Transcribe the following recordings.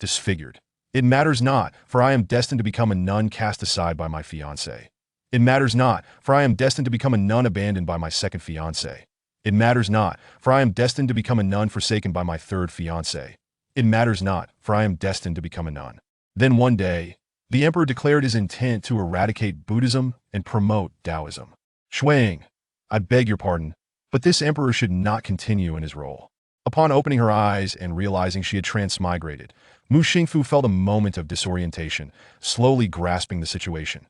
Disfigured. It matters not, for I am destined to become a nun cast aside by my fiancé. It matters not, for I am destined to become a nun abandoned by my second fiancé. It matters not, for I am destined to become a nun forsaken by my third fiancé. It matters not, for I am destined to become a nun. Then one day, the emperor declared his intent to eradicate Buddhism and promote Daoism. Xue Ying, I beg your pardon, but this emperor should not continue in his role. Upon opening her eyes and realizing she had transmigrated, Mu Xingfu felt a moment of disorientation, slowly grasping the situation.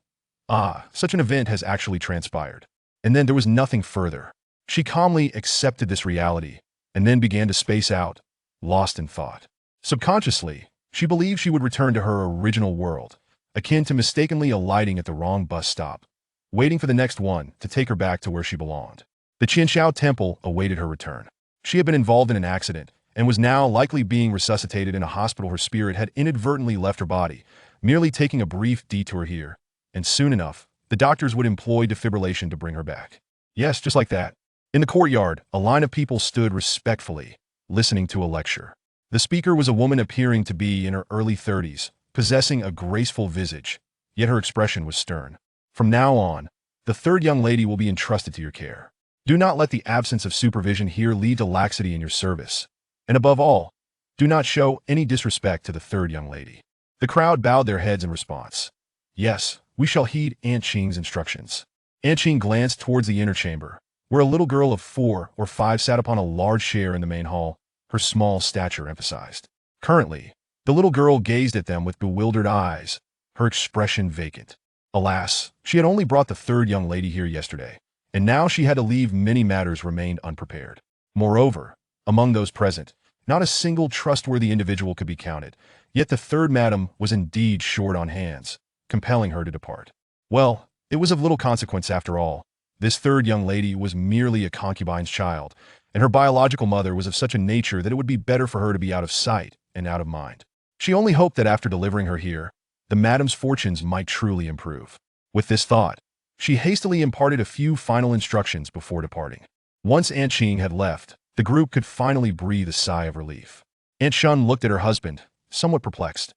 Ah, such an event has actually transpired. And then there was nothing further. She calmly accepted this reality, and then began to space out, lost in thought. Subconsciously, she believed she would return to her original world, akin to mistakenly alighting at the wrong bus stop, waiting for the next one to take her back to where she belonged. The Qianxiao Temple awaited her return. She had been involved in an accident, and was now likely being resuscitated in a hospital. Her spirit had inadvertently left her body, merely taking a brief detour here, and soon enough, the doctors would employ defibrillation to bring her back. Yes, just like that. In the courtyard, a line of people stood respectfully, listening to a lecture. The speaker was a woman appearing to be in her early 30s, possessing a graceful visage, yet her expression was stern. From now on, the third young lady will be entrusted to your care. Do not let the absence of supervision here lead to laxity in your service. And above all, do not show any disrespect to the third young lady. The crowd bowed their heads in response. Yes, we shall heed Aunt Qing's instructions. Aunt Qing glanced towards the inner chamber, where a little girl of 4 or 5 sat upon a large chair in the main hall, her small stature emphasized. Currently, the little girl gazed at them with bewildered eyes, her expression vacant. Alas, she had only brought the third young lady here yesterday, and now she had to leave. Many matters remained unprepared. Moreover, among those present, not a single trustworthy individual could be counted, yet the third madam was indeed short on hands, compelling her to depart. Well, it was of little consequence after all. This third young lady was merely a concubine's child, and her biological mother was of such a nature that it would be better for her to be out of sight and out of mind. She only hoped that after delivering her here, the madam's fortunes might truly improve. With this thought, she hastily imparted a few final instructions before departing. Once Aunt Qing had left, the group could finally breathe a sigh of relief. Aunt Shun looked at her husband, somewhat perplexed.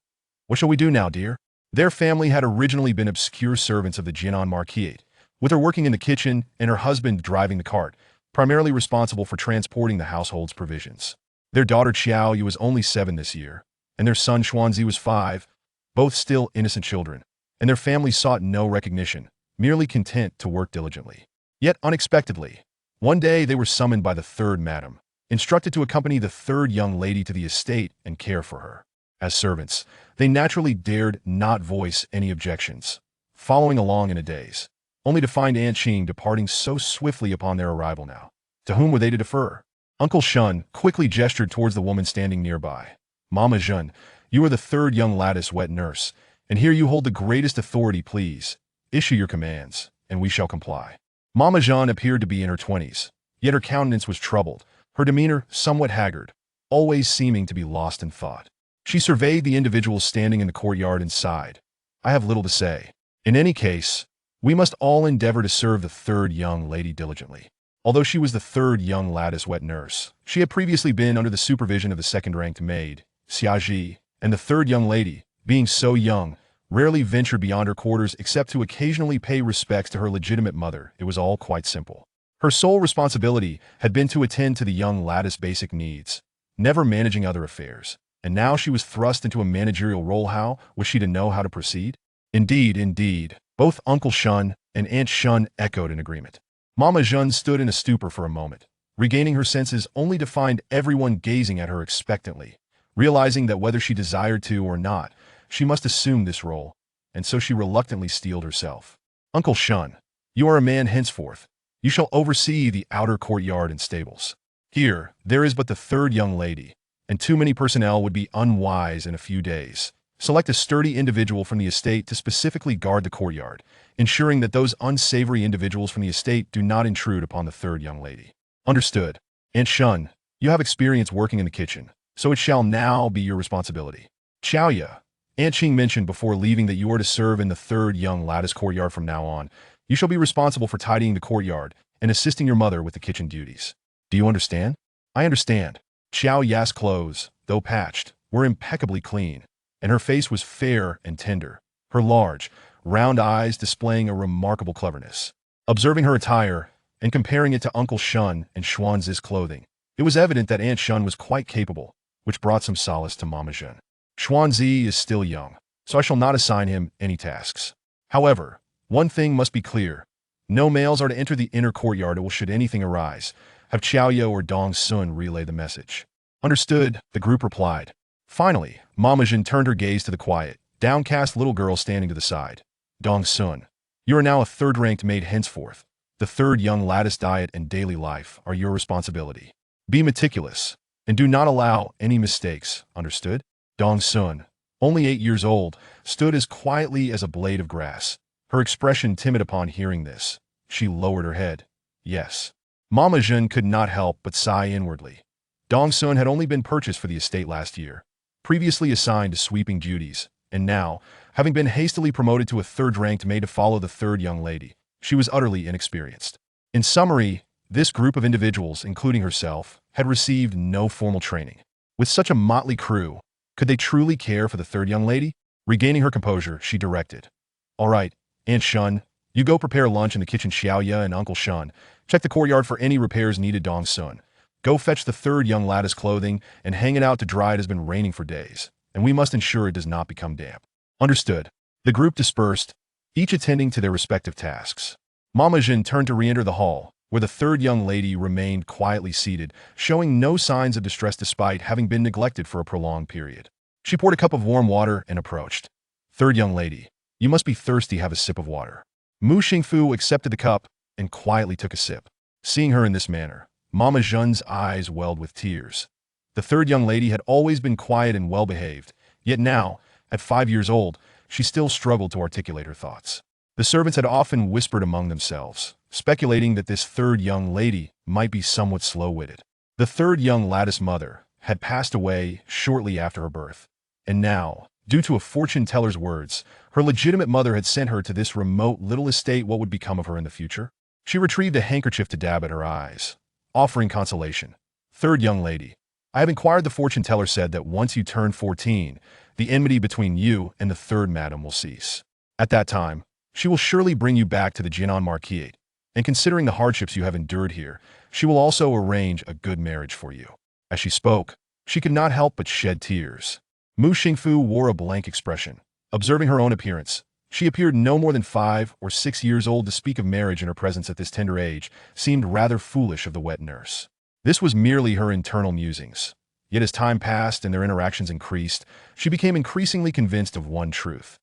What shall we do now, dear? Their family had originally been obscure servants of the Jinan Marquise, with her working in the kitchen and her husband driving the cart, primarily responsible for transporting the household's provisions. Their daughter Xiao Yu was only 7 this year, and their son Xuanzi was 5, both still innocent children, and their family sought no recognition, merely content to work diligently. Yet unexpectedly, one day they were summoned by the third madam, instructed to accompany the third young lady to the estate and care for her. As servants, they naturally dared not voice any objections, following along in a daze, only to find Aunt Qing departing so swiftly upon their arrival now. To whom were they to defer? Uncle Shun quickly gestured towards the woman standing nearby. Mama Zhen, you are the third young lattice wet nurse, and here you hold the greatest authority. Please, issue your commands, and we shall comply. Mama Zhen appeared to be in her 20s, yet her countenance was troubled, her demeanor somewhat haggard, always seeming to be lost in thought. She surveyed the individuals standing in the courtyard and sighed. I have little to say. In any case, we must all endeavor to serve the third young lady diligently. Although she was the third young lattice wet nurse, she had previously been under the supervision of the second-ranked maid, Xiaji, and the third young lady, being so young, rarely ventured beyond her quarters except to occasionally pay respects to her legitimate mother. It was all quite simple. Her sole responsibility had been to attend to the young lattice basic needs, never managing other affairs. And now she was thrust into a managerial role. How was she to know how to proceed? Indeed. Both Uncle Shun and Aunt Shun echoed in agreement. Mama Zhen stood in a stupor for a moment, regaining her senses only to find everyone gazing at her expectantly, realizing that whether she desired to or not, she must assume this role, and so she reluctantly steeled herself. Uncle Shun, you are a man henceforth. You shall oversee the outer courtyard and stables. Here, there is but the third young lady, and too many personnel would be unwise in a few days. Select a sturdy individual from the estate to specifically guard the courtyard, ensuring that those unsavory individuals from the estate do not intrude upon the third young lady. Understood. Aunt Shun, you have experience working in the kitchen, so it shall now be your responsibility. Xiaoya, Aunt Qing mentioned before leaving that you are to serve in the third young lattice courtyard from now on. You shall be responsible for tidying the courtyard and assisting your mother with the kitchen duties. Do you understand? I understand. Xiao Ya's clothes, though patched, were impeccably clean, and her face was fair and tender, her large, round eyes displaying a remarkable cleverness. Observing her attire and comparing it to Uncle Shun and Xuanzi's clothing, it was evident that Aunt Shun was quite capable, which brought some solace to Mama Zhen. Xuanzi is still young, so I shall not assign him any tasks. However, one thing must be clear. No males are to enter the inner courtyard or should anything arise, have Xiaoyo or Dong Sun relay the message. Understood, the group replied. Finally, Mama Zhen turned her gaze to the quiet, downcast little girl standing to the side. Dong Sun, you are now a third-ranked maid henceforth. The third young lattice diet and daily life are your responsibility. Be meticulous, and do not allow any mistakes, understood? Dong Sun, only 8 years old, stood as quietly as a blade of grass, her expression timid upon hearing this. She lowered her head. Yes. Mama Zhen could not help but sigh inwardly. Dong Sun had only been purchased for the estate last year, previously assigned to sweeping duties, and now, having been hastily promoted to a third-ranked maid to follow the third young lady, she was utterly inexperienced. In summary, this group of individuals, including herself, had received no formal training. With such a motley crew, could they truly care for the third young lady? Regaining her composure, she directed. All right, Aunt Shun, you go prepare lunch in the kitchen. Xiaoya and Uncle Shun, check the courtyard for any repairs needed. Dong Sun, go fetch the third young lattice clothing and hang it out to dry. It has been raining for days, and we must ensure it does not become damp. Understood. The group dispersed, each attending to their respective tasks. Mama Zhen turned to re-enter the hall, where the third young lady remained quietly seated, showing no signs of distress despite having been neglected for a prolonged period. She poured a cup of warm water and approached. Third young lady, you must be thirsty. Have a sip of water. Mu Xingfu accepted the cup and quietly took a sip. Seeing her in this manner, Mama Zhen's eyes welled with tears. The third young lady had always been quiet and well-behaved, yet now, at 5 years old, she still struggled to articulate her thoughts. The servants had often whispered among themselves, speculating that this third young lady might be somewhat slow-witted. The third young lattice mother had passed away shortly after her birth, and now, due to a fortune-teller's words, her legitimate mother had sent her to this remote little estate. What would become of her in the future? She retrieved a handkerchief to dab at her eyes, offering consolation. Third young lady, I have inquired. The fortune-teller said that once you turn 14, the enmity between you and the third madam will cease. At that time, she will surely bring you back to the Jinan Marquise, and considering the hardships you have endured here, she will also arrange a good marriage for you. As she spoke, she could not help but shed tears. Mu Xingfu wore a blank expression. Observing her own appearance, she appeared no more than 5 or 6 years old. To speak of marriage in her presence at this tender age seemed rather foolish of the wet nurse. This was merely her internal musings. Yet as time passed and their interactions increased, she became increasingly convinced of one truth.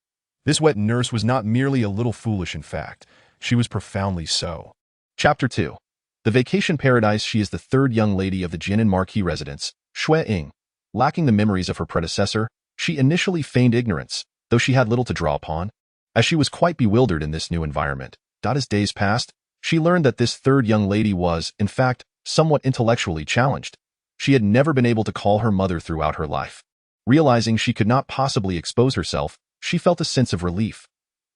This wet nurse was not merely a little foolish. In fact, she was profoundly so. Chapter 2. The Vacation Paradise. She is the third young lady of the Jinan Marquise residence, Xue Ying. Lacking the memories of her predecessor, she initially feigned ignorance, though she had little to draw upon. As she was quite bewildered in this new environment, as days passed, she learned that this third young lady was, in fact, somewhat intellectually challenged. She had never been able to call her mother throughout her life. Realizing she could not possibly expose herself, she felt a sense of relief.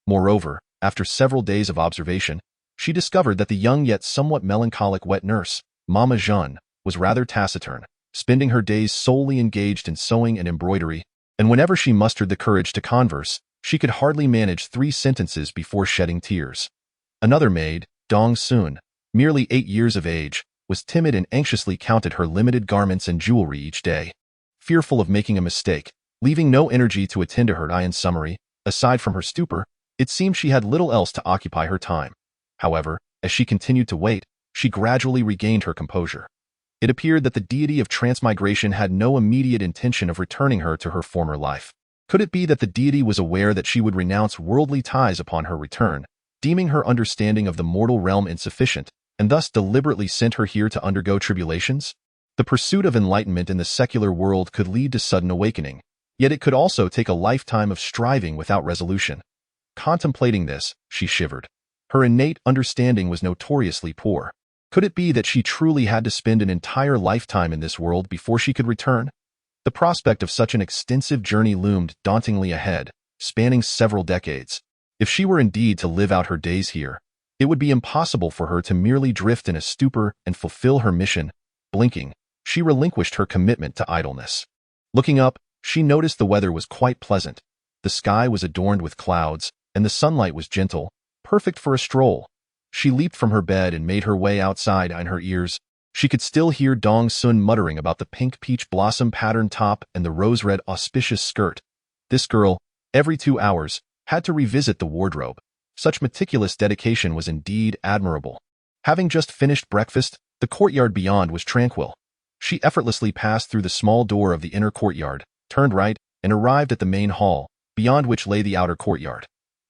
Moreover, after several days of observation, she discovered that the young yet somewhat melancholic wet nurse, Mama Zhen, was rather taciturn, spending her days solely engaged in sewing and embroidery, and whenever she mustered the courage to converse, she could hardly manage 3 sentences before shedding tears. Another maid, Dong Sun, merely 8 years of age, was timid and anxiously counted her limited garments and jewelry each day, fearful of making a mistake, leaving no energy to attend to her. In summary, aside from her stupor, it seemed she had little else to occupy her time. However, as she continued to wait, she gradually regained her composure. It appeared that the deity of transmigration had no immediate intention of returning her to her former life. Could it be that the deity was aware that she would renounce worldly ties upon her return, deeming her understanding of the mortal realm insufficient, and thus deliberately sent her here to undergo tribulations? The pursuit of enlightenment in the secular world could lead to sudden awakening, yet it could also take a lifetime of striving without resolution. Contemplating this, she shivered. Her innate understanding was notoriously poor. Could it be that she truly had to spend an entire lifetime in this world before she could return? The prospect of such an extensive journey loomed dauntingly ahead, spanning several decades. If she were indeed to live out her days here, it would be impossible for her to merely drift in a stupor and fulfill her mission. Blinking, she relinquished her commitment to idleness. Looking up, She noticed the weather was quite pleasant. The sky was adorned with clouds, and the sunlight was gentle, perfect for a stroll. She leaped from her bed and made her way outside. In her ears, she could still hear Dong Sun muttering about the pink peach blossom pattern top and the rose-red auspicious skirt. This girl, every 2 hours, had to revisit the wardrobe. Such meticulous dedication was indeed admirable. Having just finished breakfast, the courtyard beyond was tranquil. She effortlessly passed through the small door of the inner courtyard, turned right, and arrived at the main hall, beyond which lay the outer courtyard.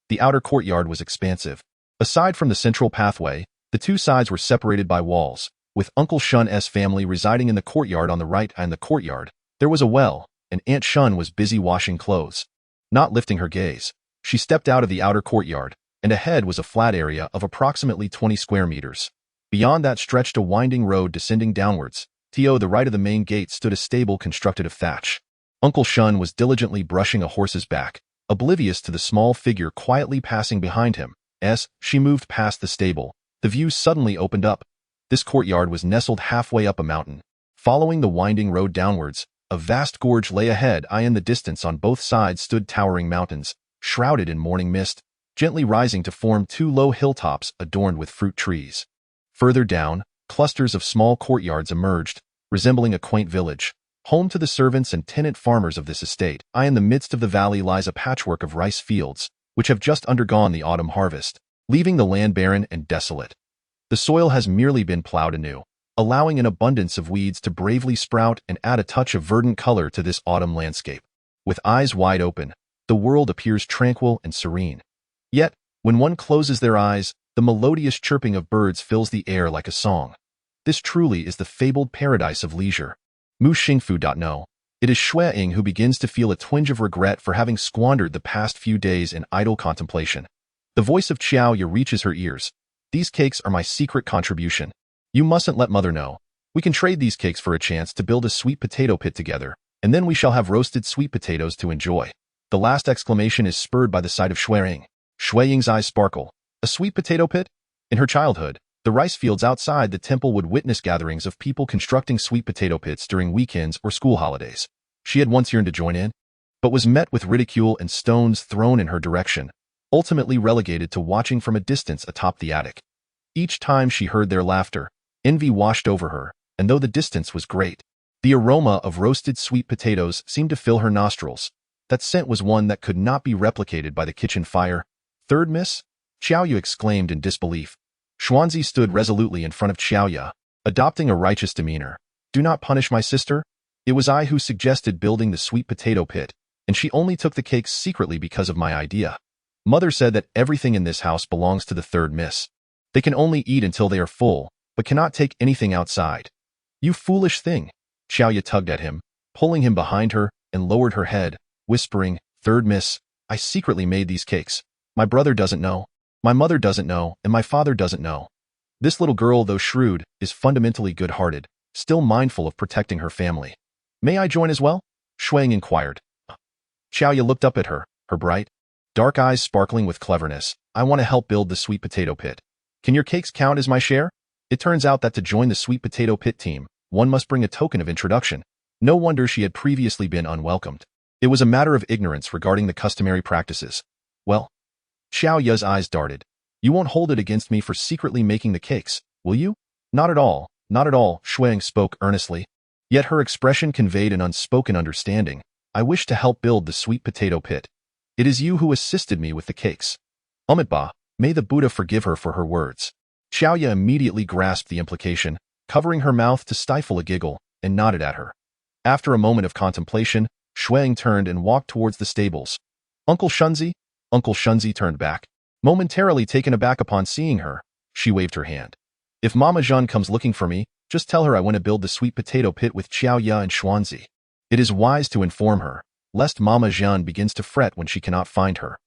The outer courtyard was expansive. Aside from the central pathway, the two sides were separated by walls. With Uncle Shun's family residing in the courtyard on the right and the courtyard, there was a well, and Aunt Shun was busy washing clothes. Not lifting her gaze, she stepped out of the outer courtyard, and ahead was a flat area of approximately 20 square meters. Beyond that stretched a winding road descending downwards. To the right of the main gate stood a stable constructed of thatch. Uncle Shun was diligently brushing a horse's back, oblivious to the small figure quietly passing behind him. As she moved past the stable, the view suddenly opened up. This courtyard was nestled halfway up a mountain. Following the winding road downwards, a vast gorge lay ahead. In the distance on both sides stood towering mountains, shrouded in morning mist, gently rising to form two low hilltops adorned with fruit trees. Further down, clusters of small courtyards emerged, resembling a quaint village, home to the servants and tenant farmers of this estate. In the midst of the valley lies a patchwork of rice fields, which have just undergone the autumn harvest, leaving the land barren and desolate. The soil has merely been plowed anew, allowing an abundance of weeds to bravely sprout and add a touch of verdant color to this autumn landscape. With eyes wide open, the world appears tranquil and serene. Yet, when one closes their eyes, the melodious chirping of birds fills the air like a song. This truly is the fabled paradise of leisure. Mu Xingfu. No. It is Xue Ying who begins to feel a twinge of regret for having squandered the past few days in idle contemplation. The voice of Qiao Ye reaches her ears. These cakes are my secret contribution. You mustn't let mother know. We can trade these cakes for a chance to build a sweet potato pit together, and then we shall have roasted sweet potatoes to enjoy. The last exclamation is spurred by the sight of Xue Ying. Xue Ying's eyes sparkle. A sweet potato pit? In her childhood, the rice fields outside the temple would witness gatherings of people constructing sweet potato pits during weekends or school holidays. She had once yearned to join in, but was met with ridicule and stones thrown in her direction, ultimately relegated to watching from a distance atop the attic. Each time she heard their laughter, envy washed over her, and though the distance was great, the aroma of roasted sweet potatoes seemed to fill her nostrils. That scent was one that could not be replicated by the kitchen fire. Third miss? Qiao Ye exclaimed in disbelief. Xuanzi stood resolutely in front of Qiao Ye, adopting a righteous demeanor. Do not punish my sister. It was I who suggested building the sweet potato pit, and she only took the cakes secretly because of my idea. Mother said that everything in this house belongs to the third miss. They can only eat until they are full, but cannot take anything outside. You foolish thing. Qiao Ye tugged at him, pulling him behind her, and lowered her head, whispering, Third miss, I secretly made these cakes. My brother doesn't know. My mother doesn't know, and my father doesn't know. This little girl, though shrewd, is fundamentally good-hearted, still mindful of protecting her family. May I join as well? Xue Ying inquired. Qiao Ye looked up at her, her bright, dark eyes sparkling with cleverness. I want to help build the sweet potato pit. Can your cakes count as my share? It turns out that to join the sweet potato pit team, one must bring a token of introduction. No wonder she had previously been unwelcomed. It was a matter of ignorance regarding the customary practices. Well, Qiao Ye's eyes darted. You won't hold it against me for secretly making the cakes, will you? Not at all, not at all, Xue Ying spoke earnestly. Yet her expression conveyed an unspoken understanding. I wish to help build the sweet potato pit. It is you who assisted me with the cakes. Amitabha, may the Buddha forgive her for her words. Qiao Ye immediately grasped the implication, covering her mouth to stifle a giggle, and nodded at her. After a moment of contemplation, Xue Ying turned and walked towards the stables. Uncle Shunzi? Uncle Shunzi turned back. Momentarily taken aback upon seeing her, she waved her hand. If Mama Jean comes looking for me, just tell her I want to build the sweet potato pit with Qiao Ye and Xuanzi. It is wise to inform her, lest Mama Jean begins to fret when she cannot find her.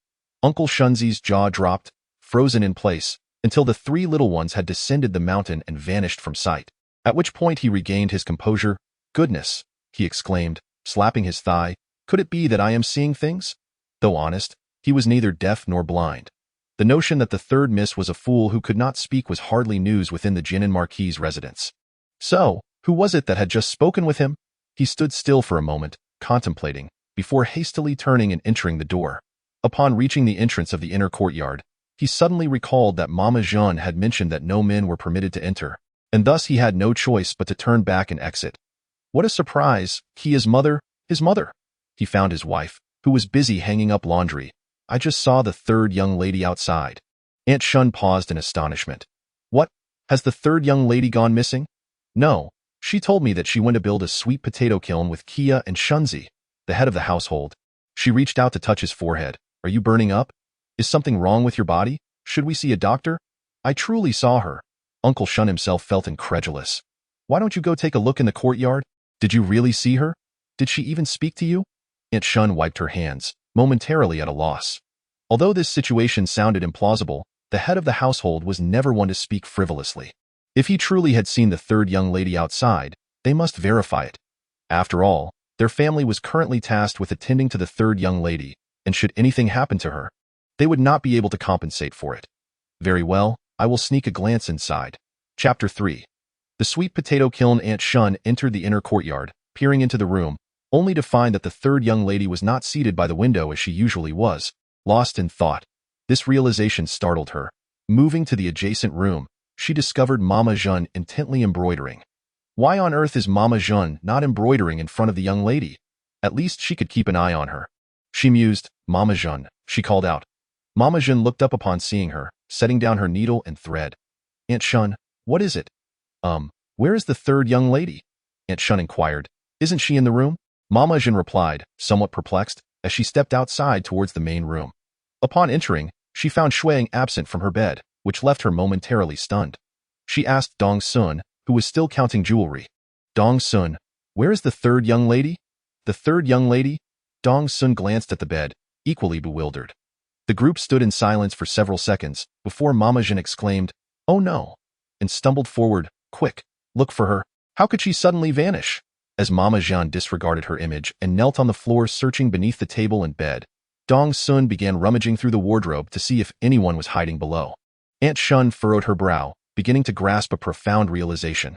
Uncle Shunzi's jaw dropped, frozen in place, until the three little ones had descended the mountain and vanished from sight, at which point he regained his composure. Goodness, he exclaimed, slapping his thigh, could it be that I am seeing things? Though honest, he was neither deaf nor blind. The notion that the third miss was a fool who could not speak was hardly news within the Jinin Marquis's residence. So, who was it that had just spoken with him? He stood still for a moment, contemplating, before hastily turning and entering the door. Upon reaching the entrance of the inner courtyard, he suddenly recalled that Mama Jeanne had mentioned that no men were permitted to enter, and thus he had no choice but to turn back and exit. What a surprise! His mother! He found his wife, who was busy hanging up laundry. I just saw the third young lady outside. Aunt Shun paused in astonishment. What? Has the third young lady gone missing? No. She told me that she went to build a sweet potato kiln with Kia and Shunzi, the head of the household. She reached out to touch his forehead. Are you burning up? Is something wrong with your body? Should we see a doctor? I truly saw her. Uncle Shun himself felt incredulous. Why don't you go take a look in the courtyard? Did you really see her? Did she even speak to you? Aunt Shun wiped her hands, momentarily at a loss. Although this situation sounded implausible, the head of the household was never one to speak frivolously. If he truly had seen the third young lady outside, they must verify it. After all, their family was currently tasked with attending to the third young lady, and should anything happen to her, they would not be able to compensate for it. Very well, I will sneak a glance inside. Chapter 3. The sweet potato kiln. Aunt Shun entered the inner courtyard, peering into the room, only to find that the third young lady was not seated by the window as she usually was, lost in thought. This realization startled her. Moving to the adjacent room, she discovered Mama Jeanne intently embroidering. Why on earth is Mama Jeanne not embroidering in front of the young lady? At least she could keep an eye on her. She mused. Mama Jeanne, she called out. Mama Jeanne looked up upon seeing her, setting down her needle and thread. Aunt Shun, what is it? Where is the third young lady? Aunt Shun inquired. Isn't she in the room? Mama Jeanne replied, somewhat perplexed, as she stepped outside towards the main room. Upon entering, she found Xue Ying absent from her bed, which left her momentarily stunned. She asked Dong Sun, who was still counting jewelry. Dong Sun, where is the third young lady? The third young lady? Dong Sun glanced at the bed, equally bewildered. The group stood in silence for several seconds, before Mama Jeanne exclaimed, Oh no, and stumbled forward. Quick, look for her. How could she suddenly vanish? As Mama Jeanne disregarded her image and knelt on the floor searching beneath the table and bed, Dong Sun began rummaging through the wardrobe to see if anyone was hiding below. Aunt Shun furrowed her brow, beginning to grasp a profound realization.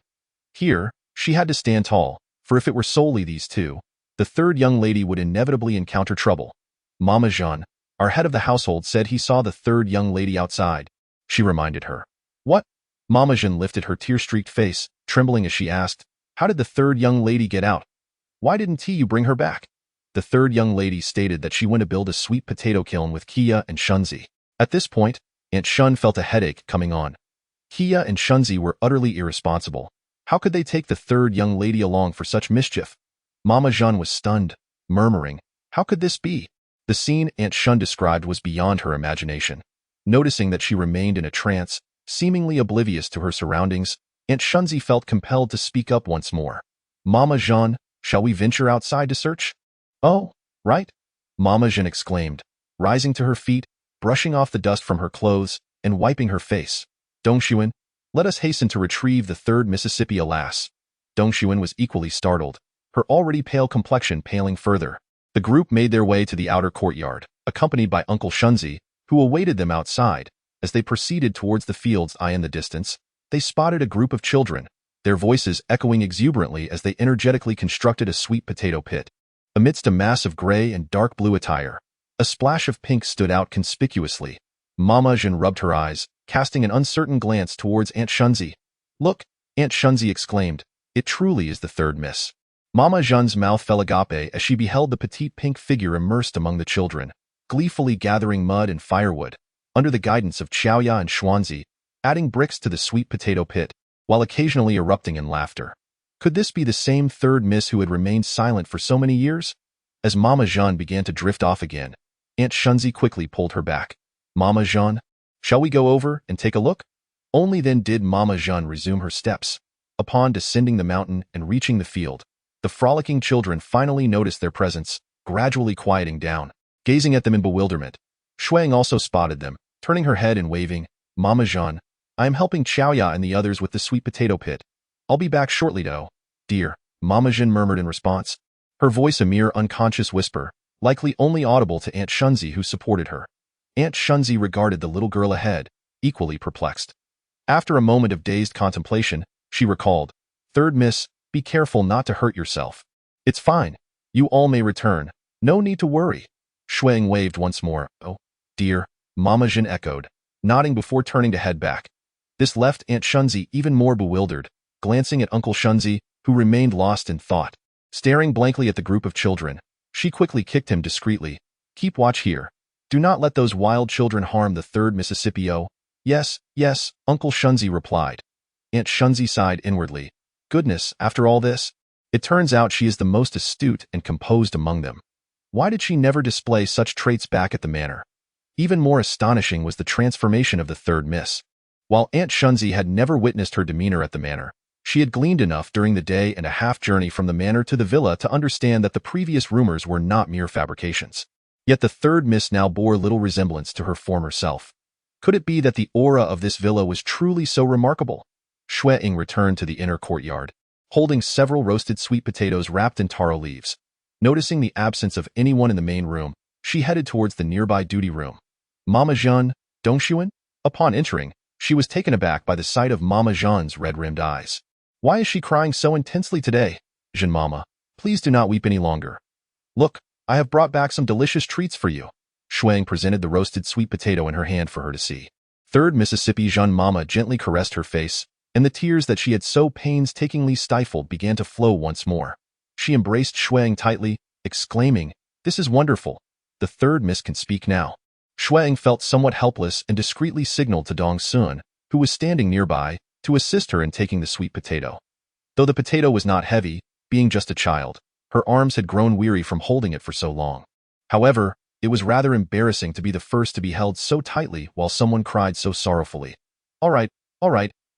Here, she had to stand tall, for if it were solely these two, the third young lady would inevitably encounter trouble. Mama Jeanne, our head of the household, said he saw the third young lady outside. She reminded her. What? Mama Jeanne lifted her tear-streaked face, trembling as she asked, How did the third young lady get out? Why didn't you bring her back? The third young lady stated that she went to build a sweet potato kiln with Kia and Shunzi. At this point, Aunt Shun felt a headache coming on. Kia and Shunzi were utterly irresponsible. How could they take the third young lady along for such mischief? Mama Jeanne was stunned, murmuring, How could this be? The scene Aunt Shun described was beyond her imagination. Noticing that she remained in a trance, seemingly oblivious to her surroundings, Aunt Shunzi felt compelled to speak up once more. Mama Jeanne, shall we venture outside to search? Oh, right, Mama Jeanne exclaimed, rising to her feet, brushing off the dust from her clothes, and wiping her face. Dongxuan, let us hasten to retrieve the third Mississippi. Alas. Dongxuan was equally startled, her already pale complexion paling further. The group made their way to the outer courtyard, accompanied by Uncle Shunzi, who awaited them outside. As they proceeded towards the field's eye in the distance, they spotted a group of children, their voices echoing exuberantly as they energetically constructed a sweet potato pit. Amidst a mass of gray and dark blue attire, a splash of pink stood out conspicuously. Mama Jeanne rubbed her eyes, casting an uncertain glance towards Aunt Shunzi. Look, Aunt Shunzi exclaimed, it truly is the third miss. Mama Jeanne's mouth fell agape as she beheld the petite pink figure immersed among the children, gleefully gathering mud and firewood, under the guidance of Xiaoya and Xuanzi, adding bricks to the sweet potato pit, while occasionally erupting in laughter. Could this be the same third miss who had remained silent for so many years? As Mama Jeanne began to drift off again, Aunt Shunzi quickly pulled her back. Mama Jeanne, shall we go over and take a look? Only then did Mama Jeanne resume her steps. Upon descending the mountain and reaching the field, the frolicking children finally noticed their presence, gradually quieting down. Gazing at them in bewilderment, Xue Ying also spotted them, turning her head and waving, Mama Jeanne, I am helping Xiaoya and the others with the sweet potato pit. I'll be back shortly, though. Dear, Mama Jeanne murmured in response, her voice a mere unconscious whisper, likely only audible to Aunt Shunzi, who supported her. Aunt Shunzi regarded the little girl ahead, equally perplexed. After a moment of dazed contemplation, she recalled, Third miss, be careful not to hurt yourself. It's fine. You all may return. No need to worry. Xue Ying waved once more. Oh, dear, Mama Jin echoed, nodding before turning to head back. This left Aunt Shunzi even more bewildered, glancing at Uncle Shunzi, who remained lost in thought. Staring blankly at the group of children, she quickly kicked him discreetly. Keep watch here. Do not let those wild children harm the third Mississippi-o. Yes, yes, Uncle Shunzi replied. Aunt Shunzi sighed inwardly. Goodness, after all this? It turns out she is the most astute and composed among them. Why did she never display such traits back at the manor? Even more astonishing was the transformation of the third miss. While Aunt Shunzi had never witnessed her demeanor at the manor, she had gleaned enough during the day and a half journey from the manor to the villa to understand that the previous rumors were not mere fabrications. Yet the third miss now bore little resemblance to her former self. Could it be that the aura of this villa was truly so remarkable? Xue Ying returned to the inner courtyard, holding several roasted sweet potatoes wrapped in taro leaves. Noticing the absence of anyone in the main room, she headed towards the nearby duty room. Mama Jean, Dongshuan? Upon entering, she was taken aback by the sight of Mama Jean's red-rimmed eyes. Why is she crying so intensely today? Jean Mama, please do not weep any longer. Look, I have brought back some delicious treats for you. Xue Ying presented the roasted sweet potato in her hand for her to see. Third Mississippi Jean Mama gently caressed her face, and the tears that she had so painstakingly stifled began to flow once more. She embraced Xue Ying tightly, exclaiming, This is wonderful. The third miss can speak now. Xue Ying felt somewhat helpless and discreetly signaled to Dong Sun, who was standing nearby, to assist her in taking the sweet potato. Though the potato was not heavy, being just a child, her arms had grown weary from holding it for so long. However, it was rather embarrassing to be the first to be held so tightly while someone cried so sorrowfully. All right,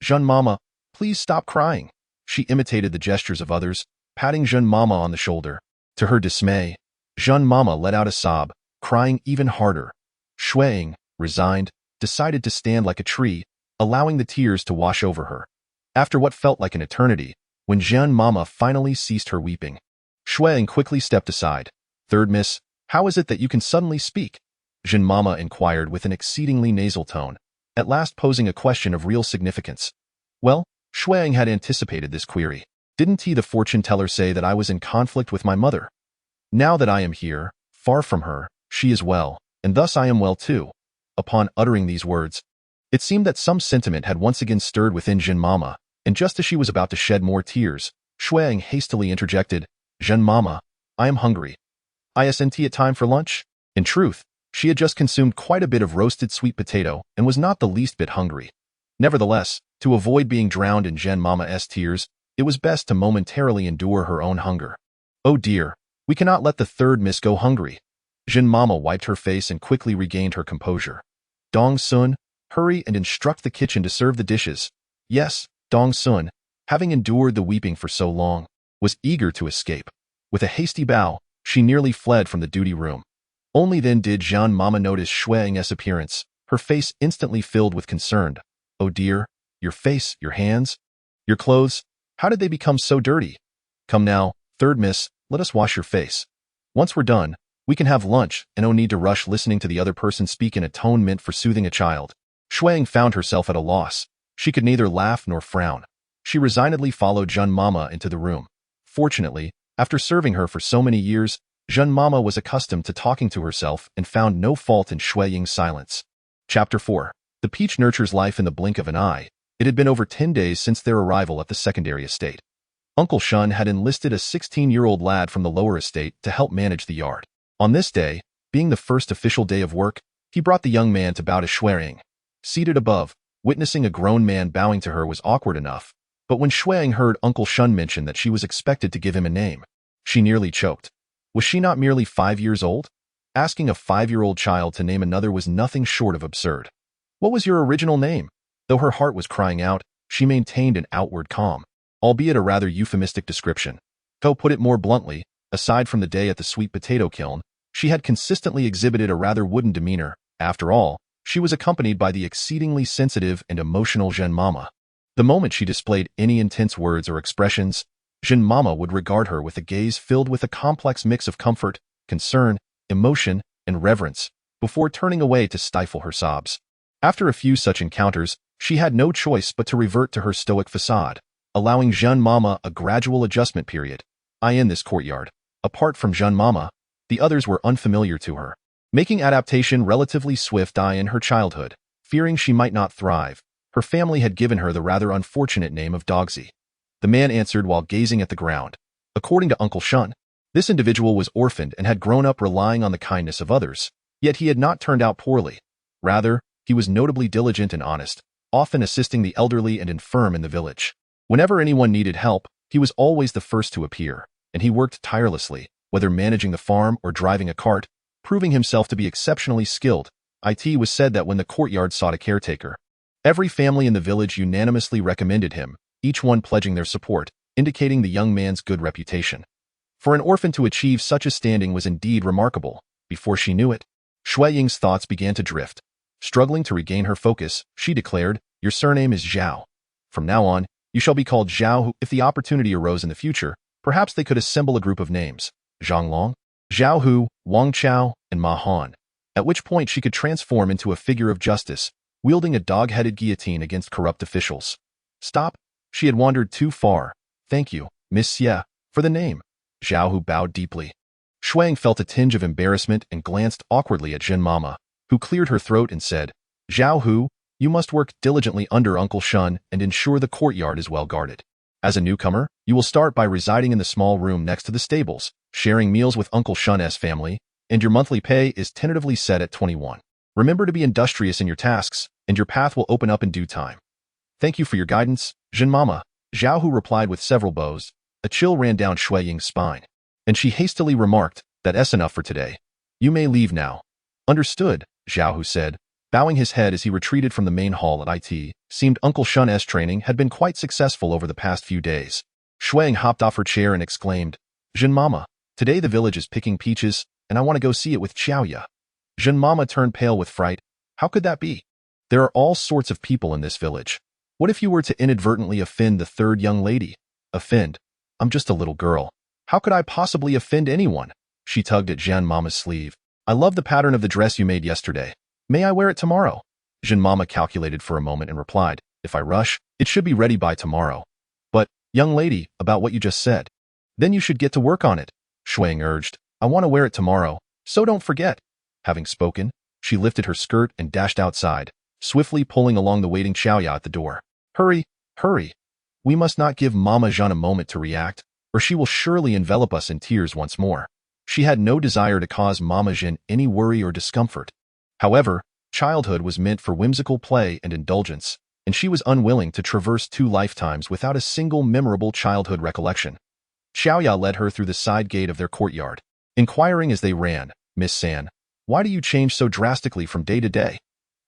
Jean Mama, please stop crying. She imitated the gestures of others, patting Jean Mama on the shoulder. To her dismay, Jean Mama let out a sob, crying even harder. Xue Ying, resigned, decided to stand like a tree, allowing the tears to wash over her. After what felt like an eternity, when Jean Mama finally ceased her weeping, Xue Ying quickly stepped aside. Third miss, how is it that you can suddenly speak? Jean Mama inquired with an exceedingly nasal tone, at last posing a question of real significance. Well, Xue Ying had anticipated this query. Didn't he, the fortune teller, say that I was in conflict with my mother? Now that I am here, far from her, she is well, and thus I am well too. Upon uttering these words, it seemed that some sentiment had once again stirred within Jean Mama, and just as she was about to shed more tears, Xue Ying hastily interjected, Jean Mama, I am hungry. Isn't it time for lunch? In truth, she had just consumed quite a bit of roasted sweet potato and was not the least bit hungry. Nevertheless, to avoid being drowned in Jean Mama's tears, it was best to momentarily endure her own hunger. Oh dear, we cannot let the third miss go hungry. Jean Mama wiped her face and quickly regained her composure. Dong Sun, hurry and instruct the kitchen to serve the dishes. Yes, Dong Sun, having endured the weeping for so long, was eager to escape. With a hasty bow, she nearly fled from the duty room. Only then did Jean Mama notice Xue Ying's appearance, her face instantly filled with concern. Oh dear, your face, your hands, your clothes, how did they become so dirty? Come now, third miss, let us wash your face. Once we're done, we can have lunch and no need to rush listening to the other person speak in a tone meant for soothing a child. Xue Ying found herself at a loss. She could neither laugh nor frown. She resignedly followed Jean Mama into the room. Fortunately, after serving her for so many years, Jean Mama was accustomed to talking to herself and found no fault in Xue Ying's silence. Chapter 4. The peach nurtures life in the blink of an eye. It had been over 10 days since their arrival at the secondary estate. Uncle Shun had enlisted a 16-year-old lad from the lower estate to help manage the yard. On this day, being the first official day of work, he brought the young man to bow to Xue Ying. Seated above, witnessing a grown man bowing to her was awkward enough, but when Xue Ying heard Uncle Shun mention that she was expected to give him a name, she nearly choked. Was she not merely 5 years old? Asking a 5-year-old child to name another was nothing short of absurd. What was your original name? Though her heart was crying out, she maintained an outward calm, albeit a rather euphemistic description. To put it more bluntly, aside from the day at the sweet potato kiln, she had consistently exhibited a rather wooden demeanor. After all, she was accompanied by the exceedingly sensitive and emotional Jean Mama. The moment she displayed any intense words or expressions, Jean Mama would regard her with a gaze filled with a complex mix of comfort, concern, emotion, and reverence, before turning away to stifle her sobs. After a few such encounters, she had no choice but to revert to her stoic facade, allowing Jean Mama a gradual adjustment period. In this courtyard, apart from Jean Mama, The others were unfamiliar to her, making adaptation relatively swift in her childhood. Fearing she might not thrive, her family had given her the rather unfortunate name of Dogsy. The man answered while gazing at the ground. According to Uncle Shun, this individual was orphaned and had grown up relying on the kindness of others, yet he had not turned out poorly. Rather, he was notably diligent and honest, often assisting the elderly and infirm in the village. Whenever anyone needed help, he was always the first to appear, and he worked tirelessly, whether managing the farm or driving a cart, proving himself to be exceptionally skilled. It was said that when the courtyard sought a caretaker, every family in the village unanimously recommended him, each one pledging their support, indicating the young man's good reputation. For an orphan to achieve such a standing was indeed remarkable. Before she knew it, Xue Ying's thoughts began to drift. Struggling to regain her focus, she declared, "Your surname is Zhao. From now on, you shall be called Zhao Hu. If the opportunity arose in the future, perhaps they could assemble a group of names, Zhang Long, Zhao Hu, Wang Chao, and Ma Han, at which point she could transform into a figure of justice, wielding a dog-headed guillotine against corrupt officials." Stop. She had wandered too far. "Thank you, Miss Xie, for the name." Zhao Hu bowed deeply. Xue Ying felt a tinge of embarrassment and glanced awkwardly at Jin Mama, who cleared her throat and said, "Zhao Hu, you must work diligently under Uncle Shun and ensure the courtyard is well guarded. As a newcomer, you will start by residing in the small room next to the stables, sharing meals with Uncle Shun's family, and your monthly pay is tentatively set at 21. Remember to be industrious in your tasks, and your path will open up in due time." "Thank you for your guidance, Jin Mama," Zhao Hu replied with several bows. A chill ran down Xue Ying's spine, and she hastily remarked, "That's enough for today. You may leave now." "Understood," Zhao Hu said, bowing his head as he retreated from the main hall at it. Seemed Uncle Shun's training had been quite successful over the past few days. Xue Ying hopped off her chair and exclaimed, "Jin Mama, today the village is picking peaches, and I want to go see it with Xiaoya." Jin Mama turned pale with fright. "How could that be? There are all sorts of people in this village. What if you were to inadvertently offend the third young lady?" "Offend? I'm just a little girl. How could I possibly offend anyone?" She tugged at Jin Mama's sleeve. "I love the pattern of the dress you made yesterday. May I wear it tomorrow?" Jin Mama calculated for a moment and replied, "If I rush, it should be ready by tomorrow." "But, young lady, about what you just said. Then you should get to work on it," Xue Ying urged. "I want to wear it tomorrow, so don't forget." Having spoken, she lifted her skirt and dashed outside, swiftly pulling along the waiting Xiaoya at the door. "Hurry, hurry. We must not give Mama Jean a moment to react, or she will surely envelop us in tears once more." She had no desire to cause Mama Jean any worry or discomfort. However, childhood was meant for whimsical play and indulgence, and she was unwilling to traverse 2 lifetimes without a single memorable childhood recollection. Xiaoya led her through the side gate of their courtyard, inquiring as they ran, "Miss San, why do you change so drastically from day to day?"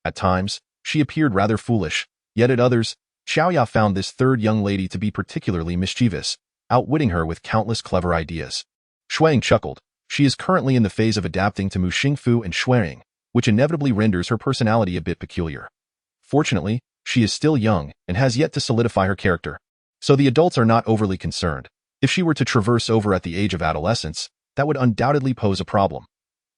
At times, she appeared rather foolish, yet at others, Xiaoya found this third young lady to be particularly mischievous, outwitting her with countless clever ideas. Xue Ying chuckled. She is currently in the phase of adapting to Mu Xingfu and Xue Ying, which inevitably renders her personality a bit peculiar. Fortunately, she is still young and has yet to solidify her character, so the adults are not overly concerned. If she were to traverse over at the age of adolescence, that would undoubtedly pose a problem.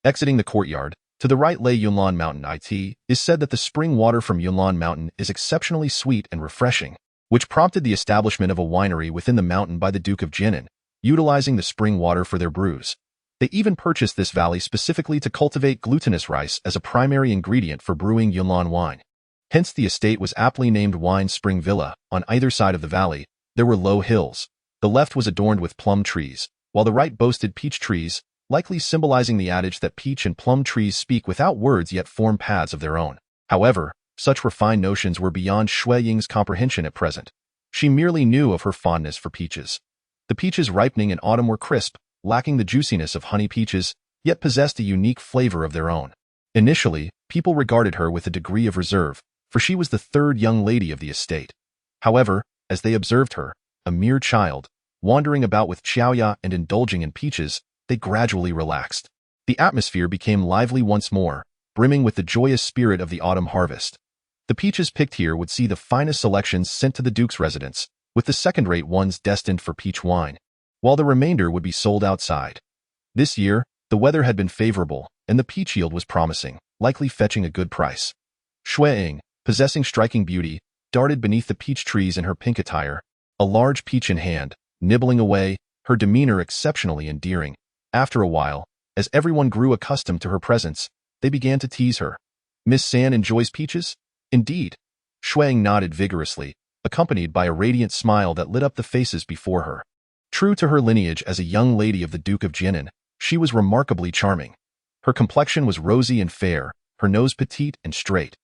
Exiting the courtyard, to the right lay Yunlan Mountain. It is said that the spring water from Yunlan Mountain is exceptionally sweet and refreshing, which prompted the establishment of a winery within the mountain by the Duke of Jinan, utilizing the spring water for their brews. They even purchased this valley specifically to cultivate glutinous rice as a primary ingredient for brewing Yunlan wine. Hence the estate was aptly named Wine Spring Villa. On either side of the valley, there were low hills. The left was adorned with plum trees, while the right boasted peach trees, likely symbolizing the adage that peach and plum trees speak without words yet form paths of their own. However, such refined notions were beyond Xue Ying's comprehension at present. She merely knew of her fondness for peaches. The peaches ripening in autumn were crisp, lacking the juiciness of honey peaches, yet possessed a unique flavor of their own. Initially, people regarded her with a degree of reserve, for she was the third young lady of the estate. However, as they observed her, a mere child, wandering about with Xiaoya and indulging in peaches, they gradually relaxed. The atmosphere became lively once more, brimming with the joyous spirit of the autumn harvest. The peaches picked here would see the finest selections sent to the Duke's residence, with the second-rate ones destined for peach wine, while the remainder would be sold outside. This year, the weather had been favorable, and the peach yield was promising, likely fetching a good price. Xue Ying, possessing striking beauty, darted beneath the peach trees in her pink attire, a large peach in hand, nibbling away, her demeanor exceptionally endearing. After a while, As everyone grew accustomed to her presence, they began to tease her. Miss San enjoys peaches? Indeed. Xue Ying nodded vigorously, accompanied by a radiant smile that lit up the faces before her. True to her lineage as a young lady of the Duke of Jinan, she was remarkably charming. Her complexion was rosy and fair, her nose petite and straight.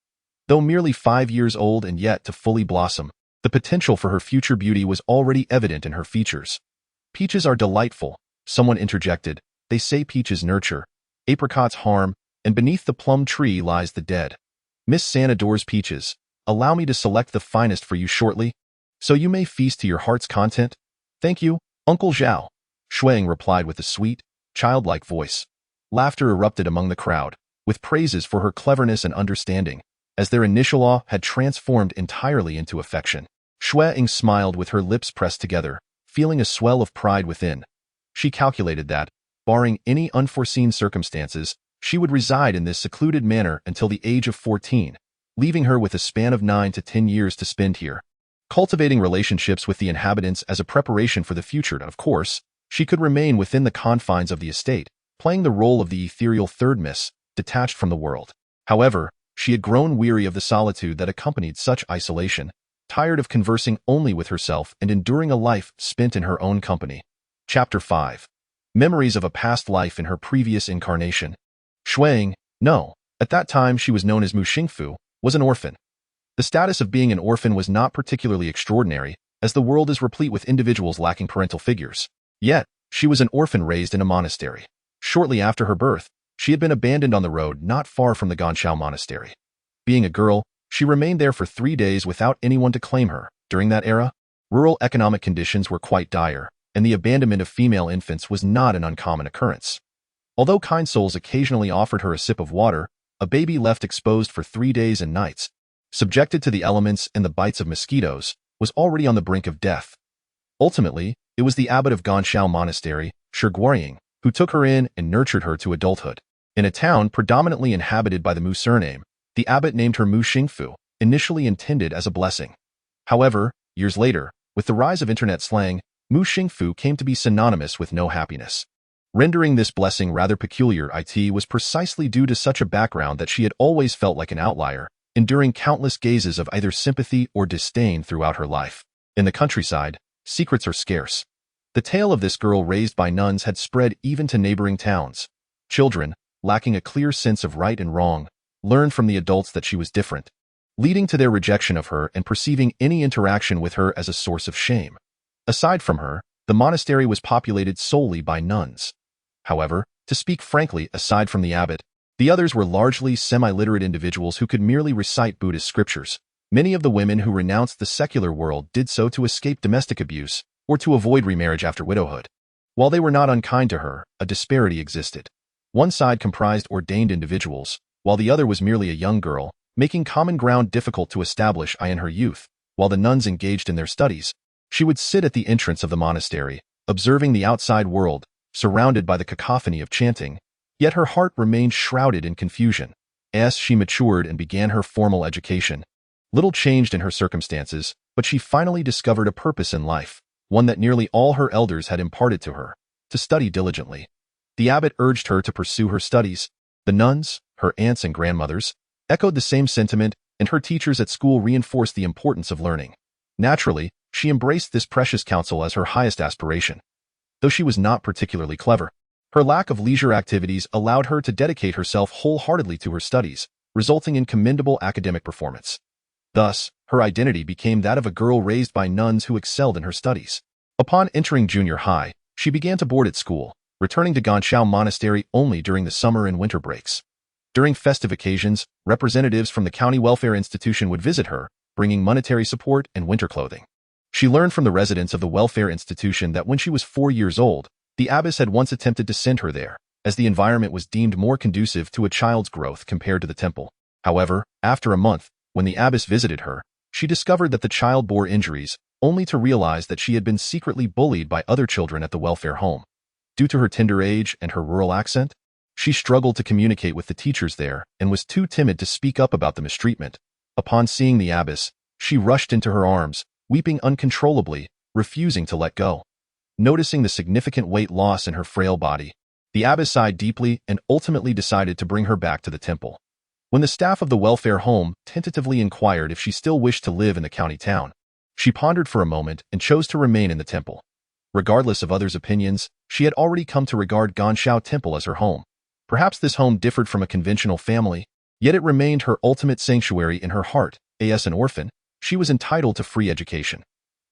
Though merely 5 years old and yet to fully blossom, the potential for her future beauty was already evident in her features. Peaches are delightful, someone interjected. They say peaches nurture, apricots harm, and beneath the plum tree lies the dead. Miss San adores peaches. Allow me to select the finest for you shortly, so you may feast to your heart's content. Thank you, Uncle Zhao. Xue Ying replied with a sweet, childlike voice. Laughter erupted among the crowd, with praises for her cleverness and understanding, as their initial awe had transformed entirely into affection. Xue Ying smiled with her lips pressed together, feeling a swell of pride within. She calculated that, barring any unforeseen circumstances, she would reside in this secluded manor until the age of 14, leaving her with a span of 9 to 10 years to spend here. Cultivating relationships with the inhabitants as a preparation for the future, of course, she could remain within the confines of the estate, playing the role of the ethereal third miss, detached from the world. However, she had grown weary of the solitude that accompanied such isolation, tired of conversing only with herself and enduring a life spent in her own company. Chapter 5. Memories of a past life in her previous incarnation. Xue Ying, no, at that time she was known as Mu Xingfu, was an orphan. The status of being an orphan was not particularly extraordinary, as the world is replete with individuals lacking parental figures. Yet, she was an orphan raised in a monastery. Shortly after her birth, she had been abandoned on the road not far from the Ganshao monastery. Being a girl, she remained there for 3 days without anyone to claim her. During that era, rural economic conditions were quite dire, and the abandonment of female infants was not an uncommon occurrence. Although kind souls occasionally offered her a sip of water, a baby left exposed for 3 days and nights, subjected to the elements and the bites of mosquitoes, was already on the brink of death. Ultimately, it was the abbot of Ganshao Monastery, Xue Ying, who took her in and nurtured her to adulthood. In a town predominantly inhabited by the Mu surname, the abbot named her Mu Xingfu, initially intended as a blessing. However, years later, with the rise of internet slang, Mu Xingfu came to be synonymous with no happiness. Rendering this blessing rather peculiar, it was precisely due to such a background that she had always felt like an outlier, enduring countless gazes of either sympathy or disdain throughout her life. In the countryside, secrets are scarce. The tale of this girl raised by nuns had spread even to neighboring towns. Children, lacking a clear sense of right and wrong, learned from the adults that she was different, leading to their rejection of her and perceiving any interaction with her as a source of shame. Aside from her, the monastery was populated solely by nuns. However, to speak frankly, aside from the abbot, the others were largely semi-literate individuals who could merely recite Buddhist scriptures. Many of the women who renounced the secular world did so to escape domestic abuse or to avoid remarriage after widowhood. While they were not unkind to her, a disparity existed. One side comprised ordained individuals, while the other was merely a young girl, making common ground difficult to establish in her youth. While the nuns engaged in their studies, she would sit at the entrance of the monastery, observing the outside world, surrounded by the cacophony of chanting, yet her heart remained shrouded in confusion. As she matured and began her formal education, little changed in her circumstances, but she finally discovered a purpose in life, one that nearly all her elders had imparted to her: to study diligently. The abbot urged her to pursue her studies. The nuns, her aunts and grandmothers, echoed the same sentiment, and her teachers at school reinforced the importance of learning. Naturally, she embraced this precious counsel as her highest aspiration. Though she was not particularly clever, her lack of leisure activities allowed her to dedicate herself wholeheartedly to her studies, resulting in commendable academic performance. Thus, her identity became that of a girl raised by nuns who excelled in her studies. Upon entering junior high, she began to board at school, returning to Ganshao Monastery only during the summer and winter breaks. During festive occasions, representatives from the county welfare institution would visit her, bringing monetary support and winter clothing. She learned from the residents of the welfare institution that when she was 4 years old, the abbess had once attempted to send her there, as the environment was deemed more conducive to a child's growth compared to the temple. However, after a month, when the abbess visited her, she discovered that the child bore injuries, only to realize that she had been secretly bullied by other children at the welfare home. Due to her tender age and her rural accent, she struggled to communicate with the teachers there and was too timid to speak up about the mistreatment. Upon seeing the abbess, she rushed into her arms, weeping uncontrollably, refusing to let go. Noticing the significant weight loss in her frail body, The abbess sighed deeply and ultimately decided to bring her back to the temple. When the staff of the welfare home tentatively inquired if she still wished to live in the county town, she pondered for a moment and chose to remain in the temple. Regardless of others' opinions, she had already come to regard Ganshao Temple as her home. Perhaps this home differed from a conventional family, yet it remained her ultimate sanctuary in her heart. As an orphan, she was entitled to free education.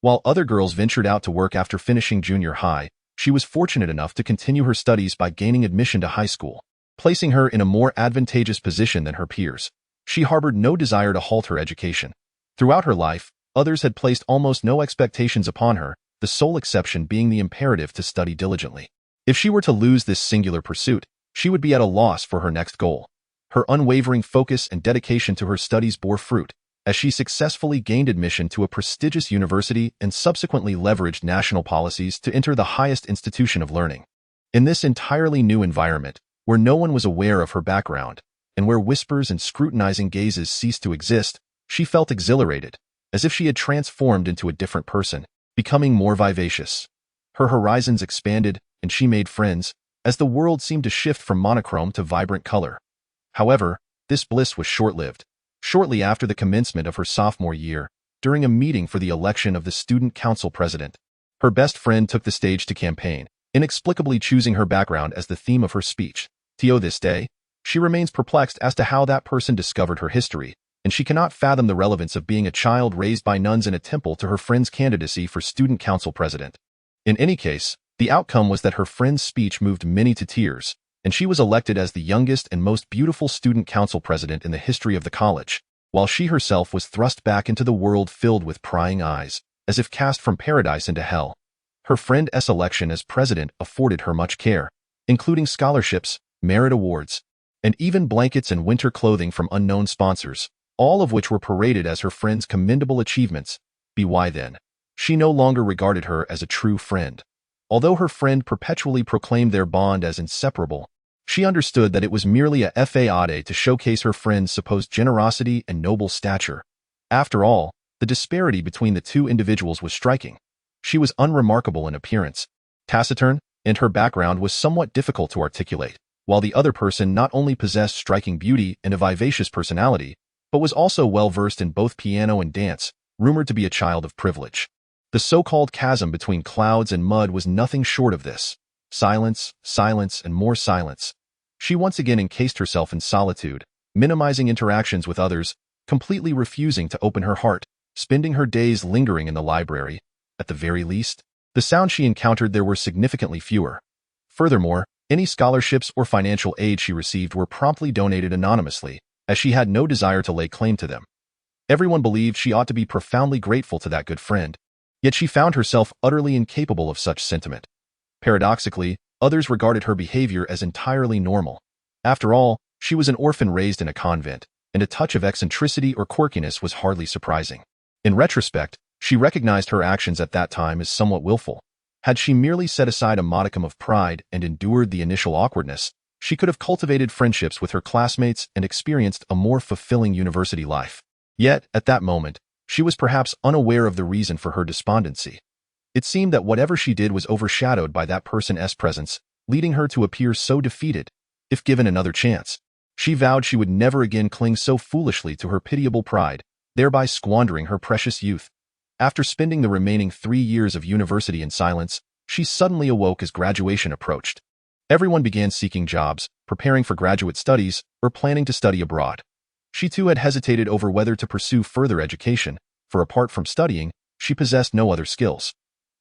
While other girls ventured out to work after finishing junior high, she was fortunate enough to continue her studies by gaining admission to high school, placing her in a more advantageous position than her peers. She harbored no desire to halt her education. Throughout her life, others had placed almost no expectations upon her, the sole exception being the imperative to study diligently. If she were to lose this singular pursuit, she would be at a loss for her next goal. Her unwavering focus and dedication to her studies bore fruit, as she successfully gained admission to a prestigious university and subsequently leveraged national policies to enter the highest institution of learning. In this entirely new environment, where no one was aware of her background, and where whispers and scrutinizing gazes ceased to exist, she felt exhilarated, as if she had transformed into a different person, becoming more vivacious. Her horizons expanded, and she made friends, as the world seemed to shift from monochrome to vibrant color. However, this bliss was short-lived. Shortly after the commencement of her sophomore year, during a meeting for the election of the student council president, her best friend took the stage to campaign, inexplicably choosing her background as the theme of her speech. To this day, she remains perplexed as to how that person discovered her history, and she cannot fathom the relevance of being a child raised by nuns in a temple to her friend's candidacy for student council president. In any case, the outcome was that her friend's speech moved many to tears, and she was elected as the youngest and most beautiful student council president in the history of the college, while she herself was thrust back into the world filled with prying eyes, as if cast from paradise into hell. Her friend's election as president afforded her much care, including scholarships, merit awards, and even blankets and winter clothing from unknown sponsors, all of which were paraded as her friend's commendable achievements. By then, she no longer regarded her as a true friend. Although her friend perpetually proclaimed their bond as inseparable, she understood that it was merely a facade to showcase her friend's supposed generosity and noble stature. After all, the disparity between the two individuals was striking. She was unremarkable in appearance, taciturn, and her background was somewhat difficult to articulate, while the other person not only possessed striking beauty and a vivacious personality, but was also well-versed in both piano and dance, rumored to be a child of privilege. The so-called chasm between clouds and mud was nothing short of this. Silence, silence, and more silence. She once again encased herself in solitude, minimizing interactions with others, completely refusing to open her heart, spending her days lingering in the library. At the very least, the sounds she encountered there were significantly fewer. Furthermore, any scholarships or financial aid she received were promptly donated anonymously, as she had no desire to lay claim to them. Everyone believed she ought to be profoundly grateful to that good friend, yet she found herself utterly incapable of such sentiment. Paradoxically, others regarded her behavior as entirely normal. After all, she was an orphan raised in a convent, and a touch of eccentricity or quirkiness was hardly surprising. In retrospect, she recognized her actions at that time as somewhat willful. Had she merely set aside a modicum of pride and endured the initial awkwardness, she could have cultivated friendships with her classmates and experienced a more fulfilling university life. Yet, at that moment, she was perhaps unaware of the reason for her despondency. It seemed that whatever she did was overshadowed by that person's presence, leading her to appear so defeated. If given another chance, she vowed she would never again cling so foolishly to her pitiable pride, thereby squandering her precious youth. After spending the remaining 3 years of university in silence, she suddenly awoke as graduation approached. Everyone began seeking jobs, preparing for graduate studies, or planning to study abroad. She too had hesitated over whether to pursue further education, for apart from studying, she possessed no other skills.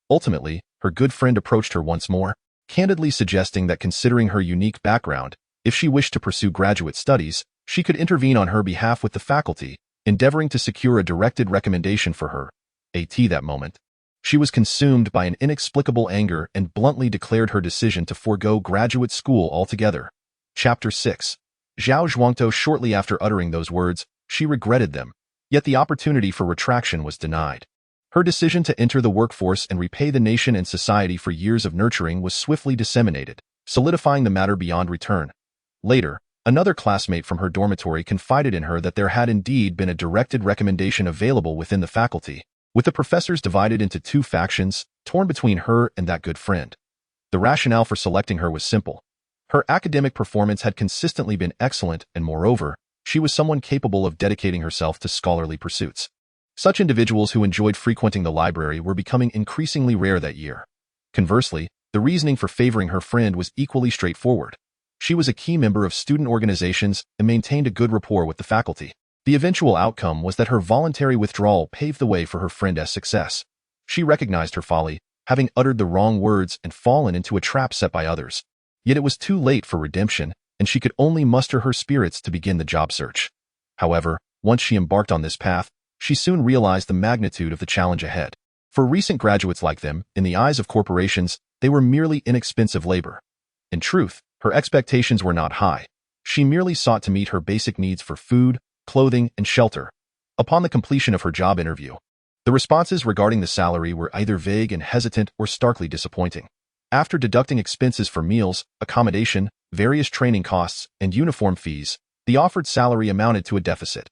Ultimately, her good friend approached her once more, candidly suggesting that considering her unique background, if she wished to pursue graduate studies, she could intervene on her behalf with the faculty, endeavoring to secure a directed recommendation for her. At that moment, she was consumed by an inexplicable anger and bluntly declared her decision to forego graduate school altogether. Chapter 6. Zhao Zhuangtou. Shortly after uttering those words, she regretted them, yet the opportunity for retraction was denied. Her decision to enter the workforce and repay the nation and society for years of nurturing was swiftly disseminated, solidifying the matter beyond return. Later, another classmate from her dormitory confided in her that there had indeed been a directed recommendation available within the faculty, with the professors divided into 2 factions, torn between her and that good friend. The rationale for selecting her was simple. Her academic performance had consistently been excellent, and moreover, she was someone capable of dedicating herself to scholarly pursuits. Such individuals who enjoyed frequenting the library were becoming increasingly rare that year. Conversely, the reasoning for favoring her friend was equally straightforward. She was a key member of student organizations and maintained a good rapport with the faculty. The eventual outcome was that her voluntary withdrawal paved the way for her friend's success. She recognized her folly, having uttered the wrong words and fallen into a trap set by others. Yet it was too late for redemption, and she could only muster her spirits to begin the job search. However, once she embarked on this path, she soon realized the magnitude of the challenge ahead. For recent graduates like them, in the eyes of corporations, they were merely inexpensive labor. In truth, her expectations were not high. She merely sought to meet her basic needs for food, clothing, and shelter. Upon the completion of her job interview, the responses regarding the salary were either vague and hesitant or starkly disappointing. After deducting expenses for meals, accommodation, various training costs, and uniform fees, the offered salary amounted to a deficit.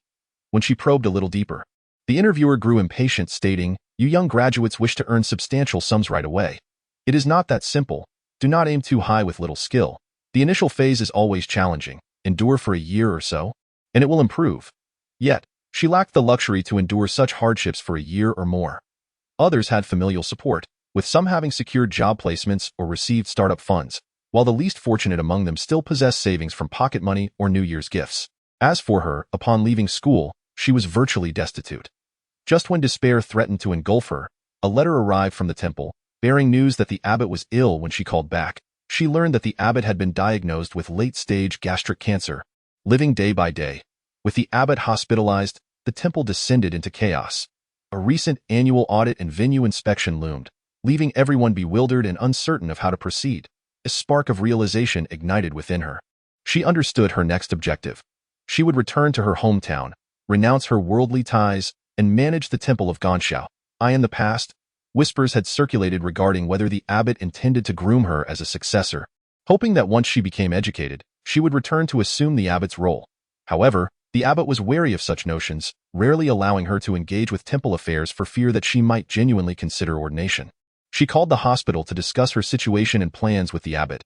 When she probed a little deeper, the interviewer grew impatient, stating, "You young graduates wish to earn substantial sums right away. It is not that simple. Do not aim too high with little skill. The initial phase is always challenging. Endure for a year or so, and it will improve." Yet, she lacked the luxury to endure such hardships for a year or more. Others had familial support, with some having secured job placements or received startup funds, while the least fortunate among them still possessed savings from pocket money or New Year's gifts. As for her, upon leaving school, she was virtually destitute. Just when despair threatened to engulf her, a letter arrived from the temple, bearing news that the abbot was ill. When she called back, she learned that the abbot had been diagnosed with late-stage gastric cancer. Living day by day, with the abbot hospitalized, the temple descended into chaos. A recent annual audit and venue inspection loomed, leaving everyone bewildered and uncertain of how to proceed. A spark of realization ignited within her. She understood her next objective. She would return to her hometown, renounce her worldly ties, and manage the temple of Ganshao. In the past, whispers had circulated regarding whether the abbot intended to groom her as a successor, hoping that once she became educated, she would return to assume the abbot's role. However, the abbot was wary of such notions, rarely allowing her to engage with temple affairs for fear that she might genuinely consider ordination. She called the hospital to discuss her situation and plans with the abbot.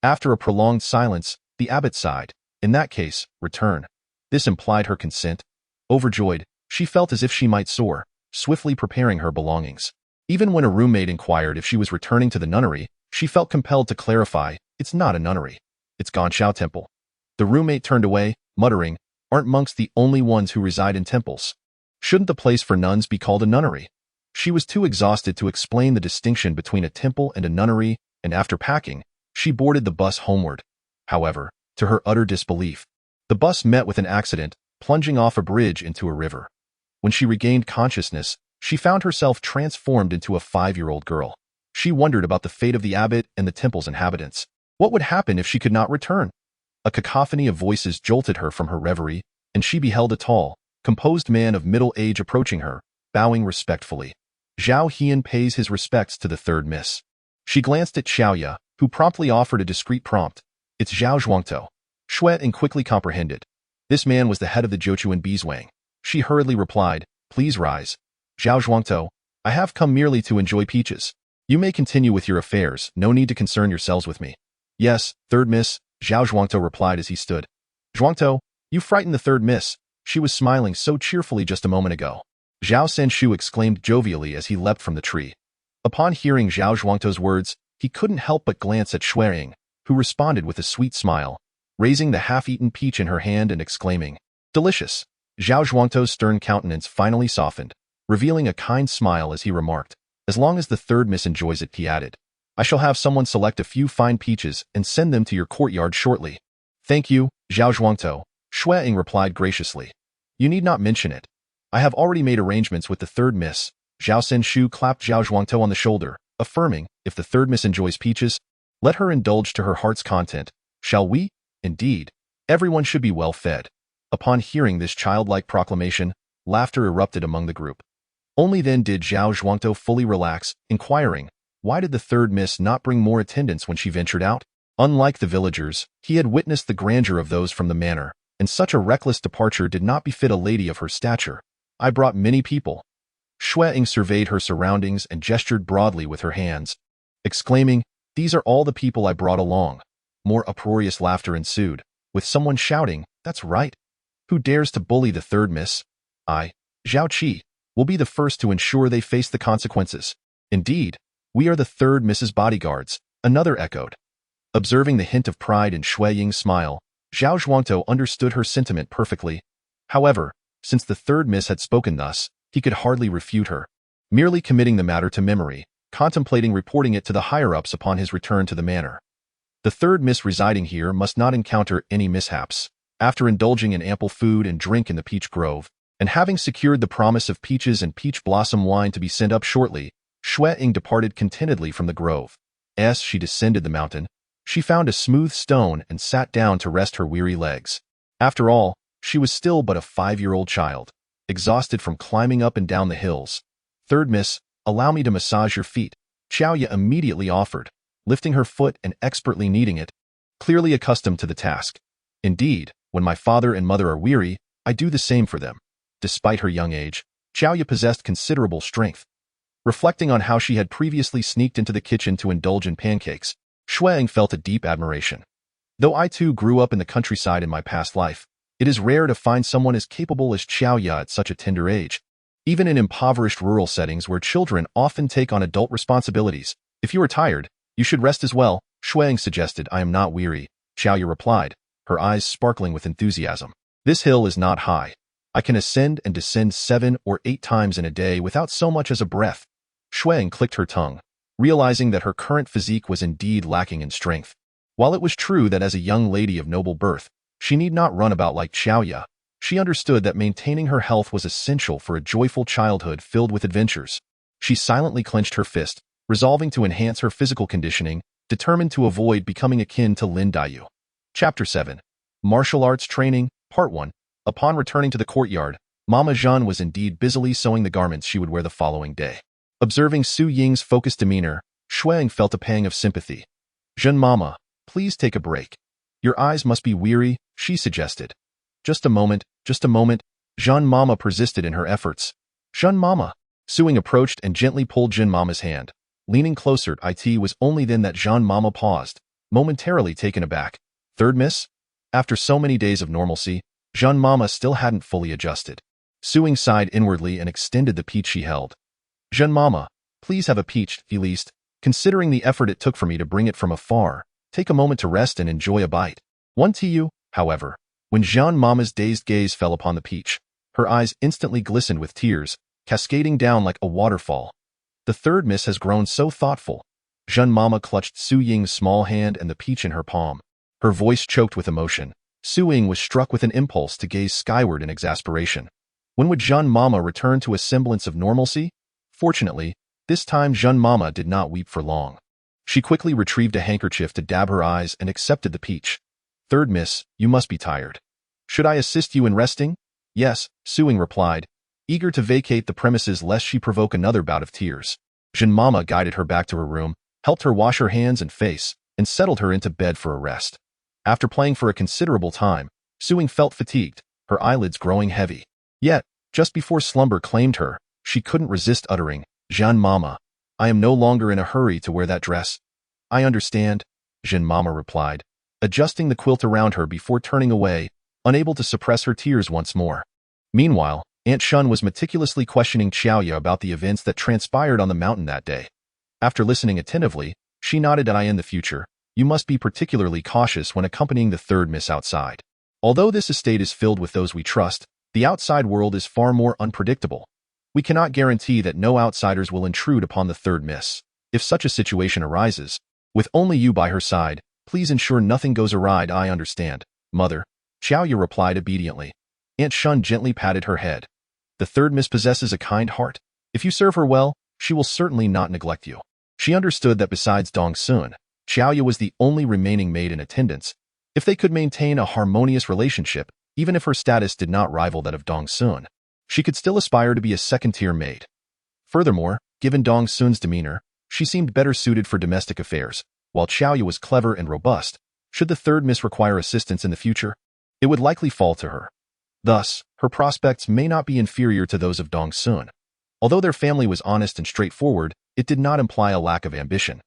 After a prolonged silence, the abbot sighed. "In that case, return." This implied her consent. Overjoyed, she felt as if she might soar, swiftly preparing her belongings. Even when a roommate inquired if she was returning to the nunnery, she felt compelled to clarify, "It's not a nunnery. It's Ganshao Temple." The roommate turned away, muttering, "Aren't monks the only ones who reside in temples? Shouldn't the place for nuns be called a nunnery?" She was too exhausted to explain the distinction between a temple and a nunnery, and after packing, she boarded the bus homeward. However, to her utter disbelief, the bus met with an accident, plunging off a bridge into a river. When she regained consciousness, she found herself transformed into a 5-year-old girl. She wondered about the fate of the abbot and the temple's inhabitants. What would happen if she could not return? A cacophony of voices jolted her from her reverie, and she beheld a tall, composed man of middle age approaching her, bowing respectfully. Zhao Hian pays his respects to the third miss. She glanced at Xiaoya, who promptly offered a discreet prompt. "It's Zhao Zhuangtou." Xue Ying quickly comprehended. This man was the head of the Zhochuan Beeswang. She hurriedly replied, "Please rise. Zhao Zhuangtou, I have come merely to enjoy peaches. You may continue with your affairs, no need to concern yourselves with me." "Yes, third miss," Zhao Zhuangtou replied as he stood. "Zhuangtou, you frightened the third miss. She was smiling so cheerfully just a moment ago." Zhao Senshu exclaimed jovially as he leapt from the tree. Upon hearing Zhao Zhuangtou's words, he couldn't help but glance at Xue Ying, who responded with a sweet smile, raising the half-eaten peach in her hand and exclaiming, "Delicious." Zhao Zhuangtou's stern countenance finally softened, revealing a kind smile as he remarked, "As long as the third miss enjoys it," he added, "I shall have someone select a few fine peaches and send them to your courtyard shortly." "Thank you, Zhao Zhuangtou," Xue Ying replied graciously. "You need not mention it. I have already made arrangements with the third miss." Zhao Senshu clapped Zhao Zhuangtou on the shoulder, affirming, "If the third miss enjoys peaches, let her indulge to her heart's content. Shall we? Indeed. Everyone should be well fed." Upon hearing this childlike proclamation, laughter erupted among the group. Only then did Zhao Zhuangtou fully relax, inquiring, why did the third miss not bring more attendants when she ventured out? Unlike the villagers, he had witnessed the grandeur of those from the manor, and such a reckless departure did not befit a lady of her stature. "I brought many people." Xue Ying surveyed her surroundings and gestured broadly with her hands, exclaiming, "These are all the people I brought along." More uproarious laughter ensued, with someone shouting, "That's right. Who dares to bully the third miss? I, Zhao Qi, will be the first to ensure they face the consequences. Indeed, we are the third miss's bodyguards," another echoed. Observing the hint of pride in Xue Ying's smile, Zhao Zhuangtou understood her sentiment perfectly. However, since the third miss had spoken thus, he could hardly refute her. Merely committing the matter to memory, contemplating reporting it to the higher-ups upon his return to the manor. The third miss residing here must not encounter any mishaps. After indulging in ample food and drink in the peach grove, and having secured the promise of peaches and peach blossom wine to be sent up shortly, Xue Ying departed contentedly from the grove. As she descended the mountain, she found a smooth stone and sat down to rest her weary legs. After all, she was still but a 5-year-old child, exhausted from climbing up and down the hills. "Third miss, allow me to massage your feet," Xiaoya immediately offered, lifting her foot and expertly kneading it, clearly accustomed to the task. "Indeed, when my father and mother are weary, I do the same for them." Despite her young age, Xiaoya possessed considerable strength. Reflecting on how she had previously sneaked into the kitchen to indulge in pancakes, Xue Ying felt a deep admiration. "Though I too grew up in the countryside in my past life, it is rare to find someone as capable as Xiaoya at such a tender age. Even in impoverished rural settings where children often take on adult responsibilities, if you are tired, you should rest as well," Xue Ying suggested. "I am not weary," Xiaoya replied, her eyes sparkling with enthusiasm. "This hill is not high. I can ascend and descend 7 or 8 times in a day without so much as a breath." Xue Ying clicked her tongue, realizing that her current physique was indeed lacking in strength. While it was true that as a young lady of noble birth, she need not run about like Xiaoya, she understood that maintaining her health was essential for a joyful childhood filled with adventures. She silently clenched her fist, resolving to enhance her physical conditioning, determined to avoid becoming akin to Lin Daiyu. Chapter 7. Martial Arts Training, Part 1. Upon returning to the courtyard, Mama Zhan was indeed busily sewing the garments she would wear the following day. Observing Xue Ying's focused demeanor, Xue Ying felt a pang of sympathy. "Zhen Mama, please take a break. Your eyes must be weary," she suggested. Just a moment, Zhen Mama persisted in her efforts. "Zhen Mama." Xue approached and gently pulled Zhen Mama's hand. Leaning closer, it was only then that Zhen Mama paused, momentarily taken aback. "Third miss?" After so many days of normalcy, Zhen Mama still hadn't fully adjusted. Xue sighed inwardly and extended the peach she held. "Zhen Mama, please have a peach, at least. Considering the effort it took for me to bring it from afar, take a moment to rest and enjoy a bite." One to however, when Zhen Mama's dazed gaze fell upon the peach, her eyes instantly glistened with tears, cascading down like a waterfall. "The third miss has grown so thoughtful." Zhen Mama clutched Xue Ying's small hand and the peach in her palm. Her voice choked with emotion. Xue Ying was struck with an impulse to gaze skyward in exasperation. When would Zhen Mama return to a semblance of normalcy? Fortunately, this time Zhen Mama did not weep for long. She quickly retrieved a handkerchief to dab her eyes and accepted the peach. "Third miss, you must be tired. Should I assist you in resting?" "Yes," Xue replied, eager to vacate the premises lest she provoke another bout of tears. Zhen Mama guided her back to her room, helped her wash her hands and face, and settled her into bed for a rest. After playing for a considerable time, Xue felt fatigued, her eyelids growing heavy. Yet, just before slumber claimed her, she couldn't resist uttering, "Zhen Mama, I am no longer in a hurry to wear that dress." "I understand," Zhen Mama replied, adjusting the quilt around her before turning away, unable to suppress her tears once more. Meanwhile, Aunt Shun was meticulously questioning Xiaoya about the events that transpired on the mountain that day. After listening attentively, she nodded that in the future, you must be particularly cautious when accompanying the third miss outside. Although this estate is filled with those we trust, the outside world is far more unpredictable. We cannot guarantee that no outsiders will intrude upon the third miss. If such a situation arises, with only you by her side, please ensure nothing goes awry. "I understand, Mother," Xiaoya replied obediently. Aunt Shun gently patted her head. "The third miss possesses a kind heart. If you serve her well, she will certainly not neglect you." She understood that besides Dongsun, Xiaoya was the only remaining maid in attendance. If they could maintain a harmonious relationship, even if her status did not rival that of Dongsun, she could still aspire to be a second-tier maid. Furthermore, given Dongsun's demeanor, she seemed better suited for domestic affairs, while Xiaoya was clever and robust. Should the third miss require assistance in the future, it would likely fall to her. Thus, her prospects may not be inferior to those of Dongsun. Although their family was honest and straightforward, it did not imply a lack of ambition.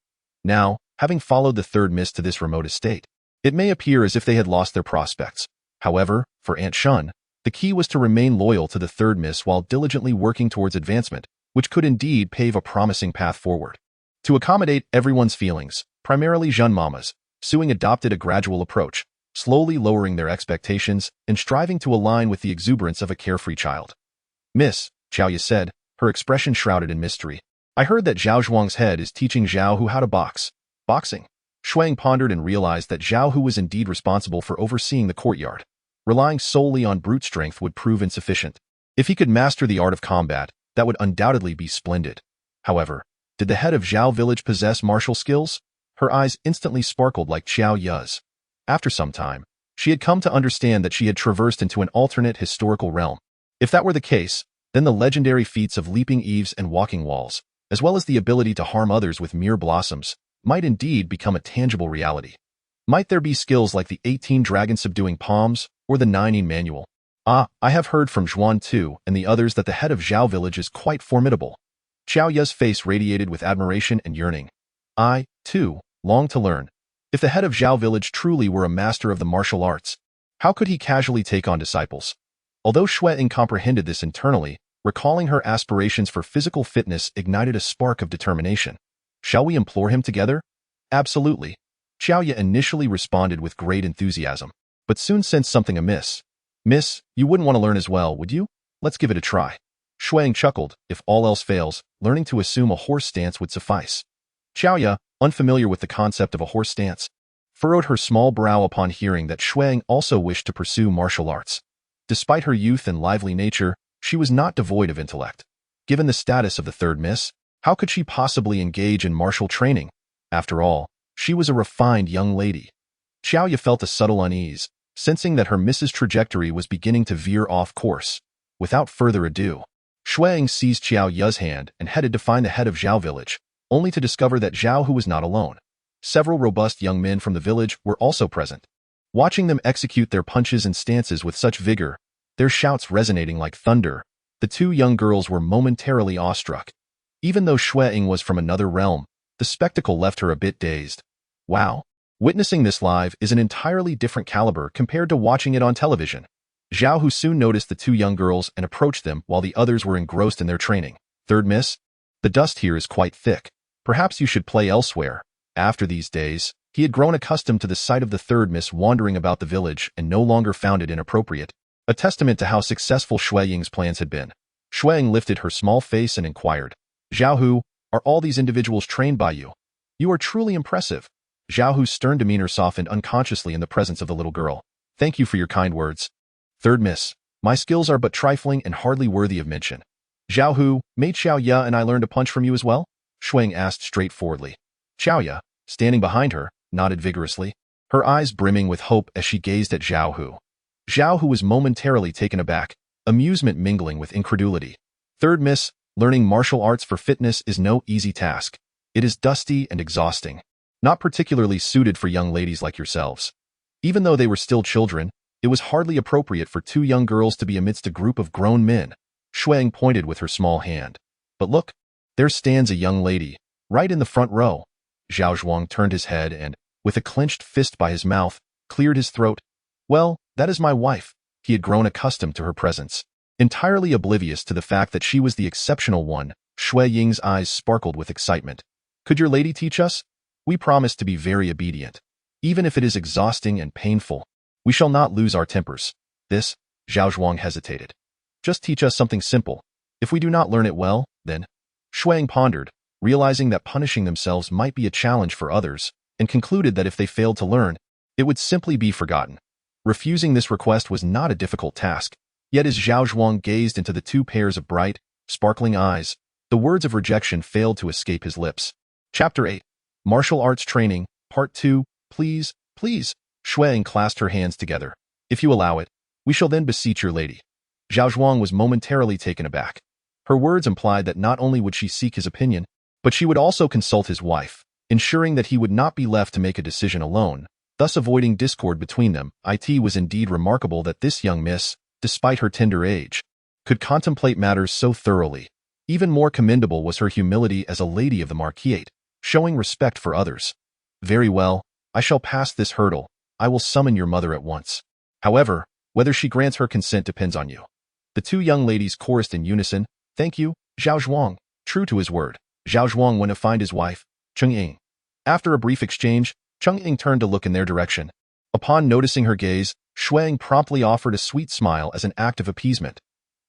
Now, having followed the third miss to this remote estate, It may appear as if they had lost their prospects. However, for Aunt Shun, the key was to remain loyal to the third miss while diligently working towards advancement, which could indeed pave a promising path forward. To accommodate everyone's feelings, primarily Jeune Mama's, Xue adopted a gradual approach, slowly lowering their expectations and striving to align with the exuberance of a carefree child. Miss, Xiao Ye said, her expression shrouded in mystery. I heard that Zhao Zhuang's head is teaching Zhao Hu how to box. Boxing? Xue Ying pondered and realized that Zhao Hu was indeed responsible for overseeing the courtyard. Relying solely on brute strength would prove insufficient. If he could master the art of combat, that would undoubtedly be splendid. However, did the head of Zhao village possess martial skills? Her eyes instantly sparkled like Xiao Ye's. After some time, she had come to understand that she had traversed into an alternate historical realm. If that were the case, then the legendary feats of leaping eaves and walking walls, as well as the ability to harm others with mere blossoms, might indeed become a tangible reality. Might there be skills like the 18 dragon subduing palms or the 9 manual? I have heard from Zhuan Tu and the others that the head of Zhao village is quite formidable. Xiao Ye's face radiated with admiration and yearning. I, too, long to learn. If the head of Zhao village truly were a master of the martial arts, how could he casually take on disciples? Although Xue Ying comprehended this internally, recalling her aspirations for physical fitness ignited a spark of determination. Shall we implore him together? Absolutely. Xiao Ye initially responded with great enthusiasm, but soon sensed something amiss. Miss, you wouldn't want to learn as well, would you? Let's give it a try. Xue Ying chuckled. If all else fails, learning to assume a horse stance would suffice. Xiao Ye, unfamiliar with the concept of a horse stance, furrowed her small brow upon hearing that Xue Ying also wished to pursue martial arts. Despite her youth and lively nature, she was not devoid of intellect. Given the status of the third miss, how could she possibly engage in martial training? After all, she was a refined young lady. Xiao Ye felt a subtle unease, sensing that her miss's trajectory was beginning to veer off course. Without further ado, Xue Ying seized Xiao Ye's hand and headed to find the head of Zhao village, only to discover that Zhao Hu was not alone. Several robust young men from the village were also present. Watching them execute their punches and stances with such vigor, their shouts resonating like thunder, the two young girls were momentarily awestruck. Even though Xue Ying was from another realm, the spectacle left her a bit dazed. Wow, witnessing this live is an entirely different caliber compared to watching it on television. Zhao Hu soon noticed the two young girls and approached them while the others were engrossed in their training. Third miss? The dust here is quite thick. Perhaps you should play elsewhere. After these days, he had grown accustomed to the sight of the third miss wandering about the village and no longer found it inappropriate, a testament to how successful Xue Ying's plans had been. Xue Ying lifted her small face and inquired, Zhao Hu, are all these individuals trained by you? You are truly impressive. Zhao Hu's stern demeanor softened unconsciously in the presence of the little girl. Thank you for your kind words. Third miss, my skills are but trifling and hardly worthy of mention. Zhao Hu, made Xiao Ye and I learn to punch from you as well? Xue Ying asked straightforwardly. Xiao Ye, standing behind her, nodded vigorously, her eyes brimming with hope as she gazed at Zhao Hu. Zhao Hu was momentarily taken aback, amusement mingling with incredulity. Third miss, learning martial arts for fitness is no easy task. It is dusty and exhausting, not particularly suited for young ladies like yourselves. Even though they were still children, it was hardly appropriate for two young girls to be amidst a group of grown men. Xue Ying pointed with her small hand. But look, there stands a young lady, right in the front row. Zhao Zhuang turned his head and, with a clenched fist by his mouth, cleared his throat. Well, that is my wife. He had grown accustomed to her presence. Entirely oblivious to the fact that she was the exceptional one, Xue Ying's eyes sparkled with excitement. Could your lady teach us? We promise to be very obedient. Even if it is exhausting and painful, we shall not lose our tempers. This, Zhao Zhuang hesitated. Just teach us something simple. If we do not learn it well, then... Xue Ying pondered, realizing that punishing themselves might be a challenge for others, and concluded that if they failed to learn, it would simply be forgotten. Refusing this request was not a difficult task, yet as Zhao Zhuang gazed into the two pairs of bright, sparkling eyes, the words of rejection failed to escape his lips. Chapter 8. Martial Arts Training, Part 2, Please, please. Xue Ying clasped her hands together. If you allow it, we shall then beseech your lady. Zhao Zhuang was momentarily taken aback. Her words implied that not only would she seek his opinion, but she would also consult his wife, ensuring that he would not be left to make a decision alone, thus avoiding discord between them. It was indeed remarkable that this young miss, despite her tender age, could contemplate matters so thoroughly. Even more commendable was her humility as a lady of the marquisate, showing respect for others. Very well, I shall pass this hurdle. I will summon your mother at once. However, whether she grants her consent depends on you." The two young ladies chorused in unison, "Thank you, Zhao Zhuang." True to his word, Zhao Zhuang went to find his wife, Xue Ying. After a brief exchange, Xue Ying turned to look in their direction. Upon noticing her gaze, Xue Ying promptly offered a sweet smile as an act of appeasement.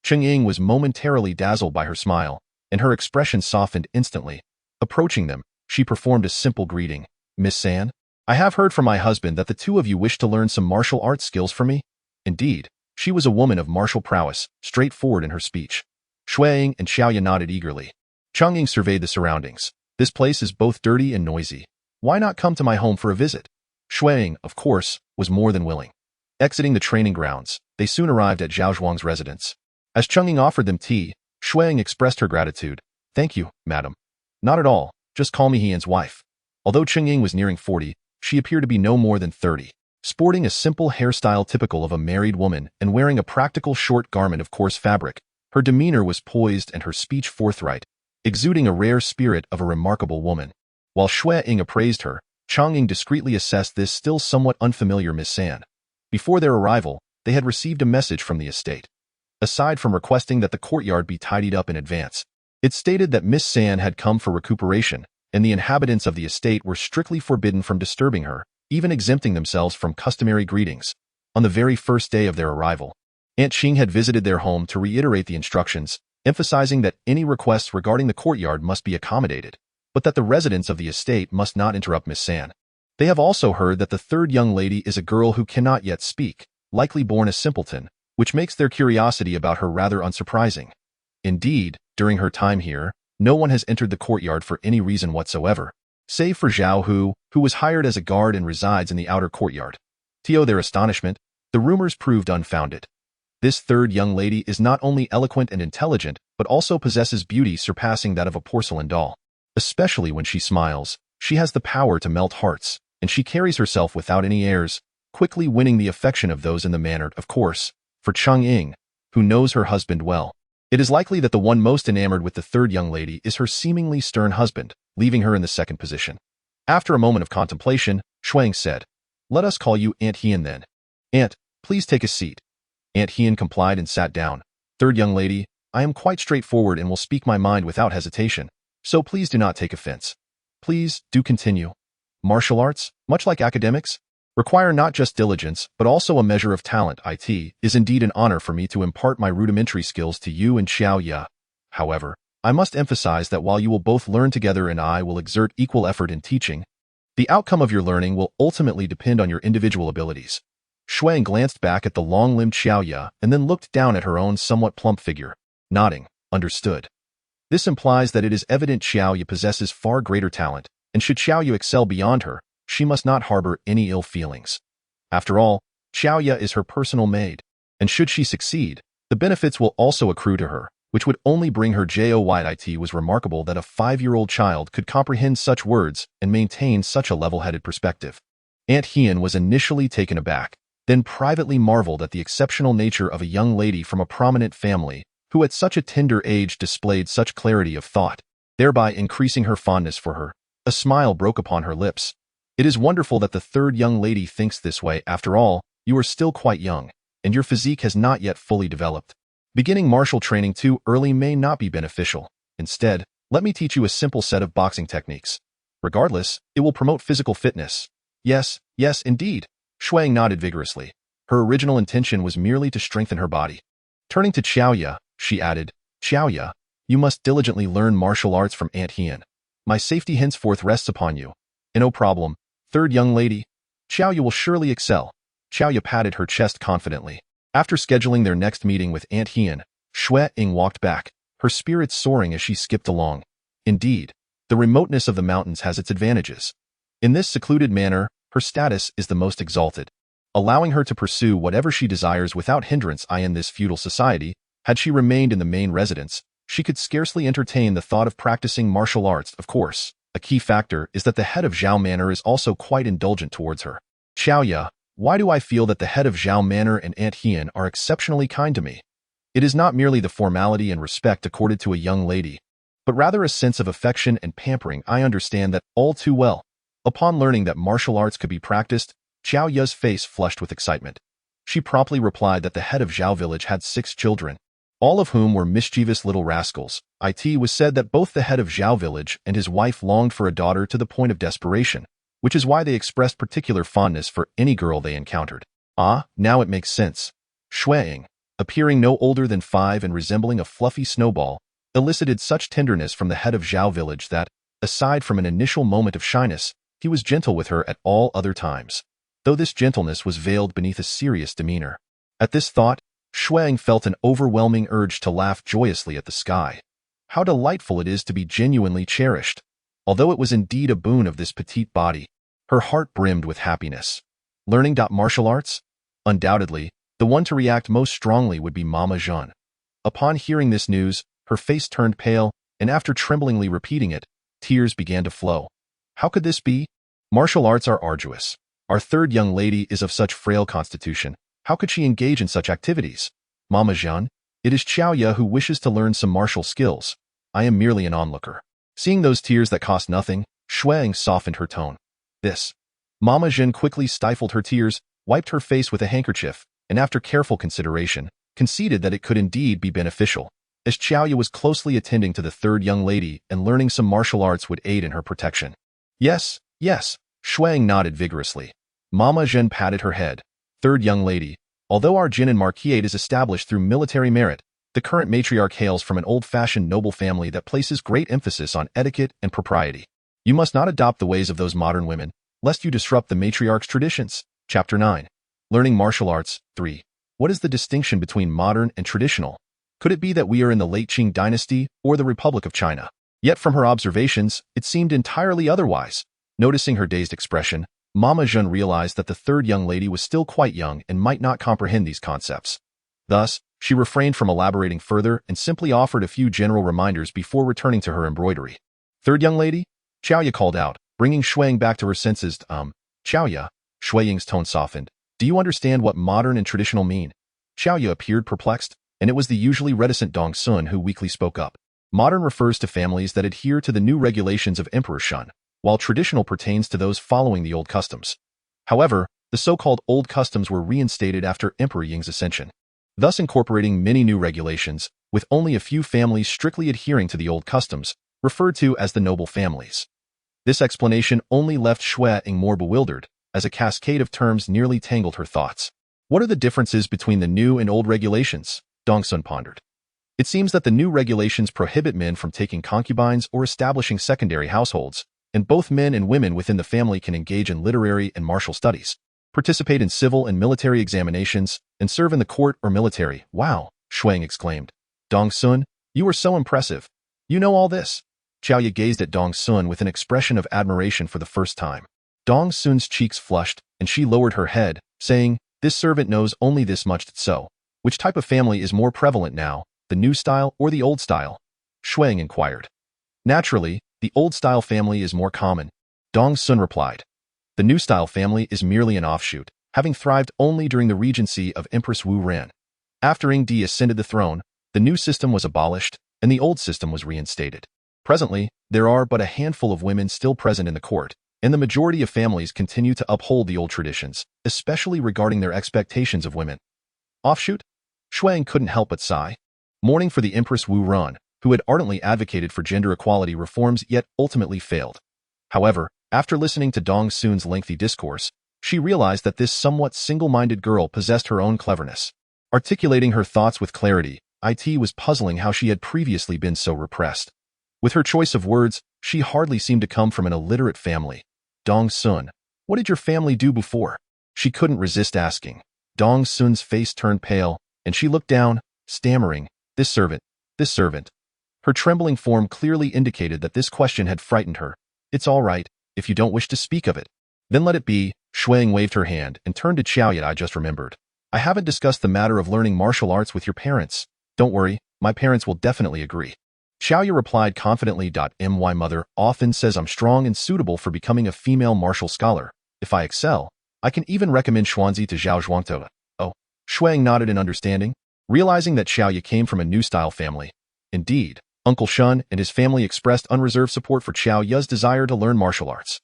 Xue Ying was momentarily dazzled by her smile, and her expression softened instantly. Approaching them, she performed a simple greeting. "Miss San, I have heard from my husband that the two of you wish to learn some martial arts skills from me." Indeed, she was a woman of martial prowess, straightforward in her speech. Xue Ying and Xiaoya nodded eagerly. Cheng Ying surveyed the surroundings. "This place is both dirty and noisy. Why not come to my home for a visit?" Xue Ying, of course, was more than willing. Exiting the training grounds, they soon arrived at Zhao Zhuang's residence. As Cheng Ying offered them tea, Xue Ying expressed her gratitude. "Thank you, madam." "Not at all. Just call me Hian's wife." Although Cheng Ying was nearing 40, she appeared to be no more than 30. Sporting a simple hairstyle typical of a married woman and wearing a practical short garment of coarse fabric, her demeanor was poised and her speech forthright, exuding a rare spirit of a remarkable woman. While Xue Ying appraised her, Cheng Ying discreetly assessed this still somewhat unfamiliar Miss San. Before their arrival, they had received a message from the estate. Aside from requesting that the courtyard be tidied up in advance, it stated that Miss San had come for recuperation, and the inhabitants of the estate were strictly forbidden from disturbing her, even exempting themselves from customary greetings. On the very first day of their arrival, Aunt Qing had visited their home to reiterate the instructions, emphasizing that any requests regarding the courtyard must be accommodated, but that the residents of the estate must not interrupt Miss San. They have also heard that the third young lady is a girl who cannot yet speak, likely born a simpleton, which makes their curiosity about her rather unsurprising. Indeed, during her time here, no one has entered the courtyard for any reason whatsoever, save for Zhao Hu, who was hired as a guard and resides in the outer courtyard. To their astonishment, the rumors proved unfounded. This third young lady is not only eloquent and intelligent, but also possesses beauty surpassing that of a porcelain doll. Especially when she smiles, she has the power to melt hearts, and she carries herself without any airs, quickly winning the affection of those in the manner, of course, for Cheng Ying, who knows her husband well. It is likely that the one most enamored with the third young lady is her seemingly stern husband, leaving her in the second position. After a moment of contemplation, Xue Ying said, "Let us call you Aunt Hian then. Aunt, please take a seat." Aunt Hian complied and sat down. "Third young lady, I am quite straightforward and will speak my mind without hesitation, so please do not take offense. Please, do continue. Martial arts, much like academics, require not just diligence, but also a measure of talent. It is indeed an honor for me to impart my rudimentary skills to you and Xiao Ya. However, I must emphasize that while you will both learn together and I will exert equal effort in teaching, the outcome of your learning will ultimately depend on your individual abilities." Xue Ying glanced back at the long-limbed Xiao Ya and then looked down at her own somewhat plump figure, nodding, "Understood." This implies that it is evident Xiao Ya possesses far greater talent, and should Xiao Ya excel beyond her, she must not harbor any ill feelings. After all, Xiao Ya is her personal maid, and should she succeed, the benefits will also accrue to her, which would only bring her joy. It was remarkable that a 5-year-old child could comprehend such words and maintain such a level-headed perspective. Aunt Hian was initially taken aback, then privately marveled at the exceptional nature of a young lady from a prominent family who at such a tender age displayed such clarity of thought, thereby increasing her fondness for her. A smile broke upon her lips. "It is wonderful that the third young lady thinks this way. After all, you are still quite young, and your physique has not yet fully developed. Beginning martial training too early may not be beneficial. Instead, let me teach you a simple set of boxing techniques. Regardless, it will promote physical fitness." Yes, indeed." Xue Ying nodded vigorously. Her original intention was merely to strengthen her body. Turning to Xiao Ya, she added, "Xiao Ya, you must diligently learn martial arts from Aunt Hian. My safety henceforth rests upon you. And no problem, third young lady. Xiao Ya will surely excel." Xiao Ya patted her chest confidently. After scheduling their next meeting with Aunt Hian, Xue Ying walked back, her spirits soaring as she skipped along. Indeed, the remoteness of the mountains has its advantages. In this secluded manner, her status is the most exalted, allowing her to pursue whatever she desires without hindrance. In this feudal society, had she remained in the main residence, she could scarcely entertain the thought of practicing martial arts. Of course, a key factor is that the head of Zhao Manor is also quite indulgent towards her. "Xiao Ya, why do I feel that the head of Zhao Manor and Aunt Hian are exceptionally kind to me? It is not merely the formality and respect accorded to a young lady, but rather a sense of affection and pampering. I understand that all too well." Upon learning that martial arts could be practiced, Xiao Yu's face flushed with excitement. She promptly replied that the head of Zhao village had 6 children, all of whom were mischievous little rascals. It was said that both the head of Zhao village and his wife longed for a daughter to the point of desperation, which is why they expressed particular fondness for any girl they encountered. Ah, now it makes sense. Xue Ying, appearing no older than 5 and resembling a fluffy snowball, elicited such tenderness from the head of Zhao village that, aside from an initial moment of shyness, he was gentle with her at all other times, though this gentleness was veiled beneath a serious demeanor. At this thought, Xue Ying felt an overwhelming urge to laugh joyously at the sky. How delightful it is to be genuinely cherished. Although it was indeed a boon of this petite body, her heart brimmed with happiness. Learning martial arts? Undoubtedly, the one to react most strongly would be Mama Jeanne. Upon hearing this news, her face turned pale, and after tremblingly repeating it, tears began to flow. How could this be? Martial arts are arduous. Our third young lady is of such frail constitution. How could she engage in such activities? Mama Jeanne, it is Xiao Yu who wishes to learn some martial skills. I am merely an onlooker. Seeing those tears that cost nothing, Xue Ying softened her tone. This. Mama Jeanne quickly stifled her tears, wiped her face with a handkerchief, and after careful consideration, conceded that it could indeed be beneficial, as Xiao Yu was closely attending to the third young lady and learning some martial arts would aid in her protection. Yes, yes, Xue Ying nodded vigorously. Mama Jeanne patted her head. Third young lady, although our Jinin Marquisate is established through military merit, the current matriarch hails from an old-fashioned noble family that places great emphasis on etiquette and propriety. You must not adopt the ways of those modern women, lest you disrupt the matriarch's traditions. Chapter 9. Learning Martial Arts. 3. What is the distinction between modern and traditional? Could it be that we are in the late Qing dynasty or the Republic of China? Yet from her observations, it seemed entirely otherwise. Noticing her dazed expression, Mama Jeanne realized that the third young lady was still quite young and might not comprehend these concepts. Thus, she refrained from elaborating further and simply offered a few general reminders before returning to her embroidery. Third young lady? Xiao Yu called out, bringing Xue Ying back to her senses. Xiao Yu, Xue Ying's tone softened. Do you understand what modern and traditional mean? Xiao Yu appeared perplexed, and it was the usually reticent Dong Sun who weakly spoke up. Modern refers to families that adhere to the new regulations of Emperor Shun, while traditional pertains to those following the old customs. However, the so-called old customs were reinstated after Emperor Ying's ascension, thus incorporating many new regulations, with only a few families strictly adhering to the old customs, referred to as the noble families. This explanation only left Xue Ying more bewildered, as a cascade of terms nearly tangled her thoughts. What are the differences between the new and old regulations? Dong Sun pondered. It seems that the new regulations prohibit men from taking concubines or establishing secondary households, and both men and women within the family can engage in literary and martial studies, participate in civil and military examinations, and serve in the court or military. Wow, Xue Ying exclaimed. Dong Sun, you are so impressive. You know all this? Xiao Yu gazed at Dong Sun with an expression of admiration for the first time. Dong Sun's cheeks flushed, and she lowered her head, saying, this servant knows only this much. So, which type of family is more prevalent now, the new style or the old style? Xue Ying inquired. Naturally, the old-style family is more common, Dong Sun replied. The new-style family is merely an offshoot, having thrived only during the regency of Empress Wu Ren. After Ying Di ascended the throne, the new system was abolished, and the old system was reinstated. Presently, there are but a handful of women still present in the court, and the majority of families continue to uphold the old traditions, especially regarding their expectations of women. Offshoot? Xue Ying couldn't help but sigh. Mourning for the Empress Wu Ren, who had ardently advocated for gender equality reforms yet ultimately failed. However, after listening to Dong Sun's lengthy discourse, she realized that this somewhat single-minded girl possessed her own cleverness. Articulating her thoughts with clarity, it was puzzling how she had previously been so repressed. With her choice of words, she hardly seemed to come from an illiterate family. Dong Sun, what did your family do before? She couldn't resist asking. Dong Sun's face turned pale, and she looked down, stammering, this servant. Her trembling form clearly indicated that this question had frightened her. It's all right, if you don't wish to speak of it. Then let it be. Xue Ying waved her hand and turned to Xiao Yu. I just remembered. I haven't discussed the matter of learning martial arts with your parents. Don't worry, my parents will definitely agree. Xiao Yu replied confidently. My mother often says I'm strong and suitable for becoming a female martial scholar. If I excel, I can even recommend Xuanzi to Zhao Zhuangtou. Oh, Xue Ying nodded in understanding, realizing that Xiao Yu came from a new-style family. Indeed, Uncle Shun and his family expressed unreserved support for Xiao Yu's desire to learn martial arts.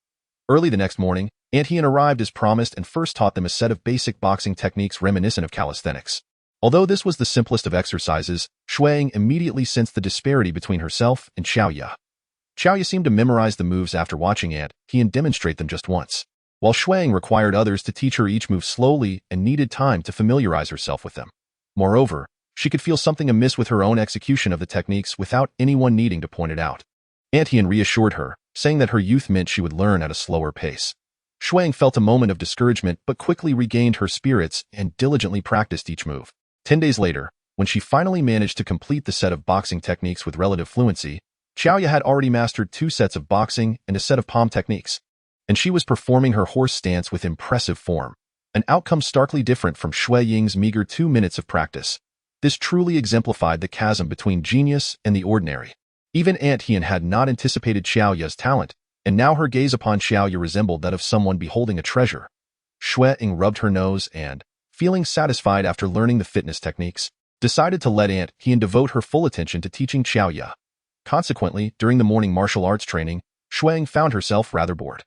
Early the next morning, Aunt Hien arrived as promised and first taught them a set of basic boxing techniques reminiscent of calisthenics. Although this was the simplest of exercises, Xue Ying immediately sensed the disparity between herself and Xiaoya. Xiaoya seemed to memorize the moves after watching Aunt Hien demonstrate them just once, while Xue Ying required others to teach her each move slowly and needed time to familiarize herself with them. Moreover, she could feel something amiss with her own execution of the techniques without anyone needing to point it out. Aunt Hien reassured her, saying that her youth meant she would learn at a slower pace. Xue Ying felt a moment of discouragement but quickly regained her spirits and diligently practiced each move. 10 days later, when she finally managed to complete the set of boxing techniques with relative fluency, Xiaoya had already mastered 2 sets of boxing and a set of palm techniques, and she was performing her horse stance with impressive form, an outcome starkly different from Xue Ying's meager 2 minutes of practice. This truly exemplified the chasm between genius and the ordinary. Even Aunt Hien had not anticipated Xiaoya's talent, and now her gaze upon Xiaoya resembled that of someone beholding a treasure. Xue Ying rubbed her nose and, feeling satisfied after learning the fitness techniques, decided to let Aunt Hien devote her full attention to teaching Xiaoya. Consequently, during the morning martial arts training, Xue Ying found herself rather bored.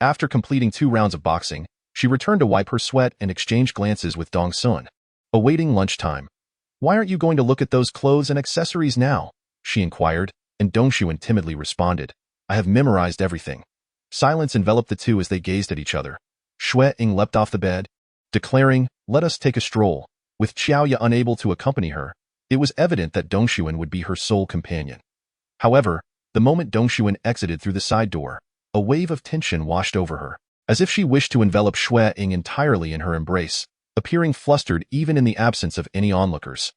After completing 2 rounds of boxing, she returned to wipe her sweat and exchange glances with Dong Sun, awaiting lunchtime. "Why aren't you going to look at those clothes and accessories now?" she inquired, and Dongxuan timidly responded, "I have memorized everything." Silence enveloped the two as they gazed at each other. Xue Ying leapt off the bed, declaring, "Let us take a stroll." With Xiaoya unable to accompany her, it was evident that Dongxuan would be her sole companion. However, the moment Dongxuan exited through the side door, a wave of tension washed over her, as if she wished to envelop Xue Ying entirely in her embrace, appearing flustered even in the absence of any onlookers.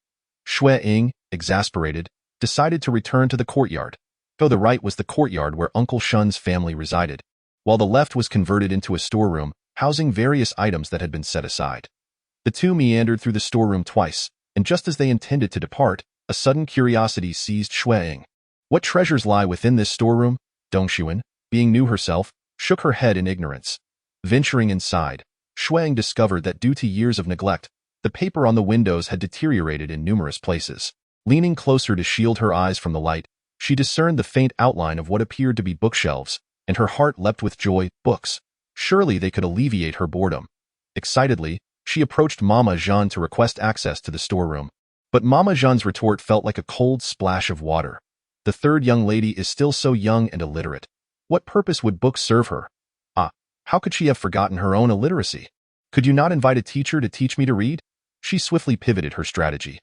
Xue Ying, exasperated, decided to return to the courtyard. To the right was the courtyard where Uncle Shun's family resided, while the left was converted into a storeroom, housing various items that had been set aside. The two meandered through the storeroom twice, and just as they intended to depart, a sudden curiosity seized Xue Ying. What treasures lie within this storeroom? Dongxuan, being new herself, shook her head in ignorance. Venturing inside, Xue Ying discovered that due to years of neglect, the paper on the windows had deteriorated in numerous places. Leaning closer to shield her eyes from the light, she discerned the faint outline of what appeared to be bookshelves, and her heart leapt with joy. Books. Surely they could alleviate her boredom. Excitedly, she approached Mama Jean to request access to the storeroom. But Mama Jean's retort felt like a cold splash of water. The third young lady is still so young and illiterate. What purpose would books serve her? How could she have forgotten her own illiteracy? Could you not invite a teacher to teach me to read? She swiftly pivoted her strategy.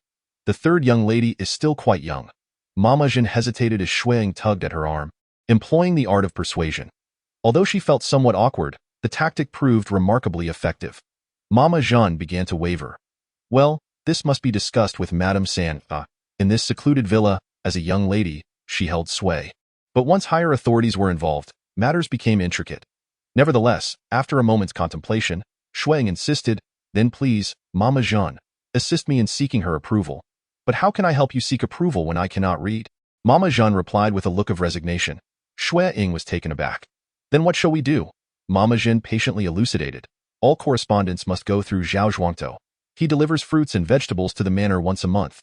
The third young lady is still quite young. Mama Jean hesitated as Xue Ying tugged at her arm, employing the art of persuasion. Although she felt somewhat awkward, the tactic proved remarkably effective. Mama Jean began to waver. "Well, this must be discussed with Madame San. In this secluded villa, as a young lady, she held sway. But once higher authorities were involved, matters became intricate. Nevertheless, after a moment's contemplation, Xue Ying insisted, "Then please, Mama Jean, assist me in seeking her approval." "But how can I help you seek approval when I cannot read?" Mama Jean replied with a look of resignation. Xue Ying was taken aback. "Then what shall we do?" Mama Jean patiently elucidated. "All correspondence must go through Zhao Zhuangtou. He delivers fruits and vegetables to the manor once a month.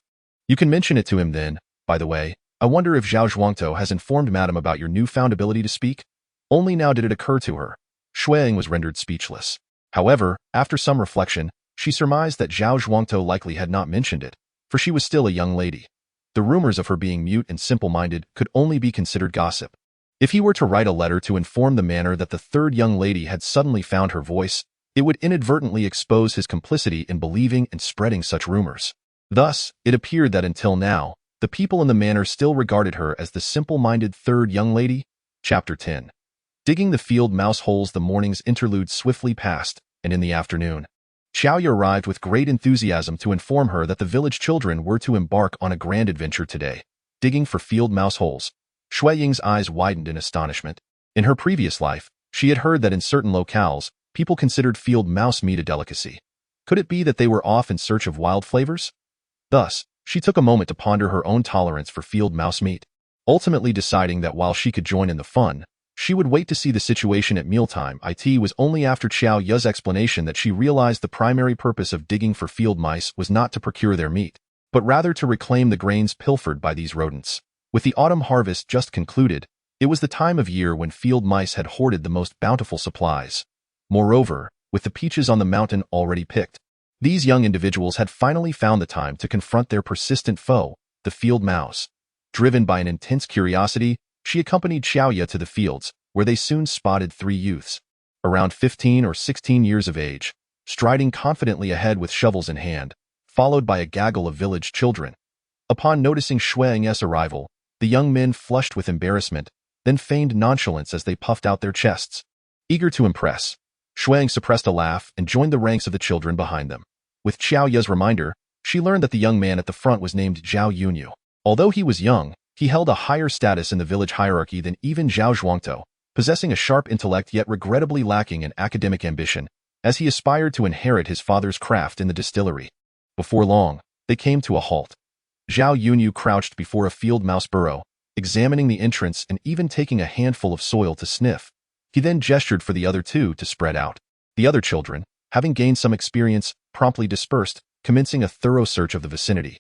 You can mention it to him then. By the way, I wonder if Zhao Zhuangtou has informed Madame about your newfound ability to speak?" Only now did it occur to her. Xue Ying was rendered speechless. However, after some reflection, she surmised that Zhao Zhuangtou likely had not mentioned it, for she was still a young lady. The rumors of her being mute and simple-minded could only be considered gossip. If he were to write a letter to inform the manor that the third young lady had suddenly found her voice, it would inadvertently expose his complicity in believing and spreading such rumors. Thus, it appeared that until now, the people in the manor still regarded her as the simple-minded third young lady. Chapter 10. Digging the field mouse holes. The morning's interlude swiftly passed, and in the afternoon, Xiaoya arrived with great enthusiasm to inform her that the village children were to embark on a grand adventure today, digging for field mouse holes. Xue Ying's eyes widened in astonishment. In her previous life, she had heard that in certain locales, people considered field mouse meat a delicacy. Could it be that they were off in search of wild flavors? Thus, she took a moment to ponder her own tolerance for field mouse meat, ultimately deciding that while she could join in the fun, she would wait to see the situation at mealtime. It was only after Xiaoya's explanation that she realized the primary purpose of digging for field mice was not to procure their meat, but rather to reclaim the grains pilfered by these rodents. With the autumn harvest just concluded, it was the time of year when field mice had hoarded the most bountiful supplies. Moreover, with the peaches on the mountain already picked, these young individuals had finally found the time to confront their persistent foe, the field mouse. Driven by an intense curiosity, she accompanied Xiaoya to the fields, where they soon spotted 3 youths, around 15 or 16 years of age, striding confidently ahead with shovels in hand, followed by a gaggle of village children. Upon noticing Xue Ying's arrival, the young men flushed with embarrassment, then feigned nonchalance as they puffed out their chests. Eager to impress, Xue Ying suppressed a laugh and joined the ranks of the children behind them. With Xiaoya's reminder, she learned that the young man at the front was named Zhao Yunyu. Although he was young, he held a higher status in the village hierarchy than even Zhao Zhuangtou, possessing a sharp intellect yet regrettably lacking in academic ambition, as he aspired to inherit his father's craft in the distillery. Before long, they came to a halt. Zhao Yunyu crouched before a field mouse burrow, examining the entrance and even taking a handful of soil to sniff. He then gestured for the other 2 to spread out. The other children, having gained some experience, promptly dispersed, commencing a thorough search of the vicinity.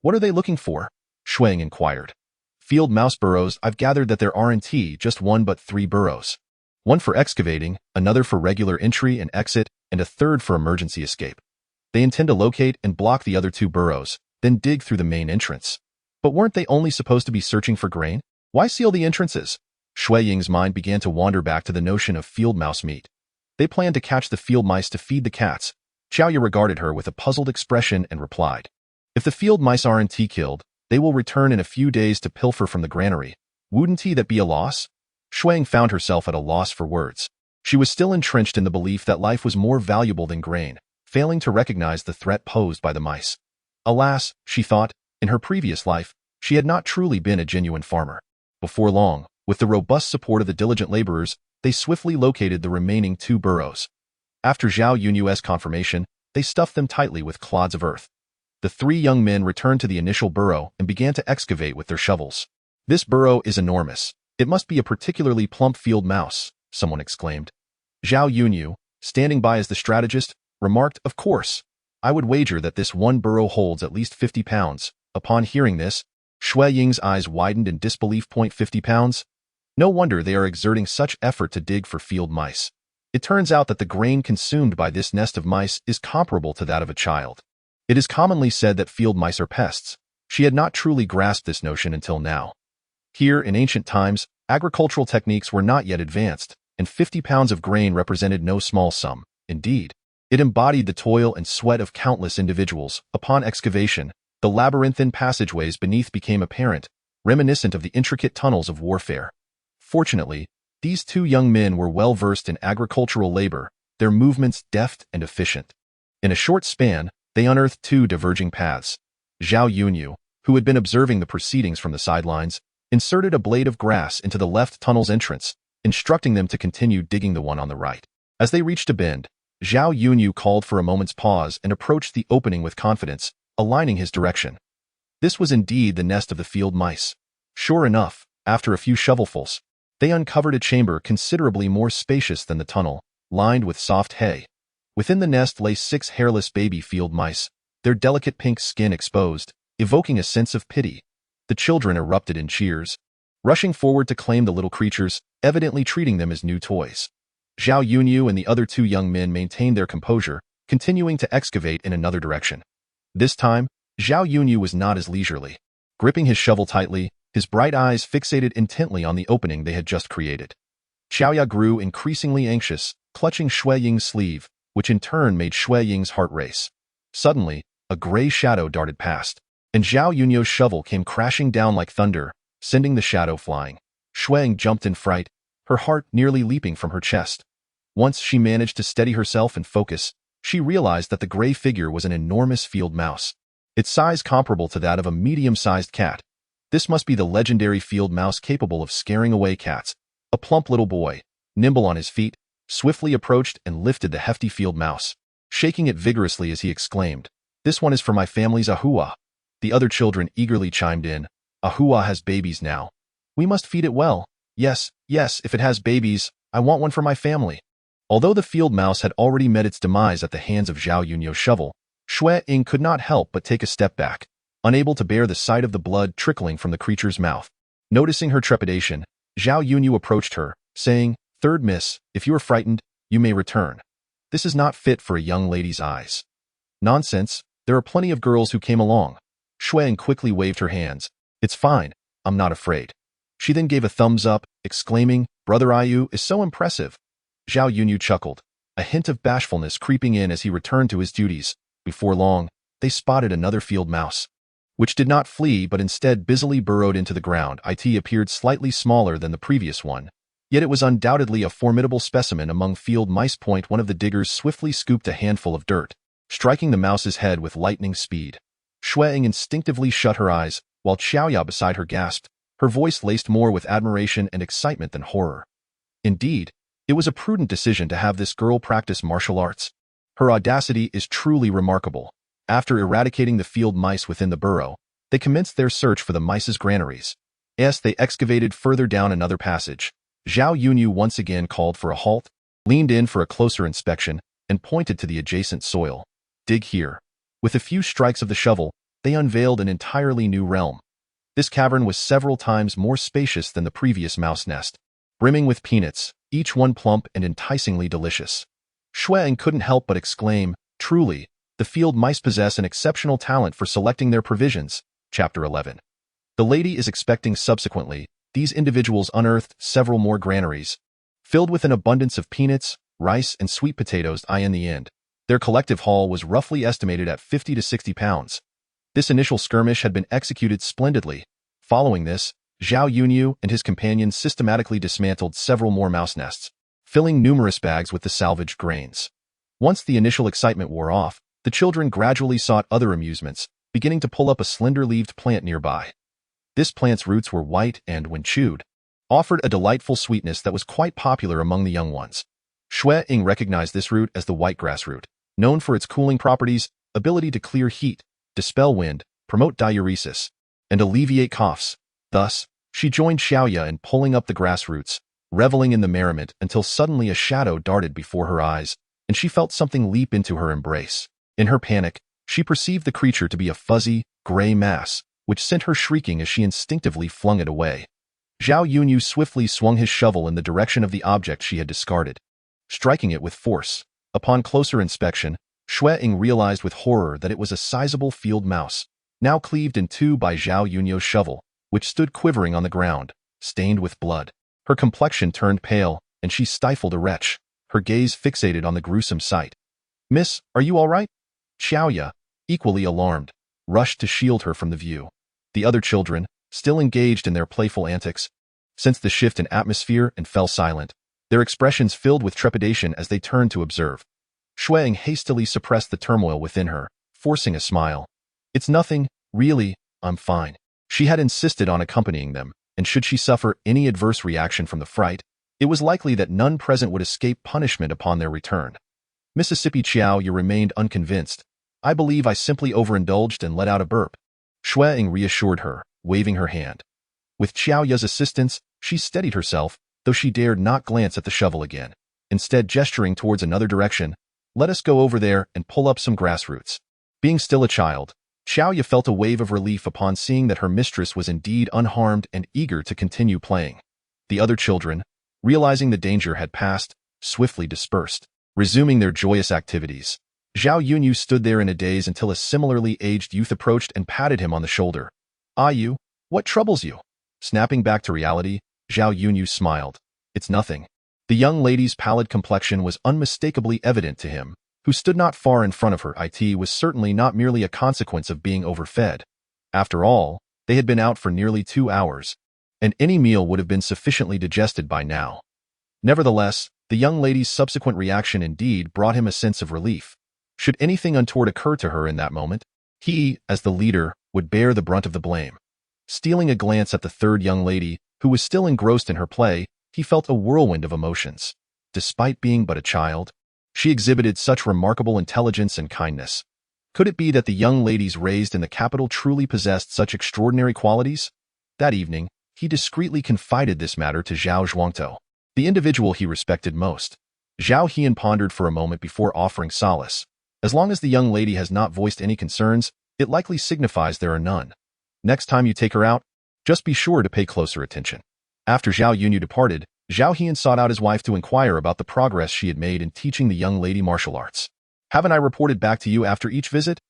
"What are they looking for?" Xue Ying inquired. "Field mouse burrows. I've gathered that there aren't just 1 but 3 burrows. 1 for excavating, another for regular entry and exit, and a 3rd for emergency escape. They intend to locate and block the other 2 burrows, then dig through the main entrance." "But weren't they only supposed to be searching for grain? Why seal the entrances?" Xue Ying's mind began to wander back to the notion of field mouse meat. "They planned to catch the field mice to feed the cats." Xiaoya regarded her with a puzzled expression and replied, "If the field mice aren't killed, they will return in a few days to pilfer from the granary. Wouldn't that be a loss?" Xue Ying found herself at a loss for words. She was still entrenched in the belief that life was more valuable than grain, failing to recognize the threat posed by the mice. Alas, she thought, in her previous life, she had not truly been a genuine farmer. Before long, with the robust support of the diligent laborers, they swiftly located the remaining 2 burrows. After Zhao Yunyu's confirmation, they stuffed them tightly with clods of earth. The 3 young men returned to the initial burrow and began to excavate with their shovels. "This burrow is enormous. It must be a particularly plump field mouse," someone exclaimed. Zhao Yunyu, standing by as the strategist, remarked, "Of course. I would wager that this 1 burrow holds at least 50 pounds. Upon hearing this, Xue Ying's eyes widened in disbelief. 50 pounds? No wonder they are exerting such effort to dig for field mice. It turns out that the grain consumed by this nest of mice is comparable to that of a child. It is commonly said that field mice are pests. She had not truly grasped this notion until now. Here, in ancient times, agricultural techniques were not yet advanced, and 50 pounds of grain represented no small sum. Indeed, it embodied the toil and sweat of countless individuals. Upon excavation, the labyrinthine passageways beneath became apparent, reminiscent of the intricate tunnels of warfare. Fortunately, these 2 young men were well versed in agricultural labor, their movements deft and efficient. In a short span, they unearthed 2 diverging paths. Zhao Yunyu, who had been observing the proceedings from the sidelines, inserted a blade of grass into the left tunnel's entrance, instructing them to continue digging the one on the right. As they reached a bend, Zhao Yunyu called for a moment's pause and approached the opening with confidence, aligning his direction. This was indeed the nest of the field mice. Sure enough, after a few shovelfuls, they uncovered a chamber considerably more spacious than the tunnel, lined with soft hay. Within the nest lay 6 hairless baby field mice, their delicate pink skin exposed, evoking a sense of pity. The children erupted in cheers, rushing forward to claim the little creatures, evidently treating them as new toys. Zhao Yunyu and the other 2 young men maintained their composure, continuing to excavate in another direction. This time, Zhao Yunyu was not as leisurely. Gripping his shovel tightly, his bright eyes fixated intently on the opening they had just created. Xiaoya grew increasingly anxious, clutching Xue Ying's sleeve, which in turn made Xue Ying's heart race. Suddenly, a gray shadow darted past, and Zhao Yunyu's shovel came crashing down like thunder, sending the shadow flying. Xue Ying jumped in fright, her heart nearly leaping from her chest. Once she managed to steady herself and focus, she realized that the gray figure was an enormous field mouse, its size comparable to that of a medium-sized cat. This must be the legendary field mouse capable of scaring away cats. A plump little boy, nimble on his feet, swiftly approached and lifted the hefty field mouse, shaking it vigorously as he exclaimed, "This one is for my family's Ahua." The other children eagerly chimed in, "Ahua has babies now. We must feed it well. Yes, if it has babies, I want one for my family." Although the field mouse had already met its demise at the hands of Zhao Yunyu's shovel, Xue Ying could not help but take a step back, unable to bear the sight of the blood trickling from the creature's mouth. Noticing her trepidation, Zhao Yunyu approached her, saying, "Third miss, if you are frightened, you may return. This is not fit for a young lady's eyes. Nonsense, there are plenty of girls who came along. Xue Ying quickly waved her hands. It's fine, I'm not afraid. She then gave a thumbs up, exclaiming, Brother Ayu is so impressive. Zhao Yunyu chuckled, a hint of bashfulness creeping in as he returned to his duties. Before long, they spotted another field mouse, which did not flee but instead busily burrowed into the ground. It appeared slightly smaller than the previous one, yet it was undoubtedly a formidable specimen among field mice. One of the diggers swiftly scooped a handful of dirt, striking the mouse's head with lightning speed. Xue Ying instinctively shut her eyes, while Xiaoya beside her gasped, her voice laced more with admiration and excitement than horror. Indeed, it was a prudent decision to have this girl practice martial arts. Her audacity is truly remarkable. After eradicating the field mice within the burrow, they commenced their search for the mice's granaries. As they excavated further down another passage, Zhao Yunyu once again called for a halt, leaned in for a closer inspection, and pointed to the adjacent soil. Dig here. With a few strikes of the shovel, they unveiled an entirely new realm. This cavern was several times more spacious than the previous mouse nest, brimming with peanuts, each one plump and enticingly delicious. Xue Ying couldn't help but exclaim, truly, the field mice possess an exceptional talent for selecting their provisions. Chapter 11. The lady is expecting. Subsequently, these individuals unearthed several more granaries, filled with an abundance of peanuts, rice, and sweet potatoes. In the end, their collective haul was roughly estimated at 50 to 60 pounds. This initial skirmish had been executed splendidly. Following this, Zhao Yunyu and his companions systematically dismantled several more mouse nests, filling numerous bags with the salvaged grains. Once the initial excitement wore off, the children gradually sought other amusements, beginning to pull up a slender-leaved plant nearby. This plant's roots were white and, when chewed, offered a delightful sweetness that was quite popular among the young ones. Xue Ying recognized this root as the whitegrass root, known for its cooling properties, ability to clear heat, dispel wind, promote diuresis, and alleviate coughs. Thus, she joined Xiaoya in pulling up the grass roots, reveling in the merriment until suddenly a shadow darted before her eyes, and she felt something leap into her embrace. In her panic, she perceived the creature to be a fuzzy, gray mass, which sent her shrieking as she instinctively flung it away. Zhao Yunyu swiftly swung his shovel in the direction of the object she had discarded, striking it with force. Upon closer inspection, Xue Ying realized with horror that it was a sizable field mouse, now cleaved in two by Zhao Yunyu's shovel, which stood quivering on the ground, stained with blood. Her complexion turned pale, and she stifled a retch, her gaze fixated on the gruesome sight. Miss, are you all right? Xiaoya, equally alarmed, rushed to shield her from the view. The other children, still engaged in their playful antics, sensed the shift in atmosphere and fell silent, their expressions filled with trepidation as they turned to observe. Xue Ying hastily suppressed the turmoil within her, forcing a smile. It's nothing, really, I'm fine. She had insisted on accompanying them, and should she suffer any adverse reaction from the fright, it was likely that none present would escape punishment upon their return. Mississippi Chiao you remained unconvinced. I believe I simply overindulged and let out a burp. Xue Ying reassured her, waving her hand. With Xiao Ya's assistance, she steadied herself, though she dared not glance at the shovel again, instead gesturing towards another direction. Let us go over there and pull up some grass roots. Being still a child, Xiaoya felt a wave of relief upon seeing that her mistress was indeed unharmed and eager to continue playing. The other children, realizing the danger had passed, swiftly dispersed, resuming their joyous activities. Zhao Yunyu stood there in a daze until a similarly aged youth approached and patted him on the shoulder. Ayu, what troubles you? Snapping back to reality, Zhao Yunyu smiled. It's nothing. The young lady's pallid complexion was unmistakably evident to him, who stood not far in front of her. It was certainly not merely a consequence of being overfed. After all, they had been out for nearly 2 hours, and any meal would have been sufficiently digested by now. Nevertheless, the young lady's subsequent reaction indeed brought him a sense of relief. Should anything untoward occur to her in that moment, he, as the leader, would bear the brunt of the blame. Stealing a glance at the third young lady, who was still engrossed in her play, he felt a whirlwind of emotions. Despite being but a child, she exhibited such remarkable intelligence and kindness. Could it be that the young ladies raised in the capital truly possessed such extraordinary qualities? That evening, he discreetly confided this matter to Zhao Zhuangtou, the individual he respected most. Zhao Hian pondered for a moment before offering solace. As long as the young lady has not voiced any concerns, it likely signifies there are none. Next time you take her out, just be sure to pay closer attention. After Zhao Yunyu departed, Zhao Hian sought out his wife to inquire about the progress she had made in teaching the young lady martial arts. Haven't I reported back to you after each visit?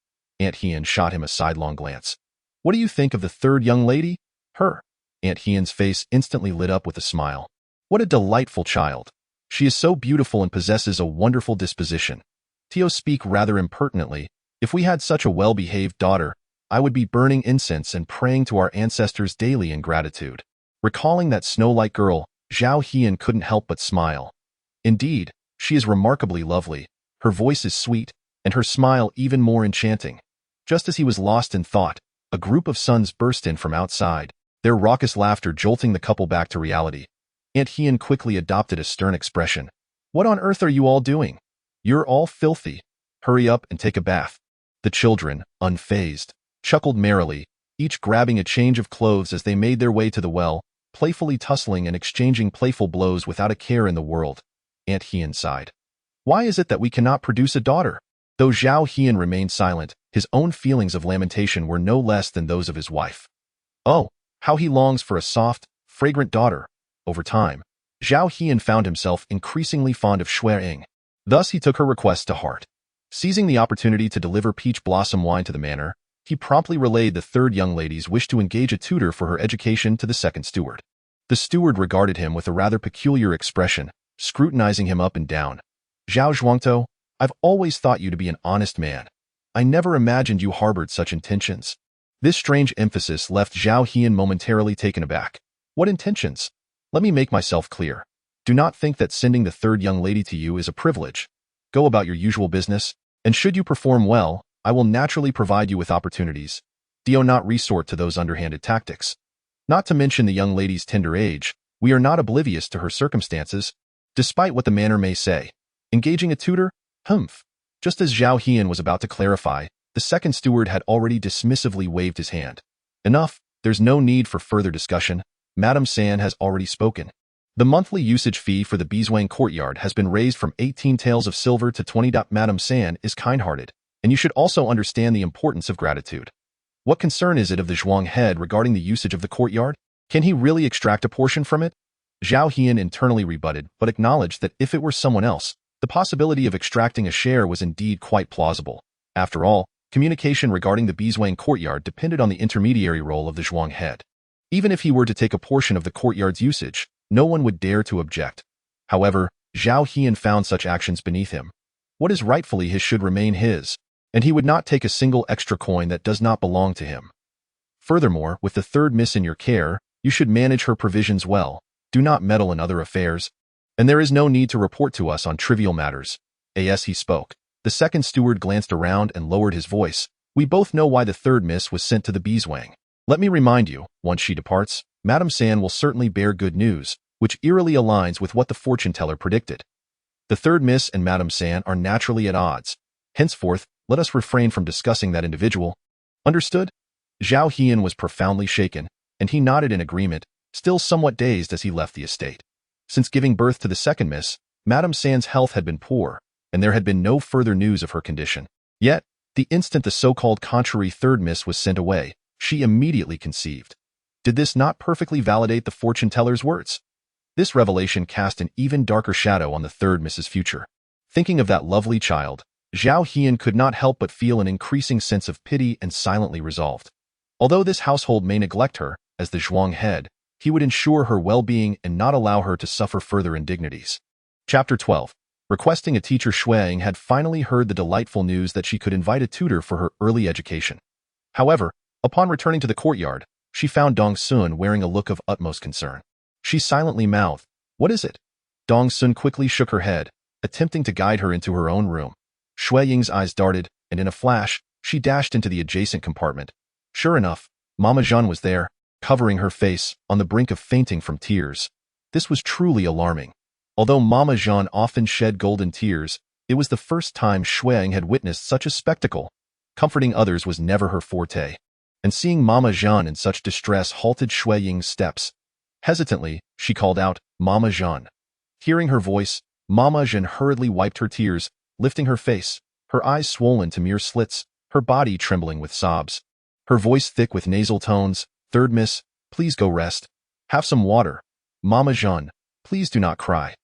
Aunt Hian shot him a sidelong glance. What do you think of the third young lady? Her. Aunt Hian's face instantly lit up with a smile. What a delightful child. She is so beautiful and possesses a wonderful disposition. Tio speak rather impertinently. If we had such a well-behaved daughter, I would be burning incense and praying to our ancestors daily in gratitude. Recalling that snow-like girl, Zhao Hian couldn't help but smile. Indeed, she is remarkably lovely. Her voice is sweet, and her smile even more enchanting. Just as he was lost in thought, a group of sons burst in from outside, their raucous laughter jolting the couple back to reality. Aunt Hian quickly adopted a stern expression. What on earth are you all doing? You're all filthy. Hurry up and take a bath. The children, unfazed, chuckled merrily, each grabbing a change of clothes as they made their way to the well, playfully tussling and exchanging playful blows without a care in the world. Aunt Hian sighed. Why is it that we cannot produce a daughter? Though Zhao Hian remained silent, his own feelings of lamentation were no less than those of his wife. Oh, how he longs for a soft, fragrant daughter. Over time, Zhao Hian found himself increasingly fond of Xue Ying. Thus he took her request to heart. Seizing the opportunity to deliver peach blossom wine to the manor, he promptly relayed the third young lady's wish to engage a tutor for her education to the second steward. The steward regarded him with a rather peculiar expression, scrutinizing him up and down. Zhao Zhuangtou, I've always thought you to be an honest man. I never imagined you harbored such intentions. This strange emphasis left Zhao Hian momentarily taken aback. What intentions? Let me make myself clear. Do not think that sending the third young lady to you is a privilege. Go about your usual business, and should you perform well, I will naturally provide you with opportunities. Do not resort to those underhanded tactics. Not to mention the young lady's tender age, we are not oblivious to her circumstances, despite what the manor may say. Engaging a tutor? Humph. Just as Zhao Hian was about to clarify, the second steward had already dismissively waved his hand. Enough, there's no need for further discussion. Madame San has already spoken. The monthly usage fee for the Biswang courtyard has been raised from 18 taels of silver to 20. Madame San is kind-hearted, and you should also understand the importance of gratitude. What concern is it of the Zhuang head regarding the usage of the courtyard? Can he really extract a portion from it? Zhao Hian internally rebutted, but acknowledged that if it were someone else, the possibility of extracting a share was indeed quite plausible. After all, communication regarding the Biswang courtyard depended on the intermediary role of the Zhuang head. Even if he were to take a portion of the courtyard's usage, no one would dare to object. However, Zhao Hian found such actions beneath him. What is rightfully his should remain his, and he would not take a single extra coin that does not belong to him. Furthermore, with the third miss in your care, you should manage her provisions well. Do not meddle in other affairs, and there is no need to report to us on trivial matters. As he spoke, the second steward glanced around and lowered his voice. We both know why the third miss was sent to the Biswang. Let me remind you, once she departs, Madame San will certainly bear good news, which eerily aligns with what the fortune teller predicted. The third miss and Madame San are naturally at odds. Henceforth, let us refrain from discussing that individual. Understood? Zhao Hian was profoundly shaken, and he nodded in agreement, still somewhat dazed as he left the estate. Since giving birth to the second miss, Madame San's health had been poor, and there had been no further news of her condition. Yet, the instant the so-called contrary third miss was sent away, she immediately conceived. Did this not perfectly validate the fortune teller's words? This revelation cast an even darker shadow on the third miss's future. Thinking of that lovely child, Zhao Hian could not help but feel an increasing sense of pity and silently resolved. Although this household may neglect her, as the Zhuang head, he would ensure her well-being and not allow her to suffer further indignities. Chapter 12. Requesting a teacher. Xue Ying had finally heard the delightful news that she could invite a tutor for her early education. However, upon returning to the courtyard, she found Dong Sun wearing a look of utmost concern. She silently mouthed, "What is it?" Dong Sun quickly shook her head, attempting to guide her into her own room. Xue Ying's eyes darted, and in a flash, she dashed into the adjacent compartment. Sure enough, Mama Jean was there, covering her face, on the brink of fainting from tears. This was truly alarming. Although Mama Jean often shed golden tears, it was the first time Xue Ying had witnessed such a spectacle. Comforting others was never her forte, and seeing Mama Jean in such distress halted Xue Ying's steps. Hesitantly, she called out, "Mama Jean." Hearing her voice, Mama Jean hurriedly wiped her tears, lifting her face, her eyes swollen to mere slits, her body trembling with sobs. Her voice thick with nasal tones, "Third miss, please go rest. Have some water. Mama Jean, Please do not cry.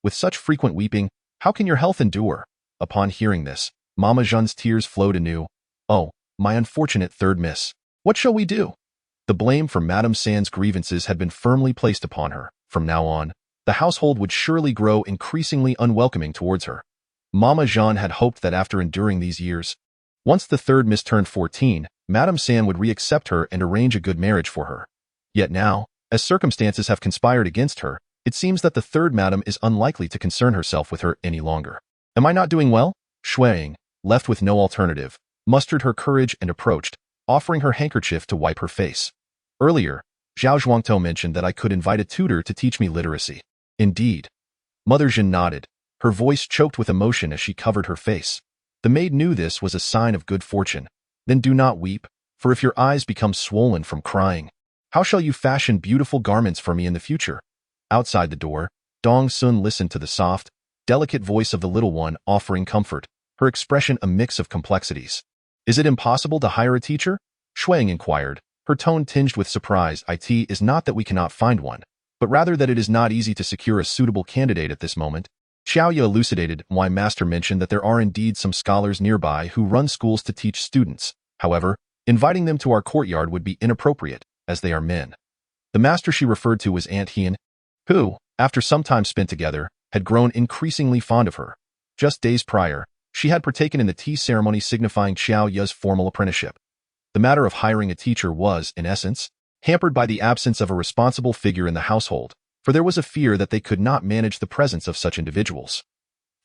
With such frequent weeping, how can your health endure? Upon hearing this, Mama Jean's tears flowed anew. Oh, my unfortunate third miss. What shall we do? The blame for Madame San's grievances had been firmly placed upon her. From now on, the household would surely grow increasingly unwelcoming towards her. Mama Jean had hoped that after enduring these years, once the third miss turned 14, Madame San would reaccept her and arrange a good marriage for her. Yet now, as circumstances have conspired against her, it seems that the third madam is unlikely to concern herself with her any longer. Am I not doing well? Xue Ying, left with no alternative, mustered her courage and approached, offering her handkerchief to wipe her face. Earlier, Zhao Zhuangtou mentioned that I could invite a tutor to teach me literacy. Indeed. Mother Jean nodded, her voice choked with emotion as she covered her face. The maid knew this was a sign of good fortune. Then do not weep, for if your eyes become swollen from crying, how shall you fashion beautiful garments for me in the future? Outside the door, Dong Sun listened to the soft, delicate voice of the little one offering comfort, her expression a mix of complexities. Is it impossible to hire a teacher? Xue Ying inquired, her tone tinged with surprise. It is not that we cannot find one, but rather that it is not easy to secure a suitable candidate at this moment. Xiaoya elucidated why Master mentioned that there are indeed some scholars nearby who run schools to teach students. However, inviting them to our courtyard would be inappropriate, as they are men. The master she referred to was Aunt Hien, who, after some time spent together, had grown increasingly fond of her. Just days prior, she had partaken in the tea ceremony signifying Xiao Ya's formal apprenticeship. The matter of hiring a teacher was, in essence, hampered by the absence of a responsible figure in the household, for there was a fear that they could not manage the presence of such individuals.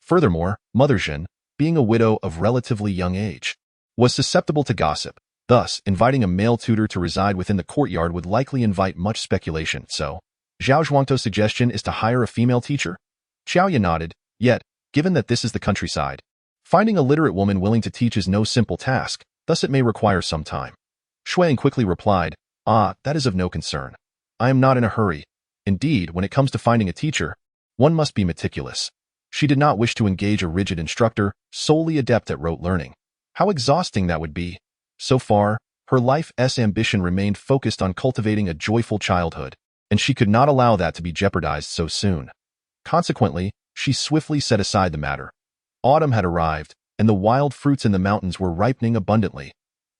Furthermore, Mother Jean, being a widow of relatively young age, was susceptible to gossip. Thus, inviting a male tutor to reside within the courtyard would likely invite much speculation. So, Zhao Zhuangtou's suggestion is to hire a female teacher? Xiaoya nodded, yet, given that this is the countryside, finding a literate woman willing to teach is no simple task, thus it may require some time. Xue Ying quickly replied, that is of no concern. I am not in a hurry. Indeed, when it comes to finding a teacher, one must be meticulous. She did not wish to engage a rigid instructor, solely adept at rote learning. How exhausting that would be. So far, her life's ambition remained focused on cultivating a joyful childhood, and she could not allow that to be jeopardized so soon. Consequently, she swiftly set aside the matter. Autumn had arrived, and the wild fruits in the mountains were ripening abundantly.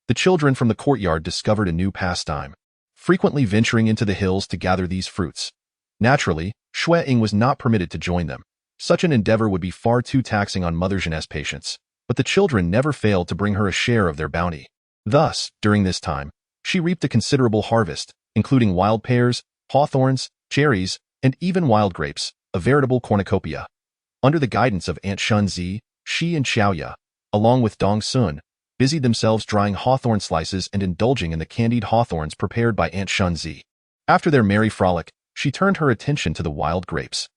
The children from the courtyard discovered a new pastime, frequently venturing into the hills to gather these fruits. Naturally, Xue Ying was not permitted to join them. Such an endeavor would be far too taxing on Mother Jean's patience, but the children never failed to bring her a share of their bounty. Thus, during this time, she reaped a considerable harvest, including wild pears, hawthorns, cherries, and even wild grapes, a veritable cornucopia. Under the guidance of Aunt Shunzi, she and Xiaoya, along with Dong Sun, busied themselves drying hawthorn slices and indulging in the candied hawthorns prepared by Aunt Shunzi. After their merry frolic, she turned her attention to the wild grapes.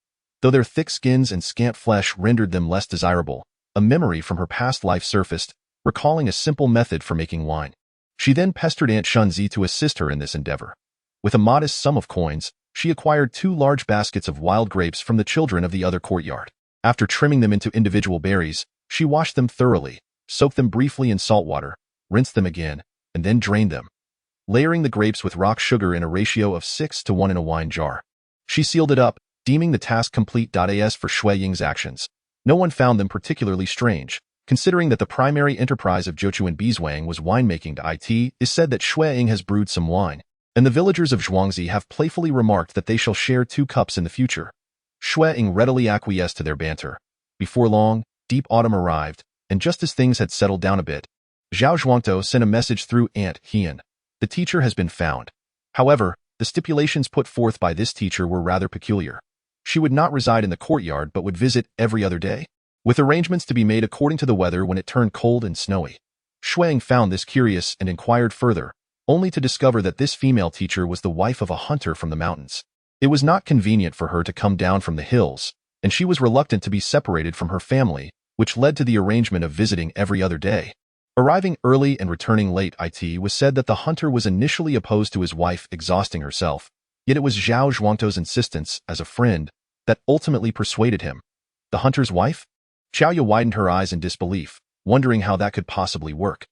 Though their thick skins and scant flesh rendered them less desirable, a memory from her past life surfaced, recalling a simple method for making wine. She then pestered Aunt Shunzi to assist her in this endeavor. With a modest sum of coins, she acquired 2 large baskets of wild grapes from the children of the other courtyard. After trimming them into individual berries, she washed them thoroughly, soaked them briefly in salt water, rinsed them again, and then drained them, layering the grapes with rock sugar in a ratio of 6:1 in a wine jar. She sealed it up, deeming the task complete. As for Xue Ying's actions, no one found them particularly strange, considering that the primary enterprise of Zhou and Bizwang was winemaking. It is said that Xue Ying has brewed some wine, and the villagers of Zhuangzi have playfully remarked that they shall share 2 cups in the future. Xue Ying readily acquiesced to their banter. Before long, deep autumn arrived, and just as things had settled down a bit, Zhao Zhuangtou sent a message through Aunt Hien. The teacher has been found. However, the stipulations put forth by this teacher were rather peculiar. She would not reside in the courtyard but would visit every other day, with arrangements to be made according to the weather when it turned cold and snowy. Xue Ying found this curious and inquired further, only to discover that this female teacher was the wife of a hunter from the mountains. It was not convenient for her to come down from the hills, and she was reluctant to be separated from her family, which led to the arrangement of visiting every other day. Arriving early and returning late, it was said that the hunter was initially opposed to his wife exhausting herself, yet it was Zhao Zhuangtou's insistence, as a friend, that ultimately persuaded him. The hunter's wife? Xiaoya widened her eyes in disbelief, wondering how that could possibly work.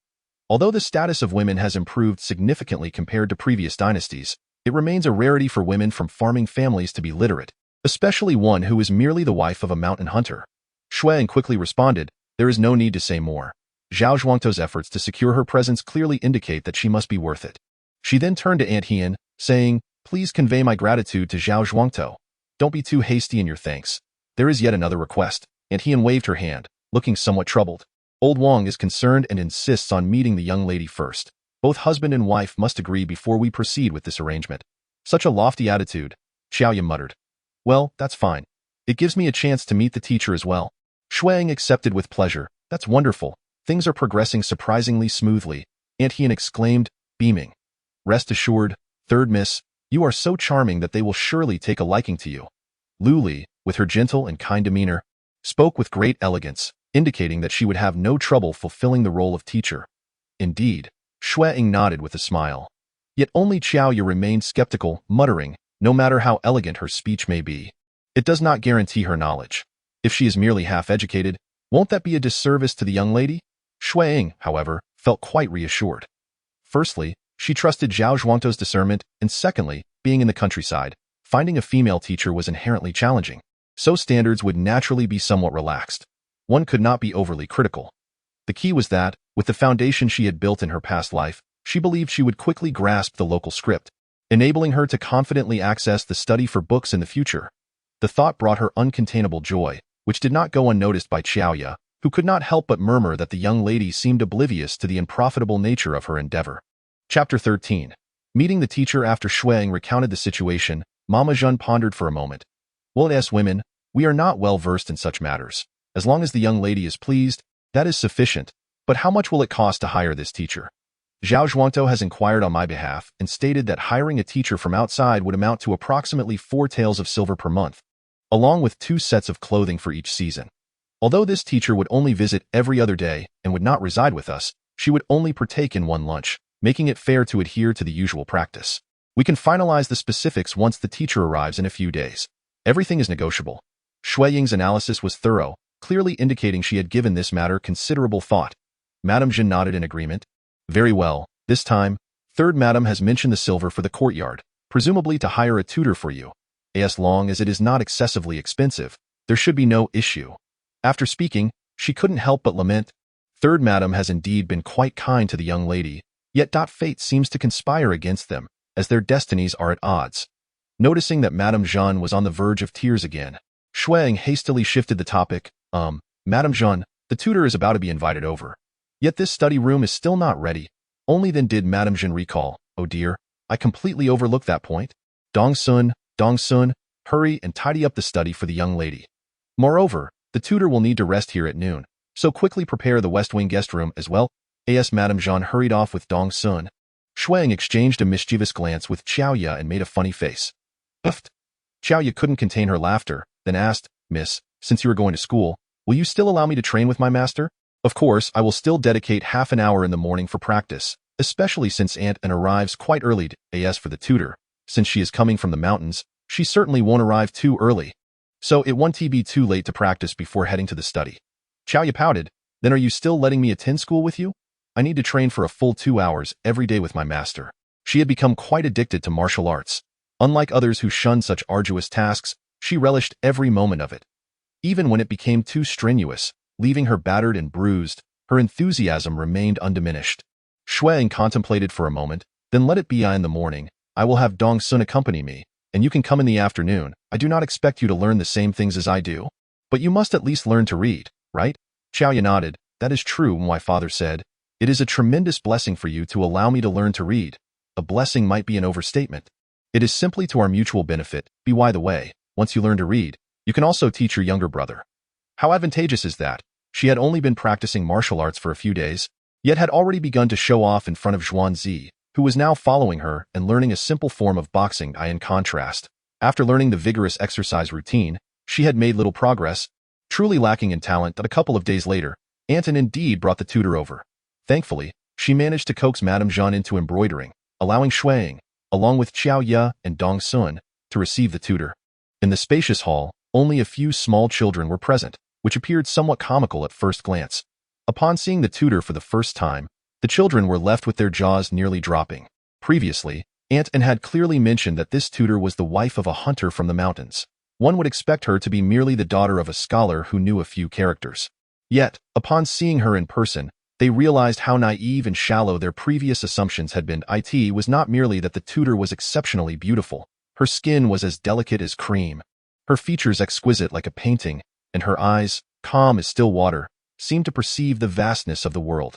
Although the status of women has improved significantly compared to previous dynasties, it remains a rarity for women from farming families to be literate. especially one who is merely the wife of a mountain hunter. Xue Ying quickly responded, there is no need to say more. Zhao Zhuangtou's efforts to secure her presence clearly indicate that she must be worth it. She then turned to Aunt Hien, saying, please convey my gratitude to Zhao Zhuangtou. Don't be too hasty in your thanks. There is yet another request. Aunt Hien waved her hand, looking somewhat troubled. Old Wang is concerned and insists on meeting the young lady first. Both husband and wife must agree before we proceed with this arrangement. Such a lofty attitude, Xiao Ye muttered. Well, that's fine. It gives me a chance to meet the teacher as well. Xue Ying accepted with pleasure. That's wonderful. Things are progressing surprisingly smoothly, Aunt Hien exclaimed, beaming. Rest assured, third miss, you are so charming that they will surely take a liking to you. Lu Li, with her gentle and kind demeanor, spoke with great elegance, indicating that she would have no trouble fulfilling the role of teacher. Indeed, Xue Ying nodded with a smile. Yet only Xiao Ye remained skeptical, muttering, no matter how elegant her speech may be, it does not guarantee her knowledge. If she is merely half-educated, won't that be a disservice to the young lady? Xue Ying, however, felt quite reassured. Firstly, she trusted Zhao Zhuangtou's discernment, and secondly, being in the countryside, finding a female teacher was inherently challenging, so standards would naturally be somewhat relaxed. One could not be overly critical. The key was that, with the foundation she had built in her past life, she believed she would quickly grasp the local script, enabling her to confidently access the study for books in the future. The thought brought her uncontainable joy, which did not go unnoticed by Xiao Ye, who could not help but murmur that the young lady seemed oblivious to the unprofitable nature of her endeavor. Chapter 13. Meeting the teacher. After Xue Ying recounted the situation, Mama Zhen pondered for a moment. Well, as women, we are not well versed in such matters. As long as the young lady is pleased, that is sufficient. But how much will it cost to hire this teacher? Zhao Zhuangtou has inquired on my behalf and stated that hiring a teacher from outside would amount to approximately 4 taels of silver per month, along with 2 sets of clothing for each season. Although this teacher would only visit every other day and would not reside with us, she would only partake in one lunch, making it fair to adhere to the usual practice. We can finalize the specifics once the teacher arrives in a few days. Everything is negotiable. Xue Ying's analysis was thorough, clearly indicating she had given this matter considerable thought. Madame Zhen nodded in agreement. Very well, this time, third madam has mentioned the silver for the courtyard, presumably to hire a tutor for you. As long as it is not excessively expensive, there should be no issue. After speaking, she couldn't help but lament. Third madam has indeed been quite kind to the young lady, yet fate seems to conspire against them, as their destinies are at odds. Noticing that Madame Zhen was on the verge of tears again, Xue Ying hastily shifted the topic. Madame Zhen, the tutor is about to be invited over. Yet this study room is still not ready. Only then did Madame Zhen recall, oh dear, I completely overlooked that point. Dong Sun, hurry and tidy up the study for the young lady. Moreover, the tutor will need to rest here at noon, so quickly prepare the West Wing guest room as well. As Madame Zhen hurried off with Dong Sun, Xue Ying exchanged a mischievous glance with Xiao Ye and made a funny face. Uffed. Xiao Ye couldn't contain her laughter, then asked, Miss, since you are going to school, will you still allow me to train with my master? Of course, I will still dedicate half an hour in the morning for practice, especially since Aunt Anne arrives quite early. As for the tutor, since she is coming from the mountains, she certainly won't arrive too early. So it won't be too late to practice before heading to the study. Xiao Ye pouted. Then are you still letting me attend school with you? I need to train for a full 2 hours every day with my master. She had become quite addicted to martial arts. Unlike others who shunned such arduous tasks, she relished every moment of it. Even when it became too strenuous, leaving her battered and bruised, her enthusiasm remained undiminished. Xue Ying contemplated for a moment, then let it be. In the morning, I will have Dong Sun accompany me, and you can come in the afternoon. I do not expect you to learn the same things as I do, but you must at least learn to read, right? Xiao Ye nodded. That is true, my father said. It is a tremendous blessing for you to allow me to learn to read. A blessing might be an overstatement. It is simply to our mutual benefit. By the way, once you learn to read, you can also teach your younger brother. How advantageous is that? She had only been practicing martial arts for a few days, yet had already begun to show off in front of Zhuangzi, who was now following her and learning a simple form of boxing. In contrast, after learning the vigorous exercise routine, she had made little progress, truly lacking in talent. A couple of days later, Aunt Anne indeed brought the tutor over. Thankfully, she managed to coax Madame Zhen into embroidering, allowing Xue Ying, along with Xiao Ye and Dong Sun, to receive the tutor. In the spacious hall, only a few small children were present, which appeared somewhat comical at first glance. Upon seeing the tutor for the first time, the children were left with their jaws nearly dropping. Previously, Aunt Anne had clearly mentioned that this tutor was the wife of a hunter from the mountains. One would expect her to be merely the daughter of a scholar who knew a few characters. Yet, upon seeing her in person, they realized how naive and shallow their previous assumptions had been. It was not merely that the tutor was exceptionally beautiful. Her skin was as delicate as cream, her features exquisite like a painting, and her eyes, calm as still water, seemed to perceive the vastness of the world.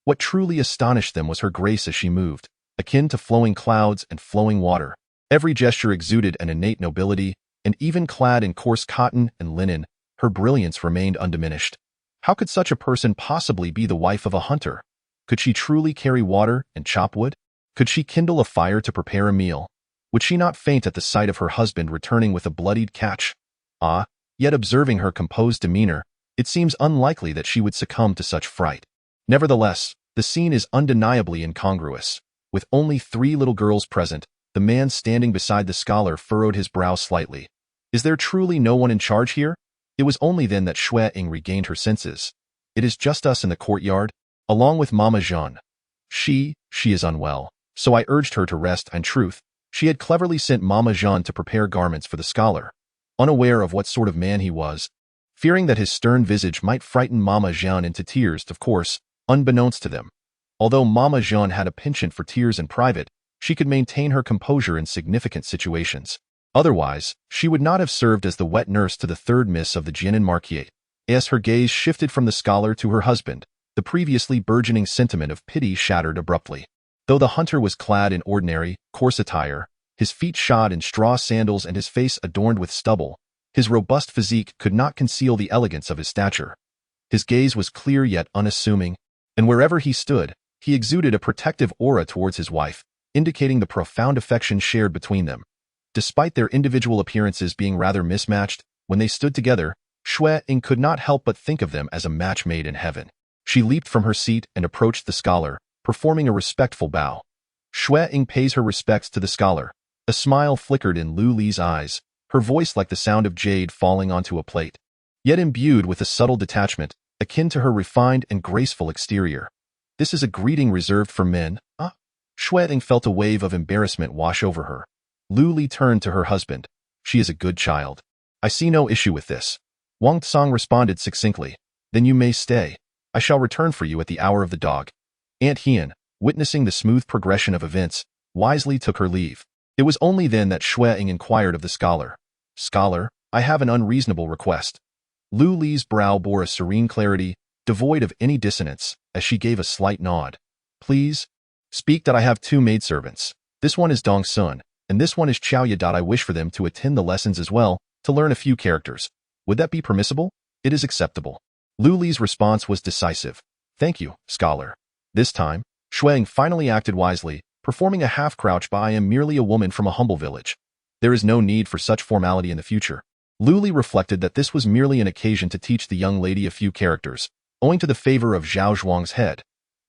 What truly astonished them was her grace as she moved, akin to flowing clouds and flowing water. Every gesture exuded an innate nobility, and even clad in coarse cotton and linen, her brilliance remained undiminished. How could such a person possibly be the wife of a hunter? Could she truly carry water and chop wood? Could she kindle a fire to prepare a meal? Would she not faint at the sight of her husband returning with a bloodied catch? Yet observing her composed demeanor, it seems unlikely that she would succumb to such fright. Nevertheless, the scene is undeniably incongruous. With only 3 little girls present, the man standing beside the scholar furrowed his brow slightly. Is there truly no one in charge here? It was only then that Xue Ying regained her senses. It is just us in the courtyard, along with Mama Jean. She is unwell, so I urged her to rest. In truth, she had cleverly sent Mama Jean to prepare garments for the scholar. Unaware of what sort of man he was, fearing that his stern visage might frighten Mama Jean into tears, of course, unbeknownst to them. Although Mama Jean had a penchant for tears in private, she could maintain her composure in significant situations. Otherwise, she would not have served as the wet nurse to the 3rd miss of the Jianan Marquise. As her gaze shifted from the scholar to her husband, the previously burgeoning sentiment of pity shattered abruptly. Though the hunter was clad in ordinary, coarse attire, his feet shod in straw sandals and his face adorned with stubble, his robust physique could not conceal the elegance of his stature. His gaze was clear yet unassuming, and wherever he stood, he exuded a protective aura towards his wife, indicating the profound affection shared between them. Despite their individual appearances being rather mismatched, when they stood together, Xue Ying could not help but think of them as a match made in heaven. She leaped from her seat and approached the scholar, performing a respectful bow. Xue Ying pays her respects to the scholar. A smile flickered in Lu Li's eyes, her voice like the sound of jade falling onto a plate, yet imbued with a subtle detachment, akin to her refined and graceful exterior. This is a greeting reserved for men, Xue Ying felt a wave of embarrassment wash over her. Lu Li turned to her husband. She is a good child. I see no issue with this. Wang Tsang responded succinctly. Then you may stay. I shall return for you at the hour of the dog. Aunt Hien, witnessing the smooth progression of events, wisely took her leave. It was only then that Xue Ying inquired of the scholar. Scholar, I have an unreasonable request. Lu Li's brow bore a serene clarity, devoid of any dissonance, as she gave a slight nod. Please, speak. That I have 2 maidservants. This one is Dong Sun, and this one is Chao Ye. I wish for them to attend the lessons as well, to learn a few characters. Would that be permissible? It is acceptable. Lu Li's response was decisive. Thank you, scholar. This time, Xue Ying finally acted wisely, performing a half-crouch by I am merely a woman from a humble village. There is no need for such formality in the future. Lu Li reflected that this was merely an occasion to teach the young lady a few characters, owing to the favor of Zhao Zhuang's head.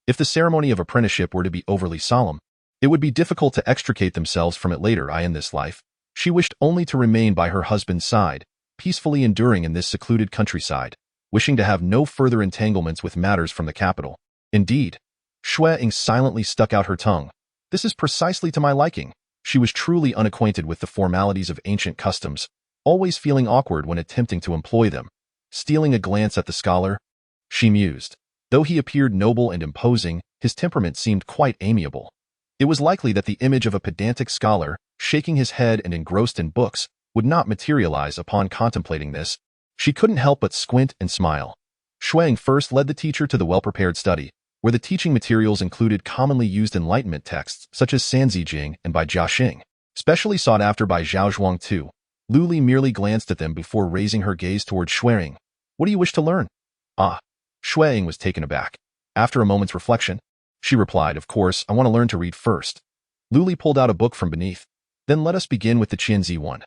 If the ceremony of apprenticeship were to be overly solemn, it would be difficult to extricate themselves from it later. In this life, she wished only to remain by her husband's side, peacefully enduring in this secluded countryside, wishing to have no further entanglements with matters from the capital. Indeed, Xue Ying silently stuck out her tongue. This is precisely to my liking. She was truly unacquainted with the formalities of ancient customs, always feeling awkward when attempting to employ them. Stealing a glance at the scholar, she mused. Though he appeared noble and imposing, his temperament seemed quite amiable. It was likely that the image of a pedantic scholar, shaking his head and engrossed in books, would not materialize upon contemplating this. She couldn't help but squint and smile. Xue Ying first led the teacher to the well-prepared study, where the teaching materials included commonly used Enlightenment texts such as Sanzijing and by Jia Xing, specially sought after by Zhao Zhuang too. Lu Li merely glanced at them before raising her gaze toward Xue Ying. What do you wish to learn? Xue Ying was taken aback. After a moment's reflection, she replied, of course, I want to learn to read first. Lu Li pulled out a book from beneath. Then let us begin with the Qianzi one.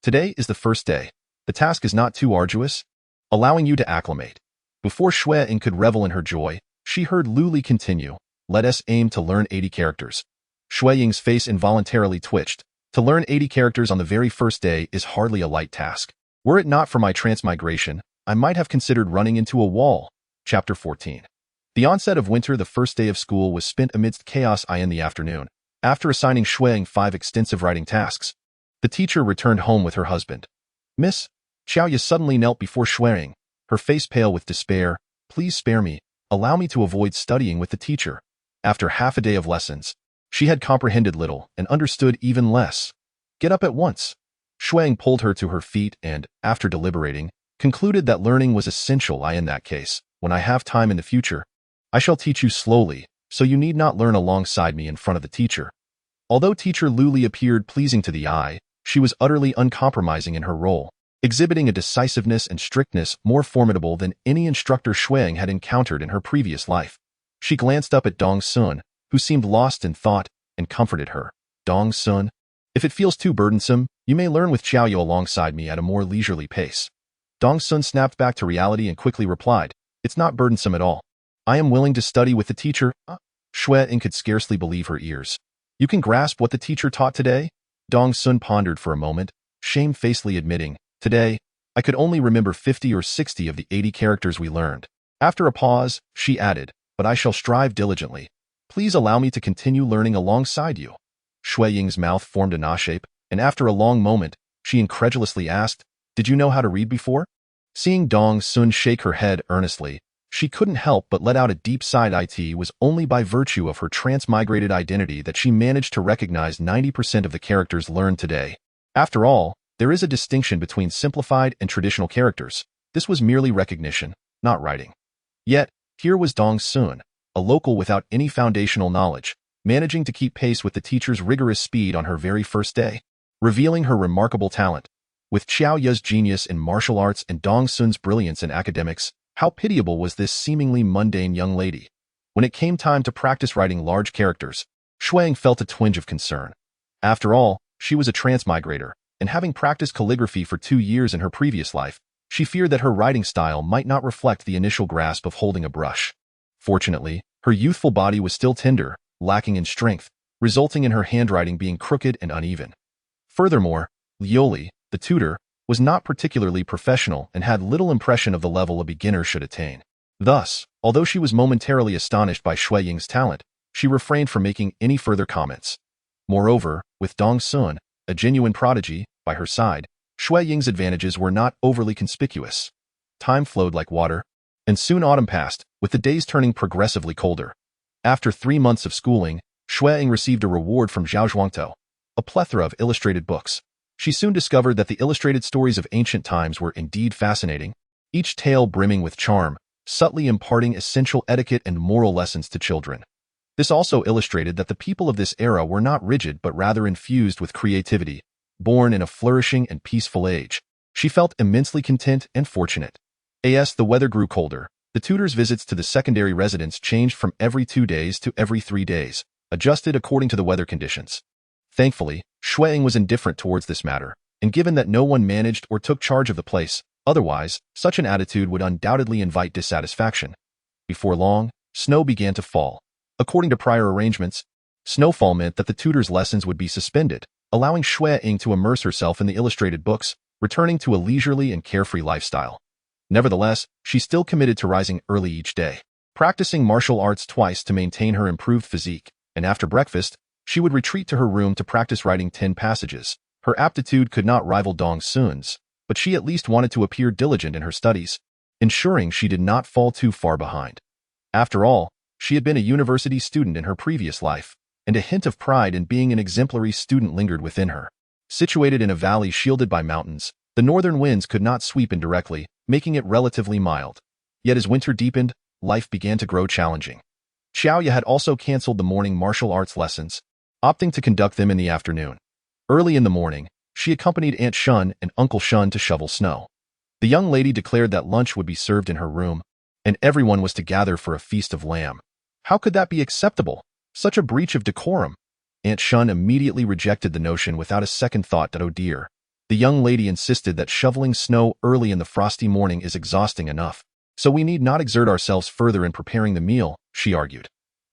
Today is the first day. The task is not too arduous, allowing you to acclimate. Before Xue Ying could revel in her joy, she heard Lu Li continue, let us aim to learn 80 characters. Xue Ying's face involuntarily twitched. To learn 80 characters on the very first day is hardly a light task. Were it not for my transmigration, I might have considered running into a wall. Chapter 14. The onset of winter, the first day of school, was spent amidst chaos. In the afternoon, after assigning Xue Ying 5 extensive writing tasks, the teacher returned home with her husband. Miss, Xiaoya suddenly knelt before Xue Ying, her face pale with despair. Please spare me. Allow me to avoid studying with the teacher. After half a day of lessons, she had comprehended little and understood even less. Get up at once. Xue Ying pulled her to her feet and, after deliberating, concluded that learning was essential. In that case, when I have time in the future, I shall teach you slowly, so you need not learn alongside me in front of the teacher. Although teacher Luli appeared pleasing to the eye, she was utterly uncompromising in her role, exhibiting a decisiveness and strictness more formidable than any instructor Xue Ying had encountered in her previous life. She glanced up at Dong Sun, who seemed lost in thought, and comforted her. Dong Sun, if it feels too burdensome, you may learn with Xiaoyu alongside me at a more leisurely pace. Dong Sun snapped back to reality and quickly replied, it's not burdensome at all. I am willing to study with the teacher. Xue Ying could scarcely believe her ears. You can grasp what the teacher taught today? Dong Sun pondered for a moment, shamefacedly admitting, today, I could only remember 50 or 60 of the 80 characters we learned. After a pause, she added, but I shall strive diligently. Please allow me to continue learning alongside you. Xue Ying's mouth formed a na shape, and after a long moment, she incredulously asked, did you know how to read before? Seeing Dong Sun shake her head earnestly, she couldn't help but let out a deep sigh. It was only by virtue of her transmigrated identity that she managed to recognize 90% of the characters learned today. After all, there is a distinction between simplified and traditional characters. This was merely recognition, not writing. Yet, here was Dong Sun, a local without any foundational knowledge, managing to keep pace with the teacher's rigorous speed on her very first day, revealing her remarkable talent. With Xiao Ye's genius in martial arts and Dong Sun's brilliance in academics, how pitiable was this seemingly mundane young lady? When it came time to practice writing large characters, Xue Ying felt a twinge of concern. After all, she was a transmigrator, and having practiced calligraphy for 2 years in her previous life, she feared that her writing style might not reflect the initial grasp of holding a brush. Fortunately, her youthful body was still tender, lacking in strength, resulting in her handwriting being crooked and uneven. Furthermore, Lioli, the tutor, was not particularly professional and had little impression of the level a beginner should attain. Thus, although she was momentarily astonished by Xue Ying's talent, she refrained from making any further comments. Moreover, with Dong Sun, a genuine prodigy, by her side, Xue Ying's advantages were not overly conspicuous. Time flowed like water, and soon autumn passed, with the days turning progressively colder. After 3 months of schooling, Xue Ying received a reward from Zhao Zhuangtou, a plethora of illustrated books. She soon discovered that the illustrated stories of ancient times were indeed fascinating, each tale brimming with charm, subtly imparting essential etiquette and moral lessons to children. This also illustrated that the people of this era were not rigid but rather infused with creativity, born in a flourishing and peaceful age. She felt immensely content and fortunate. As the weather grew colder, the tutor's visits to the secondary residence changed from every 2 days to every 3 days, adjusted according to the weather conditions. Thankfully, Xue Ying was indifferent towards this matter, and given that no one managed or took charge of the place, otherwise, such an attitude would undoubtedly invite dissatisfaction. Before long, snow began to fall. According to prior arrangements, snowfall meant that the tutor's lessons would be suspended, allowing Xue Ying to immerse herself in the illustrated books, returning to a leisurely and carefree lifestyle. Nevertheless, she still committed to rising early each day, practicing martial arts twice to maintain her improved physique, and after breakfast, she would retreat to her room to practice writing 10 passages. Her aptitude could not rival Dong Sun's, but she at least wanted to appear diligent in her studies, ensuring she did not fall too far behind. After all, she had been a university student in her previous life, and a hint of pride in being an exemplary student lingered within her. Situated in a valley shielded by mountains, the northern winds could not sweep indirectly, making it relatively mild. Yet as winter deepened, life began to grow challenging. Xiaoya had also canceled the morning martial arts lessons, opting to conduct them in the afternoon. Early in the morning, she accompanied Aunt Shun and Uncle Shun to shovel snow. The young lady declared that lunch would be served in her room, and everyone was to gather for a feast of lamb. How could that be acceptable? Such a breach of decorum. Aunt Shun immediately rejected the notion without a second thought that, oh dear. The young lady insisted that shoveling snow early in the frosty morning is exhausting enough, so we need not exert ourselves further in preparing the meal, she argued.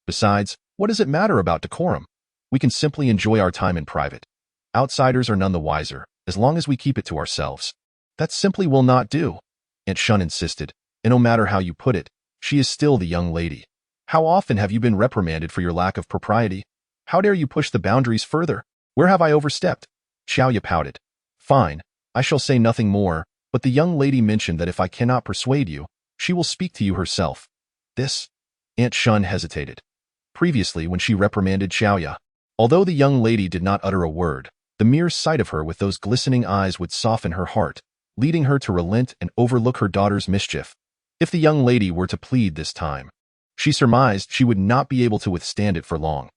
Besides, what does it matter about decorum? We can simply enjoy our time in private. Outsiders are none the wiser, as long as we keep it to ourselves. That simply will not do, Aunt Shun insisted, and no matter how you put it, she is still the young lady. How often have you been reprimanded for your lack of propriety? How dare you push the boundaries further? Where have I overstepped? Xiaoya pouted. Fine, I shall say nothing more, but the young lady mentioned that if I cannot persuade you, she will speak to you herself. This? Aunt Shun hesitated. Previously, when she reprimanded Xiaoya, although the young lady did not utter a word, the mere sight of her with those glistening eyes would soften her heart, leading her to relent and overlook her daughter's mischief. If the young lady were to plead this time, she surmised she would not be able to withstand it for long.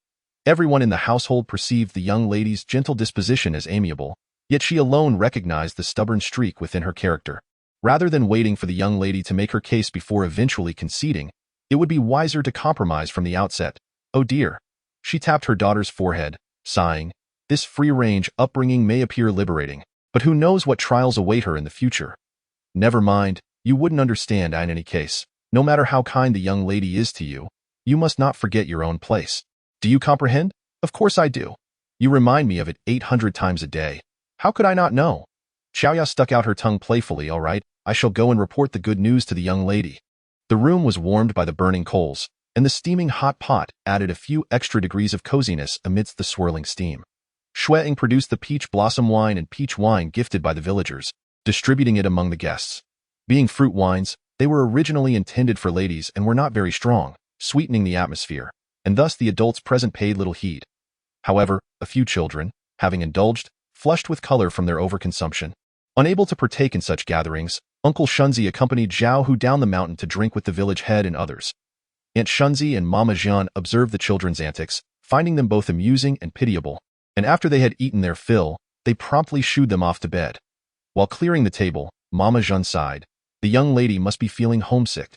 Everyone in the household perceived the young lady's gentle disposition as amiable, yet she alone recognized the stubborn streak within her character. Rather than waiting for the young lady to make her case before eventually conceding, it would be wiser to compromise from the outset. Oh dear. She tapped her daughter's forehead, sighing. This free-range upbringing may appear liberating, but who knows what trials await her in the future. Never mind, you wouldn't understand in any case. No matter how kind the young lady is to you, you must not forget your own place. Do you comprehend? Of course I do. You remind me of it 800 times a day. How could I not know? Xiaoya stuck out her tongue playfully. All right, I shall go and report the good news to the young lady. The room was warmed by the burning coals, and the steaming hot pot added a few extra degrees of coziness amidst the swirling steam. Xue Ying produced the peach blossom wine and peach wine gifted by the villagers, distributing it among the guests. Being fruit wines, they were originally intended for ladies and were not very strong, sweetening the atmosphere, and thus the adults present paid little heed. However, a few children, having indulged, flushed with color from their overconsumption. Unable to partake in such gatherings, Uncle Shunzi accompanied Zhao Hu down the mountain to drink with the village head and others. Aunt Shunzi and Mama Jian observed the children's antics, finding them both amusing and pitiable, and after they had eaten their fill, they promptly shooed them off to bed. While clearing the table, Mama Jian sighed. The young lady must be feeling homesick.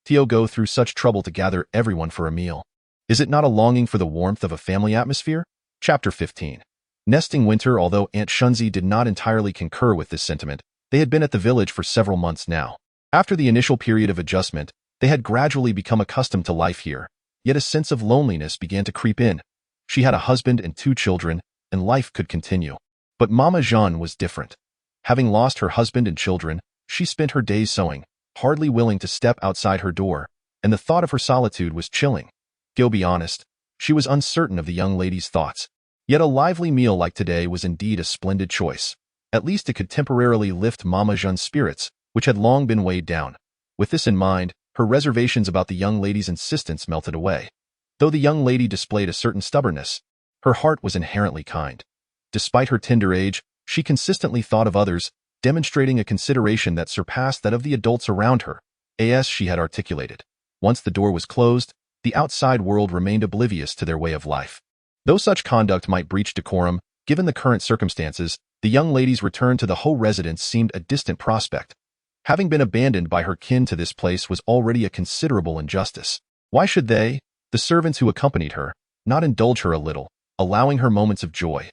To go through such trouble to gather everyone for a meal. Is it not a longing for the warmth of a family atmosphere? Chapter 15. Nesting winter. Although Aunt Shunzi did not entirely concur with this sentiment, they had been at the village for several months now. After the initial period of adjustment, they had gradually become accustomed to life here, yet a sense of loneliness began to creep in. She had a husband and 2 children, and life could continue. But Mama Jean was different. Having lost her husband and children, she spent her days sewing, hardly willing to step outside her door, and the thought of her solitude was chilling. Go be honest, she was uncertain of the young lady's thoughts. Yet a lively meal like today was indeed a splendid choice. At least it could temporarily lift Mama Jean's spirits, which had long been weighed down. With this in mind, her reservations about the young lady's insistence melted away. Though the young lady displayed a certain stubbornness, her heart was inherently kind. Despite her tender age, she consistently thought of others, demonstrating a consideration that surpassed that of the adults around her, as she had articulated. Once the door was closed, the outside world remained oblivious to their way of life. Though such conduct might breach decorum, given the current circumstances, the young lady's return to the Ho residence seemed a distant prospect. Having been abandoned by her kin to this place was already a considerable injustice. Why should they, the servants who accompanied her, not indulge her a little, allowing her moments of joy?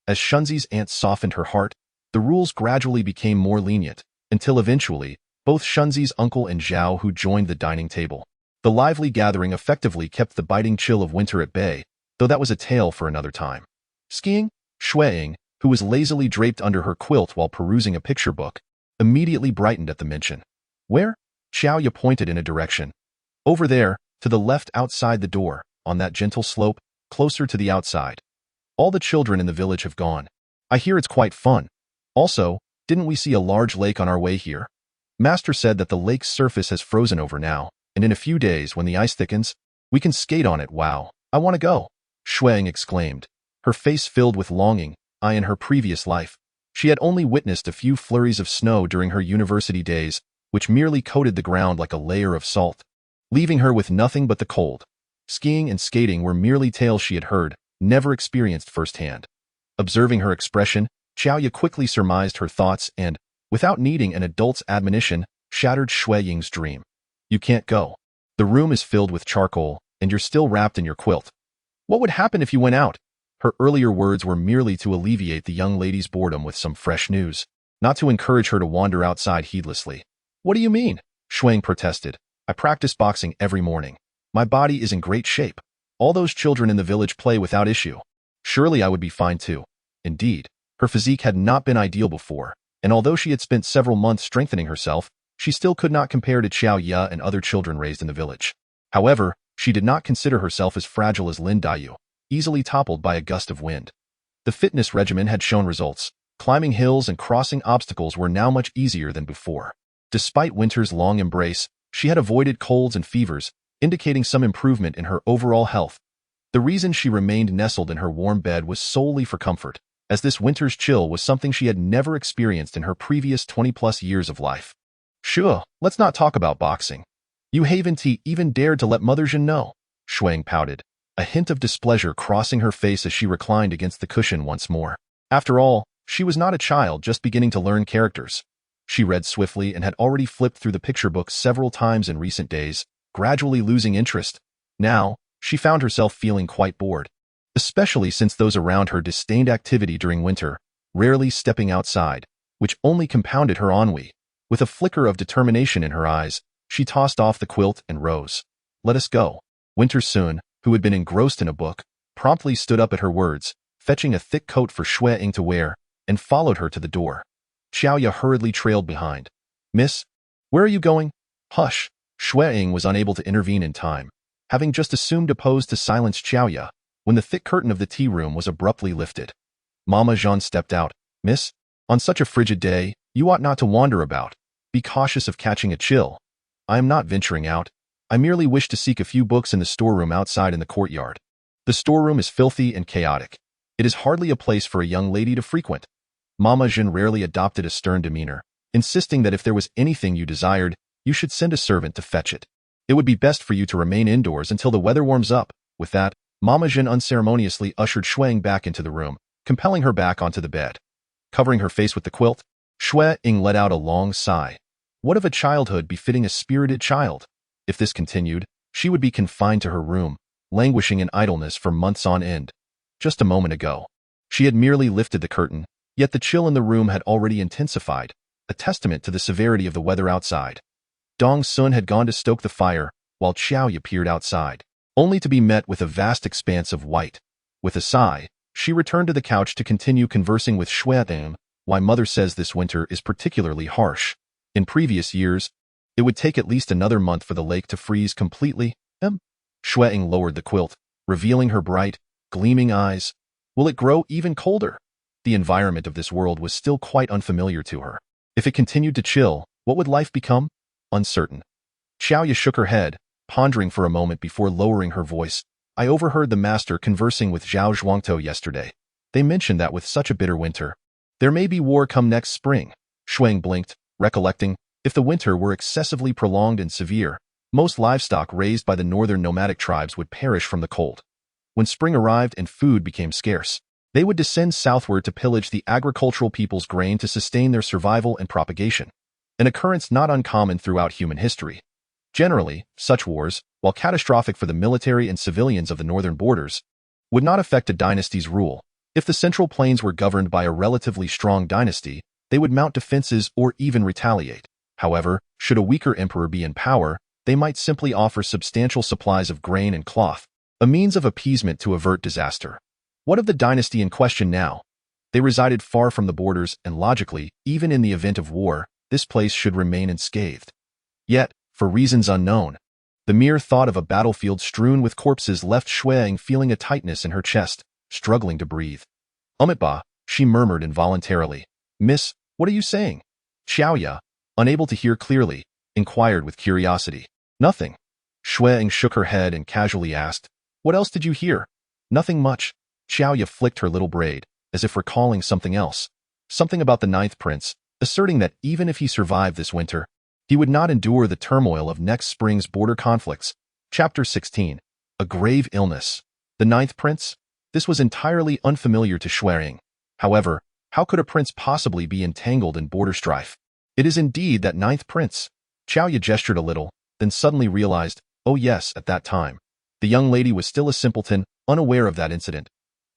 As Shunzi's aunt softened her heart, the rules gradually became more lenient, until eventually, both Shunzi's uncle and Zhao Hu joined the dining table. The lively gathering effectively kept the biting chill of winter at bay, though that was a tale for another time. Skiing, Xue Ying, who was lazily draped under her quilt while perusing a picture book, immediately brightened at the mention. Where? Xiaoya pointed in a direction. Over there, to the left outside the door, on that gentle slope, closer to the outside. All the children in the village have gone. I hear it's quite fun. Also, didn't we see a large lake on our way here? Master said that the lake's surface has frozen over now, and in a few days, when the ice thickens, we can skate on it. Wow, I want to go, Xue Ying exclaimed, her face filled with longing. In her previous life, she had only witnessed a few flurries of snow during her university days, which merely coated the ground like a layer of salt, leaving her with nothing but the cold. Skiing and skating were merely tales she had heard, never experienced firsthand. Observing her expression, Xiaoya quickly surmised her thoughts and, without needing an adult's admonition, shattered Xue Ying's dream. You can't go. The room is filled with charcoal, and you're still wrapped in your quilt. What would happen if you went out? Her earlier words were merely to alleviate the young lady's boredom with some fresh news, not to encourage her to wander outside heedlessly. What do you mean? Xue Ying protested. I practice boxing every morning. My body is in great shape. All those children in the village play without issue. Surely I would be fine too. Indeed, her physique had not been ideal before, and although she had spent several months strengthening herself, she still could not compare to Xiaoya and other children raised in the village. However, she did not consider herself as fragile as Lin Daiyu, easily toppled by a gust of wind. The fitness regimen had shown results, Climbing hills and crossing obstacles were now much easier than before. Despite winter's long embrace, she had avoided colds and fevers, indicating some improvement in her overall health. The reason she remained nestled in her warm bed was solely for comfort, as this winter's chill was something she had never experienced in her previous 20-plus years of life. Sure, let's not talk about boxing. You haven't even dared to let Mother Jin know, Xue Ying pouted, a hint of displeasure crossing her face as she reclined against the cushion once more. After all, she was not a child just beginning to learn characters. She read swiftly and had already flipped through the picture book several times in recent days, gradually losing interest. Now, she found herself feeling quite bored, especially since those around her disdained activity during winter, rarely stepping outside, which only compounded her ennui. With a flicker of determination in her eyes, she tossed off the quilt and rose. Let us go. Winter Sun, who had been engrossed in a book, promptly stood up at her words, fetching a thick coat for Xue Ying to wear, and followed her to the door. Xiaoya hurriedly trailed behind. Miss, where are you going? Hush. Xue Ying was unable to intervene in time, having just assumed a pose to silence Xiaoya, when the thick curtain of the tea room was abruptly lifted. Mama Jean stepped out. Miss, on such a frigid day, you ought not to wander about. Be cautious of catching a chill. I am not venturing out. I merely wish to seek a few books in the storeroom outside in the courtyard. The storeroom is filthy and chaotic. It is hardly a place for a young lady to frequent. Mama Jean rarely adopted a stern demeanor, insisting that if there was anything you desired, you should send a servant to fetch it. It would be best for you to remain indoors until the weather warms up. With that, Mama Jean unceremoniously ushered Xue Ying back into the room, compelling her back onto the bed. Covering her face with the quilt, Xue Ying let out a long sigh. What of a childhood befitting a spirited child? If this continued, she would be confined to her room, languishing in idleness for months on end. Just a moment ago, she had merely lifted the curtain, yet the chill in the room had already intensified, a testament to the severity of the weather outside. Dong Sun had gone to stoke the fire, while Xiaoya peered outside, only to be met with a vast expanse of white. With a sigh, she returned to the couch to continue conversing with Xue Ying. Why Mother says this winter is particularly harsh. In previous years, it would take at least another month for the lake to freeze completely. Xue Ying lowered the quilt, revealing her bright, gleaming eyes. Will it grow even colder? The environment of this world was still quite unfamiliar to her. If it continued to chill, what would life become? Uncertain. Xiaoya shook her head, pondering for a moment before lowering her voice. I overheard the master conversing with Zhao Zhuangtou yesterday. They mentioned that with such a bitter winter, there may be war come next spring. Xue Ying blinked, recollecting, if the winter were excessively prolonged and severe, most livestock raised by the northern nomadic tribes would perish from the cold. When spring arrived and food became scarce, they would descend southward to pillage the agricultural people's grain to sustain their survival and propagation, an occurrence not uncommon throughout human history. Generally, such wars, while catastrophic for the military and civilians of the northern borders, would not affect a dynasty's rule. If the central plains were governed by a relatively strong dynasty, they would mount defenses or even retaliate. However, should a weaker emperor be in power, they might simply offer substantial supplies of grain and cloth, a means of appeasement to avert disaster. What of the dynasty in question now? They resided far from the borders, and logically, even in the event of war, this place should remain unscathed. Yet, for reasons unknown, the mere thought of a battlefield strewn with corpses left Xue Ying feeling a tightness in her chest, struggling to breathe. Umitba, she murmured involuntarily. Miss, what are you saying? Xiaoya, unable to hear clearly, inquired with curiosity. Nothing. Xue Ying shook her head and casually asked, what else did you hear? Nothing much. Xiaoya flicked her little braid, as if recalling something else. Something about the ninth prince, asserting that even if he survived this winter, he would not endure the turmoil of next spring's border conflicts. Chapter 16. A grave illness. The ninth prince? This was entirely unfamiliar to Xue Ying. However, how could a prince possibly be entangled in border strife? It is indeed that ninth prince. Xiaoya gestured a little, then suddenly realized, oh yes, at that time. The young lady was still a simpleton, unaware of that incident.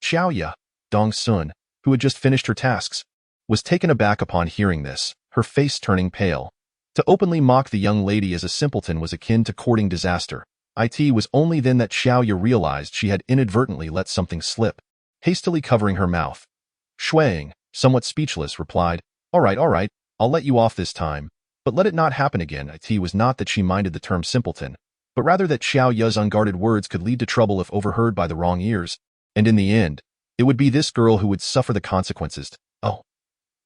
Xiaoya, Dong Sun, who had just finished her tasks, was taken aback upon hearing this, her face turning pale. To openly mock the young lady as a simpleton was akin to courting disaster. It was only then that Xiaoya realized she had inadvertently let something slip, hastily covering her mouth. Xue Ying, somewhat speechless, replied, all right, I'll let you off this time, but let it not happen again. It was not that she minded the term simpleton, but rather that Xiaoya's unguarded words could lead to trouble if overheard by the wrong ears, and in the end, it would be this girl who would suffer the consequences. Oh,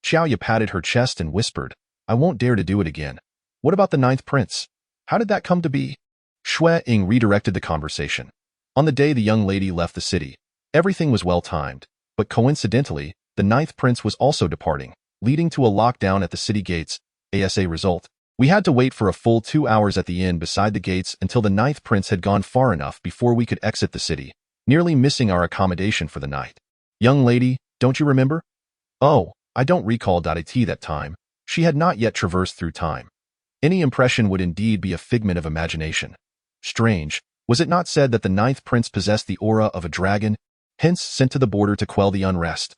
Xiaoya patted her chest and whispered, I won't dare to do it again. What about the ninth prince? How did that come to be? Xue Ying redirected the conversation. On the day the young lady left the city, everything was well timed, but coincidentally, the ninth prince was also departing, leading to a lockdown at the city gates. As a result, we had to wait for a full 2 hours at the inn beside the gates until the ninth prince had gone far enough before we could exit the city, nearly missing our accommodation for the night. Young lady, don't you remember? Oh, I don't recall Daoism that time. She had not yet traversed through time. Any impression would indeed be a figment of imagination. Strange, was it not said that the ninth prince possessed the aura of a dragon, hence sent to the border to quell the unrest?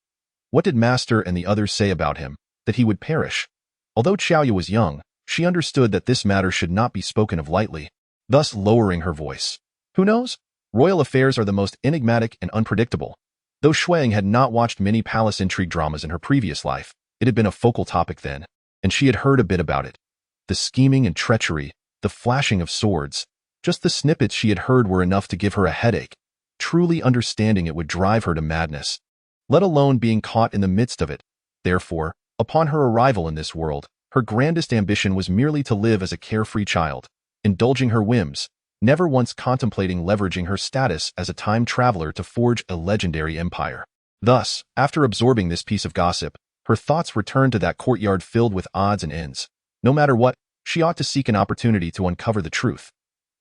What did Master and the others say about him? That he would perish? Although Xiaoya was young, she understood that this matter should not be spoken of lightly, thus lowering her voice. Who knows? Royal affairs are the most enigmatic and unpredictable. Though Xue Ying had not watched many palace intrigue dramas in her previous life, it had been a focal topic then, and she had heard a bit about it. The scheming and treachery, the flashing of swords, just the snippets she had heard were enough to give her a headache. Truly understanding it would drive her to madness, let alone being caught in the midst of it. Therefore, upon her arrival in this world, her grandest ambition was merely to live as a carefree child, indulging her whims, never once contemplating leveraging her status as a time traveler to forge a legendary empire. Thus, after absorbing this piece of gossip, her thoughts returned to that courtyard filled with odds and ends. No matter what, she ought to seek an opportunity to uncover the truth.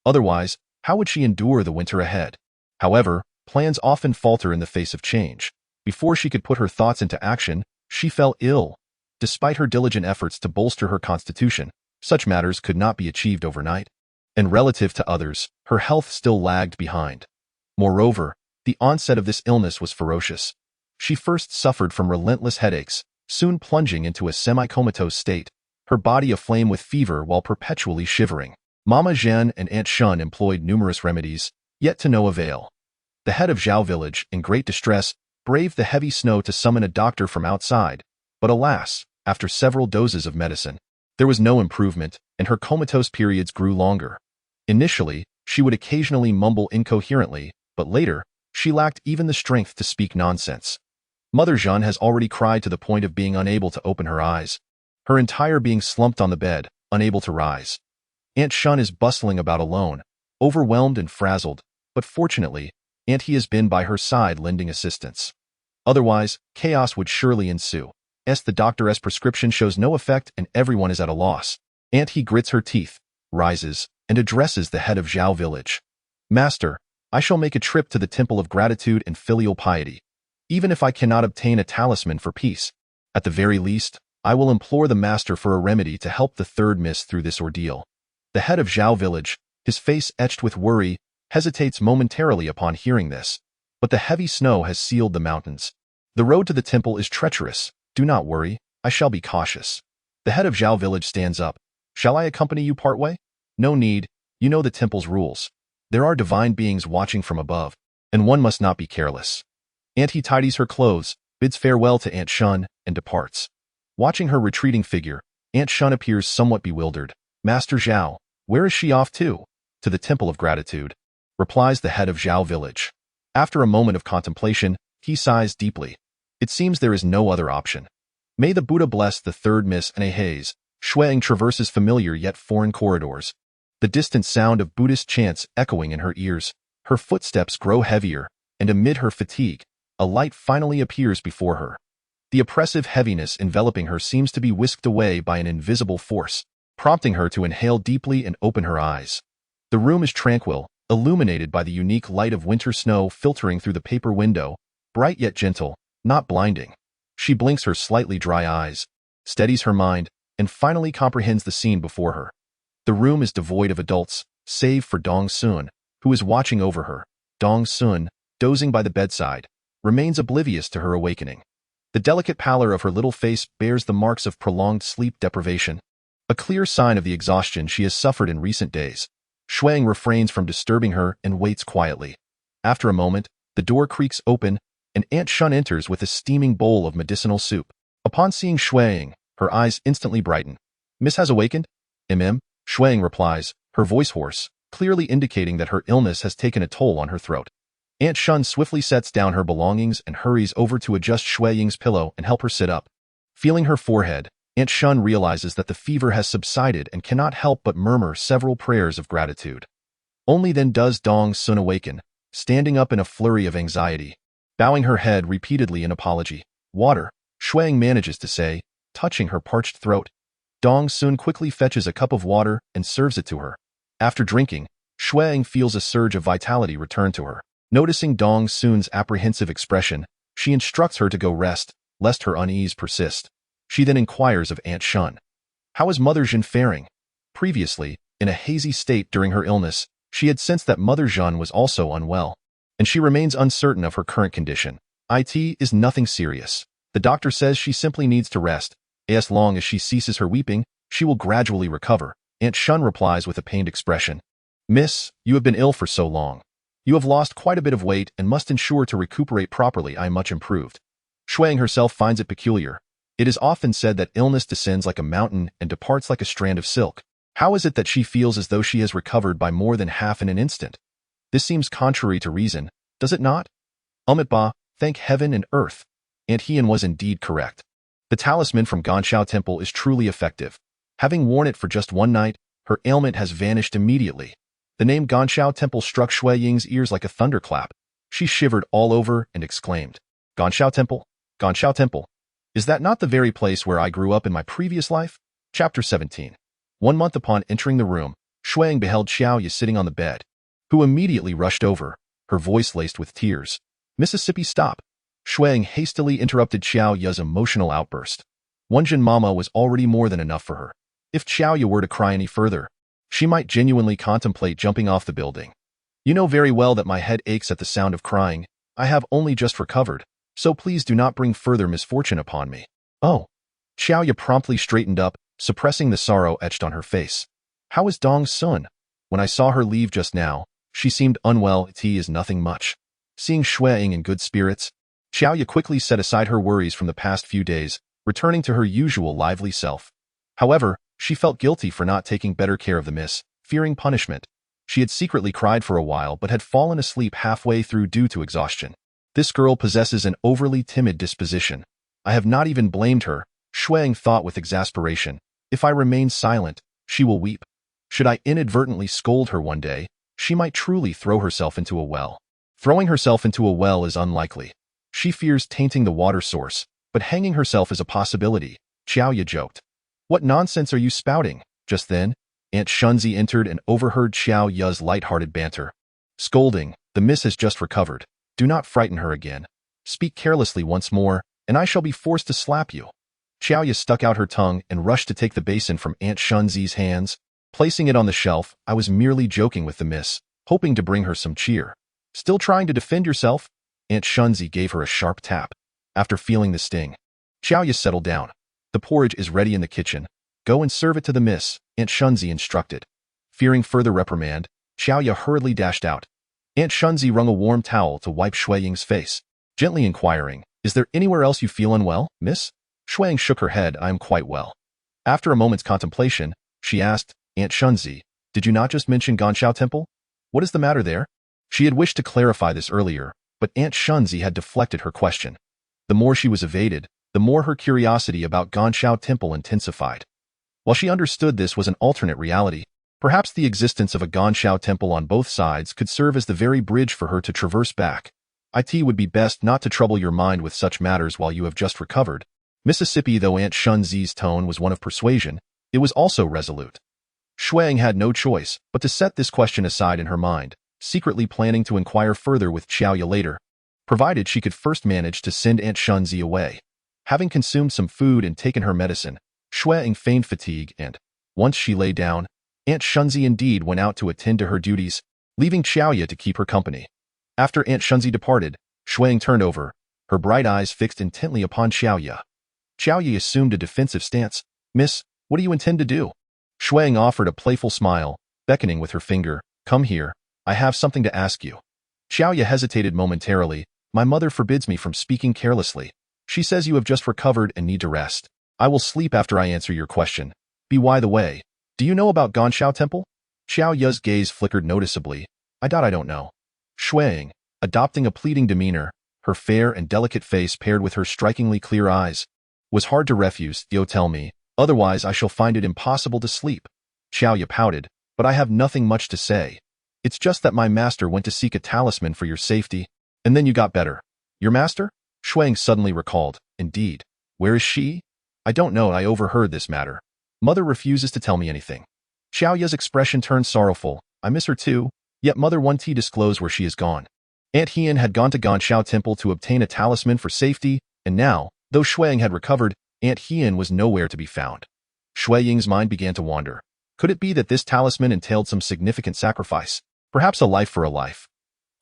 Otherwise, how would she endure the winter ahead? However, plans often falter in the face of change. Before she could put her thoughts into action, she fell ill. Despite her diligent efforts to bolster her constitution, such matters could not be achieved overnight, and relative to others, her health still lagged behind. Moreover, the onset of this illness was ferocious. She first suffered from relentless headaches, soon plunging into a semi-comatose state, her body aflame with fever while perpetually shivering. Mama Zhen and Aunt Shun employed numerous remedies, yet to no avail. The head of Zhao village, in great distress, braved the heavy snow to summon a doctor from outside, but alas, after several doses of medicine, there was no improvement, and her comatose periods grew longer. Initially, she would occasionally mumble incoherently, but later, she lacked even the strength to speak nonsense. Mother Zhen has already cried to the point of being unable to open her eyes, her entire being slumped on the bed, unable to rise. Aunt Shun is bustling about alone, overwhelmed and frazzled, but fortunately, Aunt He has been by her side lending assistance. Otherwise, chaos would surely ensue. The doctor's prescription shows no effect and everyone is at a loss. Aunt He grits her teeth, rises, and addresses the head of Zhao village. Master, I shall make a trip to the temple of gratitude and filial piety. Even if I cannot obtain a talisman for peace, at the very least, I will implore the master for a remedy to help the third miss through this ordeal. The head of Zhao village, his face etched with worry, hesitates momentarily upon hearing this, but the heavy snow has sealed the mountains. The road to the temple is treacherous. Do not worry, I shall be cautious. The head of Zhao village stands up. Shall I accompany you partway? No need, you know the temple's rules. There are divine beings watching from above, and one must not be careless. Aunt He tidies her clothes, bids farewell to Aunt Shun, and departs. Watching her retreating figure, Aunt Shun appears somewhat bewildered. Master Zhao, where is she off to? To the temple of gratitude, replies the head of Zhao village. After a moment of contemplation, he sighs deeply. It seems there is no other option. May the Buddha bless the third miss in a haze. Xue Ying traverses familiar yet foreign corridors. The distant sound of Buddhist chants echoing in her ears. Her footsteps grow heavier, and amid her fatigue, a light finally appears before her. The oppressive heaviness enveloping her seems to be whisked away by an invisible force, prompting her to inhale deeply and open her eyes. The room is tranquil, illuminated by the unique light of winter snow filtering through the paper window, bright yet gentle, not blinding. She blinks her slightly dry eyes, steadies her mind, and finally comprehends the scene before her. The room is devoid of adults, save for Dong Sun, who is watching over her. Dong Sun, dozing by the bedside, remains oblivious to her awakening. The delicate pallor of her little face bears the marks of prolonged sleep deprivation, a clear sign of the exhaustion she has suffered in recent days. Xue Ying refrains from disturbing her and waits quietly. After a moment, the door creaks open, and Aunt Shun enters with a steaming bowl of medicinal soup. Upon seeing Xue Ying, her eyes instantly brighten. Miss has awakened? Xue Ying replies, her voice hoarse, clearly indicating that her illness has taken a toll on her throat. Aunt Shun swiftly sets down her belongings and hurries over to adjust Xue Ying's pillow and help her sit up. Feeling her forehead, Aunt Shun realizes that the fever has subsided and cannot help but murmur several prayers of gratitude. Only then does Dong Sun awaken, standing up in a flurry of anxiety. Bowing her head repeatedly in apology. Water, Xue Ying manages to say, touching her parched throat. Dong Sun quickly fetches a cup of water and serves it to her. After drinking, Xue Ying feels a surge of vitality return to her. Noticing Dong Sun's apprehensive expression, she instructs her to go rest, lest her unease persist. She then inquires of Aunt Shun. How is Mother Jin faring? Previously, in a hazy state during her illness, she had sensed that Mother Jin was also unwell, and she remains uncertain of her current condition. It is nothing serious. The doctor says she simply needs to rest. As long as she ceases her weeping, she will gradually recover. Aunt Shun replies with a pained expression. Miss, you have been ill for so long. You have lost quite a bit of weight and must ensure to recuperate properly. I am much improved. Xue Ying herself finds it peculiar. It is often said that illness descends like a mountain and departs like a strand of silk. How is it that she feels as though she has recovered by more than half in an instant? This seems contrary to reason, does it not? Ba, thank heaven and earth. Aunt Hien was indeed correct. The talisman from Ganshao Temple is truly effective. Having worn it for just one night, her ailment has vanished immediately. The name Ganshao Temple struck Xue Ying's ears like a thunderclap. She shivered all over and exclaimed, Ganshao Temple? Ganshao Temple? Is that not the very place where I grew up in my previous life? Chapter 17. 1 month upon entering the room, Xue Ying beheld Xiao Ye sitting on the bed, who immediately rushed over, her voice laced with tears. Mississippi, stop. Xue Ying hastily interrupted Xiao Ye's emotional outburst. Wenjin Mama was already more than enough for her. If Xiao Ye were to cry any further, she might genuinely contemplate jumping off the building. You know very well that my head aches at the sound of crying. I have only just recovered, so please do not bring further misfortune upon me. Oh. Xiao Ye promptly straightened up, suppressing the sorrow etched on her face. How is Dong Sun? When I saw her leave just now, she seemed unwell. It is nothing much. Seeing Xue Ying in good spirits, Xiao Ye quickly set aside her worries from the past few days, returning to her usual lively self. However, she felt guilty for not taking better care of the miss, fearing punishment. She had secretly cried for a while but had fallen asleep halfway through due to exhaustion. This girl possesses an overly timid disposition. I have not even blamed her, Xue Ying thought with exasperation. If I remain silent, she will weep. Should I inadvertently scold her one day, she might truly throw herself into a well. Throwing herself into a well is unlikely. She fears tainting the water source, but hanging herself is a possibility, Xiao Ye joked. What nonsense are you spouting? Just then, Aunt Shunzi entered and overheard Xiao Ye's light-hearted banter. Scolding, the miss has just recovered. Do not frighten her again. Speak carelessly once more, and I shall be forced to slap you. Xiao Ye stuck out her tongue and rushed to take the basin from Aunt Shunzi's hands. Placing it on the shelf, I was merely joking with the miss, hoping to bring her some cheer. Still trying to defend yourself? Aunt Shunzi gave her a sharp tap. After feeling the sting, Xiao Ye settled down. The porridge is ready in the kitchen. Go and serve it to the miss, Aunt Shunzi instructed. Fearing further reprimand, Xiao Ye hurriedly dashed out. Aunt Shunzi wrung a warm towel to wipe Xue Ying's face, gently inquiring, Is there anywhere else you feel unwell, miss? Xue Ying shook her head. I am quite well. After a moment's contemplation, she asked, Aunt Shunzi, did you not just mention Ganshao Temple? What is the matter there? She had wished to clarify this earlier, but Aunt Shunzi had deflected her question. The more she was evaded, the more her curiosity about Ganshao Temple intensified. While she understood this was an alternate reality, perhaps the existence of a Ganshao Temple on both sides could serve as the very bridge for her to traverse back. It would be best not to trouble your mind with such matters while you have just recovered. Mississippi, though Aunt Shunzi's tone was one of persuasion, it was also resolute. Xue Ying had no choice but to set this question aside in her mind, secretly planning to inquire further with Xiao Ye later, provided she could first manage to send Aunt Shunzi away. Having consumed some food and taken her medicine, Xue Ying feigned fatigue and, once she lay down, Aunt Shunzi indeed went out to attend to her duties, leaving Xiao Ye to keep her company. After Aunt Shunzi departed, Xue Ying turned over, her bright eyes fixed intently upon Xiao Ye. Xiao Ye assumed a defensive stance. Miss, what do you intend to do? Xue Ying offered a playful smile, beckoning with her finger. Come here, I have something to ask you. Xiao Ye hesitated momentarily. My mother forbids me from speaking carelessly. She says you have just recovered and need to rest. I will sleep after I answer your question. By the way, do you know about Ganshao Temple? Xiao Ye's gaze flickered noticeably. I don't know. Xue Ying, adopting a pleading demeanor, her fair and delicate face paired with her strikingly clear eyes, Was hard to refuse, yo tell me, otherwise I shall find it impossible to sleep. Xiaoya pouted, but I have nothing much to say. It's just that my master went to seek a talisman for your safety, and then you got better. Your master? Xue Ying suddenly recalled. Indeed. Where is she? I don't know, I overheard this matter. Mother refuses to tell me anything. Xiaoya's expression turned sorrowful. I miss her too, yet Mother won't disclose where she is gone. Aunt Hien had gone to Ganshao Temple to obtain a talisman for safety, and now, though Xue Ying had recovered, Aunt Hien was nowhere to be found. Xue Ying's mind began to wander. Could it be that this talisman entailed some significant sacrifice? Perhaps a life for a life.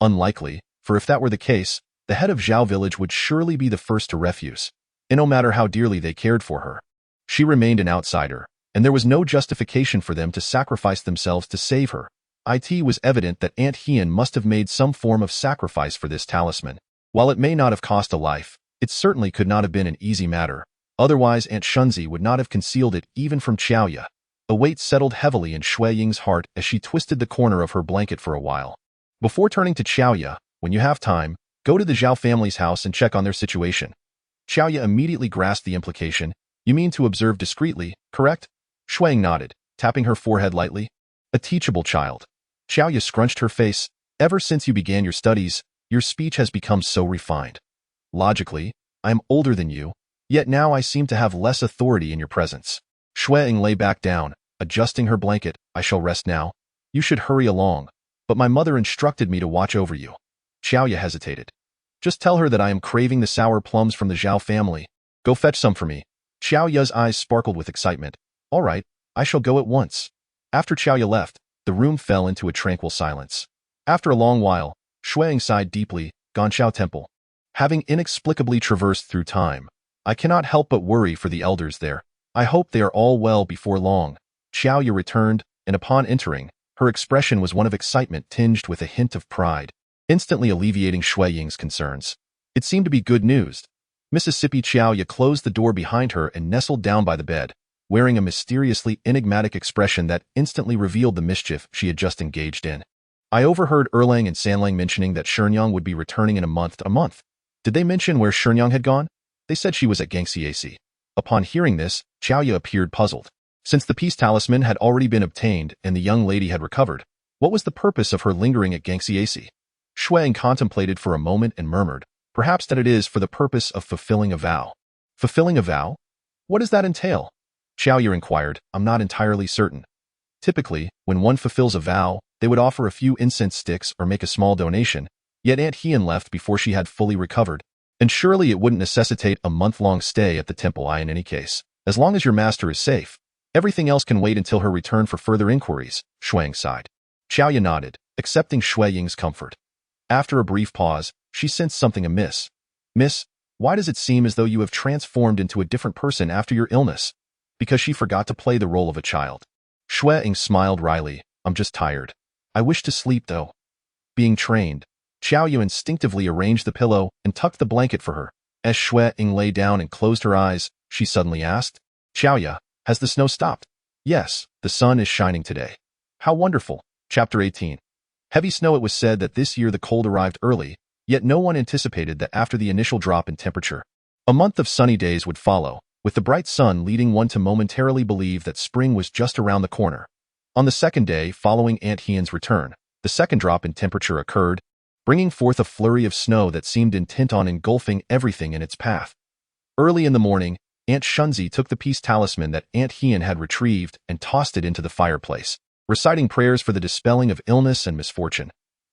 Unlikely, for if that were the case, the head of Zhao village would surely be the first to refuse, and no matter how dearly they cared for her. She remained an outsider, and there was no justification for them to sacrifice themselves to save her. It was evident that Aunt Hien must have made some form of sacrifice for this talisman. While it may not have cost a life, it certainly could not have been an easy matter. Otherwise Aunt Shunzi would not have concealed it even from Xiaoya. A weight settled heavily in Xue Ying's heart as she twisted the corner of her blanket for a while. Before turning to Xiaoya, when you have time, go to the Zhao family's house and check on their situation. Xiaoya immediately grasped the implication. You mean to observe discreetly, correct? Xue Ying nodded, tapping her forehead lightly. A teachable child. Xiaoya scrunched her face. Ever since you began your studies, your speech has become so refined. Logically, I am older than you, yet now I seem to have less authority in your presence. Xue Ying lay back down, adjusting her blanket. I shall rest now. You should hurry along, but my mother instructed me to watch over you. Xiaoya hesitated. Just tell her that I am craving the sour plums from the Zhao family. Go fetch some for me. Xiaoya's eyes sparkled with excitement. All right, I shall go at once. After Xiaoya left, the room fell into a tranquil silence. After a long while, Xue Ying sighed deeply. Ganshao Temple. Having inexplicably traversed through time, I cannot help but worry for the elders there. I hope they are all well before long. Xiaoya returned, and upon entering, her expression was one of excitement tinged with a hint of pride, instantly alleviating Xue Ying's concerns. It seemed to be good news. Mississippi Xiaoya closed the door behind her and nestled down by the bed, wearing a mysteriously enigmatic expression that instantly revealed the mischief she had just engaged in. I overheard Erlang and Sanlang mentioning that Shenyang would be returning in a month. Did they mention where Shenyang had gone? They said she was at Gangxiaci. Upon hearing this, Xiaoya appeared puzzled. Since the peace talisman had already been obtained and the young lady had recovered, what was the purpose of her lingering at Gangxiaci? Xue Ying contemplated for a moment and murmured, perhaps that it is for the purpose of fulfilling a vow. Fulfilling a vow? What does that entail? Xiaoya inquired. I'm not entirely certain. Typically, when one fulfills a vow, they would offer a few incense sticks or make a small donation, yet Aunt Hien left before she had fully recovered. And surely it wouldn't necessitate a month-long stay at the temple in any case. As long as your master is safe, everything else can wait until her return for further inquiries, Xue Ying sighed. Xiaoya nodded, accepting Xue Ying's comfort. After a brief pause, she sensed something amiss. Miss, why does it seem as though you have transformed into a different person after your illness? Because she forgot to play the role of a child. Xue Ying smiled wryly. I'm just tired. I wish to sleep though. Being trained, Xiaoya instinctively arranged the pillow and tucked the blanket for her. As Xue Ying lay down and closed her eyes, she suddenly asked, Xiaoya, has the snow stopped? Yes, the sun is shining today. How wonderful. Chapter 18. Heavy snow. It was said that this year the cold arrived early, yet no one anticipated that after the initial drop in temperature, a month of sunny days would follow, with the bright sun leading one to momentarily believe that spring was just around the corner. On the second day following Aunt Hien's return, the second drop in temperature occurred, bringing forth a flurry of snow that seemed intent on engulfing everything in its path. Early in the morning, Aunt Shunzi took the peace talisman that Aunt Hien had retrieved and tossed it into the fireplace, reciting prayers for the dispelling of illness and misfortune.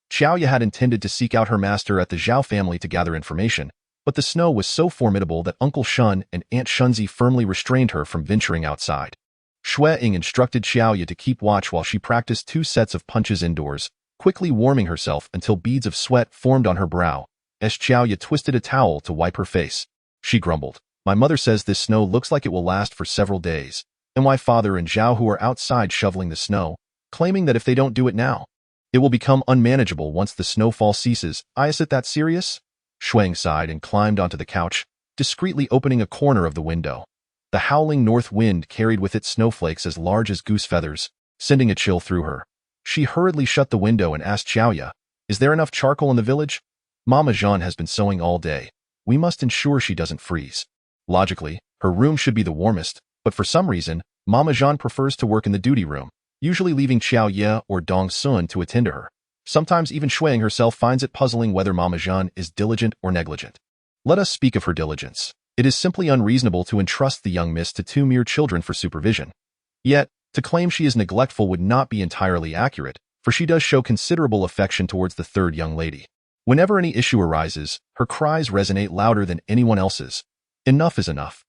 Xiaoya had intended to seek out her master at the Zhao family to gather information, but the snow was so formidable that Uncle Shun and Aunt Shunzi firmly restrained her from venturing outside. Xue Ying instructed Xiaoya to keep watch while she practiced 2 sets of punches indoors, quickly warming herself until beads of sweat formed on her brow. As Xiaoya twisted a towel to wipe her face, she grumbled, My mother says this snow looks like it will last for several days, and why Father and Zhao who are outside shoveling the snow, claiming that if they don't do it now, it will become unmanageable once the snowfall ceases. Is it that serious? Xue Ying sighed and climbed onto the couch, discreetly opening a corner of the window. The howling north wind carried with it snowflakes as large as goose feathers, sending a chill through her. She hurriedly shut the window and asked Xiaoya, Is there enough charcoal in the village? Mama Jean has been sewing all day. We must ensure she doesn't freeze. Logically, Her room should be the warmest, but for some reason, Mama Jean prefers to work in the duty room, usually leaving Xiao Ye or Dong Sun to attend to her. Sometimes even Xue Ying herself finds it puzzling whether Mama Jean is diligent or negligent. Let us speak of her diligence. It is simply unreasonable to entrust the young miss to two mere children for supervision. Yet, to claim she is neglectful would not be entirely accurate, for she does show considerable affection towards the third young lady. Whenever any issue arises, her cries resonate louder than anyone else's. Enough is enough.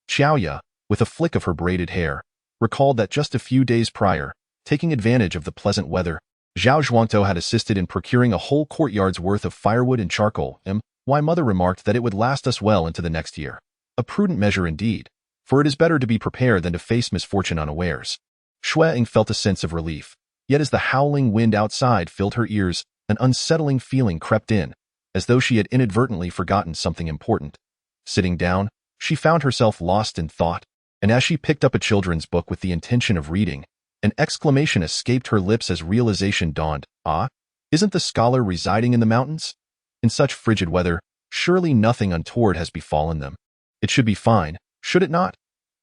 Xiao Ye, with a flick of her braided hair, recalled that just a few days prior, taking advantage of the pleasant weather, Zhao Zhuangtou had assisted in procuring a whole courtyard's worth of firewood and charcoal, why mother remarked that it would last us well into the next year. A prudent measure indeed, for it is better to be prepared than to face misfortune unawares. Xue Ying felt a sense of relief, yet as the howling wind outside filled her ears, an unsettling feeling crept in, as though she had inadvertently forgotten something important. Sitting down, she found herself lost in thought, and as she picked up a children's book with the intention of reading, an exclamation escaped her lips as realization dawned. Ah, isn't the scholar residing in the mountains? In such frigid weather, surely nothing untoward has befallen them. It should be fine, should it not?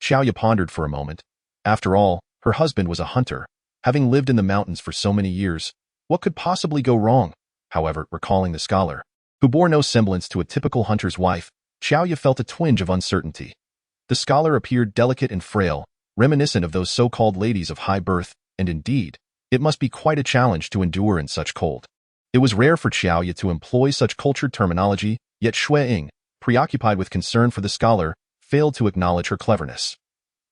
Xiao Ye pondered for a moment. After all, her husband was a hunter. Having lived in the mountains for so many years, what could possibly go wrong? However, recalling the scholar, who bore no semblance to a typical hunter's wife, Xiao Ye felt a twinge of uncertainty. The scholar appeared delicate and frail, reminiscent of those so-called ladies of high birth, and indeed, it must be quite a challenge to endure in such cold. It was rare for Xiao Ye to employ such cultured terminology, yet Xue Ying, preoccupied with concern for the scholar, failed to acknowledge her cleverness.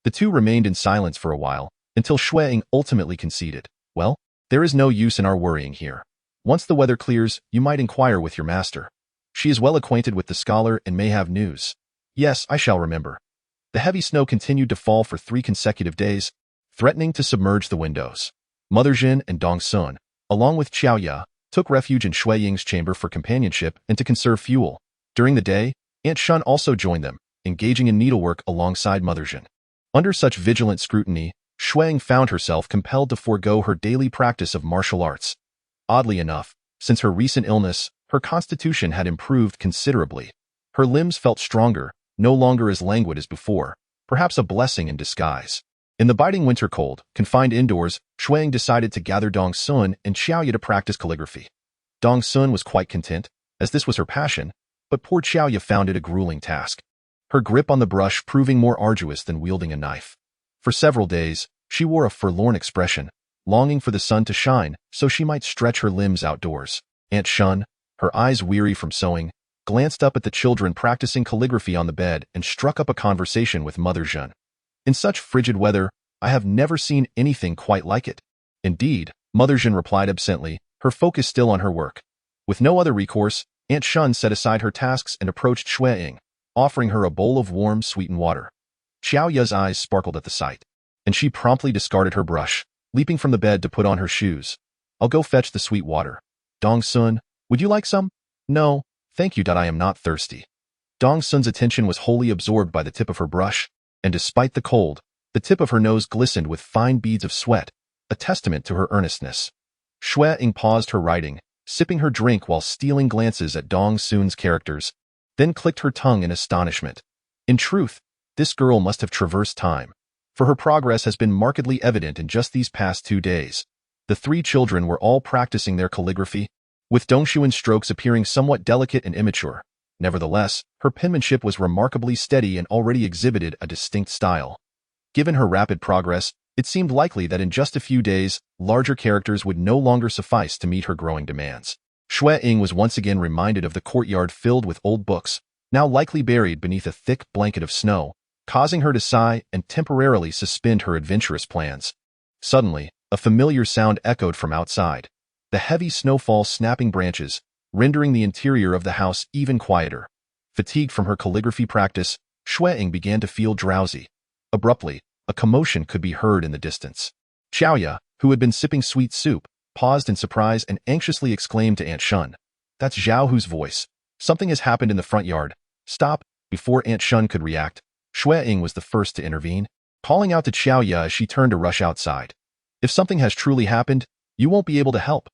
The two remained in silence for a while, until Xue Ying ultimately conceded. Well, there is no use in our worrying here. Once the weather clears, you might inquire with your master. She is well acquainted with the scholar and may have news. Yes, I shall remember. The heavy snow continued to fall for 3 consecutive days, threatening to submerge the windows. Mother Jin and Dong Sun, along with Xiao Ye, took refuge in Xue Ying's chamber for companionship and to conserve fuel. During the day, Aunt Shun also joined them, engaging in needlework alongside Mother Jin. Under such vigilant scrutiny, Xue Ying found herself compelled to forego her daily practice of martial arts. Oddly enough, since her recent illness, her constitution had improved considerably. Her limbs felt stronger, no longer as languid as before, perhaps a blessing in disguise. In the biting winter cold, confined indoors, Xue Ying decided to gather Dong Sun and Xiao Ye to practice calligraphy. Dong Sun was quite content, as this was her passion, but poor Xiao Ye found it a grueling task. Her grip on the brush proving more arduous than wielding a knife. For several days, she wore a forlorn expression, longing for the sun to shine so she might stretch her limbs outdoors. Aunt Shun, her eyes weary from sewing, glanced up at the children practicing calligraphy on the bed and struck up a conversation with Mother Jean. In such frigid weather, I have never seen anything quite like it. Indeed, Mother Jean replied absently, her focus still on her work. With no other recourse, Aunt Shun set aside her tasks and approached Xue Ying, offering her a bowl of warm, sweetened water. Xiao Ye's eyes sparkled at the sight, and she promptly discarded her brush, leaping from the bed to put on her shoes. I'll go fetch the sweet water. Dong Sun, would you like some? No, thank you. I am not thirsty. Dong Sun's attention was wholly absorbed by the tip of her brush, and despite the cold, the tip of her nose glistened with fine beads of sweat, a testament to her earnestness. Xue Ying paused her writing, sipping her drink while stealing glances at Dong Sun's characters, then clicked her tongue in astonishment. In truth, this girl must have traversed time, for her progress has been markedly evident in just these past 2 days. The 3 children were all practicing their calligraphy, with Dongshuan's strokes appearing somewhat delicate and immature. Nevertheless, her penmanship was remarkably steady and already exhibited a distinct style. Given her rapid progress, it seemed likely that in just a few days, larger characters would no longer suffice to meet her growing demands. Xue Ying was once again reminded of the courtyard filled with old books, now likely buried beneath a thick blanket of snow, causing her to sigh and temporarily suspend her adventurous plans. Suddenly, a familiar sound echoed from outside, the heavy snowfall snapping branches, rendering the interior of the house even quieter. Fatigued from her calligraphy practice, Xue Ying began to feel drowsy. Abruptly, a commotion could be heard in the distance. Xiao Ye, who had been sipping sweet soup, paused in surprise and anxiously exclaimed to Aunt Shun. That's Zhao Hu's voice. Something has happened in the front yard. Stop. Before Aunt Shun could react, Xue Ying was the first to intervene, calling out to Xiao Ye as she turned to rush outside. If something has truly happened, you won't be able to help.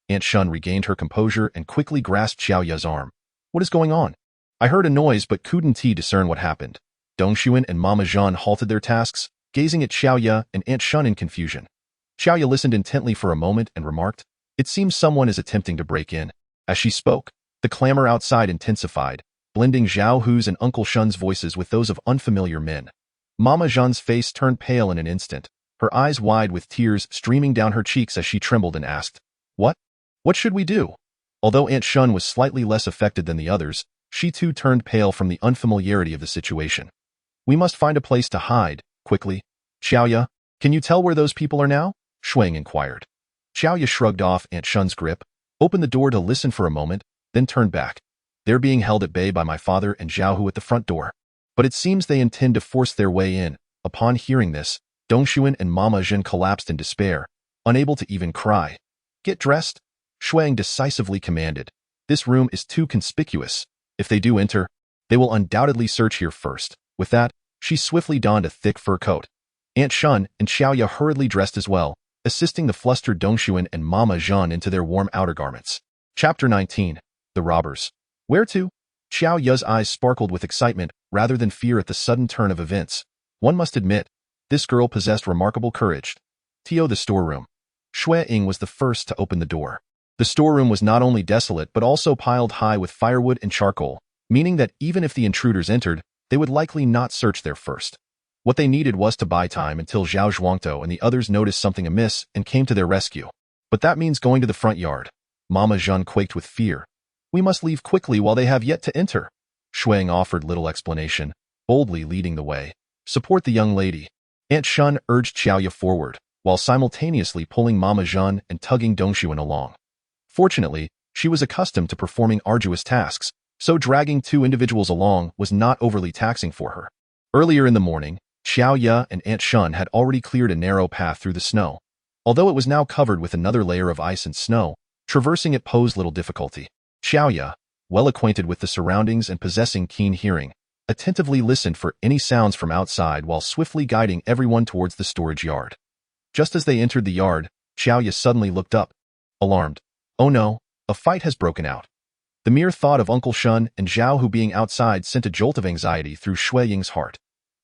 Aunt Shun regained her composure and quickly grasped Xiao Ye's arm. What is going on? I heard a noise but couldn't discern what happened. Dong Xuan and Mama Jean halted their tasks, gazing at Xue Ying and Aunt Shun in confusion. Xue Ying listened intently for a moment and remarked, "It seems someone is attempting to break in." As she spoke, the clamor outside intensified, blending Zhao Hu's and Uncle Shun's voices with those of unfamiliar men. Mama Jean's face turned pale in an instant, her eyes wide with tears streaming down her cheeks as she trembled and asked, "What? What should we do?" Although Aunt Shun was slightly less affected than the others, she too turned pale from the unfamiliarity of the situation. "We must find a place to hide, quickly." "Xue Ying, can you tell where those people are now?" Xue Ying inquired. Xue Ying shrugged off Aunt Shun's grip, opened the door to listen for a moment, then turned back. "They're being held at bay by my father and Zhao Hu at the front door. But it seems they intend to force their way in." Upon hearing this, Dong Xuan and Mama Jean collapsed in despair, unable to even cry. "Get dressed," Xue Ying decisively commanded. "This room is too conspicuous. If they do enter, they will undoubtedly search here first." With that, she swiftly donned a thick fur coat. Aunt Shun and Xue Ying hurriedly dressed as well, assisting the flustered Dong Xuan and Mama Jean into their warm outer garments. Chapter 19. The Robbers. "Where to?" Xue Ying's eyes sparkled with excitement rather than fear at the sudden turn of events. One must admit, this girl possessed remarkable courage. The storeroom. Xue Ying was the first to open the door. The storeroom was not only desolate but also piled high with firewood and charcoal, meaning that even if the intruders entered, they would likely not search there first. What they needed was to buy time until Zhao Zhuangtou and the others noticed something amiss and came to their rescue. But that means going to the front yard. Mama Jean quaked with fear. "We must leave quickly while they have yet to enter." Xue Ying offered little explanation, boldly leading the way. "Support the young lady." Aunt Shun urged Xue Ying forward, while simultaneously pulling Mama Jean and tugging Dong Xuan along. Fortunately, she was accustomed to performing arduous tasks, so dragging two individuals along was not overly taxing for her. Earlier in the morning, Xue Ying and Aunt Shun had already cleared a narrow path through the snow. Although it was now covered with another layer of ice and snow, traversing it posed little difficulty. Xue Ying, well acquainted with the surroundings and possessing keen hearing, attentively listened for any sounds from outside while swiftly guiding everyone towards the storage yard. Just as they entered the yard, Xue Ying suddenly looked up, alarmed. "Oh no, a fight has broken out." The mere thought of Uncle Shun and Zhao Hu being outside sent a jolt of anxiety through Xue Ying's heart.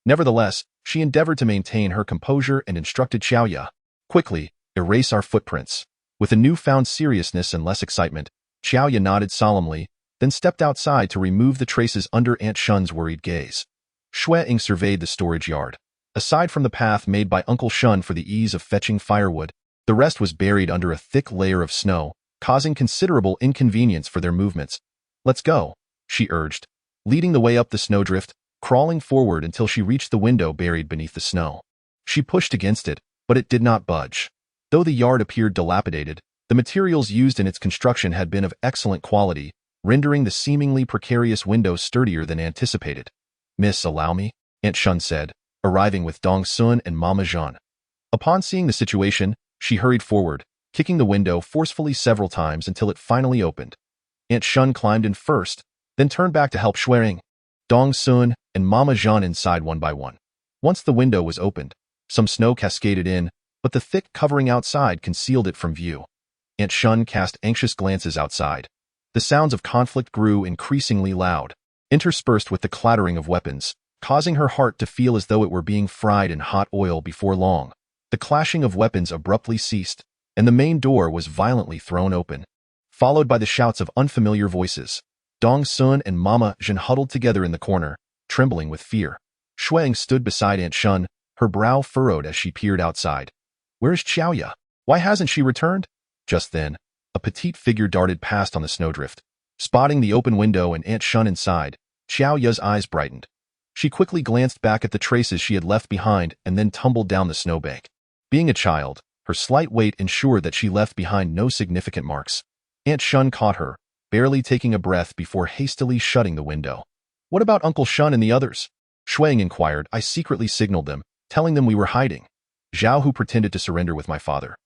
Nevertheless, she endeavored to maintain her composure and instructed Xue Ying, "Quickly, erase our footprints." With a newfound seriousness and less excitement, Xue Ying nodded solemnly, then stepped outside to remove the traces under Aunt Shun's worried gaze. Xue Ying surveyed the storage yard. Aside from the path made by Uncle Shun for the ease of fetching firewood, the rest was buried under a thick layer of snow, causing considerable inconvenience for their movements. "Let's go," she urged, leading the way up the snowdrift, crawling forward until she reached the window buried beneath the snow. She pushed against it, but it did not budge. Though the yard appeared dilapidated, the materials used in its construction had been of excellent quality, rendering the seemingly precarious window sturdier than anticipated. "Miss, allow me," Aunt Shun said, arriving with Dong Sun and Mama Jean. Upon seeing the situation, she hurried forward, kicking the window forcefully several times until it finally opened. Aunt Shun climbed in first, then turned back to help Xue Ying, Dong Sun, and Mama Jean inside one by one. Once the window was opened, some snow cascaded in, but the thick covering outside concealed it from view. Aunt Shun cast anxious glances outside. The sounds of conflict grew increasingly loud, interspersed with the clattering of weapons, causing her heart to feel as though it were being fried in hot oil before long. The clashing of weapons abruptly ceased, and the main door was violently thrown open, followed by the shouts of unfamiliar voices. Dong Sun and Mama Jean huddled together in the corner, trembling with fear. Xue Ying stood beside Aunt Shun, her brow furrowed as she peered outside. "Where's Xue Ying? Why hasn't she returned?" Just then, a petite figure darted past on the snowdrift. Spotting the open window and Aunt Shun inside, Xue Ying's eyes brightened. She quickly glanced back at the traces she had left behind and then tumbled down the snowbank. Being a child, her slight weight ensured that she left behind no significant marks. Aunt Shun caught her, barely taking a breath before hastily shutting the window. "What about Uncle Shun and the others?" Xue Ying inquired. "I secretly signaled them, telling them we were hiding. Zhao Hu pretended to surrender with my father.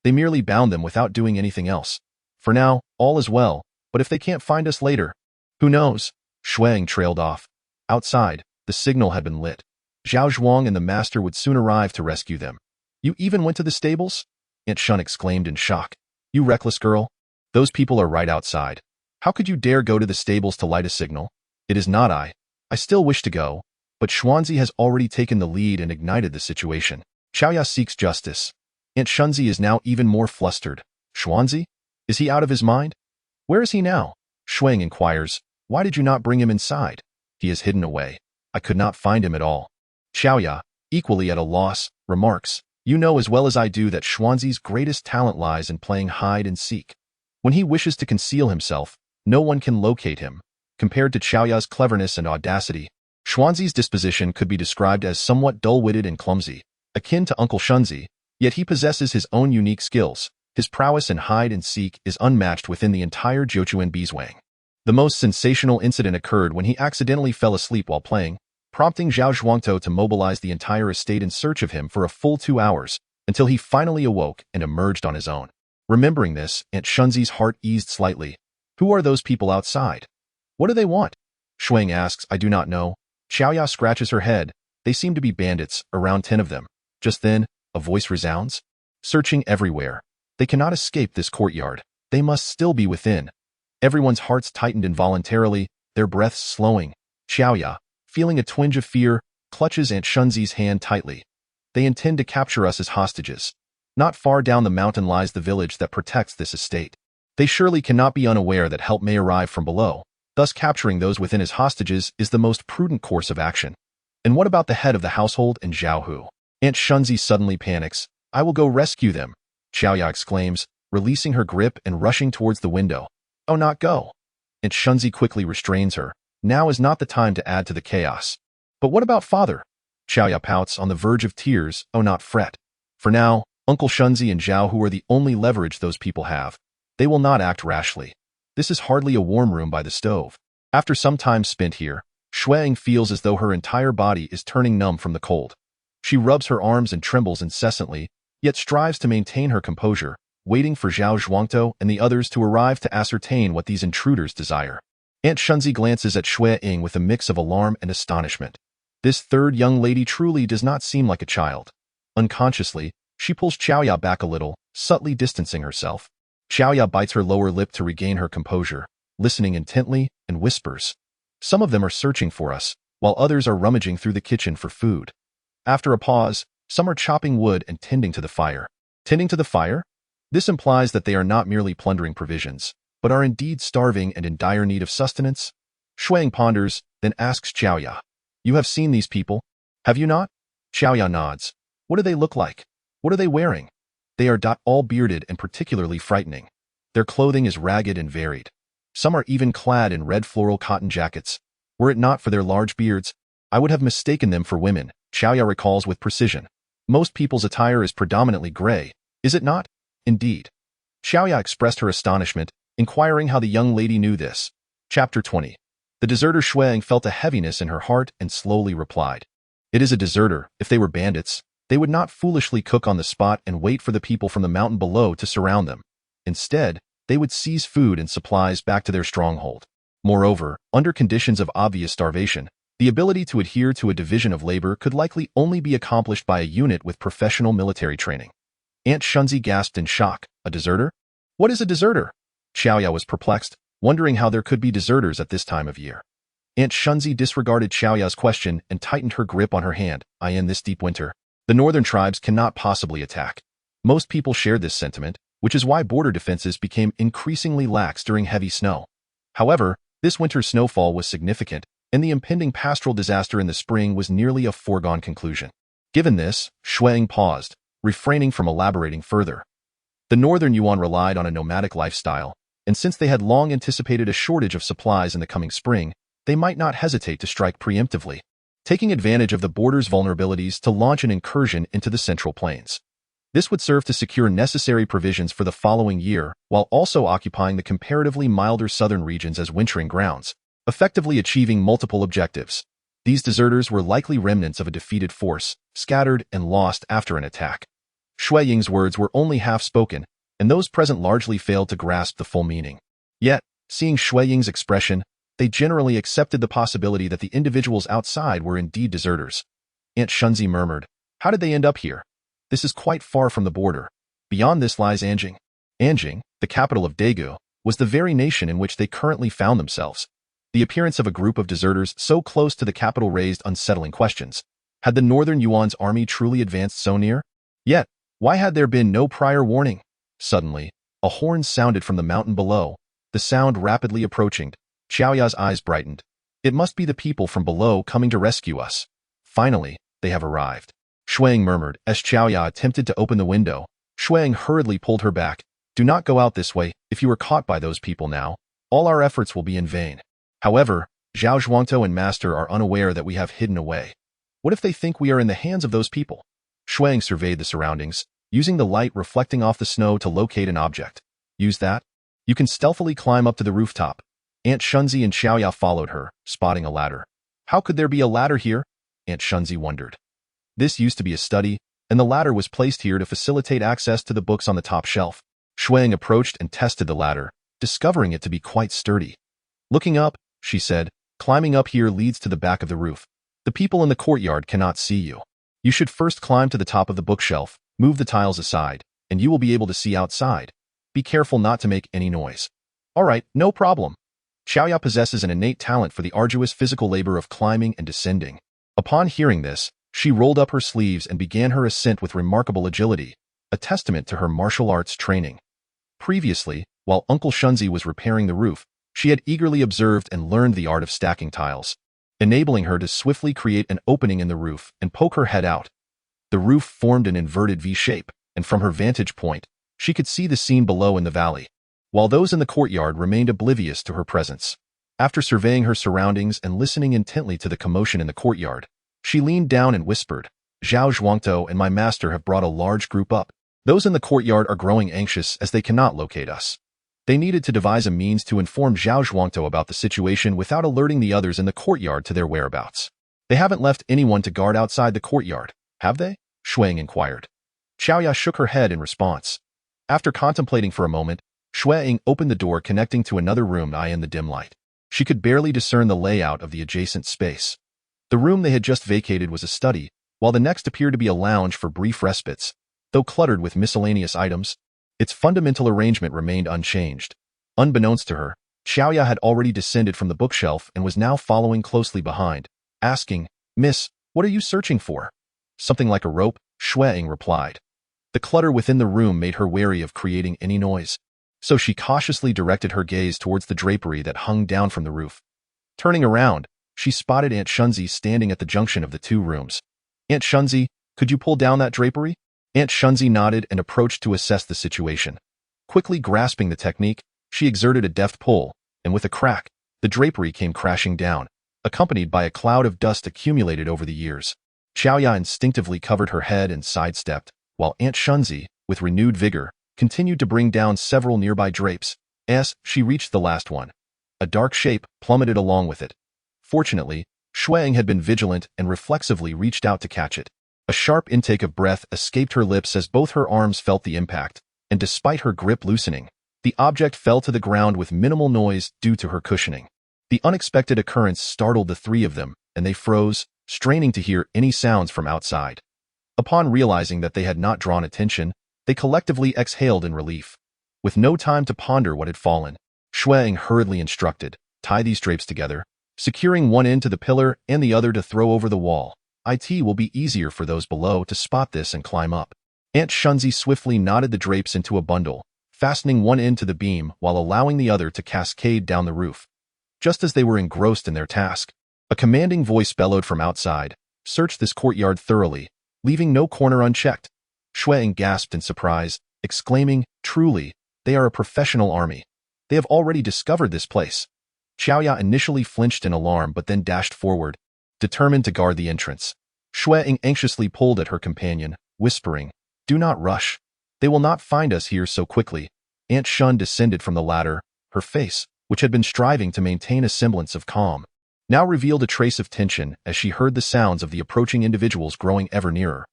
They merely bound them without doing anything else. For now, all is well, but if they can't find us later, who knows?" Xue Ying trailed off. Outside, the signal had been lit. Zhao Zhuang and the master would soon arrive to rescue them. "You even went to the stables?" Aunt Shun exclaimed in shock. "You reckless girl. Those people are right outside. How could you dare go to the stables to light a signal?" "It is not I. I still wish to go, But Xuanzi has already taken the lead and ignited the situation. Xiaoya seeks justice. Aunt Shunzi is now even more flustered. Xuanzi? Is he out of his mind? Where is he now? Xue Ying inquires. Why did you not bring him inside? He is hidden away. I could not find him at all. Xiaoya, equally at a loss, remarks, you know as well as I do that Xuanzi's greatest talent lies in playing hide and seek. When he wishes to conceal himself, no one can locate him. Compared to Xiaoya's cleverness and audacity, Xuanzi's disposition could be described as somewhat dull-witted and clumsy, akin to Uncle Shunzi, yet he possesses his own unique skills. His prowess in hide and seek is unmatched within the entire Jiuquan Beeswang. The most sensational incident occurred when he accidentally fell asleep while playing, prompting Zhao Zhuangtou to mobilize the entire estate in search of him for a full 2 hours, until he finally awoke and emerged on his own. Remembering this, Aunt Shunzi's heart eased slightly. Who are those people outside? What do they want? Xue Ying asks. I do not know. Xiaoya scratches her head. They seem to be bandits, around 10 of them. Just then, a voice resounds. Searching everywhere. They cannot escape this courtyard. They must still be within. Everyone's hearts tightened involuntarily, their breaths slowing. Xiaoya, feeling a twinge of fear, clutches Aunt Shunzi's hand tightly. They intend to capture us as hostages. Not far down the mountain lies the village that protects this estate. They surely cannot be unaware that help may arrive from below. Thus capturing those within as hostages is the most prudent course of action. And what about the head of the household and Zhao Hu? Aunt Shunzi suddenly panics. I will go rescue them, Xiaoya exclaims, releasing her grip and rushing towards the window. Oh, not go. Aunt Shunzi quickly restrains her. Now is not the time to add to the chaos. But what about father? Xiaoya pouts, on the verge of tears. Oh, not fret. For now, Uncle Shunzi and Zhao Hu are the only leverage those people have. They will not act rashly. This is hardly a warm room by the stove. After some time spent here, Xue Ying feels as though her entire body is turning numb from the cold. She rubs her arms and trembles incessantly, yet strives to maintain her composure, waiting for Zhao Zhuangtou and the others to arrive to ascertain what these intruders desire. Aunt Shunzi glances at Xue Ying with a mix of alarm and astonishment. This third young lady truly does not seem like a child. Unconsciously, she pulls Xiaoya back a little, subtly distancing herself. Xiaoya bites her lower lip to regain her composure, listening intently, and whispers. Some of them are searching for us, while others are rummaging through the kitchen for food. After a pause, some are chopping wood and tending to the fire. Tending to the fire? This implies that they are not merely plundering provisions, but are indeed starving and in dire need of sustenance. Xue Ying ponders, then asks Xiaoya. You have seen these people, have you not? Xiaoya nods. What do they look like? What are they wearing? They are all bearded and particularly frightening. Their clothing is ragged and varied. Some are even clad in red floral cotton jackets. Were it not for their large beards, I would have mistaken them for women, Xiaoya recalls with precision. Most people's attire is predominantly gray, is it not? Indeed. Xiaoya expressed her astonishment, inquiring how the young lady knew this. Chapter 20. The deserter Xue Ying felt a heaviness in her heart and slowly replied. It is a deserter. If they were bandits, they would not foolishly cook on the spot and wait for the people from the mountain below to surround them. Instead, they would seize food and supplies back to their stronghold. Moreover, under conditions of obvious starvation, the ability to adhere to a division of labor could likely only be accomplished by a unit with professional military training. Aunt Shunzi gasped in shock. A deserter? What is a deserter? Xiaoya was perplexed, wondering how there could be deserters at this time of year. Aunt Shunzi disregarded Xiaoya's question and tightened her grip on her hand. In this deep winter, the northern tribes cannot possibly attack. Most people shared this sentiment, which is why border defenses became increasingly lax during heavy snow. However, this winter's snowfall was significant, and the impending pastoral disaster in the spring was nearly a foregone conclusion. Given this, Xue Ying paused, refraining from elaborating further. The northern Yuan relied on a nomadic lifestyle, and since they had long anticipated a shortage of supplies in the coming spring, they might not hesitate to strike preemptively, taking advantage of the border's vulnerabilities to launch an incursion into the Central Plains. This would serve to secure necessary provisions for the following year, while also occupying the comparatively milder southern regions as wintering grounds, effectively achieving multiple objectives. These deserters were likely remnants of a defeated force, scattered and lost after an attack. Xue Ying's words were only half spoken, and those present largely failed to grasp the full meaning. Yet, seeing Xue Ying's expression, they generally accepted the possibility that the individuals outside were indeed deserters. Aunt Shunzi murmured, How did they end up here? This is quite far from the border. Beyond this lies Anjing. Anjing, the capital of Daegu, was the very nation in which they currently found themselves. The appearance of a group of deserters so close to the capital raised unsettling questions. Had the northern Yuan's army truly advanced so near? Yet, why had there been no prior warning? Suddenly, a horn sounded from the mountain below, the sound rapidly approaching. Xiaoya's eyes brightened. It must be the people from below coming to rescue us. Finally, they have arrived. Xue Ying murmured as Xiaoya attempted to open the window. Xue Ying hurriedly pulled her back. Do not go out this way. If you are caught by those people now, all our efforts will be in vain. However, Zhao Zhuangtou and Master are unaware that we have hidden away. What if they think we are in the hands of those people? Xue Ying surveyed the surroundings, using the light reflecting off the snow to locate an object. Use that? You can stealthily climb up to the rooftop. Aunt Shunzi and Xiaoya followed her, spotting a ladder. How could there be a ladder here? Aunt Shunzi wondered. This used to be a study, and the ladder was placed here to facilitate access to the books on the top shelf. Xue Ying approached and tested the ladder, discovering it to be quite sturdy. Looking up, she said, climbing up here leads to the back of the roof. The people in the courtyard cannot see you. You should first climb to the top of the bookshelf, move the tiles aside, and you will be able to see outside. Be careful not to make any noise. All right, no problem. Xiaoya possesses an innate talent for the arduous physical labor of climbing and descending. Upon hearing this, she rolled up her sleeves and began her ascent with remarkable agility, a testament to her martial arts training. Previously, while Uncle Shunzi was repairing the roof, she had eagerly observed and learned the art of stacking tiles, enabling her to swiftly create an opening in the roof and poke her head out. The roof formed an inverted V shape, and from her vantage point, she could see the scene below in the valley, while those in the courtyard remained oblivious to her presence. After surveying her surroundings and listening intently to the commotion in the courtyard, she leaned down and whispered, Zhao Zhuangtou and my master have brought a large group up. Those in the courtyard are growing anxious as they cannot locate us. They needed to devise a means to inform Zhao Zhuangtou about the situation without alerting the others in the courtyard to their whereabouts. They haven't left anyone to guard outside the courtyard, have they? Xue Ying inquired. Xiaoya shook her head in response. After contemplating for a moment, Xue Ying opened the door connecting to another room in the dim light. She could barely discern the layout of the adjacent space. The room they had just vacated was a study, while the next appeared to be a lounge for brief respites, though cluttered with miscellaneous items. Its fundamental arrangement remained unchanged. Unbeknownst to her, Xiaoya had already descended from the bookshelf and was now following closely behind, asking, Miss, what are you searching for? Something like a rope, Xue Ying replied. The clutter within the room made her wary of creating any noise, so she cautiously directed her gaze towards the drapery that hung down from the roof. Turning around, she spotted Aunt Shunzi standing at the junction of the two rooms. Aunt Shunzi, could you pull down that drapery? Aunt Shunzi nodded and approached to assess the situation. Quickly grasping the technique, she exerted a deft pull, and with a crack, the drapery came crashing down, accompanied by a cloud of dust accumulated over the years. Xiaoya instinctively covered her head and sidestepped, while Aunt Shunzi, with renewed vigor, continued to bring down several nearby drapes. As she reached the last one, a dark shape plummeted along with it. Fortunately, Xue Ying had been vigilant and reflexively reached out to catch it. A sharp intake of breath escaped her lips as both her arms felt the impact, and despite her grip loosening, the object fell to the ground with minimal noise due to her cushioning. The unexpected occurrence startled the three of them, and they froze, straining to hear any sounds from outside. Upon realizing that they had not drawn attention, they collectively exhaled in relief. With no time to ponder what had fallen, Xue Ying hurriedly instructed, tie these drapes together, securing one end to the pillar and the other to throw over the wall. It will be easier for those below to spot this and climb up. Aunt Shunzi swiftly knotted the drapes into a bundle, fastening one end to the beam while allowing the other to cascade down the roof. Just as they were engrossed in their task, a commanding voice bellowed from outside, search this courtyard thoroughly, leaving no corner unchecked. Xue Ying gasped in surprise, exclaiming, truly, they are a professional army. They have already discovered this place. Xiaoya initially flinched in alarm but then dashed forward, determined to guard the entrance. Xue Ying anxiously pulled at her companion, whispering, do not rush. They will not find us here so quickly. Aunt Shun descended from the ladder, her face, which had been striving to maintain a semblance of calm, now revealed a trace of tension as she heard the sounds of the approaching individuals growing ever nearer.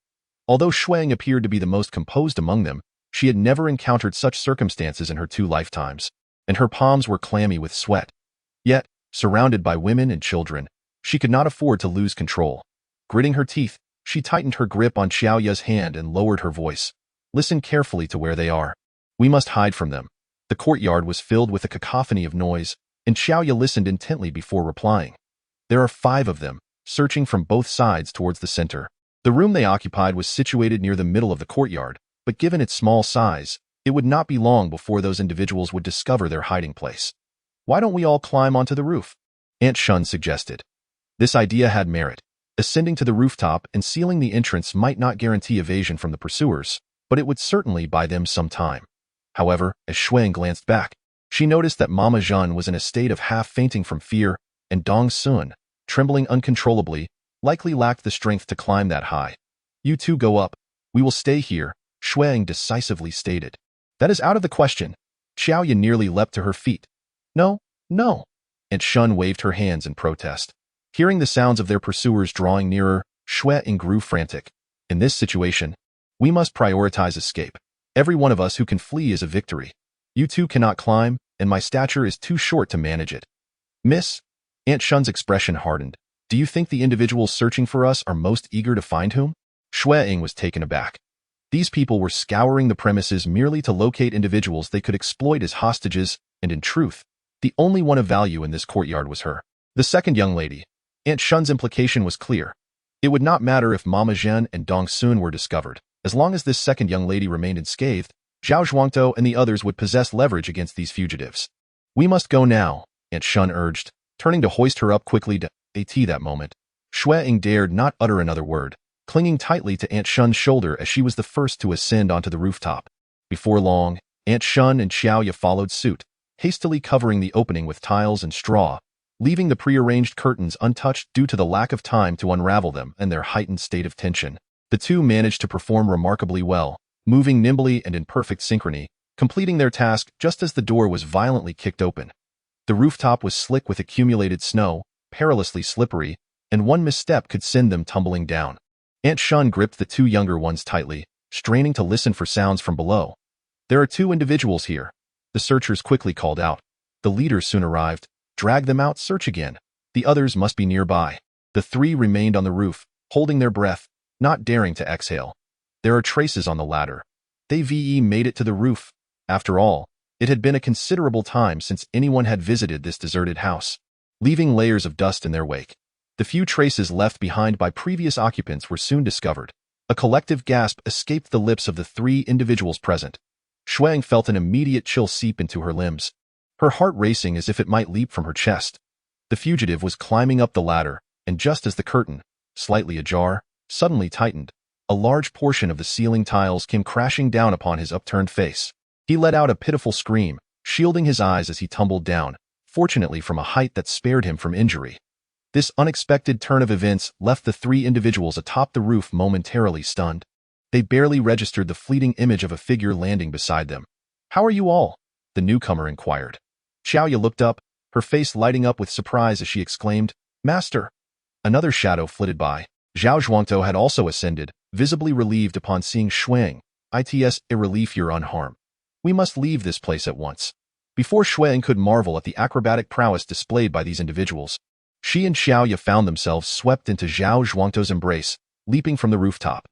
Although Xue Ying appeared to be the most composed among them, she had never encountered such circumstances in her 2 lifetimes, and her palms were clammy with sweat. Yet, surrounded by women and children, she could not afford to lose control. Gritting her teeth, she tightened her grip on Xiaoya's hand and lowered her voice. Listen carefully to where they are. We must hide from them. The courtyard was filled with a cacophony of noise, and Xiaoya listened intently before replying. There are 5 of them, searching from both sides towards the center. The room they occupied was situated near the middle of the courtyard, but given its small size, it would not be long before those individuals would discover their hiding place. Why don't we all climb onto the roof? Aunt Shun suggested. This idea had merit. Ascending to the rooftop and sealing the entrance might not guarantee evasion from the pursuers, but it would certainly buy them some time. However, as Xue Ying glanced back, she noticed that Mama Zhen was in a state of half-fainting from fear, and Dong Sun, trembling uncontrollably, likely lacked the strength to climb that high. You two go up. We will stay here, Xue Ying decisively stated. That is out of the question. Xiaoya nearly leapt to her feet. No, no. Aunt Shun waved her hands in protest. Hearing the sounds of their pursuers drawing nearer, Xue Ying grew frantic. In this situation, we must prioritize escape. Every one of us who can flee is a victory. You two cannot climb, and my stature is too short to manage it. Miss, Aunt Shun's expression hardened. Do you think the individuals searching for us are most eager to find whom? Xue Ying was taken aback. These people were scouring the premises merely to locate individuals they could exploit as hostages, and in truth, the only one of value in this courtyard was her. The second young lady. Aunt Shun's implication was clear. It would not matter if Mama Zhen and Dong Sun were discovered. As long as this second young lady remained unscathed, Zhao Zhuangtou and the others would possess leverage against these fugitives. We must go now, Aunt Shun urged, turning to hoist her up quickly to AT that moment. Xue Ying dared not utter another word, clinging tightly to Aunt Shun's shoulder as she was the first to ascend onto the rooftop. Before long, Aunt Shun and Xiaoya followed suit, hastily covering the opening with tiles and straw, leaving the prearranged curtains untouched due to the lack of time to unravel them and their heightened state of tension. The two managed to perform remarkably well, moving nimbly and in perfect synchrony, completing their task just as the door was violently kicked open. The rooftop was slick with accumulated snow, perilously slippery, and one misstep could send them tumbling down. Aunt Shun gripped the 2 younger ones tightly, straining to listen for sounds from below. There are 2 individuals here, the searchers quickly called out. The leaders soon arrived. Drag them out, search again. The others must be nearby. The 3 remained on the roof, holding their breath, not daring to exhale. There are traces on the ladder. They made it to the roof. After all, it had been a considerable time since anyone had visited this deserted house, leaving layers of dust in their wake. The few traces left behind by previous occupants were soon discovered. A collective gasp escaped the lips of the 3 individuals present. Xue Ying felt an immediate chill seep into her limbs, her heart racing as if it might leap from her chest. The fugitive was climbing up the ladder, and just as the curtain, slightly ajar, suddenly tightened, a large portion of the ceiling tiles came crashing down upon his upturned face. He let out a pitiful scream, shielding his eyes as he tumbled down, fortunately from a height that spared him from injury. This unexpected turn of events left the 3 individuals atop the roof momentarily stunned. They barely registered the fleeting image of a figure landing beside them. How are you all? The newcomer inquired. Xiaoya looked up, her face lighting up with surprise as she exclaimed, Master! Another shadow flitted by. Zhao Zhuangtou had also ascended, visibly relieved upon seeing Xue Ying. It's a relief you're unharmed. We must leave this place at once. Before Xue Ying could marvel at the acrobatic prowess displayed by these individuals, she and Xiaoya found themselves swept into Zhao Zhuangtou's embrace, leaping from the rooftop.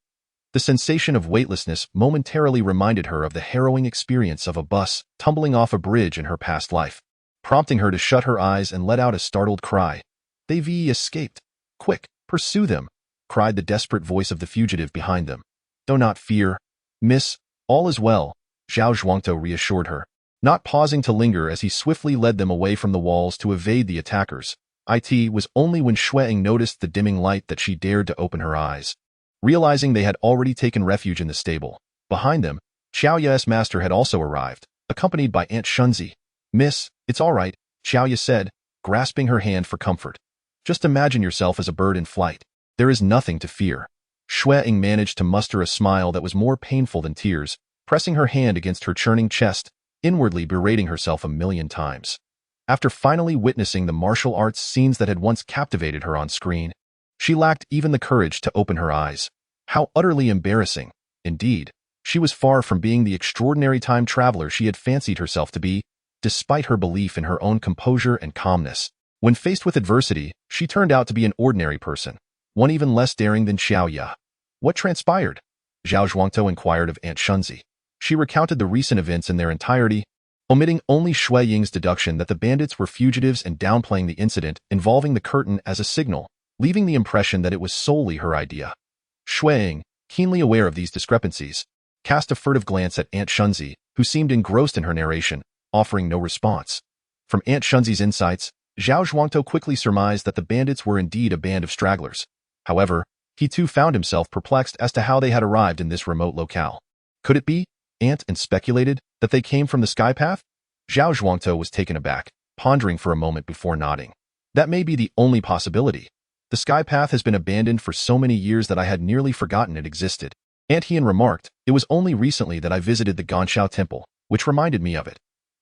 The sensation of weightlessness momentarily reminded her of the harrowing experience of a bus tumbling off a bridge in her past life, prompting her to shut her eyes and let out a startled cry. They've escaped. Quick, pursue them, cried the desperate voice of the fugitive behind them. Do not fear, miss, all is well, Zhao Zhuangtou reassured her, not pausing to linger as he swiftly led them away from the walls to evade the attackers. It was only when Xue Ying noticed the dimming light that she dared to open her eyes. Realizing they had already taken refuge in the stable, behind them, Xiaoya's master had also arrived, accompanied by Aunt Shunzi. Miss, it's all right, Xiaoya said, grasping her hand for comfort. Just imagine yourself as a bird in flight. There is nothing to fear. Xue Ying managed to muster a smile that was more painful than tears, pressing her hand against her churning chest, inwardly berating herself 1,000,000 times. After finally witnessing the martial arts scenes that had once captivated her on screen, she lacked even the courage to open her eyes. How utterly embarrassing. Indeed, she was far from being the extraordinary time traveler she had fancied herself to be, despite her belief in her own composure and calmness. When faced with adversity, she turned out to be an ordinary person, one even less daring than Xiaoya. What transpired? Zhao Zhuangtou inquired of Aunt Shunzi. She recounted the recent events in their entirety. omitting only Xue Ying's deduction that the bandits were fugitives and downplaying the incident involving the curtain as a signal, leaving the impression that it was solely her idea. Xue Ying, keenly aware of these discrepancies, cast a furtive glance at Aunt Shunzi, who seemed engrossed in her narration, offering no response. From Aunt Shunzi's insights, Zhao Zhuangtou quickly surmised that the bandits were indeed a band of stragglers. However, he too found himself perplexed as to how they had arrived in this remote locale. Could it be, Aunt speculated, that they came from the sky path? Zhao Zhuangtou was taken aback, pondering for a moment before nodding. That may be the only possibility. The sky path has been abandoned for so many years that I had nearly forgotten it existed. Aunt Hien remarked, it was only recently that I visited the Ganshao Temple, which reminded me of it.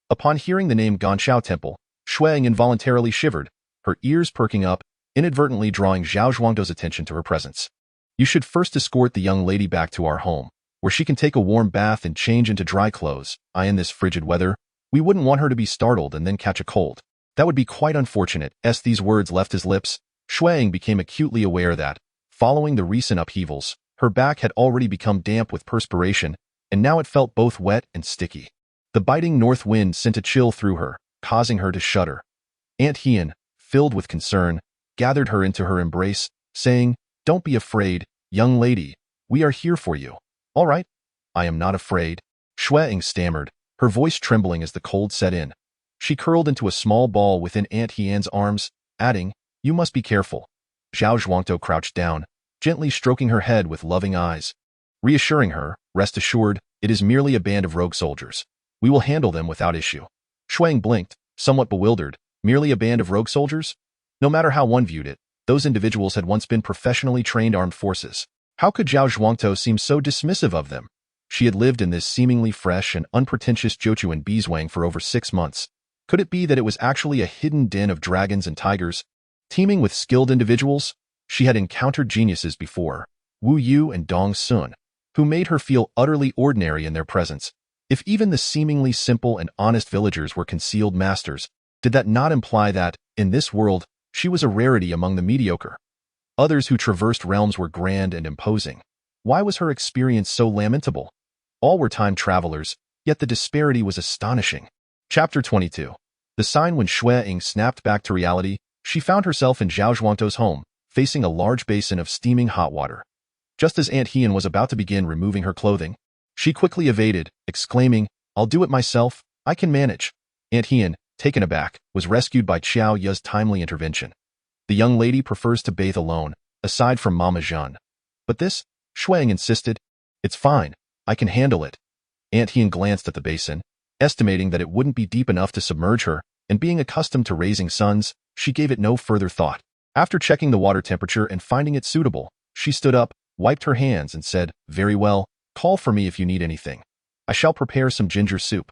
Upon hearing the name Ganshao Temple, Xue Ying involuntarily shivered, her ears perking up, inadvertently drawing Zhao Zhuangtou's attention to her presence. You should first escort the young lady back to our home, where she can take a warm bath and change into dry clothes. In this frigid weather, we wouldn't want her to be startled and then catch a cold. That would be quite unfortunate. As these words left his lips, Xue Ying became acutely aware that, following the recent upheavals, her back had already become damp with perspiration, and now it felt both wet and sticky. The biting north wind sent a chill through her, causing her to shudder. Aunt Hien, filled with concern, gathered her into her embrace, saying, "Don't be afraid, young lady. We are here for you." "All right. I am not afraid," Xue Ying stammered, her voice trembling as the cold set in. She curled into a small ball within Aunt Hien's arms, adding, "You must be careful." Zhao Zhuangtou crouched down, gently stroking her head with loving eyes, reassuring her, "Rest assured, it is merely a band of rogue soldiers. We will handle them without issue." Xue Ying blinked, somewhat bewildered. Merely a band of rogue soldiers? No matter how one viewed it, those individuals had once been professionally trained armed forces. How could Zhao Zhuangtou seem so dismissive of them? She had lived in this seemingly fresh and unpretentious Zhochuan Beeswang for over 6 months. Could it be that it was actually a hidden den of dragons and tigers, teeming with skilled individuals? She had encountered geniuses before, Wu Yu and Dong Sun, who made her feel utterly ordinary in their presence. If even the seemingly simple and honest villagers were concealed masters, did that not imply that, in this world, she was a rarity among the mediocre? Others who traversed realms were grand and imposing. Why was her experience so lamentable? All were time travelers, yet the disparity was astonishing. Chapter 22. The sign. When Xue Ying snapped back to reality, she found herself in Zhao Zhuangtou's home, facing a large basin of steaming hot water. Just as Aunt Hien was about to begin removing her clothing, she quickly evaded, exclaiming, "I'll do it myself, I can manage." Aunt Hien, taken aback, was rescued by Qiao Ye's timely intervention. The young lady prefers to bathe alone, aside from Mama Jeanne. But this, Xue Ying insisted, "It's fine, I can handle it." Aunt Hien glanced at the basin, estimating that it wouldn't be deep enough to submerge her, and being accustomed to raising sons, she gave it no further thought. After checking the water temperature and finding it suitable, she stood up, wiped her hands and said, "Very well, call for me if you need anything. I shall prepare some ginger soup."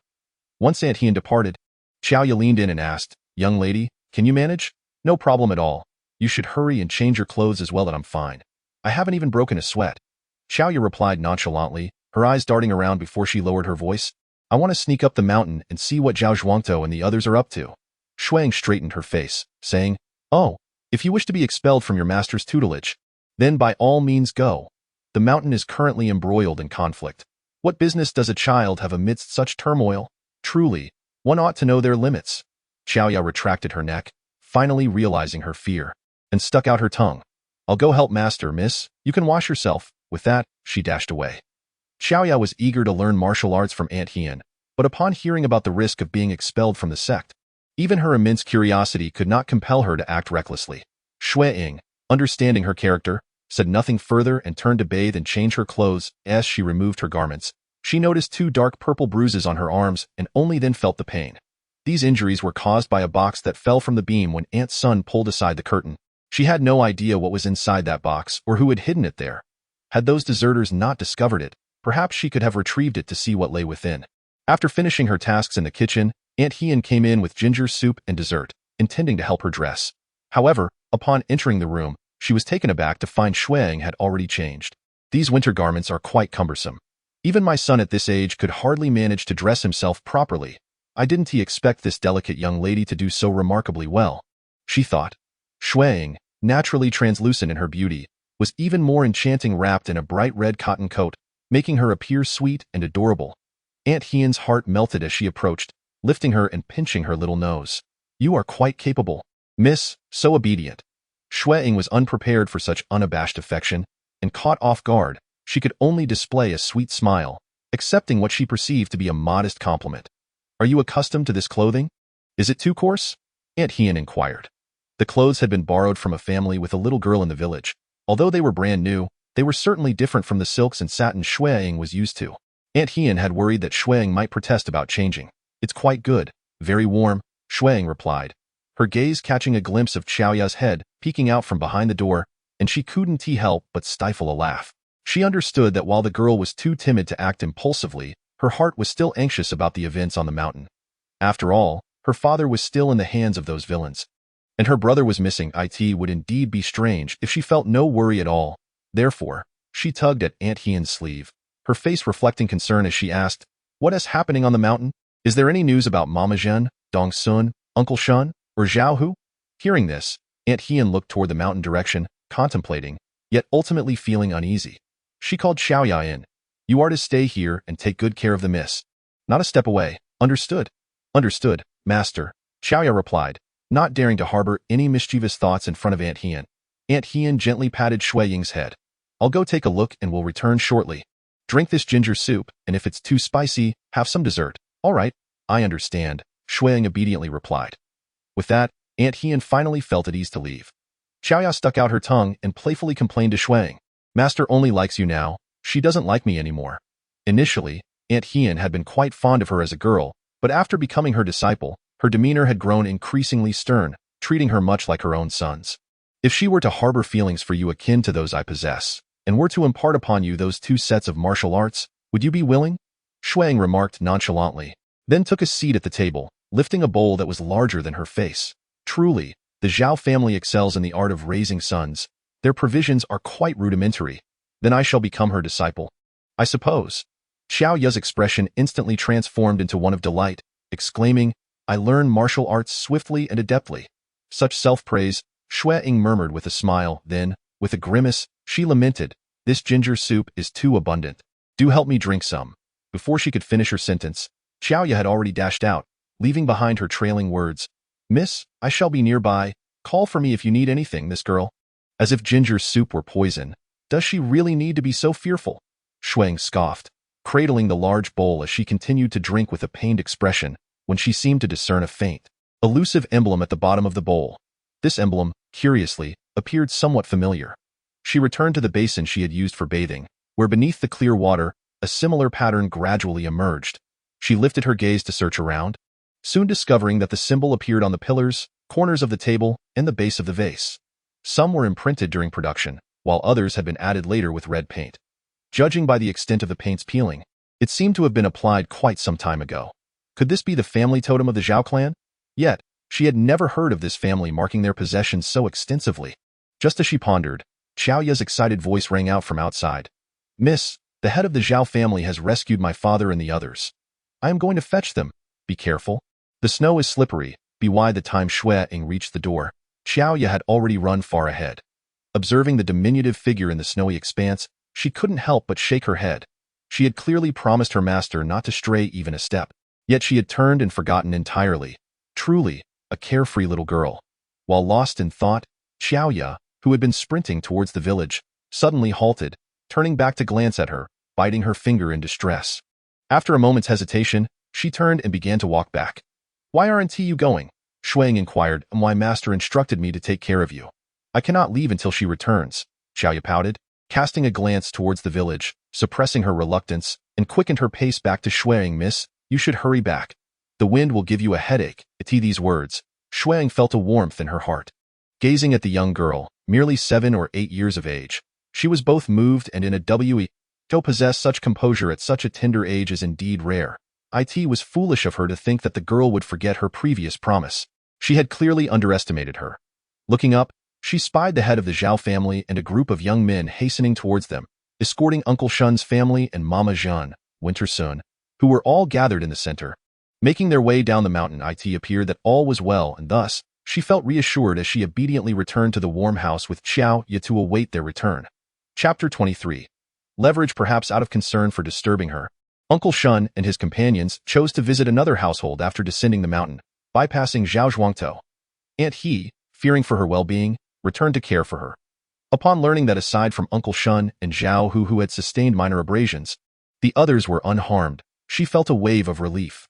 Once Aunt Hien departed, Qiao Ye leaned in and asked, "Young lady, can you manage?" "No problem at all. You should hurry and change your clothes as well. That I'm fine. I haven't even broken a sweat." Qiao Ye replied nonchalantly, her eyes darting around before she lowered her voice. "I want to sneak up the mountain and see what Zhao Zhuangtou and the others are up to." Xue Ying straightened her face, saying, "Oh, if you wish to be expelled from your master's tutelage, then by all means go. The mountain is currently embroiled in conflict. What business does a child have amidst such turmoil? Truly, one ought to know their limits." Qiao Ya retracted her neck, finally realizing her fear, and stuck out her tongue. "I'll go help master, miss. You can wash yourself." With that, she dashed away. Qiao Ya was eager to learn martial arts from Aunt Hien, but upon hearing about the risk of being expelled from the sect, even her immense curiosity could not compel her to act recklessly. Xue Ying, understanding her character, said nothing further and turned to bathe and change her clothes. As she removed her garments, she noticed 2 dark purple bruises on her arms and only then felt the pain. These injuries were caused by a box that fell from the beam when Aunt Sun pulled aside the curtain. She had no idea what was inside that box or who had hidden it there. Had those deserters not discovered it, perhaps she could have retrieved it to see what lay within. After finishing her tasks in the kitchen, Aunt Hien came in with ginger soup and dessert, intending to help her dress. However, upon entering the room, she was taken aback to find Xue Ying had already changed. "These winter garments are quite cumbersome. Even my son at this age could hardly manage to dress himself properly. I didn't expect this delicate young lady to do so remarkably well," she thought. Xue Ying, naturally translucent in her beauty, was even more enchanting wrapped in a bright red cotton coat, making her appear sweet and adorable. Aunt Hien's heart melted as she approached, lifting her and pinching her little nose. You are quite capable, miss, so obedient. Xue Ying was unprepared for such unabashed affection, and caught off guard, she could only display a sweet smile, accepting what she perceived to be a modest compliment. Are you accustomed to this clothing? Is it too coarse? Aunt Hien inquired. The clothes had been borrowed from a family with a little girl in the village. Although they were brand new, they were certainly different from the silks and satin Xue Ying was used to. Aunt Hien had worried that Xue Ying might protest about changing. It's quite good, very warm, Xue Ying replied, her gaze catching a glimpse of Xiaoya's head peeking out from behind the door, and she couldn't help but stifle a laugh. She understood that while the girl was too timid to act impulsively, her heart was still anxious about the events on the mountain. After all, her father was still in the hands of those villains, and her brother was missing. It would indeed be strange if she felt no worry at all. Therefore, she tugged at Aunt Hien's sleeve, her face reflecting concern as she asked, "What is happening on the mountain? Is there any news about Mama Zhen, Dong Sun, Uncle Shun, or Zhao Hu?" Hearing this, Aunt Hien looked toward the mountain direction, contemplating, yet ultimately feeling uneasy. She called Xiaoya in. "You are to stay here and take good care of the miss. Not a step away, understood?" "Understood, master," Xiaoya replied, not daring to harbor any mischievous thoughts in front of Aunt Hien. Aunt Hien gently patted Xue Ying's head. "I'll go take a look and will return shortly. Drink this ginger soup, and if it's too spicy, have some dessert." "All right, I understand," Xue Ying obediently replied. With that, Aunt Hien finally felt at ease to leave. Xiaoya stuck out her tongue and playfully complained to Xue Ying. "Master only likes you now, she doesn't like me anymore." Initially, Aunt Hien had been quite fond of her as a girl, but after becoming her disciple, her demeanor had grown increasingly stern, treating her much like her own sons. "If she were to harbor feelings for you akin to those I possess, and were to impart upon you those 2 sets of martial arts, would you be willing?" Xue Ying remarked nonchalantly, then took a seat at the table, lifting a bowl that was larger than her face. Truly, the Zhao family excels in the art of raising sons. Their provisions are quite rudimentary. Then I shall become her disciple, I suppose. Xiaoya's expression instantly transformed into one of delight, exclaiming, "I learn martial arts swiftly and adeptly." Such self-praise, Xue Ying murmured with a smile, then, with a grimace, she lamented, "This ginger soup is too abundant. Do help me drink some." Before she could finish her sentence, Xiaoya had already dashed out, leaving behind her trailing words, "Miss, I shall be nearby. Call for me if you need anything, this girl." As if ginger soup were poison. Does she really need to be so fearful? Xue Ying scoffed, cradling the large bowl as she continued to drink with a pained expression, when she seemed to discern a faint, elusive emblem at the bottom of the bowl. This emblem, curiously, appeared somewhat familiar. She returned to the basin she had used for bathing, where beneath the clear water, a similar pattern gradually emerged. She lifted her gaze to search around, soon discovering that the symbol appeared on the pillars, corners of the table, and the base of the vase. Some were imprinted during production, while others had been added later with red paint. Judging by the extent of the paint's peeling, it seemed to have been applied quite some time ago. Could this be the family totem of the Zhao clan? Yet, she had never heard of this family marking their possessions so extensively. Just as she pondered, Xiaoya's excited voice rang out from outside. "Miss, the head of the Zhao family has rescued my father and the others. I am going to fetch them. Be careful. The snow is slippery." By the time Xue Ying reached the door, Xiaoya had already run far ahead. Observing the diminutive figure in the snowy expanse, she couldn't help but shake her head. She had clearly promised her master not to stray even a step, yet she had turned and forgotten entirely. Truly, a carefree little girl. While lost in thought, Xiaoya, who had been sprinting towards the village, suddenly halted, turning back to glance at her, biting her finger in distress. After a moment's hesitation, she turned and began to walk back. "Why aren't you going?" Xue Ying inquired. "My master instructed me to take care of you." "I cannot leave until she returns," Xiaoya pouted, casting a glance towards the village, suppressing her reluctance, and quickened her pace back to Xue Ying. "Miss, you should hurry back. The wind will give you a headache." At these words, Xue Ying felt a warmth in her heart. Gazing at the young girl, merely 7 or 8 years of age, she was both moved and in a way. To possess such composure at such a tender age is indeed rare. It was foolish of her to think that the girl would forget her previous promise. She had clearly underestimated her. Looking up, she spied the head of the Zhao family and a group of young men hastening towards them, escorting Uncle Shun's family and Mama Zhen, Winter Sun, who were all gathered in the center. Making their way down the mountain, it appeared that all was well, and thus, she felt reassured as she obediently returned to the warm house with Xiaoya to await their return. Chapter 23. Leverage. Perhaps out of concern for disturbing her, Uncle Shun and his companions chose to visit another household after descending the mountain, bypassing Zhao Zhuangtou. Aunt He, fearing for her well-being, returned to care for her. Upon learning that aside from Uncle Shun and Zhao Hu who had sustained minor abrasions, the others were unharmed, she felt a wave of relief.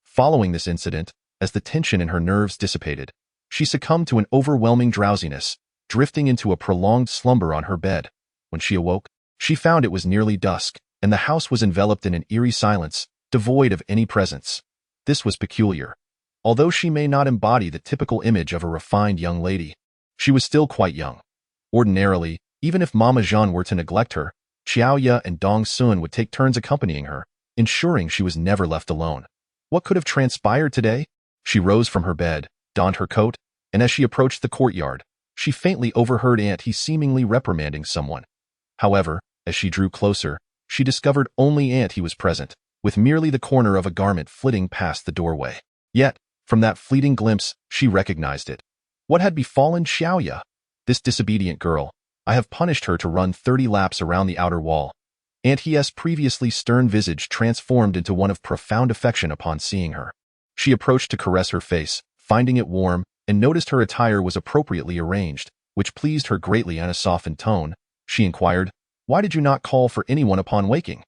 Following this incident, as the tension in her nerves dissipated, she succumbed to an overwhelming drowsiness, drifting into a prolonged slumber on her bed. When she awoke, she found it was nearly dusk, and the house was enveloped in an eerie silence, devoid of any presence. This was peculiar. Although she may not embody the typical image of a refined young lady, she was still quite young. Ordinarily, even if Mama Jean were to neglect her, Xiaoya and Dong Sun would take turns accompanying her, ensuring she was never left alone. What could have transpired today? She rose from her bed, donned her coat, and as she approached the courtyard, she faintly overheard Aunt He seemingly reprimanding someone. However, as she drew closer, she discovered only Aunt He was present, with merely the corner of a garment flitting past the doorway. Yet, from that fleeting glimpse, she recognized it. What had befallen Xiaoya? This disobedient girl. I have punished her to run 30 laps around the outer wall. Aunt He's previously stern visage transformed into one of profound affection upon seeing her. She approached to caress her face, finding it warm, and noticed her attire was appropriately arranged, which pleased her greatly. In a softened tone, she inquired, "Why did you not call for anyone upon waking?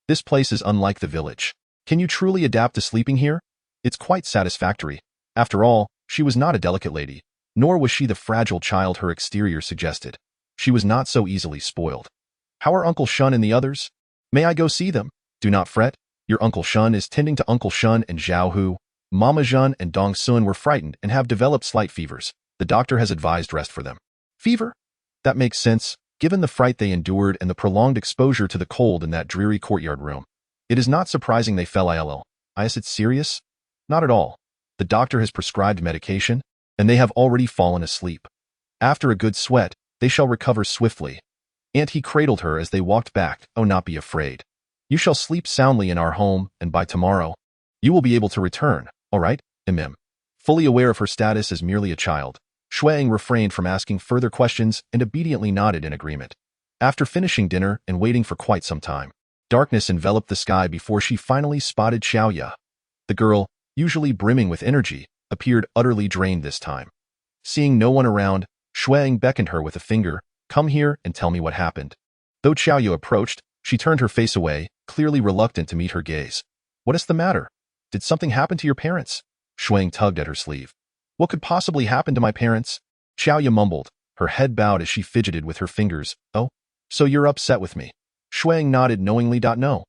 This place is unlike the village. Can you truly adapt to sleeping here? It's quite satisfactory." After all, she was not a delicate lady, nor was she the fragile child her exterior suggested. She was not so easily spoiled. "How are Uncle Shun and the others? May I go see them?" "Do not fret. Your Uncle Shun is tending to Uncle Shun and Zhao Hu. Mama Jean and Dong Sun were frightened and have developed slight fevers. The doctor has advised rest for them." "Fever? That makes sense, given the fright they endured and the prolonged exposure to the cold in that dreary courtyard room. It is not surprising they fell ill. Is it serious?" "Not at all. The doctor has prescribed medication, and they have already fallen asleep. After a good sweat, they shall recover swiftly." Aunt He cradled her as they walked back. "Oh, not be afraid. You shall sleep soundly in our home, and by tomorrow, you will be able to return, all right, Imim?" Fully aware of her status as merely a child, Xue Ying refrained from asking further questions and obediently nodded in agreement. After finishing dinner and waiting for quite some time, darkness enveloped the sky before she finally spotted Xiaoya. The girl, usually brimming with energy, appeared utterly drained this time. Seeing no one around, Xue Ying beckoned her with a finger. "Come here and tell me what happened." Though Xiaoya approached, she turned her face away, clearly reluctant to meet her gaze. "What is the matter? Did something happen to your parents?" Xue Ying tugged at her sleeve. "What could possibly happen to my parents?" Xiaoya mumbled, her head bowed as she fidgeted with her fingers. "Oh, so you're upset with me?" Xue Ying nodded knowingly. "No."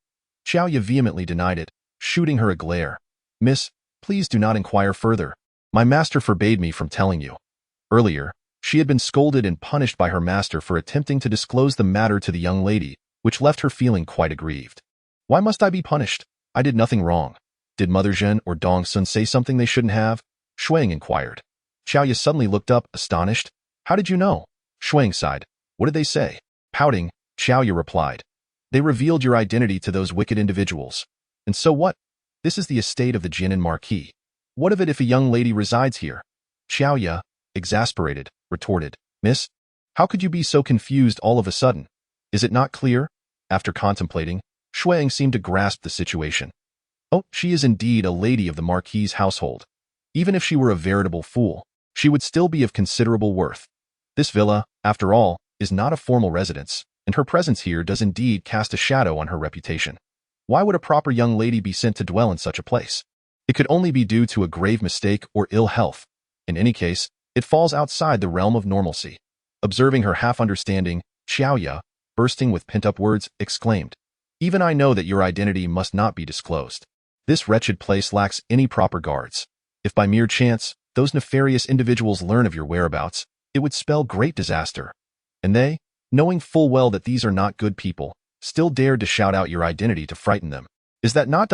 Xiaoya vehemently denied it, shooting her a glare. "Miss, please do not inquire further. My master forbade me from telling you." Earlier, she had been scolded and punished by her master for attempting to disclose the matter to the young lady, which left her feeling quite aggrieved. "Why must I be punished? I did nothing wrong. Did Mother Zhen or Dong Sun say something they shouldn't have?" Xue Ying inquired. Xiaoya suddenly looked up, astonished. "How did you know?" Xue Ying sighed. "What did they say?" Pouting, Xiaoya replied. "They revealed your identity to those wicked individuals." "And so what? This is the estate of the Jinan Marquis. What of it if a young lady resides here?" Xiaoya, exasperated, retorted. "Miss, how could you be so confused all of a sudden? Is it not clear?" After contemplating, Xue Ying seemed to grasp the situation. "Oh, she is indeed a lady of the Marquis's household. Even if she were a veritable fool, she would still be of considerable worth. This villa, after all, is not a formal residence, and her presence here does indeed cast a shadow on her reputation. Why would a proper young lady be sent to dwell in such a place? It could only be due to a grave mistake or ill health. In any case, it falls outside the realm of normalcy." Observing her half-understanding, Xiaoya, bursting with pent-up words, exclaimed, "Even I know that your identity must not be disclosed. This wretched place lacks any proper guards. If by mere chance, those nefarious individuals learn of your whereabouts, it would spell great disaster. And they, knowing full well that these are not good people, still dared to shout out your identity to frighten them. Is that not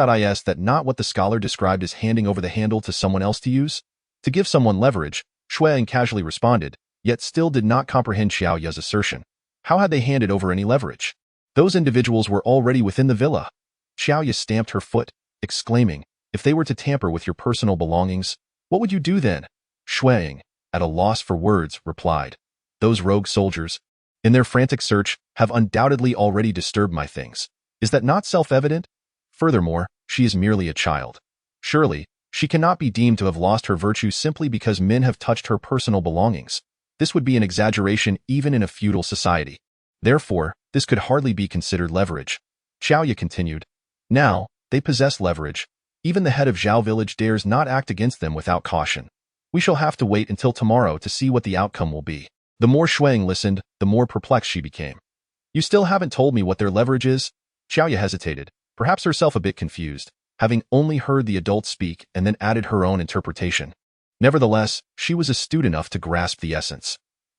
what the scholar described as handing over the handle to someone else to use? To give someone leverage," Xue Ying casually responded, yet still did not comprehend Xiaoya's assertion. How had they handed over any leverage? Those individuals were already within the villa. Xiaoya stamped her foot, exclaiming, "If they were to tamper with your personal belongings, what would you do then?" Xue Ying, at a loss for words, replied, "Those rogue soldiers, in their frantic search, have undoubtedly already disturbed my things. Is that not self-evident? Furthermore, she is merely a child. Surely, she cannot be deemed to have lost her virtue simply because men have touched her personal belongings. This would be an exaggeration even in a feudal society. Therefore, this could hardly be considered leverage. Xue continued. Now, they possess leverage. Even the head of Zhao village dares not act against them without caution. We shall have to wait until tomorrow to see what the outcome will be. The more Xue Ying listened, the more perplexed she became. You still haven't told me what their leverage is? Xue hesitated, perhaps herself a bit confused, having only heard the adults speak and then added her own interpretation. Nevertheless, she was astute enough to grasp the essence.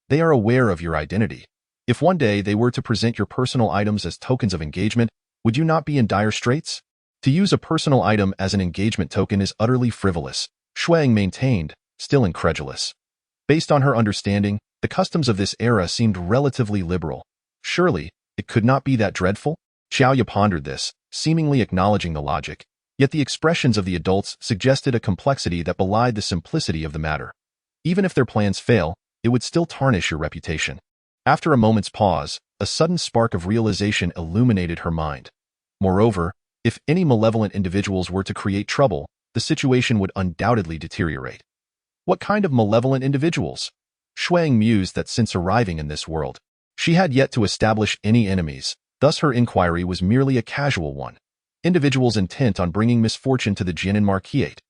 They are aware of your identity. If one day they were to present your personal items as tokens of engagement, would you not be in dire straits? To use a personal item as an engagement token is utterly frivolous, Xue Ying maintained, still incredulous. Based on her understanding, the customs of this era seemed relatively liberal. Surely, it could not be that dreadful? Xue pondered this, seemingly acknowledging the logic, yet the expressions of the adults suggested a complexity that belied the simplicity of the matter. Even if their plans fail, it would still tarnish your reputation. After a moment's pause, a sudden spark of realization illuminated her mind. Moreover, if any malevolent individuals were to create trouble, the situation would undoubtedly deteriorate. What kind of malevolent individuals? Xue Ying mused that since arriving in this world, she had yet to establish any enemies, thus her inquiry was merely a casual one. Individuals intent on bringing misfortune to the Jianan Marquisate.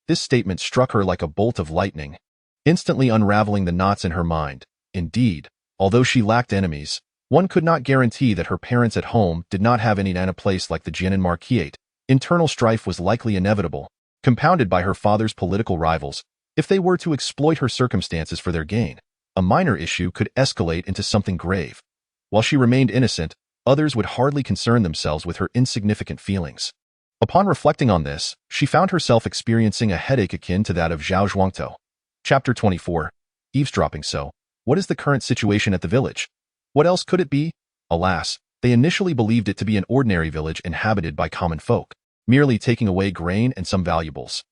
This statement struck her like a bolt of lightning, instantly unraveling the knots in her mind. Indeed, although she lacked enemies, one could not guarantee that her parents at home did not have any in a place like the Jianan Marquisate. Internal strife was likely inevitable, compounded by her father's political rivals. If they were to exploit her circumstances for their gain, a minor issue could escalate into something grave. While she remained innocent, others would hardly concern themselves with her insignificant feelings. Upon reflecting on this, she found herself experiencing a headache akin to that of Zhao Zhuangtou. Chapter 24. Eavesdropping. So, what is the current situation at the village? What else could it be? Alas, they initially believed it to be an ordinary village inhabited by common folk, merely taking away grain and some valuables.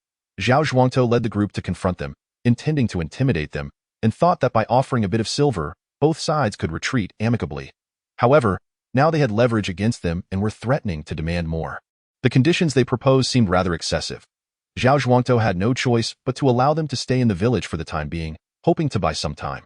Zhao Zhuangtou led the group to confront them, intending to intimidate them, and thought that by offering a bit of silver, both sides could retreat amicably. However, now they had leverage against them and were threatening to demand more. The conditions they proposed seemed rather excessive. Zhao Zhuangtou had no choice but to allow them to stay in the village for the time being, hoping to buy some time.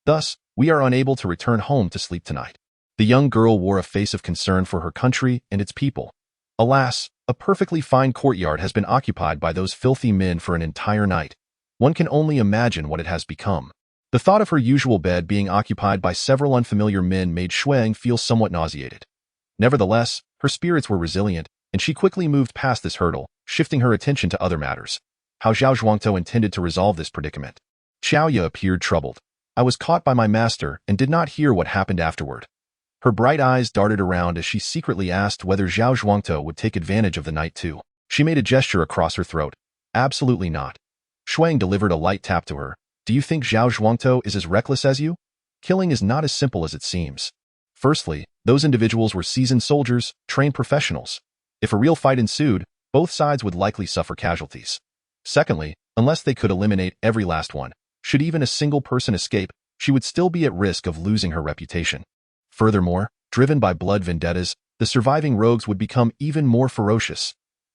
Thus, we are unable to return home to sleep tonight. The young girl wore a face of concern for her country and its people. Alas, a perfectly fine courtyard has been occupied by those filthy men for an entire night. One can only imagine what it has become. The thought of her usual bed being occupied by several unfamiliar men made Xue Ying feel somewhat nauseated. Nevertheless, her spirits were resilient, and she quickly moved past this hurdle, shifting her attention to other matters. How Zhao Zhuangtou intended to resolve this predicament. Xue appeared troubled. I was caught by my master and did not hear what happened afterward. Her bright eyes darted around as she secretly asked whether Zhao Zhuangtou would take advantage of the night too. She made a gesture across her throat. Absolutely not. Xue Ying delivered a light tap to her. Do you think Zhao Zhuangtou is as reckless as you? Killing is not as simple as it seems. Firstly, those individuals were seasoned soldiers, trained professionals. If a real fight ensued, both sides would likely suffer casualties. Secondly, unless they could eliminate every last one, should even a single person escape, she would still be at risk of losing her reputation. Furthermore, driven by blood vendettas, the surviving rogues would become even more ferocious.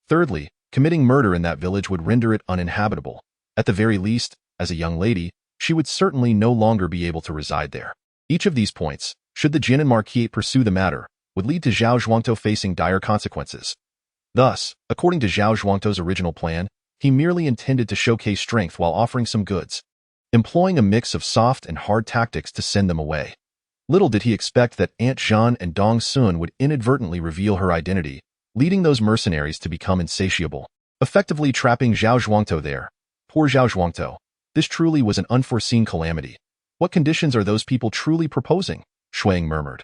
Thirdly, committing murder in that village would render it uninhabitable. At the very least, as a young lady, she would certainly no longer be able to reside there. Each of these points, should the Jianan Marquisate pursue the matter, would lead to Zhao Zhuangtou facing dire consequences. Thus, according to Zhao Zhuangtou's original plan, he merely intended to showcase strength while offering some goods, employing a mix of soft and hard tactics to send them away. Little did he expect that Aunt Jean and Dong Sun would inadvertently reveal her identity, leading those mercenaries to become insatiable, effectively trapping Zhao Zhuangtou there. Poor Zhao Zhuangtou. This truly was an unforeseen calamity. What conditions are those people truly proposing? Xue Ying murmured.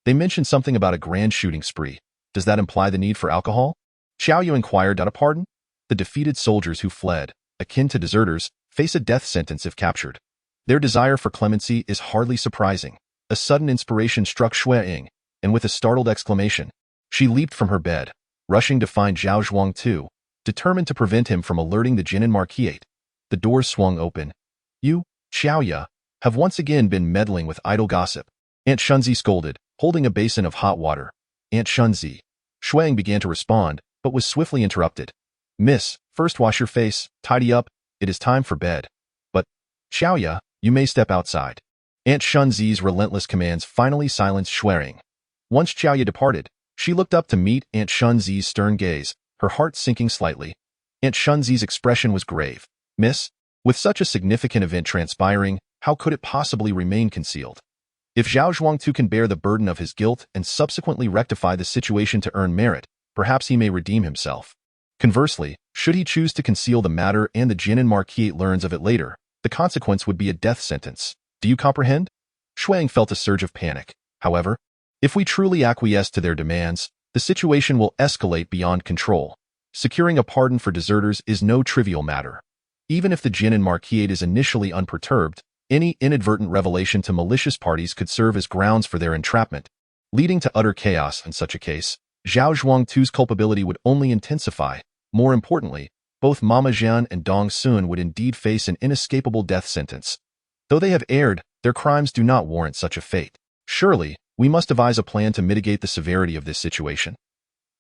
They mentioned something about a grand shooting spree. Does that imply the need for alcohol? Xiao Yu inquired. A pardon? The defeated soldiers who fled, akin to deserters, face a death sentence if captured. Their desire for clemency is hardly surprising. A sudden inspiration struck Xue Ying, and with a startled exclamation, she leaped from her bed, rushing to find Zhao Zhuangtou, determined to prevent him from alerting the Jianan Marquisate. The doors swung open. You, Xiaoya, have once again been meddling with idle gossip. Aunt Shunzi scolded, holding a basin of hot water. Aunt Shunzi. Xue Ying began to respond, but was swiftly interrupted. Miss, first wash your face, tidy up, it is time for bed. But, Xiaoya, you may step outside. Aunt Shunzi's relentless commands finally silenced Xue Ying. Once Xiaoya departed, she looked up to meet Aunt Shunzi's stern gaze, her heart sinking slightly. Aunt Shunzi's expression was grave. Miss, with such a significant event transpiring, how could it possibly remain concealed? If Zhao Zhuangtu can bear the burden of his guilt and subsequently rectify the situation to earn merit, perhaps he may redeem himself. Conversely, should he choose to conceal the matter and the Jinan Marquis learns of it later, the consequence would be a death sentence. Do you comprehend? Xue Ying felt a surge of panic. However, if we truly acquiesce to their demands, the situation will escalate beyond control. Securing a pardon for deserters is no trivial matter. Even if the Jinan Marquis is initially unperturbed, any inadvertent revelation to malicious parties could serve as grounds for their entrapment, leading to utter chaos in such a case. Zhao Zhuangtu's culpability would only intensify. More importantly, both Mama Jian and Dong Sun would indeed face an inescapable death sentence. Though they have erred, their crimes do not warrant such a fate. Surely, we must devise a plan to mitigate the severity of this situation.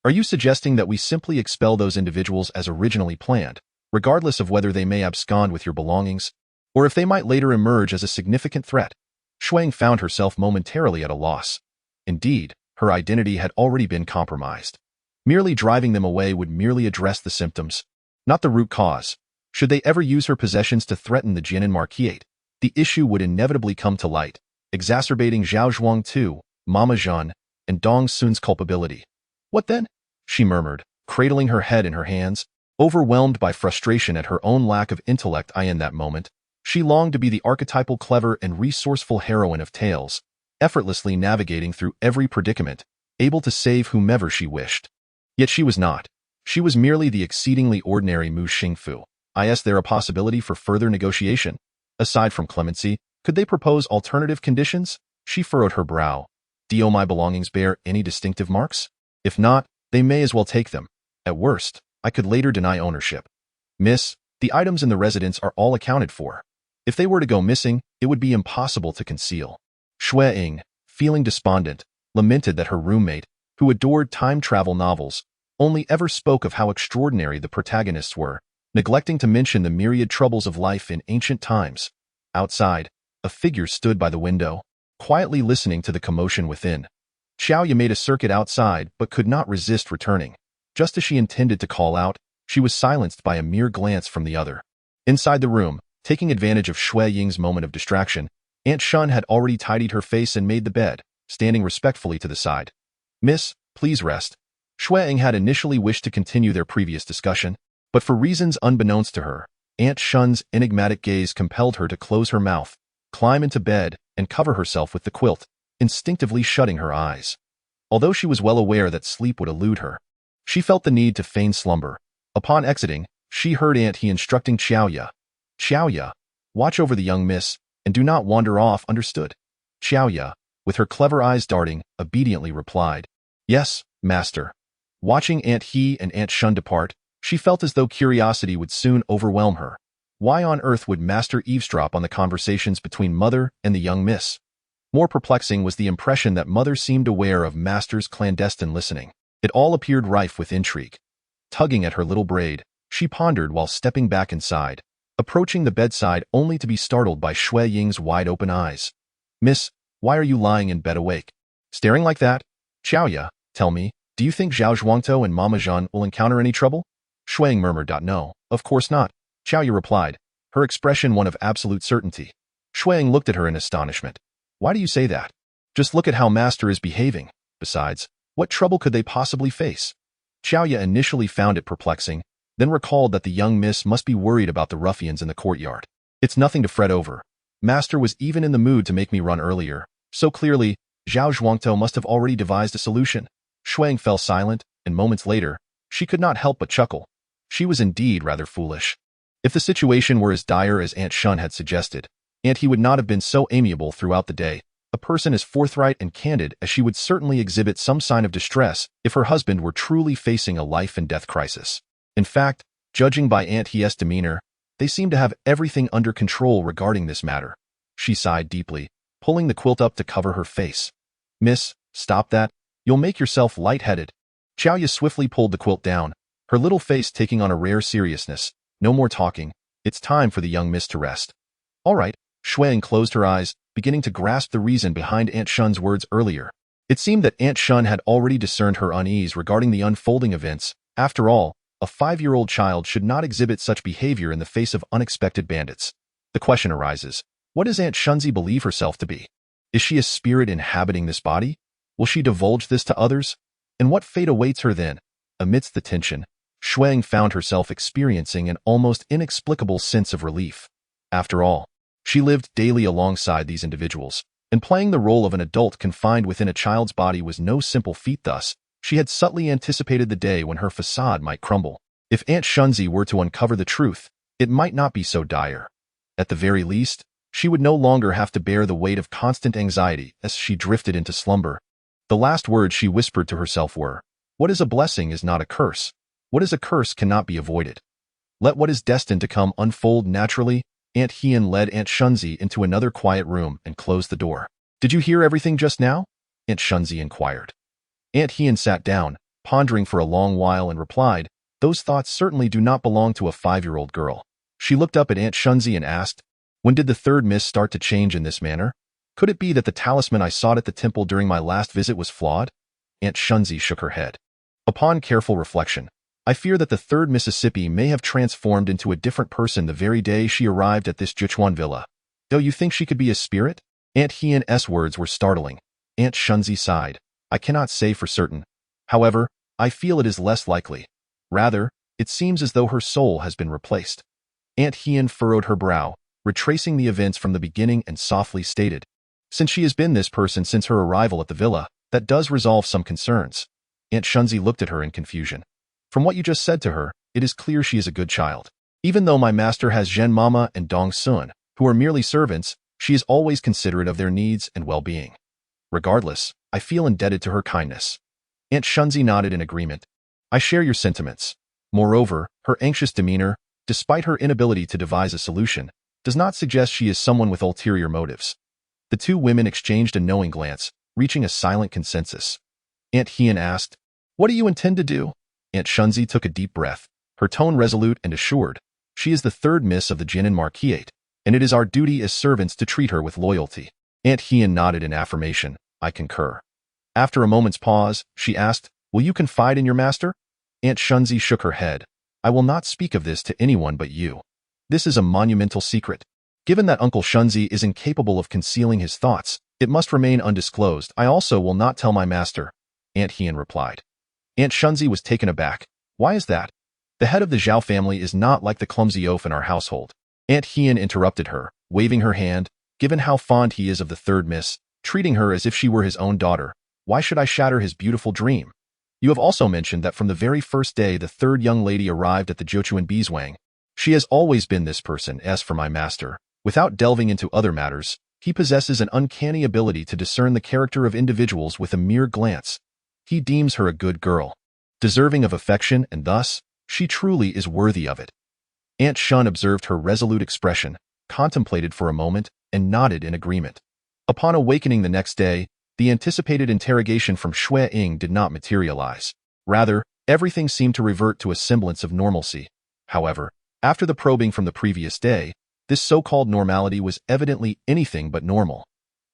Are you suggesting that we simply expel those individuals as originally planned, regardless of whether they may abscond with your belongings, or if they might later emerge as a significant threat? Xue Ying found herself momentarily at a loss. Indeed, her identity had already been compromised. Merely driving them away would merely address the symptoms, not the root cause. Should they ever use her possessions to threaten the Jinan Marquis, the issue would inevitably come to light, exacerbating Zhao Zhuangtu, Mama Jian, and Dong Sun's culpability. What then? She murmured, cradling her head in her hands, overwhelmed by frustration at her own lack of intellect. In that moment, she longed to be the archetypal clever and resourceful heroine of tales, effortlessly navigating through every predicament, able to save whomever she wished. Yet she was not. She was merely the exceedingly ordinary Mu Xingfu. Is there a possibility for further negotiation? Aside from clemency, could they propose alternative conditions? She furrowed her brow. Do my belongings bear any distinctive marks? If not, they may as well take them. At worst, I could later deny ownership. Miss, the items in the residence are all accounted for. If they were to go missing, it would be impossible to conceal. Xue Ying, feeling despondent, lamented that her roommate, who adored time travel novels, only ever spoke of how extraordinary the protagonists were, neglecting to mention the myriad troubles of life in ancient times. Outside, a figure stood by the window, quietly listening to the commotion within. Xiaoya made a circuit outside but could not resist returning. Just as she intended to call out, she was silenced by a mere glance from the other. Inside the room, taking advantage of Xue Ying's moment of distraction, Aunt Shun had already tidied her face and made the bed, standing respectfully to the side. Miss, please rest. Xue Ying had initially wished to continue their previous discussion, but for reasons unbeknownst to her, Aunt Shun's enigmatic gaze compelled her to close her mouth, climb into bed, and cover herself with the quilt, instinctively shutting her eyes. Although she was well aware that sleep would elude her, she felt the need to feign slumber. Upon exiting, she heard Aunt He instructing Xiaoya. Xiaoya, watch over the young miss, and do not wander off, understood? Xiaoya, with her clever eyes darting, obediently replied, Yes, master. Watching Aunt He and Aunt Shun depart, she felt as though curiosity would soon overwhelm her. Why on earth would Master eavesdrop on the conversations between Mother and the young miss? More perplexing was the impression that Mother seemed aware of Master's clandestine listening. It all appeared rife with intrigue. Tugging at her little braid, she pondered while stepping back inside, approaching the bedside only to be startled by Xue Ying's wide-open eyes. Miss, why are you lying in bed awake? Staring like that? Xiaoya, tell me, do you think Zhao Zhuangtu and Mama Jian will encounter any trouble? Xue Ying murmured, No, of course not. Xiaoya replied, her expression one of absolute certainty. Xue Ying looked at her in astonishment. Why do you say that? Just look at how Master is behaving. Besides, what trouble could they possibly face? Xiaoya initially found it perplexing, then recalled that the young miss must be worried about the ruffians in the courtyard. It's nothing to fret over. Master was even in the mood to make me run earlier, so clearly, Zhao Zhuangtu must have already devised a solution. Xue Ying fell silent, and moments later, she could not help but chuckle. She was indeed rather foolish. If the situation were as dire as Aunt Shun had suggested, Aunt He would not have been so amiable throughout the day. A person as forthright and candid as she would certainly exhibit some sign of distress if her husband were truly facing a life-and-death crisis. In fact, judging by Aunt He's demeanor, they seemed to have everything under control regarding this matter. She sighed deeply, pulling the quilt up to cover her face. Miss, stop that. You'll make yourself lightheaded. Xiaoya swiftly pulled the quilt down, her little face taking on a rare seriousness. No more talking. It's time for the young miss to rest. All right. Xue Ying closed her eyes, beginning to grasp the reason behind Aunt Shun's words earlier. It seemed that Aunt Shun had already discerned her unease regarding the unfolding events. After all, a 5-year-old child should not exhibit such behavior in the face of unexpected bandits. The question arises, what does Aunt Shunzi believe herself to be? Is she a spirit inhabiting this body? Will she divulge this to others? And what fate awaits her then? Amidst the tension, Xue Ying found herself experiencing an almost inexplicable sense of relief. After all, she lived daily alongside these individuals, and playing the role of an adult confined within a child's body was no simple feat. Thus, she had subtly anticipated the day when her facade might crumble. If Aunt Shunzi were to uncover the truth, it might not be so dire. At the very least, she would no longer have to bear the weight of constant anxiety as she drifted into slumber. The last words she whispered to herself were, "What is a blessing is not a curse. What is a curse cannot be avoided. Let what is destined to come unfold naturally." Aunt Hien led Aunt Shunzi into another quiet room and closed the door. "Did you hear everything just now?" Aunt Shunzi inquired. Aunt Hien sat down, pondering for a long while and replied, "Those thoughts certainly do not belong to a 5-year-old girl." She looked up at Aunt Shunzi and asked, "When did the third miss start to change in this manner? Could it be that the talisman I sought at the temple during my last visit was flawed?" Aunt Shunzi shook her head. "Upon careful reflection, I fear that the third Mississippi may have transformed into a different person the very day she arrived at this Jichuan villa. Do you think she could be a spirit?" Aunt Hien's words were startling. Aunt Shunzi sighed. "I cannot say for certain. However, I feel it is less likely. Rather, it seems as though her soul has been replaced." Aunt Hien furrowed her brow, retracing the events from the beginning and softly stated, "Since she has been this person since her arrival at the villa, that does resolve some concerns." Aunt Shunzi looked at her in confusion. "From what you just said to her, it is clear she is a good child. Even though my master has Zhen Mama and Dong Sun, who are merely servants, she is always considerate of their needs and well-being. Regardless, I feel indebted to her kindness." Aunt Shunzi nodded in agreement. "I share your sentiments. Moreover, her anxious demeanor, despite her inability to devise a solution, does not suggest she is someone with ulterior motives." The two women exchanged a knowing glance, reaching a silent consensus. Aunt Hien asked, "What do you intend to do?" Aunt Shunzi took a deep breath, her tone resolute and assured. "She is the third miss of the Jinan Marquisate, and it is our duty as servants to treat her with loyalty." Aunt Hien nodded in affirmation. "I concur." After a moment's pause, she asked, "Will you confide in your master?" Aunt Shunzi shook her head. "I will not speak of this to anyone but you. This is a monumental secret. Given that Uncle Shunzi is incapable of concealing his thoughts, it must remain undisclosed. I also will not tell my master," Aunt Hien replied. Aunt Shunzi was taken aback. "Why is that? The head of the Zhao family is not like the clumsy oaf in our household." Aunt Hien interrupted her, waving her hand. "Given how fond he is of the third miss, treating her as if she were his own daughter, why should I shatter his beautiful dream? You have also mentioned that from the very first day the third young lady arrived at the Jochuan Beeswang, she has always been this person. As for my master, without delving into other matters, he possesses an uncanny ability to discern the character of individuals with a mere glance. He deems her a good girl, deserving of affection, and thus, she truly is worthy of it." Aunt Shun observed her resolute expression, contemplated for a moment, and nodded in agreement. Upon awakening the next day, the anticipated interrogation from Xue Ying did not materialize. Rather, everything seemed to revert to a semblance of normalcy. However, after the probing from the previous day, this so-called normality was evidently anything but normal.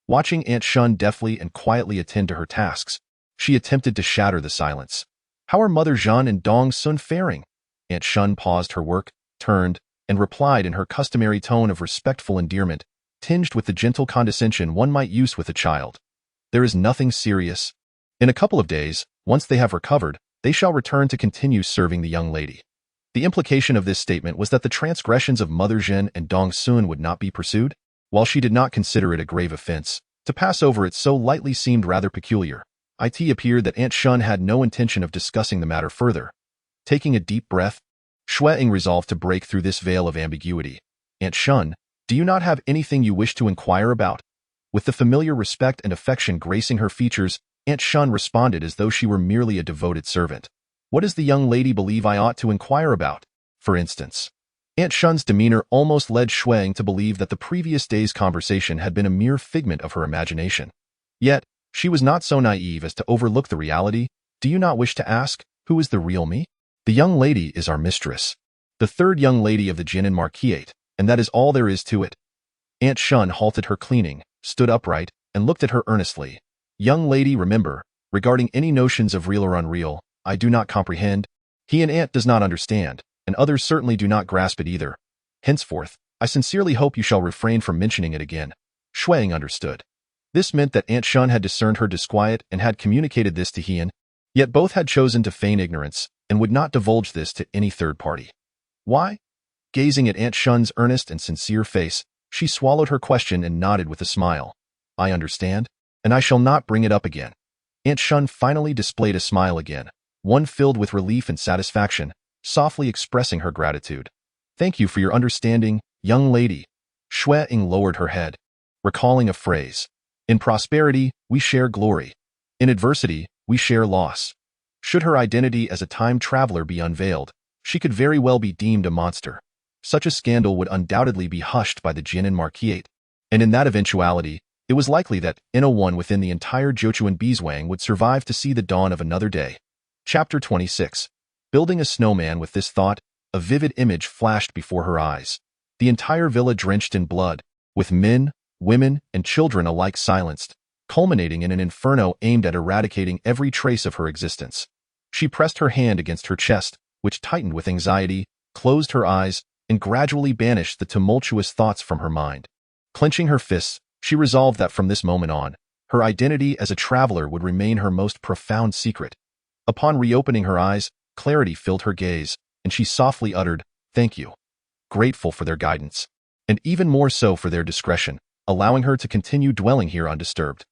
Watching Aunt Shun deftly and quietly attend to her tasks, she attempted to shatter the silence. "How are Mother Zhan and Dong Sun faring?" Aunt Shun paused her work, turned, and replied in her customary tone of respectful endearment, tinged with the gentle condescension one might use with a child. "There is nothing serious. In a couple of days, once they have recovered, they shall return to continue serving the young lady." The implication of this statement was that the transgressions of Mother Zhen and Dong Sun would not be pursued. While she did not consider it a grave offense, to pass over it so lightly seemed rather peculiar. It appeared that Aunt Shun had no intention of discussing the matter further. Taking a deep breath, Xue Ying resolved to break through this veil of ambiguity. "Aunt Shun, do you not have anything you wish to inquire about?" With the familiar respect and affection gracing her features, Aunt Shun responded as though she were merely a devoted servant. "What does the young lady believe I ought to inquire about, for instance?" Aunt Shun's demeanor almost led Xue Ying to believe that the previous day's conversation had been a mere figment of her imagination. Yet, she was not so naive as to overlook the reality. "Do you not wish to ask, who is the real me?" The young lady is our mistress. The third young lady of the Jin and Marquise, and that is all there is to it. Aunt Shun halted her cleaning, stood upright, and looked at her earnestly. Young lady, remember, regarding any notions of real or unreal, I do not comprehend. He and Aunt does not understand, and others certainly do not grasp it either. Henceforth, I sincerely hope you shall refrain from mentioning it again. Xue Ying understood. This meant that Aunt Shun had discerned her disquiet and had communicated this to Hien, yet both had chosen to feign ignorance and would not divulge this to any third party. Why? Gazing at Aunt Shun's earnest and sincere face, she swallowed her question and nodded with a smile. I understand, and I shall not bring it up again. Aunt Shun finally displayed a smile again, one filled with relief and satisfaction, softly expressing her gratitude. Thank you for your understanding, young lady. Xue Ying lowered her head, recalling a phrase. In prosperity, we share glory. In adversity, we share loss. Should her identity as a time traveler be unveiled, she could very well be deemed a monster. Such a scandal would undoubtedly be hushed by the Jin and Marquise, and in that eventuality, it was likely that no one within the entire Jochuan Beeswang would survive to see the dawn of another day. Chapter 26. Building a snowman. With this thought, a vivid image flashed before her eyes. The entire villa drenched in blood, with men, women, and children alike silenced, culminating in an inferno aimed at eradicating every trace of her existence. She pressed her hand against her chest, which tightened with anxiety, closed her eyes, and gradually banished the tumultuous thoughts from her mind. Clenching her fists, she resolved that from this moment on, her identity as a traveler would remain her most profound secret. Upon reopening her eyes, clarity filled her gaze, and she softly uttered, "Thank you." Grateful for their guidance, and even more so for their discretion, allowing her to continue dwelling here undisturbed.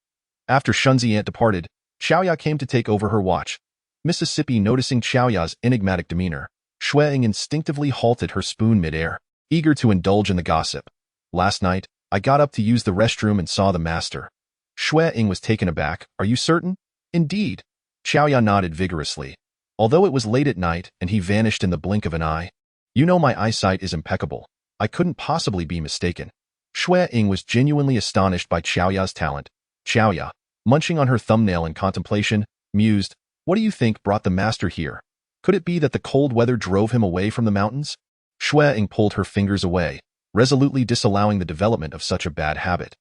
After Shunzi Aunt departed, Xiaoya came to take over her watch. Mississippi noticing Xiaoya's enigmatic demeanor, Xue Ying instinctively halted her spoon mid-air, eager to indulge in the gossip. Last night, I got up to use the restroom and saw the master. Xue Ying was taken aback. Are you certain? Indeed. Xiaoya nodded vigorously. Although it was late at night and he vanished in the blink of an eye, you know my eyesight is impeccable. I couldn't possibly be mistaken. Xue Ying was genuinely astonished by Xiaoya's talent. Xiaoya, munching on her thumbnail in contemplation, mused, what do you think brought the master here? Could it be that the cold weather drove him away from the mountains? Xue Ying pulled her fingers away, resolutely disallowing the development of such a bad habit.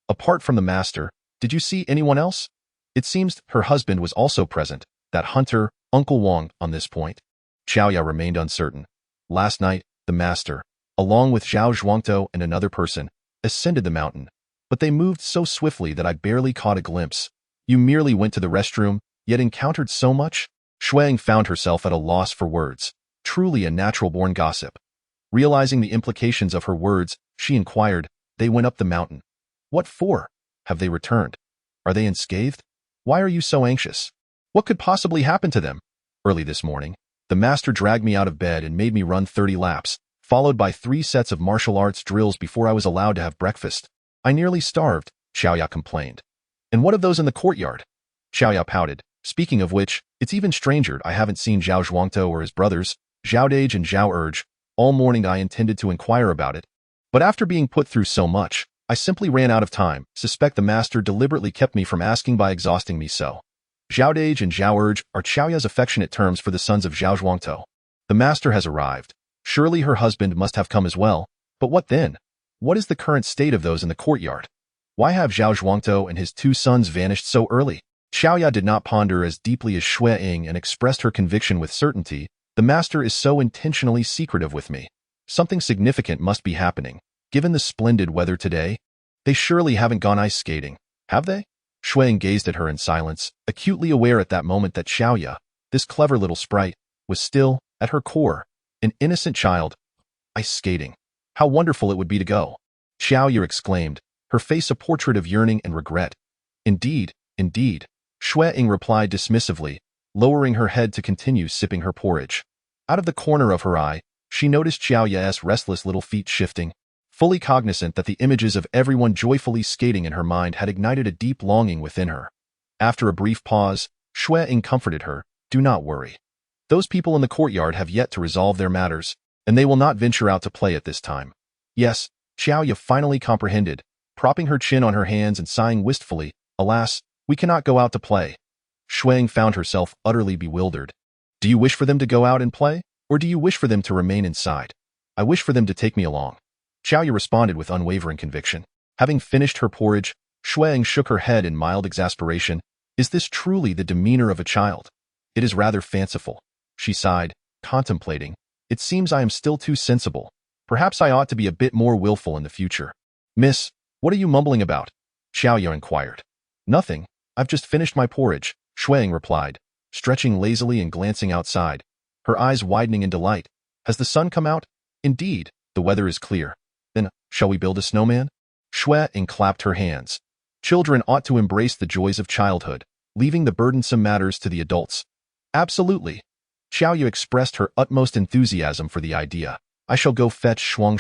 Apart from the master, did you see anyone else? It seems her husband was also present, that hunter, Uncle Wang, on this point. Xiaoya remained uncertain. Last night, the master, along with Zhao Zhuangtou and another person, ascended the mountain, but they moved so swiftly that I barely caught a glimpse. You merely went to the restroom, yet encountered so much? Xue Ying found herself at a loss for words. Truly a natural-born gossip. Realizing the implications of her words, she inquired, they went up the mountain. What for? Have they returned? Are they unscathed? Why are you so anxious? What could possibly happen to them? Early this morning, the master dragged me out of bed and made me run 30 laps, followed by 3 sets of martial arts drills before I was allowed to have breakfast. I nearly starved, Xiaoya complained. And what of those in the courtyard? Xiaoya pouted. Speaking of which, it's even stranger I haven't seen Zhao Zhuangtou or his brothers, Zhao Dage and Zhao Urge. All morning I intended to inquire about it, but after being put through so much, I simply ran out of time. Suspect the master deliberately kept me from asking by exhausting me so. Zhao Dage and Zhao Urge are Xiaoya's affectionate terms for the sons of Zhao Zhuangtou. The master has arrived. Surely her husband must have come as well, but what then? What is the current state of those in the courtyard? Why have Zhao Zhuangtou and his 2 sons vanished so early? Xiaoya did not ponder as deeply as Xue Ying and expressed her conviction with certainty. The master is so intentionally secretive with me. Something significant must be happening. Given the splendid weather today, they surely haven't gone ice skating, have they? Xue Ying gazed at her in silence, acutely aware at that moment that Xiaoya, this clever little sprite, was still, at her core, an innocent child. Ice skating. How wonderful it would be to go. Xiaoya exclaimed, her face a portrait of yearning and regret. Indeed, indeed. Xue Ying replied dismissively, lowering her head to continue sipping her porridge. Out of the corner of her eye, she noticed Xiaoya's restless little feet shifting, fully cognizant that the images of everyone joyfully skating in her mind had ignited a deep longing within her. After a brief pause, Xue Ying comforted her, do not worry. Those people in the courtyard have yet to resolve their matters, and they will not venture out to play at this time. Yes, Xiaoya finally comprehended, propping her chin on her hands and sighing wistfully, alas, we cannot go out to play. Xue Ying found herself utterly bewildered. Do you wish for them to go out and play, or do you wish for them to remain inside? I wish for them to take me along. Xiaoya responded with unwavering conviction. Having finished her porridge, Xue Ying shook her head in mild exasperation. Is this truly the demeanor of a child? It is rather fanciful. She sighed, contemplating. It seems I am still too sensible. Perhaps I ought to be a bit more willful in the future. Miss, what are you mumbling about? Xiaoya inquired. Nothing. I've just finished my porridge, Xue Ying replied, stretching lazily and glancing outside, her eyes widening in delight. Has the sun come out? Indeed, the weather is clear. Then, shall we build a snowman? Xue Ying clapped her hands. Children ought to embrace the joys of childhood, leaving the burdensome matters to the adults. Absolutely. Xiaoya expressed her utmost enthusiasm for the idea. I shall go fetch Shuang,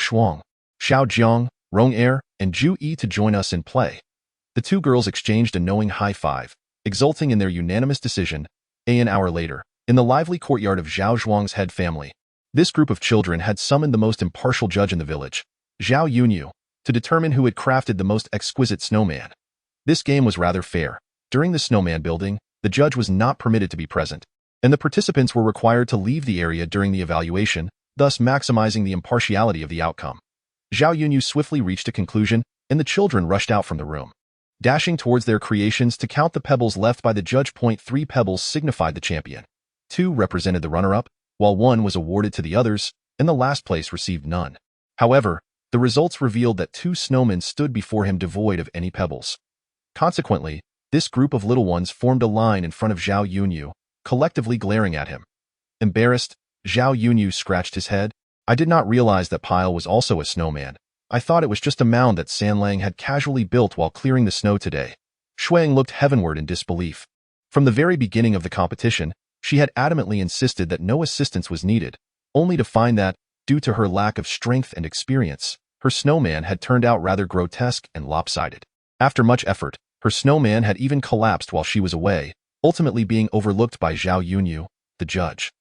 Xiao Jiang, Rong Er, and Zhu Yi to join us in play. The two girls exchanged a knowing high five, exulting in their unanimous decision. An hour later, in the lively courtyard of Zhao Zhuang's head family, this group of children had summoned the most impartial judge in the village, Zhao Yunyu, to determine who had crafted the most exquisite snowman. This game was rather fair. During the snowman building, the judge was not permitted to be present, and the participants were required to leave the area during the evaluation, thus maximizing the impartiality of the outcome. Zhao Yunyu swiftly reached a conclusion, and the children rushed out from the room. Dashing towards their creations to count the pebbles left by the judge. 3 pebbles signified the champion. 2 represented the runner-up, while 1 was awarded to the others, and the last place received none. However, the results revealed that 2 snowmen stood before him devoid of any pebbles. Consequently, this group of little ones formed a line in front of Zhao Yunyu, collectively glaring at him. Embarrassed, Zhao Yunyu scratched his head. I did not realize that Pile was also a snowman. I thought it was just a mound that Sanlang had casually built while clearing the snow today. Xue Ying looked heavenward in disbelief. From the very beginning of the competition, she had adamantly insisted that no assistance was needed, only to find that, due to her lack of strength and experience, her snowman had turned out rather grotesque and lopsided. After much effort, her snowman had even collapsed while she was away, ultimately being overlooked by Zhao Yunyu, the judge.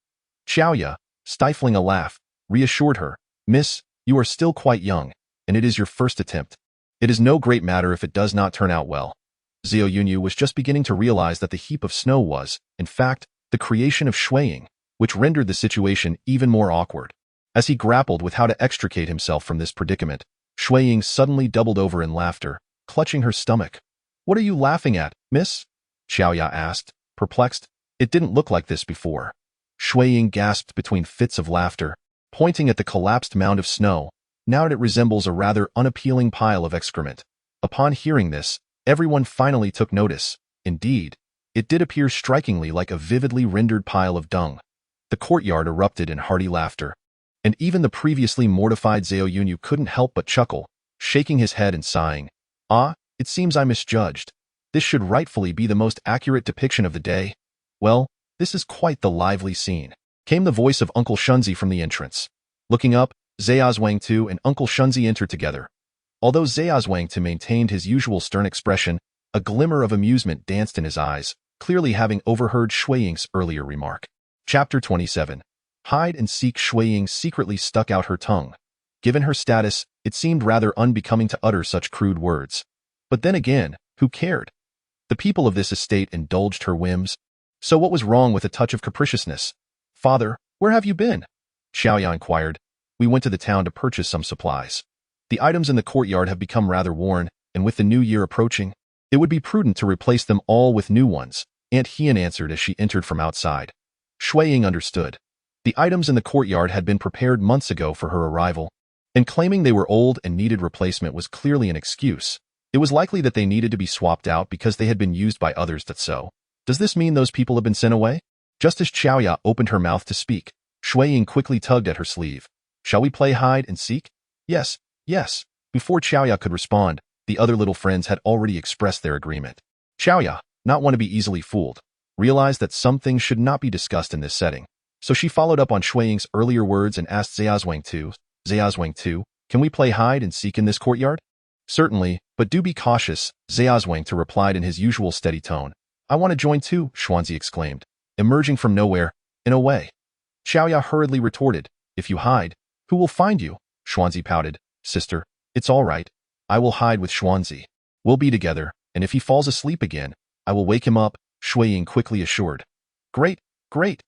Xiaoya, stifling a laugh, reassured her, Miss, you are still quite young, and it is your first attempt. It is no great matter if it does not turn out well. Zhao Yunyu was just beginning to realize that the heap of snow was, in fact, the creation of Xue Ying, which rendered the situation even more awkward. As he grappled with how to extricate himself from this predicament, Xue Ying suddenly doubled over in laughter, clutching her stomach. What are you laughing at, miss? Xiaoya asked, perplexed. It didn't look like this before. Xue Ying gasped between fits of laughter, pointing at the collapsed mound of snow. Now it resembles a rather unappealing pile of excrement. Upon hearing this, everyone finally took notice. Indeed, it did appear strikingly like a vividly rendered pile of dung. The courtyard erupted in hearty laughter, and even the previously mortified Zhao Yunyu couldn't help but chuckle, shaking his head and sighing. Ah, it seems I misjudged. This should rightfully be the most accurate depiction of the day. Well, this is quite the lively scene. Came the voice of Uncle Shunzi from the entrance. Looking up, Zhao and Uncle Shunzi entered together. Although Zhao maintained his usual stern expression, a glimmer of amusement danced in his eyes, clearly having overheard Xue Ying's earlier remark. Chapter 27. Hide and seek. Xue Ying secretly stuck out her tongue. Given her status, it seemed rather unbecoming to utter such crude words. But then again, who cared? The people of this estate indulged her whims. So what was wrong with a touch of capriciousness? Father, where have you been? Xiaoya inquired. We went to the town to purchase some supplies. The items in the courtyard have become rather worn, and with the new year approaching, it would be prudent to replace them all with new ones, Aunt Hien answered as she entered from outside. Xue Ying understood. The items in the courtyard had been prepared months ago for her arrival, and claiming they were old and needed replacement was clearly an excuse. It was likely that they needed to be swapped out because they had been used by others. Does this mean those people have been sent away? Just as Xiaoya opened her mouth to speak, Xue Ying quickly tugged at her sleeve. Shall we play hide and seek? Yes, yes. Before Xiaoya could respond, the other little friends had already expressed their agreement. Xiaoya, not one to be easily fooled, realized that some things should not be discussed in this setting. So she followed up on Xue Ying's earlier words and asked Zhao, can we play hide and seek in this courtyard? Certainly, but do be cautious, Zhao replied in his usual steady tone. I want to join too, Xuanzi exclaimed, emerging from nowhere, in a way. Xiaoya hurriedly retorted, if you hide, who will find you? Xuanzi pouted, sister, it's all right. I will hide with Xuanzi. We'll be together, and if he falls asleep again, I will wake him up, Xue Ying quickly assured. Great, great.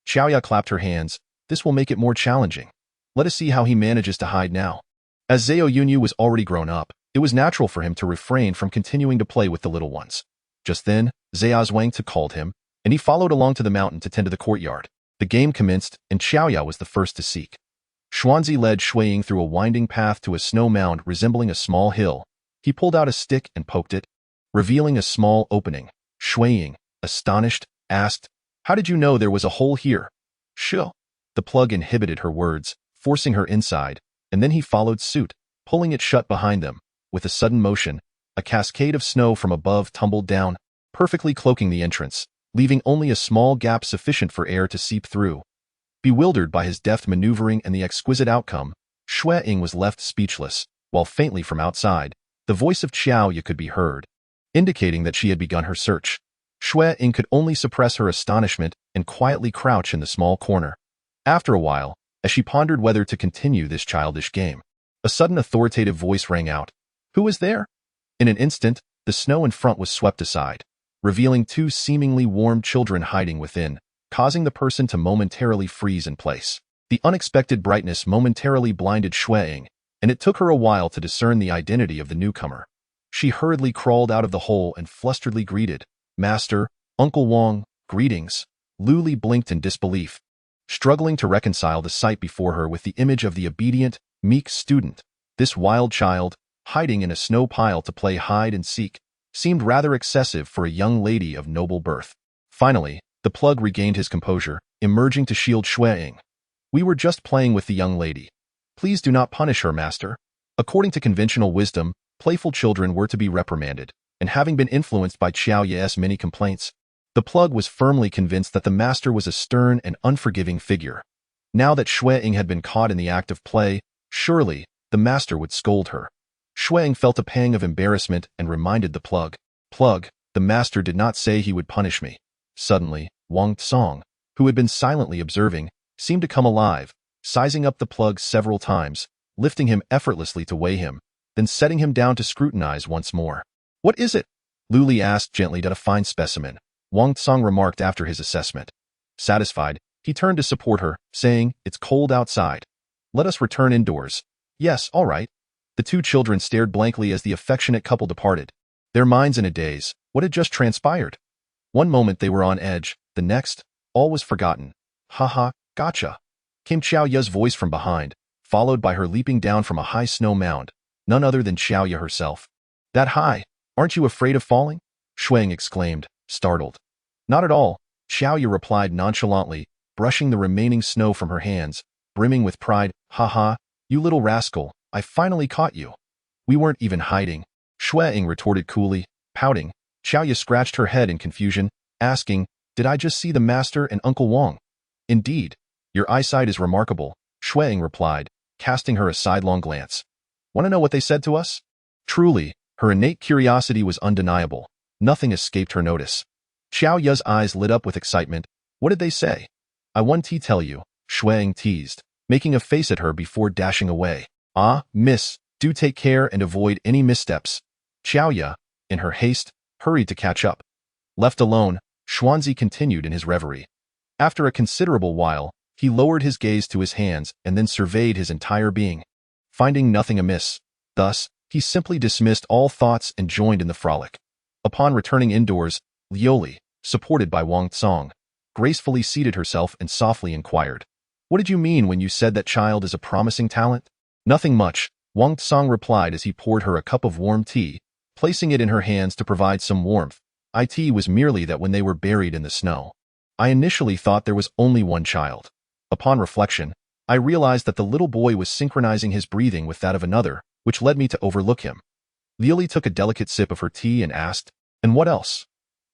Xiaoya clapped her hands. This will make it more challenging. Let us see how he manages to hide now. As Xue Ying was already grown up, it was natural for him to refrain from continuing to play with the little ones. Just then, Xue called him, and he followed along to the mountain to tend to the courtyard. The game commenced, and Xiaoya was the first to seek. Xuanzi led Xue Ying through a winding path to a snow mound resembling a small hill. He pulled out a stick and poked it, revealing a small opening. Xue Ying, astonished, asked, "How did you know there was a hole here?" "Sure." The plug inhibited her words, forcing her inside, and then he followed suit, pulling it shut behind them. With a sudden motion, a cascade of snow from above tumbled down, perfectly cloaking the entrance, leaving only a small gap sufficient for air to seep through. Bewildered by his deft maneuvering and the exquisite outcome, Xue Ying was left speechless, while faintly from outside, the voice of Xiaoya could be heard, indicating that she had begun her search. Xue Ying could only suppress her astonishment and quietly crouch in the small corner. After a while, as she pondered whether to continue this childish game, a sudden authoritative voice rang out. "Who is there?" In an instant, the snow in front was swept aside, revealing two seemingly warm children hiding within, causing the person to momentarily freeze in place. The unexpected brightness momentarily blinded Xue Ying, and it took her a while to discern the identity of the newcomer. She hurriedly crawled out of the hole and flusteredly greeted, "Master, Uncle Wang, greetings." Luli blinked in disbelief, struggling to reconcile the sight before her with the image of the obedient, meek student. This wild child, hiding in a snow pile to play hide and seek, seemed rather excessive for a young lady of noble birth. Finally, the plug regained his composure, emerging to shield Xue Ying. "We were just playing with the young lady. Please do not punish her, master." According to conventional wisdom, playful children were to be reprimanded, and having been influenced by Xiaoya's many complaints, the plug was firmly convinced that the master was a stern and unforgiving figure. Now that Xue Ying had been caught in the act of play, surely the master would scold her. Xue Ying felt a pang of embarrassment and reminded the plug, "Plug, the master did not say he would punish me." Suddenly, Wang Tsong, who had been silently observing, seemed to come alive, sizing up the plug several times, lifting him effortlessly to weigh him, then setting him down to scrutinize once more. "What is it?" Luli asked gently. "A fine specimen," Wang Tsong remarked after his assessment. Satisfied, he turned to support her, saying, "It's cold outside. Let us return indoors." "Yes, all right." The two children stared blankly as the affectionate couple departed, their minds in a daze. What had just transpired? One moment they were on edge, the next, all was forgotten. "Ha, gotcha," came Xiaoya's voice from behind, followed by her leaping down from a high snow mound, none other than Xiaoya herself. "That high? Aren't you afraid of falling?" Xue Ying exclaimed, startled. "Not at all," Xiaoya replied nonchalantly, brushing the remaining snow from her hands, brimming with pride. "Ha, you little rascal, I finally caught you." "We weren't even hiding," Xue Ying retorted coolly, pouting. Xiaoya scratched her head in confusion, asking, "Did I just see the master and Uncle Wang?" "Indeed. Your eyesight is remarkable," Xue Ying replied, casting her a sidelong glance. "Want to know what they said to us?" Truly, her innate curiosity was undeniable. Nothing escaped her notice. Xiaoya's eyes lit up with excitement. "What did they say?" "I want to tell you," Xue Ying teased, making a face at her before dashing away. "Ah, miss, do take care and avoid any missteps." Xiaoya, in her haste, hurried to catch up. Left alone, Xuanzi continued in his reverie. After a considerable while, he lowered his gaze to his hands and then surveyed his entire being, finding nothing amiss. Thus, he simply dismissed all thoughts and joined in the frolic. Upon returning indoors, Lioli, supported by Wang Tsong, gracefully seated herself and softly inquired, "What did you mean when you said that child is a promising talent?" "Nothing much," Wang Tsong replied as he poured her a cup of warm tea, placing it in her hands to provide some warmth. "It was merely that when they were buried in the snow, I initially thought there was only one child. Upon reflection, I realized that the little boy was synchronizing his breathing with that of another, which led me to overlook him." Lioli took a delicate sip of her tea and asked, "And what else?"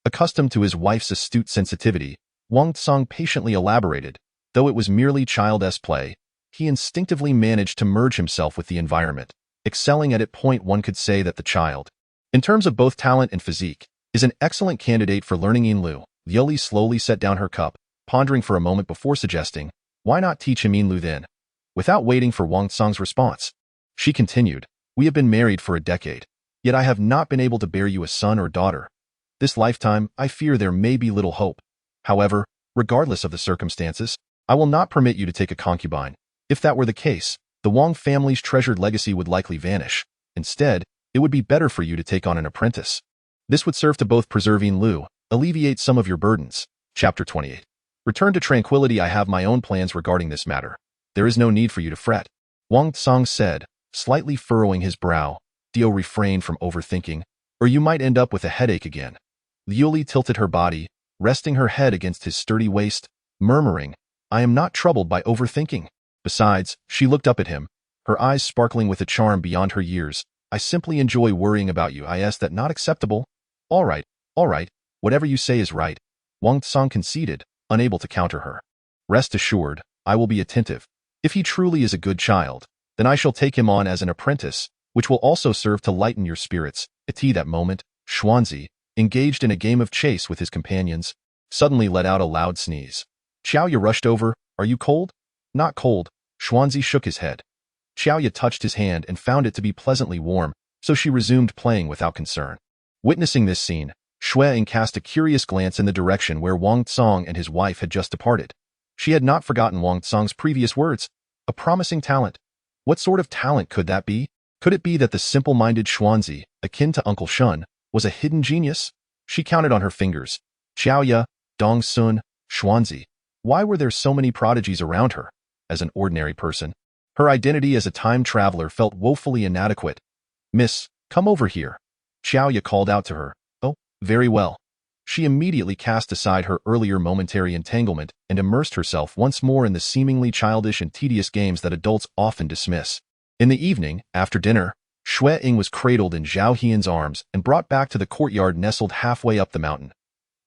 Accustomed to his wife's astute sensitivity, Wang Tsong patiently elaborated. Though it was merely childish play, he instinctively managed to merge himself with the environment, excelling at it. One could say that the child, in terms of both talent and physique, is an excellent candidate for learning Yinlu. Lioli slowly set down her cup, pondering for a moment before suggesting, "Why not teach him Yinlu then?" Without waiting for Wang Tsong's response, she continued, "We have been married for a decade, yet I have not been able to bear you a son or daughter. This lifetime, I fear there may be little hope. However, regardless of the circumstances. I will not permit you to take a concubine. If that were the case, the Wang family's treasured legacy would likely vanish. Instead, it would be better for you to take on an apprentice. This would serve to both preserve Lu, alleviate some of your burdens. Chapter 28. Return to tranquility. I have my own plans regarding this matter. There is no need for you to fret. Wang Tsang said, slightly furrowing his brow. Dio refrained from overthinking, or you might end up with a headache again. Liu Li tilted her body, resting her head against his sturdy waist, murmuring, I am not troubled by overthinking. Besides, she looked up at him, her eyes sparkling with a charm beyond her years. I simply enjoy worrying about you. Is that not acceptable? All right, whatever you say is right. Wang Tsang conceded, unable to counter her. Rest assured, I will be attentive. If he truly is a good child, then I shall take him on as an apprentice, which will also serve to lighten your spirits. At that moment, Xuanzi, engaged in a game of chase with his companions, suddenly let out a loud sneeze. Xiaoya rushed over. Are you cold? Not cold. Xuanzi shook his head. Xiaoya touched his hand and found it to be pleasantly warm, so she resumed playing without concern. Witnessing this scene, Xue Ying cast a curious glance in the direction where Wang Tsang and his wife had just departed. She had not forgotten Wang Tsang's previous words. A promising talent. What sort of talent could that be? Could it be that the simple-minded Xuanzi, akin to Uncle Shun, was a hidden genius? She counted on her fingers. Xiaoya, Dongsun, Xuanzi. Why were there so many prodigies around her? As an ordinary person, her identity as a time traveler felt woefully inadequate. Miss, come over here. Xiaoya called out to her. Oh, very well. She immediately cast aside her earlier momentary entanglement and immersed herself once more in the seemingly childish and tedious games that adults often dismiss. In the evening, after dinner, Xue Ying was cradled in Zhao Hian's arms and brought back to the courtyard nestled halfway up the mountain.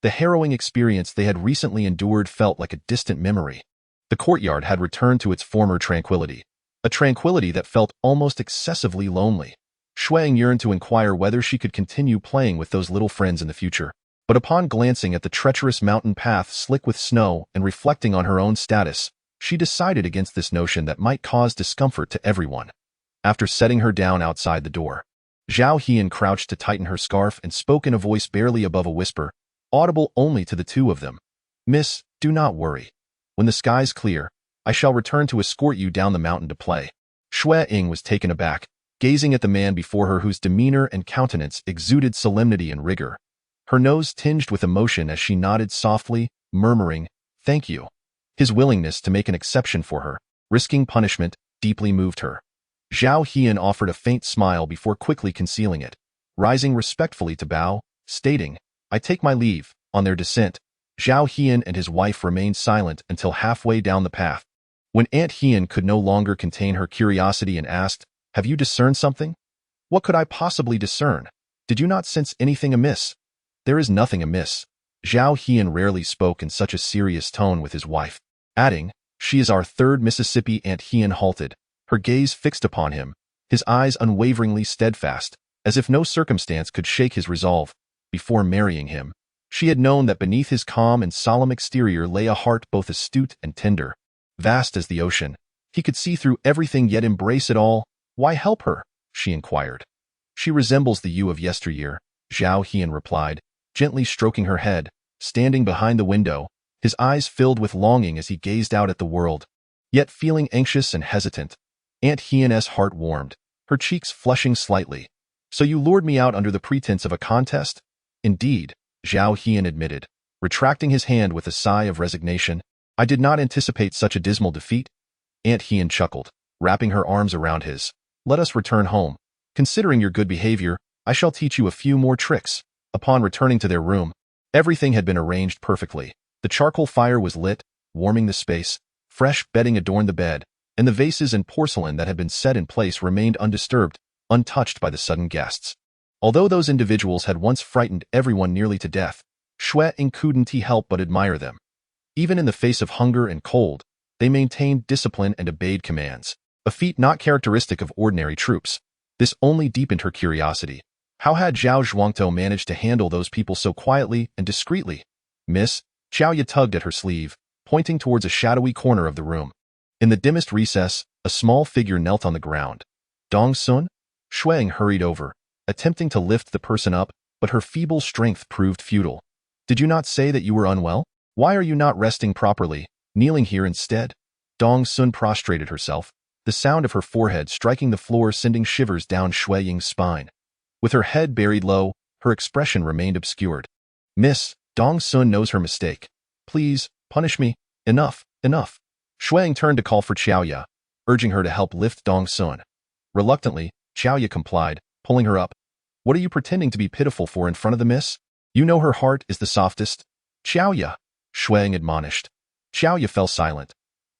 The harrowing experience they had recently endured felt like a distant memory. The courtyard had returned to its former tranquility, a tranquility that felt almost excessively lonely. Xue Ying yearned to inquire whether she could continue playing with those little friends in the future. But upon glancing at the treacherous mountain path slick with snow and reflecting on her own status, she decided against this notion that might cause discomfort to everyone. After setting her down outside the door, Zhao Hian crouched to tighten her scarf and spoke in a voice barely above a whisper, audible only to the two of them. Miss, do not worry. When the skies clear, I shall return to escort you down the mountain to play. Xue Ying was taken aback, gazing at the man before her whose demeanor and countenance exuded solemnity and rigor. Her nose tinged with emotion as she nodded softly, murmuring, Thank you. His willingness to make an exception for her, risking punishment, deeply moved her. Zhao Hian offered a faint smile before quickly concealing it, rising respectfully to bow, stating, I take my leave. On their descent, Zhao Hian and his wife remained silent until halfway down the path. When Aunt Hian could no longer contain her curiosity and asked, Have you discerned something? What could I possibly discern? Did you not sense anything amiss? There is nothing amiss. Zhao Hian rarely spoke in such a serious tone with his wife, adding, She is our third Mississippi. Aunt Hian halted, her gaze fixed upon him, his eyes unwaveringly steadfast, as if no circumstance could shake his resolve. Before marrying him, she had known that beneath his calm and solemn exterior lay a heart both astute and tender. Vast as the ocean, he could see through everything yet embrace it all. Why help her? She inquired. She resembles the you of yesteryear, Zhao Hian replied, gently stroking her head, standing behind the window, his eyes filled with longing as he gazed out at the world. Yet feeling anxious and hesitant, Aunt Hian's heart warmed, her cheeks flushing slightly. So you lured me out under the pretense of a contest? Indeed, Zhao Hian admitted, retracting his hand with a sigh of resignation. I did not anticipate such a dismal defeat. Aunt Hian chuckled, wrapping her arms around his. Let us return home. Considering your good behavior, I shall teach you a few more tricks. Upon returning to their room, everything had been arranged perfectly. The charcoal fire was lit, warming the space, fresh bedding adorned the bed, and the vases and porcelain that had been set in place remained undisturbed, untouched by the sudden guests. Although those individuals had once frightened everyone nearly to death, Xue Ying couldn't help but admire them. Even in the face of hunger and cold, they maintained discipline and obeyed commands, a feat not characteristic of ordinary troops. This only deepened her curiosity. How had Zhao Zhuangtou managed to handle those people so quietly and discreetly? Miss, Xiaoya tugged at her sleeve, pointing towards a shadowy corner of the room. In the dimmest recess, a small figure knelt on the ground. Dongsun? Xue Ying hurried over, attempting to lift the person up, but her feeble strength proved futile. Did you not say that you were unwell? Why are you not resting properly, kneeling here instead? Dong Sun prostrated herself, the sound of her forehead striking the floor sending shivers down Xue Ying's spine. With her head buried low, her expression remained obscured. Miss, Dong Sun knows her mistake. Please, punish me. Enough, enough. Xue Ying turned to call for Xiaoya, urging her to help lift Dong Sun. Reluctantly, Xiaoya complied, pulling her up. What are you pretending to be pitiful for in front of the miss? You know her heart is the softest. Xiaoya, Xue Ying admonished. Xiaoya fell silent.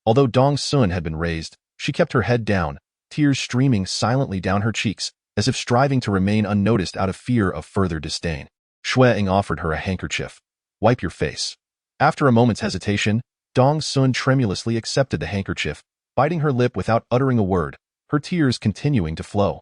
Although Dong Sun had been raised, she kept her head down, tears streaming silently down her cheeks, as if striving to remain unnoticed out of fear of further disdain. Xue Ying offered her a handkerchief. Wipe your face. After a moment's hesitation, Dong Sun tremulously accepted the handkerchief, biting her lip without uttering a word, her tears continuing to flow.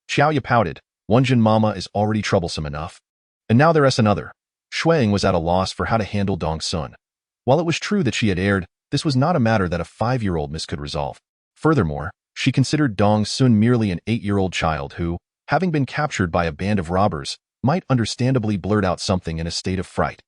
Xiaoya pouted. One Jin Mama is already troublesome enough. And now there is another. Xue Ying was at a loss for how to handle Dong Sun. While it was true that she had erred, this was not a matter that a 5-year-old miss could resolve. Furthermore, she considered Dong Sun merely an 8-year-old child who, having been captured by a band of robbers, might understandably blurt out something in a state of fright.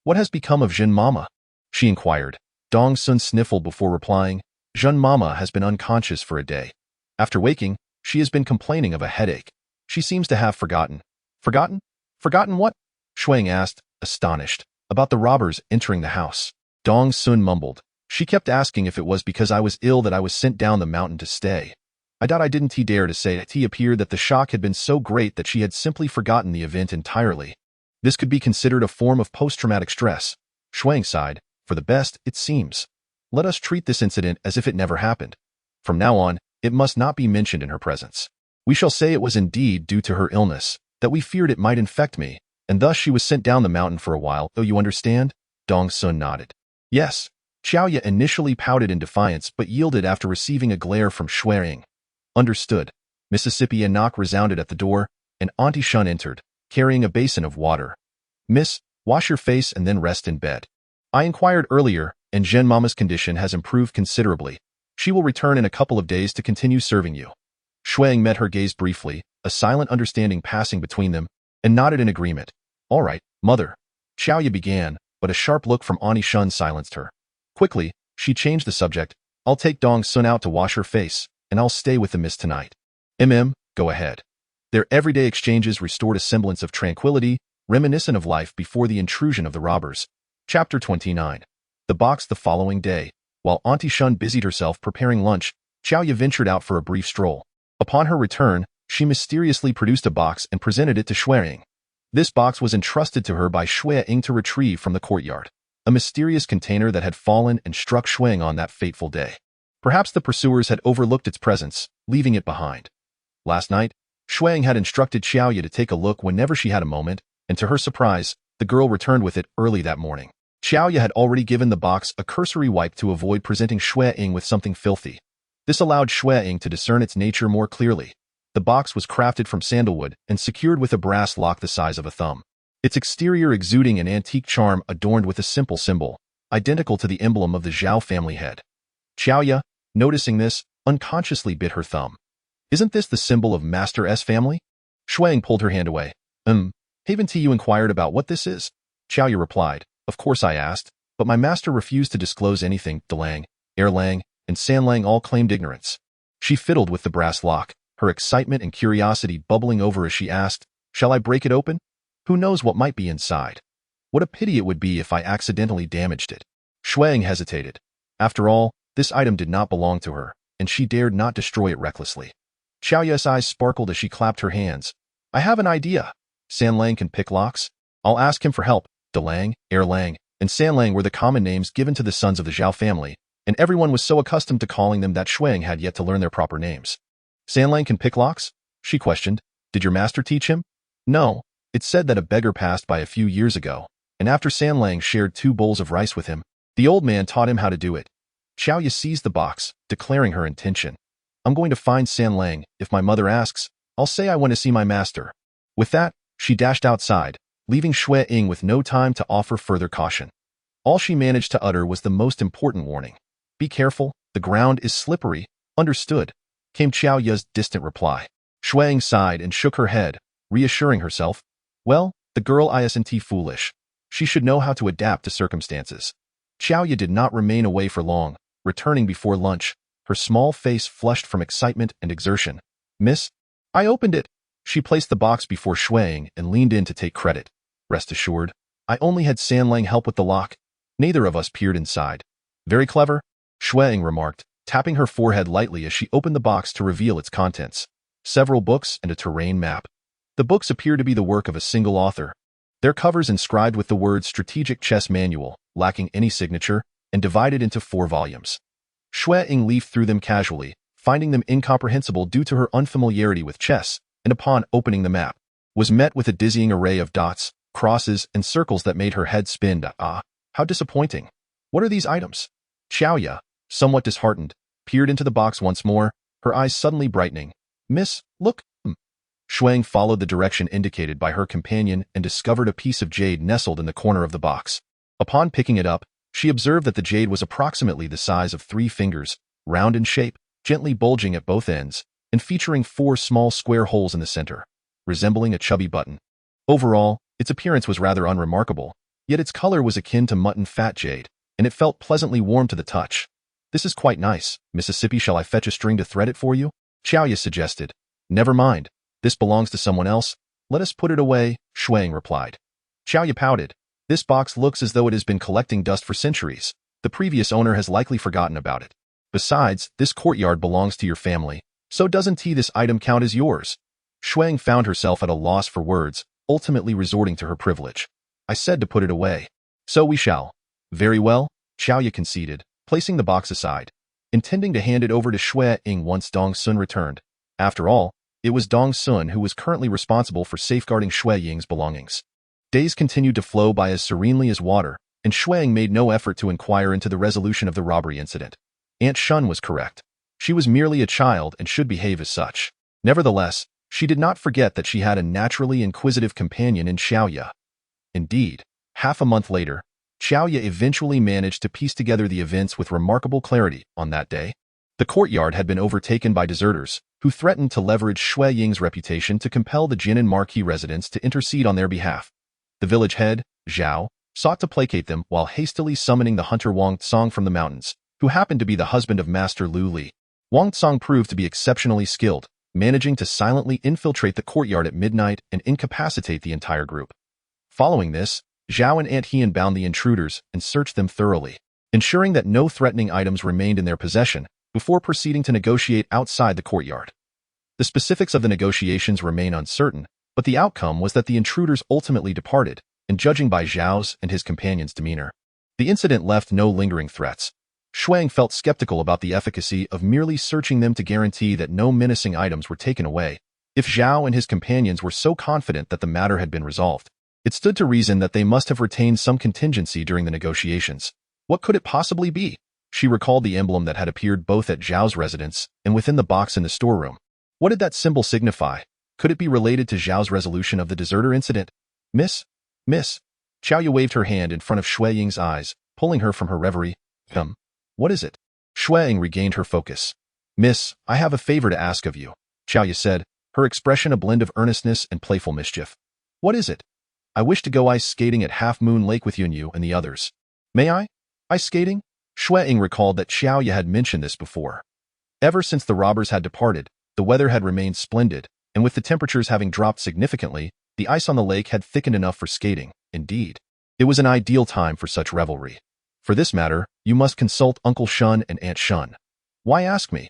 What has become of Jin Mama? She inquired. Dong Sun sniffled before replying. Jin Mama has been unconscious for a day. After waking, she has been complaining of a headache. She seems to have forgotten. Forgotten? Forgotten what? Xue Ying asked, astonished, about the robbers entering the house. Dong Sun mumbled. She kept asking if it was because I was ill that I was sent down the mountain to stay. I doubt I didn't dare to say it. It appeared that the shock had been so great that she had simply forgotten the event entirely. This could be considered a form of post-traumatic stress. Xue Ying sighed. For the best, it seems. Let us treat this incident as if it never happened. From now on, it must not be mentioned in her presence. We shall say it was indeed due to her illness, that we feared it might infect me, and thus she was sent down the mountain for a while, though you understand? Dong Sun nodded. Yes. Xiaoya initially pouted in defiance but yielded after receiving a glare from Xue Ying. Understood. Mississippi and knock resounded at the door, and Auntie Shun entered, carrying a basin of water. Miss, wash your face and then rest in bed. I inquired earlier, and Jin Mama's condition has improved considerably. She will return in a couple of days to continue serving you. Xue Ying met her gaze briefly, a silent understanding passing between them, and nodded in agreement. All right, mother. Xiaoya began, but a sharp look from Auntie Shun silenced her. Quickly, she changed the subject. I'll take Dong Sun out to wash her face, and I'll stay with the miss tonight. Go ahead. Their everyday exchanges restored a semblance of tranquility, reminiscent of life before the intrusion of the robbers. Chapter 29. The box the following day. While Auntie Shun busied herself preparing lunch, Xiaoya ventured out for a brief stroll. Upon her return, she mysteriously produced a box and presented it to Xue Ying. This box was entrusted to her by Xue Ying to retrieve from the courtyard, a mysterious container that had fallen and struck Xue Ying on that fateful day. Perhaps the pursuers had overlooked its presence, leaving it behind. Last night, Xue Ying had instructed Xiaoya to take a look whenever she had a moment, and to her surprise, the girl returned with it early that morning. Xiaoya had already given the box a cursory wipe to avoid presenting Xue Ying with something filthy. This allowed Xue Ying to discern its nature more clearly. The box was crafted from sandalwood and secured with a brass lock the size of a thumb. Its exterior exuding an antique charm adorned with a simple symbol, identical to the emblem of the Zhao family head. Xiaoya, noticing this, unconsciously bit her thumb. Isn't this the symbol of Master S family? Xue Ying pulled her hand away. Haven't you inquired about what this is? Xiaoya replied. Of course I asked, but my master refused to disclose anything. Delang, Erlang, and Sanlang all claimed ignorance. She fiddled with the brass lock, her excitement and curiosity bubbling over as she asked, Shall I break it open? Who knows what might be inside? What a pity it would be if I accidentally damaged it. Xue Ying hesitated. After all, this item did not belong to her, and she dared not destroy it recklessly. Xiaoya's eyes sparkled as she clapped her hands. I have an idea. Sanlang can pick locks. I'll ask him for help. Delang, Erlang, and Sanlang were the common names given to the sons of the Zhao family, and everyone was so accustomed to calling them that Xue Ying had yet to learn their proper names. Sanlang can pick locks? She questioned. Did your master teach him? No. It's said that a beggar passed by a few years ago, and after Sanlang shared 2 bowls of rice with him, the old man taught him how to do it. Xiaoya seized the box, declaring her intention. I'm going to find Sanlang. If my mother asks, I'll say I want to see my master. With that, she dashed outside, leaving Xue Ying with no time to offer further caution. All she managed to utter was the most important warning. Be careful, the ground is slippery. Understood, came Xiaoya's distant reply. Xue Ying sighed and shook her head, reassuring herself. Well, the girl isn't foolish. She should know how to adapt to circumstances. Xiaoya did not remain away for long, returning before lunch, her small face flushed from excitement and exertion. "Miss, I opened it." She placed the box before Xue Ying and leaned in to take credit. "Rest assured, I only had Sanlang help with the lock. Neither of us peered inside." "Very clever," Xue Ying remarked, tapping her forehead lightly as she opened the box to reveal its contents. Several books and a terrain map. The books appear to be the work of a single author. Their covers inscribed with the words Strategic Chess Manual, lacking any signature, and divided into 4 volumes. Xue Ying leafed through them casually, finding them incomprehensible due to her unfamiliarity with chess, and upon opening the map, was met with a dizzying array of dots, crosses, and circles that made her head spin. Ah, how disappointing. What are these items? Xiaoya, somewhat disheartened, peered into the box once more, her eyes suddenly brightening. "Miss, look." Xue Ying followed the direction indicated by her companion and discovered a piece of jade nestled in the corner of the box. Upon picking it up, she observed that the jade was approximately the size of 3 fingers, round in shape, gently bulging at both ends, and featuring 4 small square holes in the center, resembling a chubby button. Overall, its appearance was rather unremarkable, yet its color was akin to mutton fat jade, and it felt pleasantly warm to the touch. "This is quite nice. Mississippi, shall I fetch a string to thread it for you?" Xiaoya suggested. "Never mind. This belongs to someone else. Let us put it away," Xue Ying replied. Xiaoya pouted. "This box looks as though it has been collecting dust for centuries. The previous owner has likely forgotten about it. Besides, this courtyard belongs to your family, so doesn't this item count as yours?" Xue Ying found herself at a loss for words, ultimately resorting to her privilege. "I said to put it away. So we shall." "Very well," Xiaoya conceded, placing the box aside, intending to hand it over to Xue Ying once Dong Sun returned. After all, it was Dong Sun who was currently responsible for safeguarding Xue Ying's belongings. Days continued to flow by as serenely as water, and Xue Ying made no effort to inquire into the resolution of the robbery incident. Aunt Shun was correct. She was merely a child and should behave as such. Nevertheless, she did not forget that she had a naturally inquisitive companion in Xiaoya. Indeed, half a month later, Xiaoya eventually managed to piece together the events with remarkable clarity on that day. The courtyard had been overtaken by deserters, who threatened to leverage Xue Ying's reputation to compel the Jinan marquis residents to intercede on their behalf. The village head, Zhao, sought to placate them while hastily summoning the hunter Wang Tsong from the mountains, who happened to be the husband of Master Lu Li. Wang Tsong proved to be exceptionally skilled, managing to silently infiltrate the courtyard at midnight and incapacitate the entire group. Following this, Zhao and Aunt Hian bound the intruders and searched them thoroughly, ensuring that no threatening items remained in their possession, before proceeding to negotiate outside the courtyard. The specifics of the negotiations remain uncertain, but the outcome was that the intruders ultimately departed, and judging by Zhao's and his companion's demeanor, the incident left no lingering threats. Xue Ying felt skeptical about the efficacy of merely searching them to guarantee that no menacing items were taken away. If Zhao and his companions were so confident that the matter had been resolved, it stood to reason that they must have retained some contingency during the negotiations. What could it possibly be? She recalled the emblem that had appeared both at Zhao's residence and within the box in the storeroom. What did that symbol signify? Could it be related to Zhao's resolution of the deserter incident? Miss? Xiaoya waved her hand in front of Xue Ying's eyes, pulling her from her reverie. What is it? Xue Ying regained her focus. "Miss, I have a favor to ask of you," Xiaoya said, her expression a blend of earnestness and playful mischief. "What is it?" "I wish to go ice skating at Half Moon Lake with you and the others." "May I? Ice skating?" Xue Ying recalled that Xiaoya had mentioned this before. Ever since the robbers had departed, the weather had remained splendid, and with the temperatures having dropped significantly, the ice on the lake had thickened enough for skating. Indeed, it was an ideal time for such revelry. For this matter, you must consult Uncle Shun and Aunt Shun. Why ask me?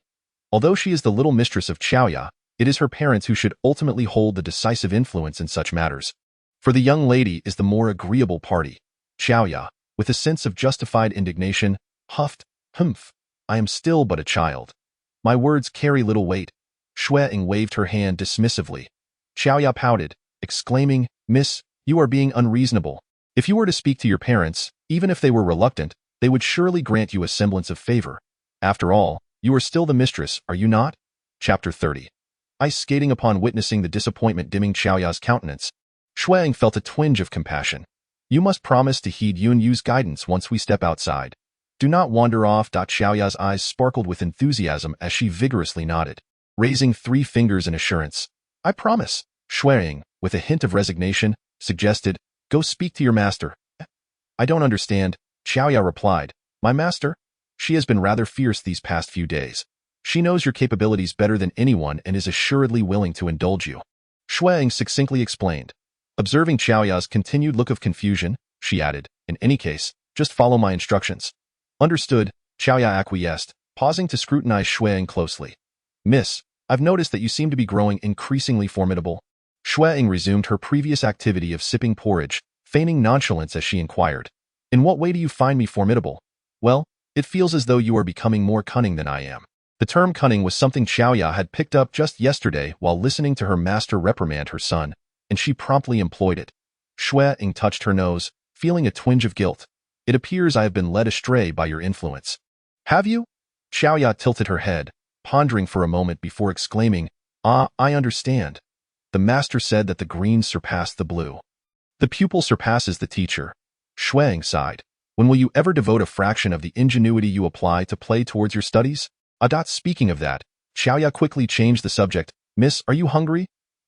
Although she is the little mistress of Xiaoya, it is her parents who should ultimately hold the decisive influence in such matters. For the young lady is the more agreeable party. Xiaoya, with a sense of justified indignation, huffed, "Humph, I am still but a child. My words carry little weight." Xue Ying waved her hand dismissively. Xiaoya pouted, exclaiming, "Miss, you are being unreasonable. If you were to speak to your parents, even if they were reluctant, they would surely grant you a semblance of favor. After all, you are still the mistress, are you not?" Chapter 30. Ice skating. Upon witnessing the disappointment dimming Xiaoya's countenance, Xue Ying felt a twinge of compassion. "You must promise to heed Yun Yu's guidance once we step outside. Do not wander off." Xiaoya's eyes sparkled with enthusiasm as she vigorously nodded, raising 3 fingers in assurance. "I promise." Xue Ying, with a hint of resignation, suggested, "Go speak to your master." "I don't understand." Xiaoya replied, "My master? She has been rather fierce these past few days. She knows your capabilities better than anyone and is assuredly willing to indulge you." Xue Ying succinctly explained. Observing Xiaoya's continued look of confusion, she added, "In any case, just follow my instructions." "Understood," Xiaoya acquiesced, pausing to scrutinize Xue Ying closely. "Miss, I've noticed that you seem to be growing increasingly formidable." Xue Ying resumed her previous activity of sipping porridge, feigning nonchalance as she inquired, "In what way do you find me formidable?" "Well, it feels as though you are becoming more cunning than I am." The term cunning was something Xiaoya had picked up just yesterday while listening to her master reprimand her son, and she promptly employed it. Xue Ying touched her nose, feeling a twinge of guilt. "It appears I have been led astray by your influence." "Have you?" Xiaoya tilted her head, pondering for a moment before exclaiming, "Ah, I understand. The master said that the green surpassed the blue. The pupil surpasses the teacher." Xue Ying sighed. "When will you ever devote a fraction of the ingenuity you apply to play towards your studies?" Speaking of that, Xiaoya quickly changed the subject. "Miss, are you hungry?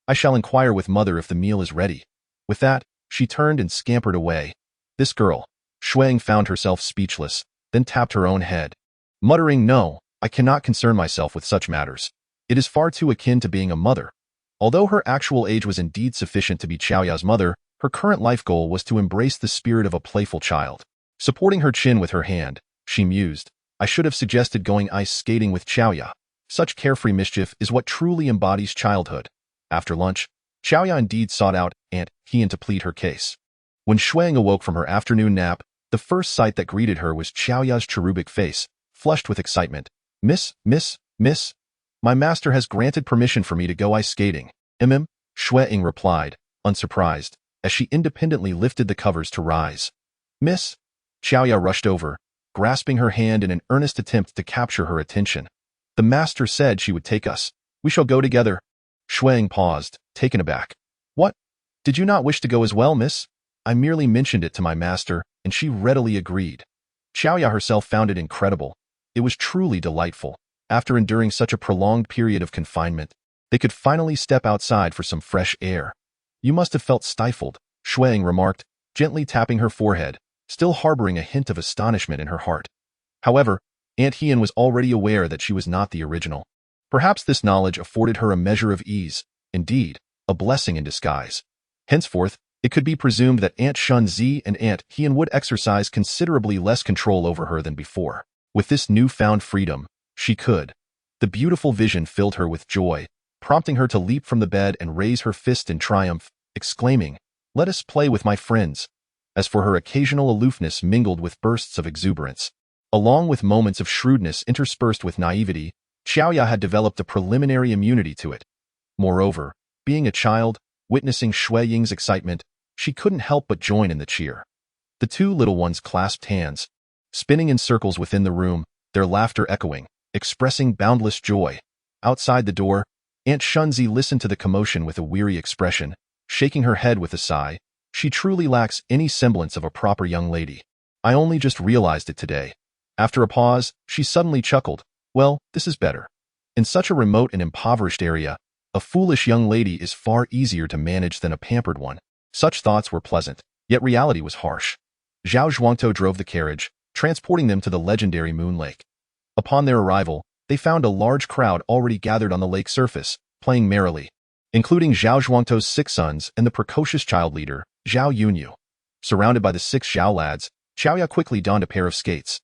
I shall inquire with mother if the meal is ready." With that, she turned and scampered away. This girl. Xue Ying found herself speechless, then tapped her own head. Muttering, "No, I cannot concern myself with such matters. It is far too akin to being a mother." Although her actual age was indeed sufficient to be Xiaoya's mother, her current life goal was to embrace the spirit of a playful child. Supporting her chin with her hand, she mused, "I should have suggested going ice skating with Xiaoya. Such carefree mischief is what truly embodies childhood." After lunch, Xiaoya indeed sought out Aunt Hien to plead her case. When Xue Ying awoke from her afternoon nap, the first sight that greeted her was Xiaoya's cherubic face, flushed with excitement. Miss, my master has granted permission for me to go ice skating." Xue Ying replied, unsurprised, as she independently lifted the covers to rise. "Miss?" Xiaoya rushed over, grasping her hand in an earnest attempt to capture her attention. "The master said she would take us. We shall go together." Xue Ying paused, taken aback. "What? Did you not wish to go as well, miss?" "I merely mentioned it to my master, and she readily agreed." Xiaoya herself found it incredible. It was truly delightful. After enduring such a prolonged period of confinement, they could finally step outside for some fresh air. "You must have felt stifled," Xue Ying remarked, gently tapping her forehead, still harboring a hint of astonishment in her heart. However, Aunt Hien was already aware that she was not the original. Perhaps this knowledge afforded her a measure of ease, indeed, a blessing in disguise. Henceforth, it could be presumed that Aunt Shunzi and Aunt Hien would exercise considerably less control over her than before. With this newfound freedom, she could. The beautiful vision filled her with joy, prompting her to leap from the bed and raise her fist in triumph, exclaiming, "Let us play with my friends." As for her occasional aloofness mingled with bursts of exuberance, along with moments of shrewdness interspersed with naivety, Xiaoya had developed a preliminary immunity to it. Moreover, being a child, witnessing Xue Ying's excitement, she couldn't help but join in the cheer. The two little ones clasped hands, spinning in circles within the room, their laughter echoing, expressing boundless joy. Outside the door, Aunt Shunzi listened to the commotion with a weary expression, shaking her head with a sigh. "She truly lacks any semblance of a proper young lady. I only just realized it today." After a pause, she suddenly chuckled. "Well, this is better. In such a remote and impoverished area, a foolish young lady is far easier to manage than a pampered one." Such thoughts were pleasant, yet reality was harsh. Zhao Zhuangtou drove the carriage, transporting them to the legendary Moon Lake. Upon their arrival, they found a large crowd already gathered on the lake surface, playing merrily, including Zhao Zhuangtou's 6 sons and the precocious child leader, Zhao Yunyu. Surrounded by the 6 Zhao lads, Xiaoya quickly donned a pair of skates.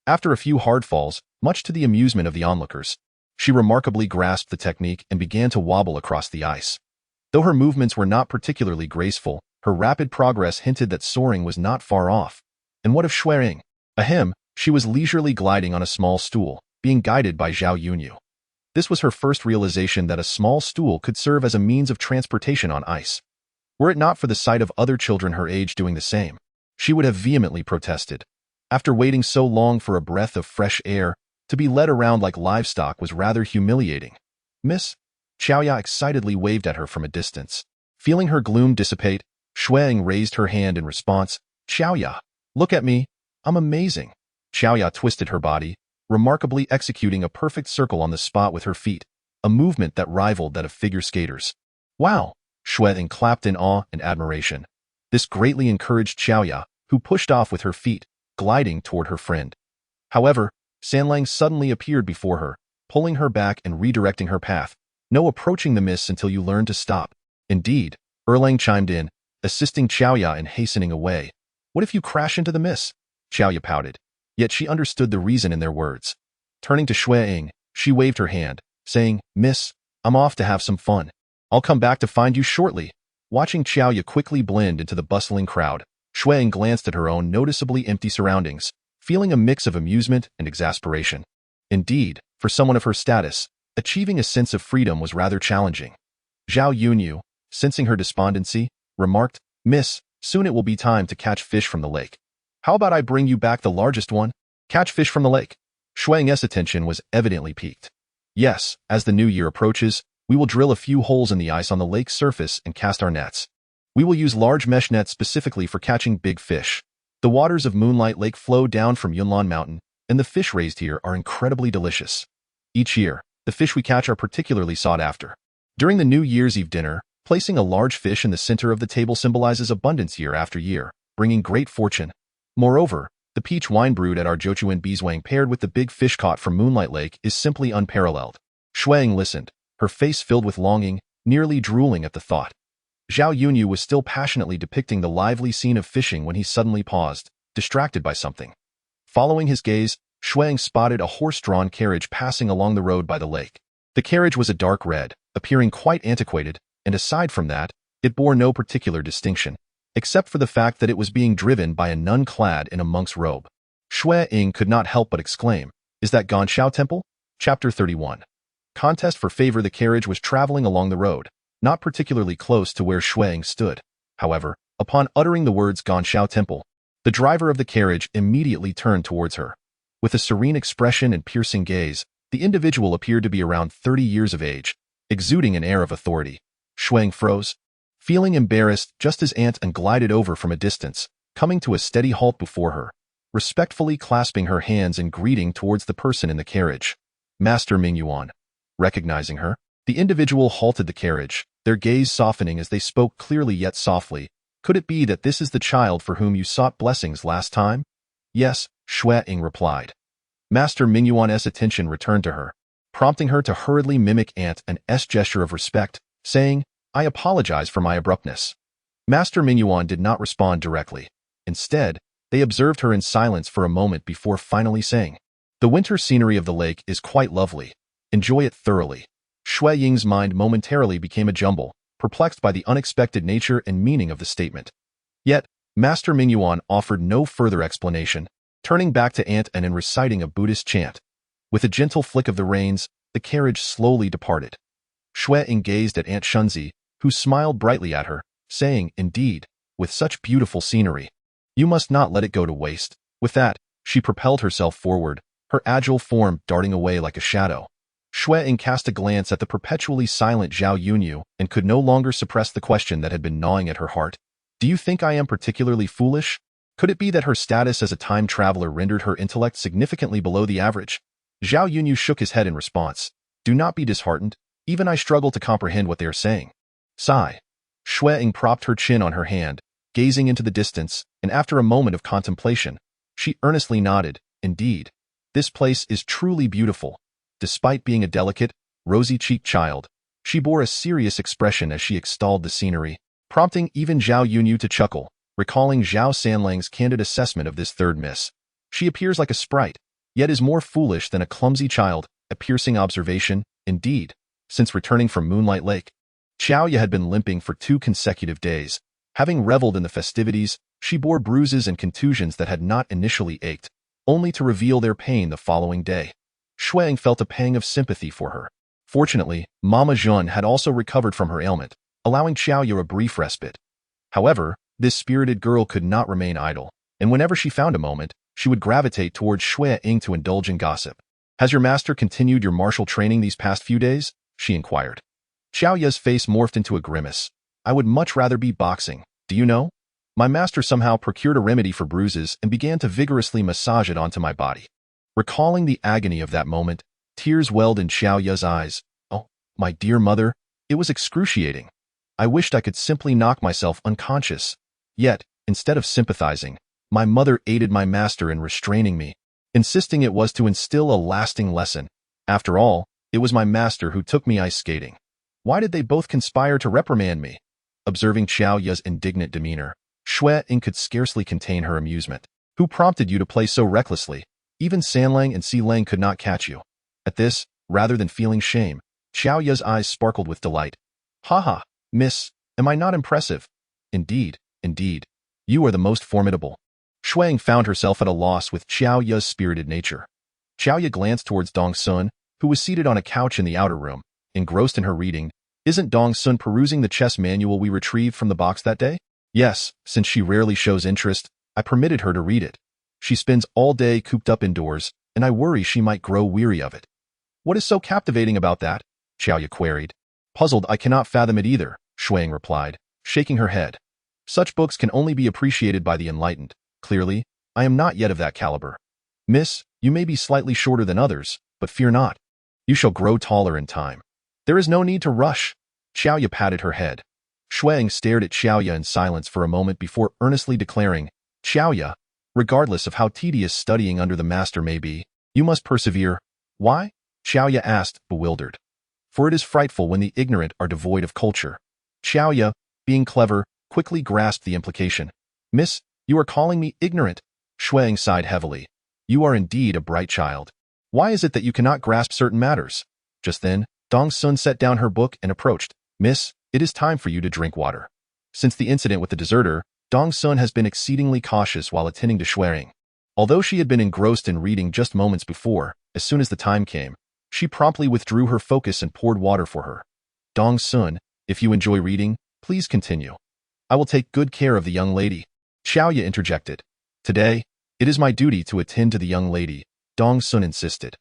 After a few hard falls, much to the amusement of the onlookers, she remarkably grasped the technique and began to wobble across the ice. Though her movements were not particularly graceful, her rapid progress hinted that soaring was not far off. And what of Xue Ying? She was leisurely gliding on a small stool, being guided by Zhao Yunyu. This was her first realization that a small stool could serve as a means of transportation on ice. Were it not for the sight of other children her age doing the same, she would have vehemently protested. After waiting so long for a breath of fresh air, to be led around like livestock was rather humiliating. "Miss?" Xiaoya excitedly waved at her from a distance. Feeling her gloom dissipate, Xue Ying raised her hand in response. "Xiaoya, look at me. I'm amazing." Xiaoya twisted her body, remarkably executing a perfect circle on the spot with her feet, a movement that rivaled that of figure skaters. "Wow!" Xue Ying clapped in awe and admiration. This greatly encouraged Xiaoya, who pushed off with her feet, gliding toward her friend. However, Sanlang suddenly appeared before her, pulling her back and redirecting her path. No approaching the miss until you learn to stop. Indeed, Erlang chimed in, assisting Xiaoya in hastening away. What if you crash into the miss? Xiaoya pouted. Yet she understood the reason in their words. Turning to Xue Ying, she waved her hand, saying, Miss, I'm off to have some fun. I'll come back to find you shortly. Watching Xiaoya quickly blend into the bustling crowd, Xue Ying glanced at her own noticeably empty surroundings, feeling a mix of amusement and exasperation. Indeed, for someone of her status, achieving a sense of freedom was rather challenging. Zhao Yunyu, sensing her despondency, remarked, Miss, soon it will be time to catch fish from the lake. How about I bring you back the largest one? Catch fish from the lake. Xue Ying's attention was evidently piqued. Yes, as the new year approaches, we will drill a few holes in the ice on the lake's surface and cast our nets. We will use large mesh nets specifically for catching big fish. The waters of Moonlight Lake flow down from Yunlan Mountain, and the fish raised here are incredibly delicious. Each year, the fish we catch are particularly sought after. During the New Year's Eve dinner, placing a large fish in the center of the table symbolizes abundance year after year, bringing great fortune. Moreover, the peach wine brewed at our Jochuan Beeswang paired with the big fish caught from Moonlight Lake is simply unparalleled. Xue Ying listened, her face filled with longing, nearly drooling at the thought. Zhao Yunyu was still passionately depicting the lively scene of fishing when he suddenly paused, distracted by something. Following his gaze, Xue Ying spotted a horse-drawn carriage passing along the road by the lake. The carriage was a dark red, appearing quite antiquated, and aside from that, it bore no particular distinction, except for the fact that it was being driven by a nun clad in a monk's robe. Xue Ying could not help but exclaim, Is that Ganshao Temple? Chapter 31. Contest for favor. The carriage was traveling along the road, not particularly close to where Xue Ying stood. However, upon uttering the words Ganshao Temple, the driver of the carriage immediately turned towards her. With a serene expression and piercing gaze, the individual appeared to be around 30 years of age, exuding an air of authority. Xue Ying froze, feeling embarrassed just as Aunt An glided over from a distance, coming to a steady halt before her, respectfully clasping her hands in greeting towards the person in the carriage. Master Mingyuan. Recognizing her, the individual halted the carriage, their gaze softening as they spoke clearly yet softly. Could it be that this is the child for whom you sought blessings last time? Yes, Xue Ying replied. Master Mingyuan's attention returned to her, prompting her to hurriedly mimic Aunt An's gesture of respect, saying, I apologize for my abruptness. Master Mingyuan did not respond directly. Instead, they observed her in silence for a moment before finally saying, The winter scenery of the lake is quite lovely. Enjoy it thoroughly. Xue Ying's mind momentarily became a jumble, perplexed by the unexpected nature and meaning of the statement. Yet, Master Mingyuan offered no further explanation, turning back to Aunt An and reciting a Buddhist chant. With a gentle flick of the reins, the carriage slowly departed. Xue Ying gazed at Aunt Shunzi, who smiled brightly at her, saying, Indeed, with such beautiful scenery, you must not let it go to waste. With that, she propelled herself forward, her agile form darting away like a shadow. Xue Ying cast a glance at the perpetually silent Zhao Yunyu and could no longer suppress the question that had been gnawing at her heart. Do you think I am particularly foolish? Could it be that her status as a time traveler rendered her intellect significantly below the average? Zhao Yunyu shook his head in response. Do not be disheartened. Even I struggle to comprehend what they are saying. Sigh. Xue Ying propped her chin on her hand, gazing into the distance, and after a moment of contemplation, she earnestly nodded. Indeed, this place is truly beautiful. Despite being a delicate, rosy-cheeked child, she bore a serious expression as she extolled the scenery, prompting even Zhao Yunyu to chuckle, recalling Zhao Sanlang's candid assessment of this third miss. She appears like a sprite, yet is more foolish than a clumsy child, a piercing observation, indeed. Since returning from Moonlight Lake, Xiaoya had been limping for 2 consecutive days. Having reveled in the festivities, she bore bruises and contusions that had not initially ached, only to reveal their pain the following day. Xue Ying felt a pang of sympathy for her. Fortunately, Mama Zhun had also recovered from her ailment, allowing Xiaoya a brief respite. However, this spirited girl could not remain idle, and whenever she found a moment, she would gravitate towards Xue Ying to indulge in gossip. Has your master continued your martial training these past few days? She inquired. Xiaoya's face morphed into a grimace. I would much rather be boxing, do you know? My master somehow procured a remedy for bruises and began to vigorously massage it onto my body. Recalling the agony of that moment, tears welled in Xiaoya's eyes. Oh, my dear mother, it was excruciating. I wished I could simply knock myself unconscious. Yet, instead of sympathizing, My mother aided my master in restraining me, insisting it was to instill a lasting lesson. After all, it was my master who took me ice skating. Why did they both conspire to reprimand me? Observing Xiao Ya's indignant demeanor, Xue Ying could scarcely contain her amusement. Who prompted you to play so recklessly? Even Sanlang and Si Lang could not catch you. At this, rather than feeling shame, Xiao Ya's eyes sparkled with delight. Ha, miss, am I not impressive? Indeed. You are the most formidable. Xue Ying found herself at a loss with Xiao Ya's spirited nature. Xiao Ya glanced towards Dong Sun, who was seated on a couch in the outer room, engrossed in her reading. Isn't Dong Sun perusing the chess manual we retrieved from the box that day? Yes, since she rarely shows interest, I permitted her to read it. She spends all day cooped up indoors, and I worry she might grow weary of it. What is so captivating about that? Xiao Ya queried. Puzzled, I cannot fathom it either, Xue Ying replied, shaking her head. Such books can only be appreciated by the enlightened. Clearly, I am not yet of that caliber. Miss, you may be slightly shorter than others, but fear not. You shall grow taller in time. There is no need to rush. Xiao Ya patted her head. Xue Ying stared at Xiao Ya in silence for a moment before earnestly declaring, Xiao Ya, regardless of how tedious studying under the master may be, you must persevere. Why? Xiao Ya asked, bewildered. For it is frightful when the ignorant are devoid of culture. Xiao Ya, being clever, quickly grasped the implication. Miss, you are calling me ignorant? Xue Ying sighed heavily. You are indeed a bright child. Why is it that you cannot grasp certain matters? Just then, Dong Sun set down her book and approached. Miss, it is time for you to drink water. Since the incident with the deserter, Dong Sun has been exceedingly cautious while attending to Xue Ying. Although she had been engrossed in reading just moments before, as soon as the time came, she promptly withdrew her focus and poured water for her. Dong Sun, if you enjoy reading, please continue. I will take good care of the young lady. Xiao Ya interjected. Today, it is my duty to attend to the young lady, Dong Sun insisted.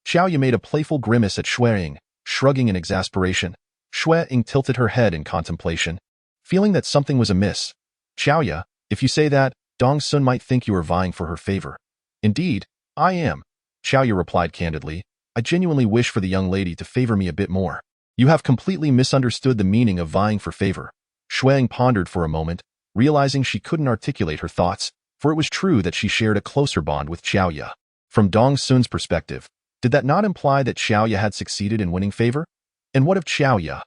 Xiao Ya made a playful grimace at Xue Ying, shrugging in exasperation. Xue Ying tilted her head in contemplation, feeling that something was amiss. Xiao Ya, if you say that, Dong Sun might think you are vying for her favor. Indeed, I am. Xiao Ya replied candidly. I genuinely wish for the young lady to favor me a bit more. You have completely misunderstood the meaning of vying for favor. Xue Ying pondered for a moment, realizing she couldn't articulate her thoughts, for it was true that she shared a closer bond with Xiao Ya. From Dong Sun's perspective, did that not imply that Xiao Ya had succeeded in winning favor? And what of Xiao Ya?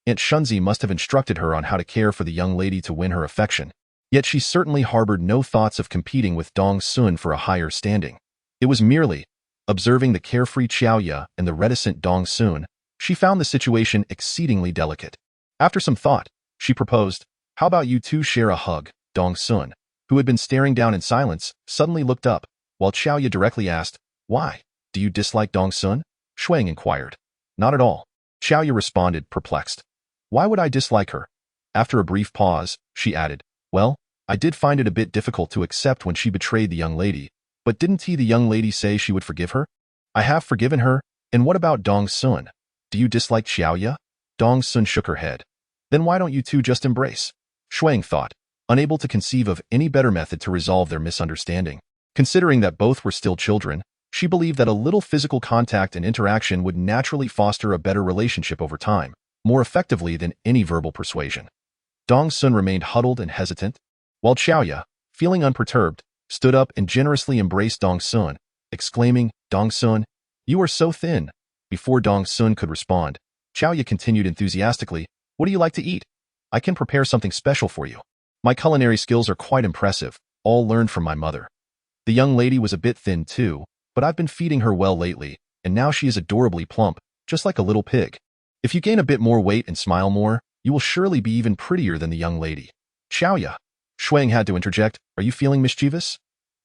Aunt Shunzi must have instructed her on how to care for the young lady to win her affection, yet she certainly harbored no thoughts of competing with Dong Sun for a higher standing. It was merely, observing the carefree Xiao Ya and the reticent Dong Sun, she found the situation exceedingly delicate. After some thought, she proposed, how about you two share a hug? Dong Sun, who had been staring down in silence, suddenly looked up, while Xiao Ya directly asked, why? Do you dislike Dong Sun? Xue Ying inquired. Not at all. Xiao Ya responded, perplexed. Why would I dislike her? After a brief pause, she added, well, I did find it a bit difficult to accept when she betrayed the young lady, but didn't the young lady say she would forgive her? I have forgiven her, and what about Dong Sun? Do you dislike Xiao Ya? Dong Sun shook her head. Then why don't you two just embrace? Xue Ying thought, unable to conceive of any better method to resolve their misunderstanding. Considering that both were still children, she believed that a little physical contact and interaction would naturally foster a better relationship over time, more effectively than any verbal persuasion. Dong Sun remained huddled and hesitant, while Xiao Ya, feeling unperturbed, stood up and generously embraced Dong Sun, exclaiming, Dong Sun, you are so thin. Before Dong Sun could respond, Xiao Ya continued enthusiastically, what do you like to eat? I can prepare something special for you. My culinary skills are quite impressive, all learned from my mother. The young lady was a bit thin too, but I've been feeding her well lately, and now she is adorably plump, just like a little pig. If you gain a bit more weight and smile more, you will surely be even prettier than the young lady. Xiao Ya. Xue Ying had to interject, are you feeling mischievous?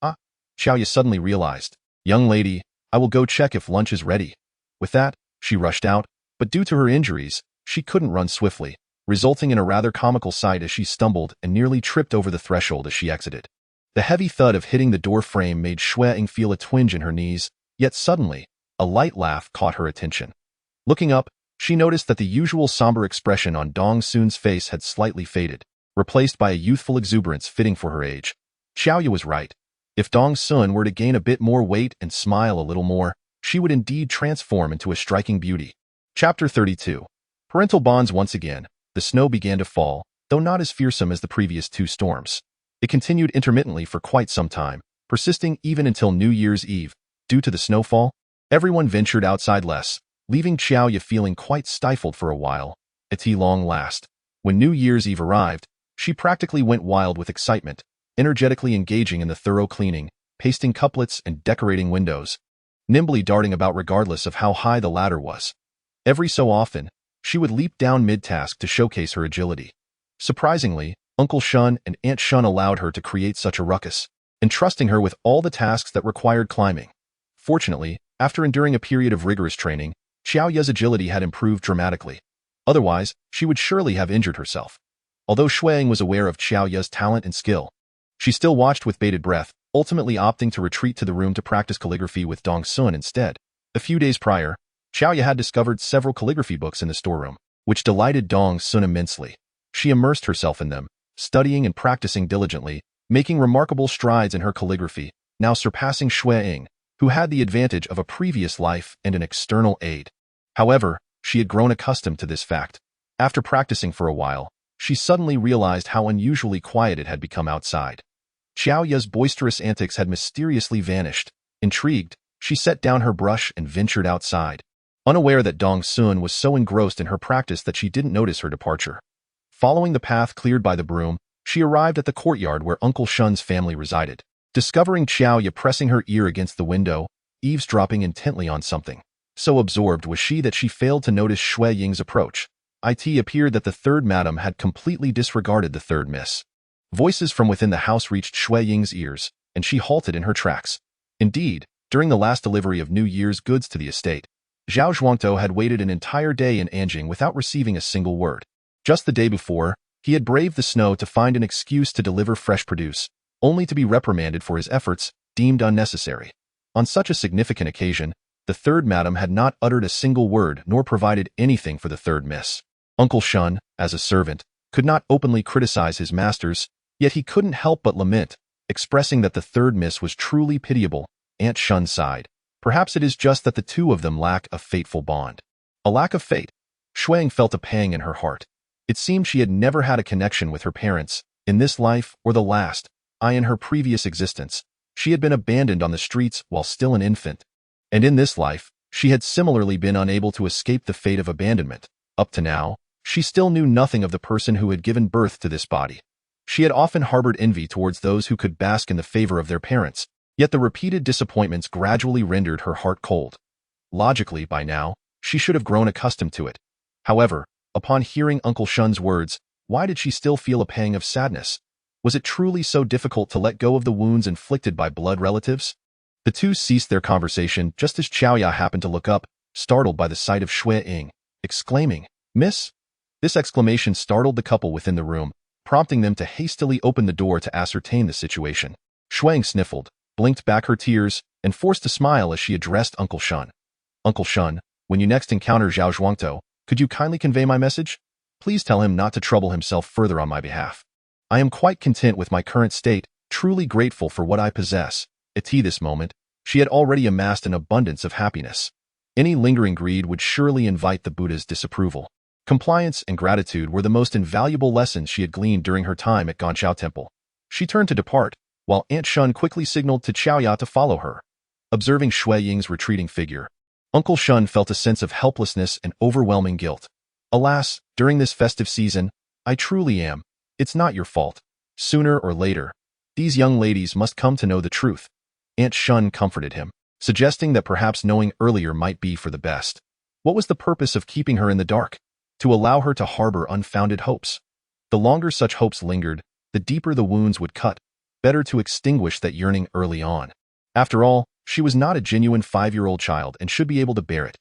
Xiao Ya suddenly realized. Young lady, I will go check if lunch is ready. With that, she rushed out, but due to her injuries, she couldn't run swiftly, resulting in a rather comical sight as she stumbled and nearly tripped over the threshold as she exited. The heavy thud of hitting the door frame made Xue Ying feel a twinge in her knees, yet suddenly, a light laugh caught her attention. Looking up, she noticed that the usual somber expression on Dong Sun's face had slightly faded, replaced by a youthful exuberance fitting for her age. Xiao Ya was right. If Dong Sun were to gain a bit more weight and smile a little more, she would indeed transform into a striking beauty. Chapter 32. Parental bonds once again. The snow began to fall, though not as fearsome as the previous two storms. It continued intermittently for quite some time, persisting even until New Year's Eve. Due to the snowfall, everyone ventured outside less, leaving Xiaoya feeling quite stifled for a while. At long last, when New Year's Eve arrived, she practically went wild with excitement, energetically engaging in the thorough cleaning, pasting couplets and decorating windows, nimbly darting about regardless of how high the ladder was. Every so often, she would leap down mid-task to showcase her agility. Surprisingly, Uncle Shun and Aunt Shun allowed her to create such a ruckus, entrusting her with all the tasks that required climbing. Fortunately, after enduring a period of rigorous training, Xiaoya's agility had improved dramatically. Otherwise, she would surely have injured herself. Although Xue Ying was aware of Xiaoya's talent and skill, she still watched with bated breath, ultimately opting to retreat to the room to practice calligraphy with Dong Sun instead. A few days prior, Xiaoya had discovered several calligraphy books in the storeroom, which delighted Dong Sun immensely. She immersed herself in them, studying and practicing diligently, making remarkable strides in her calligraphy, now surpassing Xue Ying, who had the advantage of a previous life and an external aid. However, she had grown accustomed to this fact. After practicing for a while, she suddenly realized how unusually quiet it had become outside. Xiaoya's boisterous antics had mysteriously vanished. Intrigued, she set down her brush and ventured outside, unaware that Dong Sun was so engrossed in her practice that she didn't notice her departure. Following the path cleared by the broom, she arrived at the courtyard where Uncle Shun's family resided. Discovering Xiaoya pressing her ear against the window, eavesdropping intently on something, so absorbed was she that she failed to notice Xue Ying's approach. It appeared that the third madam had completely disregarded the third miss. Voices from within the house reached Xue Ying's ears, and she halted in her tracks. Indeed, during the last delivery of New Year's goods to the estate, Zhao Zhuangtou had waited an entire day in Anjing without receiving a single word. Just the day before, he had braved the snow to find an excuse to deliver fresh produce, only to be reprimanded for his efforts, deemed unnecessary. On such a significant occasion, the third madam had not uttered a single word nor provided anything for the third miss. Uncle Shun, as a servant, could not openly criticize his masters, yet he couldn't help but lament, expressing that the third miss was truly pitiable. Aunt Shun sighed. Perhaps it is just that the two of them lack a fateful bond. A lack of fate. Xue Ying felt a pang in her heart. It seemed she had never had a connection with her parents, in this life or the last. In her previous existence, she had been abandoned on the streets while still an infant. And in this life, she had similarly been unable to escape the fate of abandonment. Up to now, she still knew nothing of the person who had given birth to this body. She had often harbored envy towards those who could bask in the favor of their parents, yet the repeated disappointments gradually rendered her heart cold. Logically, by now, she should have grown accustomed to it. However, upon hearing Uncle Shun's words, why did she still feel a pang of sadness? Was it truly so difficult to let go of the wounds inflicted by blood relatives? The two ceased their conversation just as Xiaoya happened to look up, startled by the sight of Xue Ying, exclaiming, "Miss?" This exclamation startled the couple within the room, prompting them to hastily open the door to ascertain the situation. Xue Ying sniffled, blinked back her tears, and forced a smile as she addressed Uncle Shun. "Uncle Shun, when you next encounter Zhao Zhuangtou, could you kindly convey my message? Please tell him not to trouble himself further on my behalf. I am quite content with my current state, truly grateful for what I possess." At this moment, she had already amassed an abundance of happiness. Any lingering greed would surely invite the Buddha's disapproval. Compliance and gratitude were the most invaluable lessons she had gleaned during her time at Ganqiao Temple. She turned to depart, while Aunt Shun quickly signaled to Xiaoya to follow her. Observing Xue Ying's retreating figure, Uncle Shun felt a sense of helplessness and overwhelming guilt. "Alas, during this festive season, I truly am. It's not your fault. Sooner or later, these young ladies must come to know the truth." Aunt Shun comforted him, suggesting that perhaps knowing earlier might be for the best. What was the purpose of keeping her in the dark? To allow her to harbor unfounded hopes. The longer such hopes lingered, the deeper the wounds would cut. Better to extinguish that yearning early on. After all, she was not a genuine 5-year-old child and should be able to bear it.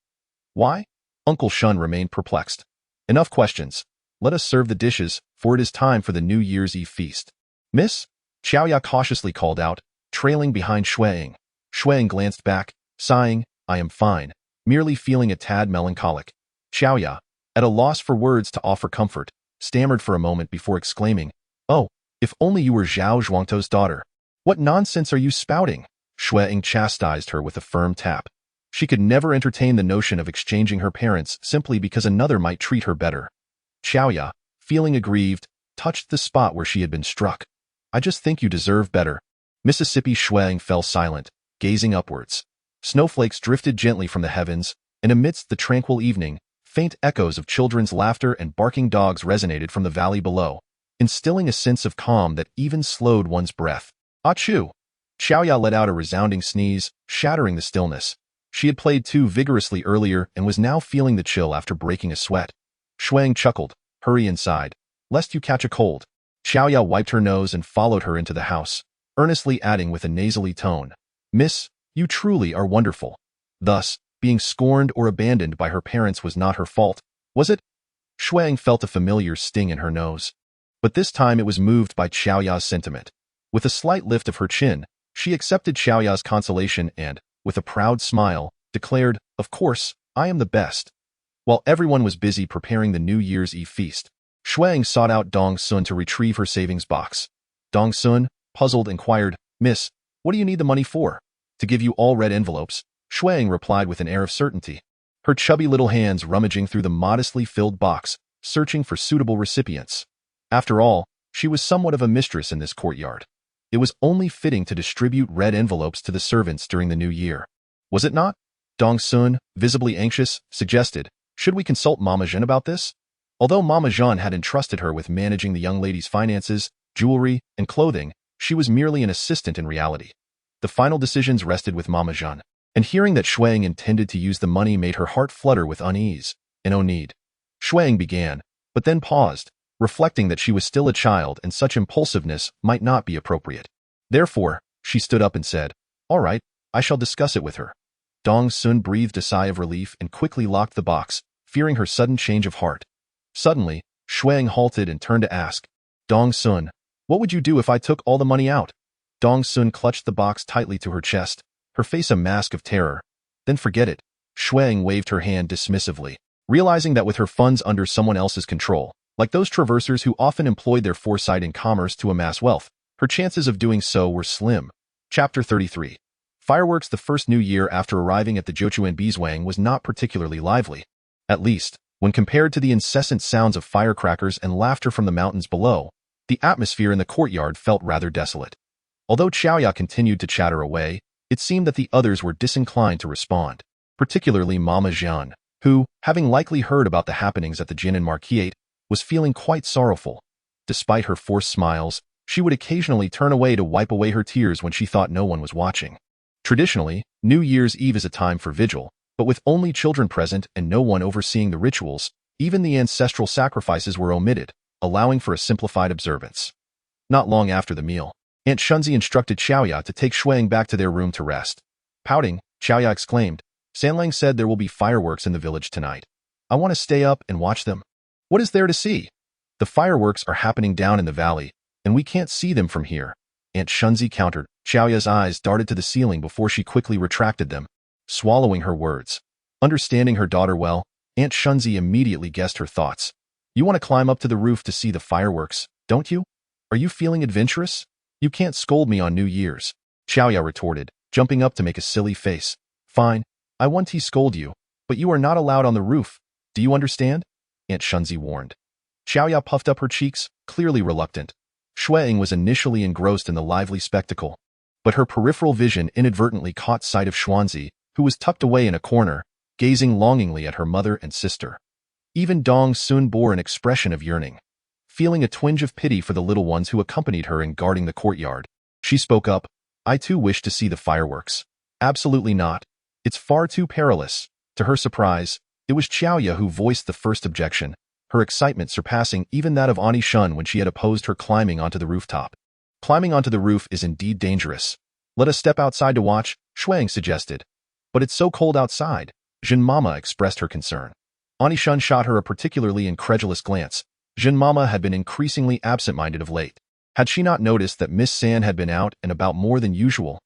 Why? Uncle Shun remained perplexed. Enough questions. Let us serve the dishes, for it is time for the New Year's Eve feast. "Miss?" Xiaoya cautiously called out, trailing behind Xue Ying. Xue Ying glanced back, sighing, "I am fine," merely feeling a tad melancholic. Xiaoya, at a loss for words to offer comfort, stammered for a moment before exclaiming, "Oh, if only you were Zhao Zhuangtou's daughter. What nonsense are you spouting?" Xue Ying chastised her with a firm tap. She could never entertain the notion of exchanging her parents simply because another might treat her better. Xiaoya, feeling aggrieved, touched the spot where she had been struck. I just think you deserve better. Mississippi Xue Ying fell silent, gazing upwards. Snowflakes drifted gently from the heavens, and amidst the tranquil evening, faint echoes of children's laughter and barking dogs resonated from the valley below, instilling a sense of calm that even slowed one's breath. Achoo! Xiaoya let out a resounding sneeze, shattering the stillness. She had played too vigorously earlier and was now feeling the chill after breaking a sweat. Xue Ying chuckled. Hurry inside, lest you catch a cold. Xiaoya wiped her nose and followed her into the house, earnestly adding with a nasally tone, Miss, you truly are wonderful. Thus, being scorned or abandoned by her parents was not her fault, was it? Xue Ying felt a familiar sting in her nose. But this time it was moved by Xiaoya's sentiment. With a slight lift of her chin, she accepted Xiaoya's consolation and, with a proud smile, declared, Of course, I am the best. While everyone was busy preparing the New Year's Eve feast, Xue Ying sought out Dong Sun to retrieve her savings box. Dong Sun, puzzled, inquired, Miss, what do you need the money for? To give you all red envelopes, Xue Ying replied with an air of certainty, her chubby little hands rummaging through the modestly filled box, searching for suitable recipients. After all, she was somewhat of a mistress in this courtyard. It was only fitting to distribute red envelopes to the servants during the new year. Was it not? Dong Sun, visibly anxious, suggested, Should we consult Mama Jean about this? Although Mama Jean had entrusted her with managing the young lady's finances, jewelry, and clothing, she was merely an assistant in reality. The final decisions rested with Mama Jean, and hearing that Xue Ying intended to use the money made her heart flutter with unease. No need. Xue Ying began, but then paused, reflecting that she was still a child and such impulsiveness might not be appropriate. Therefore, she stood up and said, All right, I shall discuss it with her. Dong Sun breathed a sigh of relief and quickly locked the box, fearing her sudden change of heart. Suddenly, Xue Ying halted and turned to ask, Dong Sun, what would you do if I took all the money out? Dong Sun clutched the box tightly to her chest, her face a mask of terror. Then forget it. Xue Ying waved her hand dismissively, realizing that with her funds under someone else's control, like those traversers who often employed their foresight in commerce to amass wealth, her chances of doing so were slim. Chapter 33. Fireworks. The first new year after arriving at the Jochuan Bizwang was not particularly lively. At least, when compared to the incessant sounds of firecrackers and laughter from the mountains below, the atmosphere in the courtyard felt rather desolate. Although Xiaoya continued to chatter away, it seemed that the others were disinclined to respond, particularly Mama Jean, who, having likely heard about the happenings at the Jinan Marquise, was feeling quite sorrowful. Despite her forced smiles, she would occasionally turn away to wipe away her tears when she thought no one was watching. Traditionally, New Year's Eve is a time for vigil, but with only children present and no one overseeing the rituals, even the ancestral sacrifices were omitted, allowing for a simplified observance. Not long after the meal, Aunt Shunzi instructed Xiaoya to take Xue Ying back to their room to rest. Pouting, Xiaoya exclaimed, Sanlang said there will be fireworks in the village tonight. I want to stay up and watch them. What is there to see? The fireworks are happening down in the valley, and we can't see them from here, Aunt Shunzi countered. Xiaoya's eyes darted to the ceiling before she quickly retracted them, swallowing her words. Understanding her daughter well, Aunt Shunzi immediately guessed her thoughts. You want to climb up to the roof to see the fireworks, don't you? Are you feeling adventurous? You can't scold me on New Year's, Xiaoya retorted, jumping up to make a silly face. Fine, I won't scold you, but you are not allowed on the roof. Do you understand? Aunt Shunzi warned. Xiaoya puffed up her cheeks, clearly reluctant. Xue Ying was initially engrossed in the lively spectacle, but her peripheral vision inadvertently caught sight of Xuanzi, who was tucked away in a corner, gazing longingly at her mother and sister. Even Dong Sun bore an expression of yearning. Feeling a twinge of pity for the little ones who accompanied her in guarding the courtyard, she spoke up, I too wish to see the fireworks. Absolutely not. It's far too perilous. To her surprise, it was Xiaoya who voiced the first objection, her excitement surpassing even that of Ani Shun when she had opposed her climbing onto the rooftop. Climbing onto the roof is indeed dangerous. Let us step outside to watch, Xue Ying suggested. But it's so cold outside, Jin Mama expressed her concern. Ani Shun shot her a particularly incredulous glance. Jin Mama had been increasingly absent-minded of late. Had she not noticed that Miss San had been out and about more than usual?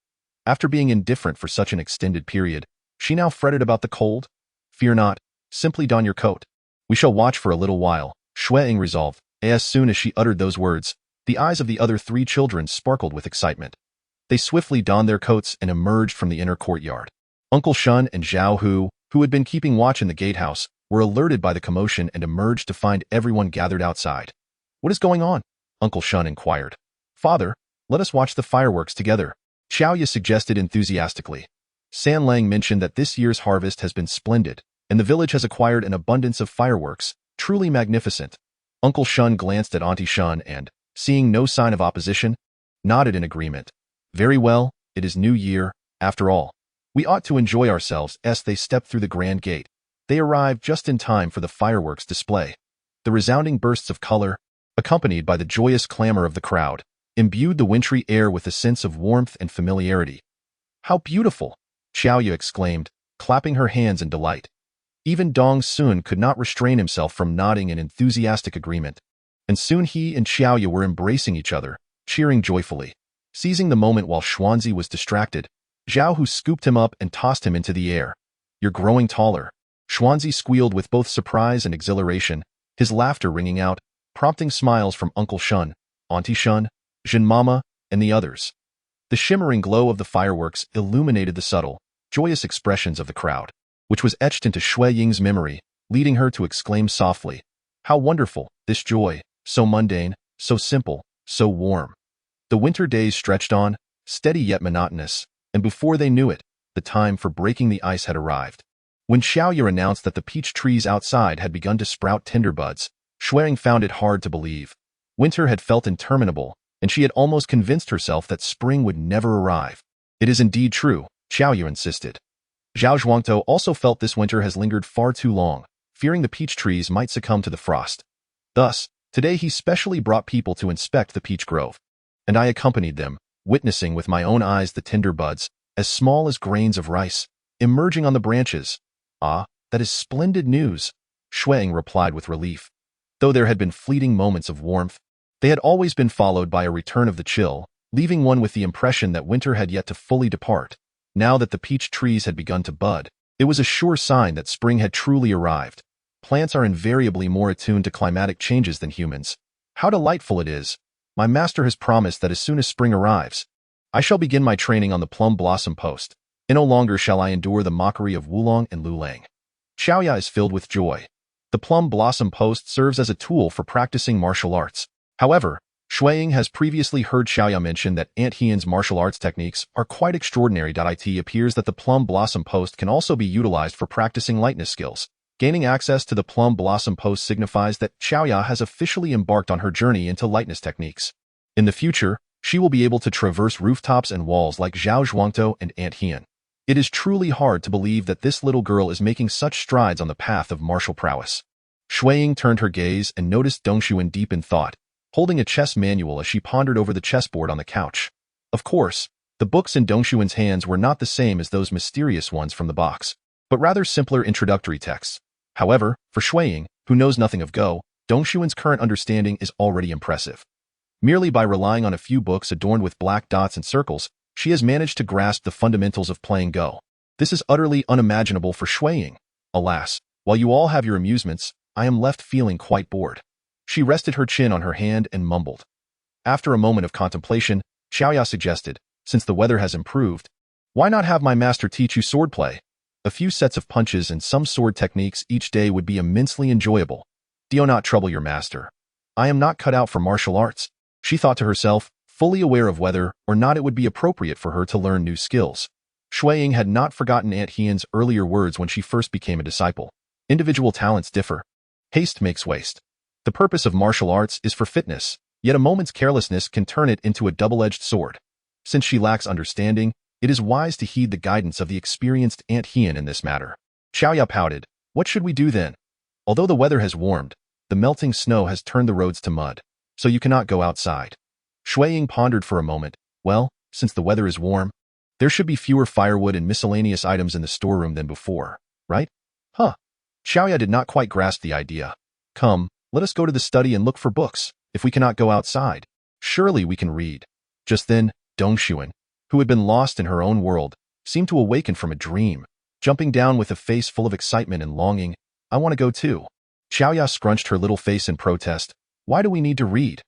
After being indifferent for such an extended period, she now fretted about the cold? Fear not, simply don your coat. We shall watch for a little while, Xue Ying resolved. As soon as she uttered those words, the eyes of the other three children sparkled with excitement. They swiftly donned their coats and emerged from the inner courtyard. Uncle Shun and Zhao Hu, who had been keeping watch in the gatehouse, were alerted by the commotion and emerged to find everyone gathered outside. What is going on? Uncle Shun inquired. Father, let us watch the fireworks together, Xiaoya suggested enthusiastically. San Lang mentioned that this year's harvest has been splendid, and the village has acquired an abundance of fireworks, truly magnificent. Uncle Shun glanced at Auntie Shun and, seeing no sign of opposition, nodded in agreement. Very well, it is New Year, after all. We ought to enjoy ourselves as they stepped through the grand gate. They arrived just in time for the fireworks display. The resounding bursts of color, accompanied by the joyous clamor of the crowd, imbued the wintry air with a sense of warmth and familiarity. How beautiful! Xiaoya exclaimed, clapping her hands in delight. Even Dong Sun could not restrain himself from nodding in enthusiastic agreement, and soon he and Xiaoya were embracing each other, cheering joyfully. Seizing the moment while Xuanzi was distracted, Zhao Hu scooped him up and tossed him into the air. You're growing taller. Xuanzi squealed with both surprise and exhilaration, his laughter ringing out, prompting smiles from Uncle Shun, Auntie Shun, Jin Mama, and the others. The shimmering glow of the fireworks illuminated the subtle, joyous expressions of the crowd, which was etched into Xue Ying's memory, leading her to exclaim softly, "How wonderful, this joy, so mundane, so simple, so warm." The winter days stretched on, steady yet monotonous, and before they knew it, the time for breaking the ice had arrived. When Xiaoya announced that the peach trees outside had begun to sprout tender buds, Xue Ying found it hard to believe. Winter had felt interminable, and she had almost convinced herself that spring would never arrive. It is indeed true, Xiaoya insisted. Zhao Zhuangtou also felt this winter has lingered far too long, fearing the peach trees might succumb to the frost. Thus, today he specially brought people to inspect the peach grove. And I accompanied them, witnessing with my own eyes the tender buds, as small as grains of rice, emerging on the branches. Ah, that is splendid news, Xue Ying replied with relief. Though there had been fleeting moments of warmth, they had always been followed by a return of the chill, leaving one with the impression that winter had yet to fully depart. Now that the peach trees had begun to bud, it was a sure sign that spring had truly arrived. Plants are invariably more attuned to climatic changes than humans. How delightful it is! My master has promised that as soon as spring arrives, I shall begin my training on the plum blossom post, and no longer shall I endure the mockery of Wulong and Lulang. Xiaoya is filled with joy. The plum blossom post serves as a tool for practicing martial arts. However, Xue Ying has previously heard Xiaoya mention that Aunt Hian's martial arts techniques are quite extraordinary. It appears that the plum blossom post can also be utilized for practicing lightness skills. Gaining access to the plum blossom post signifies that Xiaoya has officially embarked on her journey into lightness techniques. In the future, she will be able to traverse rooftops and walls like Zhao Zhuangtou and Aunt Hian. It is truly hard to believe that this little girl is making such strides on the path of martial prowess. Xue Ying turned her gaze and noticed Dongxuan deep in thought, holding a chess manual as she pondered over the chessboard on the couch. Of course, the books in Dongxuan's hands were not the same as those mysterious ones from the box, but rather simpler introductory texts. However, for Xue Ying, who knows nothing of Go, Dongxuan's current understanding is already impressive. Merely by relying on a few books adorned with black dots and circles, she has managed to grasp the fundamentals of playing Go. This is utterly unimaginable for Xue Ying. Alas, while you all have your amusements, I am left feeling quite bored. She rested her chin on her hand and mumbled. After a moment of contemplation, Xiaoya suggested, since the weather has improved, why not have my master teach you swordplay? A few sets of punches and some sword techniques each day would be immensely enjoyable. Do not trouble your master. I am not cut out for martial arts, she thought to herself, fully aware of whether or not it would be appropriate for her to learn new skills. Xue Ying had not forgotten Aunt Hian's earlier words when she first became a disciple. Individual talents differ. Haste makes waste. The purpose of martial arts is for fitness, yet a moment's carelessness can turn it into a double-edged sword. Since she lacks understanding, it is wise to heed the guidance of the experienced Aunt Hian in this matter. Xiaoya pouted. What should we do then? Although the weather has warmed, the melting snow has turned the roads to mud, so you cannot go outside. Xue Ying pondered for a moment. Well, since the weather is warm, there should be fewer firewood and miscellaneous items in the storeroom than before, right? Huh. Xiaoya did not quite grasp the idea. Come, let us go to the study and look for books. If we cannot go outside, surely we can read. Just then, Dongxuan, who had been lost in her own world, seemed to awaken from a dream, jumping down with a face full of excitement and longing. I want to go too. Xiaoya scrunched her little face in protest. Why do we need to read?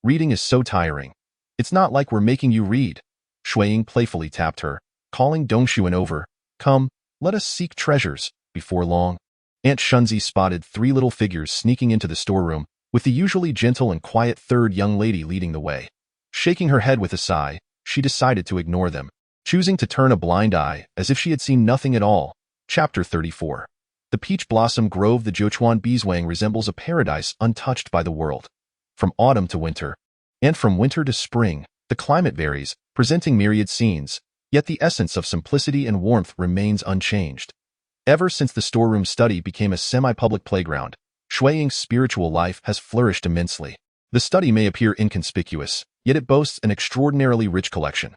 Reading is so tiring. It's not like we're making you read. Xue Ying playfully tapped her, calling Dongxuan over. Come, let us seek treasures. Before long, Aunt Shunzi spotted 3 little figures sneaking into the storeroom, with the usually gentle and quiet third young lady leading the way. Shaking her head with a sigh, she decided to ignore them, choosing to turn a blind eye as if she had seen nothing at all. Chapter 34. The peach blossom grove. The Jiuquan Beeswang resembles a paradise untouched by the world. From autumn to winter, and from winter to spring, the climate varies, presenting myriad scenes, yet the essence of simplicity and warmth remains unchanged. Ever since the storeroom study became a semi-public playground, Xue Ying's spiritual life has flourished immensely. The study may appear inconspicuous, yet it boasts an extraordinarily rich collection.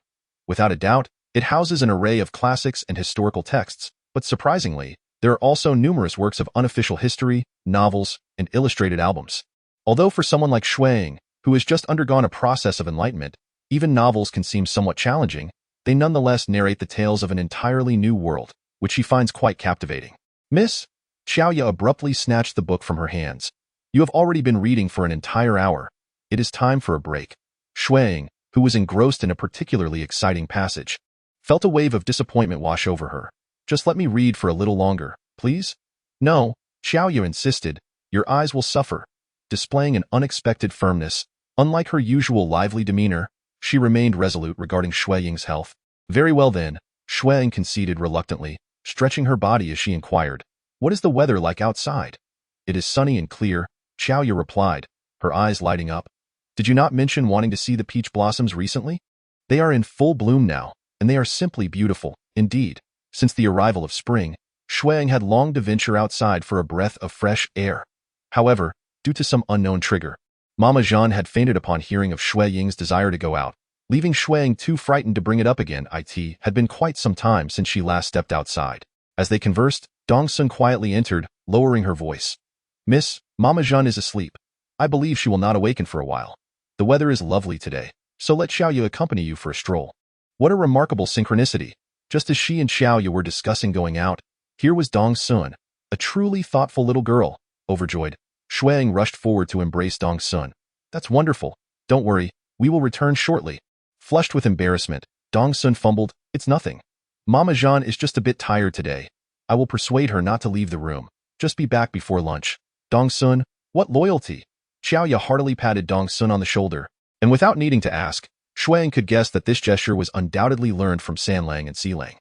Without a doubt, it houses an array of classics and historical texts, but surprisingly, there are also numerous works of unofficial history, novels, and illustrated albums. Although for someone like Xue Ying, who has just undergone a process of enlightenment, even novels can seem somewhat challenging, they nonetheless narrate the tales of an entirely new world, which she finds quite captivating. Miss? Xiaoya abruptly snatched the book from her hands. You have already been reading for an entire hour. It is time for a break. Xue Ying, who was engrossed in a particularly exciting passage, felt a wave of disappointment wash over her. Just let me read for a little longer, please? No, Xiaoya insisted. Your eyes will suffer. Displaying an unexpected firmness, unlike her usual lively demeanor, she remained resolute regarding Xue Ying's health. Very well then, Xue Ying conceded reluctantly, stretching her body as she inquired, what is the weather like outside? It is sunny and clear, Xiaoya replied, her eyes lighting up. Did you not mention wanting to see the peach blossoms recently? They are in full bloom now, and they are simply beautiful. Indeed, since the arrival of spring, Xue Ying had longed to venture outside for a breath of fresh air. However, due to some unknown trigger, Mama Jean had fainted upon hearing of Xue Ying's desire to go out, leaving Xue Ying too frightened to bring it up again. It had been quite some time since she last stepped outside. As they conversed, Dongsun quietly entered, lowering her voice. Miss, Mama Jean is asleep. I believe she will not awaken for a while. The weather is lovely today, so let Xiaoya accompany you for a stroll. What a remarkable synchronicity. Just as she and Xiaoya were discussing going out, here was Dongsun, a truly thoughtful little girl. Overjoyed, Xue Ying rushed forward to embrace Dongsun. That's wonderful. Don't worry, we will return shortly. Flushed with embarrassment, Dongsun fumbled, it's nothing. Mama Jean is just a bit tired today. I will persuade her not to leave the room. Just be back before lunch. Dongsun, what loyalty! Xiaoya heartily patted Dongsun on the shoulder, and without needing to ask, Xue Ying could guess that this gesture was undoubtedly learned from Sanlang and Xilang.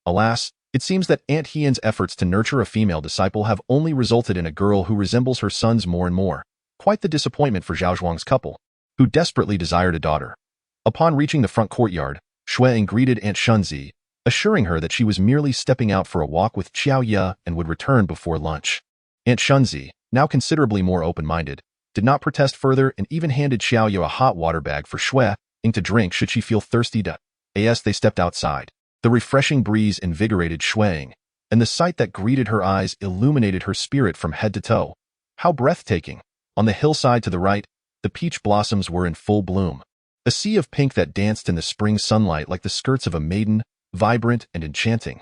Alas, it seems that Aunt Hian's efforts to nurture a female disciple have only resulted in a girl who resembles her sons more and more. Quite the disappointment for Zhao Zhuang's couple, who desperately desired a daughter. Upon reaching the front courtyard, Xue Ying greeted Aunt Shunzi, assuring her that she was merely stepping out for a walk with Xiaoya and would return before lunch. Aunt Shunzi, now considerably more open-minded, did not protest further and even handed Xiaoya a hot water bag for Xue Ying to drink should she feel thirsty. As they stepped outside, the refreshing breeze invigorated Xue Ying, and the sight that greeted her eyes illuminated her spirit from head to toe. How breathtaking! On the hillside to the right, the peach blossoms were in full bloom. A sea of pink that danced in the spring sunlight like the skirts of a maiden, vibrant and enchanting.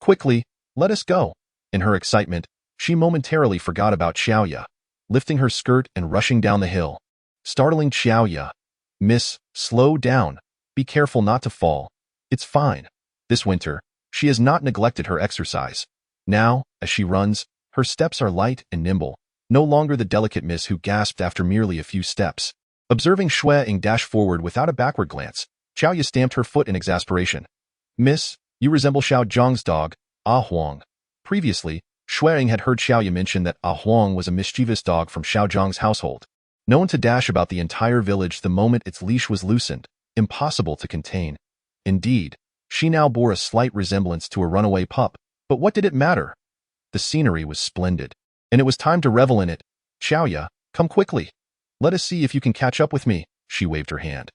Quickly, let us go. In her excitement, she momentarily forgot about Xiaoya, lifting her skirt and rushing down the hill. Startling Xiaoya. Miss, slow down. Be careful not to fall. It's fine. This winter, she has not neglected her exercise. Now, as she runs, her steps are light and nimble, no longer the delicate miss who gasped after merely a few steps. Observing Xue Ying dash forward without a backward glance, Xiaoya stamped her foot in exasperation. Miss, you resemble Xiao Zhang's dog, Ah Huang. Previously, Xue Ying had heard Xiaoya mention that Ah Huang was a mischievous dog from Xiao Zhang's household, known to dash about the entire village the moment its leash was loosened, impossible to contain. Indeed, she now bore a slight resemblance to a runaway pup, but what did it matter? The scenery was splendid, and it was time to revel in it. Xiaoya, come quickly. Let us see if you can catch up with me, she waved her hand.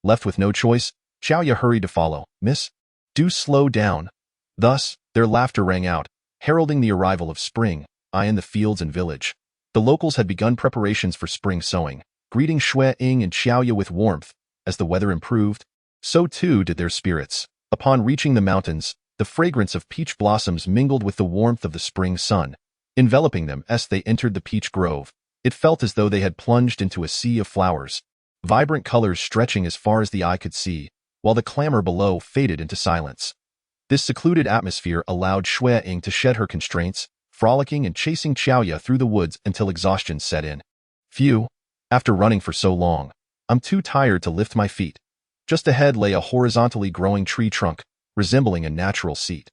Left with no choice, Xiaoya hurried to follow. Miss, do slow down. Thus, their laughter rang out, heralding the arrival of spring, in the fields and village. The locals had begun preparations for spring sowing, greeting Xue Ying and Xiaoya with warmth. As the weather improved, so too did their spirits. Upon reaching the mountains, the fragrance of peach blossoms mingled with the warmth of the spring sun, enveloping them as they entered the peach grove. It felt as though they had plunged into a sea of flowers, vibrant colors stretching as far as the eye could see, while the clamor below faded into silence. This secluded atmosphere allowed Xue Ying to shed her constraints, frolicking and chasing Xiaoya through the woods until exhaustion set in. Phew! After running for so long, I'm too tired to lift my feet. Just ahead lay a horizontally growing tree trunk, resembling a natural seat.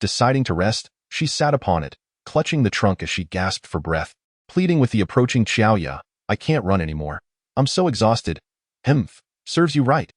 Deciding to rest, she sat upon it, clutching the trunk as she gasped for breath, pleading with the approaching Xiaoya, I can't run anymore. I'm so exhausted. Hmph, serves you right.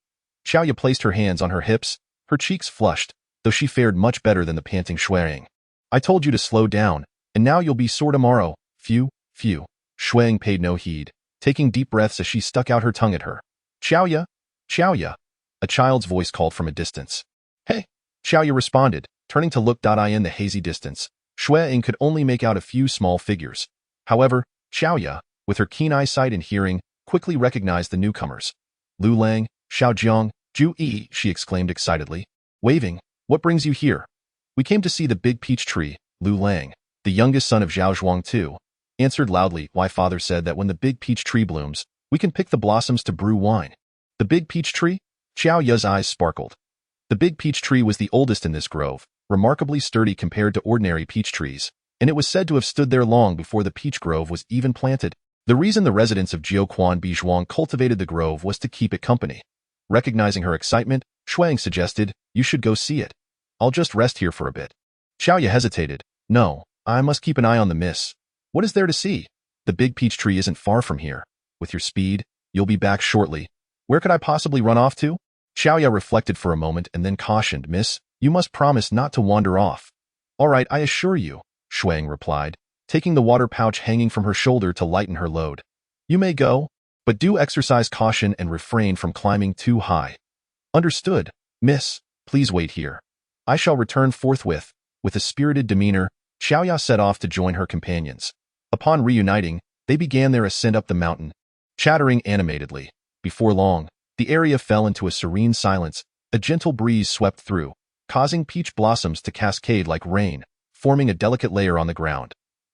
Xiaoya placed her hands on her hips, her cheeks flushed, though she fared much better than the panting Xue Ying. I told you to slow down, and now you'll be sore tomorrow. Phew, phew. Xue Ying paid no heed, taking deep breaths as she stuck out her tongue at her. Xiaoya, Xiaoya. A child's voice called from a distance. Hey, Xiaoya responded, turning to look in the hazy distance. Xue Ying could only make out a few small figures. However, Xiaoya, with her keen eyesight and hearing, quickly recognized the newcomers. Lu Lang, Xiaojiang, Zhu Yi, she exclaimed excitedly. Waving, what brings you here? We came to see the big peach tree, Lu Lang, the youngest son of Zhao Zhuang too, answered loudly. Why father said that when the big peach tree blooms, we can pick the blossoms to brew wine. The big peach tree? Xiao Ya's eyes sparkled. The big peach tree was the oldest in this grove, remarkably sturdy compared to ordinary peach trees, and it was said to have stood there long before the peach grove was even planted. The reason the residents of Jiuquan Bizhuang cultivated the grove was to keep it company. Recognizing her excitement, Xue Ying suggested, you should go see it. I'll just rest here for a bit. Xiaoya hesitated. No, I must keep an eye on the miss. What is there to see? The big peach tree isn't far from here. With your speed, you'll be back shortly. Where could I possibly run off to? Xiaoya reflected for a moment and then cautioned, Miss, you must promise not to wander off. All right, I assure you, Xue Ying replied, taking the water pouch hanging from her shoulder to lighten her load. You may go, but do exercise caution and refrain from climbing too high. Understood, Miss, please wait here. I shall return forthwith. With a spirited demeanor, Xiaoya set off to join her companions. Upon reuniting, they began their ascent up the mountain, chattering animatedly. Before long, the area fell into a serene silence. A gentle breeze swept through, causing peach blossoms to cascade like rain, forming a delicate layer on the ground.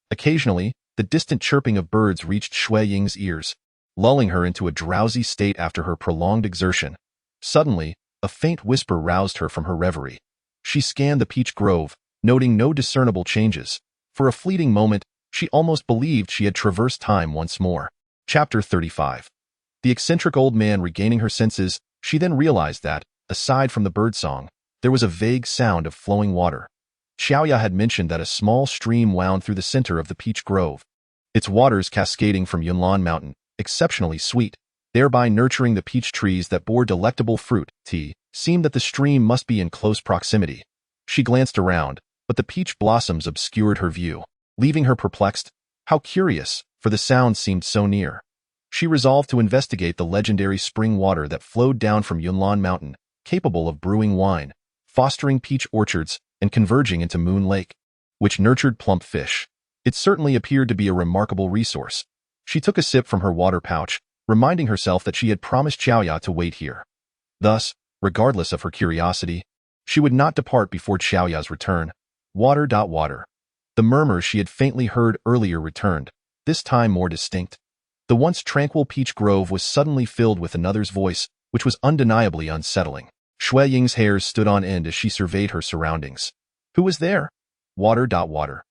Occasionally, the distant chirping of birds reached Xue Ying's ears, lulling her into a drowsy state after her prolonged exertion. Suddenly, a faint whisper roused her from her reverie. She scanned the peach grove, noting no discernible changes. For a fleeting moment, she almost believed she had traversed time once more. Chapter 35. The eccentric old man regaining her senses, she then realized that, aside from the birdsong, there was a vague sound of flowing water. Xiaoya had mentioned that a small stream wound through the center of the peach grove, its waters cascading from Yunlan Mountain, exceptionally sweet, thereby nurturing the peach trees that bore delectable fruit. Seemed that the stream must be in close proximity. She glanced around, but the peach blossoms obscured her view, leaving her perplexed. How curious, for the sound seemed so near. She resolved to investigate the legendary spring water that flowed down from Yunlan Mountain, capable of brewing wine, fostering peach orchards, and converging into Moon Lake, which nurtured plump fish. It certainly appeared to be a remarkable resource. She took a sip from her water pouch, reminding herself that she had promised Xiaoya to wait here. Thus, regardless of her curiosity, she would not depart before Xiaoya's return. Water. The murmurs she had faintly heard earlier returned, this time more distinct. The once tranquil peach grove was suddenly filled with another's voice, which was undeniably unsettling. Xue Ying's hairs stood on end as she surveyed her surroundings. Who was there? Water.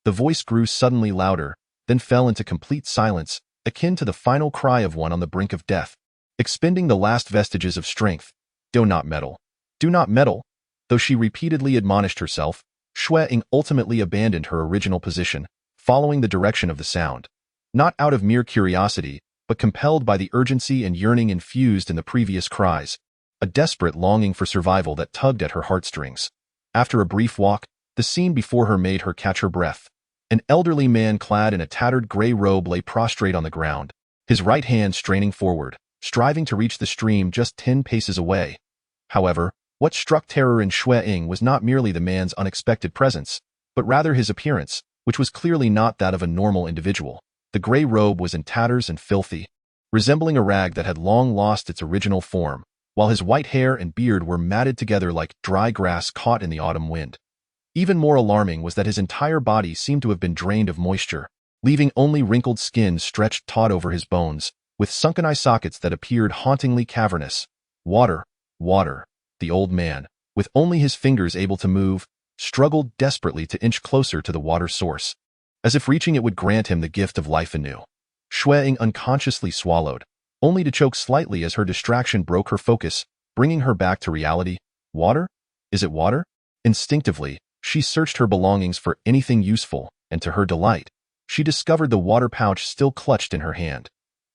The voice grew suddenly louder, then fell into complete silence, akin to the final cry of one on the brink of death, expending the last vestiges of strength. Do not meddle. Do not meddle. Though she repeatedly admonished herself, Xue Ying ultimately abandoned her original position, following the direction of the sound. Not out of mere curiosity, but compelled by the urgency and yearning infused in the previous cries, a desperate longing for survival that tugged at her heartstrings. After a brief walk, the scene before her made her catch her breath. An elderly man clad in a tattered gray robe lay prostrate on the ground, his right hand straining forward, striving to reach the stream just 10 paces away. However, what struck terror in Xue Ying was not merely the man's unexpected presence, but rather his appearance, which was clearly not that of a normal individual. The gray robe was in tatters and filthy, resembling a rag that had long lost its original form, while his white hair and beard were matted together like dry grass caught in the autumn wind. Even more alarming was that his entire body seemed to have been drained of moisture, leaving only wrinkled skin stretched taut over his bones, with sunken eye sockets that appeared hauntingly cavernous. Water. The old man, with only his fingers able to move, struggled desperately to inch closer to the water source, as if reaching it would grant him the gift of life anew. Xue Ying unconsciously swallowed. only to choke slightly as her distraction broke her focus, bringing her back to reality. Water? Is it water? Instinctively, she searched her belongings for anything useful, and to her delight, she discovered the water pouch still clutched in her hand.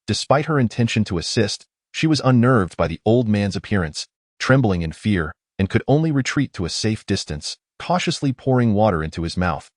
Despite her intention to assist, she was unnerved by the old man's appearance, trembling in fear, and could only retreat to a safe distance, cautiously pouring water into his mouth.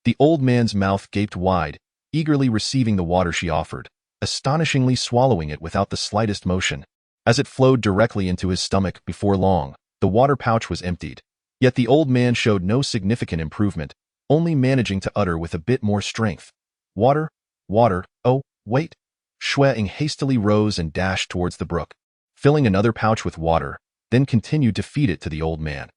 The old man's mouth gaped wide, eagerly receiving the water she offered, astonishingly swallowing it without the slightest motion. As it flowed directly into his stomach, before long, the water pouch was emptied. Yet the old man showed no significant improvement, only managing to utter with a bit more strength, "Water, water, oh, wait." Xue Ying hastily rose and dashed towards the brook, filling another pouch with water, then continued to feed it to the old man.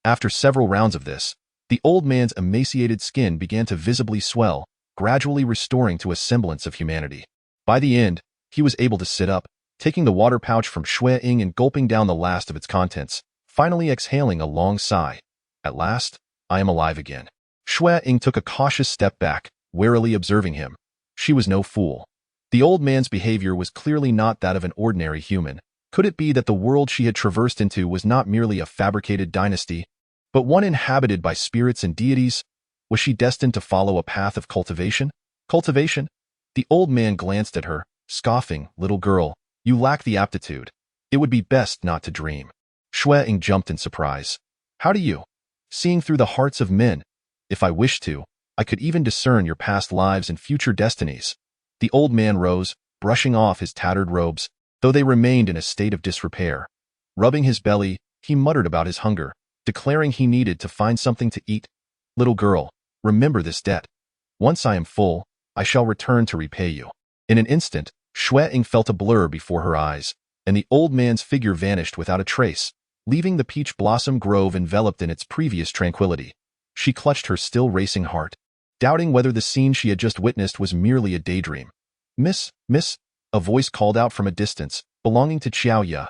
After several rounds of this, the old man's emaciated skin began to visibly swell, gradually restoring to a semblance of humanity. By the end, he was able to sit up, taking the water pouch from Xue Ying and gulping down the last of its contents, finally exhaling a long sigh. At last, I am alive again. Xue Ying took a cautious step back, warily observing him. She was no fool. The old man's behavior was clearly not that of an ordinary human. Could it be that the world she had traversed into was not merely a fabricated dynasty, but one inhabited by spirits and deities? Was she destined to follow a path of cultivation? Cultivation? The old man glanced at her, scoffing, "Little girl, you lack the aptitude. It would be best not to dream." Xue Ying jumped in surprise. "How do you? Seeing through the hearts of men? If I wished to, I could even discern your past lives and future destinies." The old man rose, brushing off his tattered robes, though they remained in a state of disrepair. Rubbing his belly, he muttered about his hunger, declaring he needed to find something to eat. "Little girl, remember this debt. Once I am full, I shall return to repay you." In an instant, Xue Ying felt a blur before her eyes, and the old man's figure vanished without a trace, leaving the peach blossom grove enveloped in its previous tranquility. She clutched her still racing heart, doubting whether the scene she had just witnessed was merely a daydream. Miss," a voice called out from a distance, belonging to Xiao Ye.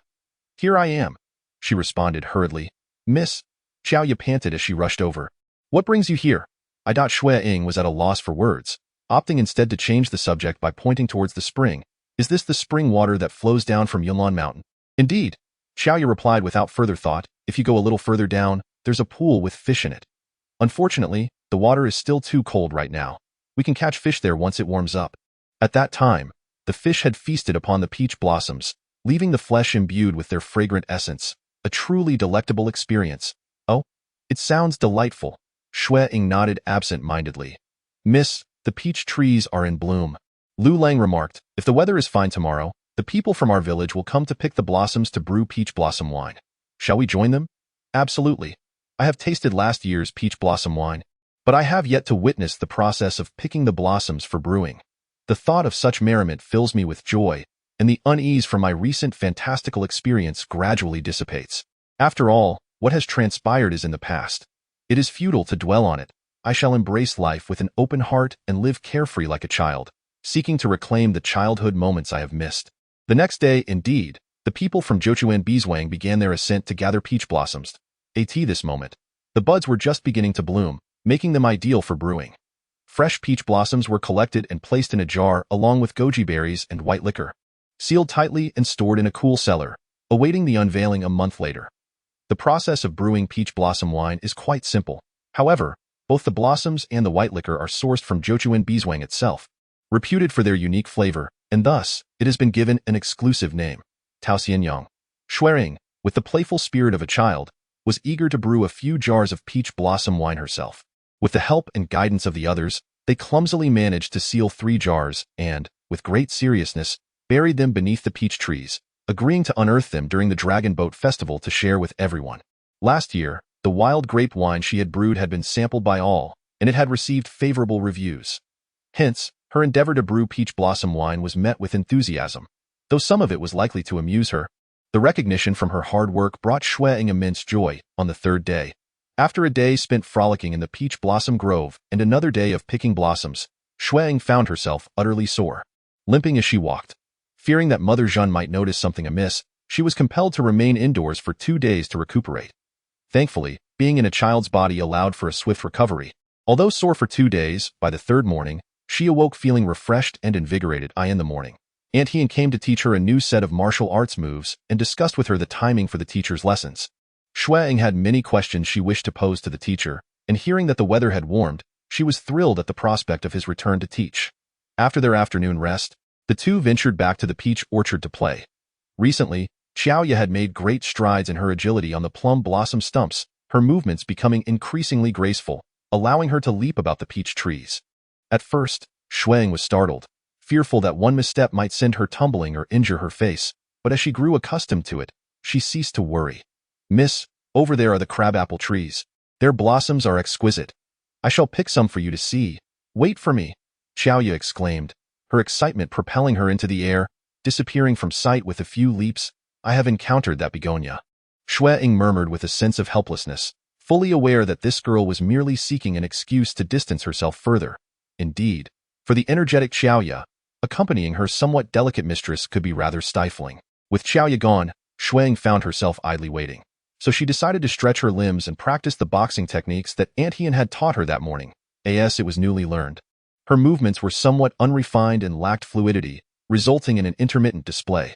"Here I am," she responded hurriedly. "Miss," Xiao Ye panted as she rushed over. "What brings you here?" Xue Ying was at a loss for words, opting instead to change the subject by pointing towards the spring. "Is this the spring water that flows down from Yunlan Mountain?" "Indeed," Xiao Ye replied without further thought. "If you go a little further down, there's a pool with fish in it. Unfortunately, the water is still too cold right now. We can catch fish there once it warms up." At that time, the fish had feasted upon the peach blossoms, leaving the flesh imbued with their fragrant essence, a truly delectable experience. "Oh, it sounds delightful." Xue Ying nodded absent-mindedly. "Miss, the peach trees are in bloom." Lu Lang remarked, "If the weather is fine tomorrow, the people from our village will come to pick the blossoms to brew peach blossom wine. Shall we join them?" "Absolutely. I have tasted last year's peach blossom wine, but I have yet to witness the process of picking the blossoms for brewing. The thought of such merriment fills me with joy, and the unease from my recent fantastical experience gradually dissipates. After all, what has transpired is in the past. It is futile to dwell on it. I shall embrace life with an open heart and live carefree like a child, seeking to reclaim the childhood moments I have missed." The next day, indeed, the people from Zhochuan Bizhuang began their ascent to gather peach blossoms. At this moment, the buds were just beginning to bloom, making them ideal for brewing. Fresh peach blossoms were collected and placed in a jar along with goji berries and white liquor, sealed tightly and stored in a cool cellar, awaiting the unveiling a month later. The process of brewing peach blossom wine is quite simple. However, both the blossoms and the white liquor are sourced from Zhochuan Bizhuang itself, reputed for their unique flavor, and thus, it has been given an exclusive name, Taoxianyang. Xue Ying, with the playful spirit of a child, was eager to brew a few jars of peach blossom wine herself. With the help and guidance of the others, they clumsily managed to seal 3 jars and, with great seriousness, buried them beneath the peach trees, agreeing to unearth them during the Dragon Boat Festival to share with everyone. Last year, the wild grape wine she had brewed had been sampled by all, and it had received favorable reviews. Hence, her endeavor to brew peach blossom wine was met with enthusiasm, though some of it was likely to amuse her. The recognition from her hard work brought Xue Ying immense joy on the 3rd day. After a day spent frolicking in the peach blossom grove and another day of picking blossoms, Xue Ying found herself utterly sore, limping as she walked. Fearing that Mother Zhen might notice something amiss, she was compelled to remain indoors for 2 days to recuperate. Thankfully, being in a child's body allowed for a swift recovery. Although sore for 2 days, by the 3rd morning, she awoke feeling refreshed and invigorated in the morning. Aunt Hien came to teach her a new set of martial arts moves and discussed with her the timing for the teacher's lessons. Xue Ying had many questions she wished to pose to the teacher, and hearing that the weather had warmed, she was thrilled at the prospect of his return to teach. After their afternoon rest, the two ventured back to the peach orchard to play. Recently, Xiaoya had made great strides in her agility on the plum blossom stumps, her movements becoming increasingly graceful, allowing her to leap about the peach trees. At first, Xue Ying was startled, fearful that one misstep might send her tumbling or injure her face, but as she grew accustomed to it, she ceased to worry. "Miss, over there are the crabapple trees. Their blossoms are exquisite. I shall pick some for you to see. Wait for me," Xiaoya exclaimed, her excitement propelling her into the air, disappearing from sight with a few leaps. "I have encountered that begonia," Xue Ying murmured with a sense of helplessness, fully aware that this girl was merely seeking an excuse to distance herself further. Indeed, for the energetic Xiaoya, accompanying her somewhat delicate mistress could be rather stifling. With Xiaoya gone, Xue Ying found herself idly waiting. So she decided to stretch her limbs and practice the boxing techniques that Aunt Hien had taught her that morning. As it was newly learned. Her movements were somewhat unrefined and lacked fluidity, resulting in an intermittent display.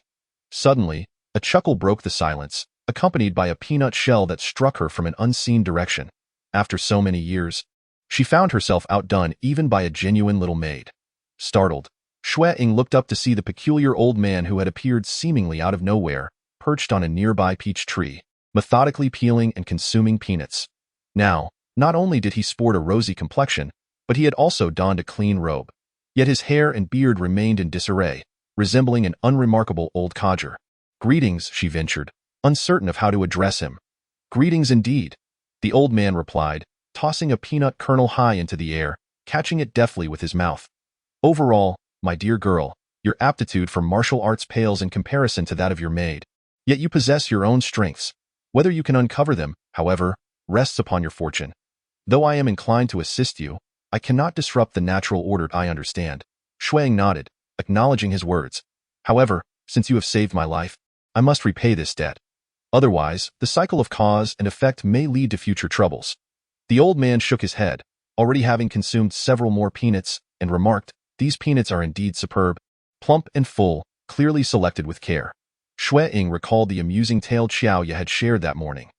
Suddenly, a chuckle broke the silence, accompanied by a peanut shell that struck her from an unseen direction. After so many years, she found herself outdone even by a genuine little maid. Startled, Xue Ying looked up to see the peculiar old man who had appeared seemingly out of nowhere, perched on a nearby peach tree, methodically peeling and consuming peanuts. Now, not only did he sport a rosy complexion, but he had also donned a clean robe. Yet his hair and beard remained in disarray, resembling an unremarkable old codger. "Greetings," she ventured, uncertain of how to address him. "Greetings indeed," the old man replied, tossing a peanut kernel high into the air, catching it deftly with his mouth. "Overall, my dear girl, your aptitude for martial arts pales in comparison to that of your maid. Yet you possess your own strengths. Whether you can uncover them, however, rests upon your fortune. Though I am inclined to assist you, I cannot disrupt the natural order. I understand." Xue Ying nodded, acknowledging his words. "However, since you have saved my life, I must repay this debt. Otherwise, the cycle of cause and effect may lead to future troubles." The old man shook his head, already having consumed several more peanuts, and remarked, "These peanuts are indeed superb, plump and full, clearly selected with care." Xue Ying recalled the amusing tale Xiaoya had shared that morning.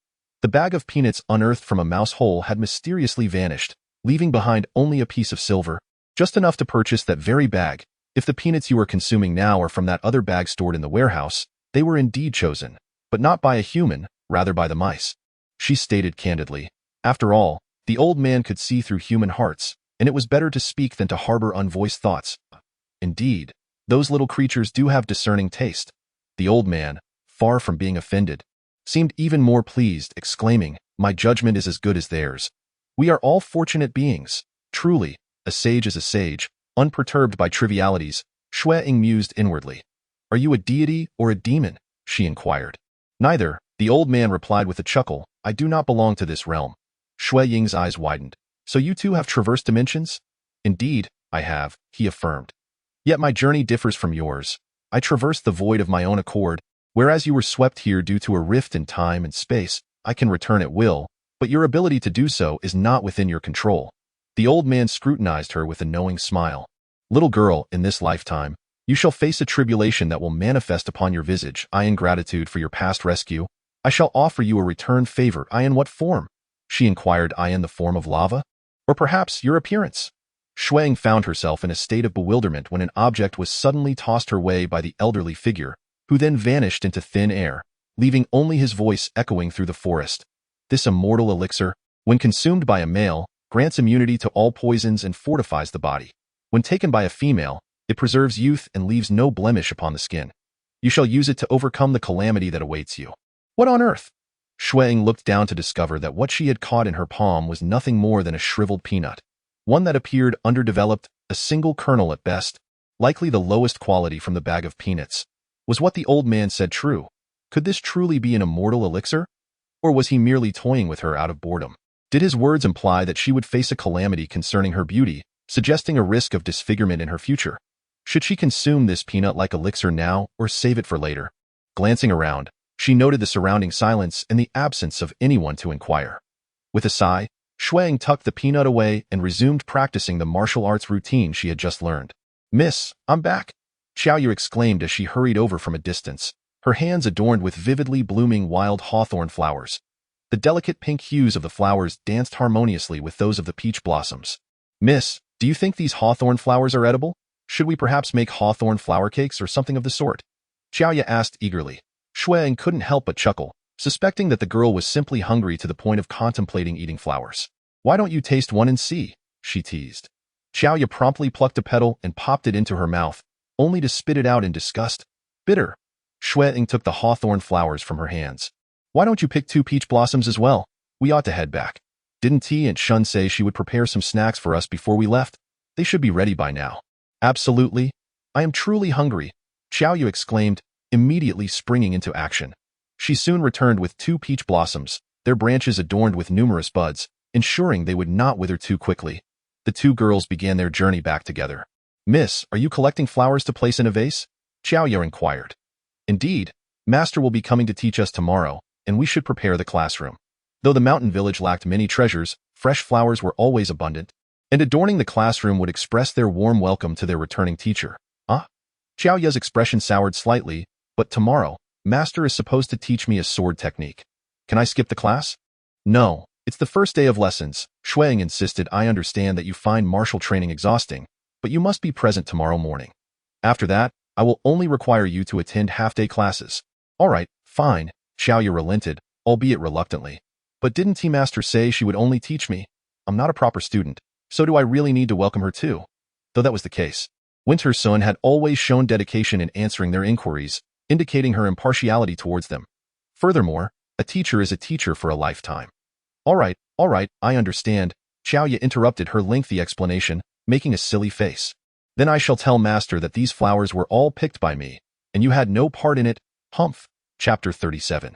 The bag of peanuts unearthed from a mouse hole had mysteriously vanished, leaving behind only a piece of silver, just enough to purchase that very bag. If the peanuts you are consuming now are from that other bag stored in the warehouse, they were indeed chosen, but not by a human, rather by the mice. She stated candidly. After all, the old man could see through human hearts, and it was better to speak than to harbor unvoiced thoughts. Indeed, those little creatures do have discerning taste. The old man, far from being offended, seemed even more pleased, exclaiming, "My judgment is as good as theirs. We are all fortunate beings. Truly, a sage is a sage, unperturbed by trivialities." Xue Ying mused inwardly. "Are you a deity or a demon?" she inquired. "Neither," the old man replied with a chuckle. "I do not belong to this realm." Xue Ying's eyes widened. "So you too have traversed dimensions?" "Indeed, I have," he affirmed. "Yet my journey differs from yours. I traversed the void of my own accord, whereas you were swept here due to a rift in time and space. I can return at will, but your ability to do so is not within your control." The old man scrutinized her with a knowing smile. "Little girl, in this lifetime, you shall face a tribulation that will manifest upon your visage. In gratitude for your past rescue, I shall offer you a return favor. In what form?" she inquired. "In the form of lava? Or perhaps your appearance?" Xue Ying found herself in a state of bewilderment when an object was suddenly tossed her way by the elderly figure, who then vanished into thin air, leaving only his voice echoing through the forest. "This immortal elixir, when consumed by a male, grants immunity to all poisons and fortifies the body. When taken by a female, it preserves youth and leaves no blemish upon the skin. You shall use it to overcome the calamity that awaits you." "What on earth?" Xue Ying looked down to discover that what she had caught in her palm was nothing more than a shriveled peanut, one that appeared underdeveloped, a single kernel at best, likely the lowest quality from the bag of peanuts. Was what the old man said true? Could this truly be an immortal elixir? Or was he merely toying with her out of boredom? Did his words imply that she would face a calamity concerning her beauty, suggesting a risk of disfigurement in her future? Should she consume this peanut-like elixir now or save it for later? Glancing around, she noted the surrounding silence and the absence of anyone to inquire. With a sigh, Xue Ying tucked the peanut away and resumed practicing the martial arts routine she had just learned. "Miss, I'm back." Xiaoyu exclaimed as she hurried over from a distance, her hands adorned with vividly blooming wild hawthorn flowers. The delicate pink hues of the flowers danced harmoniously with those of the peach blossoms. Miss, do you think these hawthorn flowers are edible? Should we perhaps make hawthorn flower cakes or something of the sort? Xiaoyu asked eagerly. Xue Ying couldn't help but chuckle, suspecting that the girl was simply hungry to the point of contemplating eating flowers. Why don't you taste one and see? She teased. Xiaoyu promptly plucked a petal and popped it into her mouth, only to spit it out in disgust. Bitter. Xue Ying took the hawthorn flowers from her hands. Why don't you pick 2 peach blossoms as well? We ought to head back. Didn't T and Shun say she would prepare some snacks for us before we left? They should be ready by now. Absolutely. I am truly hungry, Xiaoyu exclaimed, immediately springing into action. She soon returned with 2 peach blossoms, their branches adorned with numerous buds, ensuring they would not wither too quickly. The 2 girls began their journey back together. Miss, are you collecting flowers to place in a vase? Xiaoyu inquired. Indeed, Master will be coming to teach us tomorrow, and we should prepare the classroom. Though the mountain village lacked many treasures, fresh flowers were always abundant, and adorning the classroom would express their warm welcome to their returning teacher. Xiaoyu's expression soured slightly, but tomorrow, Master is supposed to teach me a sword technique. Can I skip the class? No, it's the first day of lessons, Xue Ying insisted. I understand that you find martial training exhausting, but you must be present tomorrow morning. After that, I will only require you to attend half-day classes. All right, fine, Xiaoyu relented, albeit reluctantly. But didn't Tea-Master say she would only teach me? I'm not a proper student, so do I really need to welcome her too? Though that was the case. Winter Sun had always shown dedication in answering their inquiries, indicating her impartiality towards them. Furthermore, a teacher is a teacher for a lifetime. All right, I understand, Xiaoyu interrupted her lengthy explanation, making a silly face. Then I shall tell Master that these flowers were all picked by me, and you had no part in it. Humph. Chapter 37.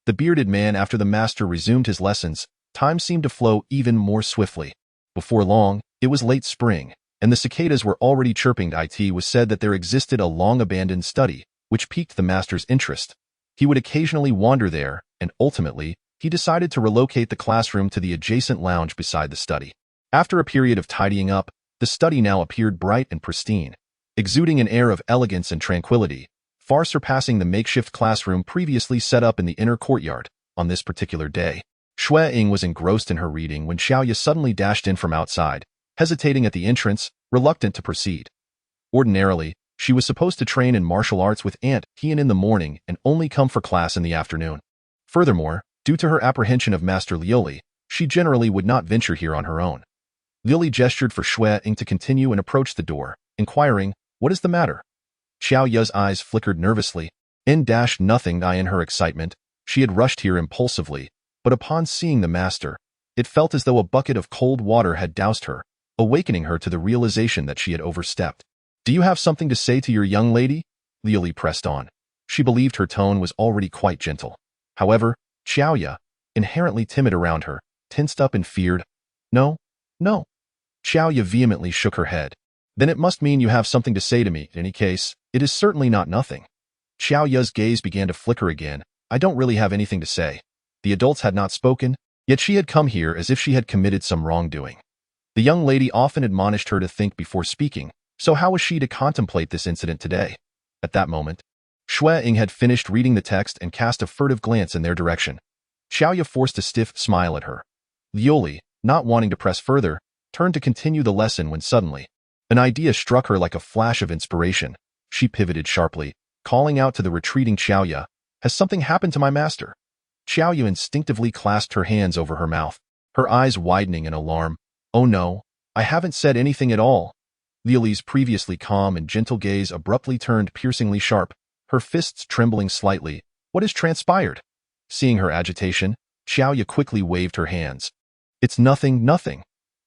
The bearded man. After the Master resumed his lessons, time seemed to flow even more swiftly. Before long, it was late spring, and the cicadas were already chirping. It was said that there existed a long-abandoned study, which piqued the Master's interest. He would occasionally wander there, and ultimately, he decided to relocate the classroom to the adjacent lounge beside the study. After a period of tidying up, the study now appeared bright and pristine, exuding an air of elegance and tranquility, far surpassing the makeshift classroom previously set up in the inner courtyard. On this particular day, Xue Ying was engrossed in her reading when Xiaoyu suddenly dashed in from outside, hesitating at the entrance, reluctant to proceed. Ordinarily, she was supposed to train in martial arts with Aunt Hien in the morning and only come for class in the afternoon. Furthermore, due to her apprehension of Master Liuli, she generally would not venture here on her own. Liuli gestured for Xue Ying to continue and approached the door, inquiring, "What is the matter?" Xiaoyu's eyes flickered nervously. Nothing. In her excitement, she had rushed here impulsively, but upon seeing the Master, it felt as though a bucket of cold water had doused her, awakening her to the realization that she had overstepped. "Do you have something to say to your young lady?" Liuli pressed on. She believed her tone was already quite gentle. However, Xiaoyu, inherently timid around her, tensed up and feared. No. Xiaoyu vehemently shook her head. "Then it must mean you have something to say to me. In any case, it is certainly not nothing." Xiaoyu's gaze began to flicker again. "I don't really have anything to say." The adults had not spoken, yet she had come here as if she had committed some wrongdoing. The young lady often admonished her to think before speaking, so how was she to contemplate this incident today? At that moment, Xue Ying had finished reading the text and cast a furtive glance in their direction. Xiaoyu forced a stiff smile at her. Liuli, not wanting to press further, turned to continue the lesson when suddenly, an idea struck her like a flash of inspiration. She pivoted sharply, calling out to the retreating Xiaoyu, "Has something happened to my master?" Xiaoyu instinctively clasped her hands over her mouth, her eyes widening in alarm. "Oh no, I haven't said anything at all." Liuli's previously calm and gentle gaze abruptly turned piercingly sharp, her fists trembling slightly. "What has transpired?" Seeing her agitation, Xiaoyu quickly waved her hands. "It's nothing.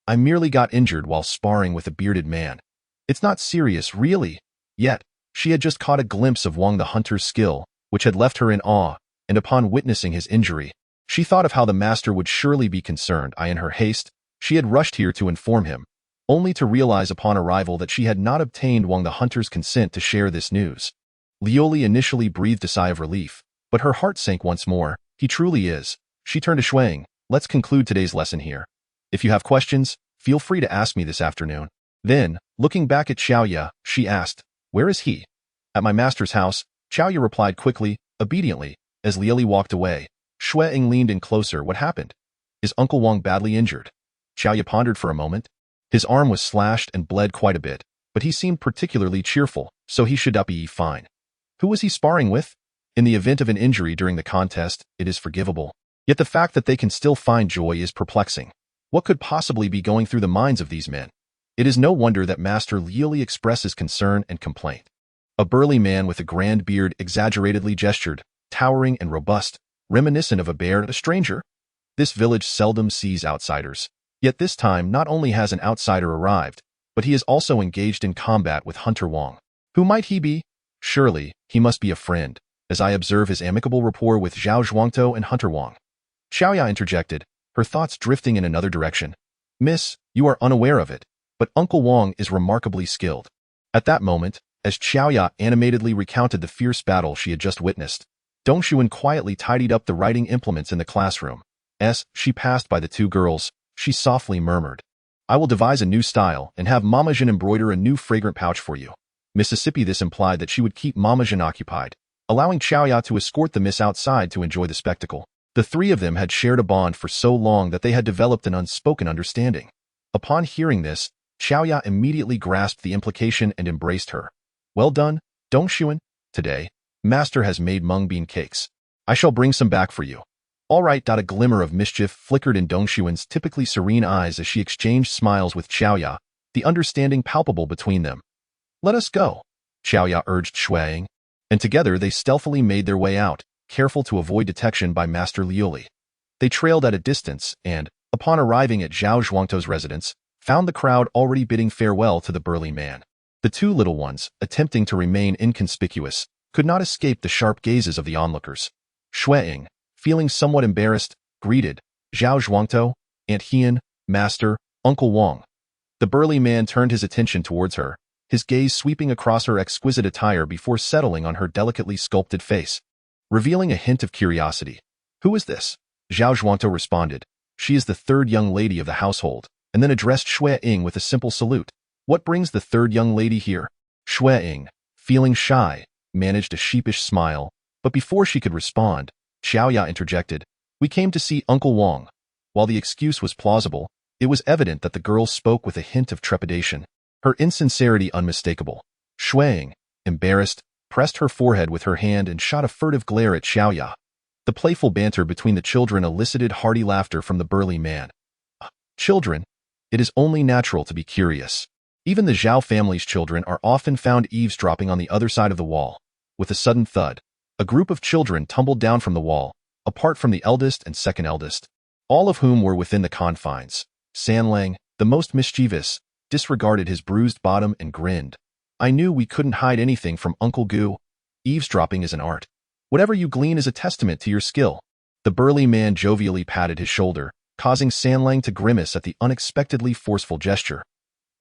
I merely got injured while sparring with a bearded man. It's not serious, really." Yet, she had just caught a glimpse of Wang the Hunter's skill, which had left her in awe, and upon witnessing his injury, she thought of how the Master would surely be concerned. In her haste, she had rushed here to inform him, only to realize upon arrival that she had not obtained Wang the Hunter's consent to share this news. Liuli initially breathed a sigh of relief, but her heart sank once more. "He truly is." She turned to Xue Ying. "Let's conclude today's lesson here. If you have questions, feel free to ask me this afternoon." Then, looking back at Xiaoyu, she asked, "Where is he?" At my master's house, Xue Ying replied quickly, obediently, as Lieli walked away. Xue Ying leaned in closer. What happened? Is Uncle Wang badly injured? Xue Ying pondered for a moment. His arm was slashed and bled quite a bit, but he seemed particularly cheerful, so he should be fine. Who was he sparring with? In the event of an injury during the contest, it is forgivable. Yet the fact that they can still find joy is perplexing. What could possibly be going through the minds of these men? It is no wonder that Master Lieli expresses concern and complaint. A burly man with a grand beard exaggeratedly gestured, towering and robust, reminiscent of a bear, a stranger. This village seldom sees outsiders. Yet this time not only has an outsider arrived, but he is also engaged in combat with Hunter Wang. Who might he be? Surely, he must be a friend, as I observe his amicable rapport with Zhao Zhuangtou and Hunter Wang. Xue Ying interjected, her thoughts drifting in another direction. Miss, you are unaware of it, but Uncle Wang is remarkably skilled. At that moment, as Xue Ying animatedly recounted the fierce battle she had just witnessed, Dongxuan quietly tidied up the writing implements in the classroom. As she passed by the two girls, she softly murmured, I will devise a new style and have Mama Jean embroider a new fragrant pouch for you. Mississippi. This implied that she would keep Mama Jean occupied, allowing Xue Ying to escort the miss outside to enjoy the spectacle. The three of them had shared a bond for so long that they had developed an unspoken understanding. Upon hearing this, Xue Ying immediately grasped the implication and embraced her. Well done, Dongxuan. Today, Master has made mung bean cakes. I shall bring some back for you. All right. A glimmer of mischief flickered in Dongxuan's typically serene eyes as she exchanged smiles with Xue Ying, the understanding palpable between them. Let us go, Xue Ying urged Xue Ying, and together they stealthily made their way out, careful to avoid detection by Master Lieli. They trailed at a distance and, upon arriving at Zhao Zhuangtou's residence, found the crowd already bidding farewell to the burly man. The two little ones, attempting to remain inconspicuous, could not escape the sharp gazes of the onlookers. Xue Ying, feeling somewhat embarrassed, greeted Zhao Zhuangtou, Aunt Hien, Master, Uncle Wang. The burly man turned his attention towards her, his gaze sweeping across her exquisite attire before settling on her delicately sculpted face, revealing a hint of curiosity. Who is this? Zhao Zhuangtou responded. She is the third young lady of the household, and then addressed Xue Ying with a simple salute. What brings the third young lady here? Xue Ying, feeling shy, managed a sheepish smile, but before she could respond, Xue Ying interjected. We came to see Uncle Wang. While the excuse was plausible, it was evident that the girl spoke with a hint of trepidation, her insincerity unmistakable. Xue Ying, embarrassed, pressed her forehead with her hand and shot a furtive glare at Xue Ying. The playful banter between the children elicited hearty laughter from the burly man. Children, it is only natural to be curious. Even the Zhao family's children are often found eavesdropping on the other side of the wall. With a sudden thud, a group of children tumbled down from the wall, apart from the eldest and second eldest, all of whom were within the confines. Sanlang, the most mischievous, disregarded his bruised bottom and grinned. I knew we couldn't hide anything from Uncle Gu. Eavesdropping is an art. Whatever you glean is a testament to your skill. The burly man jovially patted his shoulder, causing Sanlang to grimace at the unexpectedly forceful gesture.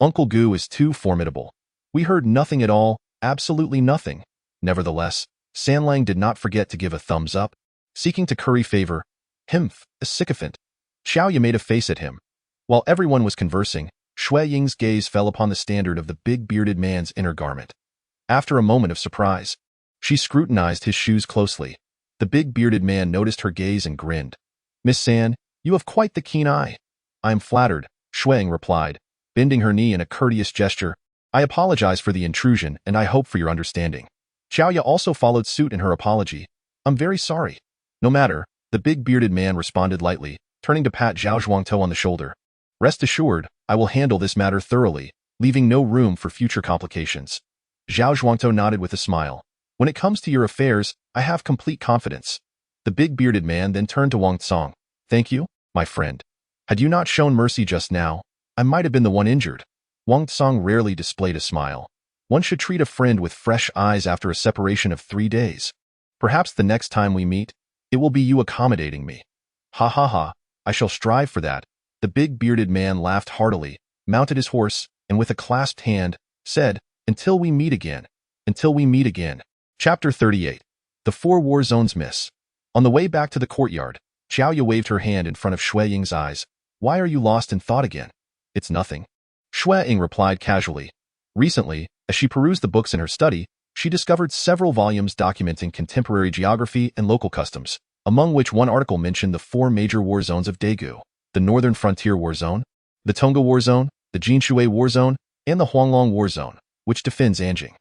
Uncle Gu is too formidable. We heard nothing at all, absolutely nothing. Nevertheless, Sanlang did not forget to give a thumbs up, seeking to curry favor. Himph, a sycophant. Xue Ying made a face at him. While everyone was conversing, Xue Ying's gaze fell upon the standard of the big bearded man's inner garment. After a moment of surprise, she scrutinized his shoes closely. The big bearded man noticed her gaze and grinned. Miss San, you have quite the keen eye. I am flattered, Xue Ying replied, bending her knee in a courteous gesture. I apologize for the intrusion and I hope for your understanding. Xue Ying also followed suit in her apology. I'm very sorry. No matter, the big bearded man responded lightly, turning to pat Zhao Zhuangtou on the shoulder. Rest assured, I will handle this matter thoroughly, leaving no room for future complications. Zhao Zhuangtou nodded with a smile. When it comes to your affairs, I have complete confidence. The big bearded man then turned to Wang Tsong. Thank you, my friend. Had you not shown mercy just now, I might have been the one injured. Wang Tsong rarely displayed a smile. One should treat a friend with fresh eyes after a separation of 3 days. Perhaps the next time we meet, it will be you accommodating me. Ha ha ha, I shall strive for that. The big bearded man laughed heartily, mounted his horse, and with a clasped hand, said, Until we meet again. Until we meet again. Chapter 38. The 4 War Zones Miss. On the way back to the courtyard, Xue Ying waved her hand in front of Xue Ying's eyes. Why are you lost in thought again? It's nothing. Xue Ying replied casually. Recently, as she perused the books in her study, She discovered several volumes documenting contemporary geography and local customs, among which one article mentioned the four major war zones of Daegu: the Northern Frontier War Zone, the Tonga War Zone, the Jinshui War Zone, and the Huanglong War Zone, which defends Anjing.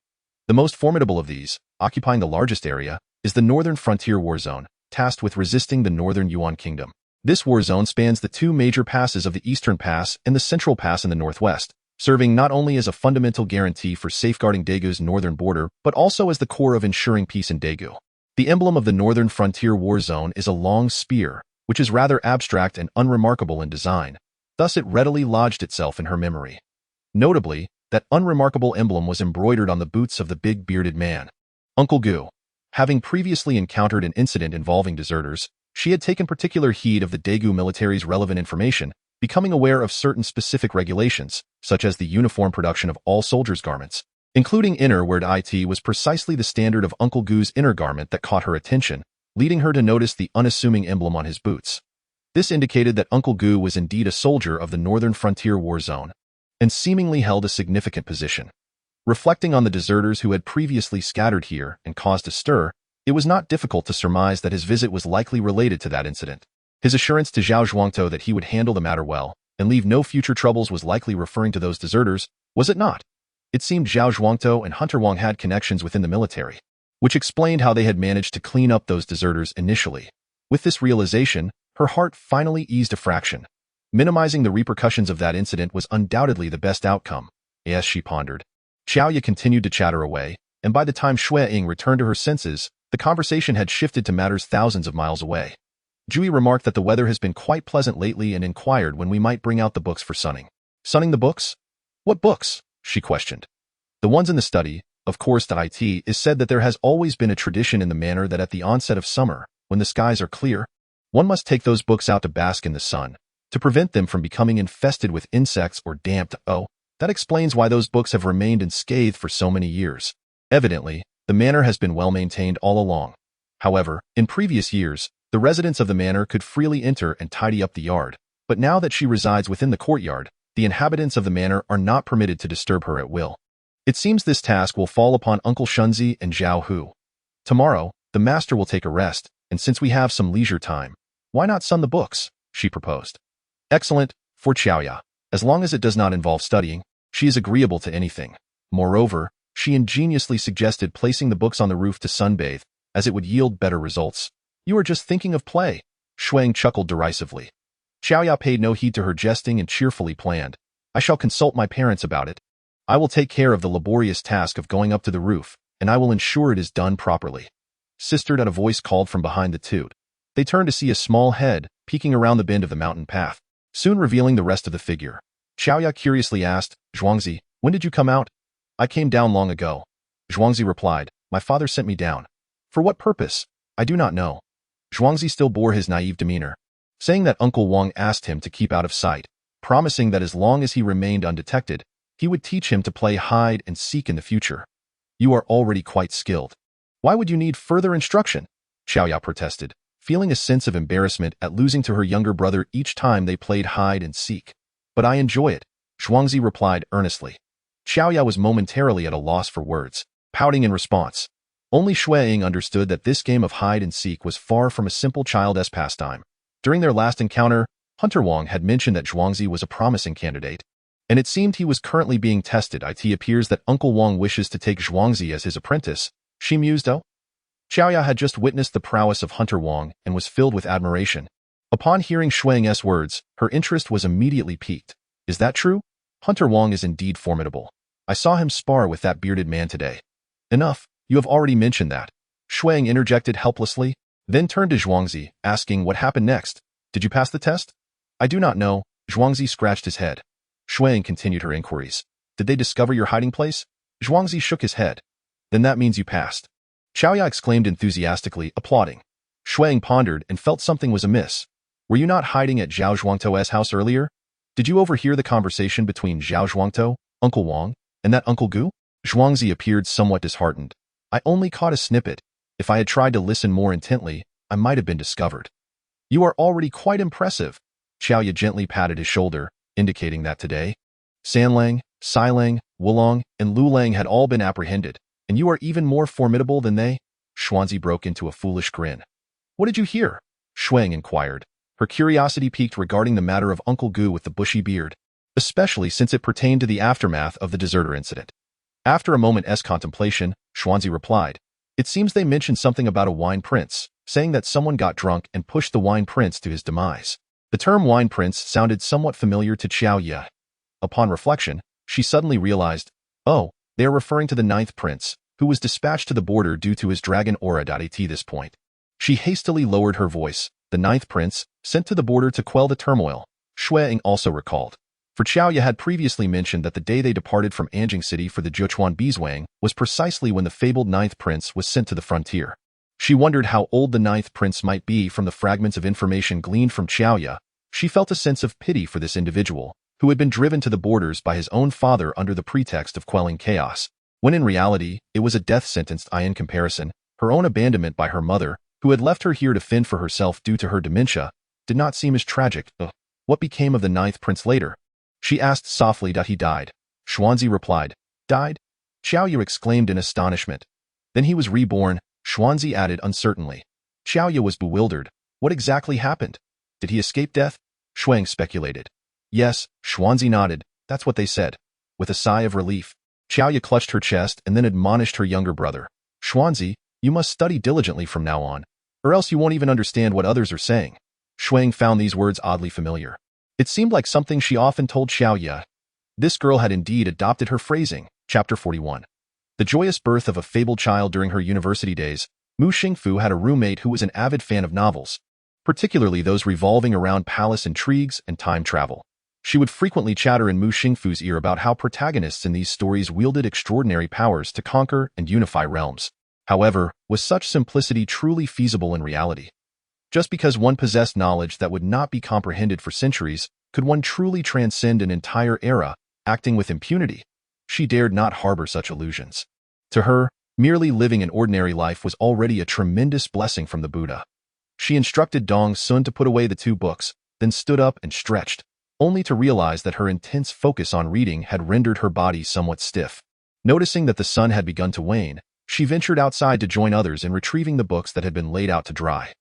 The most formidable of these, occupying the largest area, is the Northern Frontier War Zone, tasked with resisting the Northern Yuan Kingdom. This war zone spans the two major passes of the Eastern Pass and the Central Pass in the northwest, serving not only as a fundamental guarantee for safeguarding Daegu's northern border, but also as the core of ensuring peace in Daegu. The emblem of the Northern Frontier War Zone is a long spear, which is rather abstract and unremarkable in design. Thus it readily lodged itself in her memory. Notably, that unremarkable emblem was embroidered on the boots of the big bearded man. Uncle Gu. Having previously encountered an incident involving deserters, she had taken particular heed of the Daegu military's relevant information, becoming aware of certain specific regulations, such as the uniform production of all soldiers' garments, including inner where it was precisely the standard of Uncle Gu's inner garment that caught her attention, leading her to notice the unassuming emblem on his boots. This indicated that Uncle Gu was indeed a soldier of the Northern Frontier War Zone, and seemingly held a significant position. Reflecting on the deserters who had previously scattered here and caused a stir, it was not difficult to surmise that his visit was likely related to that incident. His assurance to Zhao Zhuangtou that he would handle the matter well and leave no future troubles was likely referring to those deserters, was it not? It seemed Zhao Zhuangtou and Hunter Wang had connections within the military, which explained how they had managed to clean up those deserters initially. With this realization, her heart finally eased a fraction. Minimizing the repercussions of that incident was undoubtedly the best outcome, as she pondered. Xiaoya continued to chatter away, and by the time Xue Ying returned to her senses, the conversation had shifted to matters thousands of miles away. Jui remarked that the weather has been quite pleasant lately and inquired when we might bring out the books for sunning. Sunning the books? What books? She questioned. The ones in the study, of course. It is said that there has always been a tradition in the manner that at the onset of summer, when the skies are clear, one must take those books out to bask in the sun, to prevent them from becoming infested with insects or damp. Oh, that explains why those books have remained unscathed for so many years. Evidently, the manor has been well maintained all along. However, in previous years, the residents of the manor could freely enter and tidy up the yard, but now that she resides within the courtyard, the inhabitants of the manor are not permitted to disturb her at will. It seems this task will fall upon Uncle Shunzi and Zhao Hu. Tomorrow, the master will take a rest, and since we have some leisure time, why not sun the books? She proposed. Excellent, for Xiaoya. As long as it does not involve studying, she is agreeable to anything. Moreover, she ingeniously suggested placing the books on the roof to sunbathe, as it would yield better results. You are just thinking of play. Shuang chuckled derisively. Xiaoya paid no heed to her jesting and cheerfully planned. I shall consult my parents about it. I will take care of the laborious task of going up to the roof, and I will ensure it is done properly. Sistered at a voice called from behind the toot. They turned to see a small head peeking around the bend of the mountain path, soon revealing the rest of the figure. Xiaoya curiously asked, Zhuangzi, when did you come out? I came down long ago. Zhuangzi replied, my father sent me down. For what purpose? I do not know. Zhuangzi still bore his naive demeanor, saying that Uncle Wang asked him to keep out of sight, promising that as long as he remained undetected, he would teach him to play hide and seek in the future. You are already quite skilled. Why would you need further instruction? Xiaoya protested, feeling a sense of embarrassment at losing to her younger brother each time they played hide and seek. But I enjoy it, Zhuangzi replied earnestly. Xiaoya was momentarily at a loss for words, pouting in response. Only Xue Ying understood that this game of hide and seek was far from a simple child's pastime. During their last encounter, Hunter Wang had mentioned that Zhuangzi was a promising candidate, and it seemed he was currently being tested. It appears that Uncle Wang wishes to take Zhuangzi as his apprentice, she mused. Xiaoya had just witnessed the prowess of Hunter Wang and was filled with admiration. Upon hearing Xue Ying's words, her interest was immediately piqued. Is that true? Hunter Wang is indeed formidable. I saw him spar with that bearded man today. Enough, you have already mentioned that. Xue Ying interjected helplessly, then turned to Zhuangzi, asking what happened next. Did you pass the test? I do not know. Zhuangzi scratched his head. Xue Ying continued her inquiries. Did they discover your hiding place? Zhuangzi shook his head. Then that means you passed. Xiaoya exclaimed enthusiastically, applauding. Xue Ying pondered and felt something was amiss. Were you not hiding at Zhao Zhuangtou's house earlier? Did you overhear the conversation between Zhao Zhuangtou, Uncle Wang, and that Uncle Gu? Zhuangzi appeared somewhat disheartened. I only caught a snippet. If I had tried to listen more intently, I might have been discovered. You are already quite impressive. Xiaoya gently patted his shoulder, indicating that today, Sanlang, Sailang, Wulong, and Lulang had all been apprehended, And you are even more formidable than they? Xuanzi broke into a foolish grin. What did you hear? Xue Ying inquired, her curiosity piqued regarding the matter of Uncle Gu with the bushy beard, especially since it pertained to the aftermath of the deserter incident. After a moment's contemplation, Xuanzi replied, It seems they mentioned something about a wine prince, saying that someone got drunk and pushed the wine prince to his demise. The term wine prince sounded somewhat familiar to Xiao Ye. Upon reflection, she suddenly realized, oh, they are referring to the ninth prince, who was dispatched to the border due to his dragon aura. At this point, she hastily lowered her voice. The ninth prince, sent to the border to quell the turmoil, Xue Ying also recalled. For Xiao Ye had previously mentioned that the day they departed from Anjing City for the Zhuchuan Beeswang was precisely when the fabled ninth prince was sent to the frontier. She wondered how old the ninth prince might be. From the fragments of information gleaned from Xiao Ye, she felt a sense of pity for this individual, who had been driven to the borders by his own father under the pretext of quelling chaos, when in reality, it was a death sentence. In comparison, her own abandonment by her mother, who had left her here to fend for herself due to her dementia, did not seem as tragic. What became of the ninth prince later? She asked softly. He died. Xuanzi replied. Died? Xiao Ye exclaimed in astonishment. Then he was reborn, Xuanzi added uncertainly. Xiao Ye was bewildered. What exactly happened? Did he escape death? Xue Ying speculated. Yes, Xuanzi nodded. That's what they said. With a sigh of relief, Xiao Ye clutched her chest and then admonished her younger brother. Xuanzi, you must study diligently from now on, or else you won't even understand what others are saying. Xue Ying found these words oddly familiar. It seemed like something she often told Xiao Ye. This girl had indeed adopted her phrasing. Chapter 41. The joyous birth of a fabled child. During her university days, Mu Xingfu had a roommate who was an avid fan of novels, particularly those revolving around palace intrigues and time travel. She would frequently chatter in Mu Xingfu's ear about how protagonists in these stories wielded extraordinary powers to conquer and unify realms. However, was such simplicity truly feasible in reality? Just because one possessed knowledge that would not be comprehended for centuries, could one truly transcend an entire era, acting with impunity? She dared not harbor such illusions. To her, merely living an ordinary life was already a tremendous blessing from the Buddha. She instructed Dong Sun to put away the 2 books, then stood up and stretched, only to realize that her intense focus on reading had rendered her body somewhat stiff. Noticing that the sun had begun to wane, she ventured outside to join others in retrieving the books that had been laid out to dry.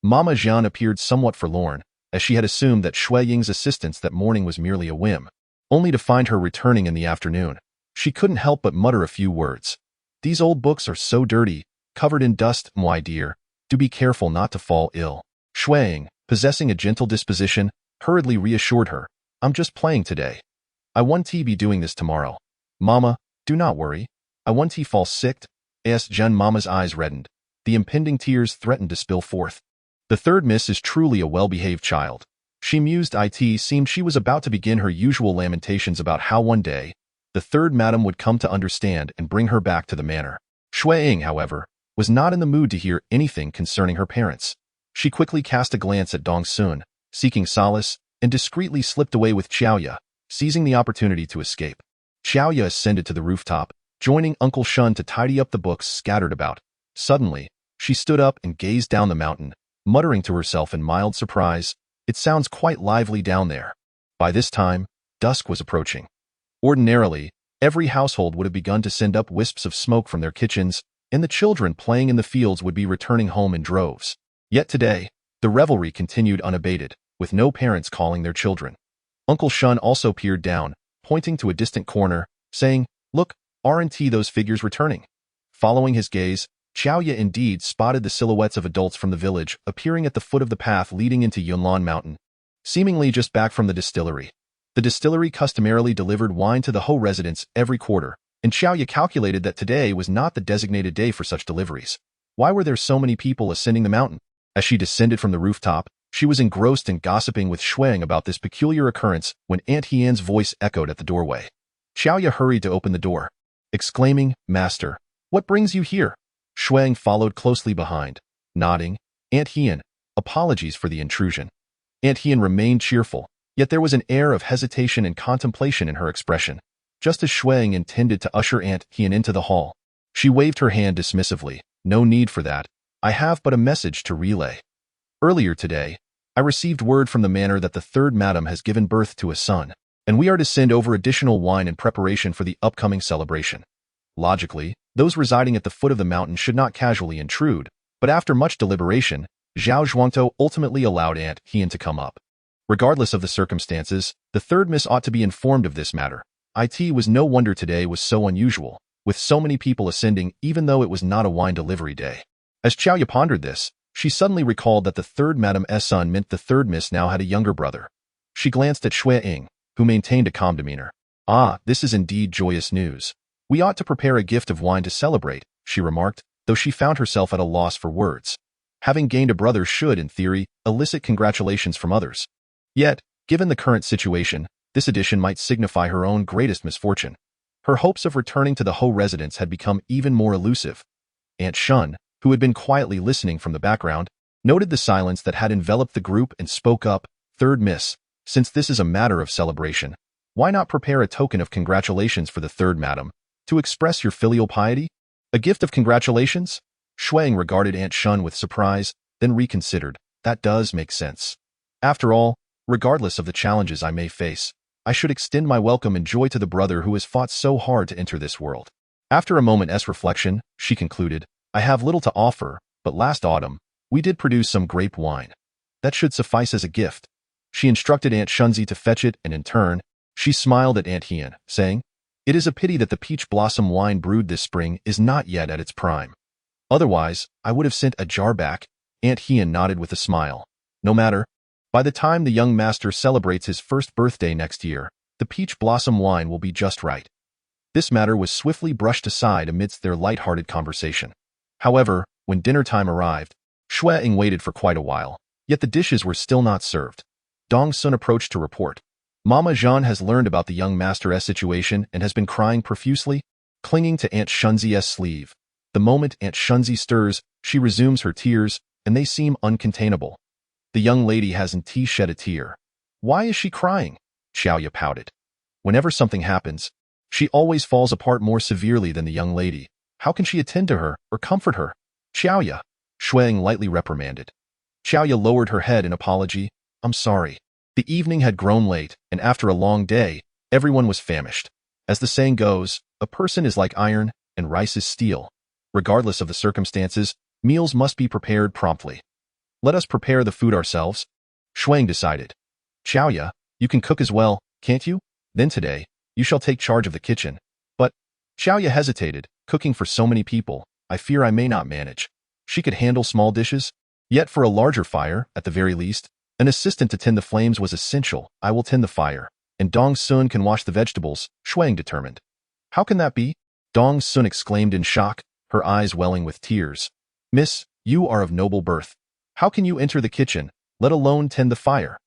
Mama Jian appeared somewhat forlorn, as she had assumed that Xue Ying's assistance that morning was merely a whim, only to find her returning in the afternoon. She couldn't help but mutter a few words. These old books are so dirty, covered in dust. My dear, do be careful not to fall ill. Xue Ying, possessing a gentle disposition, hurriedly reassured her. I'm just playing today. I won't be doing this tomorrow. Mama, do not worry. I won't fall sick. Jen Mama's eyes reddened. The impending tears threatened to spill forth. The third miss is truly a well-behaved child. She mused. It seemed she was about to begin her usual lamentations about how one day, the third madam would come to understand and bring her back to the manor. Xue Ying, however, was not in the mood to hear anything concerning her parents. She quickly cast a glance at Dong Sun, seeking solace, and discreetly slipped away with Xiao Ye, seizing the opportunity to escape. Xiao Ye ascended to the rooftop, joining Uncle Shun to tidy up the books scattered about. Suddenly, she stood up and gazed down the mountain, muttering to herself in mild surprise, it sounds quite lively down there. By this time, dusk was approaching. Ordinarily, every household would have begun to send up wisps of smoke from their kitchens, and the children playing in the fields would be returning home in droves. Yet today, the revelry continued unabated, with no parents calling their children. Uncle Shun also peered down, pointing to a distant corner, saying, Look, aren't those figures returning? Following his gaze, Xiao Ye indeed spotted the silhouettes of adults from the village appearing at the foot of the path leading into Yunlan Mountain, seemingly just back from the distillery. The distillery customarily delivered wine to the Ho residents every quarter, and Xiao Ye calculated that today was not the designated day for such deliveries. Why were there so many people ascending the mountain? As she descended from the rooftop, she was engrossed in gossiping with Xue Ying about this peculiar occurrence when Aunt Hian's voice echoed at the doorway. Xiao Ye hurried to open the door, exclaiming, Master, what brings you here? Xue Ying followed closely behind, nodding. Aunt Hian, apologies for the intrusion. Aunt Hian remained cheerful, yet there was an air of hesitation and contemplation in her expression. Just as Xue Ying intended to usher Aunt Hian into the hall, she waved her hand dismissively. No need for that. I have but a message to relay. Earlier today, I received word from the manor that the third madam has given birth to a son, and we are to send over additional wine in preparation for the upcoming celebration. Logically, Those residing at the foot of the mountain should not casually intrude, but after much deliberation, Zhao Zhuangtou ultimately allowed Aunt Hien to come up. Regardless of the circumstances, the third miss ought to be informed of this matter. It was no wonder today was so unusual, with so many people ascending even though it was not a wine delivery day. As Xiaoya pondered this, she suddenly recalled that the third Madame's son meant the third miss now had a younger brother. She glanced at Xue Ying, who maintained a calm demeanor. Ah, this is indeed joyous news. We ought to prepare a gift of wine to celebrate, she remarked, though she found herself at a loss for words. Having gained a brother should, in theory, elicit congratulations from others. Yet, given the current situation, this addition might signify her own greatest misfortune. Her hopes of returning to the Ho residence had become even more elusive. Aunt Shun, who had been quietly listening from the background, noted the silence that had enveloped the group and spoke up, "Third miss, since this is a matter of celebration, why not prepare a token of congratulations for the third madam, to express your filial piety? A gift of congratulations?" Xue Ying regarded Aunt Shun with surprise, then reconsidered. That does make sense. After all, regardless of the challenges I may face, I should extend my welcome and joy to the brother who has fought so hard to enter this world. After a moment's reflection, she concluded, I have little to offer, but last autumn, we did produce some grape wine. That should suffice as a gift. She instructed Aunt Shunzi to fetch it, and in turn, she smiled at Aunt Hien, saying, It is a pity that the peach blossom wine brewed this spring is not yet at its prime. Otherwise, I would have sent a jar back. Aunt Hien nodded with a smile. No matter. By the time the young master celebrates his first birthday next year, the peach blossom wine will be just right. This matter was swiftly brushed aside amidst their light-hearted conversation. However, when dinner time arrived, Xue Ying waited for quite a while, yet the dishes were still not served. Dong Sun approached to report. Mama Zhan has learned about the young master's situation and has been crying profusely, clinging to Aunt Shunzi's sleeve. The moment Aunt Shunzi stirs, she resumes her tears, and they seem uncontainable. The young lady hasn't shed a tear. Why is she crying? Xiaoya pouted. Whenever something happens, she always falls apart more severely than the young lady. How can she attend to her or comfort her? Xiaoya, Xue Ying lightly reprimanded. Xiaoya lowered her head in apology. I'm sorry. The evening had grown late, and after a long day, everyone was famished. As the saying goes, a person is like iron, and rice is steel. Regardless of the circumstances, meals must be prepared promptly. Let us prepare the food ourselves, Xue Ying decided. Xiaoya, you can cook as well, can't you? Then today, you shall take charge of the kitchen. But, Xiaoya hesitated, cooking for so many people, I fear I may not manage. She could handle small dishes, yet for a larger fire, at the very least, an assistant to tend the flames was essential. I will tend the fire, and Dong Sun can wash the vegetables, Xue Ying determined. How can that be? Dong Sun exclaimed in shock, her eyes welling with tears. Miss, you are of noble birth. How can you enter the kitchen, let alone tend the fire?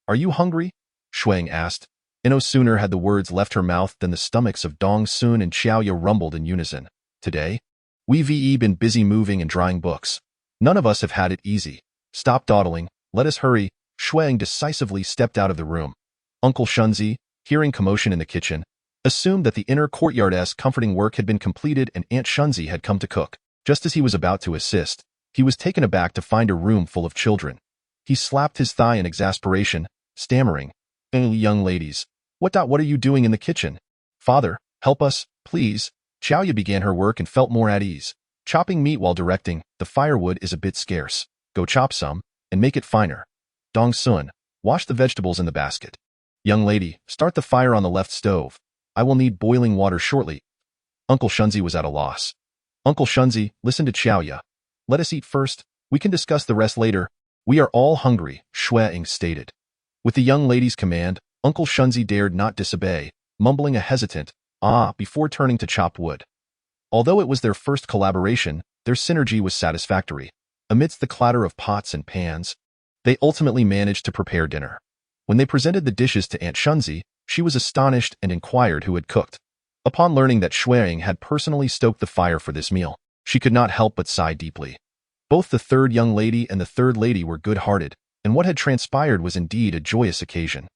Are you hungry? Xue Ying asked. No sooner had the words left her mouth than the stomachs of Dong Sun and Xiaoya rumbled in unison. Today, we've been busy moving and drying books. None of us have had it easy. Stop dawdling, let us hurry. Xue Ying decisively stepped out of the room. Uncle Shunzi, hearing commotion in the kitchen, assumed that the inner courtyard's comforting work had been completed and Aunt Shunzi had come to cook. Just as he was about to assist, he was taken aback to find a room full of children. He slapped his thigh in exasperation, stammering, Young ladies, what are you doing in the kitchen? Father, help us, please. Xiaoya began her work and felt more at ease. Chopping meat while directing, the firewood is a bit scarce. Go chop some, and make it finer. Dong Sun, wash the vegetables in the basket. Young lady, start the fire on the left stove. I will need boiling water shortly. Uncle Shunzi was at a loss. Uncle Shunzi, listen to Xiaoya. Let us eat first. We can discuss the rest later. We are all hungry, Xue Ying stated. With the young lady's command, Uncle Shunzi dared not disobey, mumbling a hesitant, before turning to chop wood. Although it was their first collaboration, their synergy was satisfactory. Amidst the clatter of pots and pans, they ultimately managed to prepare dinner. When they presented the dishes to Aunt Shunzi, she was astonished and inquired who had cooked. Upon learning that Xue Ying had personally stoked the fire for this meal, she could not help but sigh deeply. Both the third young lady and the third lady were good-hearted, and what had transpired was indeed a joyous occasion.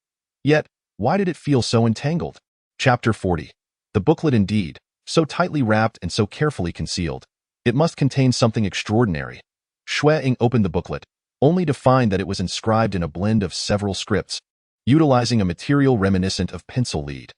Yet, why did it feel so entangled? Chapter 40. The booklet indeed, so tightly wrapped and so carefully concealed. It must contain something extraordinary. Xue Ying opened the booklet, only to find that it was inscribed in a blend of several scripts, utilizing a material reminiscent of pencil lead.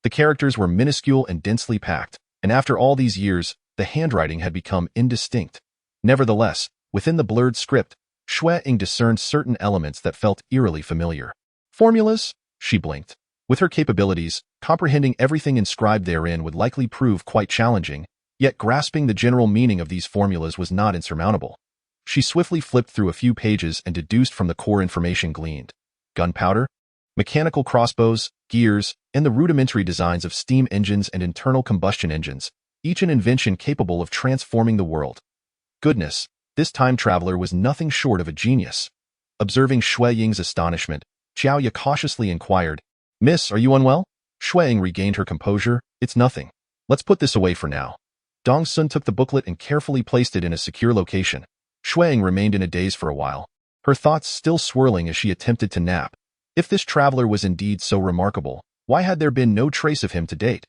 The characters were minuscule and densely packed, and after all these years, the handwriting had become indistinct. Nevertheless, within the blurred script, Xue Ying discerned certain elements that felt eerily familiar. Formulas? She blinked. With her capabilities, comprehending everything inscribed therein would likely prove quite challenging, yet grasping the general meaning of these formulas was not insurmountable. She swiftly flipped through a few pages and deduced from the core information gleaned. Gunpowder, mechanical crossbows, gears, and the rudimentary designs of steam engines and internal combustion engines, each an invention capable of transforming the world. Goodness, this time traveler was nothing short of a genius. Observing Xue Ying's astonishment, Xiao Ye cautiously inquired, "Miss, are you unwell?" Xue Ying regained her composure. "It's nothing. Let's put this away for now." Dong Sun took the booklet and carefully placed it in a secure location. Xue Ying remained in a daze for a while, her thoughts still swirling as she attempted to nap. If this traveler was indeed so remarkable, why had there been no trace of him to date?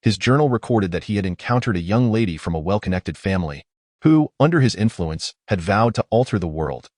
His journal recorded that he had encountered a young lady from a well-connected family, who, under his influence, had vowed to alter the world.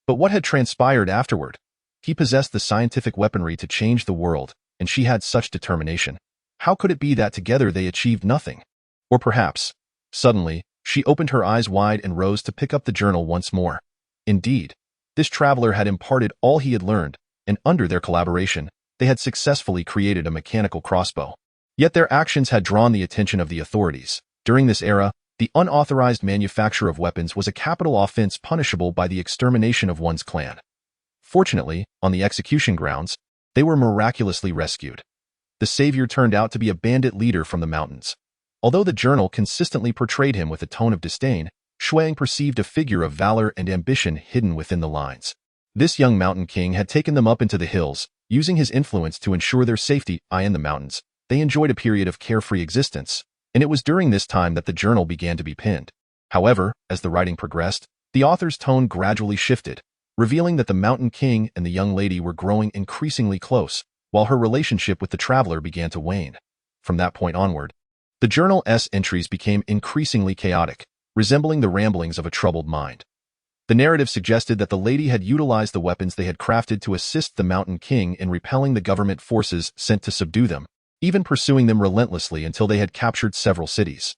But what had transpired afterward? He possessed the scientific weaponry to change the world, and she had such determination. How could it be that together they achieved nothing? Or perhaps, suddenly, she opened her eyes wide and rose to pick up the journal once more. Indeed, this traveler had imparted all he had learned, and under their collaboration, they had successfully created a mechanical crossbow. Yet their actions had drawn the attention of the authorities. During this era, the unauthorized manufacture of weapons was a capital offense punishable by the extermination of one's clan. Fortunately, on the execution grounds, they were miraculously rescued. The savior turned out to be a bandit leader from the mountains. Although the journal consistently portrayed him with a tone of disdain, Xue Ying perceived a figure of valor and ambition hidden within the lines. This young mountain king had taken them up into the hills, using his influence to ensure their safety. In the mountains, they enjoyed a period of carefree existence, and it was during this time that the journal began to be penned. However, as the writing progressed, the author's tone gradually shifted, revealing that the mountain king and the young lady were growing increasingly close, while her relationship with the traveler began to wane. From that point onward, the journal's entries became increasingly chaotic, resembling the ramblings of a troubled mind. The narrative suggested that the lady had utilized the weapons they had crafted to assist the mountain king in repelling the government forces sent to subdue them, even pursuing them relentlessly until they had captured several cities.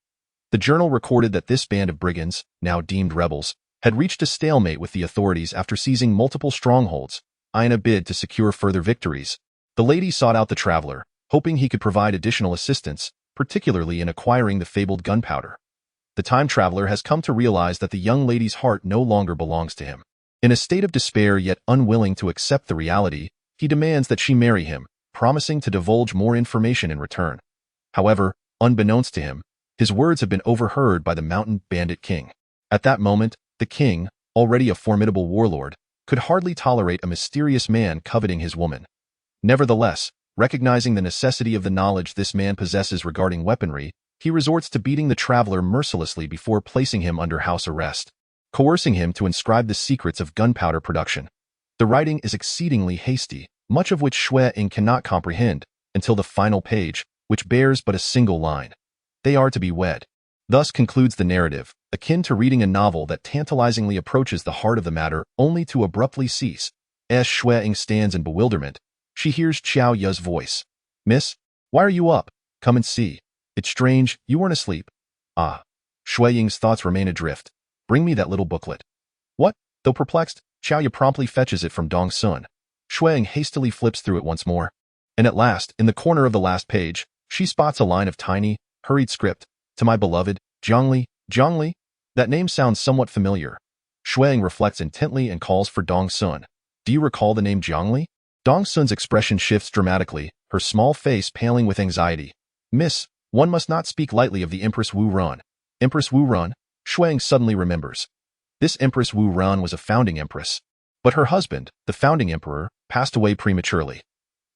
The journal recorded that this band of brigands, now deemed rebels, had reached a stalemate with the authorities after seizing multiple strongholds. In a bid to secure further victories, the lady sought out the traveler, hoping he could provide additional assistance, particularly in acquiring the fabled gunpowder. The time traveler has come to realize that the young lady's heart no longer belongs to him. In a state of despair yet unwilling to accept the reality, he demands that she marry him, promising to divulge more information in return. However, unbeknownst to him, his words have been overheard by the mountain bandit king. At that moment, the king, already a formidable warlord, could hardly tolerate a mysterious man coveting his woman. Nevertheless, recognizing the necessity of the knowledge this man possesses regarding weaponry, he resorts to beating the traveler mercilessly before placing him under house arrest, coercing him to inscribe the secrets of gunpowder production. The writing is exceedingly hasty, much of which Xue Ying cannot comprehend, until the final page, which bears but a single line. They are to be wed. Thus concludes the narrative, akin to reading a novel that tantalizingly approaches the heart of the matter only to abruptly cease. As Xue Ying stands in bewilderment, she hears Xiao Ye's voice. "Miss, why are you up? Come and see. It's strange, you weren't asleep." Ah. Xue Ying's thoughts remain adrift. "Bring me that little booklet." "What?" Though perplexed, Xiao Ye promptly fetches it from Dong Sun. Xue Ying hastily flips through it once more. And at last, in the corner of the last page, she spots a line of tiny, hurried script. "To my beloved, Zhongli." Zhongli? That name sounds somewhat familiar. Xue Ying reflects intently and calls for Dong Sun. "Do you recall the name Zhongli?" Dong Sun's expression shifts dramatically, her small face paling with anxiety. "Miss, one must not speak lightly of the Empress Wu Ran." Empress Wu Ran? Xue Ying suddenly remembers. This Empress Wu Ran was a founding empress. But her husband, the founding emperor, passed away prematurely.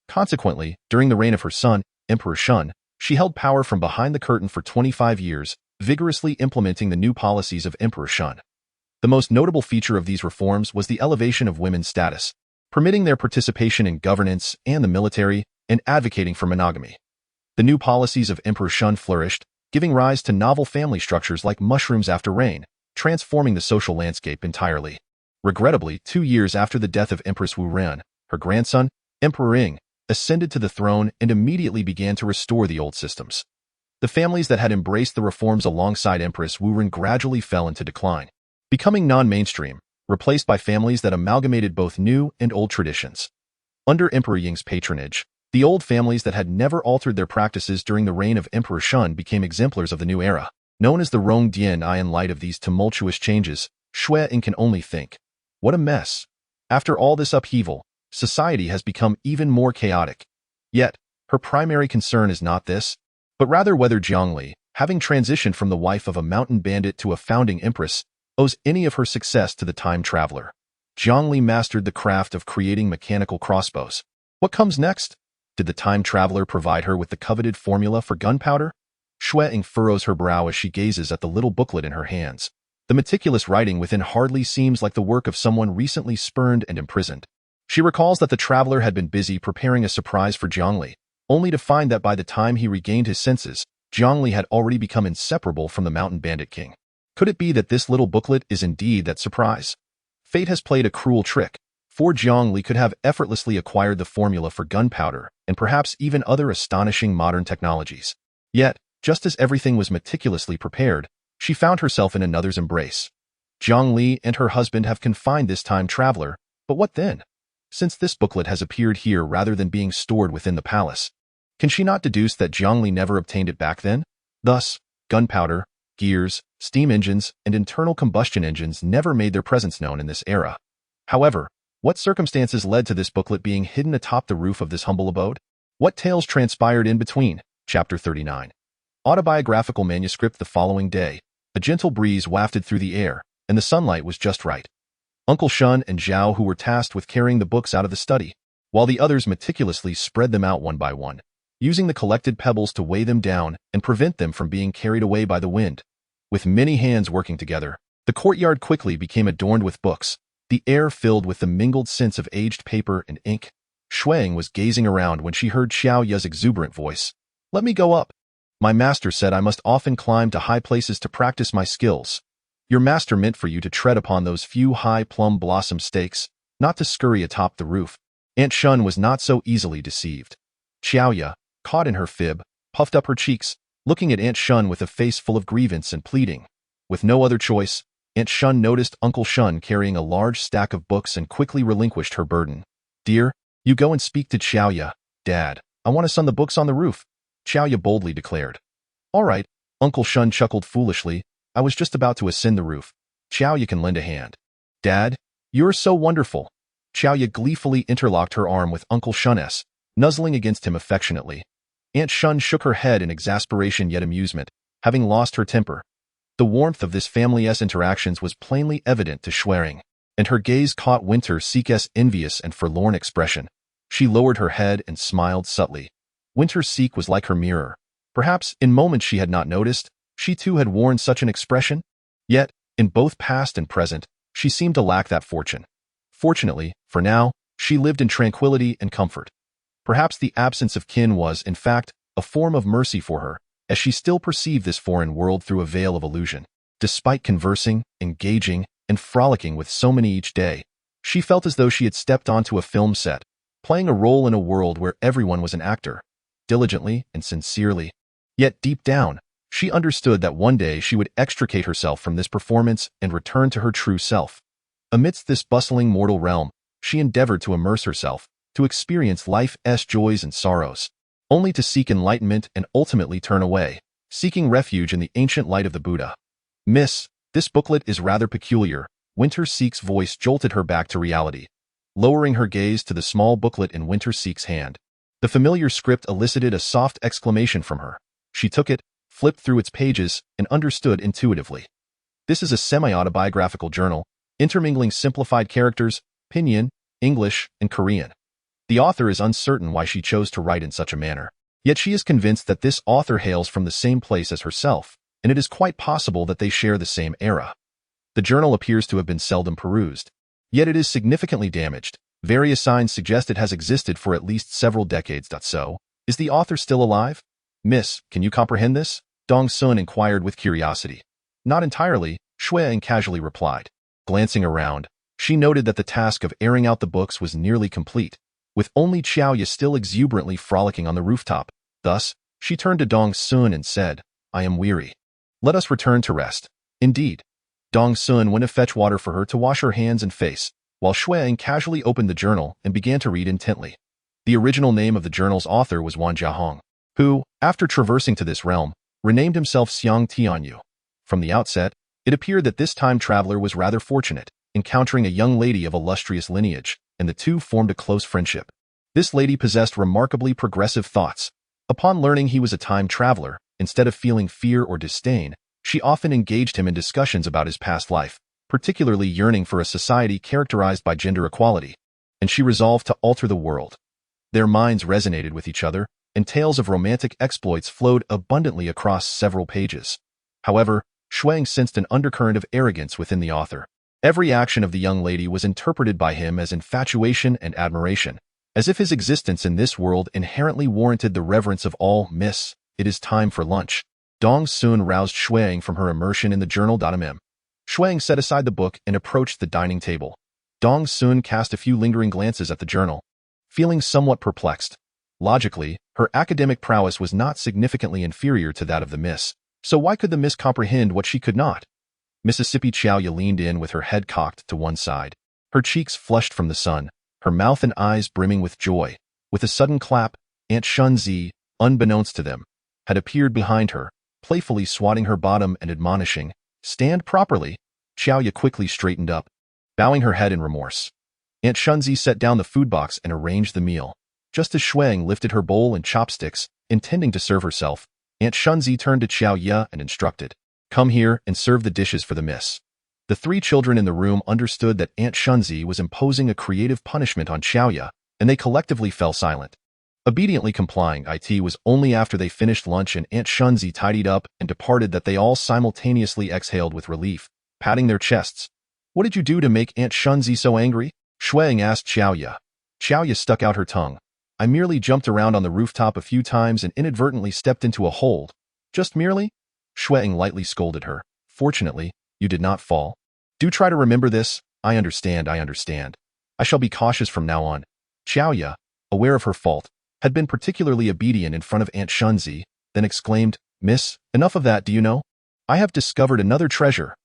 Consequently, during the reign of her son, Emperor Shun, she held power from behind the curtain for 25 years, vigorously implementing the new policies of Emperor Shun. The most notable feature of these reforms was the elevation of women's status, permitting their participation in governance and the military, and advocating for monogamy. The new policies of Emperor Shun flourished, giving rise to novel family structures like mushrooms after rain, transforming the social landscape entirely. Regrettably, 2 years after the death of Empress Wu Ran, her grandson, Emperor Ying, ascended to the throne and immediately began to restore the old systems. The families that had embraced the reforms alongside Empress Wu Ren gradually fell into decline, becoming non-mainstream, replaced by families that amalgamated both new and old traditions. Under Emperor Ying's patronage, the old families that had never altered their practices during the reign of Emperor Shun became exemplars of the new era. Known as the Rongdian I. In light of these tumultuous changes, Xue Ying can only think, what a mess. After all this upheaval, society has become even more chaotic. Yet, her primary concern is not this, but rather whether Zhongli, having transitioned from the wife of a mountain bandit to a founding empress, owes any of her success to the time traveler. Zhongli mastered the craft of creating mechanical crossbows. What comes next? Did the time traveler provide her with the coveted formula for gunpowder? Xue Ying furrows her brow as she gazes at the little booklet in her hands. The meticulous writing within hardly seems like the work of someone recently spurned and imprisoned. She recalls that the traveler had been busy preparing a surprise for Zhongli, only to find that by the time he regained his senses, Zhongli had already become inseparable from the mountain bandit king. Could it be that this little booklet is indeed that surprise? Fate has played a cruel trick, for Zhongli could have effortlessly acquired the formula for gunpowder and perhaps even other astonishing modern technologies. Yet, just as everything was meticulously prepared, she found herself in another's embrace. Zhongli and her husband have confined this time traveler, but what then? Since this booklet has appeared here rather than being stored within the palace, can she not deduce that Zhongli never obtained it back then? Thus, gunpowder, gears, steam engines, and internal combustion engines never made their presence known in this era. However, what circumstances led to this booklet being hidden atop the roof of this humble abode? What tales transpired in between? Chapter 39. Autobiographical manuscript. The following day, a gentle breeze wafted through the air, and the sunlight was just right. Uncle Shun and Zhao, who were tasked with carrying the books out of the study, while the others meticulously spread them out one by one, using the collected pebbles to weigh them down and prevent them from being carried away by the wind. With many hands working together, the courtyard quickly became adorned with books, the air filled with the mingled scents of aged paper and ink. Xue Ying was gazing around when she heard Xiao Ye's exuberant voice. Let me go up. My master said I must often climb to high places to practice my skills. Your master meant for you to tread upon those few high plum blossom stakes, not to scurry atop the roof. Aunt Shun was not so easily deceived. Xiao Ye, caught in her fib, puffed up her cheeks, looking at Aunt Shun with a face full of grievance and pleading. With no other choice, Aunt Shun noticed Uncle Shun carrying a large stack of books and quickly relinquished her burden. Dear, you go and speak to Xiao Ye. Dad, I want to sun the books on the roof, Xiao Ye boldly declared. All right, Uncle Shun chuckled foolishly. I was just about to ascend the roof. Xiao Ye can lend a hand. Dad, you're so wonderful. Xiao Ye gleefully interlocked her arm with Uncle Shun's, nuzzling against him affectionately. Aunt Shun shook her head in exasperation yet amusement, having lost her temper. The warmth of this family's interactions was plainly evident to Xue Ying, and her gaze caught Winter Seek's envious and forlorn expression. She lowered her head and smiled subtly. Winter Seek was like her mirror. Perhaps, in moments she had not noticed, she too had worn such an expression. Yet, in both past and present, she seemed to lack that fortune. Fortunately, for now, she lived in tranquility and comfort. Perhaps the absence of kin was, in fact, a form of mercy for her, as she still perceived this foreign world through a veil of illusion. Despite conversing, engaging, and frolicking with so many each day, she felt as though she had stepped onto a film set, playing a role in a world where everyone was an actor, diligently and sincerely. Yet deep down, she understood that one day she would extricate herself from this performance and return to her true self. Amidst this bustling mortal realm, she endeavored to immerse herself, to experience life's joys and sorrows, only to seek enlightenment and ultimately turn away, seeking refuge in the ancient light of the Buddha. Miss, this booklet is rather peculiar. Winter Seek's voice jolted her back to reality. Lowering her gaze to the small booklet in Winter Seek's hand, the familiar script elicited a soft exclamation from her. She took it, flipped through its pages, and understood intuitively. This is a semi-autobiographical journal, intermingling simplified characters, Pinyin, English, and Korean. The author is uncertain why she chose to write in such a manner. Yet she is convinced that this author hails from the same place as herself, and it is quite possible that they share the same era. The journal appears to have been seldom perused, yet it is significantly damaged. Various signs suggest it has existed for at least several decades. So, is the author still alive? Miss, can you comprehend this? Dong Sun inquired with curiosity. Not entirely, Xue Ying casually replied. Glancing around, she noted that the task of airing out the books was nearly complete, with only Xiao Ye still exuberantly frolicking on the rooftop. Thus, She turned to Dong Sun and said, I am weary. Let us return to rest. Indeed. Dong Sun went to fetch water for her to wash her hands and face, while Xue Ying casually opened the journal and began to read intently. The original name of the journal's author was Wan Jiahong, who, after traversing to this realm, renamed himself Xiang Tianyu. From the outset, it appeared that this time traveler was rather fortunate, encountering a young lady of illustrious lineage, and the two formed a close friendship. This lady possessed remarkably progressive thoughts. Upon learning he was a time traveler, instead of feeling fear or disdain, she often engaged him in discussions about his past life, particularly yearning for a society characterized by gender equality, and she resolved to alter the world. Their minds resonated with each other, and tales of romantic exploits flowed abundantly across several pages. However, Xue Ying sensed an undercurrent of arrogance within the author. Every action of the young lady was interpreted by him as infatuation and admiration, as if his existence in this world inherently warranted the reverence of all. Miss, it is time for lunch. Dong Sun roused Xue Ying from her immersion in the journal. Xue Ying set aside the book and approached the dining table. Dong Sun cast a few lingering glances at the journal, feeling somewhat perplexed. Logically, her academic prowess was not significantly inferior to that of the miss, so why could the miss comprehend what she could not? Mississippi Xiaoya leaned in with her head cocked to one side, her cheeks flushed from the sun, her mouth and eyes brimming with joy. With a sudden clap, Aunt Shunzi, unbeknownst to them, had appeared behind her, playfully swatting her bottom and admonishing, Stand properly. Xiaoya quickly straightened up, bowing her head in remorse. Aunt Shunzi set down the food box and arranged the meal. Just as Xue Ying lifted her bowl and chopsticks, intending to serve herself, Aunt Shunzi turned to Xiaoya and instructed, Come here and serve the dishes for the miss. The three children in the room understood that Aunt Shunzi was imposing a creative punishment on Xiaoya, and they collectively fell silent. Obediently complying, it was only after they finished lunch and Aunt Shunzi tidied up and departed that they all simultaneously exhaled with relief, patting their chests. What did you do to make Aunt Shunzi so angry? Xue Ying asked Xiaoya. Xiaoya stuck out her tongue. I merely jumped around on the rooftop a few times and inadvertently stepped into a hold. Just merely? Xue Ying lightly scolded her. Fortunately, you did not fall. Do try to remember this. I understand. I shall be cautious from now on. Xiaoya, aware of her fault, had been particularly obedient in front of Aunt Shunzi, then exclaimed, Miss, enough of that, do you know? I have discovered another treasure.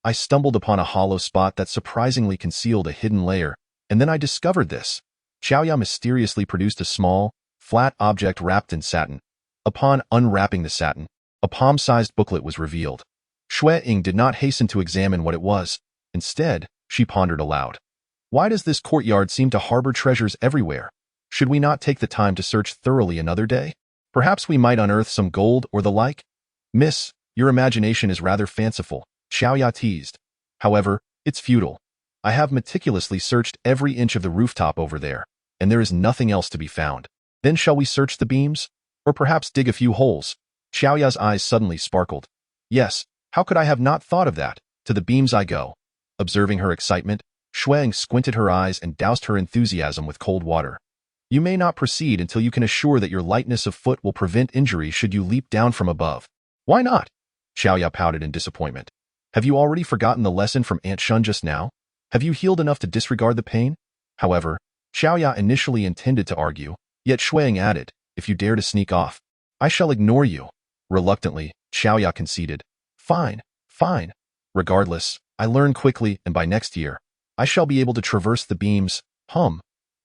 I stumbled upon a hollow spot that surprisingly concealed a hidden layer, and then I discovered this. Xiaoya mysteriously produced a small, flat object wrapped in satin. Upon unwrapping the satin, a palm-sized booklet was revealed. Xue Ying did not hasten to examine what it was. Instead, she pondered aloud. Why does this courtyard seem to harbor treasures everywhere? Should we not take the time to search thoroughly another day? Perhaps we might unearth some gold or the like? Miss, your imagination is rather fanciful, Xiaoya teased. However, it's futile. I have meticulously searched every inch of the rooftop over there, and there is nothing else to be found. Then shall we search the beams? Or perhaps dig a few holes? Xiaoya's eyes suddenly sparkled. Yes, how could I have not thought of that? To the beams I go. Observing her excitement, Xue Ying squinted her eyes and doused her enthusiasm with cold water. You may not proceed until you can assure that your lightness of foot will prevent injury should you leap down from above. Why not? Xiaoya pouted in disappointment. Have you already forgotten the lesson from Aunt Shun just now? Have you healed enough to disregard the pain? However, Xiaoya initially intended to argue, yet Xue Ying added, If you dare to sneak off, I shall ignore you. Reluctantly, Xiaoya conceded. Fine. Regardless, I learn quickly, and by next year, I shall be able to traverse the beams.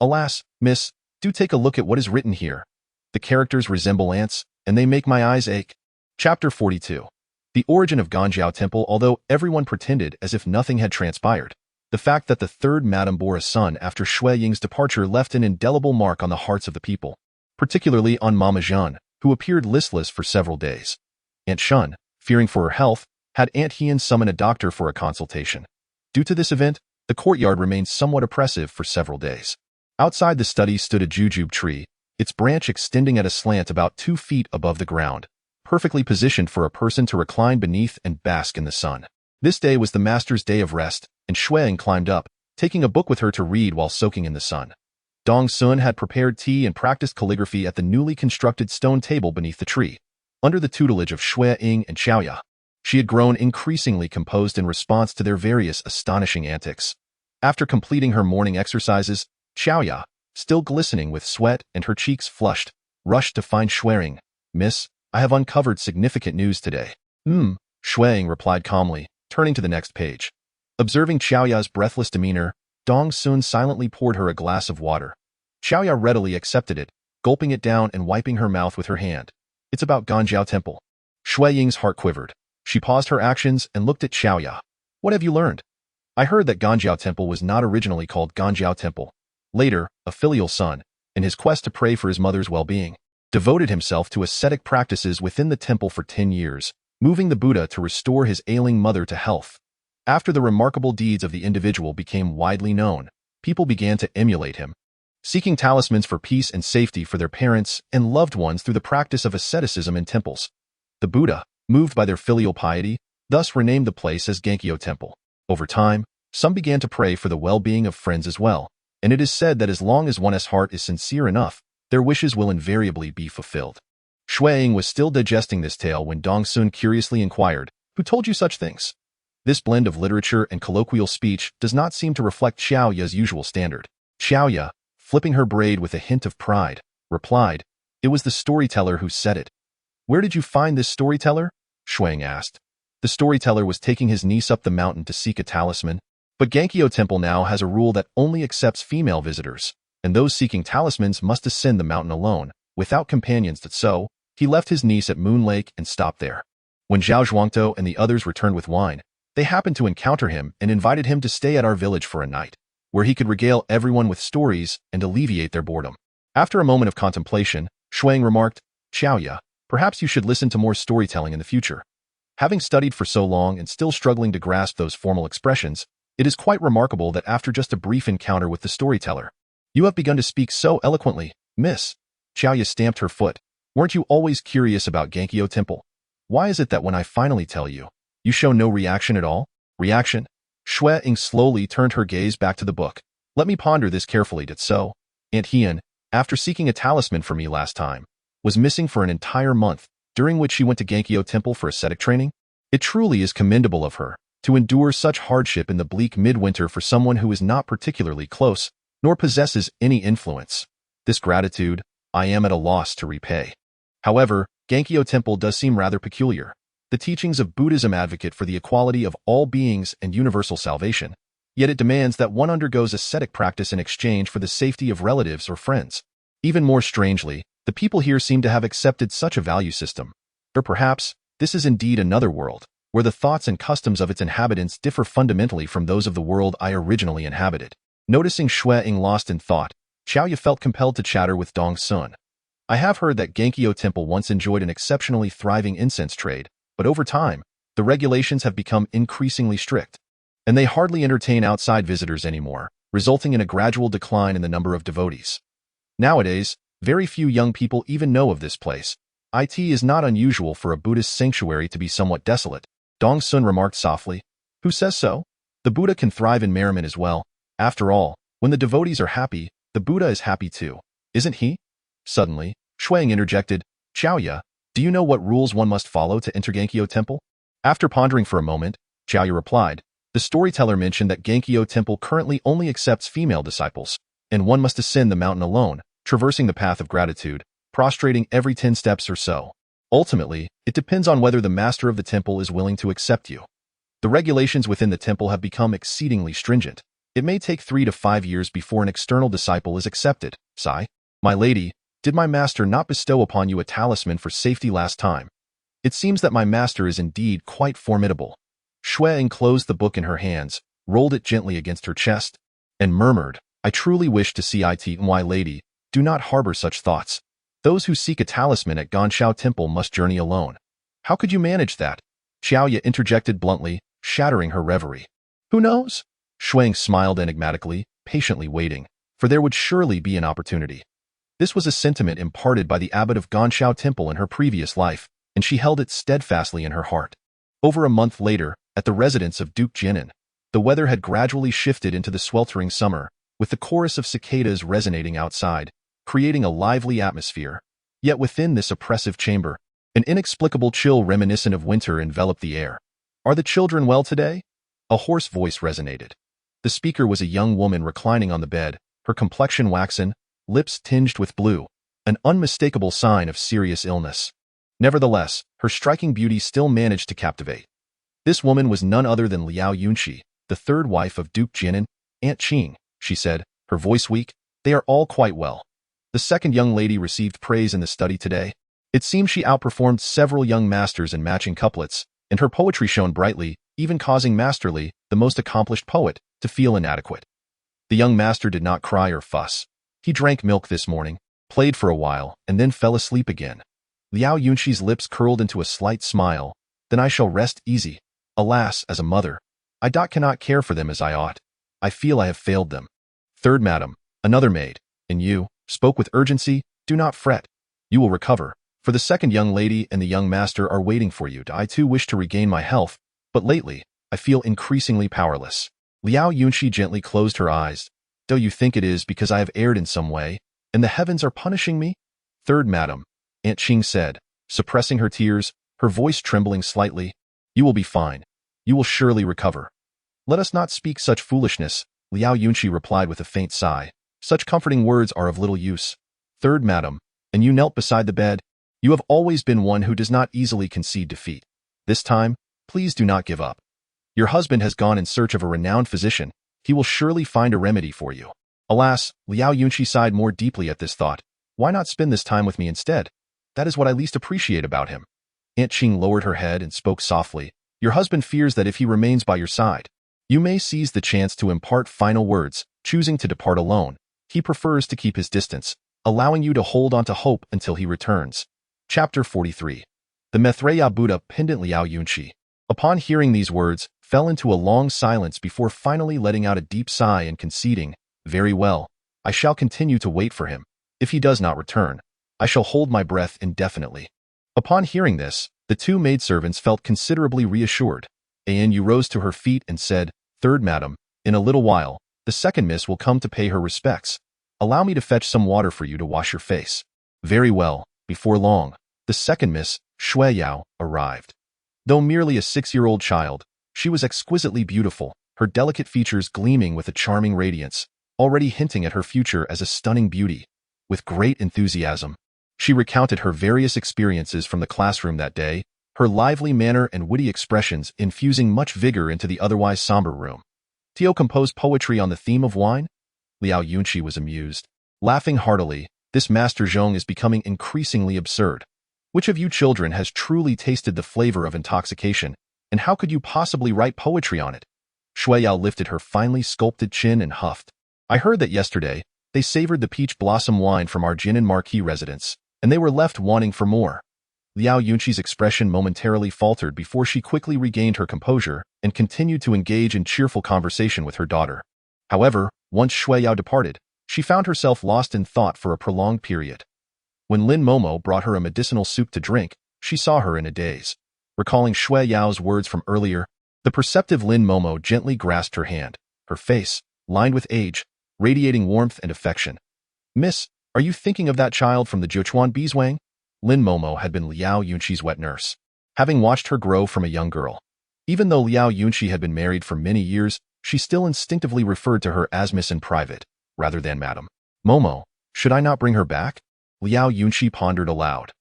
Alas, miss, do take a look at what is written here. The characters resemble ants, and they make my eyes ache. Chapter 42. The origin of Ganjiao Temple. Although everyone pretended as if nothing had transpired, the fact that the third madam bore a son after Xue Ying's departure left an indelible mark on the hearts of the people, particularly on Mama Jeanne, who appeared listless for several days. Aunt Shun, fearing for her health, had Aunt Hien summon a doctor for a consultation. Due to this event, the courtyard remained somewhat oppressive for several days. Outside the study stood a jujube tree, its branch extending at a slant about 2 feet above the ground, perfectly positioned for a person to recline beneath and bask in the sun. This day was the master's day of rest, and Xue Ying climbed up, taking a book with her to read while soaking in the sun. Dong Sun had prepared tea and practiced calligraphy at the newly constructed stone table beneath the tree. Under the tutelage of Xue Ying and Xiaoya, she had grown increasingly composed in response to their various astonishing antics. After completing her morning exercises, Xiaoya, still glistening with sweat and her cheeks flushed, rushed to find Xue Ying. "Miss, I have uncovered significant news today." Xue Ying replied calmly, turning to the next page. Observing Xiaoya's breathless demeanor, Dong Sun silently poured her a glass of water. Xiaoya readily accepted it, gulping it down and wiping her mouth with her hand. "It's about Ganjiao Temple." Xue Ying's heart quivered. She paused her actions and looked at Xiaoya. "What have you learned?" "I heard that Ganjiao Temple was not originally called Ganjiao Temple. Later, a filial son, in his quest to pray for his mother's well-being, devoted himself to ascetic practices within the temple for 10 years, moving the Buddha to restore his ailing mother to health. After the remarkable deeds of the individual became widely known, people began to emulate him, seeking talismans for peace and safety for their parents and loved ones through the practice of asceticism in temples. The Buddha, moved by their filial piety, thus renamed the place as Ganjiao Temple. Over time, some began to pray for the well-being of friends as well, and it is said that as long as one's heart is sincere enough, their wishes will invariably be fulfilled. Xue Ying was still digesting this tale when Dong Sun curiously inquired, "Who told you such things?" This blend of literature and colloquial speech does not seem to reflect Xiaoya's usual standard. Xiaoya, flipping her braid with a hint of pride, replied, "It was the storyteller who said it." "Where did you find this storyteller?" Xue Ying asked. The storyteller was taking his niece up the mountain to seek a talisman, but Ganjiao Temple now has a rule that only accepts female visitors, and those seeking talismans must ascend the mountain alone, without companions. So, he left his niece at Moon Lake and stopped there. When Zhao Zhuangtou and the others returned with wine, they happened to encounter him and invited him to stay at our village for a night, where he could regale everyone with stories and alleviate their boredom. After a moment of contemplation, Xue Ying remarked, "Xiaoya, perhaps you should listen to more storytelling in the future." Having studied for so long and still struggling to grasp those formal expressions, it is quite remarkable that after just a brief encounter with the storyteller, "You have begun to speak so eloquently, miss." Xiaoya stamped her foot. "Weren't you always curious about Ganjiao Temple? Why is it that when I finally tell you, you show no reaction at all?" "Reaction?" Xue Ying slowly turned her gaze back to the book. "Let me ponder this carefully. So, Aunt Hien, after seeking a talisman for me last time, was missing for an entire month, during which she went to Ganjiao Temple for ascetic training? It truly is commendable of her to endure such hardship in the bleak midwinter for someone who is not particularly close, nor possesses any influence. This gratitude, I am at a loss to repay. However, Ganjiao Temple does seem rather peculiar. The teachings of Buddhism advocate for the equality of all beings and universal salvation, yet it demands that one undergoes ascetic practice in exchange for the safety of relatives or friends. Even more strangely, the people here seem to have accepted such a value system. Or perhaps, this is indeed another world, where the thoughts and customs of its inhabitants differ fundamentally from those of the world I originally inhabited. Noticing Xue Ying lost in thought, Xiaoya felt compelled to chatter with Dong Sun. "I have heard that Ganjiao Temple once enjoyed an exceptionally thriving incense trade, but over time, the regulations have become increasingly strict, and they hardly entertain outside visitors anymore, resulting in a gradual decline in the number of devotees. Nowadays, very few young people even know of this place. It is not unusual for a Buddhist sanctuary to be somewhat desolate." Dong Sun remarked softly. "Who says so? The Buddha can thrive in merriment as well. After all, when the devotees are happy, the Buddha is happy too, isn't he?" Suddenly, Xue Ying interjected, "Xiaoya, do you know what rules one must follow to enter Ganjiao Temple?" After pondering for a moment, Xiaoya replied, "The storyteller mentioned that Ganjiao Temple currently only accepts female disciples, and one must ascend the mountain alone, traversing the path of gratitude, prostrating every 10 steps or so. Ultimately, it depends on whether the master of the temple is willing to accept you. The regulations within the temple have become exceedingly stringent. It may take 3 to 5 years before an external disciple is accepted. Sigh. My lady, did my master not bestow upon you a talisman for safety last time? It seems that my master is indeed quite formidable." Xue Ying closed the book in her hands, rolled it gently against her chest, and murmured, "I truly wish to see it. My lady, do not harbor such thoughts. Those who seek a talisman at Ganjiao Temple must journey alone." "How could you manage that?" Xiaoya interjected bluntly, shattering her reverie. "Who knows?" Xue Ying smiled enigmatically, patiently waiting, for there would surely be an opportunity. This was a sentiment imparted by the abbot of Ganjiao Temple in her previous life, and she held it steadfastly in her heart. Over a month later, at the residence of Duke Jinan, the weather had gradually shifted into the sweltering summer, with the chorus of cicadas resonating outside, creating a lively atmosphere. Yet within this oppressive chamber, an inexplicable chill reminiscent of winter enveloped the air. "Are the children well today?" A hoarse voice resonated. The speaker was a young woman reclining on the bed, her complexion waxen, lips tinged with blue, an unmistakable sign of serious illness. Nevertheless, her striking beauty still managed to captivate. This woman was none other than Liao Yunxi, the third wife of Duke Jinan. Aunt Qing, she said, her voice weak, they are all quite well. The second young lady received praise in the study today. It seems she outperformed several young masters in matching couplets, and her poetry shone brightly, even causing Master Li, the most accomplished poet, to feel inadequate. The young master did not cry or fuss. He drank milk this morning, played for a while, and then fell asleep again. Liao Yunxi's lips curled into a slight smile. Then I shall rest easy. Alas, as a mother, I cannot care for them as I ought. I feel I have failed them. Third madam, another maid, and you, spoke with urgency, do not fret. You will recover, for the second young lady and the young master are waiting for you. I too wish to regain my health, but lately, I feel increasingly powerless. Liao Yunxi gently closed her eyes. Do you think it is because I have erred in some way, and the heavens are punishing me? Third madam, Aunt Qing said, suppressing her tears, her voice trembling slightly. You will be fine. You will surely recover. Let us not speak such foolishness, Liao Yunxi replied with a faint sigh. Such comforting words are of little use. Third madam, and you knelt beside the bed. You have always been one who does not easily concede defeat. This time, please do not give up. Your husband has gone in search of a renowned physician. He will surely find a remedy for you. Alas, Liao Yunxi sighed more deeply at this thought. Why not spend this time with me instead? That is what I least appreciate about him. Aunt Qing lowered her head and spoke softly. Your husband fears that if he remains by your side, you may seize the chance to impart final words, choosing to depart alone. He prefers to keep his distance, allowing you to hold on to hope until he returns. Chapter 43. The Maitreya Buddha pendant Liao Yunxi, upon hearing these words, fell into a long silence before finally letting out a deep sigh and conceding, Very well, I shall continue to wait for him. If he does not return, I shall hold my breath indefinitely. Upon hearing this, the two maidservants felt considerably reassured. Anu rose to her feet and said, Third madam, in a little while, the second miss will come to pay her respects. Allow me to fetch some water for you to wash your face. Very well, before long, the second miss, Xue Yao, arrived. Though merely a 6-year-old child, she was exquisitely beautiful, her delicate features gleaming with a charming radiance, already hinting at her future as a stunning beauty. With great enthusiasm, she recounted her various experiences from the classroom that day, her lively manner and witty expressions infusing much vigor into the otherwise somber room. Tio composed poetry on the theme of wine? Liao Yunxi was amused. Laughing heartily, this Master Zhong is becoming increasingly absurd. Which of you children has truly tasted the flavor of intoxication, and how could you possibly write poetry on it? Xue Yao lifted her finely sculpted chin and huffed. I heard that yesterday, they savored the peach blossom wine from our Jinan Marquis residence, and they were left wanting for more. Liao Yunxi's expression momentarily faltered before she quickly regained her composure and continued to engage in cheerful conversation with her daughter. However, once Xue Yao departed, she found herself lost in thought for a prolonged period. When Lin Momo brought her a medicinal soup to drink, she saw her in a daze. Recalling Xue Yao's words from earlier, the perceptive Lin Momo gently grasped her hand, her face, lined with age, radiating warmth and affection. Miss, are you thinking of that child from the Zhuchuan Beeswang? Lin Momo had been Liao Yunxi's wet nurse, having watched her grow from a young girl. Even though Liao Yunxi had been married for many years, she still instinctively referred to her as Miss in private, rather than Madam. Momo, should I not bring her back? Liao Yunxi pondered aloud.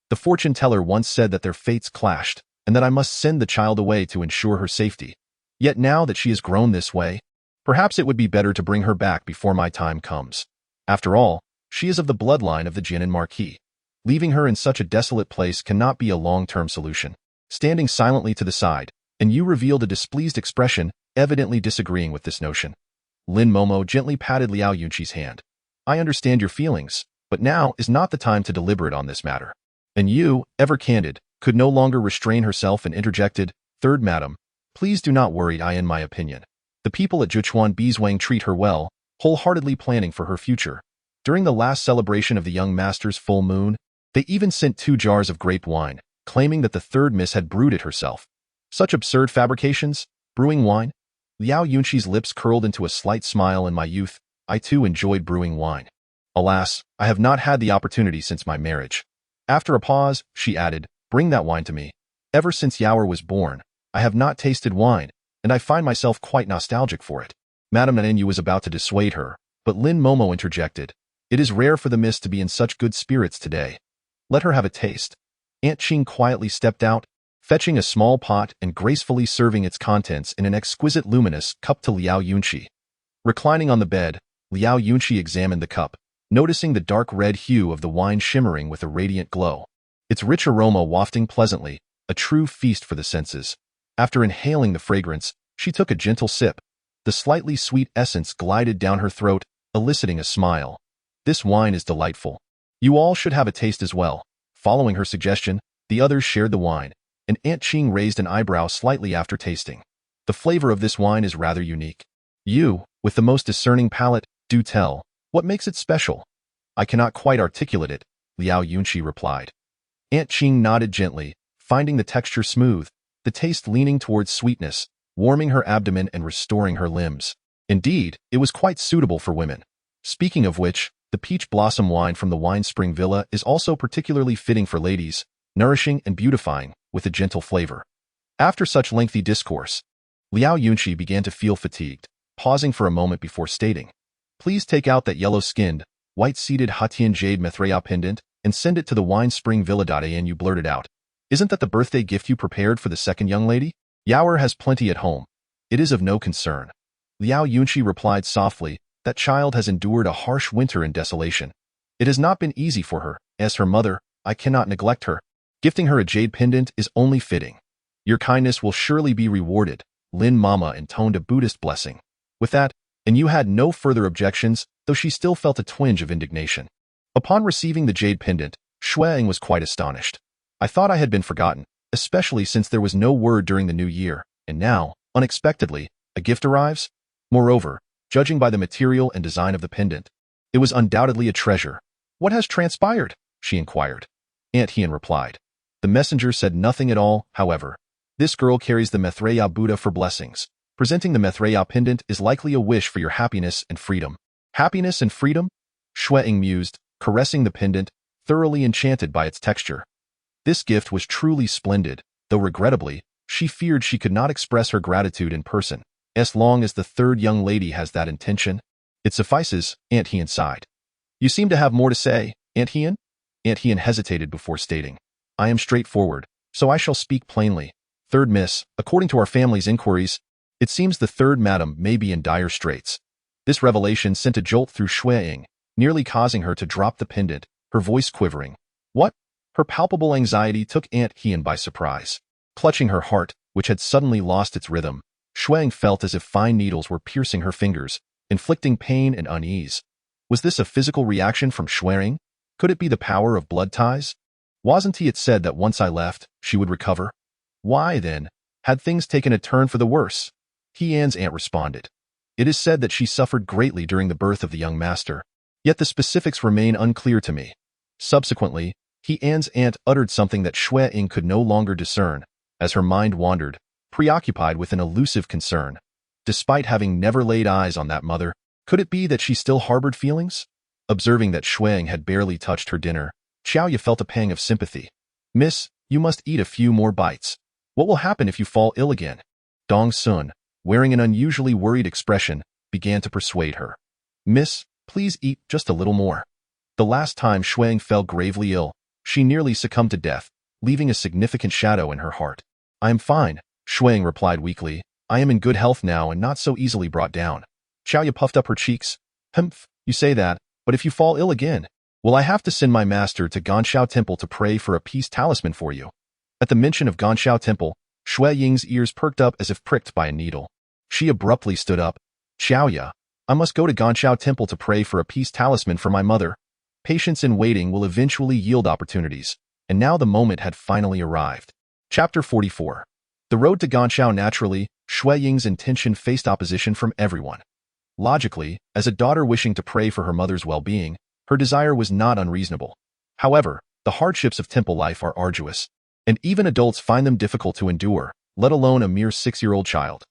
The fortune teller once said that their fates clashed, and that I must send the child away to ensure her safety. Yet now that she has grown this way, perhaps it would be better to bring her back before my time comes. After all, she is of the bloodline of the Jinan Marquis. Leaving her in such a desolate place cannot be a long-term solution. Standing silently to the side, and you revealed a displeased expression, evidently disagreeing with this notion. Lin Momo gently patted Liao Yunxi's hand. I understand your feelings, but now is not the time to deliberate on this matter. And you, ever candid, could no longer restrain herself and interjected, Third madam, please do not worry in my opinion. The people at Zhuchuan Beeswang treat her well, wholeheartedly planning for her future. During the last celebration of the young master's full moon, they even sent 2 jars of grape wine, claiming that the third miss had brewed it herself. Such absurd fabrications? Brewing wine? Liao Yunxi's lips curled into a slight smile. In my youth, I too enjoyed brewing wine. Alas, I have not had the opportunity since my marriage. After a pause, she added, Bring that wine to me. Ever since Yaoer was born, I have not tasted wine, and I find myself quite nostalgic for it. Madame Nanyu was about to dissuade her, but Lin Momo interjected. It is rare for the miss to be in such good spirits today. Let her have a taste. Aunt Qing quietly stepped out, fetching a small pot and gracefully serving its contents in an exquisite luminous cup to Liao Yunqi. Reclining on the bed, Liao Yunqi examined the cup, noticing the dark red hue of the wine shimmering with a radiant glow. Its rich aroma wafting pleasantly, a true feast for the senses. After inhaling the fragrance, she took a gentle sip. The slightly sweet essence glided down her throat, eliciting a smile. This wine is delightful. You all should have a taste as well. Following her suggestion, the others shared the wine, and Aunt Qing raised an eyebrow slightly after tasting. The flavor of this wine is rather unique. You, with the most discerning palate, do tell, what makes it special? I cannot quite articulate it, Liao Yunqi replied. Aunt Qing nodded gently, finding the texture smooth, the taste leaning towards sweetness, warming her abdomen and restoring her limbs. Indeed, it was quite suitable for women. Speaking of which, the peach blossom wine from the Wine Spring Villa is also particularly fitting for ladies, nourishing and beautifying, with a gentle flavor. After such lengthy discourse, Liao Yunqi began to feel fatigued, pausing for a moment before stating, "Please take out that yellow-skinned, white-seated Hatian jade Mithraea pendant and send it to the Wine Spring Villa. And you blurted out, "Isn't that the birthday gift you prepared for the second young lady? Yaoer has plenty at home. It is of no concern." Liao Yunqi replied softly, "That child has endured a harsh winter in desolation. It has not been easy for her. As her mother, I cannot neglect her. Gifting her a jade pendant is only fitting. Your kindness will surely be rewarded." Lin Mama intoned a Buddhist blessing. With that, and you had no further objections, though she still felt a twinge of indignation. Upon receiving the jade pendant, Xue Ying was quite astonished. "I thought I had been forgotten, especially since there was no word during the new year, and now, unexpectedly, a gift arrives? Moreover, judging by the material and design of the pendant, it was undoubtedly a treasure. What has transpired?" she inquired. Aunt Hien replied. "The messenger said nothing at all, however. This girl carries the Mithraea Buddha for blessings. Presenting the Mithraea pendant is likely a wish for your happiness and freedom." "Happiness and freedom?" Xue Ying mused, caressing the pendant, thoroughly enchanted by its texture. This gift was truly splendid, though regrettably, she feared she could not express her gratitude in person. As long as the third young lady has that intention, it suffices, Aunt Hien sighed. "You seem to have more to say, Aunt Hien?" Aunt Hien hesitated before stating, "I am straightforward, so I shall speak plainly. Third miss, according to our family's inquiries, it seems the third madam may be in dire straits." This revelation sent a jolt through Xue Ying, nearly causing her to drop the pendant, her voice quivering. "What?" Her palpable anxiety took Aunt Hien by surprise. Clutching her heart, which had suddenly lost its rhythm, Xue Ying felt as if fine needles were piercing her fingers, inflicting pain and unease. Was this a physical reaction from Xue Ying? Could it be the power of blood ties? Wasn't it said that once I left, she would recover? Why, then, had things taken a turn for the worse? Hian's aunt responded. "It is said that she suffered greatly during the birth of the young master, yet the specifics remain unclear to me." Subsequently, Hian's aunt uttered something that Xue Ying could no longer discern, as her mind wandered, preoccupied with an elusive concern. Despite having never laid eyes on that mother, could it be that she still harbored feelings? Observing that Xue Ying had barely touched her dinner, Xiaoya felt a pang of sympathy. "Miss, you must eat a few more bites. What will happen if you fall ill again?" Dong Sun, wearing an unusually worried expression, began to persuade her. "Miss, please eat just a little more." The last time Xue Ying fell gravely ill, she nearly succumbed to death, leaving a significant shadow in her heart. "I am fine," Xue Ying replied weakly. "I am in good health now and not so easily brought down." Xiaoya puffed up her cheeks. "Humph, you say that, but if you fall ill again, will I have to send my master to Ganshao Temple to pray for a peace talisman for you?" At the mention of Ganshao Temple, Xue Ying's ears perked up as if pricked by a needle. She abruptly stood up. "Xiaoya, I must go to Ganshao Temple to pray for a peace talisman for my mother. Patience and waiting will eventually yield opportunities, and now the moment had finally arrived." Chapter 44. The road to Ganshao. Naturally, Xue Ying's intention faced opposition from everyone. Logically, as a daughter wishing to pray for her mother's well-being, her desire was not unreasonable. However, the hardships of temple life are arduous, and even adults find them difficult to endure, let alone a mere 6-year-old child.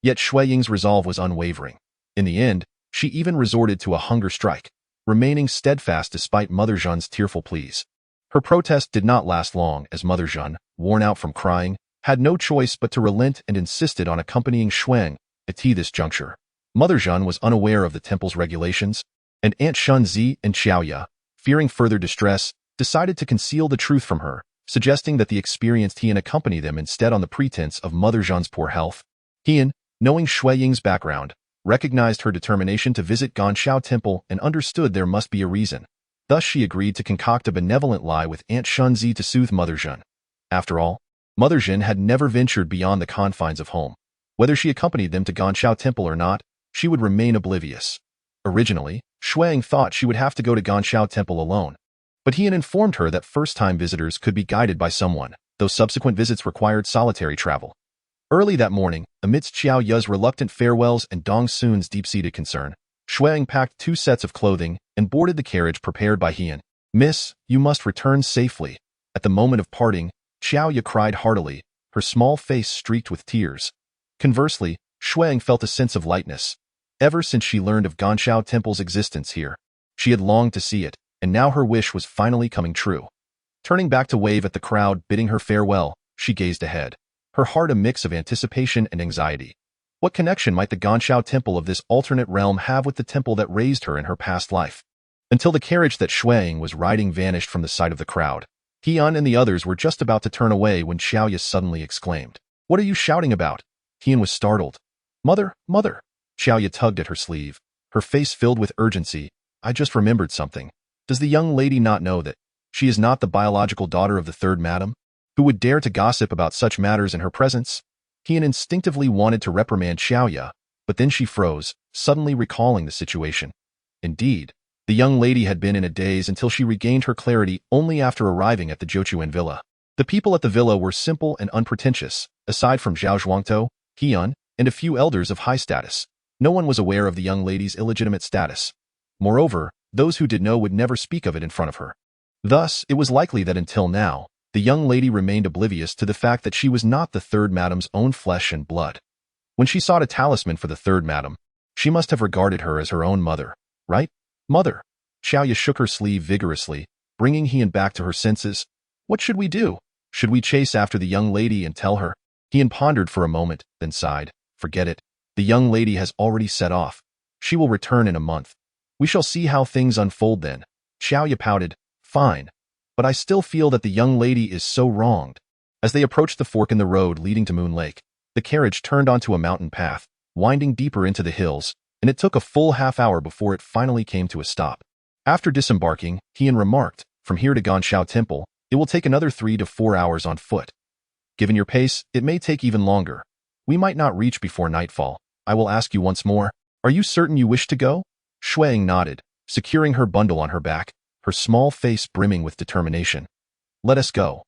Yet Xue Ying's resolve was unwavering. In the end, she even resorted to a hunger strike, remaining steadfast despite Mother Zhen's tearful pleas. Her protest did not last long, as Mother Zhen, worn out from crying, had no choice but to relent and insisted on accompanying Xue Ying at this juncture. Mother Zhen was unaware of the temple's regulations, And Aunt Shunzi and Xiaoya, fearing further distress, decided to conceal the truth from her, suggesting that the experienced Heian accompany them instead on the pretense of Mother Zhan's poor health. Heian, knowing Xue Ying's background, recognized her determination to visit Ganshao Temple and understood there must be a reason. Thus she agreed to concoct a benevolent lie with Aunt Shunzi to soothe Mother Zhan. After all, Mother Zhan had never ventured beyond the confines of home. Whether she accompanied them to Ganshao Temple or not, she would remain oblivious. Originally, Xue Ying thought she would have to go to Ganshao Temple alone, but Heian informed her that first-time visitors could be guided by someone, though subsequent visits required solitary travel. Early that morning, amidst Xiao Ya's reluctant farewells and Dong Sun's deep-seated concern, Xue Ying packed 2 sets of clothing and boarded the carriage prepared by Heian. "Miss, you must return safely." At the moment of parting, Xiao Ya cried heartily, her small face streaked with tears. Conversely, Xue Ying felt a sense of lightness. Ever since she learned of Ganshao Temple's existence here, she had longed to see it, and now her wish was finally coming true. Turning back to wave at the crowd bidding her farewell, she gazed ahead, her heart a mix of anticipation and anxiety. What connection might the Ganshao Temple of this alternate realm have with the temple that raised her in her past life? Until the carriage that Xue Ying was riding vanished from the sight of the crowd, Heian and the others were just about to turn away when Xiaoya suddenly exclaimed, "What are you shouting about?" Heian was startled. "Mother, mother!" Xiaoya tugged at her sleeve, her face filled with urgency. "I just remembered something. Does the young lady not know that she is not the biological daughter of the third madam? Who would dare to gossip about such matters in her presence?" Heian instinctively wanted to reprimand Xiaoya, but then she froze, suddenly recalling the situation. Indeed, the young lady had been in a daze until she regained her clarity only after arriving at the Zhochuan villa. The people at the villa were simple and unpretentious. Aside from Zhao Zhuangtou, Heian, and a few elders of high status, no one was aware of the young lady's illegitimate status. Moreover, those who did know would never speak of it in front of her. Thus, it was likely that until now, the young lady remained oblivious to the fact that she was not the third madam's own flesh and blood. When she sought a talisman for the third madam, she must have regarded her as her own mother, right? "Mother!" Xiaoya shook her sleeve vigorously, bringing Heian back to her senses. "What should we do? Should we chase after the young lady and tell her?" Heian pondered for a moment, then sighed. "Forget it. The young lady has already set off. She will return in a month. We shall see how things unfold then." Xiaoya pouted. "Fine. But I still feel that the young lady is so wronged." As they approached the fork in the road leading to Moon Lake, the carriage turned onto a mountain path, winding deeper into the hills, and it took a full half-hour before it finally came to a stop. After disembarking, Heian remarked, "From here to Ganshao Temple, it will take another 3 to 4 hours on foot. Given your pace, it may take even longer. We might not reach before nightfall. I will ask you once more, are you certain you wish to go?" Xue Ying nodded, securing her bundle on her back, her small face brimming with determination. "Let us go."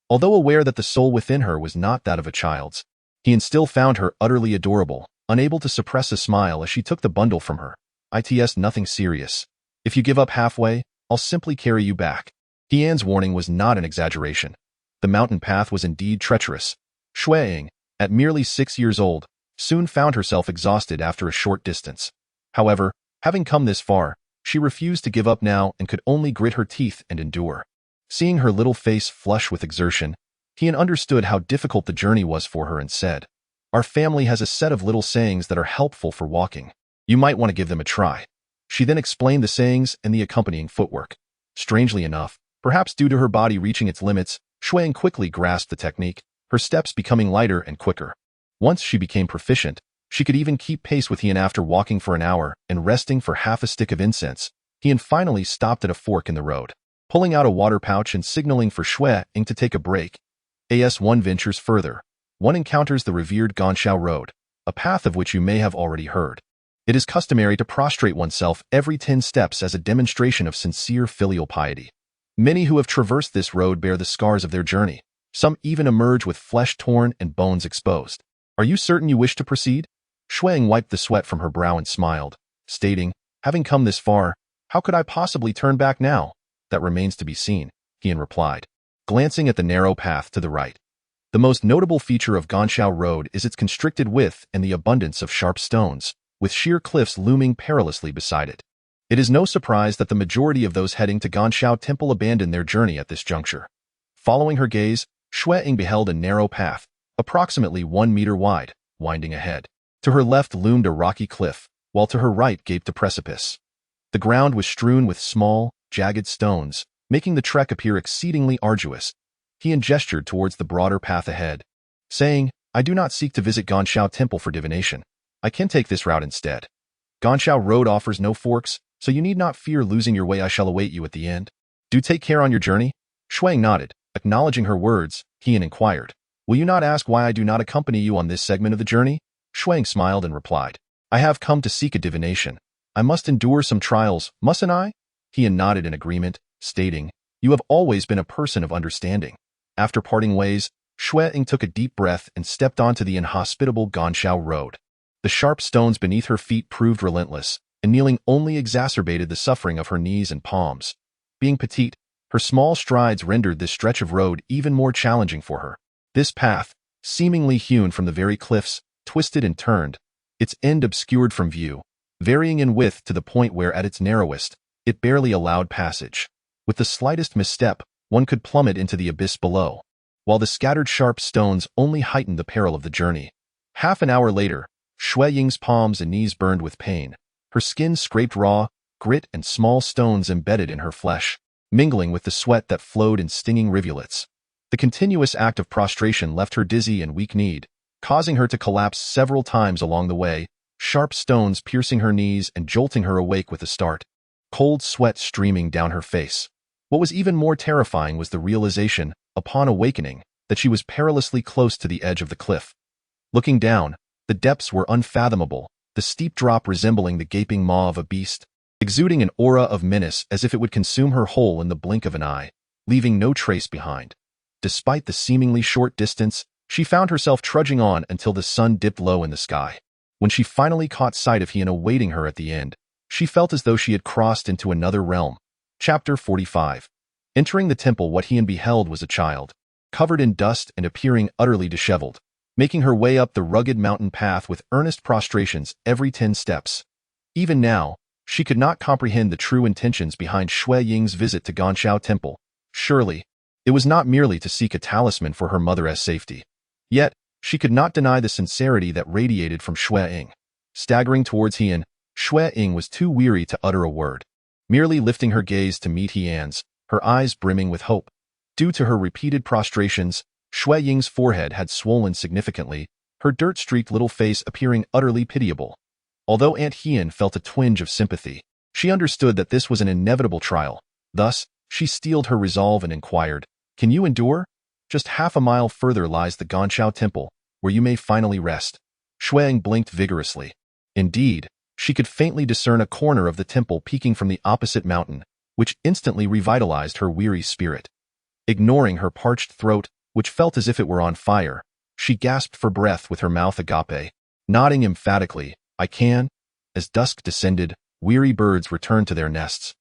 Although aware that the soul within her was not that of a child's, Heian still found her utterly adorable, unable to suppress a smile as she took the bundle from her. "It's nothing serious. If you give up halfway, I'll simply carry you back." Heian's warning was not an exaggeration. The mountain path was indeed treacherous. Xue Ying, at merely 6 years old, soon found herself exhausted after a short distance. However, having come this far, she refused to give up now and could only grit her teeth and endure. Seeing her little face flush with exertion, Heian understood how difficult the journey was for her and said, "Our family has a set of little sayings that are helpful for walking. You might want to give them a try." She then explained the sayings and the accompanying footwork. Strangely enough, perhaps due to her body reaching its limits, Xue Ying quickly grasped the technique, her steps becoming lighter and quicker. Once she became proficient, she could even keep pace with Heian after walking for an hour and resting for half a stick of incense. Heian finally stopped at a fork in the road. Pulling out a water pouch and signaling for Xue Ying to take a break, as one ventures further, one encounters the revered Ganshao Road, a path of which you may have already heard. It is customary to prostrate oneself every 10 steps as a demonstration of sincere filial piety. Many who have traversed this road bear the scars of their journey. Some even emerge with flesh torn and bones exposed. "Are you certain you wish to proceed?" Xue Ying wiped the sweat from her brow and smiled, stating, "Having come this far, how could I possibly turn back now?" "That remains to be seen," Heian replied, glancing at the narrow path to the right. The most notable feature of Ganshao Road is its constricted width and the abundance of sharp stones, with sheer cliffs looming perilously beside it. It is no surprise that the majority of those heading to Ganshao Temple abandoned their journey at this juncture. Following her gaze, Xue Ying beheld a narrow path, approximately 1 meter wide, winding ahead. To her left loomed a rocky cliff, while to her right gaped a precipice. The ground was strewn with small, jagged stones, making the trek appear exceedingly arduous. He gestured towards the broader path ahead, saying, "I do not seek to visit Ganshao Temple for divination. I can take this route instead. Ganshao Road offers no forks, so you need not fear losing your way. I shall await you at the end. Do take care on your journey." Xue Ying nodded, acknowledging her words. He inquired, "Will you not ask why I do not accompany you on this segment of the journey?" Xue Ying smiled and replied, "I have come to seek a divination. I must endure some trials, mustn't I?" He nodded in agreement, stating, "You have always been a person of understanding." After parting ways, Xue Ying took a deep breath and stepped onto the inhospitable Ganshao Road. The sharp stones beneath her feet proved relentless, and kneeling only exacerbated the suffering of her knees and palms. Being petite, her small strides rendered this stretch of road even more challenging for her. This path, seemingly hewn from the very cliffs, twisted and turned, its end obscured from view, varying in width to the point where at its narrowest, it barely allowed passage. With the slightest misstep, one could plummet into the abyss below, while the scattered sharp stones only heightened the peril of the journey. Half an hour later, Xue Ying's palms and knees burned with pain. Her skin scraped raw, grit and small stones embedded in her flesh, mingling with the sweat that flowed in stinging rivulets. The continuous act of prostration left her dizzy and weak-kneed, causing her to collapse several times along the way, sharp stones piercing her knees and jolting her awake with a start, cold sweat streaming down her face. What was even more terrifying was the realization, upon awakening, that she was perilously close to the edge of the cliff. Looking down, the depths were unfathomable, the steep drop resembling the gaping maw of a beast, exuding an aura of menace as if it would consume her whole in the blink of an eye, leaving no trace behind. Despite the seemingly short distance, she found herself trudging on until the sun dipped low in the sky. When she finally caught sight of Hien awaiting her at the end, she felt as though she had crossed into another realm. Chapter 45. Entering the temple, what Hien beheld was a child, covered in dust and appearing utterly disheveled, making her way up the rugged mountain path with earnest prostrations every 10 steps. Even now, she could not comprehend the true intentions behind Xue Ying's visit to Ganshao Temple. Surely, it was not merely to seek a talisman for her mother's safety. Yet, she could not deny the sincerity that radiated from Xue Ying. Staggering towards Hien, Xue Ying was too weary to utter a word. Merely lifting her gaze to meet Hien's, her eyes brimming with hope. Due to her repeated prostrations, Xue Ying's forehead had swollen significantly, her dirt-streaked little face appearing utterly pitiable. Although Aunt Hien felt a twinge of sympathy, she understood that this was an inevitable trial. Thus, she steeled her resolve and inquired, "Can you endure? Just half a mile further lies the Ganshao Temple, where you may finally rest." Xue Ying blinked vigorously. Indeed, she could faintly discern a corner of the temple peeking from the opposite mountain, which instantly revitalized her weary spirit. Ignoring her parched throat, which felt as if it were on fire, she gasped for breath with her mouth agape, nodding emphatically, "I can." As dusk descended, weary birds returned to their nests.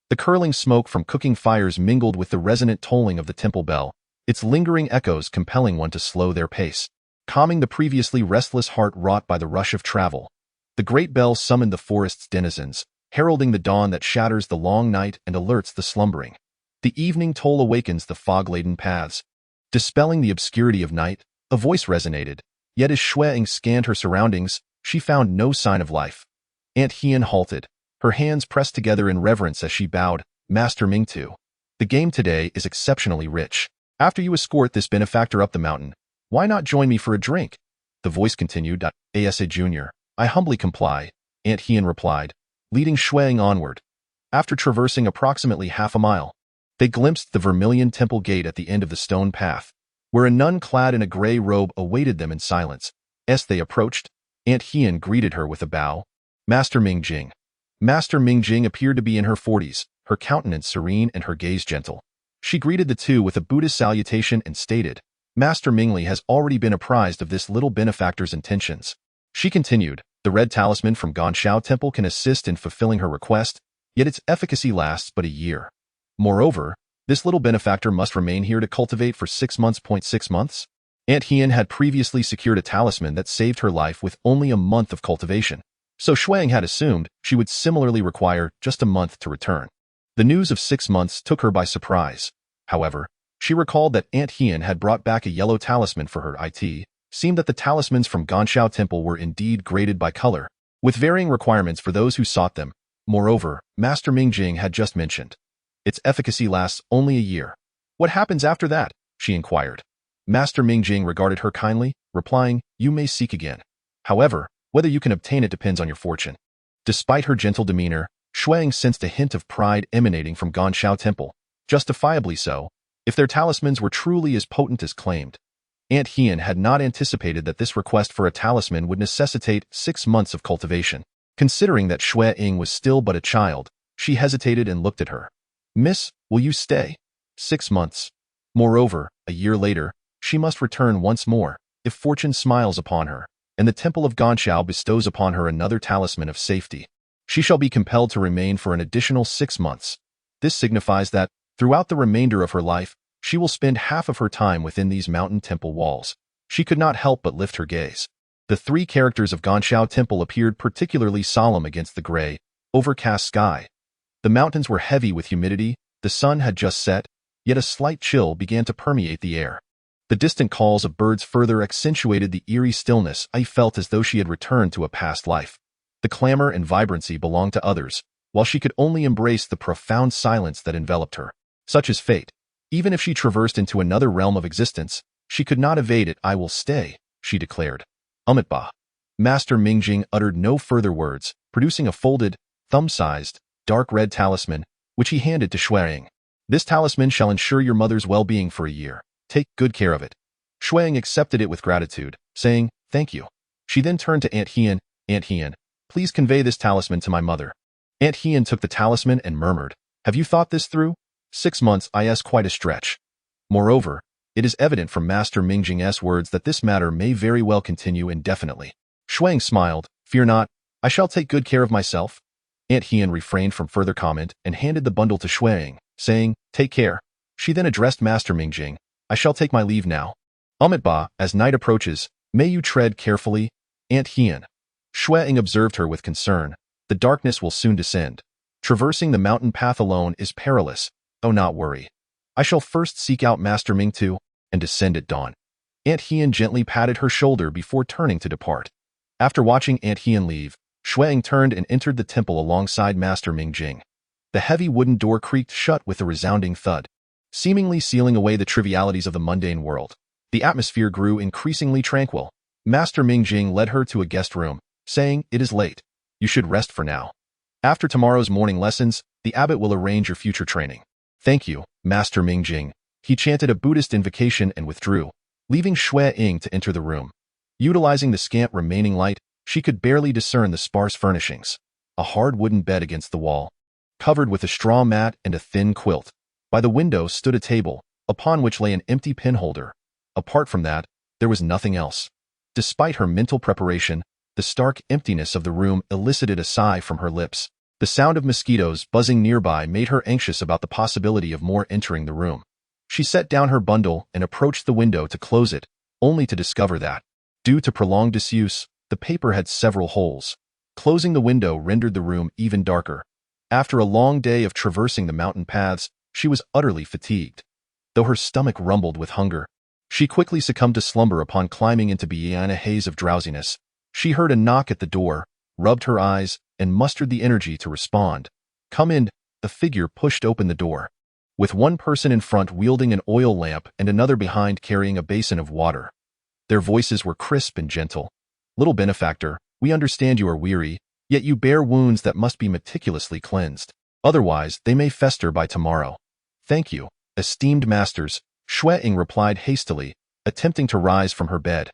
The curling smoke from cooking fires mingled with the resonant tolling of the temple bell, its lingering echoes compelling one to slow their pace, calming the previously restless heart wrought by the rush of travel. The great bell summoned the forest's denizens, heralding the dawn that shatters the long night and alerts the slumbering. The evening toll awakens the fog-laden paths. Dispelling the obscurity of night, a voice resonated, yet as Xue Ying scanned her surroundings, she found no sign of life. Aunt Hien halted, her hands pressed together in reverence as she bowed, "Master Mingtu, the game today is exceptionally rich. After you escort this benefactor up the mountain, why not join me for a drink?" The voice continued, "Asa Jr., I humbly comply," Aunt Hien replied, leading Xue Ying onward. After traversing approximately half a mile, they glimpsed the vermilion temple gate at the end of the stone path, where a nun clad in a gray robe awaited them in silence. As they approached, Aunt Hien greeted her with a bow. "Master Mingjing." Master Mingjing appeared to be in her 40s, her countenance serene and her gaze gentle. She greeted the two with a Buddhist salutation and stated, "Master Mingli has already been apprised of this little benefactor's intentions." She continued, "The red talisman from Ganshao Temple can assist in fulfilling her request, yet its efficacy lasts but a year. Moreover, this little benefactor must remain here to cultivate for 6 months. 6 months? Aunt Hien had previously secured a talisman that saved her life with only a month of cultivation, so Xue Ying had assumed she would similarly require just a month to return. The news of 6 months took her by surprise. However, she recalled that Aunt Hien had brought back a yellow talisman for her. It seemed that the talismans from Ganshao Temple were indeed graded by color, with varying requirements for those who sought them. Moreover, Master Mingjing had just mentioned. Its efficacy lasts only a year. What happens after that? She inquired. Master Mingjing regarded her kindly, replying, you may seek again. However, whether you can obtain it depends on your fortune. Despite her gentle demeanor, Xue Ying sensed a hint of pride emanating from Ganshao Temple, justifiably so, if their talismans were truly as potent as claimed. Aunt Hien had not anticipated that this request for a talisman would necessitate 6 months of cultivation. Considering that Xue Ying was still but a child, she hesitated and looked at her. Miss, will you stay? 6 months. Moreover, a year later, she must return once more, if fortune smiles upon her, and the Temple of Ganshao bestows upon her another talisman of safety. She shall be compelled to remain for an additional 6 months. This signifies that, throughout the remainder of her life, she will spend half of her time within these mountain temple walls. She could not help but lift her gaze. The 3 characters of Ganshao Temple appeared particularly solemn against the gray, overcast sky. The mountains were heavy with humidity, the sun had just set, yet a slight chill began to permeate the air. The distant calls of birds further accentuated the eerie stillness. I felt as though she had returned to a past life. The clamor and vibrancy belonged to others, while she could only embrace the profound silence that enveloped her. Such is fate. Even if she traversed into another realm of existence, she could not evade it. I will stay, she declared. Umitba. Master Mingjing uttered no further words, producing a folded, thumb-sized, dark red talisman, which he handed to Xue Ying. This talisman shall ensure your mother's well-being for a year. Take good care of it. Xue Ying accepted it with gratitude, saying, thank you. She then turned to Aunt Hien. Aunt Hien, please convey this talisman to my mother. Aunt Hien took the talisman and murmured, have you thought this through? 6 months is quite a stretch. Moreover, it is evident from Master Mingjing's words that this matter may very well continue indefinitely. Xue Ying smiled, fear not, I shall take good care of myself. Aunt Hien refrained from further comment and handed the bundle to Xue Ying, saying, take care. She then addressed Master Mingjing, I shall take my leave now. Umitba, as night approaches, may you tread carefully. Aunt Hien. Xue Ying observed her with concern. The darkness will soon descend. Traversing the mountain path alone is perilous. Oh, not worry. I shall first seek out Master Ming Tu and descend at dawn. Aunt Hien gently patted her shoulder before turning to depart. After watching Aunt Hien leave, Xue Ying turned and entered the temple alongside Master Mingjing. The heavy wooden door creaked shut with a resounding thud, seemingly sealing away the trivialities of the mundane world. The atmosphere grew increasingly tranquil. Master Mingjing led her to a guest room, saying, it is late. You should rest for now. After tomorrow's morning lessons, the abbot will arrange your future training. Thank you, Master Mingjing. He chanted a Buddhist invocation and withdrew, leaving Xue Ying to enter the room. Utilizing the scant remaining light, she could barely discern the sparse furnishings. A hard wooden bed against the wall, covered with a straw mat and a thin quilt. By the window stood a table, upon which lay an empty pinholder. Apart from that, there was nothing else. Despite her mental preparation, the stark emptiness of the room elicited a sigh from her lips. The sound of mosquitoes buzzing nearby made her anxious about the possibility of more entering the room. She set down her bundle and approached the window to close it, only to discover that, due to prolonged disuse, the paper had several holes. Closing the window rendered the room even darker. After a long day of traversing the mountain paths, she was utterly fatigued. Though her stomach rumbled with hunger, she quickly succumbed to slumber upon climbing into beyond a haze of drowsiness. She heard a knock at the door, rubbed her eyes, and mustered the energy to respond. Come in. A figure pushed open the door, with one person in front wielding an oil lamp and another behind carrying a basin of water. Their voices were crisp and gentle. Little benefactor, we understand you are weary, yet you bear wounds that must be meticulously cleansed. Otherwise, they may fester by tomorrow. Thank you, esteemed masters, Xue Ying replied hastily, attempting to rise from her bed.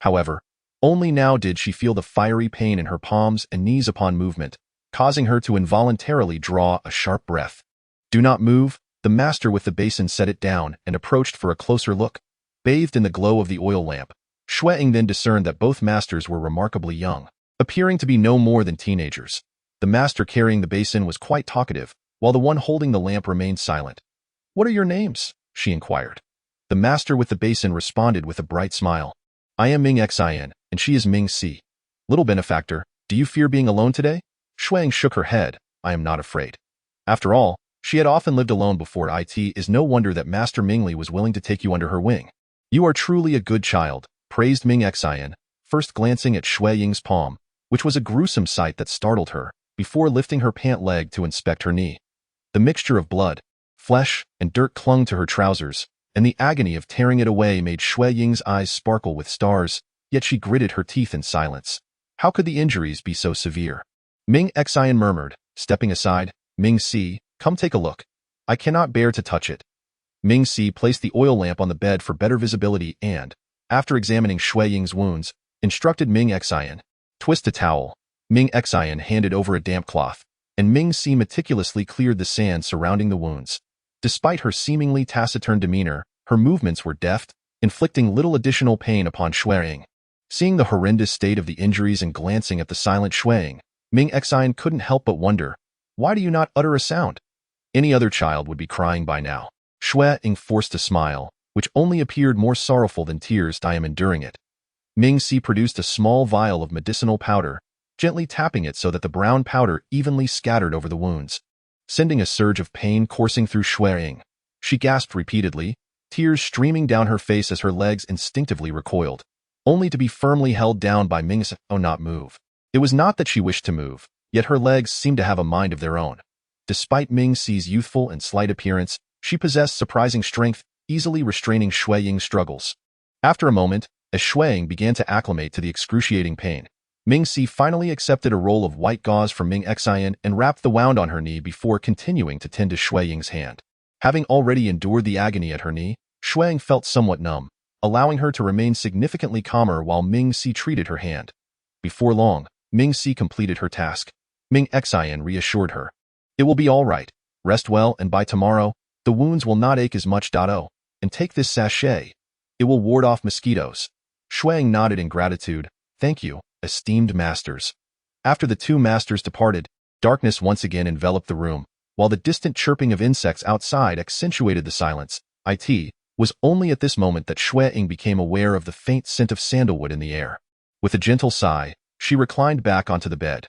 However, only now did she feel the fiery pain in her palms and knees upon movement, causing her to involuntarily draw a sharp breath. Do not move. The master with the basin set it down and approached for a closer look. Bathed in the glow of the oil lamp, Xue Ying then discerned that both masters were remarkably young, appearing to be no more than teenagers. The master carrying the basin was quite talkative, while the one holding the lamp remained silent. What are your names? She inquired. The master with the basin responded with a bright smile. I am Ming Xian, and she is Ming Si. Little benefactor, do you fear being alone today? Xue Ying shook her head. I am not afraid. After all, she had often lived alone before. It is no wonder that Master Mingli was willing to take you under her wing. You are truly a good child, praised Ming Xian, first glancing at Xue Ying's palm, which was a gruesome sight that startled her, before lifting her pant leg to inspect her knee. The mixture of blood, flesh, and dirt clung to her trousers, and the agony of tearing it away made Xue Ying's eyes sparkle with stars, yet she gritted her teeth in silence. How could the injuries be so severe? Ming Xian murmured, stepping aside. Ming Si, come take a look. I cannot bear to touch it. Ming Si placed the oil lamp on the bed for better visibility and, after examining Xue Ying's wounds, instructed Ming Xian. Twist a towel. Ming Xian handed over a damp cloth, and Ming Si meticulously cleared the sand surrounding the wounds. Despite her seemingly taciturn demeanor, her movements were deft, inflicting little additional pain upon Xue Ying. Seeing the horrendous state of the injuries and glancing at the silent Xue Ying, Ming Xian couldn't help but wonder, why do you not utter a sound? Any other child would be crying by now. Xue Ying forced a smile, which only appeared more sorrowful than tears. I am enduring it. Ming Si produced a small vial of medicinal powder, gently tapping it so that the brown powder evenly scattered over the wounds, sending a surge of pain coursing through Xue Ying. She gasped repeatedly, tears streaming down her face as her legs instinctively recoiled, only to be firmly held down by Ming Si. Oh, not move. It was not that she wished to move, yet her legs seemed to have a mind of their own. Despite Ming Si's youthful and slight appearance, she possessed surprising strength, easily restraining Xue Ying's struggles. After a moment, as Xue Ying began to acclimate to the excruciating pain, Ming Si finally accepted a roll of white gauze from Ming Xian and wrapped the wound on her knee before continuing to tend to Xue Ying's hand. Having already endured the agony at her knee, Xue Ying felt somewhat numb, allowing her to remain significantly calmer while Ming Si treated her hand. Before long, Ming Si completed her task. Ming Xian reassured her. It will be all right. Rest well, and by tomorrow, the wounds will not ache as much. And take this sachet. It will ward off mosquitoes. Xue Ying nodded in gratitude. Thank you, esteemed masters. After the two masters departed, darkness once again enveloped the room, while the distant chirping of insects outside accentuated the silence. It was only at this moment that Xue Ying became aware of the faint scent of sandalwood in the air. With a gentle sigh, she reclined back onto the bed.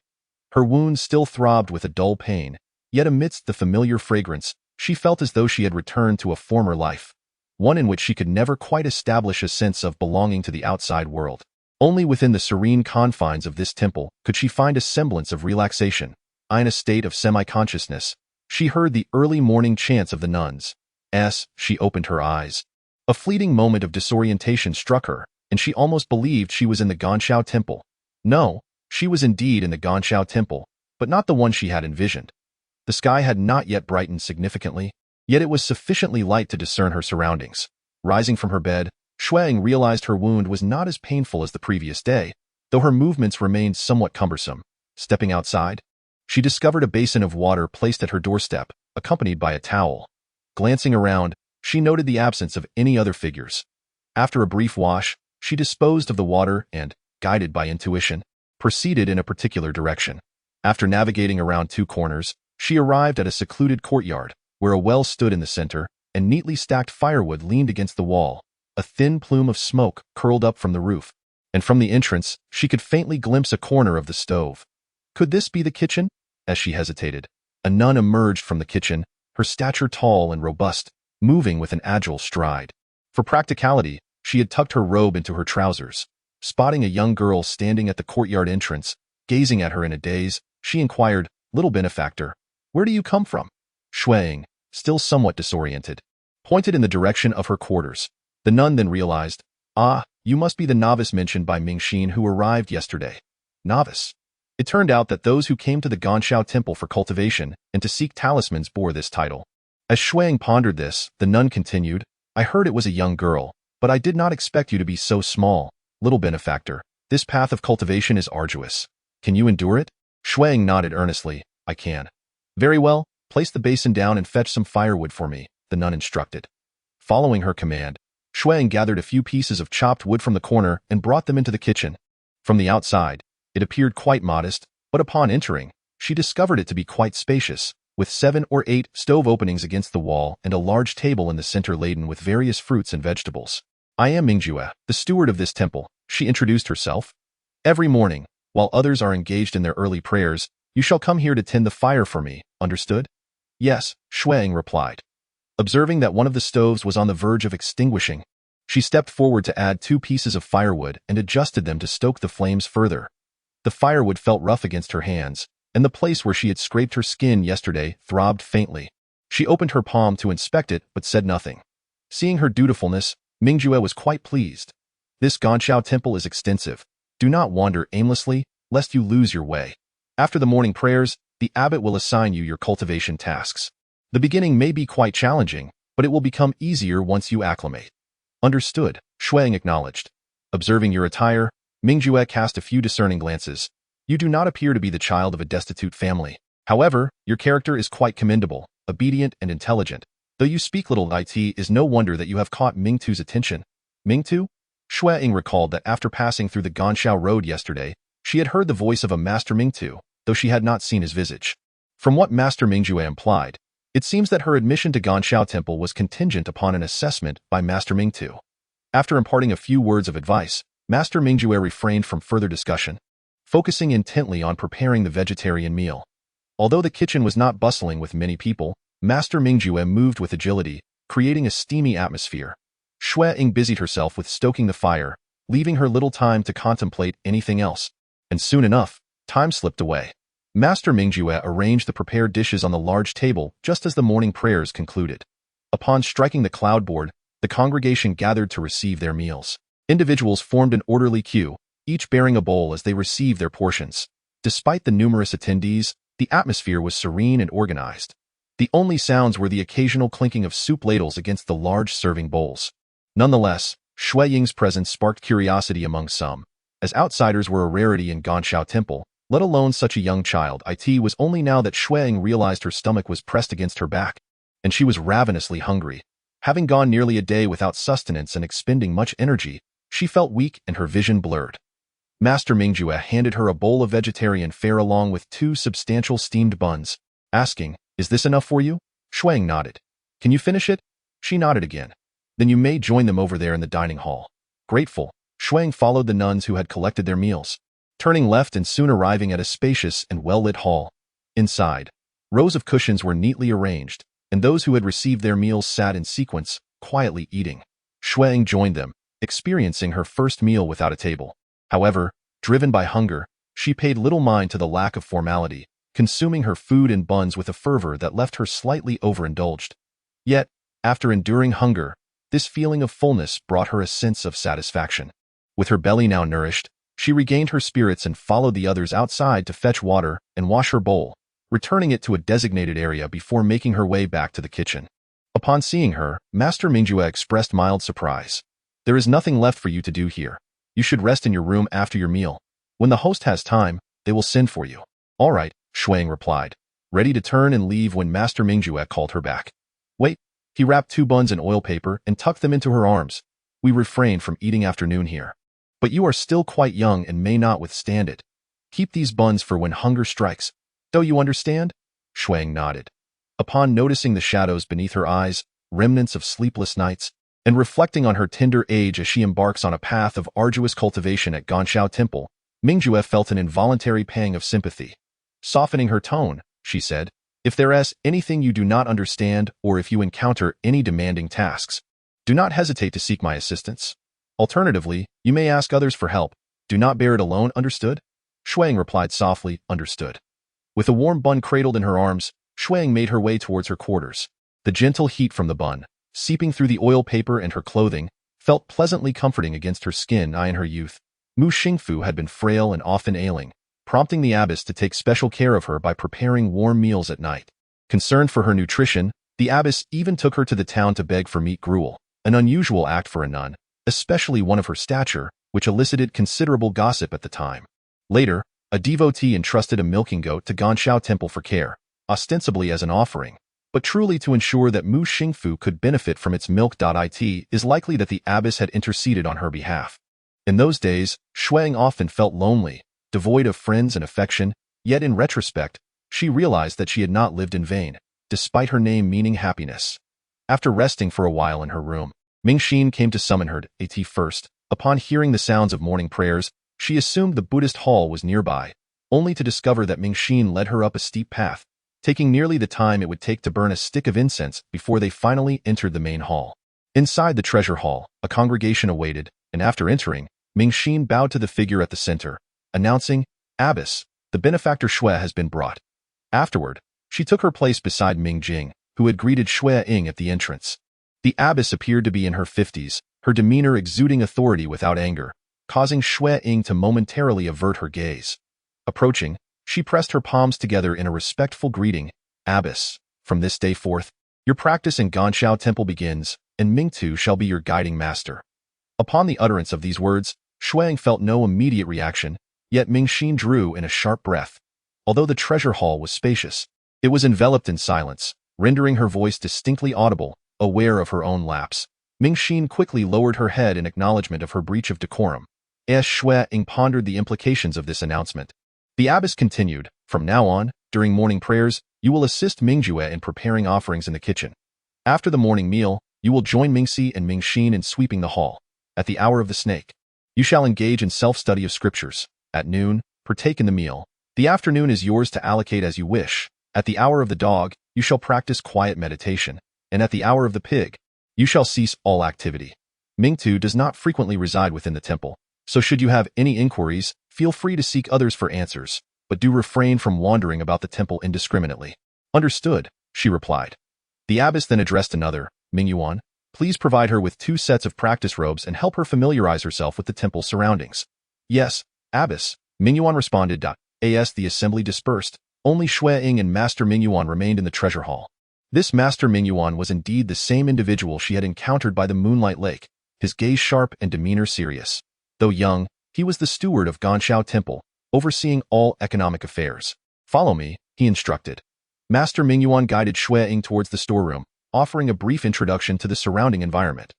Her wounds still throbbed with a dull pain, yet amidst the familiar fragrance, she felt as though she had returned to a former life, one in which she could never quite establish a sense of belonging to the outside world. Only within the serene confines of this temple could she find a semblance of relaxation. In a state of semi-consciousness, she heard the early morning chants of the nuns. As she opened her eyes, a fleeting moment of disorientation struck her, and she almost believed she was in the Ganshao temple. No, she was indeed in the Ganshao temple, but not the one she had envisioned. The sky had not yet brightened significantly, yet it was sufficiently light to discern her surroundings. Rising from her bed, Xue Ying realized her wound was not as painful as the previous day, though her movements remained somewhat cumbersome. Stepping outside, she discovered a basin of water placed at her doorstep, accompanied by a towel. Glancing around, she noted the absence of any other figures. After a brief wash, she disposed of the water and, guided by intuition, proceeded in a particular direction. After navigating around two corners, she arrived at a secluded courtyard, where a well stood in the center, and neatly stacked firewood leaned against the wall. A thin plume of smoke curled up from the roof, and from the entrance, she could faintly glimpse a corner of the stove. Could this be the kitchen? As she hesitated, a nun emerged from the kitchen, her stature tall and robust, moving with an agile stride. For practicality, she had tucked her robe into her trousers. Spotting a young girl standing at the courtyard entrance, gazing at her in a daze, she inquired, "Little benefactor, where do you come from?" Xue Ying, still somewhat disoriented, pointed in the direction of her quarters. The nun then realized, "Ah, you must be the novice mentioned by Ming Xin who arrived yesterday." Novice. It turned out that those who came to the Ganshao temple for cultivation and to seek talismans bore this title. As Xue Ying pondered this, the nun continued, "I heard it was a young girl, but I did not expect you to be so small. Little benefactor, this path of cultivation is arduous. Can you endure it?" Xue Ying nodded earnestly. "I can." "Very well, place the basin down and fetch some firewood for me," the nun instructed. Following her command, Xue Ying gathered a few pieces of chopped wood from the corner and brought them into the kitchen. From the outside, it appeared quite modest, but upon entering, she discovered it to be quite spacious, with 7 or 8 stove openings against the wall and a large table in the center laden with various fruits and vegetables. "I am Mingjue, the steward of this temple," she introduced herself. "Every morning, while others are engaged in their early prayers, you shall come here to tend the fire for me, understood?" "Yes," Xue Ying replied. Observing that one of the stoves was on the verge of extinguishing, she stepped forward to add 2 pieces of firewood and adjusted them to stoke the flames further. The firewood felt rough against her hands, and the place where she had scraped her skin yesterday throbbed faintly. She opened her palm to inspect it but said nothing. Seeing her dutifulness, Mingjue was quite pleased. This Ganshao temple is extensive. Do not wander aimlessly, lest you lose your way. After the morning prayers, the abbot will assign you your cultivation tasks. The beginning may be quite challenging, but it will become easier once you acclimate. Understood, Xue Ying acknowledged. Observing your attire, Mingjue cast a few discerning glances. You do not appear to be the child of a destitute family. However, your character is quite commendable, obedient and intelligent. Though you speak little it is no wonder that you have caught Mingtu's attention. Mingtu? Xue Ying recalled that after passing through the Ganshao Road yesterday, she had heard the voice of a Master Mingtu, though she had not seen his visage. From what Master Mingjue implied, it seems that her admission to Ganshao Temple was contingent upon an assessment by Master Mingtu. After imparting a few words of advice, Master Mingjue refrained from further discussion, focusing intently on preparing the vegetarian meal. Although the kitchen was not bustling with many people, Master Mingjue moved with agility, creating a steamy atmosphere. Xue Ying busied herself with stoking the fire, leaving her little time to contemplate anything else. And soon enough, time slipped away. Master Mingjue arranged the prepared dishes on the large table just as the morning prayers concluded. Upon striking the cloud board, the congregation gathered to receive their meals. Individuals formed an orderly queue, each bearing a bowl as they received their portions. Despite the numerous attendees, the atmosphere was serene and organized. The only sounds were the occasional clinking of soup ladles against the large serving bowls. Nonetheless, Xue Ying's presence sparked curiosity among some. As outsiders were a rarity in Ganshao Temple, let alone such a young child, it was only now that Xue Ying realized her stomach was pressed against her back, and she was ravenously hungry. Having gone nearly a day without sustenance and expending much energy, she felt weak and her vision blurred. Master Mingjue handed her a bowl of vegetarian fare along with 2 substantial steamed buns, asking, "Is this enough for you?" Xue Ying nodded. "Can you finish it?" She nodded again. "Then you may join them over there in the dining hall." Grateful, Xue Ying followed the nuns who had collected their meals, turning left and soon arriving at a spacious and well-lit hall. Inside, rows of cushions were neatly arranged, and those who had received their meals sat in sequence, quietly eating. Xue Ying joined them, experiencing her first meal without a table. However, driven by hunger, she paid little mind to the lack of formality, consuming her food and buns with a fervor that left her slightly overindulged. Yet, after enduring hunger, this feeling of fullness brought her a sense of satisfaction. With her belly now nourished, she regained her spirits and followed the others outside to fetch water and wash her bowl, returning it to a designated area before making her way back to the kitchen. Upon seeing her, Master Mingjue expressed mild surprise. "There is nothing left for you to do here. You should rest in your room after your meal. When the host has time, they will send for you." "All right," Xue Ying replied, ready to turn and leave when Master Mingjue called her back. "Wait." He wrapped 2 buns in oil paper and tucked them into her arms. "We refrain from eating afternoon here. But you are still quite young and may not withstand it. Keep these buns for when hunger strikes. Do you understand?" Xue Ying nodded. Upon noticing the shadows beneath her eyes, remnants of sleepless nights, and reflecting on her tender age as she embarks on a path of arduous cultivation at Ganshao Temple, Mingjue felt an involuntary pang of sympathy. Softening her tone, she said, "If there is anything you do not understand or if you encounter any demanding tasks, do not hesitate to seek my assistance. Alternatively, you may ask others for help. Do not bear it alone, understood?" Xue Ying replied softly, "Understood." With a warm bun cradled in her arms, Xue Ying made her way towards her quarters. The gentle heat from the bun, seeping through the oil paper and her clothing, felt pleasantly comforting against her skin. In her youth, Mu Xingfu had been frail and often ailing, prompting the abbess to take special care of her by preparing warm meals at night. Concerned for her nutrition, the abbess even took her to the town to beg for meat gruel, an unusual act for a nun, especially one of her stature, which elicited considerable gossip at the time. Later, a devotee entrusted a milking goat to Ganshao Temple for care, ostensibly as an offering, but truly to ensure that Mu Xingfu could benefit from its milk. It is likely that the abbess had interceded on her behalf. In those days, Xue Ying often felt lonely, devoid of friends and affection, yet in retrospect, she realized that she had not lived in vain, despite her name meaning happiness. After resting for a while in her room, Mingxin came to summon her at first. Upon hearing the sounds of morning prayers, she assumed the Buddhist hall was nearby, only to discover that Mingxin led her up a steep path, taking nearly the time it would take to burn a stick of incense before they finally entered the main hall. Inside the treasure hall, a congregation awaited, and after entering, Mingxin bowed to the figure at the center, announcing, "Abbess, The benefactor Xue has been brought. Afterward, she took her place beside Ming Jing, who had greeted Xue Ying at the entrance. The abbess appeared to be in her 50s, her demeanor exuding authority without anger, causing Xue Ying to momentarily avert her gaze. Approaching, she pressed her palms together in a respectful greeting. Abbess, from this day forth, your practice in Ganshao Temple begins, and Mingtu shall be your guiding master. Upon the utterance of these words, Xue Ying felt no immediate reaction, yet Mingxin drew in a sharp breath. Although the treasure hall was spacious, it was enveloped in silence, rendering her voice distinctly audible, aware of her own lapse. Mingxin quickly lowered her head in acknowledgement of her breach of decorum. As Xue Ying pondered the implications of this announcement, the abbess continued, from now on, during morning prayers, you will assist Mingjue in preparing offerings in the kitchen. After the morning meal, you will join Mingxi and Mingxin in sweeping the hall. At the hour of the snake, you shall engage in self-study of scriptures. At noon, partake in the meal. The afternoon is yours to allocate as you wish. At the hour of the dog, you shall practice quiet meditation. And at the hour of the pig, you shall cease all activity. Mingtu does not frequently reside within the temple, so should you have any inquiries, feel free to seek others for answers, but do refrain from wandering about the temple indiscriminately. Understood, she replied. The abbess then addressed another, Mingyuan, please provide her with 2 sets of practice robes and help her familiarize herself with the temple surroundings. Yes, abbess, Mingyuan responded. As the assembly dispersed, only Xue Ying and Master Mingyuan remained in the treasure hall. This Master Mingyuan was indeed the same individual she had encountered by the Moonlight Lake, his gaze sharp and demeanor serious. Though young, he was the steward of Ganshao Temple, overseeing all economic affairs. Follow me, he instructed. Master Mingyuan guided Xue Ying towards the storeroom, offering a brief introduction to the surrounding environment.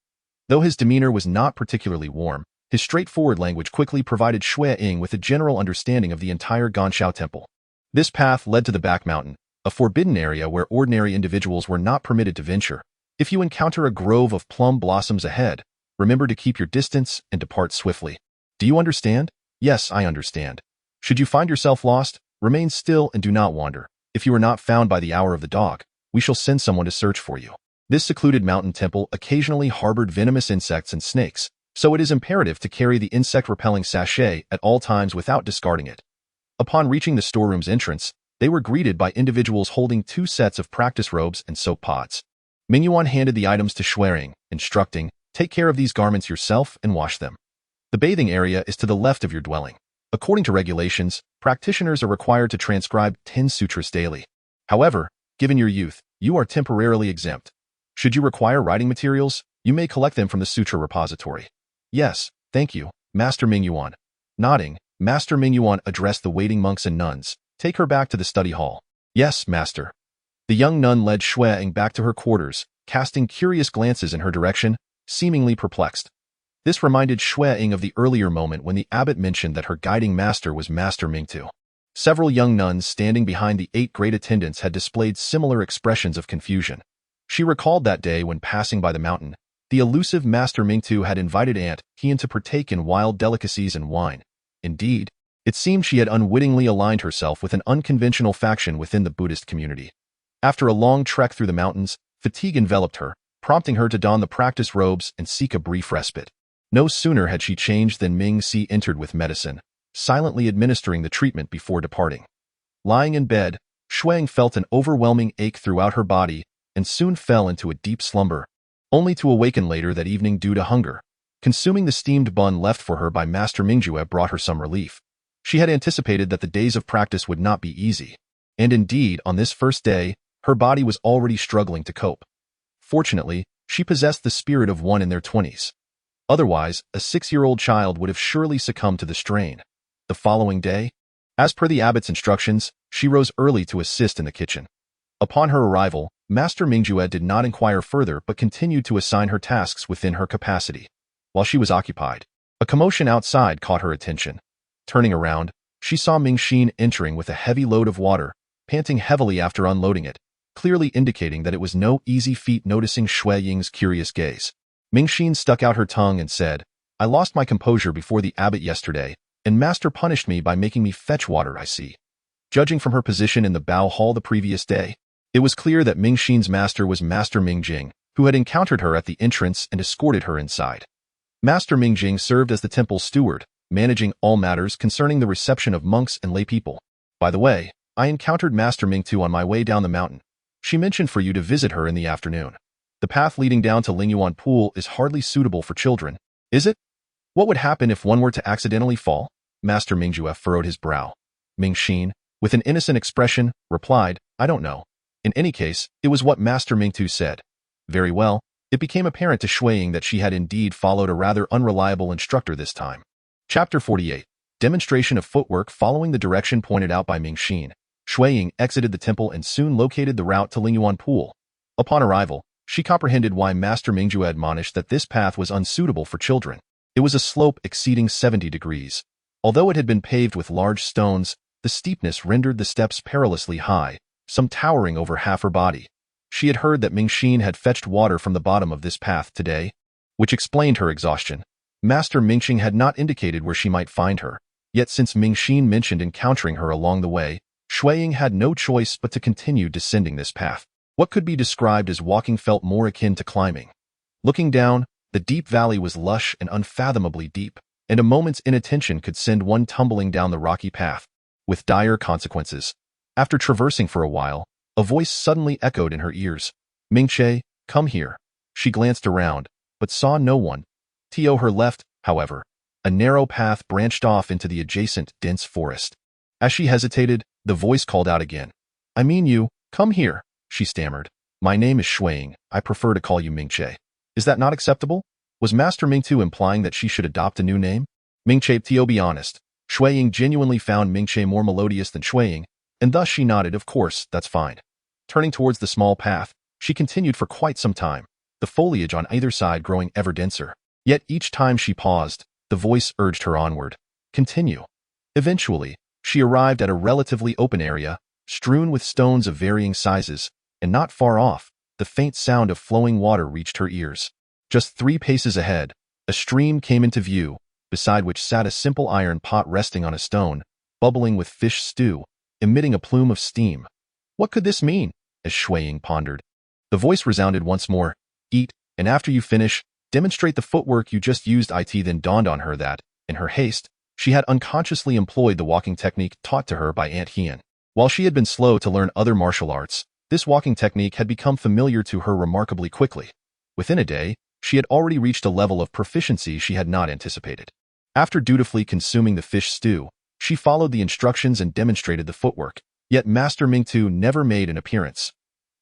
Though his demeanor was not particularly warm, his straightforward language quickly provided Xue Ying with a general understanding of the entire Ganshao Temple. This path led to the back mountain, a forbidden area where ordinary individuals were not permitted to venture. If you encounter a grove of plum blossoms ahead, remember to keep your distance and depart swiftly. Do you understand? Yes, I understand. Should you find yourself lost, remain still and do not wander. If you are not found by the hour of the dog, we shall send someone to search for you. This secluded mountain temple occasionally harbored venomous insects and snakes, so it is imperative to carry the insect-repelling sachet at all times without discarding it. Upon reaching the storeroom's entrance, they were greeted by individuals holding 2 sets of practice robes and soap pods. Mingyuan handed the items to Xue Ying, instructing, take care of these garments yourself and wash them. The bathing area is to the left of your dwelling. According to regulations, practitioners are required to transcribe 10 sutras daily. However, given your youth, you are temporarily exempt. Should you require writing materials, you may collect them from the sutra repository. Yes, thank you, Master Mingyuan. Nodding, Master Mingyuan addressed the waiting monks and nuns. Take her back to the study hall. Yes, master. The young nun led Xue Ying back to her quarters, casting curious glances in her direction, seemingly perplexed. This reminded Xue Ying of the earlier moment when the abbot mentioned that her guiding master was Master Mingtu. Several young nuns standing behind the 8 great attendants had displayed similar expressions of confusion. She recalled that day when passing by the mountain, the elusive Master Mingtu had invited Aunt Hien to partake in wild delicacies and wine. Indeed, it seemed she had unwittingly aligned herself with an unconventional faction within the Buddhist community. After a long trek through the mountains, fatigue enveloped her, prompting her to don the practice robes and seek a brief respite. No sooner had she changed than Ming Si entered with medicine, silently administering the treatment before departing. Lying in bed, Xue Ying felt an overwhelming ache throughout her body and soon fell into a deep slumber, only to awaken later that evening due to hunger. Consuming the steamed bun left for her by Master Mingjue brought her some relief. She had anticipated that the days of practice would not be easy, and indeed, on this first day, her body was already struggling to cope. Fortunately, she possessed the spirit of one in their 20s. Otherwise, a 6-year-old child would have surely succumbed to the strain. The following day, as per the abbot's instructions, she rose early to assist in the kitchen. Upon her arrival, Master Mingjue did not inquire further but continued to assign her tasks within her capacity. While she was occupied, a commotion outside caught her attention. Turning around, she saw Mingxin entering with a heavy load of water, panting heavily after unloading it, clearly indicating that it was no easy feat. Noticing Xue Ying's curious gaze, Mingxin stuck out her tongue and said, I lost my composure before the abbot yesterday, and master punished me by making me fetch water, I see. Judging from her position in the Bao Hall the previous day, it was clear that Mingxin's master was Master Mingjing, who had encountered her at the entrance and escorted her inside. Master Mingjing served as the temple's steward, managing all matters concerning the reception of monks and lay people. By the way, I encountered Master Mingtu on my way down the mountain. She mentioned for you to visit her in the afternoon. The path leading down to Lingyuan Pool is hardly suitable for children, is it? What would happen if one were to accidentally fall? Master Mingjue furrowed his brow. Mingxin, with an innocent expression, replied, I don't know. In any case, it was what Master Mingtu said. Very well, it became apparent to Xue Ying that she had indeed followed a rather unreliable instructor this time. Chapter 48. Demonstration of footwork following the direction pointed out by Mingxin. Xue Ying exited the temple and soon located the route to Lingyuan Pool. Upon arrival, she comprehended why Master Mingjue admonished that this path was unsuitable for children. It was a slope exceeding 70 degrees. Although it had been paved with large stones, the steepness rendered the steps perilously high, some towering over half her body. She had heard that Mingxin had fetched water from the bottom of this path today, which explained her exhaustion. Master Mingxin had not indicated where she might find her, yet since Mingxin mentioned encountering her along the way, Xue Ying had no choice but to continue descending this path. What could be described as walking felt more akin to climbing. Looking down, the deep valley was lush and unfathomably deep, and a moment's inattention could send one tumbling down the rocky path, with dire consequences. After traversing for a while, a voice suddenly echoed in her ears. Mingche, come here. She glanced around, but saw no one. To her left, however, a narrow path branched off into the adjacent dense forest. As she hesitated, the voice called out again. I mean you, come here, she stammered. My name is Xue Ying. I prefer to call you Mingche. Is that not acceptable? Was Master Mingtu implying that she should adopt a new name? Mingche, to be honest, Xue Ying genuinely found Mingche more melodious than Xue Ying, and thus she nodded, of course, that's fine. Turning towards the small path, she continued for quite some time, the foliage on either side growing ever denser. Yet each time she paused, the voice urged her onward. Continue. Eventually, she arrived at a relatively open area, strewn with stones of varying sizes, and not far off, the faint sound of flowing water reached her ears. Just 3 paces ahead, a stream came into view, beside which sat a simple iron pot resting on a stone, bubbling with fish stew, emitting a plume of steam. What could this mean? As Xue Ying pondered. The voice resounded once more. Eat, and after you finish, demonstrate the footwork you just used. It then dawned on her that, in her haste, she had unconsciously employed the walking technique taught to her by Aunt Hien. While she had been slow to learn other martial arts, this walking technique had become familiar to her remarkably quickly. Within a day, she had already reached a level of proficiency she had not anticipated. After dutifully consuming the fish stew, she followed the instructions and demonstrated the footwork, yet Master Mingtu never made an appearance.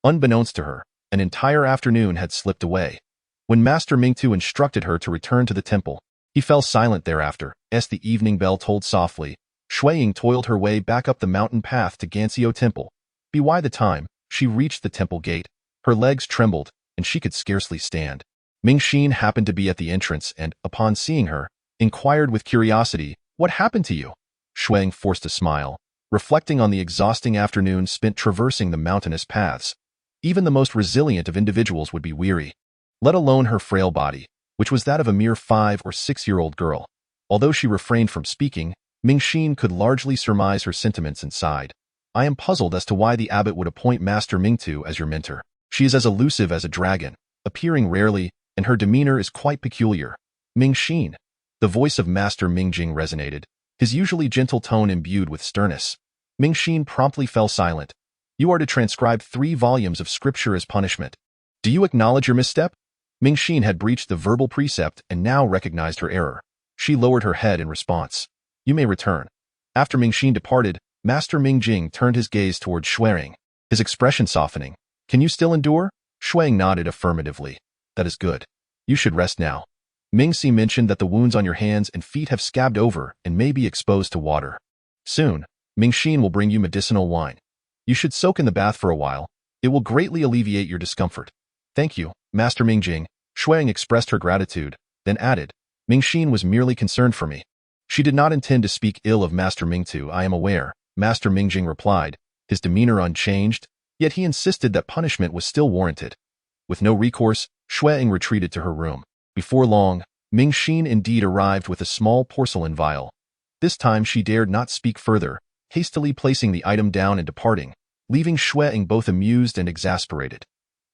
Unbeknownst to her, an entire afternoon had slipped away. When Master Mingtu instructed her to return to the temple, he fell silent thereafter. As the evening bell tolled softly, Xue Ying toiled her way back up the mountain path to Ganxiu Temple. By the time she reached the temple gate, her legs trembled, and she could scarcely stand. Mingxin happened to be at the entrance and, upon seeing her, inquired with curiosity, What happened to you? Xue Ying forced a smile, reflecting on the exhausting afternoon spent traversing the mountainous paths. Even the most resilient of individuals would be weary, let alone her frail body, which was that of a mere 5 or 6-year-old girl. Although she refrained from speaking, Mingxin could largely surmise her sentiments and sighed. I am puzzled as to why the abbot would appoint Master Mingtu as your mentor. She is as elusive as a dragon, appearing rarely, and her demeanor is quite peculiar. Mingxin. The voice of Master Mingjing resonated, his usually gentle tone imbued with sternness. Mingxin promptly fell silent. You are to transcribe 3 volumes of scripture as punishment. Do you acknowledge your misstep? Mingxin had breached the verbal precept and now recognized her error. She lowered her head in response. You may return. After Mingxin departed, Master Mingjing turned his gaze toward Xue Ying, his expression softening. Can you still endure? Xue Ying nodded affirmatively. That is good. You should rest now. Mingxi mentioned that the wounds on your hands and feet have scabbed over and may be exposed to water. Soon, Mingxin will bring you medicinal wine. You should soak in the bath for a while. It will greatly alleviate your discomfort. Thank you, Master Mingjing. Xue Ying expressed her gratitude, then added, Mingxin was merely concerned for me. She did not intend to speak ill of Master Mingtu, I am aware, Master Mingjing replied, his demeanor unchanged, yet he insisted that punishment was still warranted. With no recourse, Xue Ying retreated to her room. Before long, Mingxin indeed arrived with a small porcelain vial. This time she dared not speak further, hastily placing the item down and departing, leaving Xue Ying both amused and exasperated.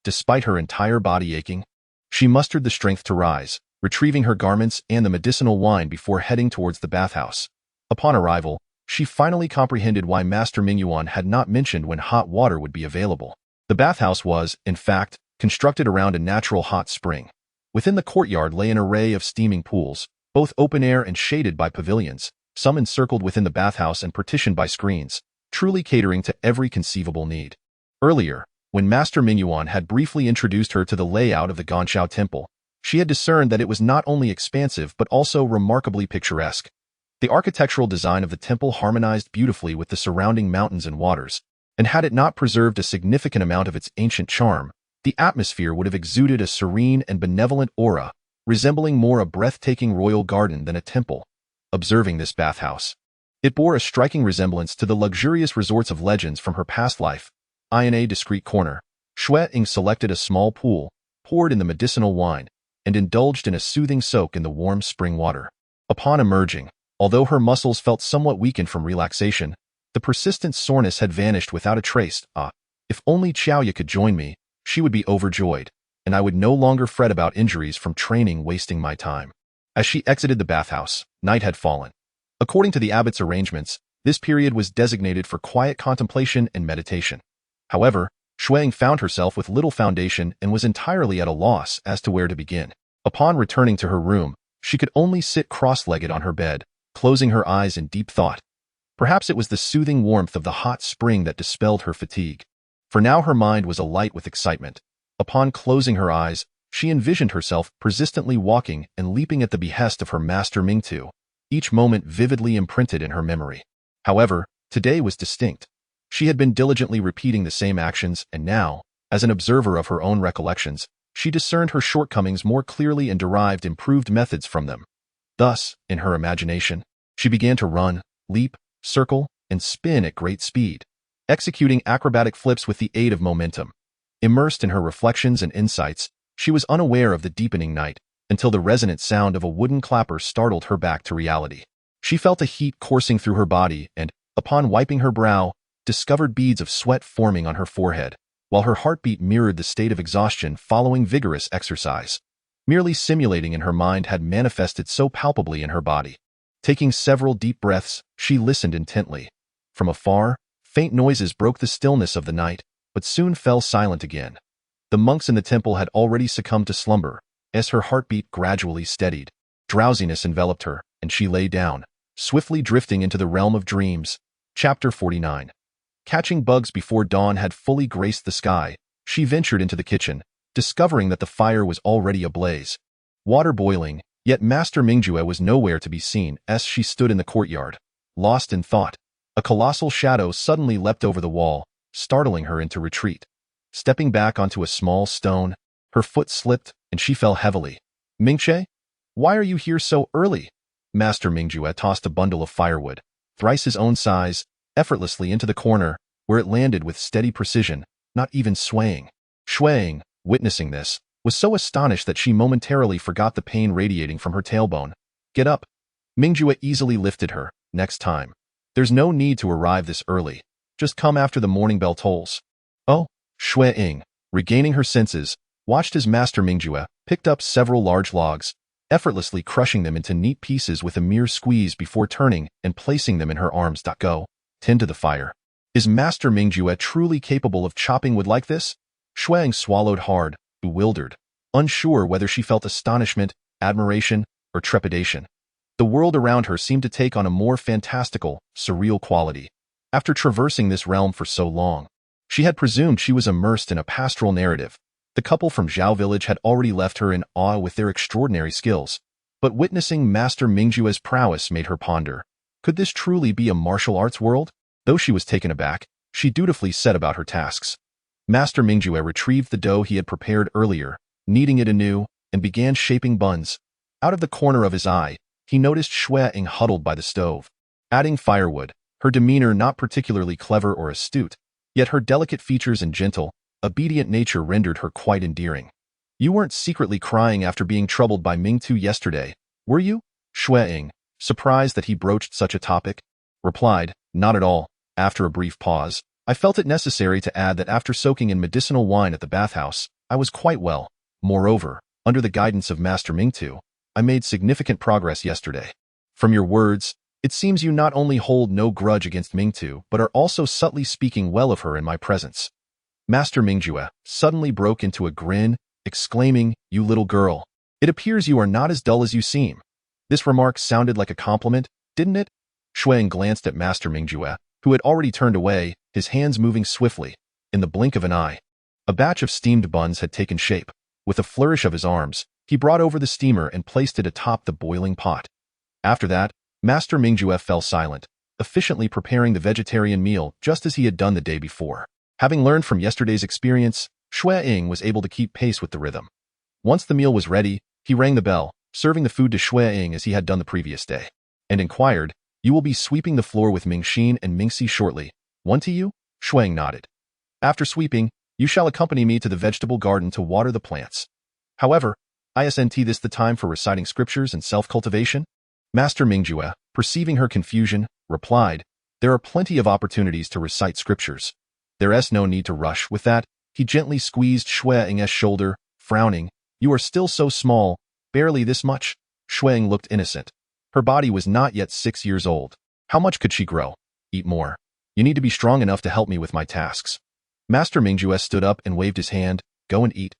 Despite her entire body aching, she mustered the strength to rise, retrieving her garments and the medicinal wine before heading towards the bathhouse. Upon arrival, She finally comprehended why Master Mingyuan had not mentioned when hot water would be available. The bathhouse was, in fact, constructed around a natural hot spring. Within the courtyard lay an array of steaming pools, both open-air and shaded by pavilions, some encircled within the bathhouse and partitioned by screens, truly catering to every conceivable need. Earlier, when Master Mingyuan had briefly introduced her to the layout of the Ganxiao Temple, she had discerned that it was not only expansive but also remarkably picturesque. The architectural design of the temple harmonized beautifully with the surrounding mountains and waters, and had it not preserved a significant amount of its ancient charm, the atmosphere would have exuded a serene and benevolent aura, resembling more a breathtaking royal garden than a temple. Observing this bathhouse, it bore a striking resemblance to the luxurious resorts of legends from her past life. In a discreet corner, Xue Ying selected a small pool, poured in the medicinal wine, and indulged in a soothing soak in the warm spring water. Upon emerging, although her muscles felt somewhat weakened from relaxation, the persistent soreness had vanished without a trace. If only Xiaoya could join me, she would be overjoyed, and I would no longer fret about injuries from training wasting my time. As she exited the bathhouse, night had fallen. According to the abbot's arrangements, this period was designated for quiet contemplation and meditation. However, Xue Ying found herself with little foundation and was entirely at a loss as to where to begin. Upon returning to her room, she could only sit cross-legged on her bed, closing her eyes in deep thought. Perhaps it was the soothing warmth of the hot spring that dispelled her fatigue. For now her mind was alight with excitement. Upon closing her eyes, she envisioned herself persistently walking and leaping at the behest of her master Mingtu, each moment vividly imprinted in her memory. However, today was distinct. She had been diligently repeating the same actions, and now, as an observer of her own recollections, she discerned her shortcomings more clearly and derived improved methods from them. Thus, in her imagination, she began to run, leap, circle, and spin at great speed, executing acrobatic flips with the aid of momentum. Immersed in her reflections and insights, she was unaware of the deepening night until the resonant sound of a wooden clapper startled her back to reality. She felt a heat coursing through her body and, upon wiping her brow, discovered beads of sweat forming on her forehead, while her heartbeat mirrored the state of exhaustion following vigorous exercise. Merely simulating in her mind had manifested so palpably in her body. Taking several deep breaths, she listened intently. From afar, faint noises broke the stillness of the night, but soon fell silent again. The monks in the temple had already succumbed to slumber. As her heartbeat gradually steadied, drowsiness enveloped her, and she lay down, swiftly drifting into the realm of dreams. Chapter 49. Catching bugs before dawn had fully graced the sky, she ventured into the kitchen, discovering that the fire was already ablaze. Water boiling, yet Master Mingjue was nowhere to be seen as she stood in the courtyard, lost in thought. A colossal shadow suddenly leapt over the wall, startling her into retreat. Stepping back onto a small stone, her foot slipped and she fell heavily. Mingche? Why are you here so early? Master Mingjue tossed a bundle of firewood, thrice his own size, effortlessly into the corner, where it landed with steady precision, not even swaying. Xue Ying, witnessing this, was so astonished that she momentarily forgot the pain radiating from her tailbone. Get up. Mingjue easily lifted her. Next time. There's no need to arrive this early. Just come after the morning bell tolls. Oh, Xue Ying, regaining her senses, watched as Master Mingjue picked up several large logs, effortlessly crushing them into neat pieces with a mere squeeze before turning and placing them in her arms. Go. Tend to the fire. Is Master Mingjue truly capable of chopping wood like this? Xue Ying swallowed hard, bewildered, unsure whether she felt astonishment, admiration, or trepidation. The world around her seemed to take on a more fantastical, surreal quality. After traversing this realm for so long, she had presumed she was immersed in a pastoral narrative. The couple from Zhao village had already left her in awe with their extraordinary skills, but witnessing Master Mingjue's prowess made her ponder. Could this truly be a martial arts world? Though she was taken aback, she dutifully set about her tasks. Master Mingjue retrieved the dough he had prepared earlier, kneading it anew, and began shaping buns. Out of the corner of his eye, he noticed Xue Ying huddled by the stove, adding firewood, her demeanor not particularly clever or astute, yet her delicate features and gentle, obedient nature rendered her quite endearing. You weren't secretly crying after being troubled by Mingtu yesterday, were you? Xue Ying, surprised that he broached such a topic, replied, not at all. After a brief pause, I felt it necessary to add that after soaking in medicinal wine at the bathhouse, I was quite well. Moreover, under the guidance of Master Mingtu, I made significant progress yesterday. From your words, It seems you not only hold no grudge against Mingtu, but are also subtly speaking well of her in my presence. Master Mingjue suddenly broke into a grin, exclaiming, "You little girl. It appears you are not as dull as you seem." This remark sounded like a compliment, didn't it? Xue Ying glanced at Master Mingjue, who had already turned away, his hands moving swiftly. In the blink of an eye, a batch of steamed buns had taken shape. With a flourish of his arms, he brought over the steamer and placed it atop the boiling pot. After that, Master Mingjue fell silent, efficiently preparing the vegetarian meal just as he had done the day before. Having learned from yesterday's experience, Xue Ying was able to keep pace with the rhythm. Once the meal was ready, he rang the bell, serving the food to Xue Ying as he had done the previous day, and inquired, "You will be sweeping the floor with Mingxin and Mingxi shortly. One to you?" Xue Ying nodded. "After sweeping, you shall accompany me to the vegetable garden to water the plants. However, isn't this the time for reciting scriptures and self-cultivation?" Master Mingjue, perceiving her confusion, replied, "There are plenty of opportunities to recite scriptures. There's no need to rush." With that, he gently squeezed Xue Ying's shoulder, frowning, "You are still so small, barely this much." Xue Ying looked innocent. Her body was not yet 6 years old. How much could she grow? "Eat more. You need to be strong enough to help me with my tasks." Master Mingjue stood up and waved his hand, "Go and eat."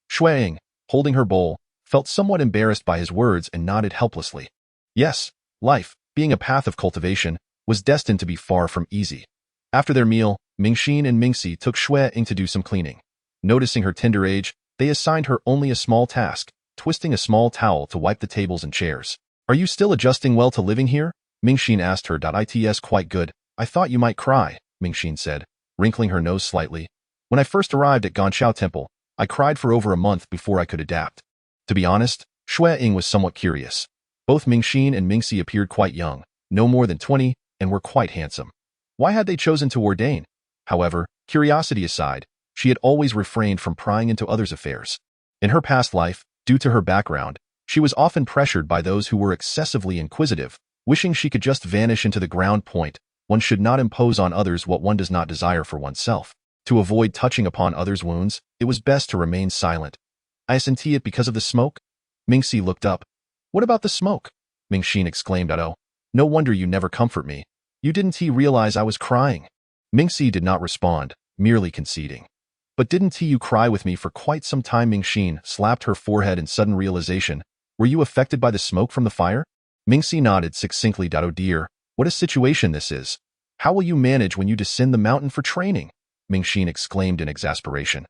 Xue Ying, holding her bowl, felt somewhat embarrassed by his words and nodded helplessly. Yes, life, being a path of cultivation, was destined to be far from easy. After their meal, Mingxin and Mingxi took Xue Ying to do some cleaning. Noticing her tender age, they assigned her only a small task, twisting a small towel to wipe the tables and chairs. "Are you still adjusting well to living here?" Mingxin asked her. "It's quite good. I thought you might cry," Mingxin said, wrinkling her nose slightly. "When I first arrived at Ganshao Temple, I cried for over a month before I could adapt." To be honest, Xue Ying was somewhat curious. Both Mingxin and Mingxi appeared quite young, no more than 20, and were quite handsome. Why had they chosen to ordain? However, curiosity aside, she had always refrained from prying into others' affairs. In her past life, due to her background, she was often pressured by those who were excessively inquisitive, wishing she could just vanish into the ground point. One should not impose on others what one does not desire for oneself. To avoid touching upon others' wounds, it was best to remain silent. "Isn't it because of the smoke?" Mingxi looked up. "What about the smoke?" Mingxin exclaimed. "Oh, no wonder you never comfort me. You didn't realize I was crying?" Mingxi did not respond, merely conceding. "But didn't you cry with me for quite some time?" Mingxin slapped her forehead in sudden realization. "Were you affected by the smoke from the fire?" Mingxi nodded succinctly. "Oh dear, what a situation this is. How will you manage when you descend the mountain for training?" Mingxin exclaimed in exasperation.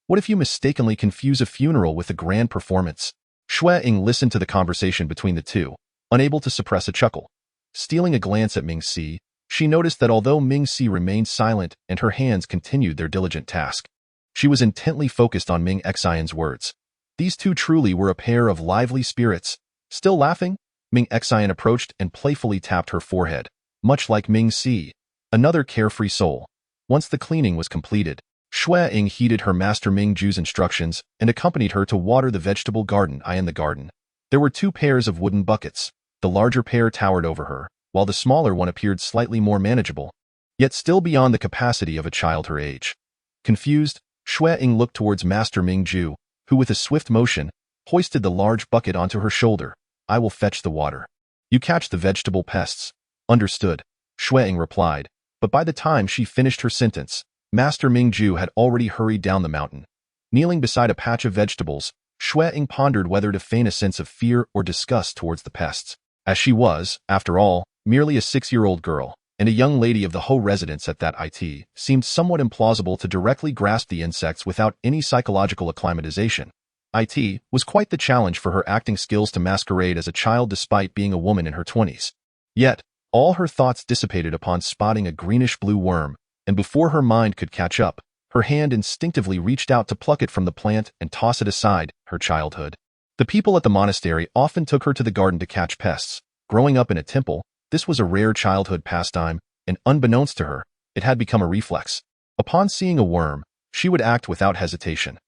"What if you mistakenly confuse a funeral with a grand performance?" Xue Ying listened to the conversation between the two, unable to suppress a chuckle. Stealing a glance at Mingxi, she noticed that although Mingxi remained silent and her hands continued their diligent task, she was intently focused on Ming Xian's words. These two truly were a pair of lively spirits. Still laughing, Ming Xian approached and playfully tapped her forehead, much like Mingxi, another carefree soul. Once the cleaning was completed, Xue Ying heeded her master Mingju's instructions and accompanied her to water the vegetable garden. In the garden, there were 2 pairs of wooden buckets. The larger pair towered over her, while the smaller one appeared slightly more manageable, yet still beyond the capacity of a child her age. Confused, Xue Ying looked towards Master Mingju, who with a swift motion, hoisted the large bucket onto her shoulder. "I will fetch the water. You catch the vegetable pests." "Understood," Xue Ying replied, but by the time she finished her sentence, Master Mingju had already hurried down the mountain. Kneeling beside a patch of vegetables, Xue Ying pondered whether to feign a sense of fear or disgust towards the pests, as she was, after all, merely a 6-year-old girl, and a young lady of the Ho residence. At that it seemed somewhat implausible to directly grasp the insects without any psychological acclimatization. It was quite the challenge for her acting skills to masquerade as a child despite being a woman in her 20s. Yet, all her thoughts dissipated upon spotting a greenish-blue worm, and before her mind could catch up, her hand instinctively reached out to pluck it from the plant and toss it aside. Her childhood. The people at the monastery often took her to the garden to catch pests. Growing up in a temple, this was a rare childhood pastime, and unbeknownst to her, it had become a reflex. Upon seeing a worm, she would act without hesitation.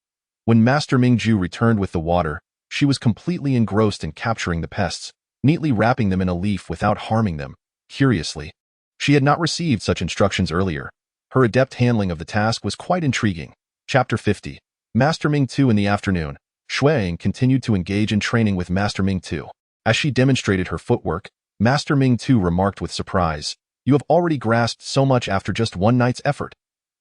When Master Mingju returned with the water, she was completely engrossed in capturing the pests, neatly wrapping them in a leaf without harming them. Curiously, she had not received such instructions earlier. Her adept handling of the task was quite intriguing. Chapter 50. Master Ming-Tu. In the afternoon, Xue Ying continued to engage in training with Master Ming-Tu. As she demonstrated her footwork, Master Ming too remarked with surprise. You have already grasped so much after just one night's effort.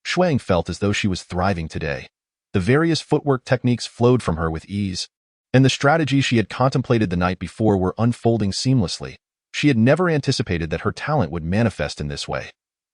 Xue Ying felt as though she was thriving today. The various footwork techniques flowed from her with ease, and the strategies she had contemplated the night before were unfolding seamlessly. She had never anticipated that her talent would manifest in this way.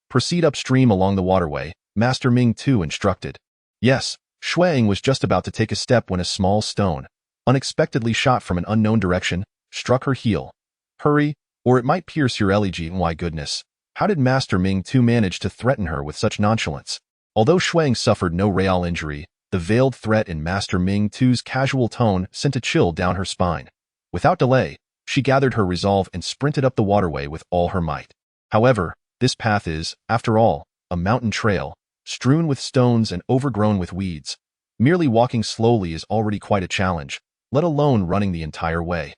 Proceed upstream along the waterway, Master Ming too instructed. Yes, Xue Ying was just about to take a step when a small stone, unexpectedly shot from an unknown direction, struck her heel. Hurry, or it might pierce your leg. Why goodness, how did Master Ming too manage to threaten her with such nonchalance? Although Xue Ying suffered no real injury, the veiled threat in Master Ming too's casual tone sent a chill down her spine. Without delay, she gathered her resolve and sprinted up the waterway with all her might. However, this path is, after all, a mountain trail, strewn with stones and overgrown with weeds. Merely walking slowly is already quite a challenge, let alone running the entire way.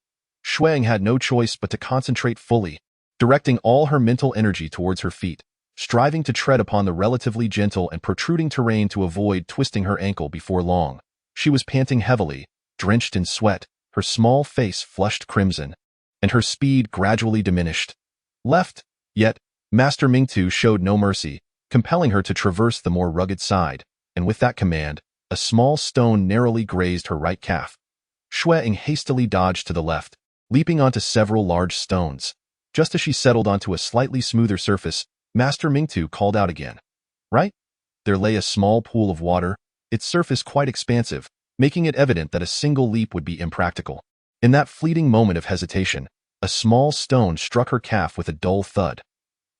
Xue Ying had no choice but to concentrate fully, directing all her mental energy towards her feet, striving to tread upon the relatively gentle and protruding terrain to avoid twisting her ankle before long. She was panting heavily, drenched in sweat, her small face flushed crimson, and her speed gradually diminished. Yet, Master Ming Tu showed no mercy, compelling her to traverse the more rugged side, and with that command, a small stone narrowly grazed her right calf. Xue Ying hastily dodged to the left, leaping onto several large stones. Just as she settled onto a slightly smoother surface, Master Ming Tu called out again. Right? There lay a small pool of water, its surface quite expansive, making it evident that a single leap would be impractical. In that fleeting moment of hesitation, a small stone struck her calf with a dull thud.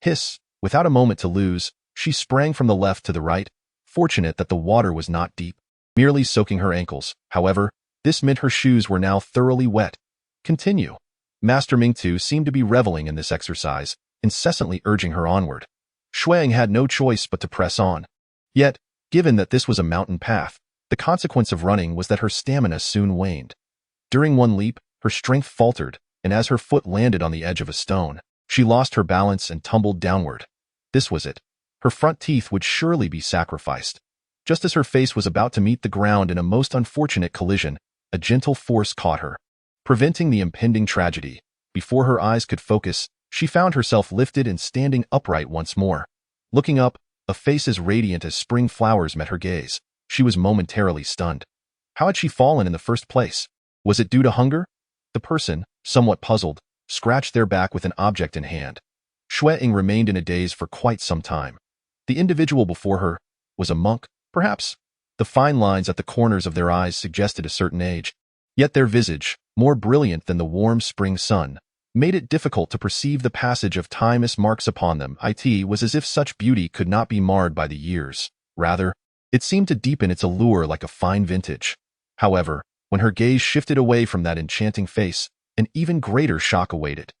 Hiss! Without a moment to lose, she sprang from the left to the right, fortunate that the water was not deep, merely soaking her ankles. However, this meant her shoes were now thoroughly wet. Continue. Master Ming Tu seemed to be reveling in this exercise, incessantly urging her onward. Xue Ying had no choice but to press on. Yet, given that this was a mountain path, the consequence of running was that her stamina soon waned. During one leap, her strength faltered, and as her foot landed on the edge of a stone, she lost her balance and tumbled downward. This was it. Her front teeth would surely be sacrificed. Just as her face was about to meet the ground in a most unfortunate collision, a gentle force caught her, preventing the impending tragedy. Before her eyes could focus, she found herself lifted and standing upright once more. Looking up, a face as radiant as spring flowers met her gaze. She was momentarily stunned. How had she fallen in the first place? Was it due to hunger? The person, somewhat puzzled, scratched their back with an object in hand. Xue Ying remained in a daze for quite some time. The individual before her was a monk, perhaps. The fine lines at the corners of their eyes suggested a certain age. Yet their visage, more brilliant than the warm spring sun, made it difficult to perceive the passage of timeless marks upon them. It was as if such beauty could not be marred by the years. Rather, it seemed to deepen its allure like a fine vintage. However, when her gaze shifted away from that enchanting face, an even greater shock awaited.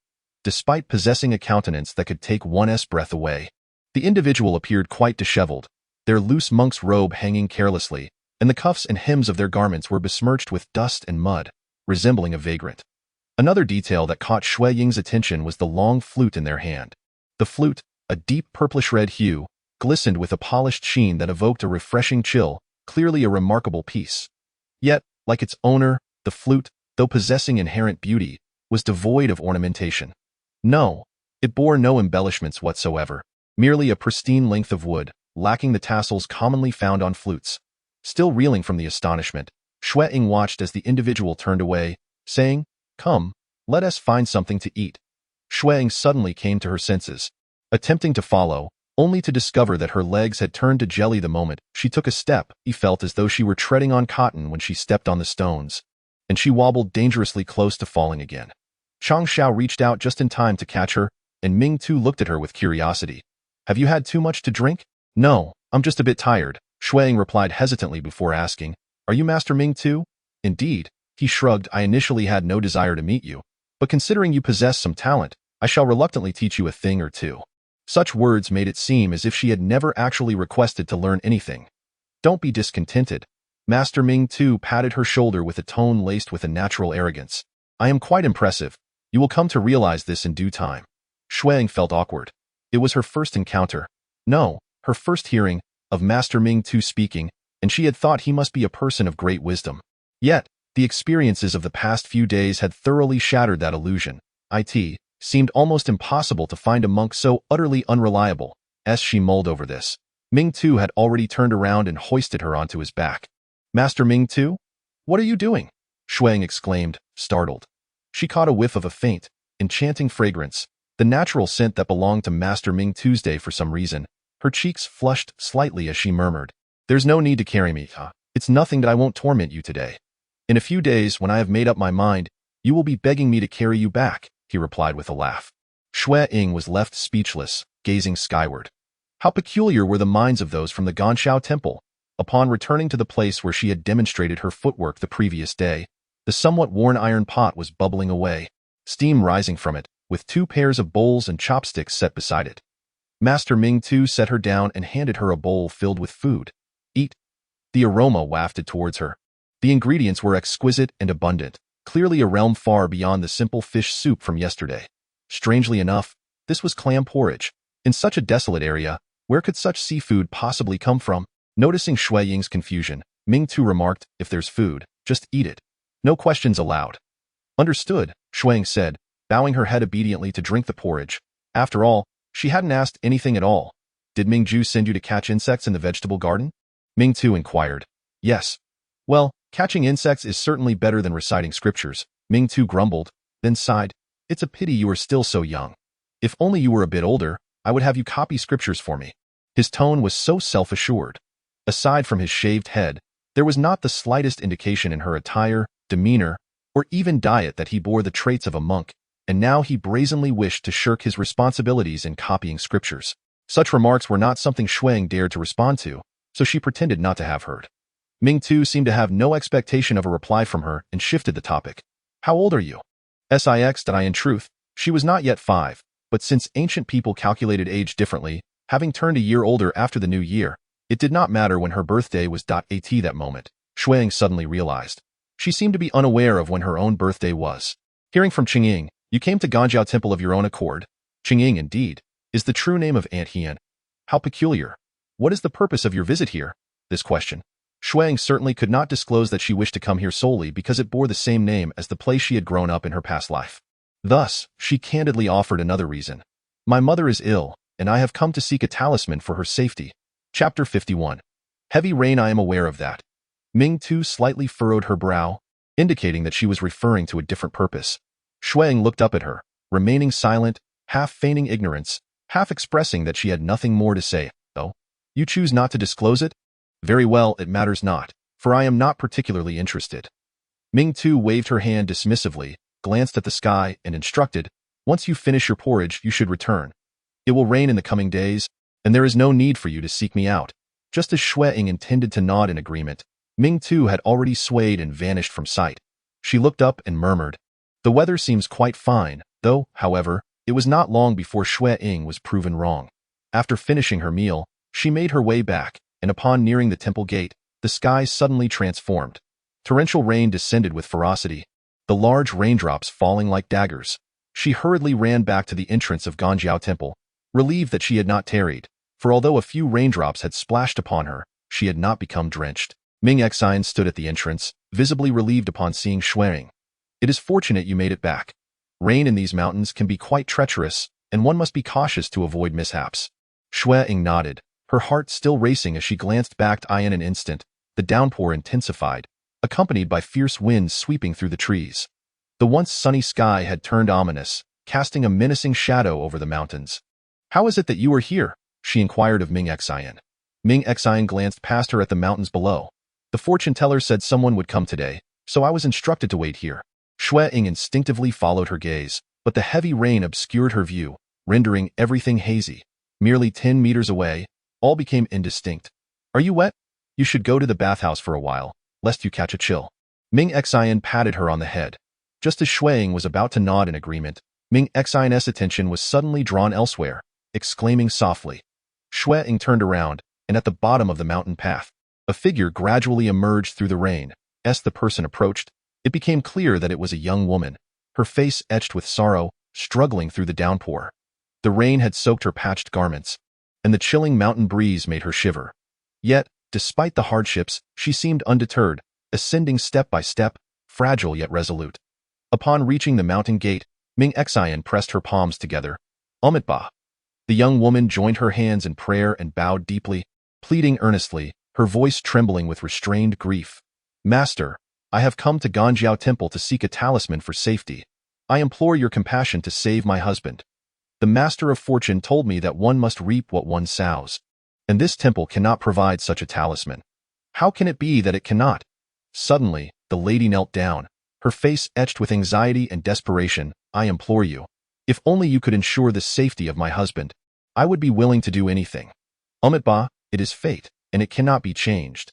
Despite possessing a countenance that could take one's breath away, the individual appeared quite disheveled, their loose monk's robe hanging carelessly, and the cuffs and hems of their garments were besmirched with dust and mud, resembling a vagrant. Another detail that caught Xue Ying's attention was the long flute in their hand. The flute, a deep purplish-red hue, glistened with a polished sheen that evoked a refreshing chill, clearly a remarkable piece. Yet, like its owner, the flute, though possessing inherent beauty, was devoid of ornamentation. No, it bore no embellishments whatsoever, merely a pristine length of wood, lacking the tassels commonly found on flutes. Still reeling from the astonishment, Xue Ying watched as the individual turned away, saying, "Come, let us find something to eat." Xue Ying suddenly came to her senses, attempting to follow, only to discover that her legs had turned to jelly the moment she took a step. He felt as though she were treading on cotton when she stepped on the stones, and she wobbled dangerously close to falling again. Chang Xiao reached out just in time to catch her, and Ming Tu looked at her with curiosity. "Have you had too much to drink?" "No, I'm just a bit tired," Xue Ying replied hesitantly before asking, "Are you Master Ming Tu?" "Indeed," he shrugged. "I initially had no desire to meet you, but considering you possess some talent, I shall reluctantly teach you a thing or two." Such words made it seem as if she had never actually requested to learn anything. "Don't be discontented." Master Ming Tu patted her shoulder with a tone laced with a natural arrogance. "I am quite impressive. You will come to realize this in due time." Xue Ying felt awkward. It was her first encounter. No, her first hearing of Master Ming Tu speaking, and she had thought he must be a person of great wisdom. Yet, the experiences of the past few days had thoroughly shattered that illusion. Seemed almost impossible to find a monk so utterly unreliable. As she mulled over this, Ming Tu had already turned around and hoisted her onto his back. Master Ming Tu? What are you doing? Xue Ying exclaimed, startled. She caught a whiff of a faint, enchanting fragrance, the natural scent that belonged to Master Ming Tuesday for some reason. Her cheeks flushed slightly as she murmured, "There's no need to carry me, huh? It's nothing that I won't torment you today. In a few days, when I have made up my mind, you will be begging me to carry you back," he replied with a laugh. Xue Ying was left speechless, gazing skyward. How peculiar were the minds of those from the Ganxiao temple. Upon returning to the place where she had demonstrated her footwork the previous day, the somewhat worn iron pot was bubbling away, steam rising from it, with 2 pairs of bowls and chopsticks set beside it. Master Ming Tu set her down and handed her a bowl filled with food. "Eat." The aroma wafted towards her. The ingredients were exquisite and abundant, clearly a realm far beyond the simple fish soup from yesterday. Strangely enough, this was clam porridge. In such a desolate area, where could such seafood possibly come from? Noticing Xue Ying's confusion, Ming Tu remarked, "If there's food, just eat it. No questions allowed." "Understood," Xue Ying said, bowing her head obediently to drink the porridge. After all, she hadn't asked anything at all. "Did Ming Ju send you to catch insects in the vegetable garden?" Ming Tu inquired. "Yes." "Well, catching insects is certainly better than reciting scriptures," Ming Tu grumbled, then sighed. "It's a pity you are still so young. If only you were a bit older, I would have you copy scriptures for me." His tone was so self-assured. Aside from his shaved head, there was not the slightest indication in her attire, demeanor, or even diet that he bore the traits of a monk, and now he brazenly wished to shirk his responsibilities in copying scriptures. Such remarks were not something Xue Ying dared to respond to, so she pretended not to have heard. Ming Tu seemed to have no expectation of a reply from her and shifted the topic. "How old are you?" Did I in truth? She was not yet 5, but since ancient people calculated age differently, having turned a year older after the new year, it did not matter when her birthday was. At that moment, Xue Ying suddenly realized. She seemed to be unaware of when her own birthday was. Hearing from Qingying, "You came to Ganjiao Temple of your own accord." Qingying, indeed, is the true name of Aunt Hian. "How peculiar. What is the purpose of your visit here?" This question. Xue Ying certainly could not disclose that she wished to come here solely because it bore the same name as the place she had grown up in her past life. Thus, she candidly offered another reason. "My mother is ill, and I have come to seek a talisman for her safety." Chapter 51. Heavy rain. I am aware of that. Ming Tu slightly furrowed her brow, indicating that she was referring to a different purpose. Xue Ying looked up at her, remaining silent, half feigning ignorance, half expressing that she had nothing more to say. "Oh, you choose not to disclose it? Very well, it matters not, for I am not particularly interested." Ming Tu waved her hand dismissively, glanced at the sky, and instructed, "Once you finish your porridge, you should return. It will rain in the coming days, and there is no need for you to seek me out." Just as Xue Ying intended to nod in agreement, Ming Tu had already swayed and vanished from sight. She looked up and murmured, "The weather seems quite fine," though, however, it was not long before Xue Ying was proven wrong. After finishing her meal, she made her way back, and upon nearing the temple gate, the sky suddenly transformed. Torrential rain descended with ferocity, the large raindrops falling like daggers. She hurriedly ran back to the entrance of Ganjiao Temple, relieved that she had not tarried, for although a few raindrops had splashed upon her, she had not become drenched. Ming Xine stood at the entrance, visibly relieved upon seeing Xue Ying. "It is fortunate you made it back. Rain in these mountains can be quite treacherous, and one must be cautious to avoid mishaps." Xue Ying nodded, her heart still racing as she glanced back. In an instant, the downpour intensified, accompanied by fierce winds sweeping through the trees. The once sunny sky had turned ominous, casting a menacing shadow over the mountains. "How is it that you are here?" she inquired of Ming Xine. Ming Xine glanced past her at the mountains below. "The fortune teller said someone would come today, so I was instructed to wait here." Xue Ying instinctively followed her gaze, but the heavy rain obscured her view, rendering everything hazy. Merely 10 meters away, all became indistinct. "Are you wet? You should go to the bathhouse for a while, lest you catch a chill." Ming Xine patted her on the head. Just as Xue Ying was about to nod in agreement, Ming Xine's attention was suddenly drawn elsewhere, exclaiming softly. Xue Ying turned around, and at the bottom of the mountain path, a figure gradually emerged through the rain. As the person approached, it became clear that it was a young woman, her face etched with sorrow, struggling through the downpour. The rain had soaked her patched garments, and the chilling mountain breeze made her shiver. Yet, despite the hardships, she seemed undeterred, ascending step by step, fragile yet resolute. Upon reaching the mountain gate, Ming Xian pressed her palms together. Amitabha. The young woman joined her hands in prayer and bowed deeply, pleading earnestly, her voice trembling with restrained grief. Master, I have come to Ganjiao Temple to seek a talisman for safety. I implore your compassion to save my husband. The Master of Fortune told me that one must reap what one sows, and this temple cannot provide such a talisman. How can it be that it cannot? Suddenly, the lady knelt down, her face etched with anxiety and desperation. I implore you, if only you could ensure the safety of my husband, I would be willing to do anything. Amitabha, it is fate, and it cannot be changed.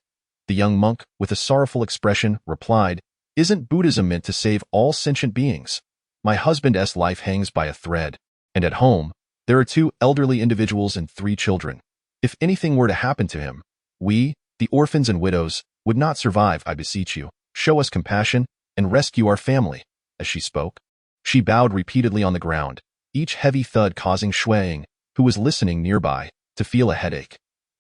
The young monk, with a sorrowful expression, replied, Isn't Buddhism meant to save all sentient beings? My husband's life hangs by a thread, and at home, there are 2 elderly individuals and 3 children. If anything were to happen to him, we, the orphans and widows, would not survive. I beseech you, show us compassion and rescue our family. As she spoke, she bowed repeatedly on the ground, each heavy thud causing Xue Ying, who was listening nearby, to feel a headache.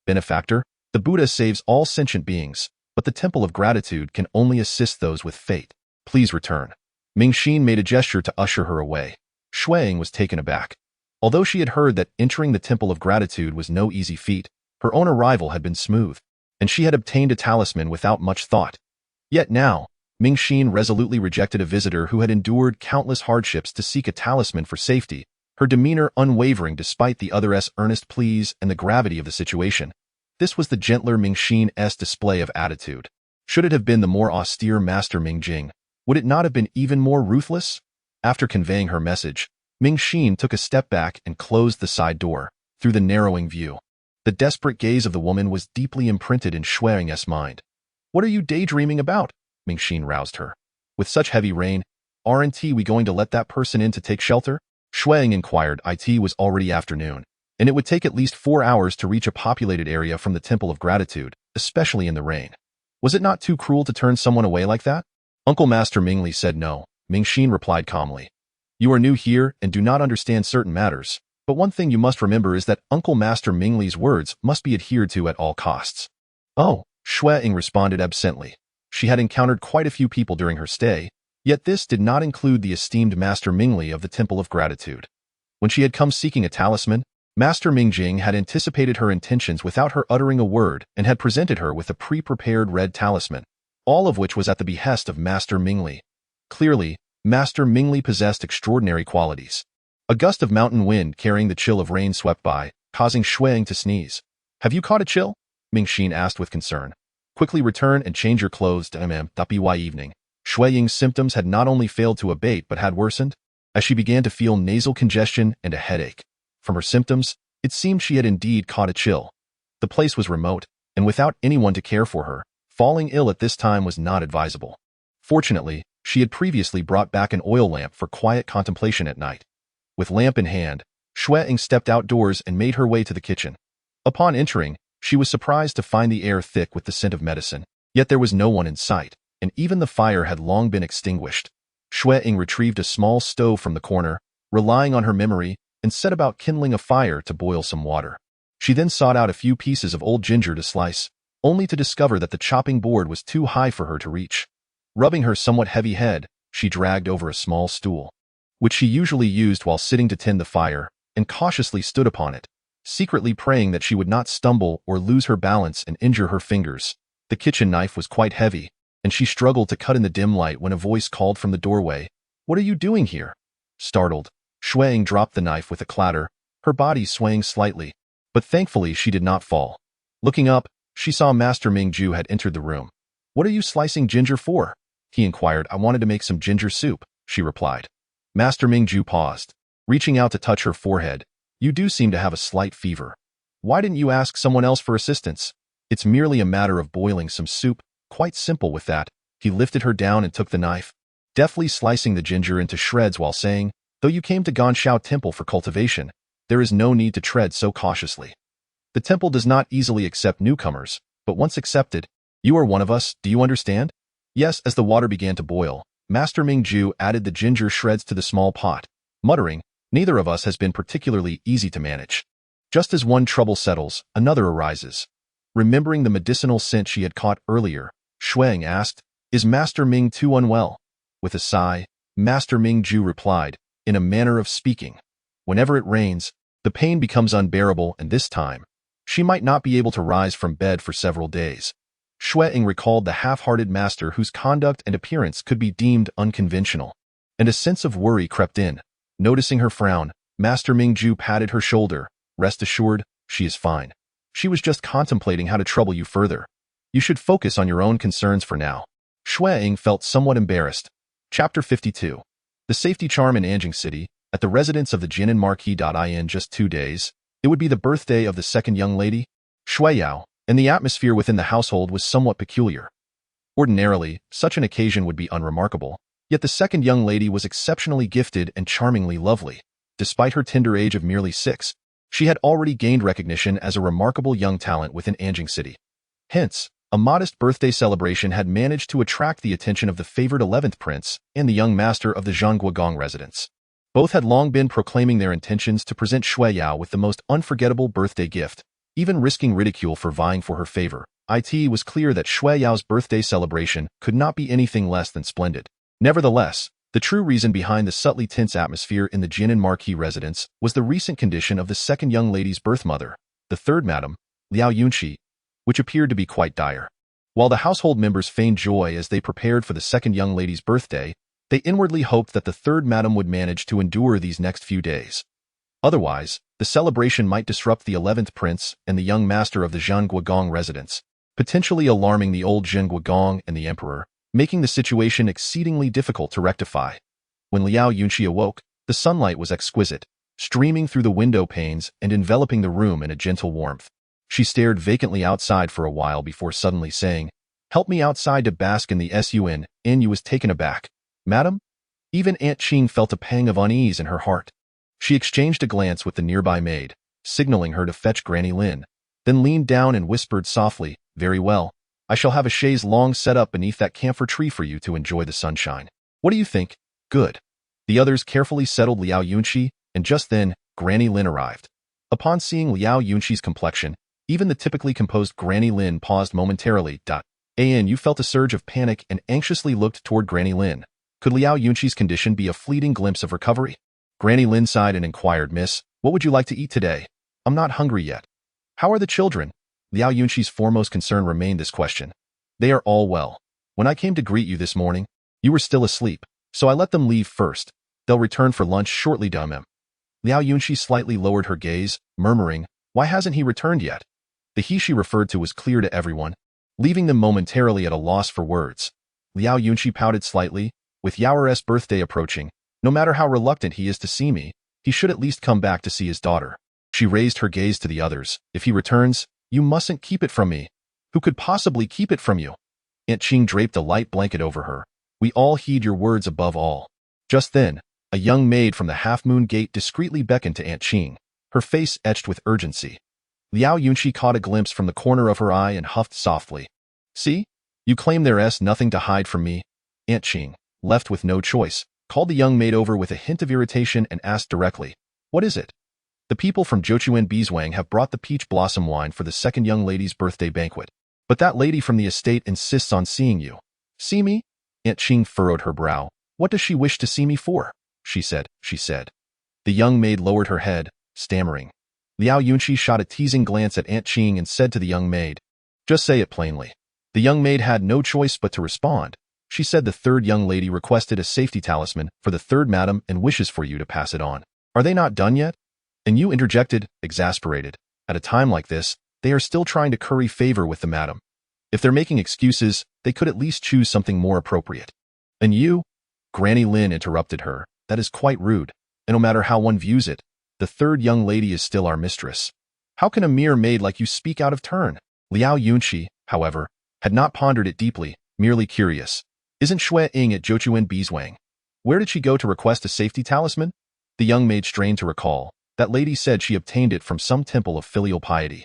Benefactor, the Buddha saves all sentient beings, but the Temple of Gratitude can only assist those with fate. Please return. Ming Xin made a gesture to usher her away. Xue Ying was taken aback. Although she had heard that entering the Temple of Gratitude was no easy feat, her own arrival had been smooth, and she had obtained a talisman without much thought. Yet now, Ming Xin resolutely rejected a visitor who had endured countless hardships to seek a talisman for safety, her demeanor unwavering despite the other's earnest pleas and the gravity of the situation. This was the gentler Ming Xin's display of attitude. Should it have been the more austere Master Ming Jing, would it not have been even more ruthless? After conveying her message, Ming Xin took a step back and closed the side door, through the narrowing view. The desperate gaze of the woman was deeply imprinted in Xue Ying's mind. What are you daydreaming about? Ming Xin roused her. With such heavy rain, aren't we going to let that person in to take shelter? Xue Ying inquired. It was already afternoon, and it would take at least 4 hours to reach a populated area from the Temple of Gratitude, especially in the rain. Was it not too cruel to turn someone away like that? Uncle Master Mingli said no. Ming Xin replied calmly. You are new here and do not understand certain matters, but one thing you must remember is that Uncle Master Mingli's words must be adhered to at all costs. Oh, Xue Ying responded absently. She had encountered quite a few people during her stay, yet this did not include the esteemed Master Mingli of the Temple of Gratitude. When she had come seeking a talisman, Master Mingjing had anticipated her intentions without her uttering a word and had presented her with a pre-prepared red talisman, all of which was at the behest of Master Mingli. Clearly, Master Mingli possessed extraordinary qualities. A gust of mountain wind carrying the chill of rain swept by, causing Xue Ying to sneeze. Have you caught a chill? Ming Xin asked with concern. Quickly return and change your clothes to by evening. Xue Ying's symptoms had not only failed to abate but had worsened, as she began to feel nasal congestion and a headache. From her symptoms, it seemed she had indeed caught a chill. The place was remote, and without anyone to care for her, falling ill at this time was not advisable. Fortunately, she had previously brought back an oil lamp for quiet contemplation at night. With lamp in hand, Xue Ying stepped outdoors and made her way to the kitchen. Upon entering, she was surprised to find the air thick with the scent of medicine, yet there was no one in sight, and even the fire had long been extinguished. Xue Ying retrieved a small stove from the corner, relying on her memory, and set about kindling a fire to boil some water. She then sought out a few pieces of old ginger to slice, only to discover that the chopping board was too high for her to reach. Rubbing her somewhat heavy head, she dragged over a small stool, which she usually used while sitting to tend the fire, and cautiously stood upon it, secretly praying that she would not stumble or lose her balance and injure her fingers. The kitchen knife was quite heavy, and she struggled to cut in the dim light when a voice called from the doorway, "What are you doing here?" Startled, Xue Ying dropped the knife with a clatter, her body swaying slightly, but thankfully she did not fall. Looking up, she saw Master Mingju had entered the room. "What are you slicing ginger for?" he inquired. "I wanted to make some ginger soup," she replied. Master Mingju paused, reaching out to touch her forehead. "You do seem to have a slight fever. Why didn't you ask someone else for assistance? It's merely a matter of boiling some soup, quite simple with that." He lifted her down and took the knife, deftly slicing the ginger into shreds while saying, "Though you came to Ganxiao Temple for cultivation, there is no need to tread so cautiously. The temple does not easily accept newcomers, but once accepted, you are one of us, do you understand?" Yes. As the water began to boil, Master Mingju added the ginger shreds to the small pot, muttering, "Neither of us has been particularly easy to manage. Just as one trouble settles, another arises." Remembering the medicinal scent she had caught earlier, Xue Ying asked, "Is Master Ming too unwell?" With a sigh, Master Mingju replied, in a manner of speaking. Whenever it rains, the pain becomes unbearable, and this time, she might not be able to rise from bed for several days. Xue Ying recalled the half-hearted master whose conduct and appearance could be deemed unconventional, and a sense of worry crept in. Noticing her frown, Master Mingju patted her shoulder. Rest assured, she is fine. She was just contemplating how to trouble you further. You should focus on your own concerns for now. Xue Ying felt somewhat embarrassed. Chapter 52. The safety charm in Anjing City, at the residence of the Jinan Marquis. In just 2 days, it would be the birthday of the second young lady, Xue Yao, and the atmosphere within the household was somewhat peculiar. Ordinarily, such an occasion would be unremarkable, yet the second young lady was exceptionally gifted and charmingly lovely. Despite her tender age of merely 6, she had already gained recognition as a remarkable young talent within Anjing City. Hence, a modest birthday celebration had managed to attract the attention of the favored 11th prince and the young master of the Zhangguogong residence. Both had long been proclaiming their intentions to present Xue Yao with the most unforgettable birthday gift, even risking ridicule for vying for her favor. It was clear that Xue Yao's birthday celebration could not be anything less than splendid. Nevertheless, the true reason behind the subtly tense atmosphere in the Jinan Marquis residence was the recent condition of the second young lady's birth mother, the third madam, Liao Yunqi, which appeared to be quite dire. While the household members feigned joy as they prepared for the second young lady's birthday, they inwardly hoped that the third madam would manage to endure these next few days. Otherwise, the celebration might disrupt the 11th prince and the young master of the Zhangguogong residence, potentially alarming the old Zhangguogong and the emperor, making the situation exceedingly difficult to rectify. When Liao Yunqi awoke, the sunlight was exquisite, streaming through the window panes and enveloping the room in a gentle warmth. She stared vacantly outside for a while before suddenly saying, "Help me outside to bask in the sun." Yu was taken aback. "Madam?" Even Aunt Qing felt a pang of unease in her heart. She exchanged a glance with the nearby maid, signaling her to fetch Granny Lin, then leaned down and whispered softly, "Very well. I shall have a chaise longue set up beneath that camphor tree for you to enjoy the sunshine. What do you think? Good." The others carefully settled Liao Yunqi, and just then, Granny Lin arrived. Upon seeing Liao Yunqi's complexion, even the typically composed Granny Lin paused momentarily. You felt a surge of panic and anxiously looked toward Granny Lin. Could Liao Yunqi's condition be a fleeting glimpse of recovery? Granny Lin sighed and inquired, "Miss, what would you like to eat today? I'm not hungry yet." "How are the children?" Liao Yunqi's foremost concern remained this question. "They are all well. When I came to greet you this morning, you were still asleep, so I let them leave first. They'll return for lunch shortly, Daoism." Liao Yunqi slightly lowered her gaze, murmuring, "Why hasn't he returned yet?" The he she referred to was clear to everyone, leaving them momentarily at a loss for words. Liao Yunqi pouted slightly. "With Yao's birthday approaching, no matter how reluctant he is to see me, he should at least come back to see his daughter." She raised her gaze to the others. "If he returns, you mustn't keep it from me." "Who could possibly keep it from you?" Aunt Qing draped a light blanket over her. "We all heed your words above all." Just then, a young maid from the half-moon gate discreetly beckoned to Aunt Qing, her face etched with urgency. Liao Yunqi caught a glimpse from the corner of her eye and huffed softly. "See? You claim there's nothing to hide from me." Aunt Qing, left with no choice, called the young maid over with a hint of irritation and asked directly, "What is it?" "The people from Zhochuan Bizwang have brought the peach blossom wine for the second young lady's birthday banquet. But that lady from the estate insists on seeing you." "See me?" Aunt Qing furrowed her brow. "What does she wish to see me for?" She said. The young maid lowered her head, stammering. Liao Yunqi shot a teasing glance at Aunt Qing and said to the young maid, "Just say it plainly." The young maid had no choice but to respond. She said the third young lady requested a safety talisman for the third madam and wishes for you to pass it on. "Are they not done yet?" And you interjected, exasperated. "At a time like this, they are still trying to curry favor with the madam. If they're making excuses, they could at least choose something more appropriate." "And you?" Granny Lin interrupted her. "That is quite rude, and no matter how one views it, the third young lady is still our mistress. How can a mere maid like you speak out of turn?" Liao Yunqi, however, had not pondered it deeply, merely curious. "Isn't Xue Ying at Zhochuan Bizwang? Where did she go to request a safety talisman?" The young maid strained to recall. That lady said she obtained it from some temple of filial piety.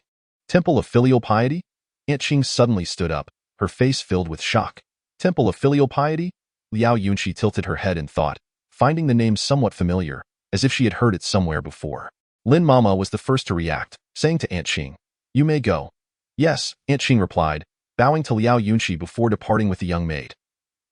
Temple of filial piety? Aunt Qing suddenly stood up, her face filled with shock. Temple of filial piety? Liao Yunqi tilted her head in thought, finding the name somewhat familiar, as if she had heard it somewhere before. Lin Mama was the first to react, saying to Aunt Qing, "You may go." "Yes," Aunt Qing replied, bowing to Liao Yunqi before departing with the young maid.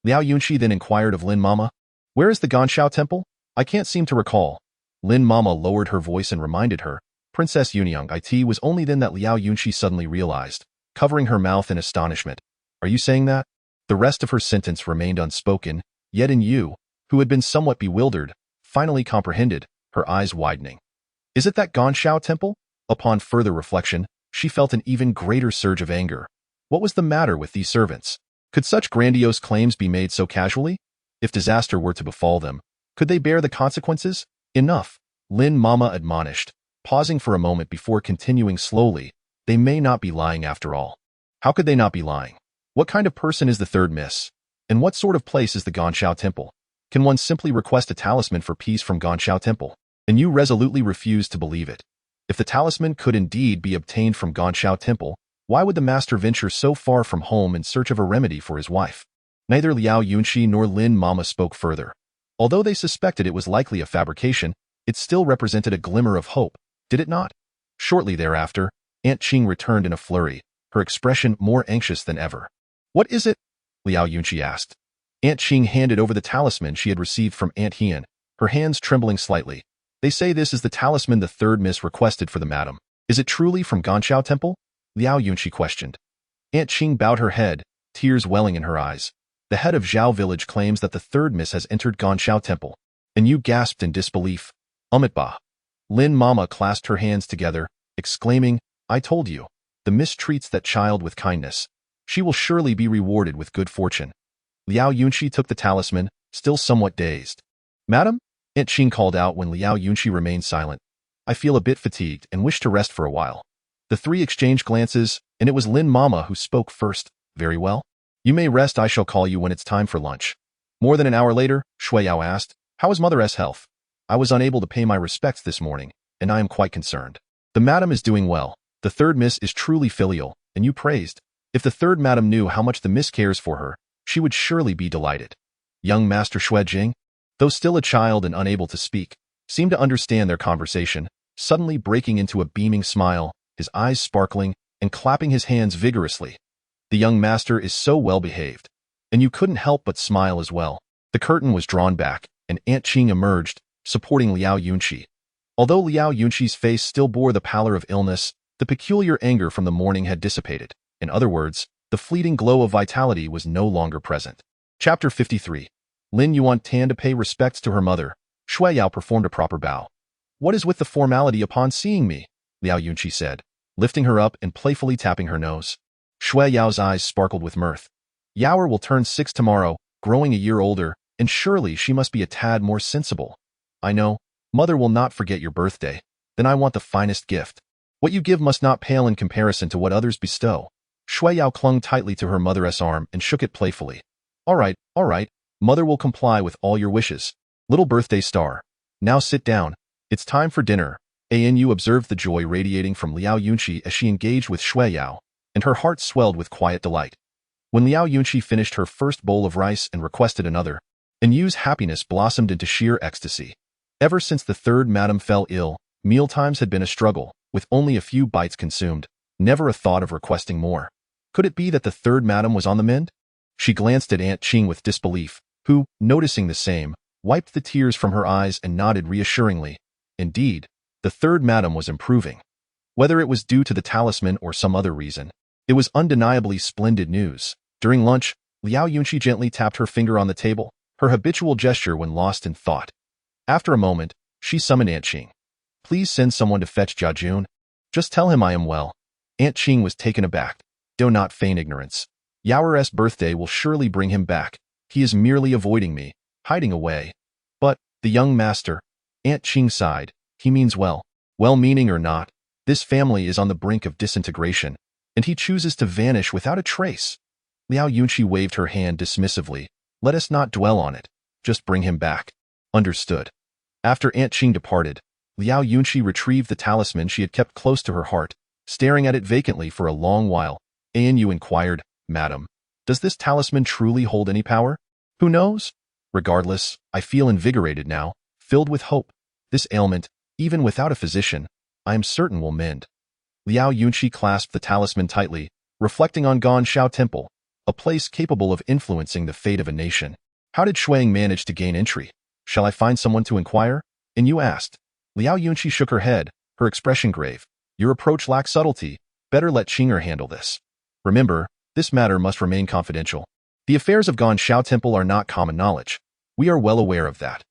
Liao Yunqi then inquired of Lin Mama, "Where is the Ganshao temple? I can't seem to recall. Lin Mama lowered her voice and reminded her. Princess Yunyang it was only then that Liao Yunqi suddenly realized, covering her mouth in astonishment. Are you saying that? The rest of her sentence remained unspoken, yet in Yu, who had been somewhat bewildered, finally comprehended, her eyes widening. Is it that Ganshao temple? Upon further reflection, she felt an even greater surge of anger. What was the matter with these servants? Could such grandiose claims be made so casually? If disaster were to befall them, could they bear the consequences? Enough, Lin Mama admonished, pausing for a moment before continuing slowly. They may not be lying after all. How could they not be lying? What kind of person is the third miss? And what sort of place is the Ganshao temple? Can one simply request a talisman for peace from Ganshao temple? And you resolutely refuse to believe it. If the talisman could indeed be obtained from Ganshao temple, why would the master venture so far from home in search of a remedy for his wife? Neither Liao Yunqi nor Lin Mama spoke further. Although they suspected it was likely a fabrication, it still represented a glimmer of hope, did it not? Shortly thereafter, Aunt Qing returned in a flurry, her expression more anxious than ever. What is it? Liao Yunqi asked. Aunt Qing handed over the talisman she had received from Aunt Hian, her hands trembling slightly. They say this is the talisman the third miss requested for the madam. Is it truly from Ganshao temple? Liao Yunqi questioned. Aunt Qing bowed her head, tears welling in her eyes. The head of Zhao village claims that the third miss has entered Ganshao temple. And you gasped in disbelief. Umitba. Lin Mama clasped her hands together, exclaiming, I told you. The miss treats that child with kindness. She will surely be rewarded with good fortune. Liao Yunqi took the talisman, still somewhat dazed. Madam? Aunt Qing called out when Liao Yunqi remained silent. I feel a bit fatigued and wish to rest for a while. The three exchanged glances, and it was Lin Mama who spoke first. Very well. You may rest. I shall call you when it's time for lunch. More than an hour later, Xue Yao asked, How is Mother's health? I was unable to pay my respects this morning, and I am quite concerned. The madam is doing well. The third miss is truly filial, and you praised. If the third madam knew how much the miss cares for her, she would surely be delighted. Young Master Xue Ying, though still a child and unable to speak, seemed to understand their conversation, suddenly breaking into a beaming smile, his eyes sparkling, and clapping his hands vigorously. The young master is so well behaved. And you couldn't help but smile as well. The curtain was drawn back, and Aunt Qing emerged, supporting Liao Yunqi. Although Liao Yunqi's face still bore the pallor of illness, the peculiar anger from the morning had dissipated. In other words, the fleeting glow of vitality was no longer present. Chapter 53. Lin Yuan Tan to pay respects to her mother. Xue Yao performed a proper bow. What is with the formality upon seeing me? Liao Yunqi said, lifting her up and playfully tapping her nose. Xue Yao's eyes sparkled with mirth. Yaoer will turn 6 tomorrow, growing a year older, and surely she must be a tad more sensible. I know, mother will not forget your birthday. Then I want the finest gift. What you give must not pale in comparison to what others bestow. Xue Yao clung tightly to her mother's arm and shook it playfully. All right, mother will comply with all your wishes. Little birthday star. Now sit down. It's time for dinner. Anu observed the joy radiating from Liao Yunqi as she engaged with Xue Yao, and her heart swelled with quiet delight. When Liao Yunqi finished her first bowl of rice and requested another, Anu's happiness blossomed into sheer ecstasy. Ever since the third madam fell ill, mealtimes had been a struggle, with only a few bites consumed, never a thought of requesting more. Could it be that the third madam was on the mend? She glanced at Aunt Qing with disbelief, who, noticing the same, wiped the tears from her eyes and nodded reassuringly. Indeed, the third madam was improving. Whether it was due to the talisman or some other reason, it was undeniably splendid news. During lunch, Liao Yunqi gently tapped her finger on the table, her habitual gesture when lost in thought. After a moment, she summoned Aunt Qing. Please send someone to fetch Jiajun. Just tell him I am well. Aunt Qing was taken aback. Do not feign ignorance. Yaoer's birthday will surely bring him back. He is merely avoiding me, hiding away. But, the young master, Aunt Qing sighed, he means well. Well-meaning or not, this family is on the brink of disintegration, and he chooses to vanish without a trace. Liao Yunqi waved her hand dismissively. Let us not dwell on it. Just bring him back. Understood. After Aunt Qing departed, Liao Yunqi retrieved the talisman she had kept close to her heart, staring at it vacantly for a long while. Anu inquired, Madam, does this talisman truly hold any power? Who knows? Regardless, I feel invigorated now, filled with hope. This ailment, even without a physician, I am certain will mend. Liao Yunqi clasped the talisman tightly, reflecting on Ganshao Temple, a place capable of influencing the fate of a nation. How did Xue Ying manage to gain entry? Shall I find someone to inquire? And you asked. Liao Yunqi shook her head, her expression grave. Your approach lacks subtlety. Better let Qinger handle this. Remember, this matter must remain confidential. The affairs of Ganshao Temple are not common knowledge. We are well aware of that.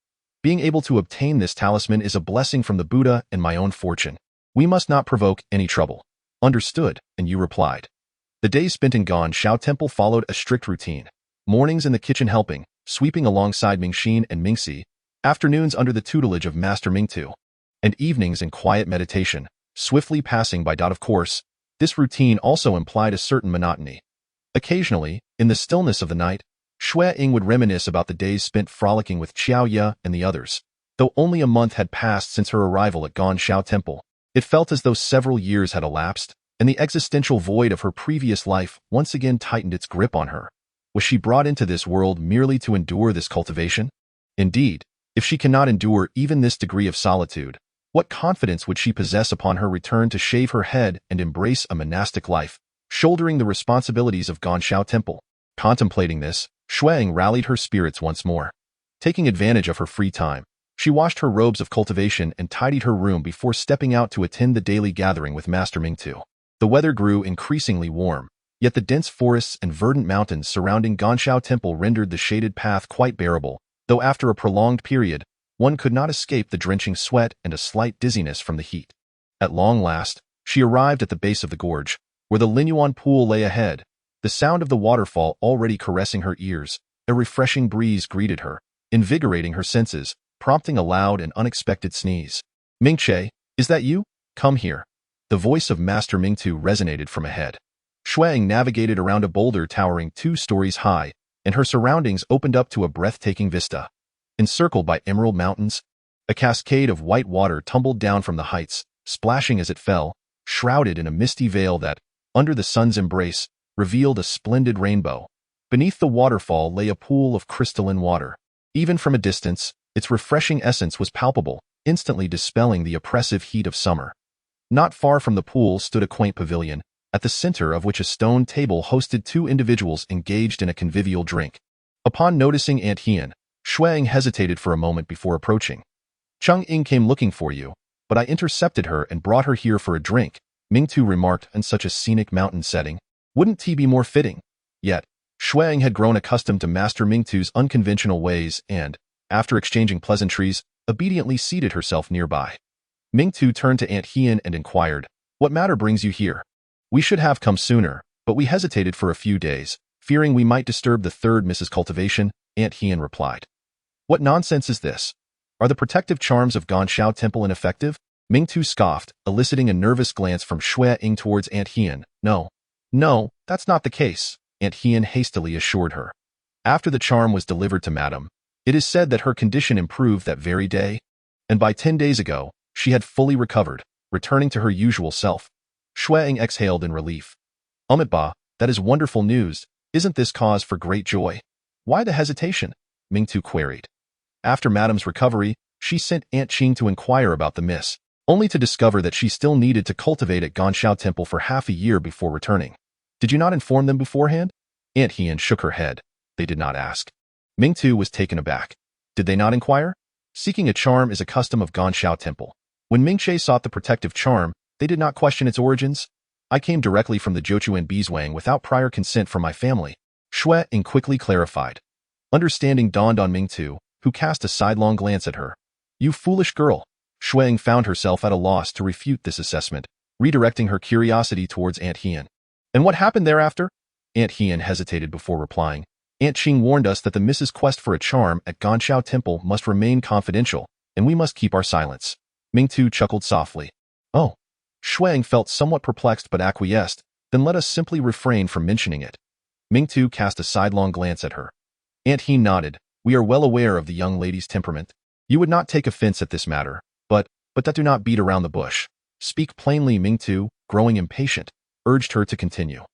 Being able to obtain this talisman is a blessing from the Buddha and my own fortune. We must not provoke any trouble. Understood, and you replied. The days spent in Ganshao Temple followed a strict routine. Mornings in the kitchen helping, sweeping alongside Mingxin and Mingxi, afternoons under the tutelage of Master Mingtu, and evenings in quiet meditation, swiftly passing by. Of course, this routine also implied a certain monotony. Occasionally, in the stillness of the night, Xue Ying would reminisce about the days spent frolicking with Qiao Ye and the others. Though only a month had passed since her arrival at Ganshao Temple, it felt as though several years had elapsed, and the existential void of her previous life once again tightened its grip on her. Was she brought into this world merely to endure this cultivation? Indeed, if she cannot endure even this degree of solitude, what confidence would she possess upon her return to shave her head and embrace a monastic life, shouldering the responsibilities of Ganshao Temple? Contemplating this, Xue Ying rallied her spirits once more. Taking advantage of her free time, she washed her robes of cultivation and tidied her room before stepping out to attend the daily gathering with Master Mingtu. The weather grew increasingly warm, yet the dense forests and verdant mountains surrounding Ganshao Temple rendered the shaded path quite bearable, though after a prolonged period, one could not escape the drenching sweat and a slight dizziness from the heat. At long last, she arrived at the base of the gorge, where the Linyuan pool lay ahead. The sound of the waterfall already caressing her ears, a refreshing breeze greeted her, invigorating her senses, prompting a loud and unexpected sneeze. Mingche, is that you? Come here. The voice of Master Mingtu resonated from ahead. Xue Ying navigated around a boulder towering 2 stories high, and her surroundings opened up to a breathtaking vista. Encircled by emerald mountains, a cascade of white water tumbled down from the heights, splashing as it fell, shrouded in a misty veil that, under the sun's embrace, revealed a splendid rainbow. Beneath the waterfall lay a pool of crystalline water. Even from a distance, its refreshing essence was palpable, instantly dispelling the oppressive heat of summer. Not far from the pool stood a quaint pavilion, at the center of which a stone table hosted 2 individuals engaged in a convivial drink. Upon noticing Aunt Hien, Xue Ying hesitated for a moment before approaching. Cheng Ying came looking for you, but I intercepted her and brought her here for a drink, Mingtu remarked in such a scenic mountain setting. Wouldn't tea be more fitting? Yet, Xue Ying had grown accustomed to Master Mingtu's unconventional ways and, after exchanging pleasantries, obediently seated herself nearby. Mingtu turned to Aunt Hien and inquired, What matter brings you here? We should have come sooner, but we hesitated for a few days, fearing we might disturb the 3rd Mrs. Cultivation, Aunt Hien replied. What nonsense is this? Are the protective charms of Ganshao Temple ineffective? Mingtu scoffed, eliciting a nervous glance from Xue Ying towards Aunt Hien. No, that's not the case, Aunt Hien hastily assured her. After the charm was delivered to Madame, it is said that her condition improved that very day, and by 10 days ago, she had fully recovered, returning to her usual self. Xue Ying exhaled in relief. Ba, that is wonderful news. Isn't this cause for great joy? Why the hesitation? Mingtu queried. After Madame's recovery, she sent Aunt Qing to inquire about the miss, only to discover that she still needed to cultivate at Ganshao Temple for half a year before returning. Did you not inform them beforehand? Aunt Hien shook her head. They did not ask. Mingtu was taken aback. Did they not inquire? Seeking a charm is a custom of Ganshao Temple. When Mingche sought the protective charm, they did not question its origins. I came directly from the Jochuan Beeswang without prior consent from my family, Xue Ying quickly clarified. Understanding dawned on Mingtu, who cast a sidelong glance at her. You foolish girl. Xue Ying found herself at a loss to refute this assessment, redirecting her curiosity towards Aunt Hien. And what happened thereafter? Aunt Hien hesitated before replying. Aunt Qing warned us that the Mrs. quest for a charm at Ganshao Temple must remain confidential, and we must keep our silence. Mingtu chuckled softly. Oh. Xue Ying felt somewhat perplexed but acquiesced, then let us simply refrain from mentioning it. Mingtu cast a sidelong glance at her. Aunt Hien nodded. We are well aware of the young lady's temperament. You would not take offense at this matter, but that do not beat around the bush. Speak plainly. Mingtu, growing impatient, urged her to continue.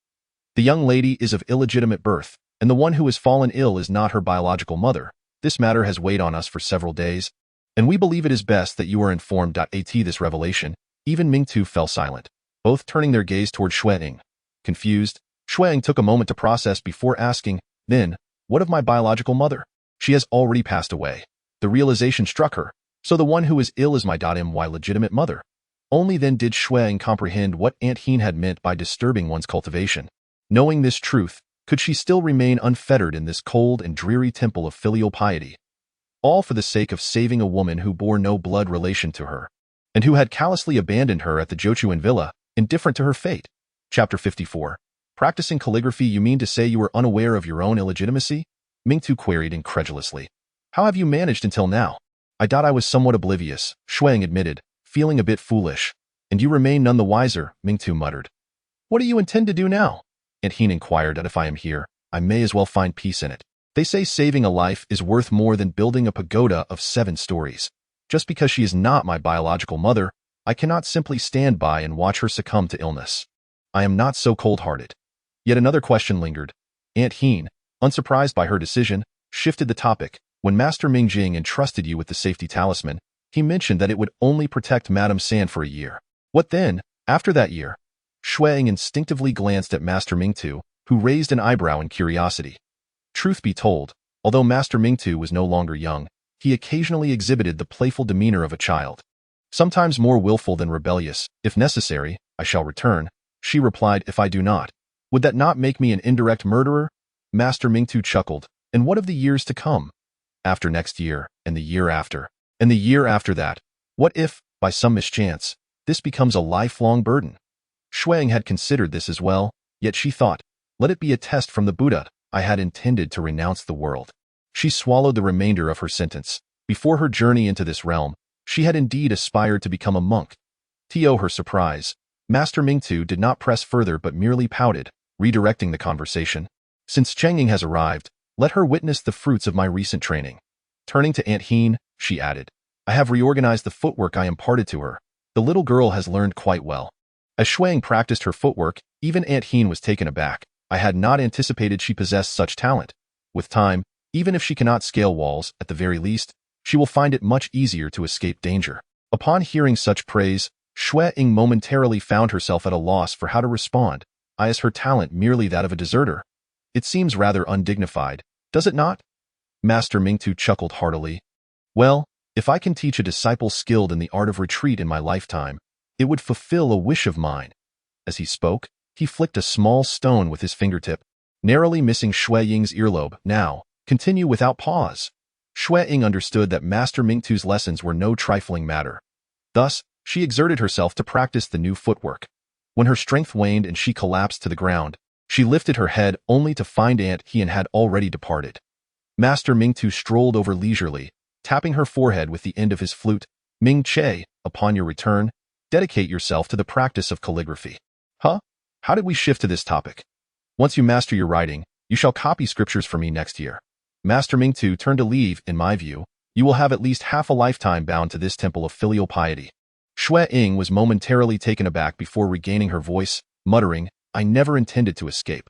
The young lady is of illegitimate birth, and the one who has fallen ill is not her biological mother. This matter has weighed on us for several days, and we believe it is best that you are informed. At this revelation, even Mingtu fell silent, both turning their gaze toward Xue Ying. Confused, Xue Ying took a moment to process before asking, Then, what of my biological mother? She has already passed away. The realization struck her. So the one who is ill is my legitimate mother. Only then did Xue Ying comprehend what Aunt Heen had meant by disturbing one's cultivation. Knowing this truth, could she still remain unfettered in this cold and dreary temple of filial piety? All for the sake of saving a woman who bore no blood relation to her, and who had callously abandoned her at the Jochuan villa, indifferent to her fate. Chapter 54. Practicing calligraphy, you mean to say you were unaware of your own illegitimacy? Mingtu queried incredulously. How have you managed until now? I thought I was somewhat oblivious, Xue Ying admitted, feeling a bit foolish. And you remain none the wiser, Mingtu muttered. What do you intend to do now? Aunt Heen inquired that if I am here, I may as well find peace in it. They say saving a life is worth more than building a pagoda of 7 stories. Just because she is not my biological mother, I cannot simply stand by and watch her succumb to illness. I am not so cold-hearted. Yet another question lingered. Aunt Heen, unsurprised by her decision, shifted the topic. When Master Ming Jing entrusted you with the safety talisman, he mentioned that it would only protect Madame San for a year. What then, after that year? Xue Ying instinctively glanced at Master Mingtu, who raised an eyebrow in curiosity. Truth be told, although Master Mingtu was no longer young, he occasionally exhibited the playful demeanor of a child. Sometimes more willful than rebellious. If necessary, I shall return, she replied. If I do not, would that not make me an indirect murderer? Master Mingtu chuckled. And what of the years to come? After next year, and the year after, and the year after that? What if, by some mischance, this becomes a lifelong burden? Xue Ying had considered this as well, yet she thought, let it be a test from the Buddha. I had intended to renounce the world. She swallowed the remainder of her sentence. Before her journey into this realm, she had indeed aspired to become a monk. To her surprise, Master Mingtu did not press further but merely pouted, redirecting the conversation. Since Cheng Ying has arrived, let her witness the fruits of my recent training. Turning to Aunt Heen, she added, I have reorganized the footwork I imparted to her. The little girl has learned quite well. As Xue Ying practiced her footwork, even Aunt Heen was taken aback. I had not anticipated she possessed such talent. With time, even if she cannot scale walls, at the very least, she will find it much easier to escape danger. Upon hearing such praise, Xue Ying momentarily found herself at a loss for how to respond. Is her talent merely that of a deserter? It seems rather undignified, does it not? Master Mingtu chuckled heartily. Well, if I can teach a disciple skilled in the art of retreat in my lifetime, it would fulfill a wish of mine. As he spoke, he flicked a small stone with his fingertip, narrowly missing Xue Ying's earlobe. Now, continue without pause. Xue Ying understood that Master Mingtu's lessons were no trifling matter. Thus, she exerted herself to practice the new footwork. When her strength waned and she collapsed to the ground, she lifted her head only to find Aunt Heen had already departed. Master Mingtu strolled over leisurely, tapping her forehead with the end of his flute. Ming Che, upon your return, dedicate yourself to the practice of calligraphy. Huh? How did we shift to this topic? Once you master your writing, you shall copy scriptures for me next year. Master Mingtu turned to leave. In my view, you will have at least half a lifetime bound to this temple of filial piety. Xue Ying was momentarily taken aback before regaining her voice, muttering, I never intended to escape.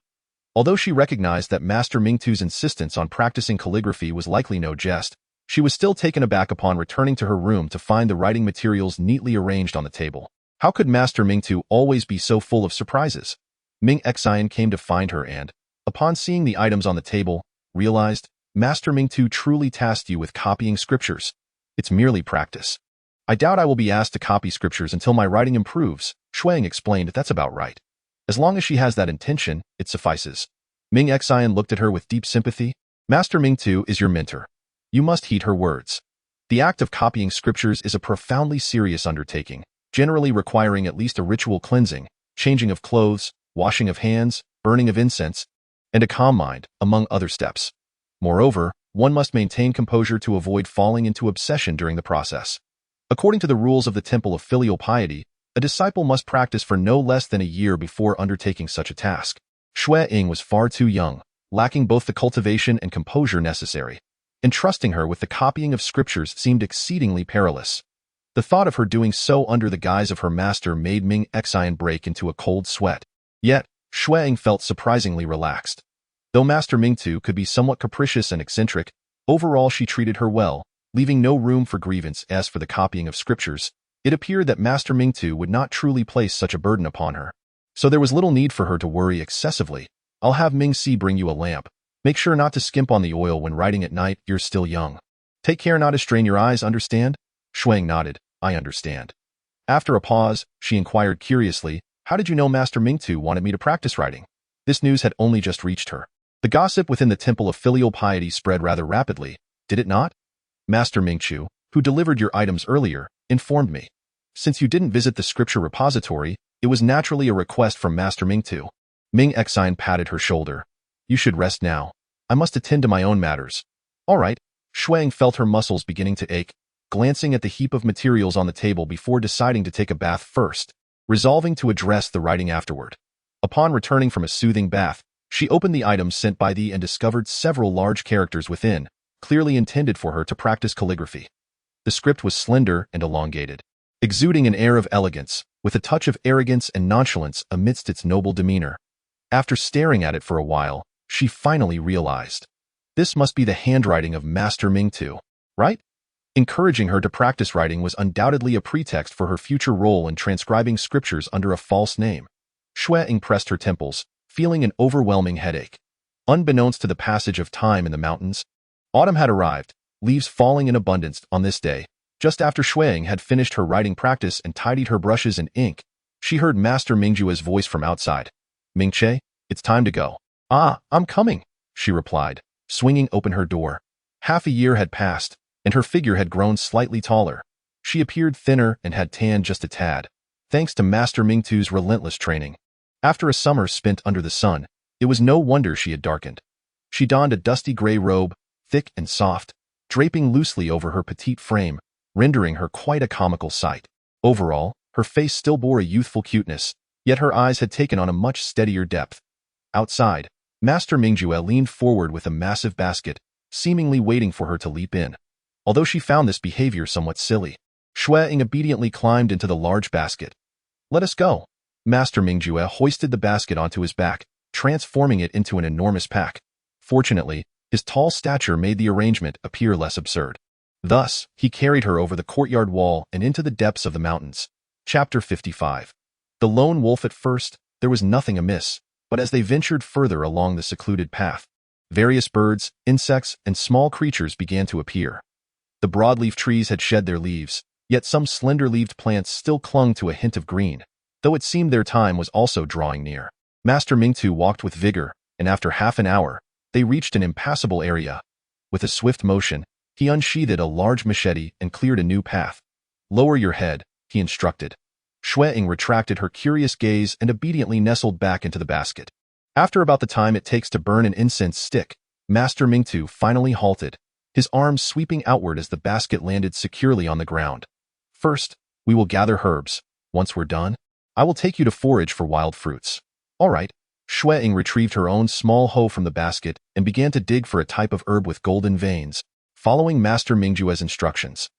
Although she recognized that Master Mingtu's insistence on practicing calligraphy was likely no jest, she was still taken aback upon returning to her room to find the writing materials neatly arranged on the table. How could Master Mingtu always be so full of surprises? Ming Xian came to find her and, upon seeing the items on the table, realized, Master Mingtu truly tasked you with copying scriptures. It's merely practice. I doubt I will be asked to copy scriptures until my writing improves, Xue Ying explained. That's about right. As long as she has that intention, it suffices. Ming Xian looked at her with deep sympathy. Master Mingtu is your mentor. You must heed her words. The act of copying scriptures is a profoundly serious undertaking, generally requiring at least a ritual cleansing, changing of clothes, washing of hands, burning of incense, and a calm mind, among other steps. Moreover, one must maintain composure to avoid falling into obsession during the process. According to the rules of the Temple of Filial Piety, a disciple must practice for no less than a year before undertaking such a task. Xue Ying was far too young, lacking both the cultivation and composure necessary. Entrusting her with the copying of scriptures seemed exceedingly perilous. The thought of her doing so under the guise of her master made Ming Xian break into a cold sweat. Yet, Xue Ying felt surprisingly relaxed. Though Master Mingtu could be somewhat capricious and eccentric, overall she treated her well, leaving no room for grievance. As for the copying of scriptures, it appeared that Master Mingtu would not truly place such a burden upon her. So there was little need for her to worry excessively. I'll have Ming Si bring you a lamp. Make sure not to skimp on the oil when writing at night, you're still young. Take care not to strain your eyes, understand? Xue Ying nodded. I understand. After a pause, she inquired curiously, how did you know Master Mingtu wanted me to practice writing? This news had only just reached her. The gossip within the temple of filial piety spread rather rapidly, did it not? Master Mingchu, who delivered your items earlier, informed me. Since you didn't visit the scripture repository, it was naturally a request from Master Mingtu. Ming Exine patted her shoulder. You should rest now. I must attend to my own matters. All right. Xue Ying felt her muscles beginning to ache, glancing at the heap of materials on the table before deciding to take a bath first, resolving to address the writing afterward. Upon returning from a soothing bath, she opened the items sent by thee and discovered several large characters within, clearly intended for her to practice calligraphy. The script was slender and elongated, exuding an air of elegance, with a touch of arrogance and nonchalance amidst its noble demeanor. After staring at it for a while, she finally realized. This must be the handwriting of Master Mingtu, right? Encouraging her to practice writing was undoubtedly a pretext for her future role in transcribing scriptures under a false name. Xue Ying pressed her temples, feeling an overwhelming headache. Unbeknownst to the passage of time in the mountains, autumn had arrived, leaves falling in abundance on this day. Just after Xue Ying had finished her writing practice and tidied her brushes and ink, she heard Master Mingjue's voice from outside. Mingche, it's time to go. Ah, I'm coming, she replied, swinging open her door. Half a year had passed, and her figure had grown slightly taller. She appeared thinner and had tanned just a tad, thanks to Master Mingtu's relentless training. After a summer spent under the sun, it was no wonder she had darkened. She donned a dusty gray robe, thick and soft, draping loosely over her petite frame, rendering her quite a comical sight. Overall, her face still bore a youthful cuteness, yet her eyes had taken on a much steadier depth. Outside, Master Mingjue leaned forward with a massive basket, seemingly waiting for her to leap in. Although she found this behavior somewhat silly, Xue Ying obediently climbed into the large basket. Let us go. Master Mingjue hoisted the basket onto his back, transforming it into an enormous pack. Fortunately, his tall stature made the arrangement appear less absurd. Thus, he carried her over the courtyard wall and into the depths of the mountains. Chapter 55. The lone wolf. At first, there was nothing amiss, but as they ventured further along the secluded path, various birds, insects, and small creatures began to appear. The broadleaf trees had shed their leaves, yet some slender-leaved plants still clung to a hint of green, though it seemed their time was also drawing near. Master Mingtu walked with vigor, and after half an hour, they reached an impassable area. With a swift motion, he unsheathed a large machete and cleared a new path. Lower your head, he instructed. Xue Ying retracted her curious gaze and obediently nestled back into the basket. After about the time it takes to burn an incense stick, Master Mingtu finally halted, his arms sweeping outward as the basket landed securely on the ground. First, we will gather herbs. Once we're done, I will take you to forage for wild fruits. All right. Xue Ying retrieved her own small hoe from the basket and began to dig for a type of herb with golden veins, following Master Mingjue's instructions.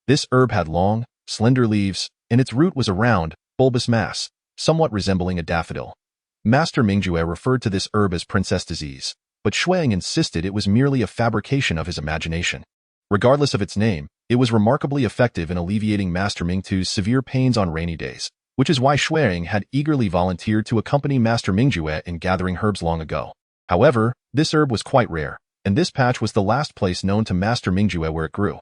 This herb had long, slender leaves, and its root was a round, bulbous mass, somewhat resembling a daffodil. Master Mingjue referred to this herb as princess disease, but Xue Ying insisted it was merely a fabrication of his imagination. Regardless of its name, it was remarkably effective in alleviating Master Mingtu's severe pains on rainy days, which is why Xue Ying had eagerly volunteered to accompany Master Mingjue in gathering herbs long ago. However, this herb was quite rare, and this patch was the last place known to Master Mingjue where it grew.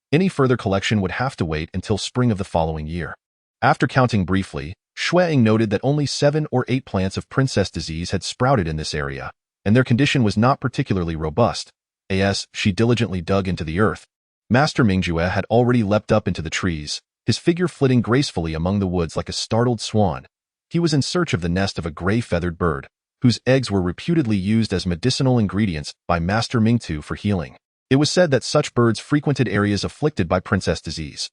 Any further collection would have to wait until spring of the following year. After counting briefly, Xue Ying noted that only 7 or 8 plants of princess disease had sprouted in this area, and their condition was not particularly robust. As she diligently dug into the earth, Master Mingjue had already leapt up into the trees, his figure flitting gracefully among the woods like a startled swan. He was in search of the nest of a gray-feathered bird, whose eggs were reputedly used as medicinal ingredients by Master Mingtu for healing. It was said that such birds frequented areas afflicted by princess disease.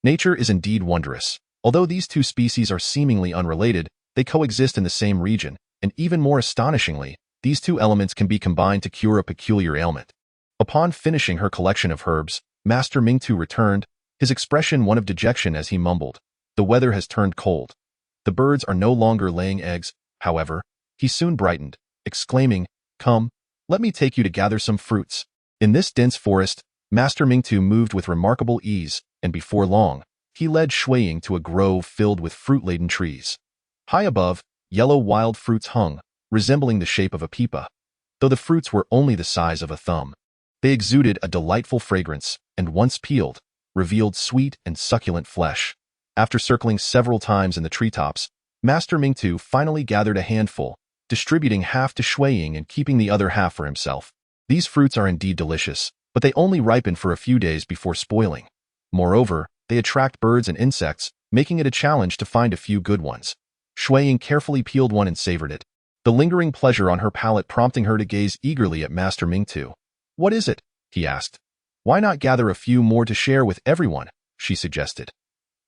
Nature is indeed wondrous. Although these two species are seemingly unrelated, they coexist in the same region, and even more astonishingly, these two elements can be combined to cure a peculiar ailment. Upon finishing her collection of herbs, Master Mingtu returned, his expression one of dejection as he mumbled, "The weather has turned cold. The birds are no longer laying eggs." However, he soon brightened, exclaiming, "Come, let me take you to gather some fruits." In this dense forest, Master Mingtu moved with remarkable ease, and before long, he led Xue Ying to a grove filled with fruit-laden trees. High above, yellow wild fruits hung, resembling the shape of a peepa, though the fruits were only the size of a thumb. They exuded a delightful fragrance, and once peeled, revealed sweet and succulent flesh. After circling several times in the treetops, Master Mingtu finally gathered a handful, distributing half to Xue Ying and keeping the other half for himself. These fruits are indeed delicious, but they only ripen for a few days before spoiling. Moreover, they attract birds and insects, making it a challenge to find a few good ones. Xue Ying carefully peeled one and savored it, the lingering pleasure on her palate prompting her to gaze eagerly at Master Mingtu. "What is it?" he asked. "Why not gather a few more to share with everyone?" she suggested.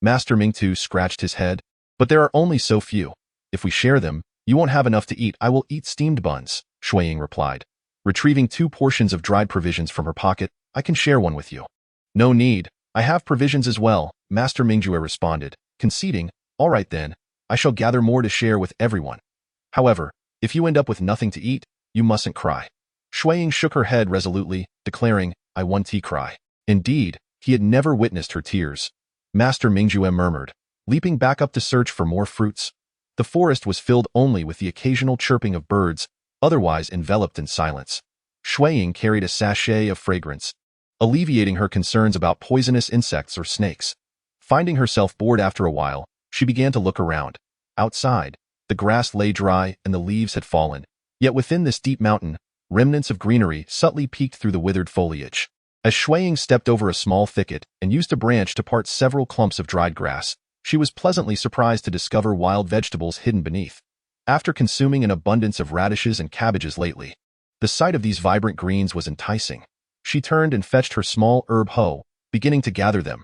Master Mingtu scratched his head. "But there are only so few. If we share them, you won't have enough to eat. I will eat steamed buns," Xue Ying replied. Retrieving 2 portions of dried provisions from her pocket, "I can share one with you." "No need. I have provisions as well," Master Mingjue responded, conceding, "All right then, I shall gather more to share with everyone. However, if you end up with nothing to eat, you mustn't cry." Xue Ying shook her head resolutely, declaring, "I won't cry." Indeed, he had never witnessed her tears. Master Mingjue murmured, leaping back up to search for more fruits. The forest was filled only with the occasional chirping of birds, otherwise enveloped in silence. Xue Ying carried a sachet of fragrance, alleviating her concerns about poisonous insects or snakes. Finding herself bored after a while, she began to look around. Outside, the grass lay dry and the leaves had fallen. Yet within this deep mountain, remnants of greenery subtly peeked through the withered foliage. As Xue Ying stepped over a small thicket and used a branch to part several clumps of dried grass, she was pleasantly surprised to discover wild vegetables hidden beneath. After consuming an abundance of radishes and cabbages lately, the sight of these vibrant greens was enticing. She turned and fetched her small herb hoe, beginning to gather them.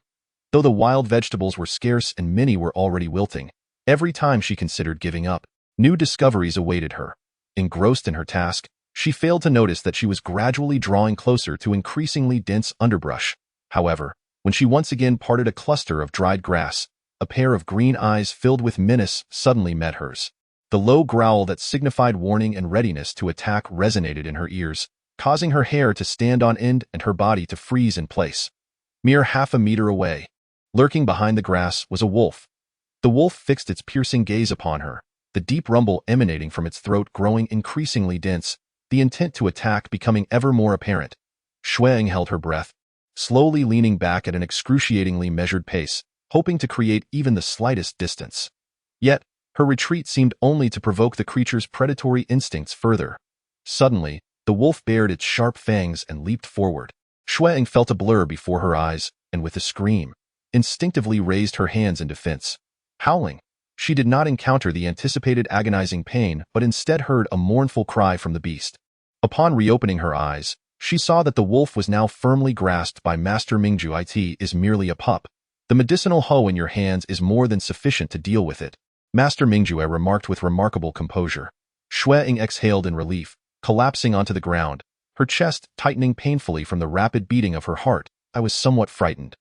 Though the wild vegetables were scarce and many were already wilting, every time she considered giving up, new discoveries awaited her. Engrossed in her task, she failed to notice that she was gradually drawing closer to increasingly dense underbrush. However, when she once again parted a cluster of dried grass, a pair of green eyes filled with menace suddenly met hers. The low growl that signified warning and readiness to attack resonated in her ears, causing her hair to stand on end and her body to freeze in place. Mere half a meter away, lurking behind the grass, was a wolf. The wolf fixed its piercing gaze upon her, the deep rumble emanating from its throat growing increasingly dense, the intent to attack becoming ever more apparent. Xue Ying held her breath, slowly leaning back at an excruciatingly measured pace, hoping to create even the slightest distance. Yet, her retreat seemed only to provoke the creature's predatory instincts further. Suddenly, the wolf bared its sharp fangs and leaped forward. Xue Ying felt a blur before her eyes, and with a scream, instinctively raised her hands in defense. Howling, she did not encounter the anticipated agonizing pain but instead heard a mournful cry from the beast. Upon reopening her eyes, she saw that the wolf was now firmly grasped by Master Mingju. "It is merely a pup. The medicinal hoe in your hands is more than sufficient to deal with it," Master Mingjue remarked with remarkable composure. Xue Ying exhaled in relief, collapsing onto the ground, her chest tightening painfully from the rapid beating of her heart. "I was somewhat frightened."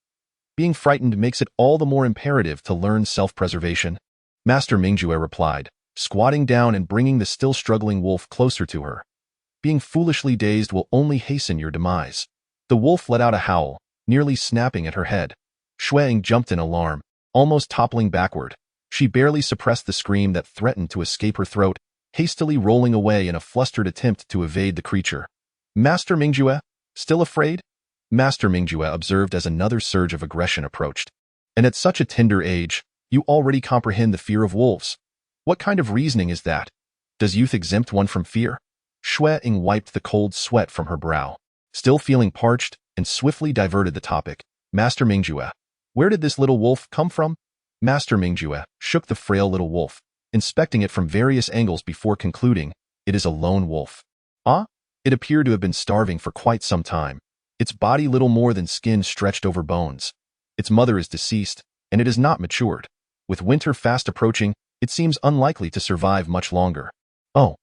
"Being frightened makes it all the more imperative to learn self-preservation," Master Mingjue replied, squatting down and bringing the still struggling wolf closer to her. "Being foolishly dazed will only hasten your demise." The wolf let out a howl, nearly snapping at her head. Xue Ying jumped in alarm, almost toppling backward. She barely suppressed the scream that threatened to escape her throat, hastily rolling away in a flustered attempt to evade the creature. "Master Mingjue, still afraid?" Master Mingjue observed as another surge of aggression approached. "And at such a tender age, you already comprehend the fear of wolves. What kind of reasoning is that? Does youth exempt one from fear?" Xue Ying wiped the cold sweat from her brow, still feeling parched, and swiftly diverted the topic. "Master Mingjue, where did this little wolf come from?" Master Mingjue shook the frail little wolf, inspecting it from various angles before concluding, "It is a lone wolf." "Ah?" It appeared to have been starving for quite some time, its body little more than skin stretched over bones. Its mother is deceased, and it is not matured. With winter fast approaching, it seems unlikely to survive much longer. Oh.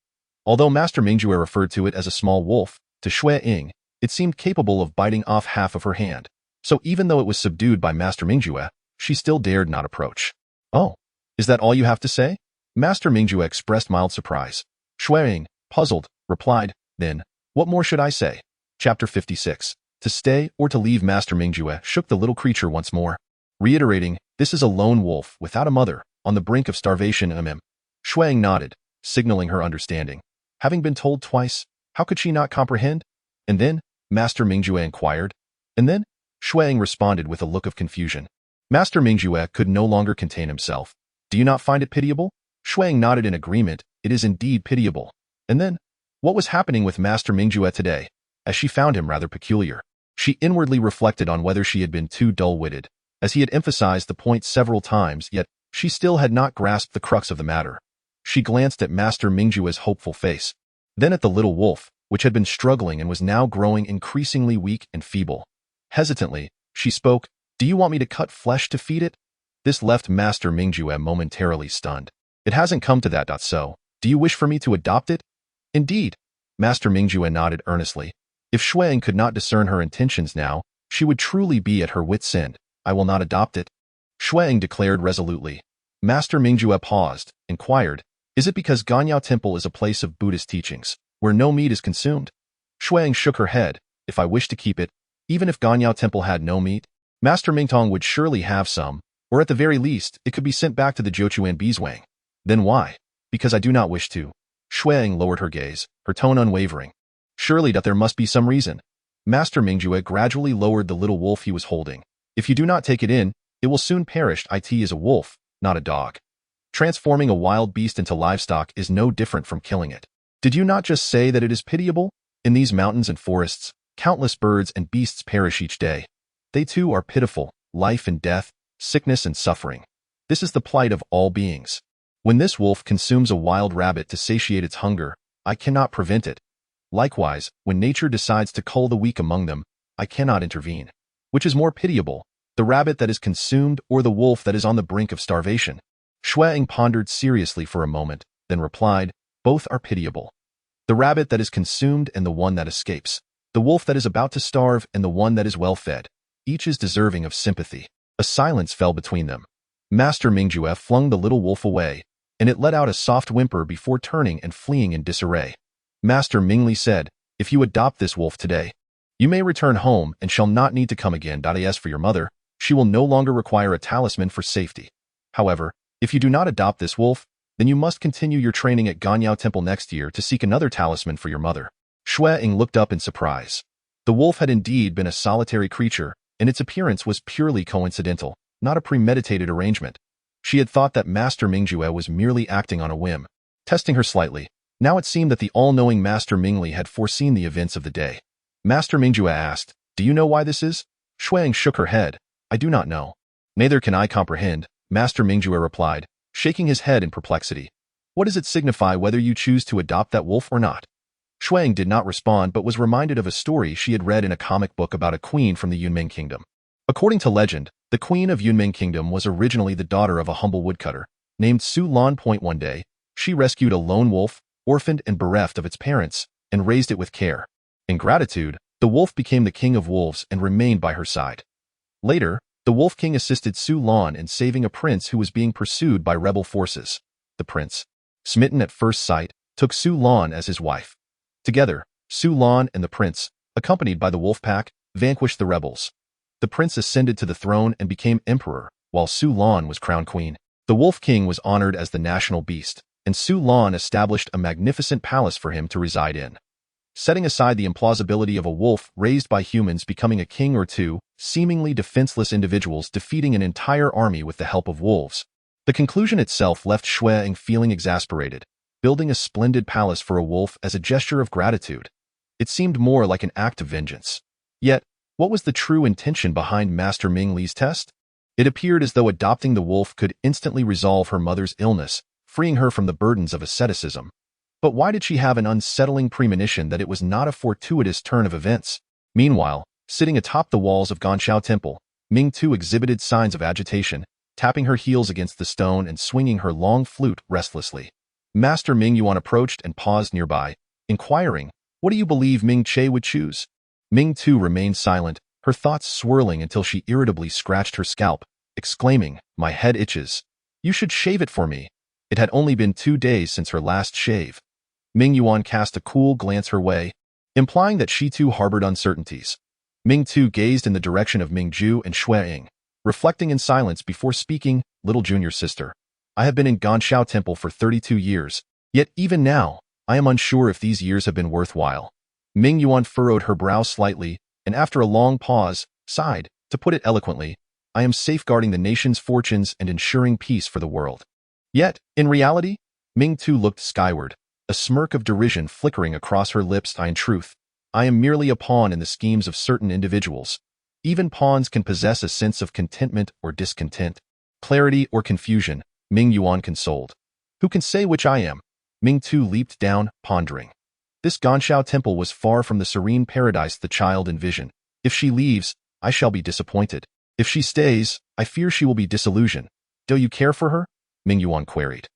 Although Master Mingjue referred to it as a small wolf, to Xue Ying, it seemed capable of biting off half of her hand. So even though it was subdued by Master Mingjue, she still dared not approach. "Oh, is that all you have to say?" Master Mingjue expressed mild surprise. Xue Ying, puzzled, replied, "Then, what more should I say?" Chapter 56. To stay or to leave. Master Mingjue shook the little creature once more, reiterating, "This is a lone wolf, without a mother, on the brink of starvation." Xue Ying nodded, signaling her understanding. Having been told twice, how could she not comprehend? "And then?" Master Mingjue inquired. "And then?" Xue Ying responded with a look of confusion. Master Mingjue could no longer contain himself. Do you not find it pitiable? Xue Ying nodded in agreement. It is indeed pitiable. And then, what was happening with Master Mingjue today? As she found him rather peculiar. She inwardly reflected on whether she had been too dull-witted, as he had emphasized the point several times, yet she still had not grasped the crux of the matter. She glanced at Master Mingjue's hopeful face, then at the little wolf, which had been struggling and was now growing increasingly weak and feeble. Hesitantly, she spoke, "Do you want me to cut flesh to feed it?" This left Master Mingjue momentarily stunned. "It hasn't come to that, so do you wish for me to adopt it?" "Indeed." Master Mingjue nodded earnestly. If Xue Ying could not discern her intentions now, she would truly be at her wit's end. "I will not adopt it," Xue Ying declared resolutely. Master Mingjue paused, inquired, "Is it because Ganyao Temple is a place of Buddhist teachings, where no meat is consumed?" Xue Ying shook her head. "If I wish to keep it, even if Ganyao Temple had no meat, Master Mingtong would surely have some, or at the very least, it could be sent back to the Zhochuan Beeswang." "Then why?" "Because I do not wish to." Xue Ying lowered her gaze, her tone unwavering. "Surely that there must be some reason." Master Mingjue gradually lowered the little wolf he was holding. "If you do not take it in, it will soon perish. It is a wolf, not a dog. Transforming a wild beast into livestock is no different from killing it. Did you not just say that it is pitiable? In these mountains and forests, countless birds and beasts perish each day. They too are pitiful, life and death, sickness and suffering. This is the plight of all beings. When this wolf consumes a wild rabbit to satiate its hunger, I cannot prevent it. Likewise, when nature decides to cull the weak among them, I cannot intervene. Which is more pitiable, the rabbit that is consumed or the wolf that is on the brink of starvation?" Xue Ying pondered seriously for a moment, then replied, "Both are pitiable. The rabbit that is consumed and the one that escapes. The wolf that is about to starve and the one that is well fed. Each is deserving of sympathy." A silence fell between them. Master Mingjue flung the little wolf away, and it let out a soft whimper before turning and fleeing in disarray. Master Mingli said, "If you adopt this wolf today, you may return home and shall not need to come again. As for your mother, she will no longer require a talisman for safety. However, if you do not adopt this wolf, then you must continue your training at Ganyao Temple next year to seek another talisman for your mother." Xue Ying looked up in surprise. The wolf had indeed been a solitary creature, and its appearance was purely coincidental, not a premeditated arrangement. She had thought that Master Mingjue was merely acting on a whim, testing her slightly. Now it seemed that the all-knowing Master Mingli had foreseen the events of the day. Master Mingjue asked, "Do you know why this is?" Xue Ying shook her head. "I do not know." "Neither can I comprehend," Master Mingjue replied, shaking his head in perplexity. "What does it signify whether you choose to adopt that wolf or not?" Xue Ying did not respond but was reminded of a story she had read in a comic book about a queen from the Yunming Kingdom. According to legend, the queen of Yunming Kingdom was originally the daughter of a humble woodcutter named Su Lan. One day, she rescued a lone wolf, orphaned and bereft of its parents, and raised it with care. In gratitude, the wolf became the king of wolves and remained by her side. Later, the Wolf King assisted Su Lan in saving a prince who was being pursued by rebel forces. The prince, smitten at first sight, took Su Lan as his wife. Together, Su Lan and the prince, accompanied by the wolf pack, vanquished the rebels. The prince ascended to the throne and became emperor, while Su Lan was crowned queen. The Wolf King was honored as the national beast, and Su Lan established a magnificent palace for him to reside in. Setting aside the implausibility of a wolf raised by humans becoming a king or two, seemingly defenseless individuals defeating an entire army with the help of wolves, the conclusion itself left Xue Ying feeling exasperated. Building a splendid palace for a wolf as a gesture of gratitude. It seemed more like an act of vengeance. Yet, what was the true intention behind Master Ming Li's test? It appeared as though adopting the wolf could instantly resolve her mother's illness, freeing her from the burdens of asceticism. But why did she have an unsettling premonition that it was not a fortuitous turn of events? Meanwhile, sitting atop the walls of Ganshao Temple, Ming Tu exhibited signs of agitation, tapping her heels against the stone and swinging her long flute restlessly. Master Ming Yuan approached and paused nearby, inquiring, "What do you believe Ming Che would choose?" Ming Tu remained silent, her thoughts swirling until she irritably scratched her scalp, exclaiming, "My head itches. You should shave it for me." It had only been 2 days since her last shave. Ming Yuan cast a cool glance her way, implying that she too harbored uncertainties. Ming Tu gazed in the direction of Ming Ju and Xue Ying, reflecting in silence before speaking, "Little junior sister. I have been in Ganshao Temple for 32 years, yet even now, I am unsure if these years have been worthwhile." Ming Yuan furrowed her brow slightly, and after a long pause, sighed, To put it eloquently, I am safeguarding the nation's fortunes and ensuring peace for the world. Yet, in reality, Ming Tu looked skyward, a smirk of derision flickering across her lips. In truth, I am merely a pawn in the schemes of certain individuals. Even pawns can possess a sense of contentment or discontent, clarity or confusion, Ming Yuan consoled. Who can say which I am? Ming Tu leaped down, pondering. This Ganshao temple was far from the serene paradise the child envisioned. If she leaves, I shall be disappointed. If she stays, I fear she will be disillusioned. Do you care for her? Ming Yuan queried.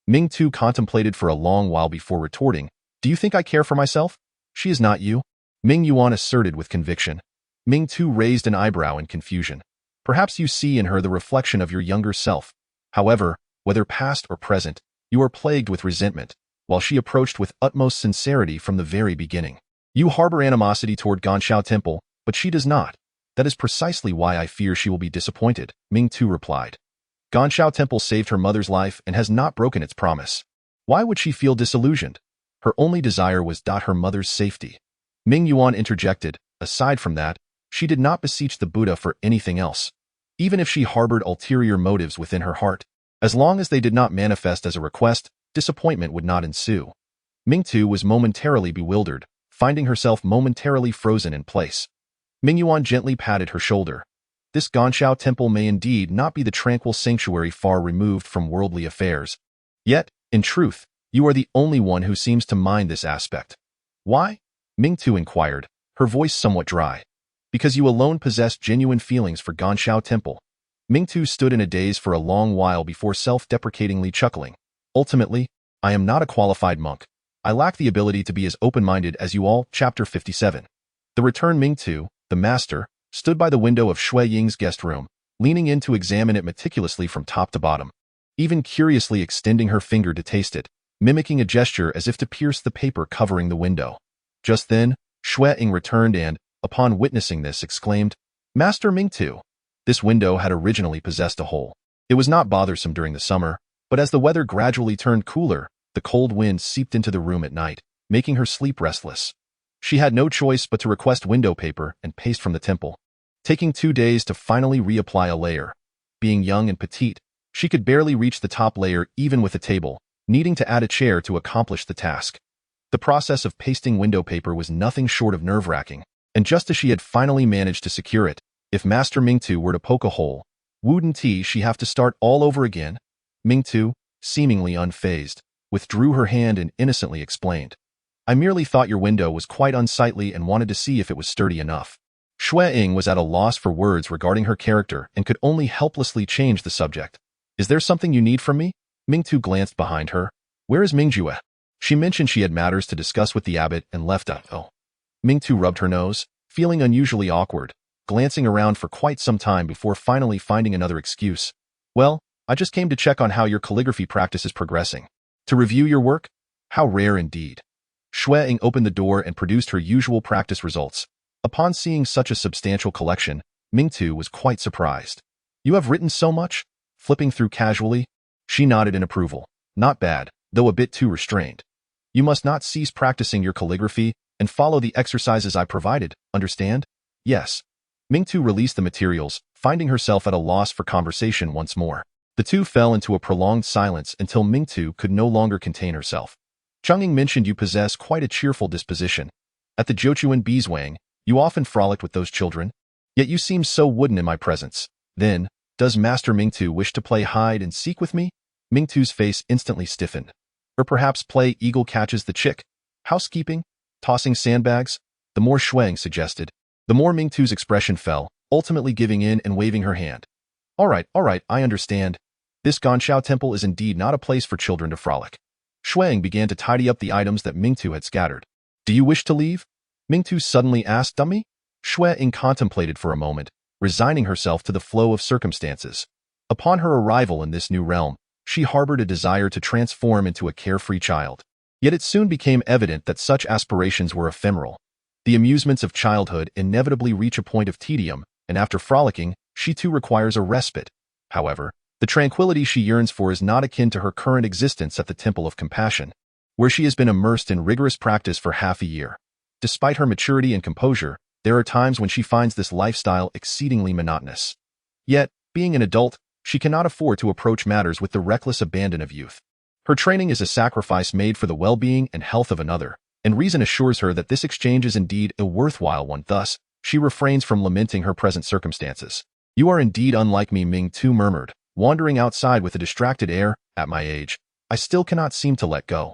Ming Tu contemplated for a long while before retorting, Do you think I care for myself? She is not you. Ming Yuan asserted with conviction. Ming Tu raised an eyebrow in confusion. Perhaps you see in her the reflection of your younger self. However, whether past or present, you are plagued with resentment, while she approached with utmost sincerity from the very beginning. You harbor animosity toward Ganshao Temple, but she does not. That is precisely why I fear she will be disappointed, Ming Tu replied. Ganshao Temple saved her mother's life and has not broken its promise. Why would she feel disillusioned? Her only desire was her mother's safety. Ming Yuan interjected, aside from that, she did not beseech the Buddha for anything else. Even if she harbored ulterior motives within her heart, as long as they did not manifest as a request, disappointment would not ensue. Ming Tu was momentarily bewildered, finding herself momentarily frozen in place. Ming Yuan gently patted her shoulder. This Ganshao temple may indeed not be the tranquil sanctuary far removed from worldly affairs. Yet, in truth, you are the only one who seems to mind this aspect. Why? Ming Tu inquired, her voice somewhat dry. Because you alone possess genuine feelings for Ganshao Temple. Ming Tu stood in a daze for a long while before self-deprecatingly chuckling. Ultimately, I am not a qualified monk. I lack the ability to be as open-minded as you all. Chapter 57. The returned Ming Tu, the master, stood by the window of Xue Ying's guest room, leaning in to examine it meticulously from top to bottom, even curiously extending her finger to taste it, mimicking a gesture as if to pierce the paper covering the window. Just then, Xue Ying returned and, upon witnessing this, exclaimed, Master Ming Tu. This window had originally possessed a hole. It was not bothersome during the summer, but as the weather gradually turned cooler, the cold wind seeped into the room at night, making her sleep restless. She had no choice but to request window paper and paste from the temple, taking 2 days to finally reapply a layer. Being young and petite, she could barely reach the top layer even with a table, needing to add a chair to accomplish the task. The process of pasting window paper was nothing short of nerve-wracking, and just as she had finally managed to secure it, if Master Ming Tu were to poke a hole, wouldn't she have to start all over again? Ming Tu, seemingly unfazed, withdrew her hand and innocently explained, I merely thought your window was quite unsightly and wanted to see if it was sturdy enough. Xue Ying was at a loss for words regarding her character and could only helplessly change the subject. Is there something you need from me? Ming Tu glanced behind her. Where is Mingjue? She mentioned she had matters to discuss with the abbot and left. Ming Tu rubbed her nose, feeling unusually awkward, glancing around for quite some time before finally finding another excuse. Well, I just came to check on how your calligraphy practice is progressing. To review your work? How rare indeed. Xue Ying opened the door and produced her usual practice results. Upon seeing such a substantial collection, Ming Tu was quite surprised. You have written so much? Flipping through casually, she nodded in approval. Not bad, though a bit too restrained. You must not cease practicing your calligraphy and follow the exercises I provided, understand? Yes. Ming Tu released the materials, finding herself at a loss for conversation once more. The two fell into a prolonged silence until Ming Tu could no longer contain herself. Chang'ing mentioned you possess quite a cheerful disposition. At the Jochuan Beeswang, you often frolicked with those children. Yet you seem so wooden in my presence. Then, does Master Ming Tu wish to play hide and seek with me? Ming Tu's face instantly stiffened. Or perhaps play eagle catches the chick? Housekeeping? Tossing sandbags? The more Xue Ying suggested, the more Ming Tu's expression fell, ultimately giving in and waving her hand. All right, I understand. This Ganshao temple is indeed not a place for children to frolic. Xue Ying began to tidy up the items that Ming Tu had scattered. Do you wish to leave? Ming Tu suddenly asked dummy. Xue Ying contemplated for a moment, resigning herself to the flow of circumstances. Upon her arrival in this new realm, she harbored a desire to transform into a carefree child. Yet it soon became evident that such aspirations were ephemeral. The amusements of childhood inevitably reach a point of tedium, and after frolicking, she too requires a respite. However, the tranquility she yearns for is not akin to her current existence at the Temple of Compassion, where she has been immersed in rigorous practice for half a year. Despite her maturity and composure, There are times when she finds this lifestyle exceedingly monotonous. Yet, being an adult, she cannot afford to approach matters with the reckless abandon of youth. Her training is a sacrifice made for the well-being and health of another, and reason assures her that this exchange is indeed a worthwhile one. Thus, she refrains from lamenting her present circumstances. "You are indeed unlike me," Ming Tu murmured, wandering outside with a distracted air. "At my age, I still cannot seem to let go.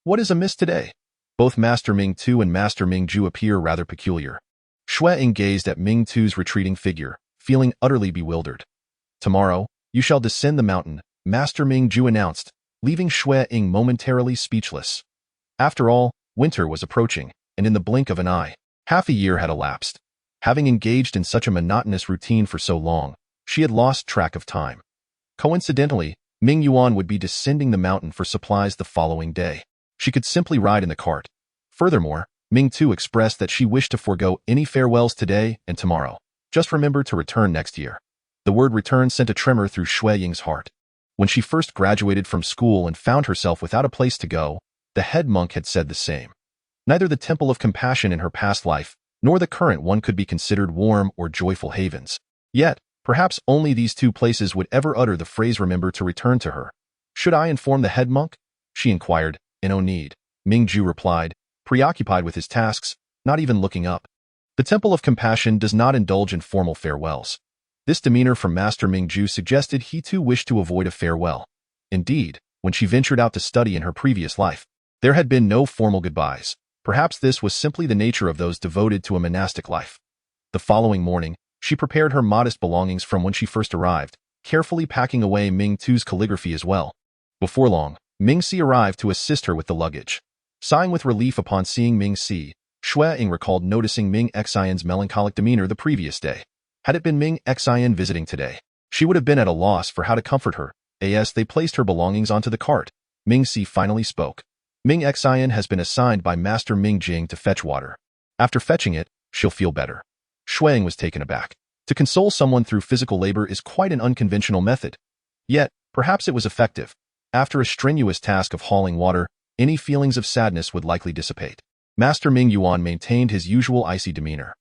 What is amiss today?" Both Master Ming Tu and Master Ming Ju appear rather peculiar. Xue Ying gazed at Ming Tu's retreating figure, feeling utterly bewildered. "Tomorrow, you shall descend the mountain," Master Ming Ju announced, leaving Xue Ying momentarily speechless. After all, winter was approaching, and in the blink of an eye, half a year had elapsed. Having engaged in such a monotonous routine for so long, she had lost track of time. Coincidentally, Ming Yuan would be descending the mountain for supplies the following day. She could simply ride in the cart. Furthermore, Ming Tu expressed that she wished to forego any farewells today and tomorrow. Just remember to return next year. The word return sent a tremor through Xue Ying's heart. When she first graduated from school and found herself without a place to go, the head monk had said the same. Neither the temple of compassion in her past life, nor the current one could be considered warm or joyful havens. Yet, perhaps only these two places would ever utter the phrase "remember to return" to her. "Should I inform the head monk?" she inquired. "No need," Ming Ju replied, preoccupied with his tasks, not even looking up. The Temple of Compassion does not indulge in formal farewells. This demeanor from Master Ming Ju suggested he too wished to avoid a farewell. Indeed, when she ventured out to study in her previous life, there had been no formal goodbyes. Perhaps this was simply the nature of those devoted to a monastic life. The following morning, she prepared her modest belongings from when she first arrived, carefully packing away Ming Tu's calligraphy as well. Before long, Ming Si arrived to assist her with the luggage. Sighing with relief upon seeing Ming Si, Xue Ying recalled noticing Ming Xian's melancholic demeanor the previous day. Had it been Ming Xian visiting today, she would have been at a loss for how to comfort her. As they placed her belongings onto the cart, Ming Si finally spoke. "Ming Xian has been assigned by Master Ming Jing to fetch water. After fetching it, she'll feel better." Xue Ying was taken aback. To console someone through physical labor is quite an unconventional method. Yet, perhaps it was effective. After a strenuous task of hauling water, any feelings of sadness would likely dissipate. Master Ming Yuan maintained his usual icy demeanor.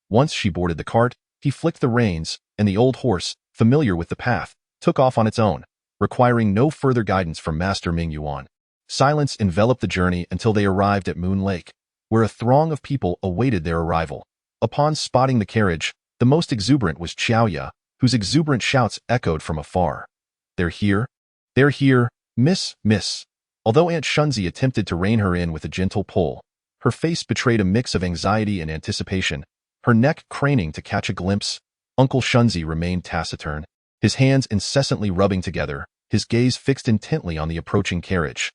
Once she boarded the cart, he flicked the reins, and the old horse, familiar with the path, took off on its own, requiring no further guidance from Master Ming Yuan. Silence enveloped the journey until they arrived at Moon Lake, where a throng of people awaited their arrival. Upon spotting the carriage, the most exuberant was Xiaoya, whose exuberant shouts echoed from afar. "They're here! They're here! Miss! Miss!" Although Aunt Shunzi attempted to rein her in with a gentle pull, her face betrayed a mix of anxiety and anticipation, her neck craning to catch a glimpse. Uncle Shunzi remained taciturn, his hands incessantly rubbing together, his gaze fixed intently on the approaching carriage.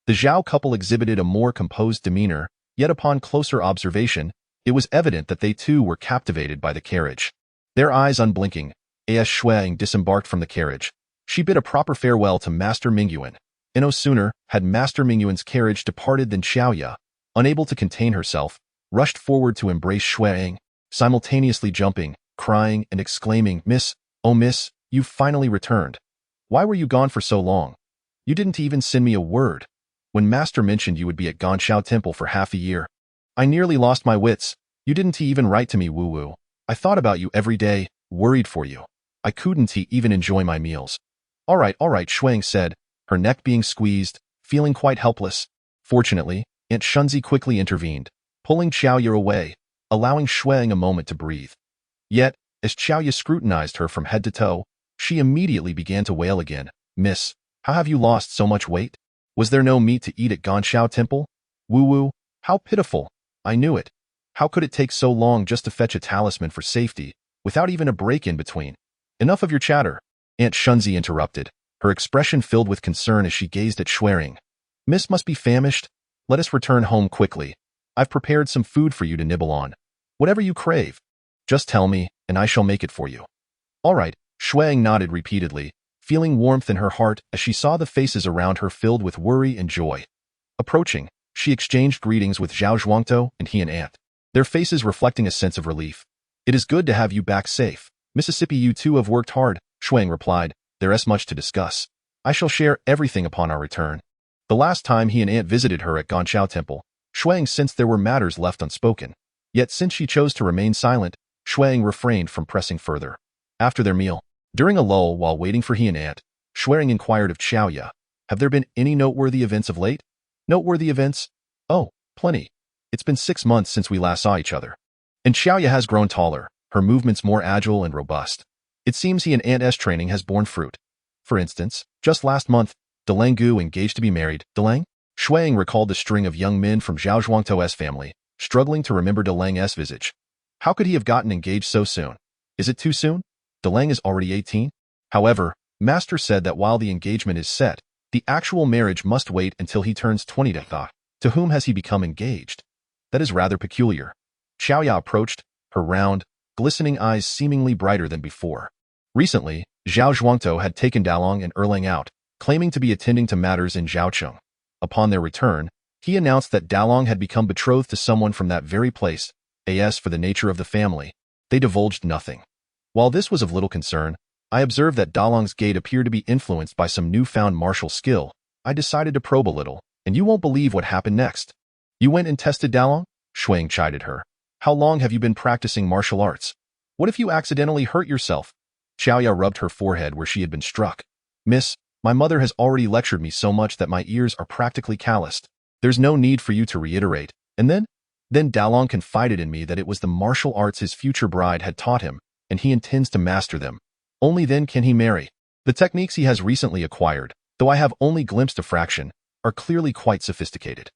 The Zhao couple exhibited a more composed demeanor, yet upon closer observation, it was evident that they too were captivated by the carriage. Their eyes unblinking, as Xue Ying disembarked from the carriage, she bid a proper farewell to Master Mingyuan. And no sooner had Master Mingyuan's carriage departed than Xiaoya, unable to contain herself, rushed forward to embrace Xue Ying, simultaneously jumping, crying, and exclaiming, "Miss, oh miss, you've finally returned. Why were you gone for so long? You didn't even send me a word. When Master mentioned you would be at Ganshao Temple for half a year, I nearly lost my wits. You didn't even write to me, woo-woo. I thought about you every day, worried for you. I couldn't even enjoy my meals." All right, Xue Ying said, her neck being squeezed, feeling quite helpless. Fortunately, Aunt Shunzi quickly intervened, pulling Xiaoya away, allowing Xue Ying a moment to breathe. Yet, as Xiaoya scrutinized her from head to toe, she immediately began to wail again. "Miss, how have you lost so much weight? Was there no meat to eat at Ganshao Temple? Woo-woo, how pitiful. I knew it. How could it take so long just to fetch a talisman for safety, without even a break in between?" "Enough of your chatter," Aunt Shunzi interrupted, her expression filled with concern as she gazed at Xue Ying. "Miss must be famished. Let us return home quickly. I've prepared some food for you to nibble on. Whatever you crave. Just tell me, and I shall make it for you." "All right," Xue Ying nodded repeatedly, feeling warmth in her heart as she saw the faces around her filled with worry and joy. Approaching, she exchanged greetings with Zhao Zhuangtou and he and Aunt, their faces reflecting a sense of relief. "It is good to have you back safe. Mississippi, you two have worked hard," Xue Ying replied. "There is much to discuss. I shall share everything upon our return." The last time he and Aunt visited her at Ganshao Temple, Xue Ying sensed there were matters left unspoken. Yet since she chose to remain silent, Xue Ying refrained from pressing further. After their meal, during a lull while waiting for he and Aunt, Xue Ying inquired of Xiaoya, "Have there been any noteworthy events of late?" "Noteworthy events? Oh, plenty. It's been 6 months since we last saw each other. And Xiaoya has grown taller, her movements more agile and robust. It seems he and Aunt S training has borne fruit. For instance, just last month, Delang Gu engaged to be married. Delang?" Xue Ying recalled the string of young men from Zhao Zhuangtou's family, struggling to remember Delang's visage. How could he have gotten engaged so soon? Is it too soon? Delang is already 18? However, Master said that while the engagement is set, the actual marriage must wait until he turns 20. To whom has he become engaged? That is rather peculiar. Xiaoya approached, her round, glistening eyes seemingly brighter than before. Recently, Zhao Zhuangtou had taken Dalong and Erlang out, claiming to be attending to matters in Zhaocheng. Upon their return, he announced that Dalong had become betrothed to someone from that very place. As for the nature of the family, they divulged nothing. While this was of little concern, I observed that Dalong's gait appeared to be influenced by some newfound martial skill. I decided to probe a little, and you won't believe what happened next. "You went and tested Dalong?" Xue Ying chided her. "How long have you been practicing martial arts? What if you accidentally hurt yourself?" Xiaoya rubbed her forehead where she had been struck. "Miss, my mother has already lectured me so much that my ears are practically calloused. There's no need for you to reiterate." And then Dalong confided in me that it was the martial arts his future bride had taught him, and he intends to master them. Only then can he marry. The techniques he has recently acquired, though I have only glimpsed a fraction, are clearly quite sophisticated.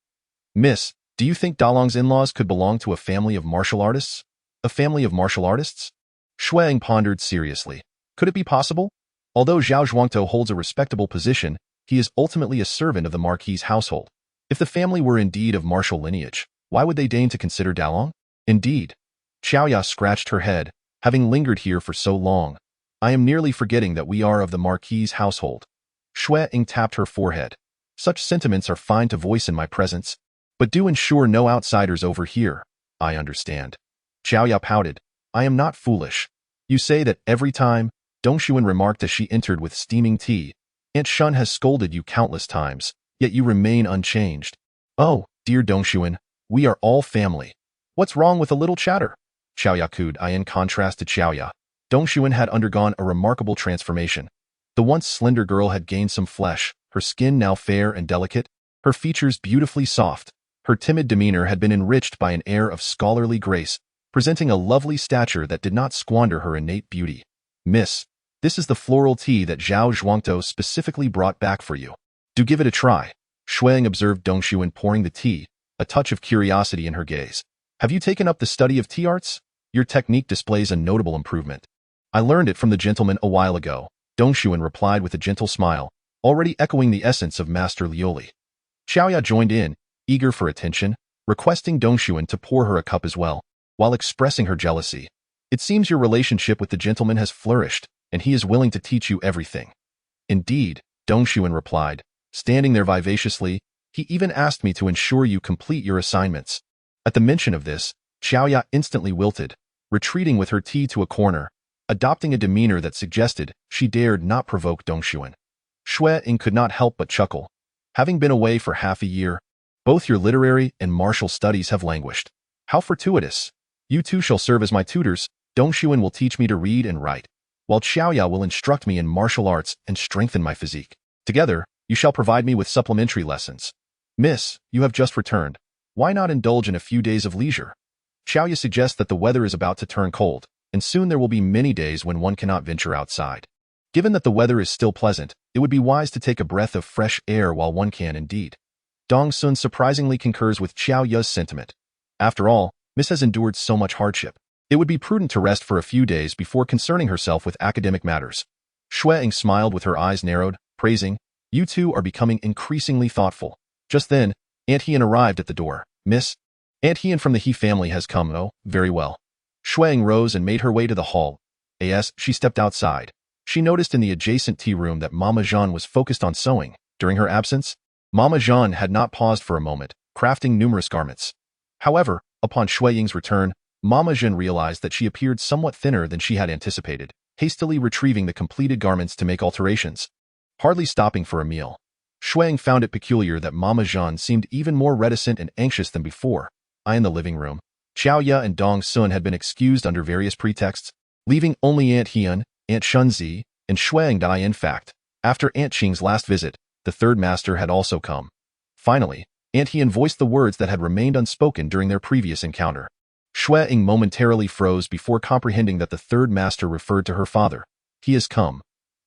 "Miss, do you think Dalong's in-laws could belong to a family of martial artists?" "A family of martial artists?" Xue Ying pondered seriously. Could it be possible? Although Zhao Zhuangtou holds a respectable position, he is ultimately a servant of the Marquis's household. If the family were indeed of martial lineage, why would they deign to consider Dalong? Indeed. Xiaoya scratched her head, having lingered here for so long. "I am nearly forgetting that we are of the Marquis's household." Xue Ying tapped her forehead. "Such sentiments are fine to voice in my presence, but do ensure no outsiders over here." "I understand." Xiaoya pouted. "I am not foolish. You say that every time," Dongshuan remarked as she entered with steaming tea, "Aunt Shun has scolded you countless times, yet you remain unchanged." "Oh, dear Dongshuan, we are all family. What's wrong with a little chatter?" Xiaoya cooed. In contrast to Xiaoya, Dongshuan had undergone a remarkable transformation. The once slender girl had gained some flesh, her skin now fair and delicate, her features beautifully soft. Her timid demeanor had been enriched by an air of scholarly grace, presenting a lovely stature that did not squander her innate beauty. "Miss, this is the floral tea that Zhao Zhuangtou specifically brought back for you. Do give it a try." Xue Ying observed Dongshuan pouring the tea, a touch of curiosity in her gaze. "Have you taken up the study of tea arts? Your technique displays a notable improvement." "I learned it from the gentleman a while ago," Dongshuan replied with a gentle smile, already echoing the essence of Master Lioli. Xiaoya joined in, eager for attention, requesting Dongshuan to pour her a cup as well, while expressing her jealousy. "It seems your relationship with the gentleman has flourished, and he is willing to teach you everything." "Indeed," Dongshuan replied, standing there vivaciously. "He even asked me to ensure you complete your assignments." At the mention of this, Xiaoya instantly wilted, retreating with her tea to a corner, adopting a demeanor that suggested she dared not provoke Dongshuan. Xue Ying could not help but chuckle. "Having been away for half a year, both your literary and martial studies have languished. How fortuitous! You two shall serve as my tutors. Dongshuan will teach me to read and write, while Xiaoya will instruct me in martial arts and strengthen my physique. Together, you shall provide me with supplementary lessons. Miss, you have just returned. Why not indulge in a few days of leisure? Xiaoya suggests that the weather is about to turn cold, and soon there will be many days when one cannot venture outside. Given that the weather is still pleasant, it would be wise to take a breath of fresh air while one can indeed." Dong Sun surprisingly concurs with Xiaoya's sentiment. After all, Miss has endured so much hardship. It would be prudent to rest for a few days before concerning herself with academic matters. Xue Ying smiled with her eyes narrowed, praising, "You two are becoming increasingly thoughtful." Just then, Aunt Hien arrived at the door. "Miss, Aunt Hien from the He family has come." "Oh, very well." Xue Ying rose and made her way to the hall. As she stepped outside, she noticed in the adjacent tea room that Mama Jean was focused on sewing. During her absence, Mama Jean had not paused for a moment, crafting numerous garments. However, upon Xue Ying's return, Mama Jean realized that she appeared somewhat thinner than she had anticipated, hastily retrieving the completed garments to make alterations. Hardly stopping for a meal, Xue Ying found it peculiar that Mama Jean seemed even more reticent and anxious than before. In the living room, Xiaoya and Dong Sun had been excused under various pretexts, leaving only Aunt Hian, Aunt Shunzi, and Xue Ying. In fact, after Aunt Qing's last visit, the third master had also come. Finally, Aunt Hian voiced the words that had remained unspoken during their previous encounter. Xue Ying momentarily froze before comprehending that the third master referred to her father. He has come.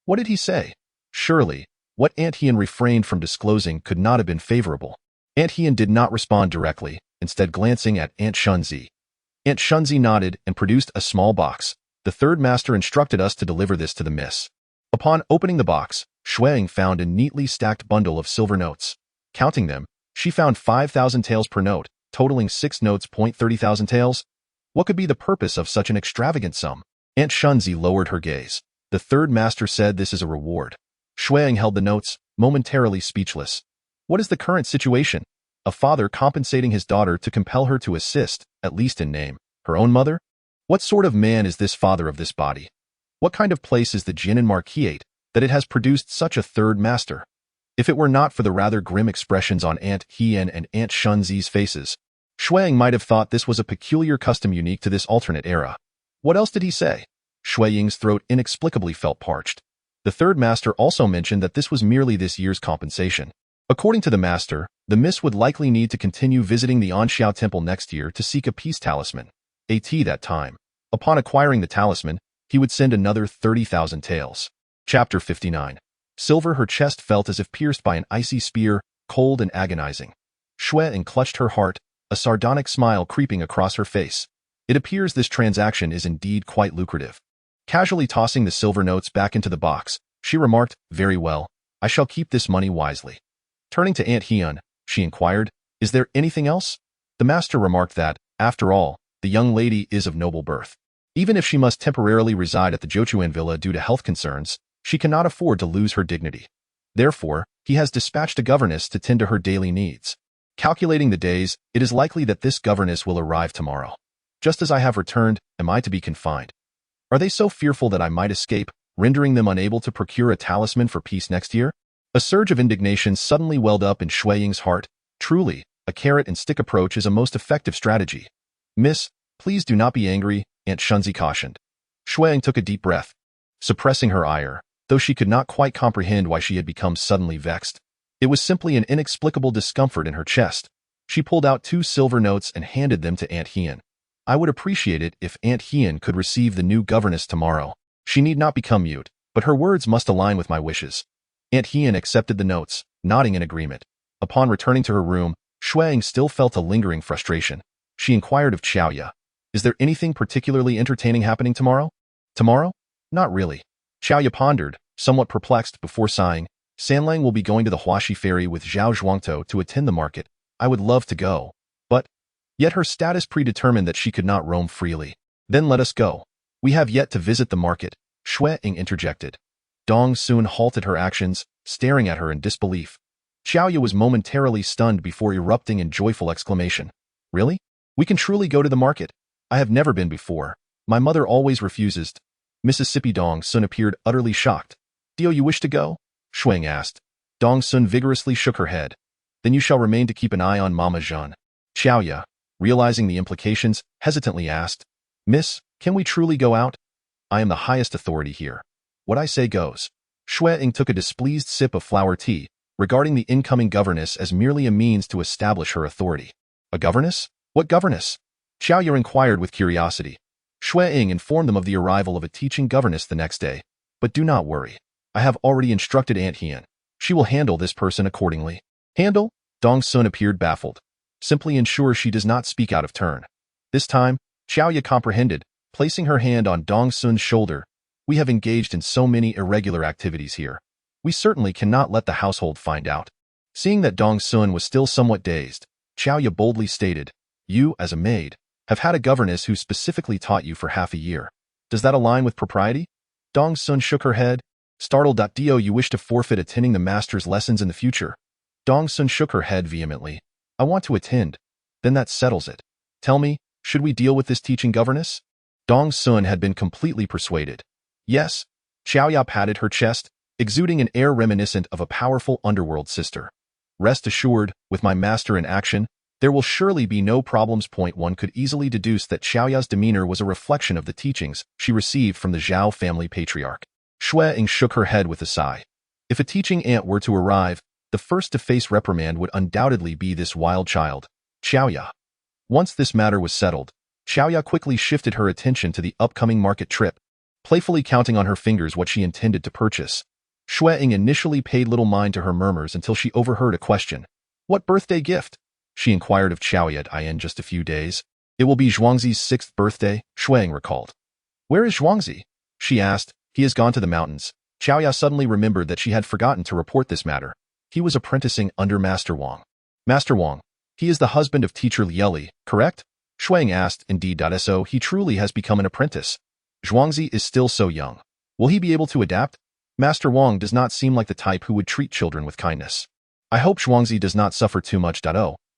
What did he say? Surely, what Aunt Hian refrained from disclosing could not have been favorable. Aunt Hian did not respond directly, instead glancing at Aunt Shunzi. Aunt Shunzi nodded and produced a small box. The third master instructed us to deliver this to the miss. Upon opening the box, Xue Ying found a neatly stacked bundle of silver notes. Counting them, she found 5,000 taels per note, totaling 6 notes. 30,000 taels? What could be the purpose of such an extravagant sum? Aunt Shunzi lowered her gaze. The third master said this is a reward. Xue Ying held the notes, momentarily speechless. What is the current situation? A father compensating his daughter to compel her to assist, at least in name, her own mother? What sort of man is this father of this body? What kind of place is the Jinan Marquisate that it has produced such a third master? If it were not for the rather grim expressions on Aunt Hian and Aunt Shunzi's faces, Xue Ying might have thought this was a peculiar custom unique to this alternate era. What else did he say? Xue Ying's throat inexplicably felt parched. The third master also mentioned that this was merely this year's compensation. According to the master, the miss would likely need to continue visiting the Anxiao temple next year to seek a peace talisman. That time. Upon acquiring the talisman, he would send another 30,000 taels. Chapter 59. Silver. Her chest felt as if pierced by an icy spear, cold and agonizing. Xue Ying clutched her heart, a sardonic smile creeping across her face. It appears this transaction is indeed quite lucrative. Casually tossing the silver notes back into the box, she remarked, "Very well, I shall keep this money wisely." Turning to Aunt Hian, she inquired, "Is there anything else?" The master remarked that, after all, the young lady is of noble birth. Even if she must temporarily reside at the Jochuan villa due to health concerns, she cannot afford to lose her dignity. Therefore, he has dispatched a governess to tend to her daily needs. Calculating the days, it is likely that this governess will arrive tomorrow. Just as I have returned, am I to be confined? Are they so fearful that I might escape, rendering them unable to procure a talisman for peace next year? A surge of indignation suddenly welled up in Xue Ying's heart. Truly, a carrot-and-stick approach is a most effective strategy. "Miss, please do not be angry," Aunt Shunzi cautioned. Xue Ying took a deep breath, suppressing her ire, though she could not quite comprehend why she had become suddenly vexed. It was simply an inexplicable discomfort in her chest. She pulled out 2 silver notes and handed them to Aunt Hian. "I would appreciate it if Aunt Hian could receive the new governess tomorrow. She need not become mute, but her words must align with my wishes." Aunt Hian accepted the notes, nodding in agreement. Upon returning to her room, Xue Ying still felt a lingering frustration. She inquired of Xiaoya, "Is there anything particularly entertaining happening tomorrow?" "Tomorrow? Not really." Xiaoya pondered, somewhat perplexed, before sighing. "Sanlang will be going to the Huaxi ferry with Zhao Zhuangtou to attend the market. I would love to go, but..." Yet her status predetermined that she could not roam freely. "Then let us go. We have yet to visit the market," Xue Ying interjected. Dong Sun halted her actions, staring at her in disbelief. Xiaoya was momentarily stunned before erupting in joyful exclamation. "Really? We can truly go to the market? I have never been before. My mother always refuses." Mississippi Dong Sun appeared utterly shocked. "Do you wish to go?" Xue Ying asked. Dong Sun vigorously shook her head. "Then you shall remain to keep an eye on Mama Jean." Xiaoya, realizing the implications, hesitantly asked, "Miss, can we truly go out? I am the highest authority here. What I say goes." Xue Ying took a displeased sip of flower tea, regarding the incoming governess as merely a means to establish her authority. "A governess? What governess?" Xiaoya inquired with curiosity. Xue Ying informed them of the arrival of a teaching governess the next day. "But do not worry. I have already instructed Aunt Hian. She will handle this person accordingly." "Handle?" Dong Sun appeared baffled. "Simply ensure she does not speak out of turn." This time, Xiaoya comprehended, placing her hand on Dong Sun's shoulder. "We have engaged in so many irregular activities here. We certainly cannot let the household find out." Seeing that Dong Sun was still somewhat dazed, Xiaoya boldly stated, "You, as a maid, have had a governess who specifically taught you for half a year. Does that align with propriety?" Dong Sun shook her head, startled. "Do you wish to forfeit attending the master's lessons in the future?" Dong Sun shook her head vehemently. "I want to attend." "Then that settles it. Tell me, should we deal with this teaching governess?" Dong Sun had been completely persuaded. "Yes." Xiaoya patted her chest, exuding an air reminiscent of a powerful underworld sister. "Rest assured, with my master in action, There will surely be no problems. One could easily deduce that Xiaoya's demeanor was a reflection of the teachings she received from the Zhao family patriarch. Xue Ying shook her head with a sigh. If a teaching aunt were to arrive, the first to face reprimand would undoubtedly be this wild child, Xiaoya. Once this matter was settled, Xiaoya quickly shifted her attention to the upcoming market trip, playfully counting on her fingers what she intended to purchase. Xue Ying initially paid little mind to her murmurs until she overheard a question. What birthday gift? She inquired of Xiaoya in just a few days. It will be Zhuangzi's 6th birthday, Xue Ying recalled. Where is Zhuangzi? She asked. He has gone to the mountains. Xiaoya suddenly remembered that she had forgotten to report this matter. He was apprenticing under Master Wang. Master Wang. He is the husband of teacher Lieli, correct? Xue Ying asked. Indeed. So he truly has become an apprentice. Zhuangzi is still so young. Will he be able to adapt? Master Wang does not seem like the type who would treat children with kindness. I hope Zhuangzi does not suffer too much.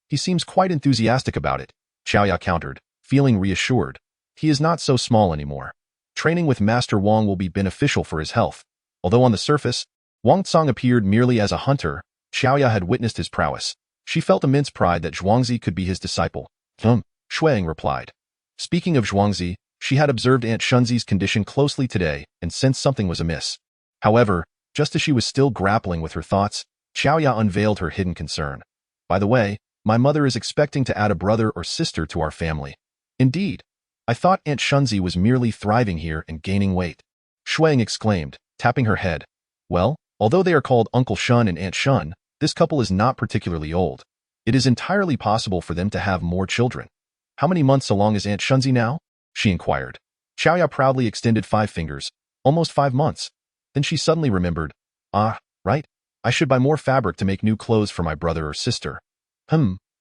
He seems quite enthusiastic about it, Xiaoya countered, feeling reassured. He is not so small anymore. Training with Master Wang will be beneficial for his health. Although on the surface, Wang Tsang appeared merely as a hunter, Xiaoya had witnessed his prowess. She felt immense pride that Zhuangzi could be his disciple. Xue Ying replied. Speaking of Zhuangzi, she had observed Aunt Shunzi's condition closely today and sensed something was amiss. However, just as she was still grappling with her thoughts, Xiaoya unveiled her hidden concern. By the way, my mother is expecting to add a brother or sister to our family. Indeed. I thought Aunt Shunzi was merely thriving here and gaining weight. Xue Ying exclaimed, tapping her head. Well, although they are called Uncle Shun and Aunt Shun, this couple is not particularly old. It is entirely possible for them to have more children. How many months along is Aunt Shunzi now? She inquired. Xiaoya proudly extended 5 fingers. Almost 5 months. Then she suddenly remembered. Right? I should buy more fabric to make new clothes for my brother or sister.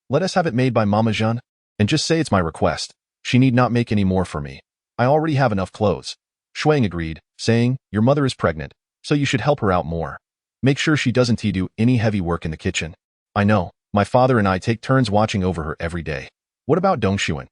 Let us have it made by Mama Jeanne, and just say it's my request. She need not make any more for me. I already have enough clothes. Xue Ying agreed, saying, your mother is pregnant, so you should help her out more. Make sure she doesn't do any heavy work in the kitchen. I know, my father and I take turns watching over her every day. What about Dongxuan?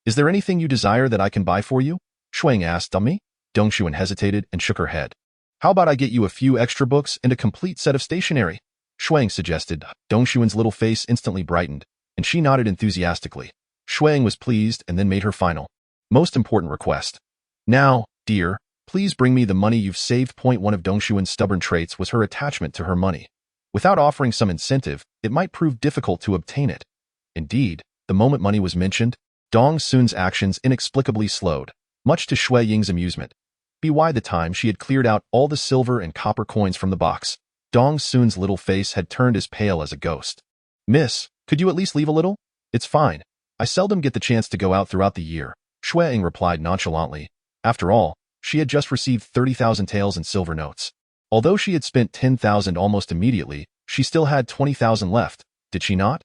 Is there anything you desire that I can buy for you? Xue Ying asked. Me? Dongxuan hesitated and shook her head. How about I get you a few extra books and a complete set of stationery? Xue Ying suggested. Dongxuan's little face instantly brightened, and she nodded enthusiastically. Xue Ying was pleased and then made her final, most important request. Now, dear, please bring me the money you've saved. One of Dongxuan's stubborn traits was her attachment to her money. Without offering some incentive, it might prove difficult to obtain it. Indeed, the moment money was mentioned, Dong Sun's actions inexplicably slowed, much to Xue Ying's amusement. By the time she had cleared out all the silver and copper coins from the box, Dong Sun's little face had turned as pale as a ghost. Miss, could you at least leave a little? It's fine. I seldom get the chance to go out throughout the year, Xue Ying replied nonchalantly. After all, she had just received 30,000 taels in silver notes. Although she had spent 10,000 almost immediately, she still had 20,000 left, did she not?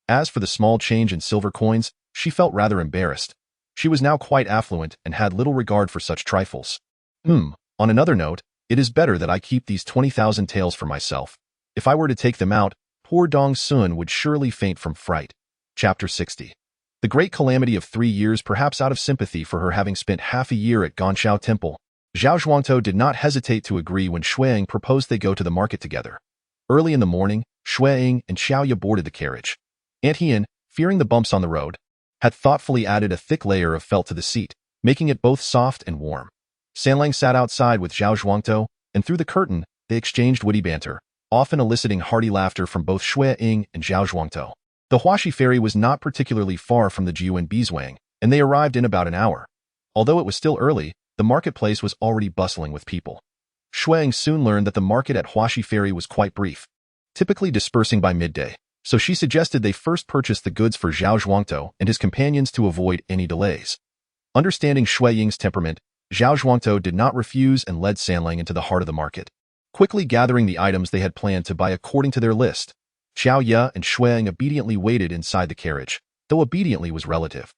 As for the small change in silver coins, she felt rather embarrassed. She was now quite affluent and had little regard for such trifles. On another note, it is better that I keep these 20,000 taels for myself. If I were to take them out, poor Dong Sun would surely faint from fright. Chapter 60. The great calamity of 3 years, perhaps out of sympathy for her having spent half a year at Ganshao Temple, Zhao Zhuangtou did not hesitate to agree when Xue Ying proposed they go to the market together. Early in the morning, Xue Ying and Xiaoya boarded the carriage. Aunt Hien, fearing the bumps on the road, had thoughtfully added a thick layer of felt to the seat, making it both soft and warm. Sanlang sat outside with Zhao Zhuangtou, and through the curtain, they exchanged witty banter, often eliciting hearty laughter from both Xue Ying and Zhao Zhuangtou. The Huaxi ferry was not particularly far from the Jiu and Bizhuang, and they arrived in about an hour. Although it was still early, the marketplace was already bustling with people. Xue Ying soon learned that the market at Huaxi ferry was quite brief, typically dispersing by midday, so she suggested they first purchase the goods for Zhao Zhuangtou and his companions to avoid any delays. Understanding Xue Ying's temperament, Zhao Zhuangtou did not refuse and led Sanlang into the heart of the market, quickly gathering the items they had planned to buy according to their list. Xiao Ye and Xue Ying obediently waited inside the carriage, though obediently was relative.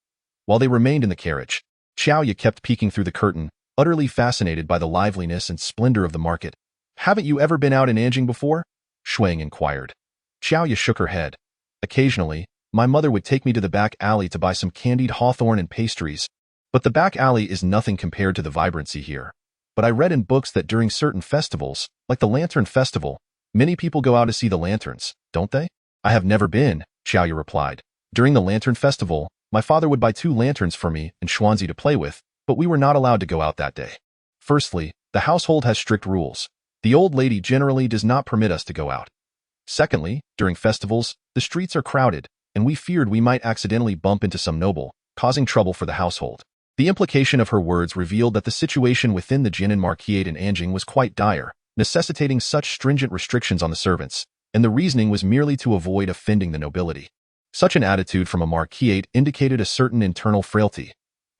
While they remained in the carriage, Xiao Ye kept peeking through the curtain, utterly fascinated by the liveliness and splendor of the market. Haven't you ever been out in Anjing before? Xue Ying inquired. Xiao Ye shook her head. Occasionally, my mother would take me to the back alley to buy some candied hawthorn and pastries, but the back alley is nothing compared to the vibrancy here. But I read in books that during certain festivals, like the Lantern Festival, many people go out to see the lanterns, don't they? I have never been, Xiao Ye replied, During the Lantern Festival, my father would buy 2 lanterns for me and Xuanzi to play with, but we were not allowed to go out that day. Firstly, the household has strict rules. The old lady generally does not permit us to go out. Secondly, during festivals, the streets are crowded, and we feared we might accidentally bump into some noble, causing trouble for the household. The implication of her words revealed that the situation within the Jinan Marquisate in Anjing was quite dire, necessitating such stringent restrictions on the servants, and the reasoning was merely to avoid offending the nobility. Such an attitude from a Marquisate indicated a certain internal frailty.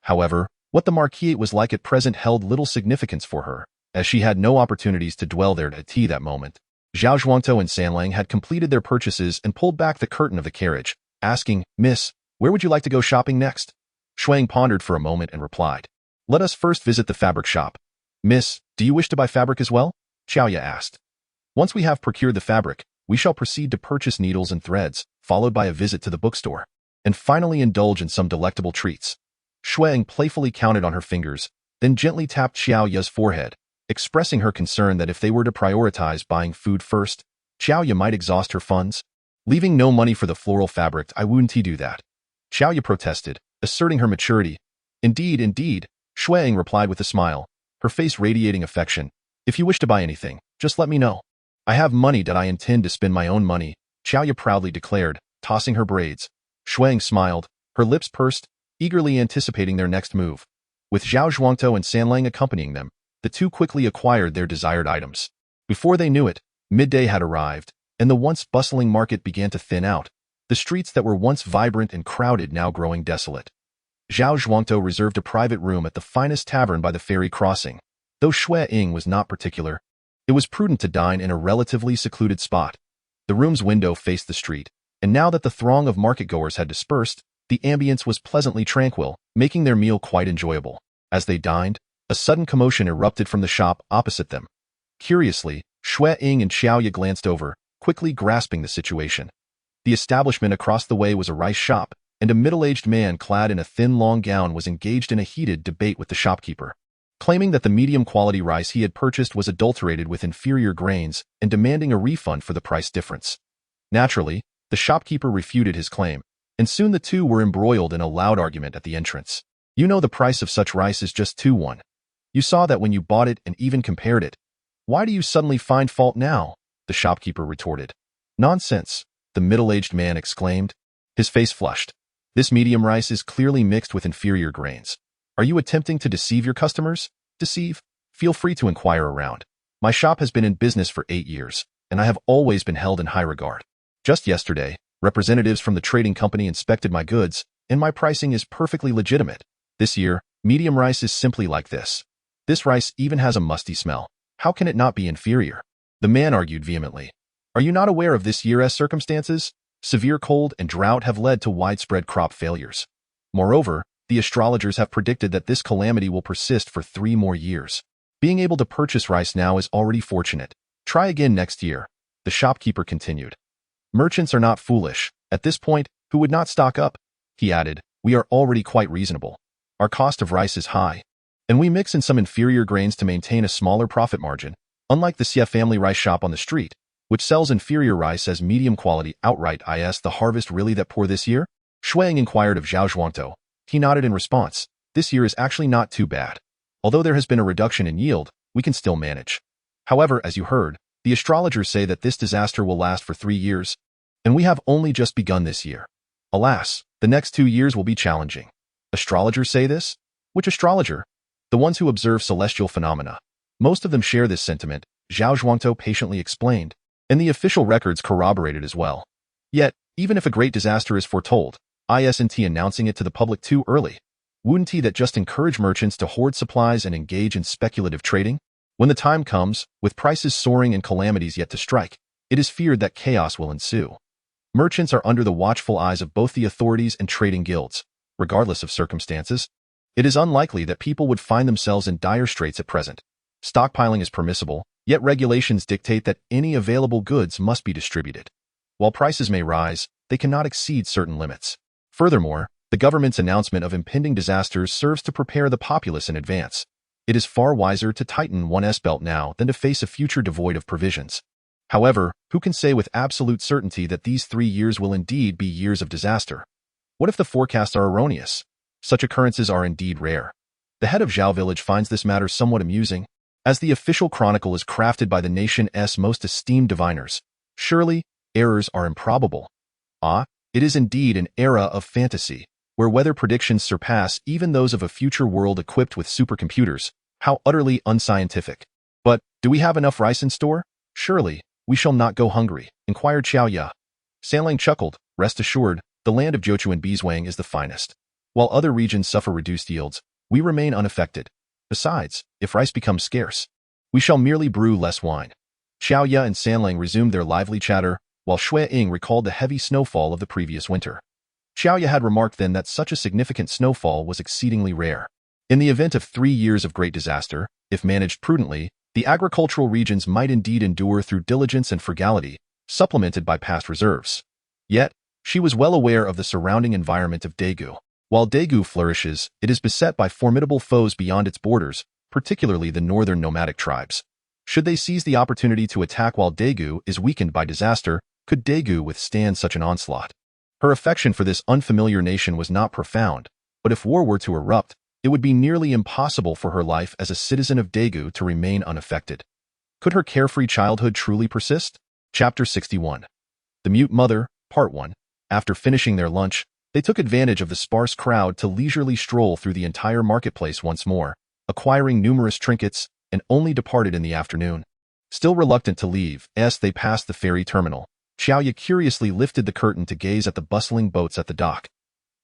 However, what the Marquisate was like at present held little significance for her, as she had no opportunities to dwell there at tea that moment. Zhao Zhuangtou and Sanlang had completed their purchases and pulled back the curtain of the carriage, asking, "Miss, where would you like to go shopping next?" Xue Ying pondered for a moment and replied, "Let us first visit the fabric shop." "Miss, do you wish to buy fabric as well?" Xiaoya asked. "Once we have procured the fabric, we shall proceed to purchase needles and threads, followed by a visit to the bookstore, and finally indulge in some delectable treats." Xue Ying playfully counted on her fingers, then gently tapped Xiaoya's forehead, expressing her concern that if they were to prioritize buying food first, Xiaoya might exhaust her funds. "Leaving no money for the floral fabric, I wouldn't do that," Xiaoya protested, asserting her maturity. Indeed, Xue Ying replied with a smile, her face radiating affection. "If you wish to buy anything, just let me know. I have money that I intend to spend my own money," Xiaoya proudly declared, tossing her braids. Xue Ying smiled, her lips pursed, eagerly anticipating their next move. With Zhao Zhuangtou and Sanlang accompanying them, the two quickly acquired their desired items. Before they knew it, midday had arrived, and the once bustling market began to thin out, the streets that were once vibrant and crowded now growing desolate. Zhao Zhuangtou reserved a private room at the finest tavern by the ferry crossing. Though Xue Ying was not particular, it was prudent to dine in a relatively secluded spot. The room's window faced the street, and now that the throng of market-goers had dispersed, the ambience was pleasantly tranquil, making their meal quite enjoyable. As they dined, a sudden commotion erupted from the shop opposite them. Curiously, Xue Ying and Xiaoya glanced over, quickly grasping the situation. The establishment across the way was a rice shop, and a middle-aged man clad in a thin long gown was engaged in a heated debate with the shopkeeper, claiming that the medium-quality rice he had purchased was adulterated with inferior grains and demanding a refund for the price difference. Naturally, the shopkeeper refuted his claim, and soon the two were embroiled in a loud argument at the entrance. "You know the price of such rice is just 2 won. You saw that when you bought it and even compared it. Why do you suddenly find fault now?" the shopkeeper retorted. "Nonsense," the middle-aged man exclaimed, his face flushed. "This medium rice is clearly mixed with inferior grains. Are you attempting to deceive your customers? Deceive? Feel free to inquire around. My shop has been in business for 8 years, and I have always been held in high regard. Just yesterday, representatives from the trading company inspected my goods, and my pricing is perfectly legitimate. This year, medium rice is simply like this. This rice even has a musty smell. How can it not be inferior?" The man argued vehemently. "Are you not aware of this year's circumstances? Severe cold and drought have led to widespread crop failures. Moreover, the astrologers have predicted that this calamity will persist for 3 more years. Being able to purchase rice now is already fortunate. Try again next year," the shopkeeper continued. "Merchants are not foolish. At this point, who would not stock up?" he added. "We are already quite reasonable. Our cost of rice is high, and we mix in some inferior grains to maintain a smaller profit margin, unlike the Xie family rice shop on the street, which sells inferior rice as medium quality outright. Is the harvest really that poor this year?" Xue Ying inquired of Zhao Zhuangtou. He nodded in response. "This year is actually not too bad. Although there has been a reduction in yield, we can still manage. However, as you heard, the astrologers say that this disaster will last for 3 years, and we have only just begun this year. Alas, the next 2 years will be challenging." "Astrologers say this? Which astrologer?" "The ones who observe celestial phenomena. Most of them share this sentiment," Zhao Zhuangtou patiently explained, "and the official records corroborate it as well. Yet, even if a great disaster is foretold, isn't announcing it to the public too early? Wouldn't that just encourage merchants to hoard supplies and engage in speculative trading? When the time comes, with prices soaring and calamities yet to strike, it is feared that chaos will ensue. Merchants are under the watchful eyes of both the authorities and trading guilds. Regardless of circumstances, it is unlikely that people would find themselves in dire straits at present. Stockpiling is permissible, yet regulations dictate that any available goods must be distributed. While prices may rise, they cannot exceed certain limits. Furthermore, the government's announcement of impending disasters serves to prepare the populace in advance. It is far wiser to tighten one's belt now than to face a future devoid of provisions. However, who can say with absolute certainty that these 3 years will indeed be years of disaster? What if the forecasts are erroneous? Such occurrences are indeed rare. The head of Zhao village finds this matter somewhat amusing, as the official chronicle is crafted by the nation's most esteemed diviners. Surely, errors are improbable. Ah, it is indeed an era of fantasy, where weather predictions surpass even those of a future world equipped with supercomputers. How utterly unscientific. But, do we have enough rice in store? Surely, we shall not go hungry, inquired Xiao Ya. Sanlang chuckled. Rest assured, the land of Jiuquan Bizhuang is the finest. While other regions suffer reduced yields, we remain unaffected. Besides, if rice becomes scarce, we shall merely brew less wine. Xiao Ya and Sanlang resumed their lively chatter, while Xue Ying recalled the heavy snowfall of the previous winter. Xiao Ya had remarked then that such a significant snowfall was exceedingly rare. In the event of 3 years of great disaster, if managed prudently, the agricultural regions might indeed endure through diligence and frugality, supplemented by past reserves. Yet, she was well aware of the surrounding environment of Daegu. While Daegu flourishes, it is beset by formidable foes beyond its borders, particularly the northern nomadic tribes. Should they seize the opportunity to attack while Daegu is weakened by disaster, could Daegu withstand such an onslaught? Her affection for this unfamiliar nation was not profound, but if war were to erupt, it would be nearly impossible for her life as a citizen of Daegu to remain unaffected. Could her carefree childhood truly persist? Chapter 61. The Mute Mother, Part 1. After finishing their lunch, they took advantage of the sparse crowd to leisurely stroll through the entire marketplace once more, acquiring numerous trinkets, and only departed in the afternoon. Still reluctant to leave, as they passed the ferry terminal, Xiao Ya curiously lifted the curtain to gaze at the bustling boats at the dock.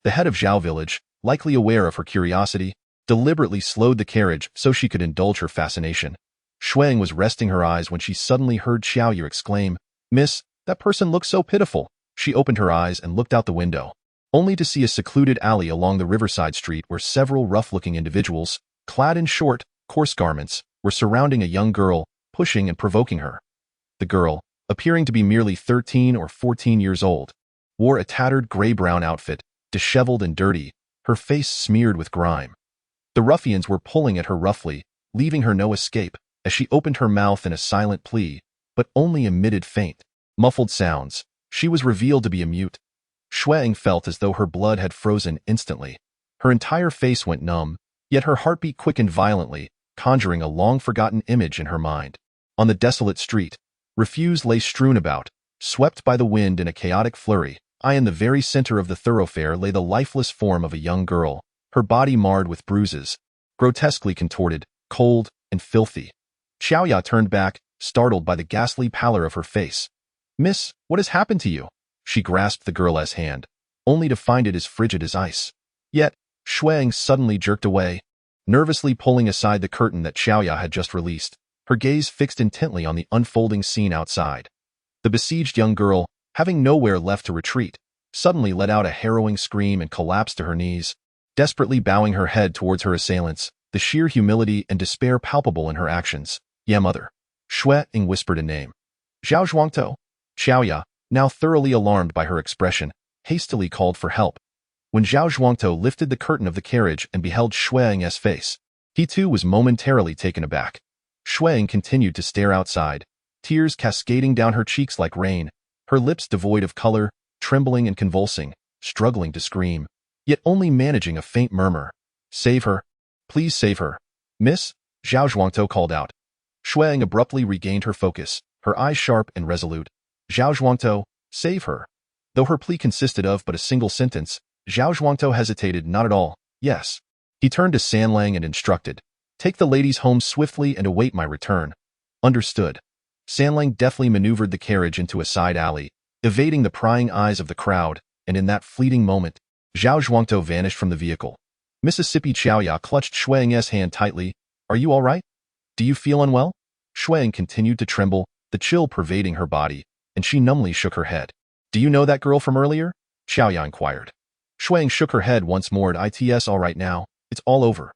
The head of Zhao village, likely aware of her curiosity, deliberately slowed the carriage so she could indulge her fascination. Xue Ying was resting her eyes when she suddenly heard Xiao Ya exclaim, "Miss, that person looks so pitiful." She opened her eyes and looked out the window, only to see a secluded alley along the riverside street where several rough-looking individuals, clad in short, coarse garments, were surrounding a young girl, pushing and provoking her. The girl, appearing to be merely 13 or 14 years old, wore a tattered gray-brown outfit, disheveled and dirty, her face smeared with grime. The ruffians were pulling at her roughly, leaving her no escape, as she opened her mouth in a silent plea, but only emitted faint, muffled sounds. She was revealed to be a mute. Xue Ying felt as though her blood had frozen instantly. Her entire face went numb, yet her heartbeat quickened violently, conjuring a long-forgotten image in her mind. On the desolate street, refuse lay strewn about, swept by the wind in a chaotic flurry. In the very center of the thoroughfare lay the lifeless form of a young girl, her body marred with bruises, grotesquely contorted, cold, and filthy. Xiao Ya turned back, startled by the ghastly pallor of her face. "Miss, what has happened to you?" She grasped the girl's hand, only to find it as frigid as ice. Yet, Xue Ying suddenly jerked away, nervously pulling aside the curtain that Xiao Ya had just released, her gaze fixed intently on the unfolding scene outside. The besieged young girl, having nowhere left to retreat, suddenly let out a harrowing scream and collapsed to her knees, desperately bowing her head towards her assailants, the sheer humility and despair palpable in her actions. "Yeah, mother." Xue Ying whispered a name. "Zhao Zhuangtou." Xiao Ya, now thoroughly alarmed by her expression, hastily called for help. When Zhao Zhuangtou lifted the curtain of the carriage and beheld Xue Ying's face, he too was momentarily taken aback. Xue Ying continued to stare outside, tears cascading down her cheeks like rain, her lips devoid of color, trembling and convulsing, struggling to scream, yet only managing a faint murmur. "Save her. Please save her. Miss," Zhao Zhuangtou called out. Xue Ying abruptly regained her focus, her eyes sharp and resolute. "Zhao Zhuangtou, save her." Though her plea consisted of but a single sentence, Zhao Zhuangtou hesitated not at all. "Yes." He turned to Sanlang and instructed, "Take the ladies home swiftly and await my return." "Understood." Sanlang deftly maneuvered the carriage into a side alley, evading the prying eyes of the crowd, and in that fleeting moment, Zhao Zhuangtou vanished from the vehicle. Mississippi Xiao Ya clutched Xue Ying's hand tightly. "Are you all right? Do you feel unwell?" Xue Ying continued to tremble, the chill pervading her body, and she numbly shook her head. "Do you know that girl from earlier?" Xiao Ya inquired. Xue Ying shook her head once more. "It's all right now. It's all over."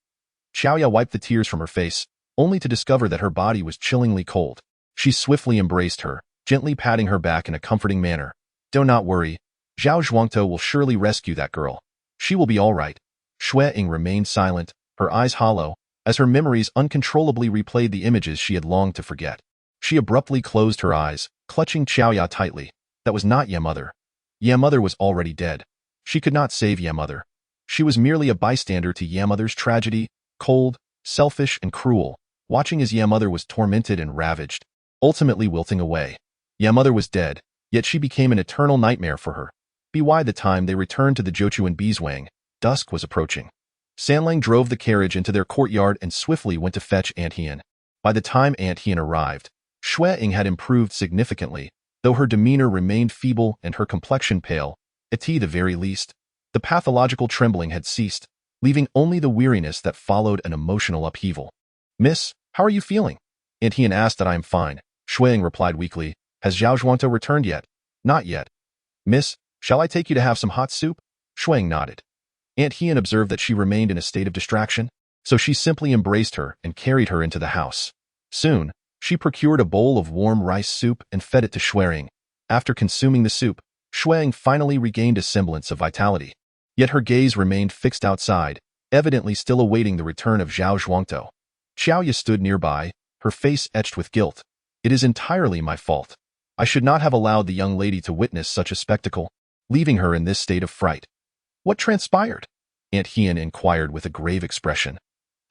Xiao Ya wiped the tears from her face, only to discover that her body was chillingly cold. She swiftly embraced her, gently patting her back in a comforting manner. "Do not worry. Zhao Zhuangtou will surely rescue that girl. She will be all right." Xue Ying remained silent, her eyes hollow, as her memories uncontrollably replayed the images she had longed to forget. She abruptly closed her eyes, clutching Xiao Ya tightly. That was not Ye Mother. Ye Mother was already dead. She could not save Yamother. She was merely a bystander to Yamother's tragedy, cold, selfish, and cruel, watching as Yamother was tormented and ravaged, ultimately wilting away. Yamother was dead, yet she became an eternal nightmare for her. By the time they returned to the Jochuan Beeswang, dusk was approaching. Sanlang drove the carriage into their courtyard and swiftly went to fetch Aunt Hien. By the time Aunt Hien arrived, Xue Ying had improved significantly, though her demeanor remained feeble and her complexion pale, at the very least. The pathological trembling had ceased, leaving only the weariness that followed an emotional upheaval. "Miss, how are you feeling?" Aunt Hien asked. "That I am fine," Xue Ying replied weakly. "Has Zhao Zhuangtou returned yet?" "Not yet." "Miss, shall I take you to have some hot soup?" Xue Ying nodded. Aunt Hien observed that she remained in a state of distraction, so she simply embraced her and carried her into the house. Soon, she procured a bowl of warm rice soup and fed it to Xue Ying. After consuming the soup, Xue Ying finally regained a semblance of vitality. Yet her gaze remained fixed outside, evidently still awaiting the return of Zhao Zhuangtou. Xiaoya stood nearby, her face etched with guilt. "It is entirely my fault. I should not have allowed the young lady to witness such a spectacle, leaving her in this state of fright." "What transpired?" Aunt Hien inquired with a grave expression.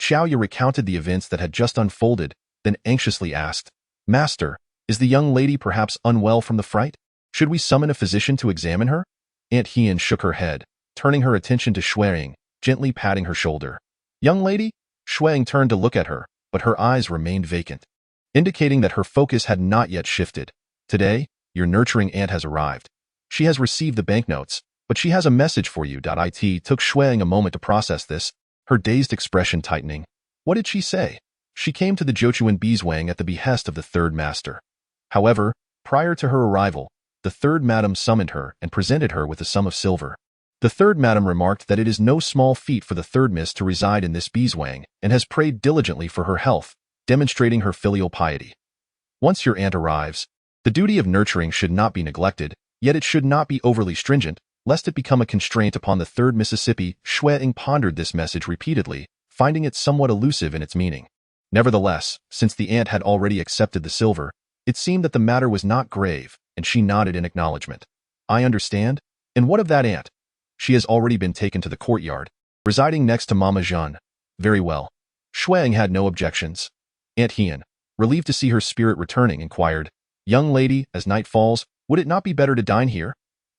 Xiaoya recounted the events that had just unfolded, then anxiously asked, "Master, is the young lady perhaps unwell from the fright? Should we summon a physician to examine her?" Aunt Hien shook her head, turning her attention to Xue Ying, gently patting her shoulder. "Young lady?" Xue Ying turned to look at her, but her eyes remained vacant, indicating that her focus had not yet shifted. "Today, your nurturing aunt has arrived. She has received the banknotes, but she has a message for you." It took Xue Ying a moment to process this, her dazed expression tightening. "What did she say?" "She came to the Jochuan Beeswang at the behest of the third master. However, prior to her arrival, the third madam summoned her and presented her with a sum of silver. The third madam remarked that it is no small feat for the third miss to reside in this Beeswang and has prayed diligently for her health, demonstrating her filial piety. Once your aunt arrives, the duty of nurturing should not be neglected, yet it should not be overly stringent, lest it become a constraint upon the third Mississippi." Xue Ying pondered this message repeatedly, finding it somewhat elusive in its meaning. Nevertheless, since the aunt had already accepted the silver, it seemed that the matter was not grave, and she nodded in acknowledgement. "I understand. And what of that aunt?" "She has already been taken to the courtyard, residing next to Mama Jeanne." "Very well." Xue Ying had no objections. Aunt Hien, relieved to see her spirit returning, inquired, "Young lady, as night falls, would it not be better to dine here?"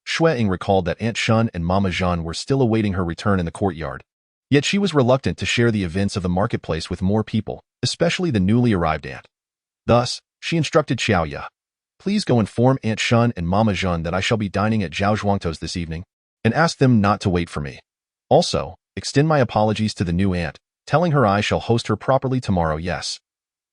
Xue Ying recalled that Aunt Shun and Mama Jeanne were still awaiting her return in the courtyard. Yet she was reluctant to share the events of the marketplace with more people, especially the newly arrived aunt. Thus, she instructed Xiaoya, "Please go inform Aunt Shun and Mama Jeanne that I shall be dining at Zhao Zhuangtou's this evening, and ask them not to wait for me. Also, extend my apologies to the new aunt, telling her I shall host her properly tomorrow." "Yes."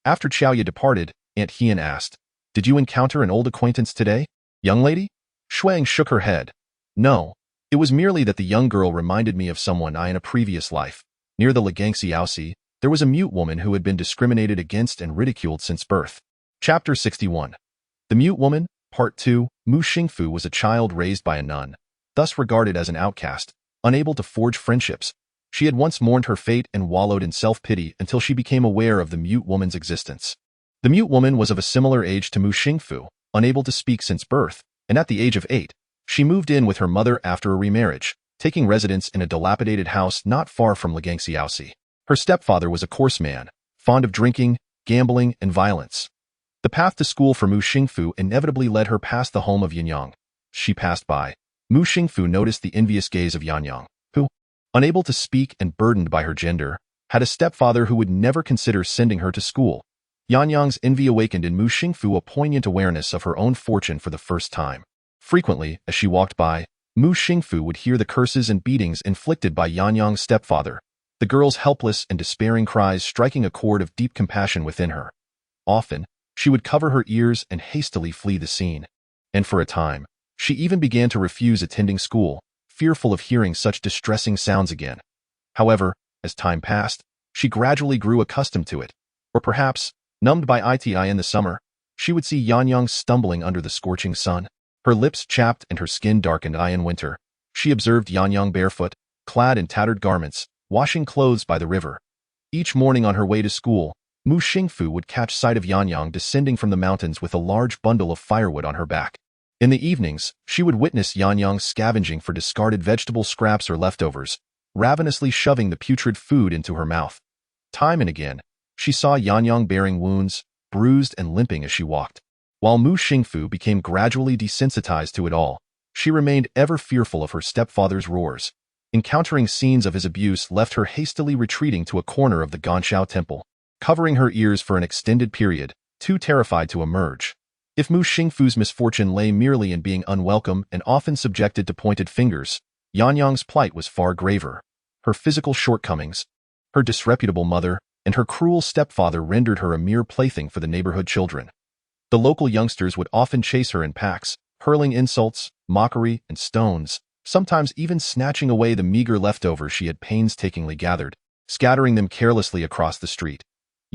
After Xiaoya departed, Aunt Hien asked, "Did you encounter an old acquaintance today, young lady?" Xue Ying shook her head. "No. It was merely that the young girl reminded me of someone I in a previous life. Near the Legangxiaosi, there was a mute woman who had been discriminated against and ridiculed since birth." Chapter 61. The Mute Woman, Part 2. Mu Xingfu was a child raised by a nun, thus regarded as an outcast, unable to forge friendships. She had once mourned her fate and wallowed in self-pity until she became aware of the mute woman's existence. The mute woman was of a similar age to Mu Xingfu, unable to speak since birth, and at the age of 8, she moved in with her mother after a remarriage, taking residence in a dilapidated house not far from Legangxiaosi. Her stepfather was a coarse man, fond of drinking, gambling, and violence. The path to school for Mu Xingfu inevitably led her past the home of Yanyang. She passed by. Mu Xingfu noticed the envious gaze of Yanyang, who, unable to speak and burdened by her gender, had a stepfather who would never consider sending her to school. Yanyang's envy awakened in Mu Xingfu a poignant awareness of her own fortune for the first time. Frequently, as she walked by, Mu Xingfu would hear the curses and beatings inflicted by Yanyang's stepfather, the girl's helpless and despairing cries striking a chord of deep compassion within her. Often, she would cover her ears and hastily flee the scene. And for a time, she even began to refuse attending school, fearful of hearing such distressing sounds again. However, as time passed, she gradually grew accustomed to it. Or perhaps, numbed by it in the summer, she would see Yanyang stumbling under the scorching sun, her lips chapped and her skin darkened in winter. She observed Yanyang barefoot, clad in tattered garments, washing clothes by the river. Each morning on her way to school, Mu Xingfu would catch sight of Yanyang descending from the mountains with a large bundle of firewood on her back. In the evenings, she would witness Yanyang scavenging for discarded vegetable scraps or leftovers, ravenously shoving the putrid food into her mouth. Time and again, she saw Yanyang bearing wounds, bruised and limping as she walked. While Mu Xingfu became gradually desensitized to it all, she remained ever fearful of her stepfather's roars. Encountering scenes of his abuse left her hastily retreating to a corner of the Ganshao temple, covering her ears for an extended period, too terrified to emerge. If Mu Xingfu's misfortune lay merely in being unwelcome and often subjected to pointed fingers, Yanyang's plight was far graver. Her physical shortcomings, her disreputable mother, and her cruel stepfather rendered her a mere plaything for the neighborhood children. The local youngsters would often chase her in packs, hurling insults, mockery, and stones, sometimes even snatching away the meager leftovers she had painstakingly gathered, scattering them carelessly across the street.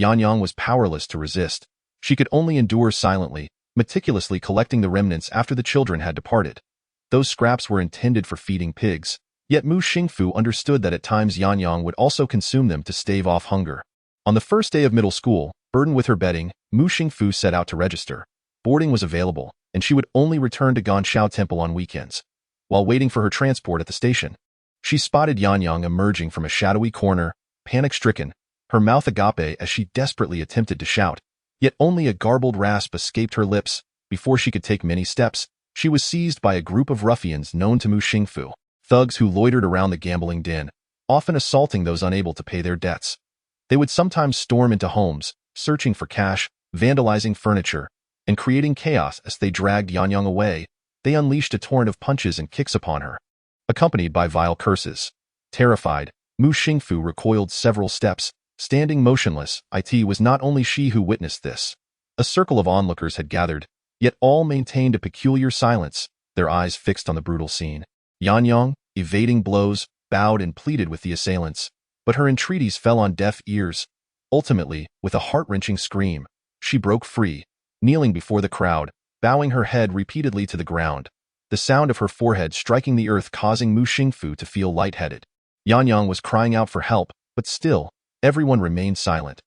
Yanyang was powerless to resist. She could only endure silently, meticulously collecting the remnants after the children had departed. Those scraps were intended for feeding pigs, yet Mu Xingfu understood that at times Yanyang would also consume them to stave off hunger. On the first day of middle school, burdened with her bedding, Mu Xingfu set out to register. Boarding was available, and she would only return to Ganshao Temple on weekends. While waiting for her transport at the station, she spotted Yanyang emerging from a shadowy corner, panic-stricken, her mouth agape as she desperately attempted to shout. Yet only a garbled rasp escaped her lips. Before she could take many steps, she was seized by a group of ruffians known to Mu Xingfu, thugs who loitered around the gambling den, often assaulting those unable to pay their debts. They would sometimes storm into homes, searching for cash, vandalizing furniture, and creating chaos as they dragged Yanyang away. They unleashed a torrent of punches and kicks upon her, accompanied by vile curses. Terrified, Mu Xingfu recoiled several steps, standing motionless. It was not only she who witnessed this. A circle of onlookers had gathered, yet all maintained a peculiar silence, their eyes fixed on the brutal scene. Yanyang, evading blows, bowed and pleaded with the assailants, but her entreaties fell on deaf ears. Ultimately, with a heart-wrenching scream, she broke free, kneeling before the crowd, bowing her head repeatedly to the ground, the sound of her forehead striking the earth causing Mu Xingfu to feel lightheaded. Yanyang was crying out for help, but still, everyone remained silent.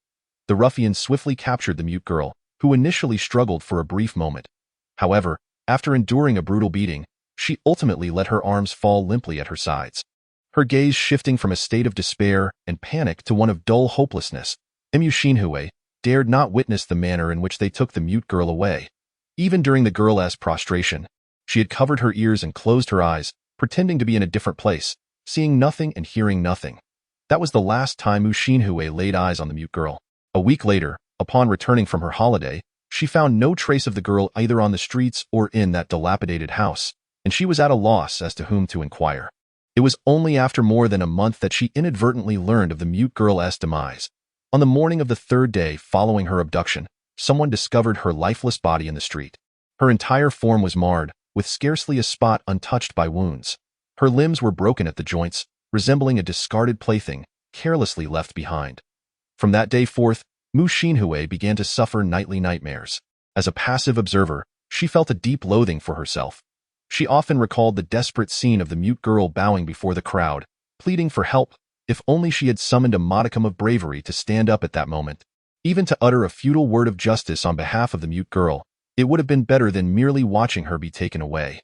The ruffians swiftly captured the mute girl, who initially struggled for a brief moment. However, after enduring a brutal beating, she ultimately let her arms fall limply at her sides. Her gaze shifting from a state of despair and panic to one of dull hopelessness, Mu Xingfu dared not witness the manner in which they took the mute girl away. Even during the girl's prostration, she had covered her ears and closed her eyes, pretending to be in a different place, seeing nothing and hearing nothing. That was the last time Mu Xingfu laid eyes on the mute girl. A week later, upon returning from her holiday, she found no trace of the girl either on the streets or in that dilapidated house, and she was at a loss as to whom to inquire. It was only after more than a month that she inadvertently learned of the mute girl's demise. On the morning of the third day following her abduction, someone discovered her lifeless body in the street. Her entire form was marred, with scarcely a spot untouched by wounds. Her limbs were broken at the joints, resembling a discarded plaything, carelessly left behind. From that day forth, Mu Xingfu began to suffer nightly nightmares. As a passive observer, she felt a deep loathing for herself. She often recalled the desperate scene of the mute girl bowing before the crowd, pleading for help. If only she had summoned a modicum of bravery to stand up at that moment, even to utter a futile word of justice on behalf of the mute girl, it would have been better than merely watching her be taken away.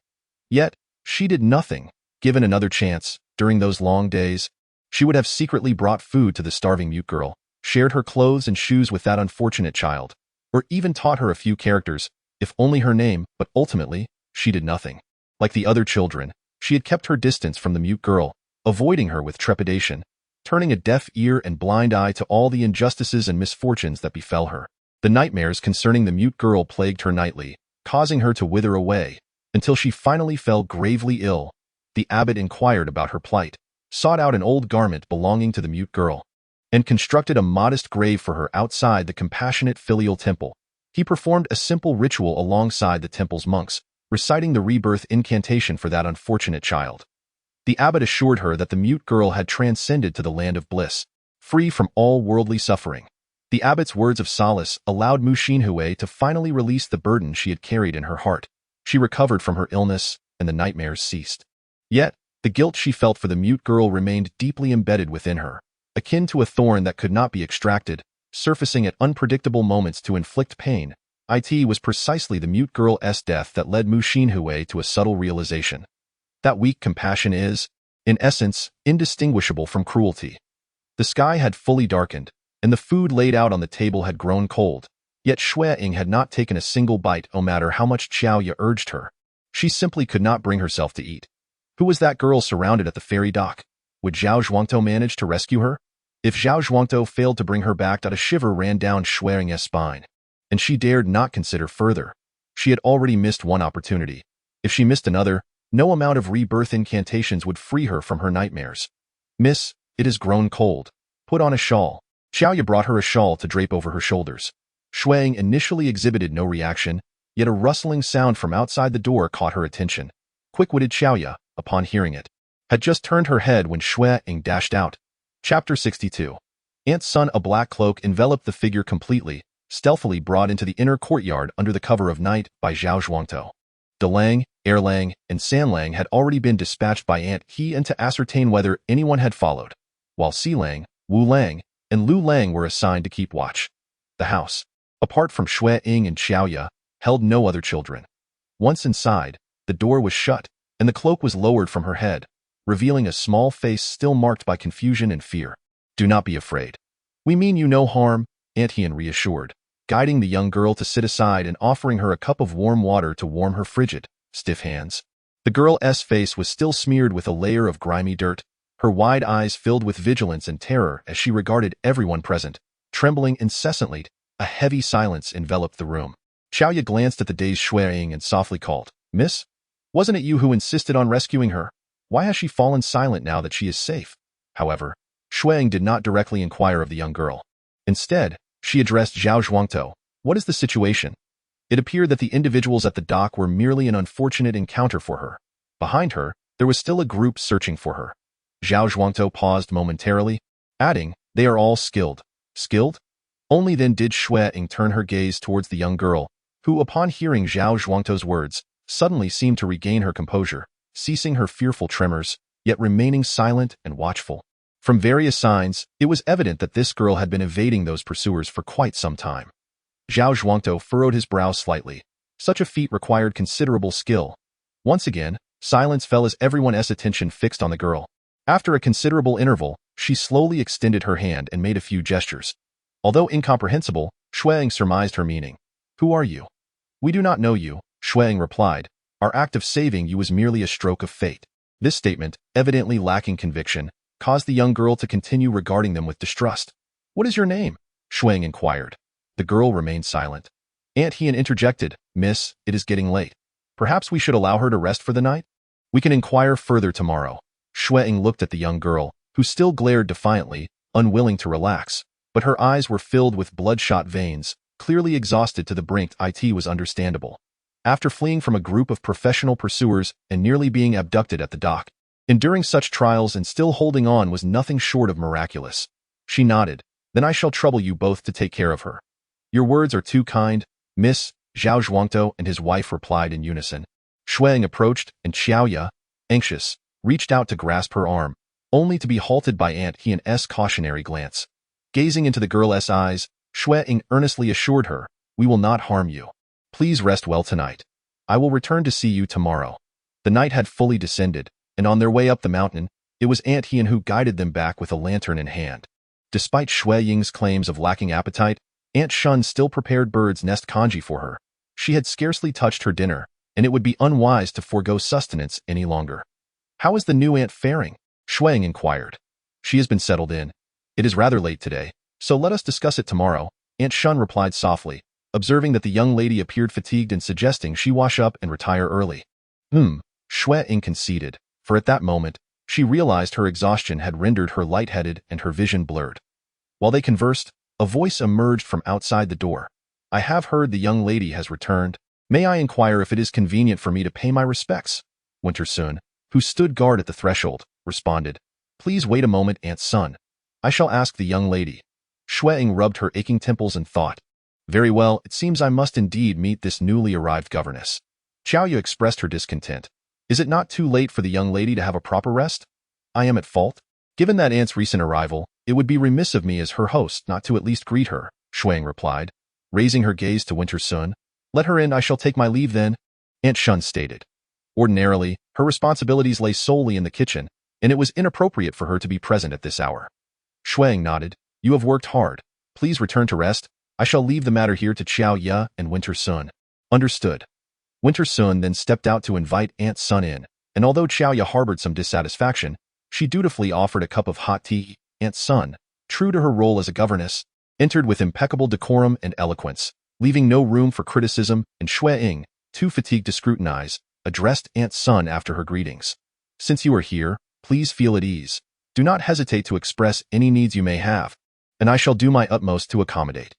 Yet, she did nothing. Given another chance, during those long days, she would have secretly brought food to the starving mute girl, shared her clothes and shoes with that unfortunate child, or even taught her a few characters, if only her name, but ultimately, she did nothing. Like the other children, she had kept her distance from the mute girl, avoiding her with trepidation, turning a deaf ear and blind eye to all the injustices and misfortunes that befell her. The nightmares concerning the mute girl plagued her nightly, causing her to wither away, until she finally fell gravely ill. The abbot inquired about her plight, sought out an old garment belonging to the mute girl, and constructed a modest grave for her outside the compassionate filial temple. He performed a simple ritual alongside the temple's monks, reciting the rebirth incantation for that unfortunate child. The abbot assured her that the mute girl had transcended to the land of bliss, free from all worldly suffering. The abbot's words of solace allowed Mu Xingfu to finally release the burden she had carried in her heart. She recovered from her illness, and the nightmares ceased. Yet, the guilt she felt for the mute girl remained deeply embedded within her, akin to a thorn that could not be extracted, surfacing at unpredictable moments to inflict pain. It was precisely the mute girl's death that led Mu Xinhui to a subtle realization. That weak compassion is, in essence, indistinguishable from cruelty. The sky had fully darkened, and the food laid out on the table had grown cold. Yet Xue Ying had not taken a single bite, no matter how much Xiao Ya urged her. She simply could not bring herself to eat. Who was that girl surrounded at the ferry dock? Would Zhao Zhuangtou manage to rescue her? If Zhao Zhuangtou failed to bring her back, a shiver ran down Xue Ying's spine. And she dared not consider further. She had already missed one opportunity. If she missed another, no amount of rebirth incantations would free her from her nightmares. Miss, it has grown cold. Put on a shawl. Xiao Ya brought her a shawl to drape over her shoulders. Xue Ying initially exhibited no reaction, yet a rustling sound from outside the door caught her attention. Quick-witted Xiao Ya, upon hearing it, had just turned her head when Xue Ying dashed out. Chapter 62. Aunt's son. A black cloak enveloped the figure completely, stealthily brought into the inner courtyard under the cover of night by Zhao Zhuangtou. De Lang, Erlang, and San Lang had already been dispatched by Aunt He and to ascertain whether anyone had followed, while Si Lang, Wu Lang, and Lu Lang were assigned to keep watch. The house, apart from Xue Ying and Xiao Ya, held no other children. Once inside, the door was shut, and the cloak was lowered from her head, revealing a small face still marked by confusion and fear. Do not be afraid. We mean you no harm, Aunt Hien reassured, guiding the young girl to sit aside and offering her a cup of warm water to warm her frigid, stiff hands. The girl's face was still smeared with a layer of grimy dirt, her wide eyes filled with vigilance and terror as she regarded everyone present, trembling incessantly. A heavy silence enveloped the room. Xiao Ya glanced at the dazed Xue Ying and softly called, Miss? Wasn't it you who insisted on rescuing her? Why has she fallen silent now that she is safe? However, Xue Ying did not directly inquire of the young girl. Instead, she addressed Zhao Zhuangtou. What is the situation? It appeared that the individuals at the dock were merely an unfortunate encounter for her. Behind her, there was still a group searching for her. Zhao Zhuangtou paused momentarily, adding, They are all skilled. Skilled? Only then did Xue Ying turn her gaze towards the young girl, who, upon hearing Zhao Zhuangtou's words, suddenly seemed to regain her composure, ceasing her fearful tremors, yet remaining silent and watchful. From various signs, it was evident that this girl had been evading those pursuers for quite some time. Zhao Zhuangtou furrowed his brow slightly. Such a feat required considerable skill. Once again, silence fell as everyone's attention fixed on the girl. After a considerable interval, she slowly extended her hand and made a few gestures. Although incomprehensible, Xue Ying surmised her meaning. Who are you? We do not know you, Xue Ying replied. Our act of saving you was merely a stroke of fate. This statement, evidently lacking conviction, caused the young girl to continue regarding them with distrust. What is your name? Xue Ying inquired. The girl remained silent. Aunt Hien interjected, Miss, it is getting late. Perhaps we should allow her to rest for the night? We can inquire further tomorrow. Xue Ying looked at the young girl, who still glared defiantly, unwilling to relax, but her eyes were filled with bloodshot veins, clearly exhausted to the brink. It was understandable. After fleeing from a group of professional pursuers and nearly being abducted at the dock, enduring such trials and still holding on was nothing short of miraculous. She nodded. Then I shall trouble you both to take care of her. Your words are too kind, Miss, Zhao Zhuangtou and his wife replied in unison. Xue Ying approached, and Xiao Ya, anxious, reached out to grasp her arm, only to be halted by Aunt Hien's cautionary glance. Gazing into the girl's eyes, Xue Ying earnestly assured her, We will not harm you. Please rest well tonight. I will return to see you tomorrow. The night had fully descended, and on their way up the mountain, it was Aunt Hien who guided them back with a lantern in hand. Despite Xue Ying's claims of lacking appetite, Aunt Shun still prepared bird's nest congee for her. She had scarcely touched her dinner, and it would be unwise to forego sustenance any longer. How is the new aunt faring? Xue Ying inquired. She has been settled in. It is rather late today, so let us discuss it tomorrow, Aunt Shun replied softly, observing that the young lady appeared fatigued and suggesting she wash up and retire early. Xue Ying conceded, for at that moment, she realized her exhaustion had rendered her lightheaded and her vision blurred. While they conversed, a voice emerged from outside the door. I have heard the young lady has returned. May I inquire if it is convenient for me to pay my respects? Winter Sun, who stood guard at the threshold, responded. Please wait a moment, Aunt Sun. I shall ask the young lady. Xue Ying rubbed her aching temples and thought. Very well, it seems I must indeed meet this newly arrived governess. Xiao Yu expressed her discontent. Is it not too late for the young lady to have a proper rest? I am at fault. Given that aunt's recent arrival, it would be remiss of me as her host not to at least greet her, Xue Ying replied. raising her gaze to Winter Sun. Let her in, I shall take my leave then, Aunt Shun stated. Ordinarily, her responsibilities lay solely in the kitchen, and it was inappropriate for her to be present at this hour. Xue Ying nodded. You have worked hard. Please return to rest. I shall leave the matter here to Xiao Ye and Winter Sun. Understood. Winter Sun then stepped out to invite Aunt Sun in, and although Xiao Ye harbored some dissatisfaction, she dutifully offered a cup of hot tea. Aunt Sun, true to her role as a governess, entered with impeccable decorum and eloquence, leaving no room for criticism, and Xue Ying, too fatigued to scrutinize, addressed Aunt Sun after her greetings. Since you are here, please feel at ease. Do not hesitate to express any needs you may have, and I shall do my utmost to accommodate.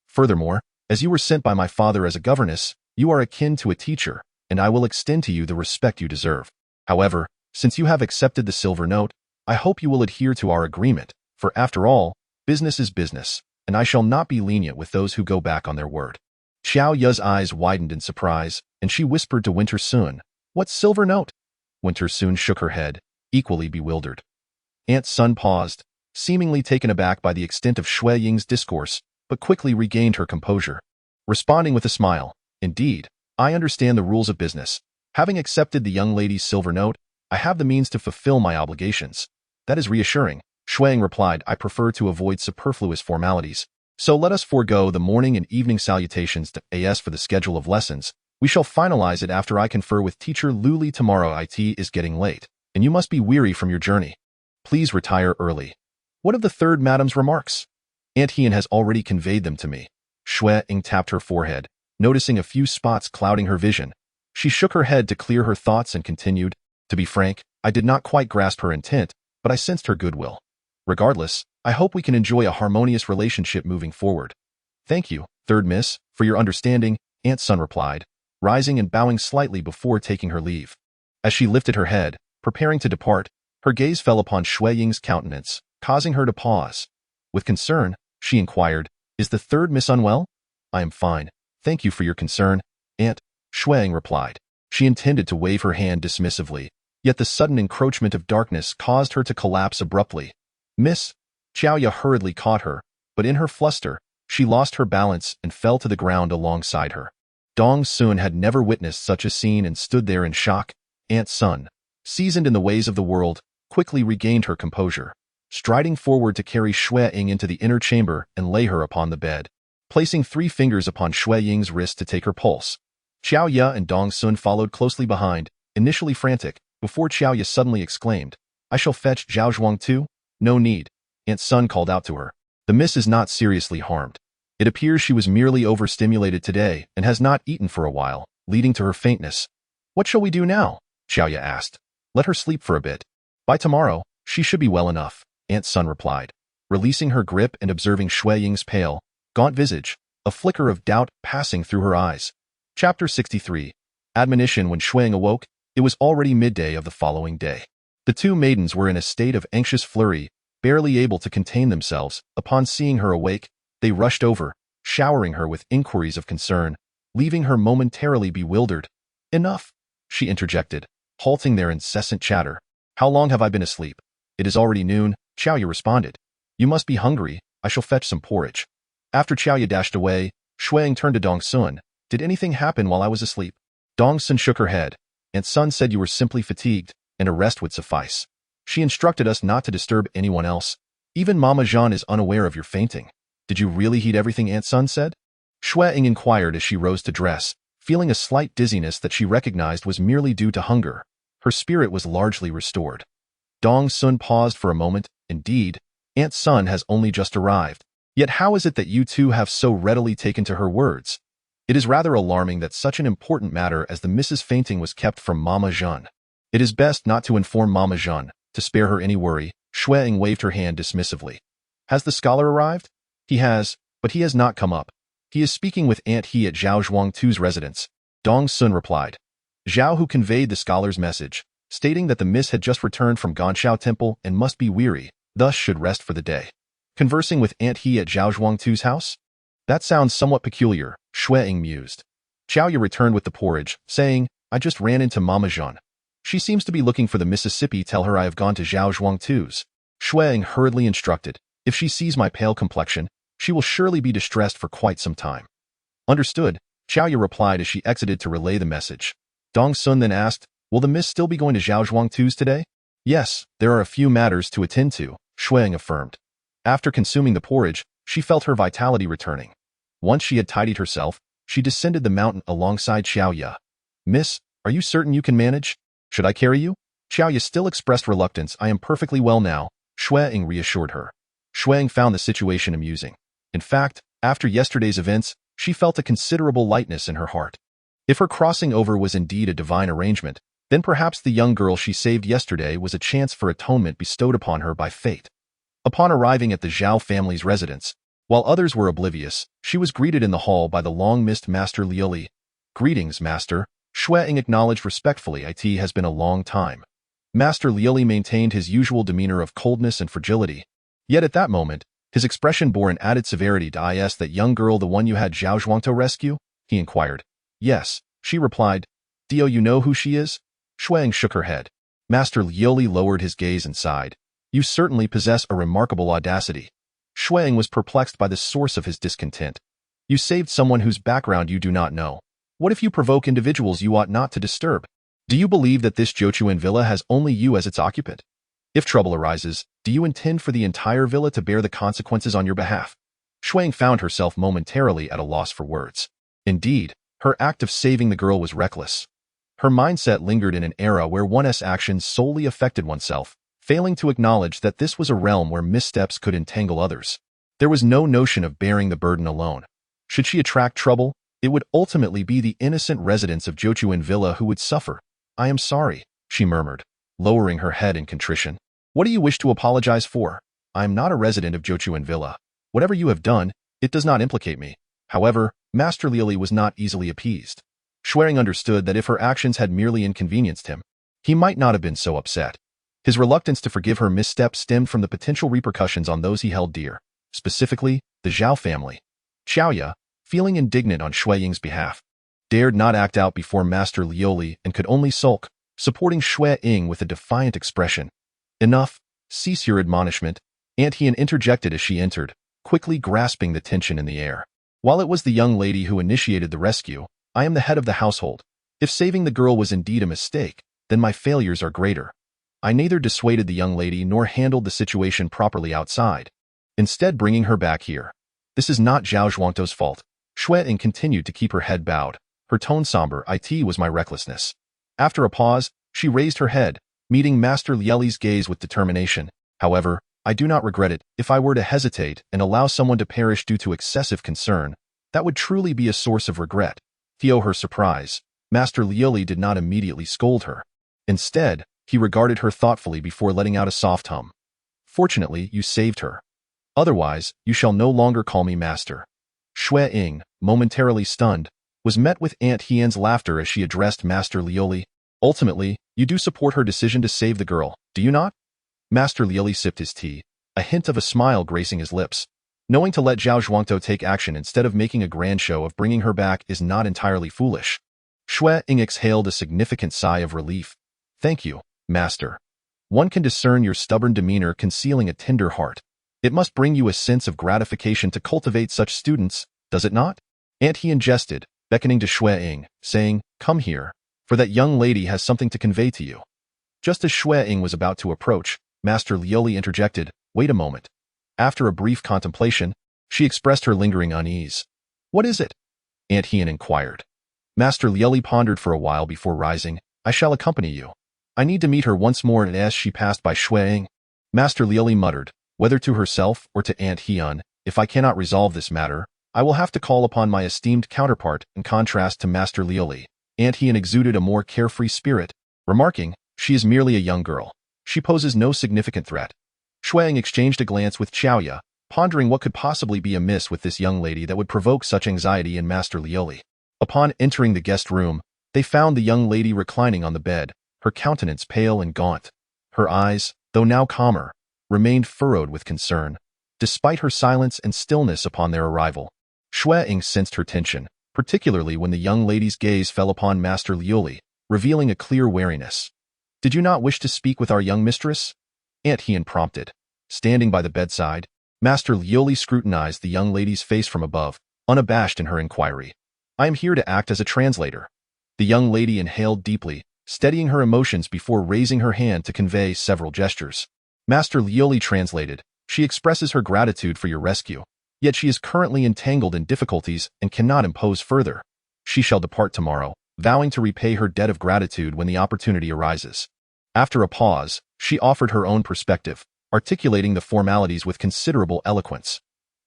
Furthermore, as you were sent by my father as a governess, you are akin to a teacher, and I will extend to you the respect you deserve. However, since you have accepted the silver note, I hope you will adhere to our agreement, for after all, business is business, and I shall not be lenient with those who go back on their word. Xiao Ye's eyes widened in surprise, and she whispered to Winter Sun, What silver note? Winter Sun shook her head, equally bewildered. Aunt Sun paused, seemingly taken aback by the extent of Xue Ying's discourse, but quickly regained her composure. Responding with a smile, Indeed, I understand the rules of business. Having accepted the young lady's silver note, I have the means to fulfill my obligations. That is reassuring. Xue Ying replied, I prefer to avoid superfluous formalities. So let us forego the morning and evening salutations to as for the schedule of lessons. We shall finalize it after I confer with teacher Luli tomorrow. It is getting late, and you must be weary from your journey. Please retire early. What of the third madam's remarks? Aunt Hien has already conveyed them to me. Xue Ying tapped her forehead, noticing a few spots clouding her vision. She shook her head to clear her thoughts and continued, To be frank, I did not quite grasp her intent, but I sensed her goodwill. Regardless, I hope we can enjoy a harmonious relationship moving forward. Thank you, third miss, for your understanding, Aunt Sun replied, rising and bowing slightly before taking her leave. As she lifted her head, preparing to depart, her gaze fell upon Xue Ying's countenance, causing her to pause. With concern, she inquired, Is the third miss unwell? I am fine. Thank you for your concern, Aunt, Xue Ying replied. She intended to wave her hand dismissively, yet the sudden encroachment of darkness caused her to collapse abruptly. Miss, Xiao Ye hurriedly caught her, but in her fluster, she lost her balance and fell to the ground alongside her. Dong Sun had never witnessed such a scene and stood there in shock. Aunt Sun, seasoned in the ways of the world, quickly regained her composure, striding forward to carry Xue Ying into the inner chamber and lay her upon the bed, placing 3 fingers upon Xue Ying's wrist to take her pulse. Xiao Ye and Dong Sun followed closely behind, initially frantic, before Xiao Ye suddenly exclaimed, I shall fetch Zhao Zhuang too? No need. Aunt Sun called out to her. The miss is not seriously harmed. It appears she was merely overstimulated today and has not eaten for a while, leading to her faintness. What shall we do now? Xiao Ye asked. Let her sleep for a bit. By tomorrow, she should be well enough, Aunt Sun replied, releasing her grip and observing Xue Ying's pale, gaunt visage, a flicker of doubt passing through her eyes. Chapter 63. Admonition. When Xue Ying awoke, it was already midday of the following day. The 2 maidens were in a state of anxious flurry, barely able to contain themselves. Upon seeing her awake, they rushed over, showering her with inquiries of concern, leaving her momentarily bewildered. Enough, she interjected, halting their incessant chatter. How long have I been asleep? It is already noon, Xiao Ye responded. You must be hungry, I shall fetch some porridge. After Xiao Ye dashed away, Xue Ying turned to Dong Sun. Did anything happen while I was asleep? Dong Sun shook her head. Aunt Sun said you were simply fatigued, and a rest would suffice. She instructed us not to disturb anyone else. Even Mama Jean is unaware of your fainting. Did you really heed everything Aunt Sun said? Xue Ying inquired as she rose to dress, feeling a slight dizziness that she recognized was merely due to hunger. Her spirit was largely restored. Dong Sun paused for a moment. Indeed, Aunt Sun has only just arrived. Yet how is it that you two have so readily taken to her words? It is rather alarming that such an important matter as the Mrs. Fainting was kept from Mama Jean. It is best not to inform Mama Jean, to spare her any worry. Xue Ying waved her hand dismissively. Has the scholar arrived? He has, but he has not come up. He is speaking with Aunt He at Zhao Zhuangtu's residence, Dong Sun replied. Zhao Hu conveyed the scholar's message, stating that the miss had just returned from Ganshao Temple and must be weary, thus should rest for the day. Conversing with Aunt He at Zhao Zhuangtu's house? That sounds somewhat peculiar, Xue Ying mused. Xiao Ye returned with the porridge, saying, I just ran into Mama Jean. She seems to be looking for the Mississippi. Tell her I have gone to Zhao Zhuangtu's. Xue Ying hurriedly instructed, if she sees my pale complexion, she will surely be distressed for quite some time. Understood, Xiaoya replied as she exited to relay the message. Dong Sun then asked, will the miss still be going to Zhaozhuangtu's today? Yes, there are a few matters to attend to, Xue Ying affirmed. After consuming the porridge, she felt her vitality returning. Once she had tidied herself, she descended the mountain alongside Xiaoya. Miss, are you certain you can manage? Should I carry you? Xiaoya still expressed reluctance. I am perfectly well now, Xue Ying reassured her. Xue Ying found the situation amusing. In fact, after yesterday's events, she felt a considerable lightness in her heart. If her crossing over was indeed a divine arrangement, then perhaps the young girl she saved yesterday was a chance for atonement bestowed upon her by fate. Upon arriving at the Zhao family's residence, while others were oblivious, she was greeted in the hall by the long-missed Master Liuli. Greetings, Master, Xue Ying acknowledged respectfully. It has been a long time. Master Liuli maintained his usual demeanor of coldness and fragility. Yet at that moment, his expression bore an added severity. Is that young girl the one you had Zhaozhuangtu rescue? He inquired. Yes, she replied. Do you know who she is? Xue Ying shook her head. Master Liuli lowered his gaze and sighed. You certainly possess a remarkable audacity. Xue Ying was perplexed by the source of his discontent. You saved someone whose background you do not know. What if you provoke individuals you ought not to disturb? Do you believe that this Jochuan villa has only you as its occupant? If trouble arises, do you intend for the entire villa to bear the consequences on your behalf? Xue Ying found herself momentarily at a loss for words. Indeed, her act of saving the girl was reckless. Her mindset lingered in an era where one's actions solely affected oneself, failing to acknowledge that this was a realm where missteps could entangle others. There was no notion of bearing the burden alone. Should she attract trouble, it would ultimately be the innocent residents of Jochuan Villa who would suffer. I am sorry, she murmured, lowering her head in contrition. What do you wish to apologize for? I am not a resident of Jochuan Villa. Whatever you have done, it does not implicate me. However, Master Liuli was not easily appeased. Xue Ying understood that if her actions had merely inconvenienced him, he might not have been so upset. His reluctance to forgive her misstep stemmed from the potential repercussions on those he held dear, specifically, the Zhao family. Xiaoya, feeling indignant on Xue Ying's behalf, dared not act out before Master Liuli and could only sulk, supporting Xue Ying with a defiant expression. Enough, cease your admonishment, Aunt Hien interjected as she entered, quickly grasping the tension in the air. While it was the young lady who initiated the rescue, I am the head of the household. If saving the girl was indeed a mistake, then my failures are greater. I neither dissuaded the young lady nor handled the situation properly outside, instead bringing her back here. This is not Zhao Zhuangtu's fault. Xue Ying continued to keep her head bowed, her tone somber. It was my recklessness. After a pause, she raised her head, meeting Master Liuli's gaze with determination. However, I do not regret it. If I were to hesitate and allow someone to perish due to excessive concern, that would truly be a source of regret. To her surprise, Master Liuli did not immediately scold her. Instead, he regarded her thoughtfully before letting out a soft hum. Fortunately, you saved her. Otherwise, you shall no longer call me master. Xue Ying, momentarily stunned, was met with Aunt Hien's laughter as she addressed Master Liuli. Ultimately, you do support her decision to save the girl, do you not? Master Liuli sipped his tea, a hint of a smile gracing his lips. Knowing to let Zhao Zhuangtu take action instead of making a grand show of bringing her back is not entirely foolish. Xue Ying exhaled a significant sigh of relief. Thank you, Master. One can discern your stubborn demeanor concealing a tender heart. It must bring you a sense of gratification to cultivate such students, does it not? Aunt Hien jested, beckoning to Xue Ying, saying, Come here, for that young lady has something to convey to you. Just as Xue Ying was about to approach, Master Liuli interjected, Wait a moment. After a brief contemplation, she expressed her lingering unease. What is it? Aunt Hien inquired. Master Liuli pondered for a while before rising. I shall accompany you. I need to meet her once more, and as she passed by Xue Ying, Master Liuli muttered, whether to herself or to Aunt Hien, if I cannot resolve this matter, I will have to call upon my esteemed counterpart. In contrast to Master Liuli, Aunt Hien exuded a more carefree spirit, remarking, She is merely a young girl. She poses no significant threat. Xue Ying exchanged a glance with Xiaoya, pondering what could possibly be amiss with this young lady that would provoke such anxiety in Master Liuli. Upon entering the guest room, they found the young lady reclining on the bed, her countenance pale and gaunt. Her eyes, though now calmer, remained furrowed with concern. Despite her silence and stillness upon their arrival, Xue Ying sensed her tension, particularly when the young lady's gaze fell upon Master Liuli, revealing a clear wariness. Did you not wish to speak with our young mistress? Aunt Hien prompted. Standing by the bedside, Master Liuli scrutinized the young lady's face from above, unabashed in her inquiry. I am here to act as a translator. The young lady inhaled deeply, steadying her emotions before raising her hand to convey several gestures. Master Lioli translated, she expresses her gratitude for your rescue, yet she is currently entangled in difficulties and cannot impose further. She shall depart tomorrow, vowing to repay her debt of gratitude when the opportunity arises. After a pause, she offered her own perspective, articulating the formalities with considerable eloquence.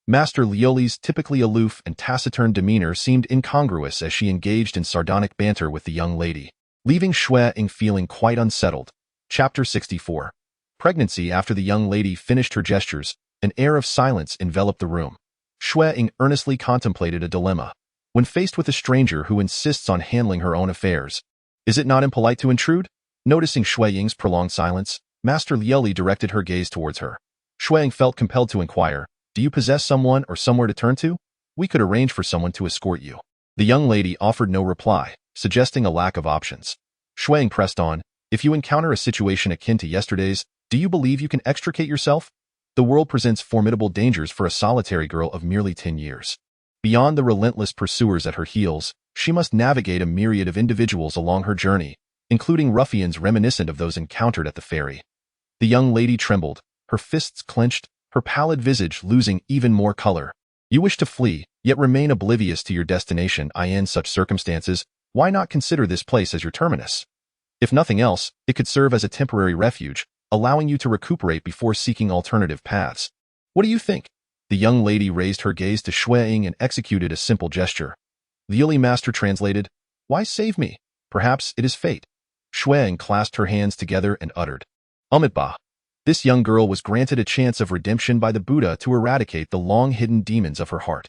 Master Lioli's typically aloof and taciturn demeanor seemed incongruous as she engaged in sardonic banter with the young lady, leaving Xue Ying feeling quite unsettled. Chapter 64. Pregnancy. After the young lady finished her gestures, an air of silence enveloped the room. Xue Ying earnestly contemplated a dilemma. When faced with a stranger who insists on handling her own affairs, is it not impolite to intrude? Noticing Xue Ying's prolonged silence, Master Lioli directed her gaze towards her. Xue Ying felt compelled to inquire, do you possess someone or somewhere to turn to? We could arrange for someone to escort you. The young lady offered no reply, suggesting a lack of options. Xue Ying pressed on, if you encounter a situation akin to yesterday's, do you believe you can extricate yourself? The world presents formidable dangers for a solitary girl of merely 10 years. Beyond the relentless pursuers at her heels, she must navigate a myriad of individuals along her journey, including ruffians reminiscent of those encountered at the ferry. The young lady trembled, her fists clenched, her pallid visage losing even more color. You wish to flee, yet remain oblivious to your destination. In such circumstances, why not consider this place as your terminus? If nothing else, it could serve as a temporary refuge, allowing you to recuperate before seeking alternative paths. What do you think? The young lady raised her gaze to Xue Ying and executed a simple gesture. The Yuli master translated, why save me? Perhaps it is fate. Xue Ying clasped her hands together and uttered, Amitabha. This young girl was granted a chance of redemption by the Buddha to eradicate the long-hidden demons of her heart.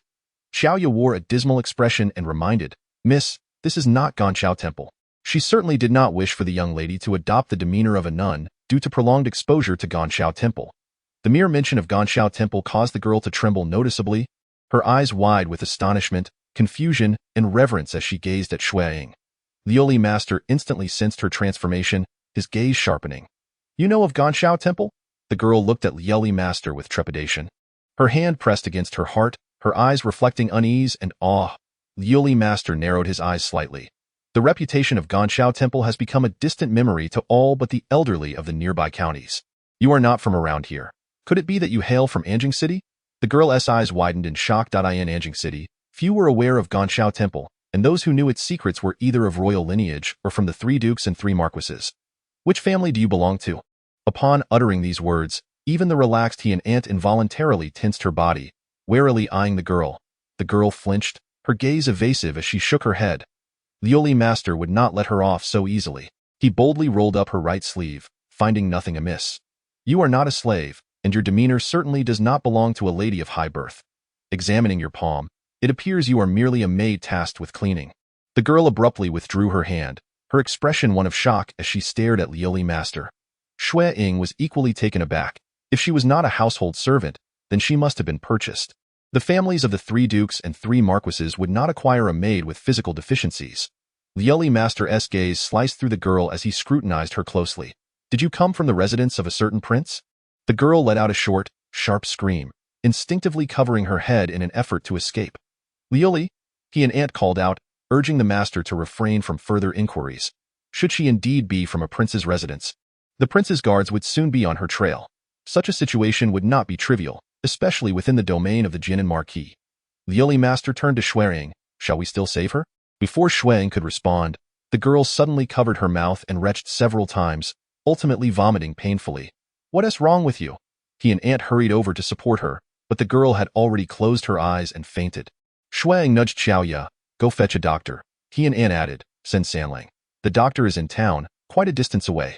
Xiao Ya wore a dismal expression and reminded, Miss, this is not Ganqiao Temple. She certainly did not wish for the young lady to adopt the demeanor of a nun due to prolonged exposure to Ganqiao Temple. The mere mention of Ganqiao Temple caused the girl to tremble noticeably, her eyes wide with astonishment, confusion, and reverence as she gazed at Xue Ying. The Yoli master instantly sensed her transformation, his gaze sharpening. You know of Ganqiao Temple? The girl looked at Lieli master with trepidation. Her hand pressed against her heart, her eyes reflecting unease and awe. Lieli master narrowed his eyes slightly. The reputation of Ganqiao Temple has become a distant memory to all but the elderly of the nearby counties. You are not from around here. Could it be that you hail from Anjing City? The girl's eyes widened in shock. In Anjing City, few were aware of Ganqiao Temple, and those who knew its secrets were either of royal lineage or from the 3 dukes and 3 marquises. Which family do you belong to? Upon uttering these words, even the relaxed he and aunt involuntarily tensed her body, warily eyeing the girl. The girl flinched, her gaze evasive as she shook her head. The Yoli master would not let her off so easily. He boldly rolled up her right sleeve, finding nothing amiss. You are not a slave, and your demeanor certainly does not belong to a lady of high birth. Examining your palm, it appears you are merely a maid tasked with cleaning. The girl abruptly withdrew her hand, her expression one of shock as she stared at Lieli master. Xue Ying was equally taken aback. If she was not a household servant, then she must have been purchased. The families of the 3 dukes and 3 marquises would not acquire a maid with physical deficiencies. Lieli master's gaze sliced through the girl as he scrutinized her closely. Did you come from the residence of a certain prince? The girl let out a short, sharp scream, instinctively covering her head in an effort to escape. Lieli, he and aunt called out, urging the master to refrain from further inquiries. Should she indeed be from a prince's residence, the prince's guards would soon be on her trail. Such a situation would not be trivial, especially within the domain of the Jin and Marquis. The Yoli master turned to Xue Ying. Shall we still save her? Before Xue Ying could respond, the girl suddenly covered her mouth and retched several times, ultimately vomiting painfully. What is wrong with you? He and aunt hurried over to support her, but the girl had already closed her eyes and fainted. Xue Ying nudged Xiao Ya. Go fetch a doctor. He and aunt added, send Sanlang. The doctor is in town, quite a distance away.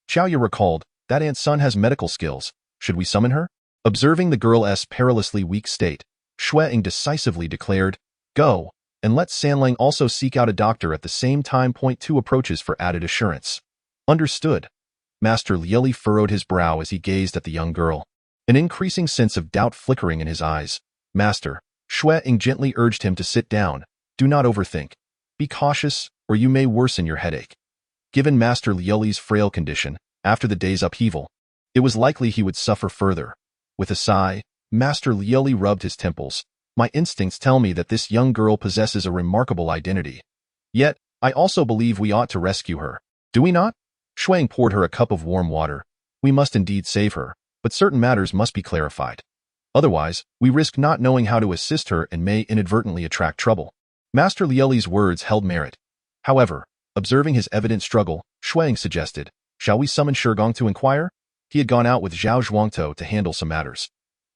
Xiao Ya recalled, that aunt's son has medical skills. Should we summon her? Observing the girl's perilously weak state, Xue Ying decisively declared, go, and let Sanlang also seek out a doctor at the same time. Point 2 approaches for added assurance. Understood. Master Lieli furrowed his brow as he gazed at the young girl, an increasing sense of doubt flickering in his eyes. Master, Xue Ying gently urged him to sit down. Do not overthink. Be cautious, or you may worsen your headache. Given Master Lieli's frail condition, after the day's upheaval, it was likely he would suffer further. With a sigh, Master Lieli rubbed his temples. My instincts tell me that this young girl possesses a remarkable identity. Yet, I also believe we ought to rescue her. Do we not? Xue Ying poured her a cup of warm water. We must indeed save her, but certain matters must be clarified. Otherwise, we risk not knowing how to assist her and may inadvertently attract trouble. Master Liuli's words held merit. However, observing his evident struggle, Xue Ying suggested, "Shall we summon Shigong to inquire?" He had gone out with Zhao Zhuangtou to handle some matters.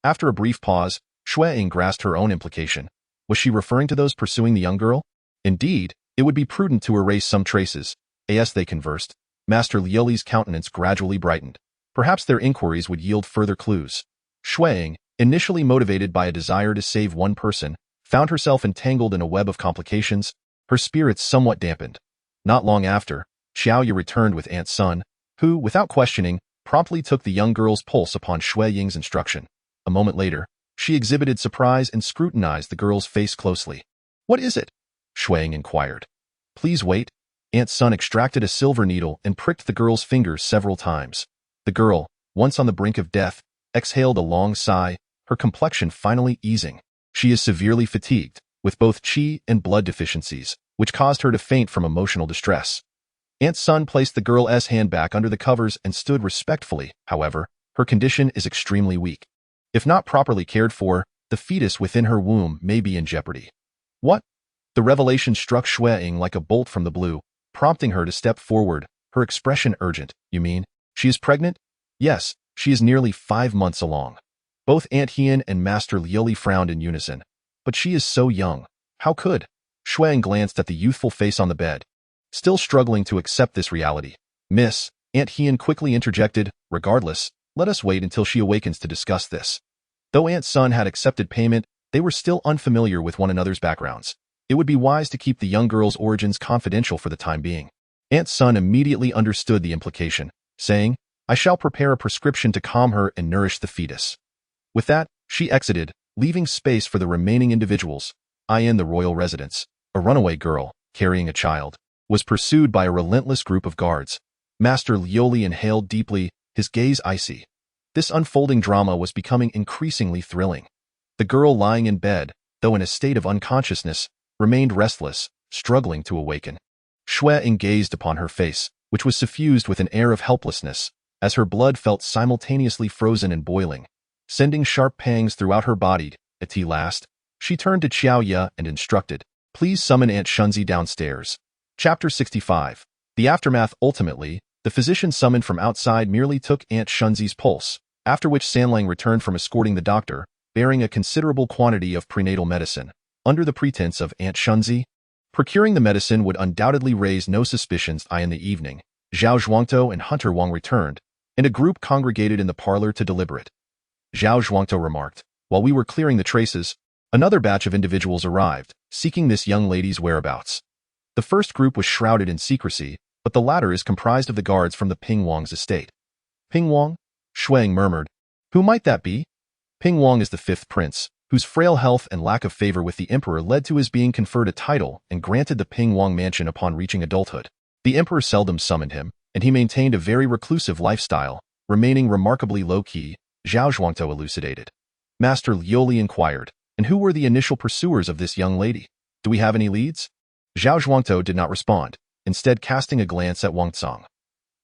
After a brief pause, Xue Ying grasped her own implication. Was she referring to those pursuing the young girl? Indeed, it would be prudent to erase some traces. As they conversed, Master Liuli's countenance gradually brightened. Perhaps their inquiries would yield further clues. Xue Ying, initially motivated by a desire to save one person, found herself entangled in a web of complications, her spirits somewhat dampened. Not long after, Xiaoya returned with Aunt Sun, who, without questioning, promptly took the young girl's pulse upon Xue Ying's instruction. A moment later, she exhibited surprise and scrutinized the girl's face closely. "What is it?" Xue Ying inquired. "Please wait." Aunt Sun extracted a silver needle and pricked the girl's fingers several times. The girl, once on the brink of death, exhaled a long sigh, her complexion finally easing. She is severely fatigued, with both qi and blood deficiencies, which caused her to faint from emotional distress. Aunt Sun placed the girl's hand back under the covers and stood respectfully. However, her condition is extremely weak. If not properly cared for, the fetus within her womb may be in jeopardy. What? The revelation struck Xue Ying like a bolt from the blue, prompting her to step forward, her expression urgent. "You mean, she is pregnant?" "Yes, she is nearly 5 months along." Both Aunt Hien and Master Liuli frowned in unison. "But she is so young. How could?" Xue Ying glanced at the youthful face on the bed. Still struggling to accept this reality, "Miss," Aunt Hien quickly interjected, "regardless, let us wait until she awakens to discuss this." Though Aunt Sun had accepted payment, they were still unfamiliar with one another's backgrounds. It would be wise to keep the young girl's origins confidential for the time being. Aunt Sun immediately understood the implication, saying, "I shall prepare a prescription to calm her and nourish the fetus." With that, she exited, leaving space for the remaining individuals. In the royal residence, a runaway girl, carrying a child, was pursued by a relentless group of guards. Master Liuli inhaled deeply, his gaze icy. This unfolding drama was becoming increasingly thrilling. The girl lying in bed, though in a state of unconsciousness, remained restless, struggling to awaken. Xue Ying gazed upon her face, which was suffused with an air of helplessness, as her blood felt simultaneously frozen and boiling, sending sharp pangs throughout her body. At last, she turned to Xiaoya and instructed, "Please summon Aunt Shunzi downstairs." Chapter 65. The aftermath. Ultimately, the physician summoned from outside merely took Aunt Shunzi's pulse, after which Sanlang returned from escorting the doctor, bearing a considerable quantity of prenatal medicine. Under the pretense of Aunt Shunzi procuring the medicine would undoubtedly raise no suspicions. In the evening, Zhao Zhuangtou and Hunter Wang returned, and a group congregated in the parlor to deliberate. Zhao Zhuangtou remarked, "While we were clearing the traces, another batch of individuals arrived, seeking this young lady's whereabouts. The first group was shrouded in secrecy, but the latter is comprised of the guards from the Ping Wang's estate." "Ping Wang?" Xue Ying murmured. "Who might that be?" Ping Wang is the 5th prince, whose frail health and lack of favor with the emperor led to his being conferred a title and granted the Ping Wang mansion upon reaching adulthood. The emperor seldom summoned him, and he maintained a very reclusive lifestyle, remaining remarkably low-key. Zhao Zhuangtou elucidated. Master Liuli inquired, "And who were the initial pursuers of this young lady? Do we have any leads?" Zhao Zhuangtou did not respond, instead casting a glance at Wang Tsang.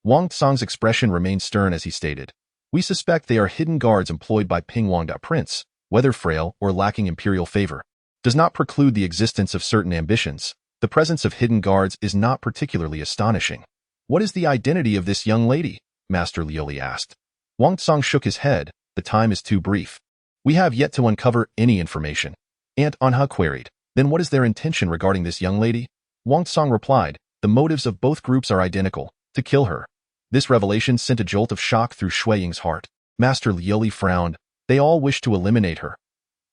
Wang Tsang's expression remained stern as he stated, "We suspect they are hidden guards employed by Ping Wang. Prince, whether frail or lacking imperial favor, does not preclude the existence of certain ambitions. The presence of hidden guards is not particularly astonishing." "What is the identity of this young lady?" Master Liuli asked. Wang Tsang shook his head. "The time is too brief. We have yet to uncover any information." Aunt Anha queried, "Then what is their intention regarding this young lady?" Wang Tsang replied, "The motives of both groups are identical, to kill her." This revelation sent a jolt of shock through Xue Ying's heart. Master Liuli frowned. They all wish to eliminate her.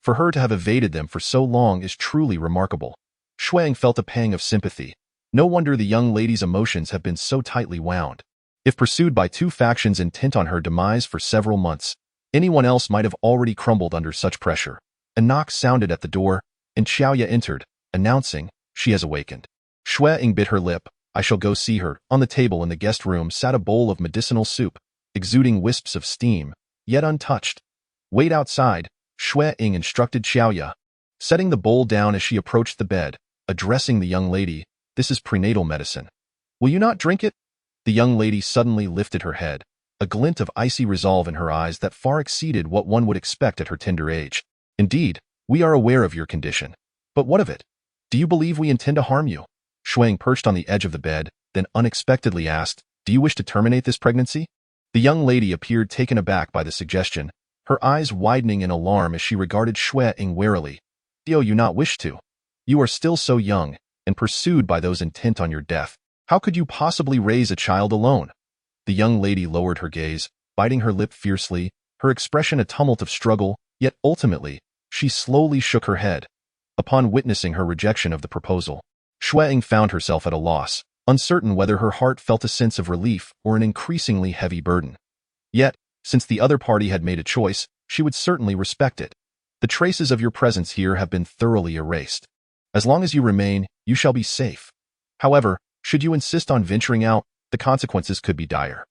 For her to have evaded them for so long is truly remarkable. Xue Ying felt a pang of sympathy. No wonder the young lady's emotions have been so tightly wound. If pursued by 2 factions intent on her demise for several months, anyone else might have already crumbled under such pressure. A knock sounded at the door, and Xiaoya entered, announcing, "She has awakened." Xue Ying bit her lip. "I shall go see her." On the table in the guest room sat a bowl of medicinal soup, exuding wisps of steam, yet untouched. "Wait outside," Xue Ying instructed Xiaoya. setting the bowl down as she approached the bed, addressing the young lady. "This is prenatal medicine. Will you not drink it?" The young lady suddenly lifted her head, a glint of icy resolve in her eyes that far exceeded what one would expect at her tender age. "Indeed, we are aware of your condition. But what of it? Do you believe we intend to harm you?" Xue Ying perched on the edge of the bed, then unexpectedly asked, "Do you wish to terminate this pregnancy?" The young lady appeared taken aback by the suggestion, her eyes widening in alarm as she regarded Xue Ying warily. "Do you not wish to? You are still so young, and pursued by those intent on your death. How could you possibly raise a child alone?" The young lady lowered her gaze, biting her lip fiercely, her expression a tumult of struggle, yet ultimately, she slowly shook her head. Upon witnessing her rejection of the proposal, Xue Ying found herself at a loss, uncertain whether her heart felt a sense of relief or an increasingly heavy burden. Yet, since the other party had made a choice, she would certainly respect it. "The traces of your presence here have been thoroughly erased. As long as you remain, you shall be safe. However, should you insist on venturing out, the consequences could be dire."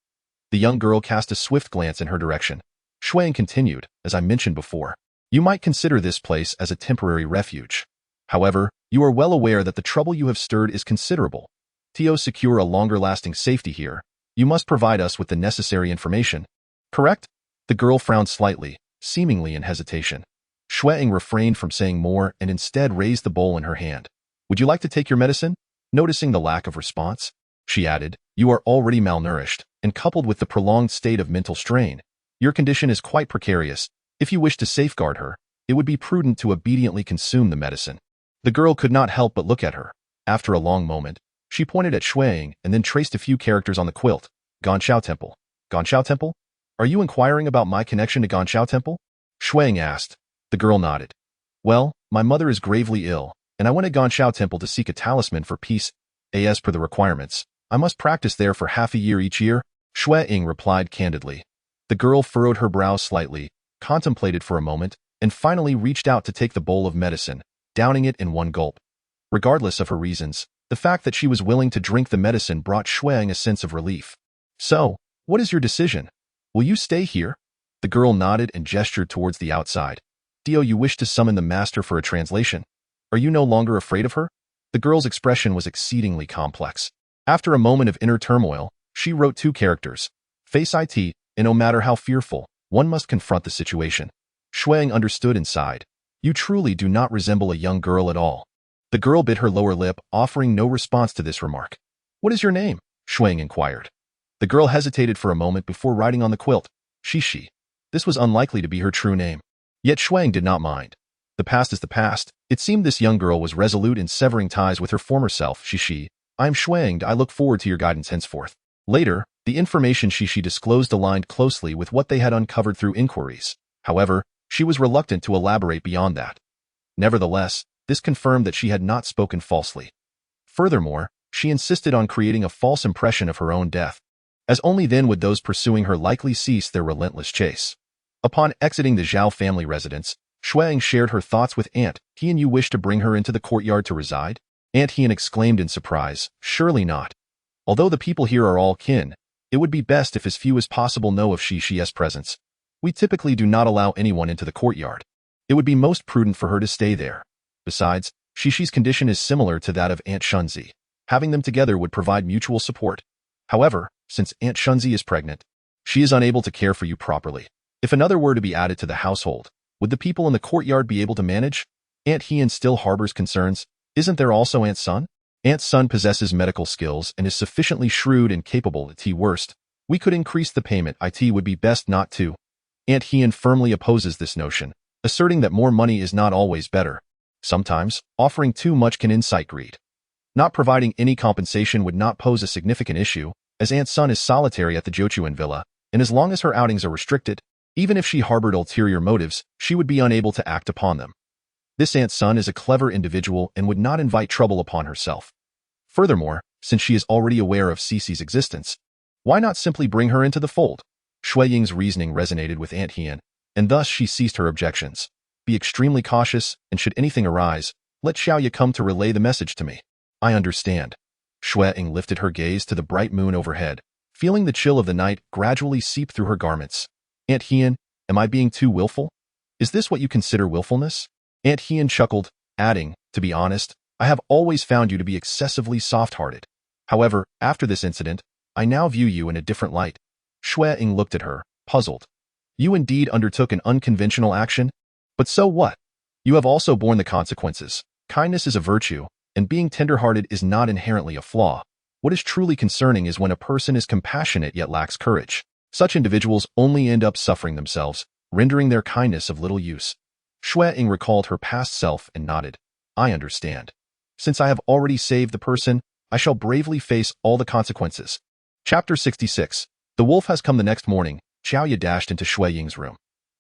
The young girl cast a swift glance in her direction. Xue Ying continued, "As I mentioned before, you might consider this place as a temporary refuge. However, you are well aware that the trouble you have stirred is considerable. To secure a longer-lasting safety here, you must provide us with the necessary information. Correct?" The girl frowned slightly, seemingly in hesitation. Xue Ying refrained from saying more and instead raised the bowl in her hand. "Would you like to take your medicine?" Noticing the lack of response, she added, "You are already malnourished, and coupled with the prolonged state of mental strain, your condition is quite precarious. If you wish to safeguard her, it would be prudent to obediently consume the medicine." The girl could not help but look at her. After a long moment, she pointed at Xue Ying and then traced a few characters on the quilt. "Ganshao Temple. Ganshao Temple? Are you inquiring about my connection to Ganshao Temple?" Xue Ying asked. The girl nodded. "Well, my mother is gravely ill, and I went to Ganshao Temple to seek a talisman for peace. As per the requirements, I must practice there for half a year each year," Xue Ying replied candidly. The girl furrowed her brows slightly, contemplated for a moment, and finally reached out to take the bowl of medicine, downing it in one gulp. Regardless of her reasons, the fact that she was willing to drink the medicine brought Xue Ying a sense of relief. "So, what is your decision? Will you stay here?" The girl nodded and gestured towards the outside. "Do you wish to summon the master for a translation? Are you no longer afraid of her?" The girl's expression was exceedingly complex. After a moment of inner turmoil, she wrote 2 characters, "Face it, and no matter how fearful, one must confront the situation." Xue Ying understood and sighed. "You truly do not resemble a young girl at all." The girl bit her lower lip, offering no response to this remark. "What is your name?" Xue Ying inquired. The girl hesitated for a moment before writing on the quilt, "Shishi." This was unlikely to be her true name. Yet Xue Ying did not mind. The past is the past. It seemed this young girl was resolute in severing ties with her former self. "Shishi, I am Xue Ying. I look forward to your guidance henceforth." Later, the information Shishi disclosed aligned closely with what they had uncovered through inquiries. However, she was reluctant to elaborate beyond that. Nevertheless, this confirmed that she had not spoken falsely. Furthermore, she insisted on creating a false impression of her own death, as only then would those pursuing her likely cease their relentless chase. Upon exiting the Zhao family residence, Xue Ying shared her thoughts with Aunt Hien. "You wish to bring her into the courtyard to reside?" Aunt Hien exclaimed in surprise, "Surely not. Although the people here are all kin, it would be best if as few as possible know of Shishi's presence. We typically do not allow anyone into the courtyard. It would be most prudent for her to stay there. Besides, Shishi's condition is similar to that of Aunt Shunzi. Having them together would provide mutual support. However, since Aunt Shunzi is pregnant, she is unable to care for you properly. If another were to be added to the household, would the people in the courtyard be able to manage? Aunt Hien still harbors concerns. Isn't there also Aunt Sun? Aunt Sun possesses medical skills and is sufficiently shrewd and capable at worst. We could increase the payment. It would be best not to." Aunt Hien firmly opposes this notion, asserting that more money is not always better. Sometimes, offering too much can incite greed. Not providing any compensation would not pose a significant issue, as Aunt Sun is solitary at the Jochuan villa, and as long as her outings are restricted, even if she harbored ulterior motives, she would be unable to act upon them. This Aunt Sun is a clever individual and would not invite trouble upon herself. Furthermore, since she is already aware of Cece's existence, why not simply bring her into the fold? Xue Ying's reasoning resonated with Aunt Hien, and thus she ceased her objections. "Be extremely cautious, and should anything arise, let Xiao Ye come to relay the message to me." "I understand." Xue Ying lifted her gaze to the bright moon overhead, feeling the chill of the night gradually seep through her garments. "Aunt Hien, am I being too willful? Is this what you consider willfulness?" Aunt Hien chuckled, adding, to be honest, I have always found you to be excessively soft-hearted. However, after this incident, I now view you in a different light. Xue Ying looked at her, puzzled. You indeed undertook an unconventional action? But so what? You have also borne the consequences. Kindness is a virtue, and being tender-hearted is not inherently a flaw. What is truly concerning is when a person is compassionate yet lacks courage. Such individuals only end up suffering themselves, rendering their kindness of little use. Xue Ying recalled her past self and nodded. I understand. Since I have already saved the person, I shall bravely face all the consequences. Chapter 66. The wolf has come the next morning. Xiaoya dashed into Xue Ying's room.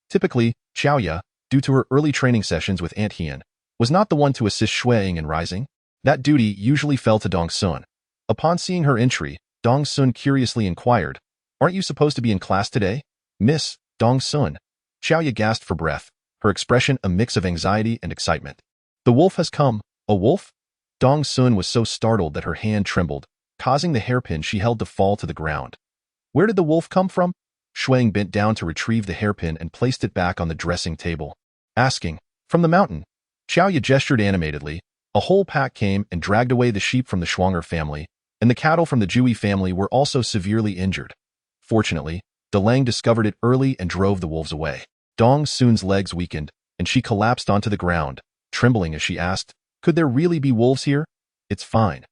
Typically, Xiaoya, due to her early training sessions with Aunt Hien, was not the one to assist Xue Ying in rising. That duty usually fell to Dong Sun. Upon seeing her entry, Dong Sun curiously inquired, Aren't you supposed to be in class today? Miss Dong Sun. Xiaoya gasped for breath, her expression a mix of anxiety and excitement. The wolf has come. A wolf? Dong Sun was so startled that her hand trembled, causing the hairpin she held to fall to the ground. Where did the wolf come from? Xue Ying bent down to retrieve the hairpin and placed it back on the dressing table, asking, From the mountain. Xiaoya gestured animatedly. A whole pack came and dragged away the sheep from the Schwanger family, and the cattle from the Jui family were also severely injured. Fortunately, Delang discovered it early and drove the wolves away. Dong Sun's legs weakened, and she collapsed onto the ground, trembling as she asked, Could there really be wolves here? It's fine.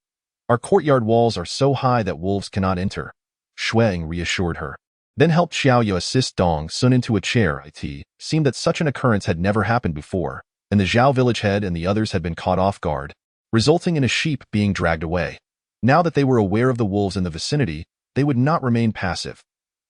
Our courtyard walls are so high that wolves cannot enter. Xue Ying reassured her. Then helped Xiaoya assist Dong Sun into a chair. It seemed that such an occurrence had never happened before, and the Zhao village head and the others had been caught off guard, resulting in a sheep being dragged away. Now that they were aware of the wolves in the vicinity, they would not remain passive.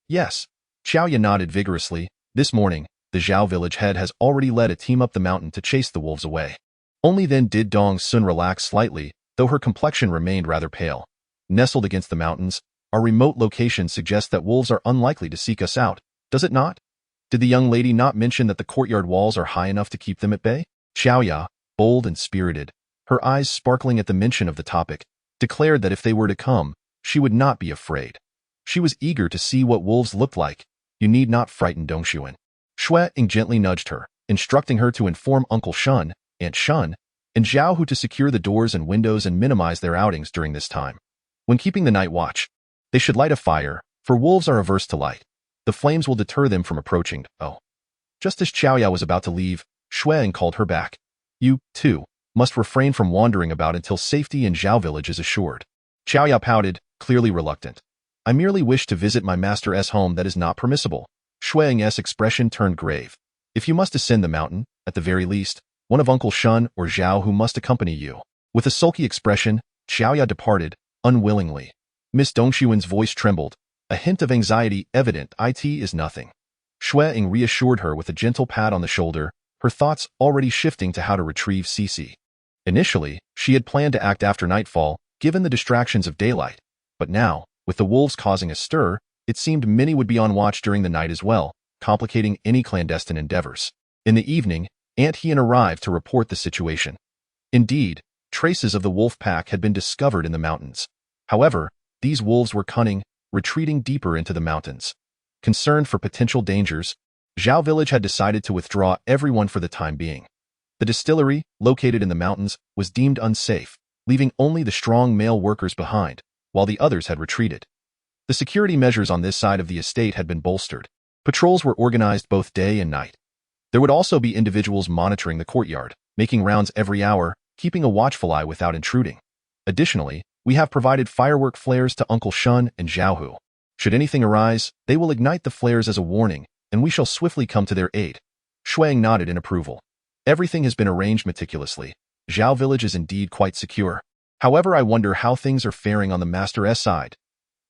Yes, Xiaoya nodded vigorously. This morning, the Zhao village head has already led a team up the mountain to chase the wolves away. Only then did Dong Sun relax slightly, though her complexion remained rather pale. Nestled against the mountains, our remote location suggests that wolves are unlikely to seek us out, does it not? Did the young lady not mention that the courtyard walls are high enough to keep them at bay? Xiaoya, bold and spirited, her eyes sparkling at the mention of the topic, declared that if they were to come, she would not be afraid. She was eager to see what wolves looked like. You need not frighten Dongxuan. Xue Ying gently nudged her, instructing her to inform Uncle Shun, Aunt Shun, and Zhao Hu to secure the doors and windows and minimize their outings during this time. When keeping the night watch, they should light a fire, for wolves are averse to light. The flames will deter them from approaching. Oh. Just as Xiaoya was about to leave, Xue Ying called her back. You, too, must refrain from wandering about until safety in Zhao village is assured. Xiaoya pouted, clearly reluctant. I merely wish to visit my master's home. That is not permissible. Xue Ying's expression turned grave. If you must ascend the mountain, at the very least, one of Uncle Shun or Zhao Hu must accompany you. With a sulky expression, Xiaoya departed, unwillingly. Miss Dongxuan's voice trembled, a hint of anxiety evident. It is nothing. Xue Ying reassured her with a gentle pat on the shoulder, her thoughts already shifting to how to retrieve Cici. Initially, she had planned to act after nightfall, given the distractions of daylight. But now, with the wolves causing a stir, it seemed many would be on watch during the night as well, complicating any clandestine endeavors. In the evening, Aunt Hien arrived to report the situation. Indeed, traces of the wolf pack had been discovered in the mountains. However, these wolves were cunning, retreating deeper into the mountains. Concerned for potential dangers, Zhao village had decided to withdraw everyone for the time being. The distillery, located in the mountains, was deemed unsafe, leaving only the strong male workers behind, while the others had retreated. The security measures on this side of the estate had been bolstered. Patrols were organized both day and night. There would also be individuals monitoring the courtyard, making rounds every hour, keeping a watchful eye without intruding. Additionally, we have provided firework flares to Uncle Shun and Zhao Hu. Should anything arise, they will ignite the flares as a warning, and we shall swiftly come to their aid. Xue Ying nodded in approval. Everything has been arranged meticulously. Zhao village is indeed quite secure. However, I wonder how things are faring on the Master's side.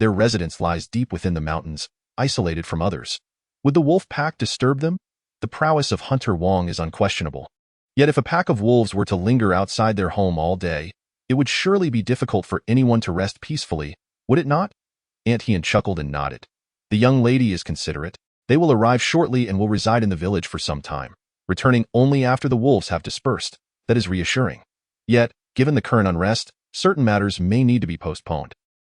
Their residence lies deep within the mountains, isolated from others. Would the wolf pack disturb them? The prowess of Hunter Wang is unquestionable. Yet if a pack of wolves were to linger outside their home all day, it would surely be difficult for anyone to rest peacefully, would it not? Aunt Hien chuckled and nodded. The young lady is considerate. They will arrive shortly and will reside in the village for some time, returning only after the wolves have dispersed. That is reassuring. Yet, given the current unrest, certain matters may need to be postponed.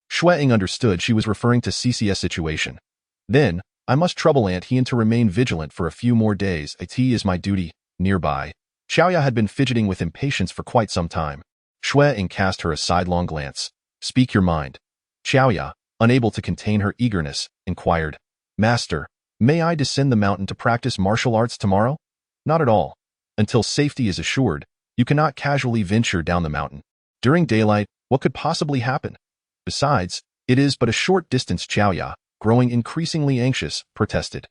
Xue Ying understood she was referring to Cici's situation. Then, I must trouble Aunt Hien to remain vigilant for a few more days. It is my duty. Nearby, Xiaoya had been fidgeting with impatience for quite some time. Xue Ying cast her a sidelong glance. Speak your mind. Xiaoya, unable to contain her eagerness, inquired, Master, may I descend the mountain to practice martial arts tomorrow? Not at all. Until safety is assured, you cannot casually venture down the mountain. During daylight, what could possibly happen? Besides, it is but a short distance. Xiaoya, growing increasingly anxious, protested.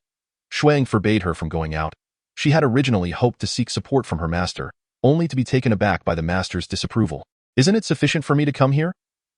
Xue Ying forbade her from going out. She had originally hoped to seek support from her master, only to be taken aback by the master's disapproval. Isn't it sufficient for me to come here?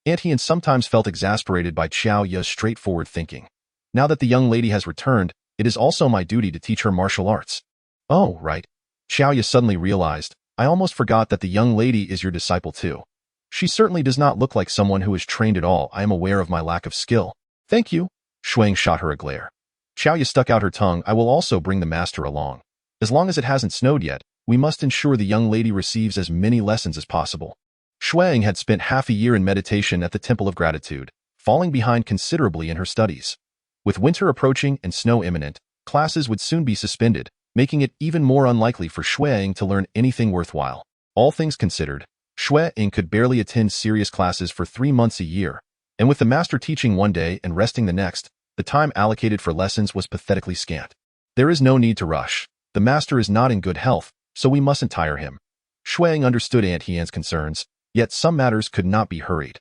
Aunt Hien sometimes felt exasperated by Xiaoya's straightforward thinking. Now that the young lady has returned, it is also my duty to teach her martial arts. Oh, right. Xiaoya suddenly realized, I almost forgot that the young lady is your disciple too. She certainly does not look like someone who is trained at all. I am aware of my lack of skill. Thank you. Xue Ying shot her a glare. Xiaoya stuck out her tongue. I will also bring the master along. As long as it hasn't snowed yet, we must ensure the young lady receives as many lessons as possible. Xue Ying had spent half a year in meditation at the Temple of Gratitude, falling behind considerably in her studies. With winter approaching and snow imminent, classes would soon be suspended, making it even more unlikely for Xue Ying to learn anything worthwhile. All things considered, Xue Ying could barely attend serious classes for 3 months a year, and with the master teaching one day and resting the next, the time allocated for lessons was pathetically scant. There is no need to rush. The master is not in good health, so we mustn't tire him. Xue Ying understood Aunt Hien's concerns, yet some matters could not be hurried.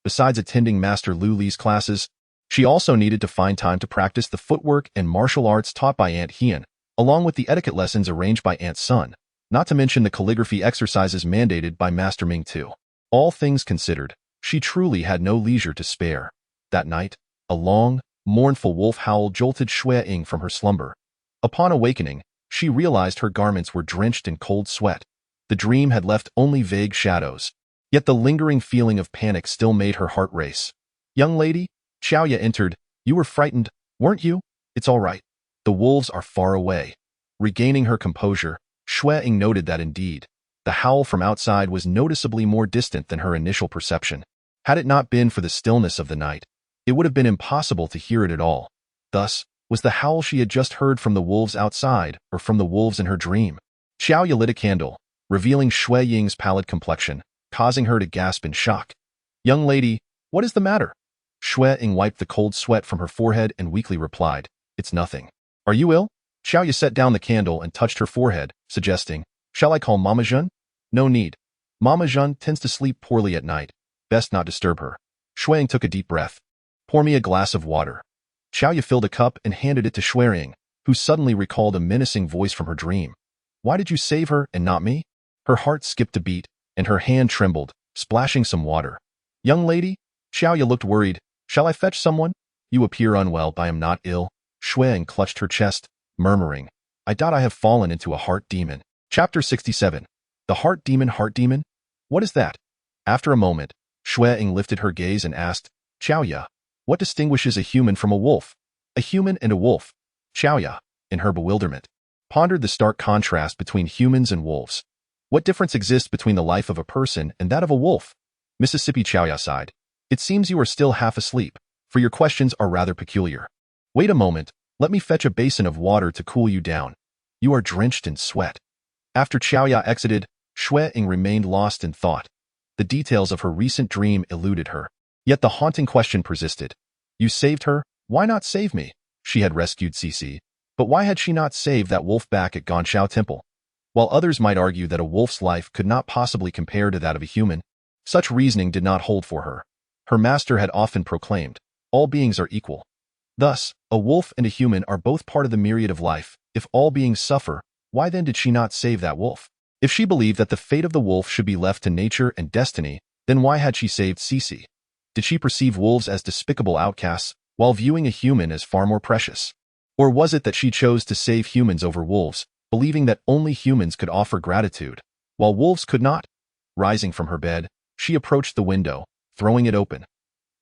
Besides attending Master Lu Li's classes, she also needed to find time to practice the footwork and martial arts taught by Aunt Hien, along with the etiquette lessons arranged by Aunt Sun, not to mention the calligraphy exercises mandated by Master Ming too. All things considered, she truly had no leisure to spare. That night, a long, mournful wolf howl jolted Xue Ying from her slumber. Upon awakening, she realized her garments were drenched in cold sweat. The dream had left only vague shadows, yet the lingering feeling of panic still made her heart race. Young lady, Xiaoya entered. You were frightened, weren't you? It's all right. The wolves are far away. Regaining her composure, Xue Ying noted that indeed, the howl from outside was noticeably more distant than her initial perception. Had it not been for the stillness of the night, it would have been impossible to hear it at all. Thus, was the howl she had just heard from the wolves outside or from the wolves in her dream? Xiaoya lit a candle, revealing Xue Ying's pallid complexion, causing her to gasp in shock. Young lady, what is the matter? Xue Ying wiped the cold sweat from her forehead and weakly replied, It's nothing. Are you ill? Xiaoya set down the candle and touched her forehead, suggesting, Shall I call Mama Zhen? No need. Mama Zhen tends to sleep poorly at night. Best not disturb her. Xue Ying took a deep breath. Pour me a glass of water. Xiaoya filled a cup and handed it to Xue Ying, who suddenly recalled a menacing voice from her dream. Why did you save her and not me? Her heart skipped a beat, and her hand trembled, splashing some water. Young lady? Xiaoya looked worried. Shall I fetch someone? You appear unwell. I am not ill. Xue Ying clutched her chest, murmuring, I doubt I have fallen into a heart demon. Chapter 67. The heart demon. Heart demon? What is that? After a moment, Xue Ying lifted her gaze and asked, Xiaoya, what distinguishes a human from a wolf? A human and a wolf. Xiaoya, in her bewilderment, pondered the stark contrast between humans and wolves. What difference exists between the life of a person and that of a wolf? Mississippi. Xiaoya sighed. It seems you are still half asleep, for your questions are rather peculiar. Wait a moment, let me fetch a basin of water to cool you down. You are drenched in sweat. After Xiaoya exited, Xue Ying remained lost in thought. The details of her recent dream eluded her. Yet the haunting question persisted. You saved her, why not save me? She had rescued Cici, but why had she not saved that wolf back at Ganshao Temple? While others might argue that a wolf's life could not possibly compare to that of a human, such reasoning did not hold for her. Her master had often proclaimed, all beings are equal. Thus, a wolf and a human are both part of the myriad of life. If all beings suffer, why then did she not save that wolf? If she believed that the fate of the wolf should be left to nature and destiny, then why had she saved Cici? Did she perceive wolves as despicable outcasts, while viewing a human as far more precious? Or was it that she chose to save humans over wolves, believing that only humans could offer gratitude, while wolves could not? Rising from her bed, she approached the window, throwing it open.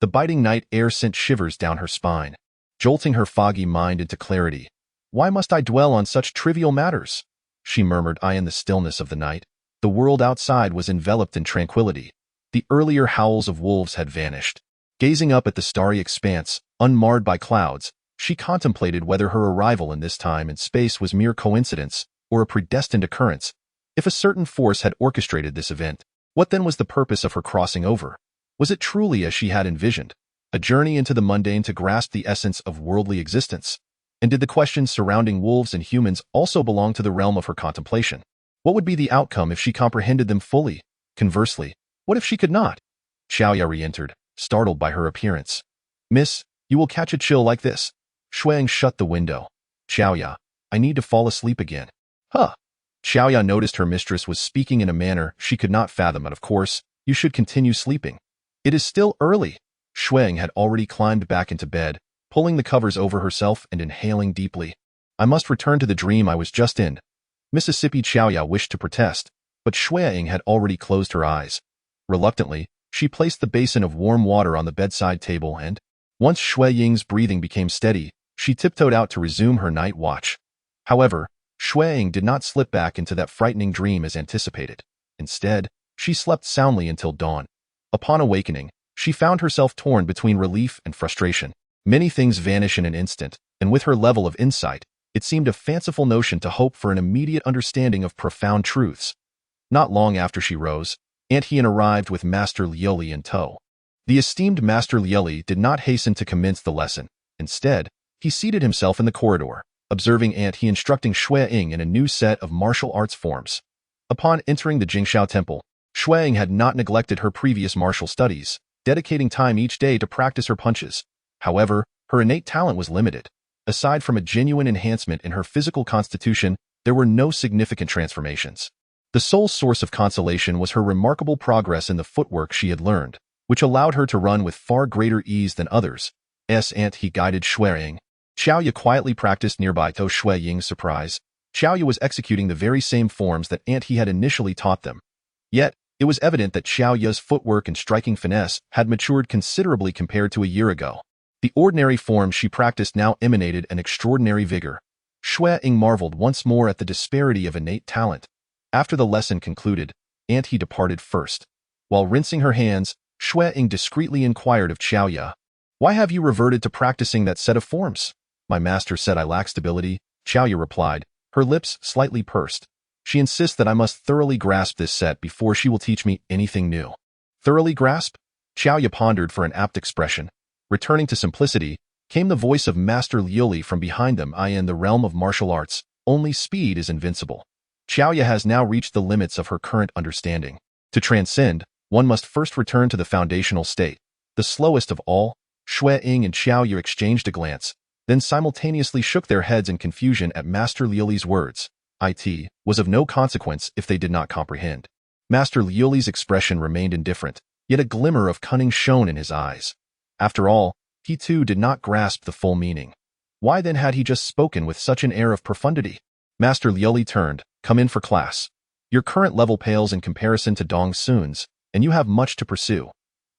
The biting night air sent shivers down her spine, jolting her foggy mind into clarity. Why must I dwell on such trivial matters? She murmured. In the stillness of the night, the world outside was enveloped in tranquility. The earlier howls of wolves had vanished. Gazing up at the starry expanse, unmarred by clouds, she contemplated whether her arrival in this time and space was mere coincidence or a predestined occurrence. If a certain force had orchestrated this event, what then was the purpose of her crossing over? Was it truly as she had envisioned, a journey into the mundane to grasp the essence of worldly existence? And did the questions surrounding wolves and humans also belong to the realm of her contemplation? What would be the outcome if she comprehended them fully? Conversely, what if she could not? Xiaoya re-entered, startled by her appearance. Miss, you will catch a chill like this. Xue Ying shut the window. Xiaoya, I need to fall asleep again. Huh. Xiaoya noticed her mistress was speaking in a manner she could not fathom, and of course, you should continue sleeping. It is still early. Xue Ying had already climbed back into bed, pulling the covers over herself and inhaling deeply. I must return to the dream I was just in. Mississippi Xiaoya wished to protest, but Xue Ying had already closed her eyes. Reluctantly, she placed the basin of warm water on the bedside table and, once Xue Ying's breathing became steady, she tiptoed out to resume her night watch. However, Xue Ying did not slip back into that frightening dream as anticipated. Instead, she slept soundly until dawn. Upon awakening, she found herself torn between relief and frustration. Many things vanish in an instant, and with her level of insight, it seemed a fanciful notion to hope for an immediate understanding of profound truths. Not long after she rose, Aunt Hien arrived with Master Liuli in tow. The esteemed Master Liuli did not hasten to commence the lesson. Instead, he seated himself in the corridor, observing Aunt Hien instructing Xue Ying in a new set of martial arts forms. Upon entering the Jingxiao Temple, Xue Ying had not neglected her previous martial studies, dedicating time each day to practice her punches. However, her innate talent was limited. Aside from a genuine enhancement in her physical constitution, there were no significant transformations. The sole source of consolation was her remarkable progress in the footwork she had learned, which allowed her to run with far greater ease than others. Aunt He guided Xue Ying. Xiaoya quietly practiced nearby to Xue Ying's surprise. Xiaoya was executing the very same forms that Aunt He had initially taught them. Yet, it was evident that Xiaoya's footwork and striking finesse had matured considerably compared to a year ago. The ordinary forms she practiced now emanated an extraordinary vigor. Xue Ying marveled once more at the disparity of innate talent. After the lesson concluded, Aunt He departed first. While rinsing her hands, Xue Ying discreetly inquired of Xiaoya, "Why have you reverted to practicing that set of forms?" "My master said I lack stability," Xiaoya replied, her lips slightly pursed. "She insists that I must thoroughly grasp this set before she will teach me anything new." Thoroughly grasp? Xiaoya pondered for an apt expression. Returning to simplicity, came the voice of Master Liuli from behind them. In the realm of martial arts, only speed is invincible. Xiaoya has now reached the limits of her current understanding. To transcend, one must first return to the foundational state. The slowest of all, Xue Ying and Xiaoya exchanged a glance, then simultaneously shook their heads in confusion at Master Liuli's words. It was of no consequence if they did not comprehend. Master Liuli's expression remained indifferent, yet a glimmer of cunning shone in his eyes. After all, he too did not grasp the full meaning. Why then had he just spoken with such an air of profundity? Master Liuli turned. "Come in for class. Your current level pales in comparison to Dong Sun's, and you have much to pursue."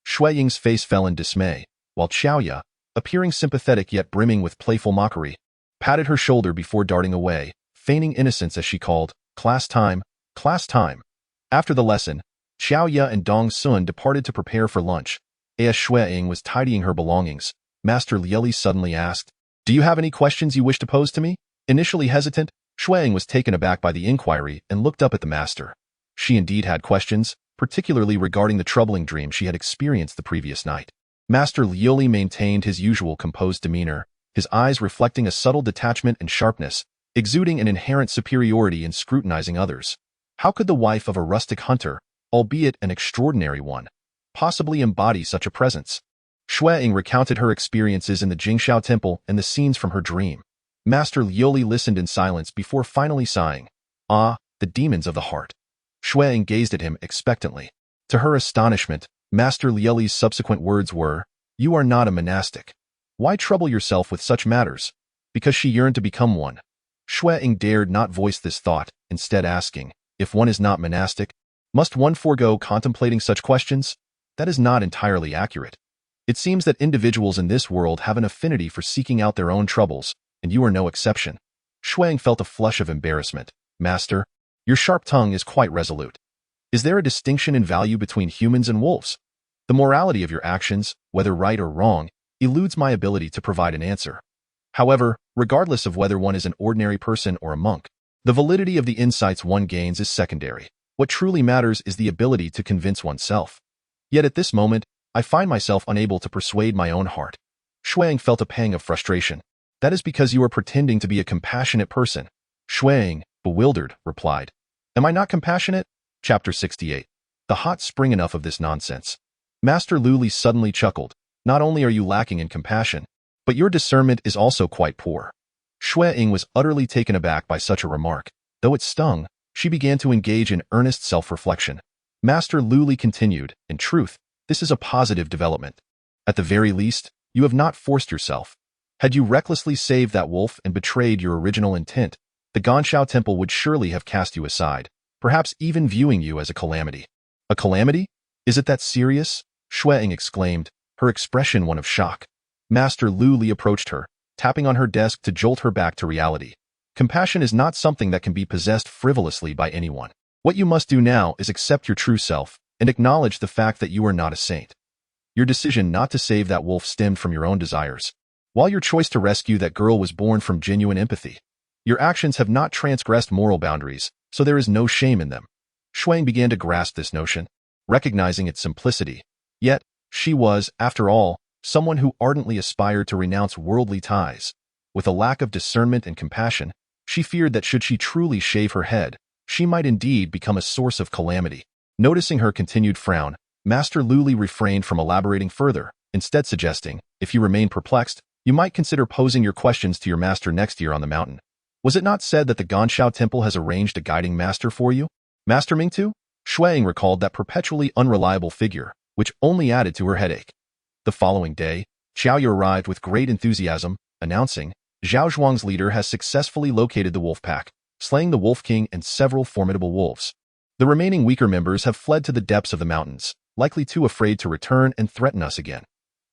Xue Ying's face fell in dismay, while Xiaoya, appearing sympathetic yet brimming with playful mockery, patted her shoulder before darting away, feigning innocence as she called, "Class time, class time." After the lesson, Xiaoya and Dong Sun departed to prepare for lunch. As Xue Ying was tidying her belongings, Master Liuli suddenly asked, "Do you have any questions you wish to pose to me?" Initially hesitant, Xue Ying was taken aback by the inquiry and looked up at the master. She indeed had questions, particularly regarding the troubling dream she had experienced the previous night. Master Liuli maintained his usual composed demeanor, his eyes reflecting a subtle detachment and sharpness, exuding an inherent superiority in scrutinizing others. How could the wife of a rustic hunter, albeit an extraordinary one, possibly embody such a presence? Xue Ying recounted her experiences in the Jingxiao Temple and the scenes from her dream. Master Liuli listened in silence before finally sighing. "Ah, the demons of the heart." Xue Ying gazed at him expectantly. To her astonishment, Master Liuli's subsequent words were, "You are not a monastic. Why trouble yourself with such matters?" Because she yearned to become one. Xue Ying dared not voice this thought, instead asking, "If one is not monastic, must one forego contemplating such questions?" That is not entirely accurate. It seems that individuals in this world have an affinity for seeking out their own troubles, and you are no exception. Xue Ying felt a flush of embarrassment. "Master, your sharp tongue is quite resolute. Is there a distinction in value between humans and wolves? The morality of your actions, whether right or wrong, eludes my ability to provide an answer. However, regardless of whether one is an ordinary person or a monk, The validity of the insights one gains is secondary. What truly matters is the ability to convince oneself. Yet at this moment, I find myself unable to persuade my own heart. Xue Ying felt a pang of frustration. That is because you are pretending to be a compassionate person. Xue Ying, bewildered, replied. Am I not compassionate? Chapter 68. The hot spring enough of this nonsense. Master Luli suddenly chuckled. Not only are you lacking in compassion, but your discernment is also quite poor. Xue Ying was utterly taken aback by such a remark. Though it stung, she began to engage in earnest self-reflection. Master Luli continued, in truth, this is a positive development. At the very least, you have not forced yourself. Had you recklessly saved that wolf and betrayed your original intent, the Ganshao Temple would surely have cast you aside, perhaps even viewing you as a calamity. A calamity? Is it that serious? Xue Ying exclaimed, her expression one of shock. Master Luli approached her, tapping on her desk to jolt her back to reality. Compassion is not something that can be possessed frivolously by anyone. What you must do now is accept your true self and acknowledge the fact that you are not a saint. Your decision not to save that wolf stemmed from your own desires, while your choice to rescue that girl was born from genuine empathy. Your actions have not transgressed moral boundaries, so there is no shame in them. Xue Ying began to grasp this notion, recognizing its simplicity. Yet, she was, after all, someone who ardently aspired to renounce worldly ties. With a lack of discernment and compassion, she feared that should she truly shave her head, she might indeed become a source of calamity. Noticing her continued frown, Master Luli refrained from elaborating further, instead suggesting, if you remain perplexed, you might consider posing your questions to your master next year on the mountain. Was it not said that the Ganshao Temple has arranged a guiding master for you? Master Mingtu? Xue Ying recalled that perpetually unreliable figure, which only added to her headache. The following day, Xiaoya arrived with great enthusiasm, announcing, Zhao Zhuang's leader has successfully located the wolf pack, slaying the Wolf King and several formidable wolves. The remaining weaker members have fled to the depths of the mountains, likely too afraid to return and threaten us again.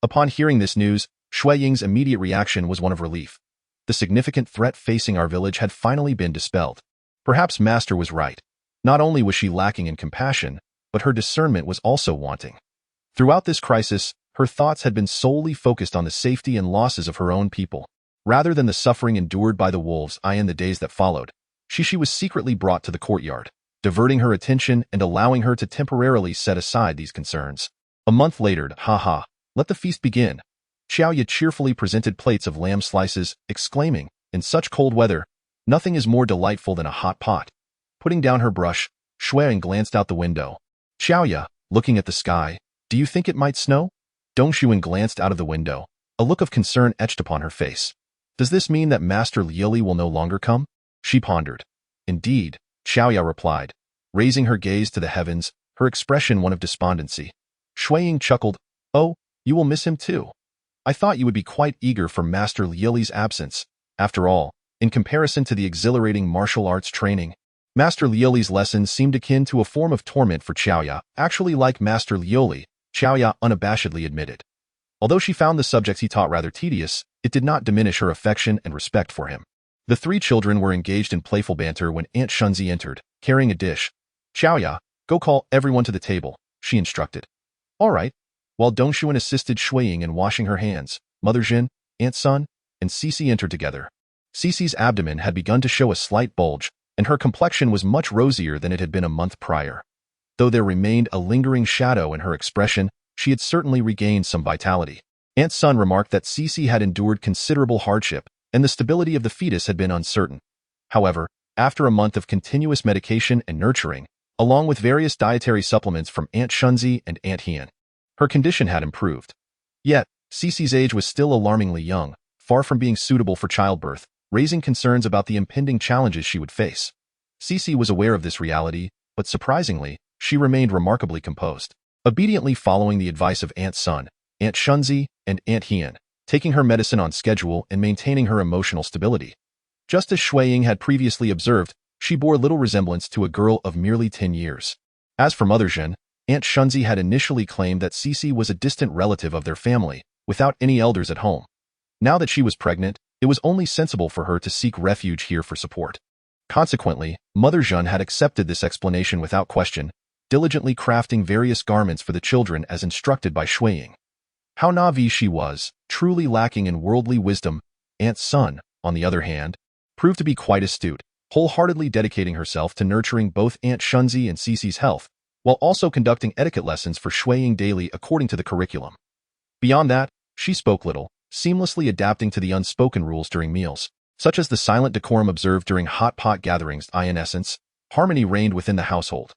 Upon hearing this news, Xue Ying's immediate reaction was one of relief. The significant threat facing our village had finally been dispelled. Perhaps Master was right. Not only was she lacking in compassion, but her discernment was also wanting. Throughout this crisis, her thoughts had been solely focused on the safety and losses of her own people, rather than the suffering endured by the wolves in the days that followed. She was secretly brought to the courtyard, diverting her attention and allowing her to temporarily set aside these concerns. A month later, let the feast begin. Xiaoya cheerfully presented plates of lamb slices, exclaiming, in such cold weather, nothing is more delightful than a hot pot. Putting down her brush, Xue Ying glanced out the window. Xiaoya, looking at the sky, do you think it might snow? Dong Xuan glanced out of the window, a look of concern etched upon her face. Does this mean that Master Lili will no longer come? She pondered. Indeed, Xiaoya replied, raising her gaze to the heavens, her expression one of despondency. Xue Ying chuckled, oh, you will miss him too. I thought you would be quite eager for Master Lili's absence. After all, in comparison to the exhilarating martial arts training, Master Lili's lessons seemed akin to a form of torment for Xiaoya. Actually, like Master Lili, Xiaoya unabashedly admitted. Although she found the subjects he taught rather tedious, it did not diminish her affection and respect for him. The three children were engaged in playful banter when Aunt Shunzi entered, carrying a dish. Xiaoya, go call everyone to the table, she instructed. All right. While Dongshuan assisted Xue Ying in washing her hands, Mother Jin, Aunt Sun, and Cici entered together. Cici's abdomen had begun to show a slight bulge, and her complexion was much rosier than it had been a month prior. Though there remained a lingering shadow in her expression, she had certainly regained some vitality. Aunt Sun remarked that Cici had endured considerable hardship, and the stability of the fetus had been uncertain. However, after a month of continuous medication and nurturing, along with various dietary supplements from Aunt Shunzi and Aunt Hian, her condition had improved. Yet, Cici's age was still alarmingly young, far from being suitable for childbirth, raising concerns about the impending challenges she would face. Cici was aware of this reality, but surprisingly, she remained remarkably composed, obediently following the advice of Aunt Sun, Aunt Shunzi, and Aunt Hian, taking her medicine on schedule and maintaining her emotional stability. Just as Xue Ying had previously observed, she bore little resemblance to a girl of merely 10 years. As for Mother Zhen, Aunt Shunzi had initially claimed that Cici was a distant relative of their family, without any elders at home. Now that she was pregnant, it was only sensible for her to seek refuge here for support. Consequently, Mother Zhen had accepted this explanation without question, diligently crafting various garments for the children as instructed by Xue Ying. How naive she was, truly lacking in worldly wisdom. Aunt Sun, on the other hand, proved to be quite astute. wholeheartedly dedicating herself to nurturing both Aunt Shunzi and Cece's health, while also conducting etiquette lessons for Xue Ying daily according to the curriculum. Beyond that, she spoke little, seamlessly adapting to the unspoken rules during meals, such as the silent decorum observed during hot pot gatherings. In essence, harmony reigned within the household.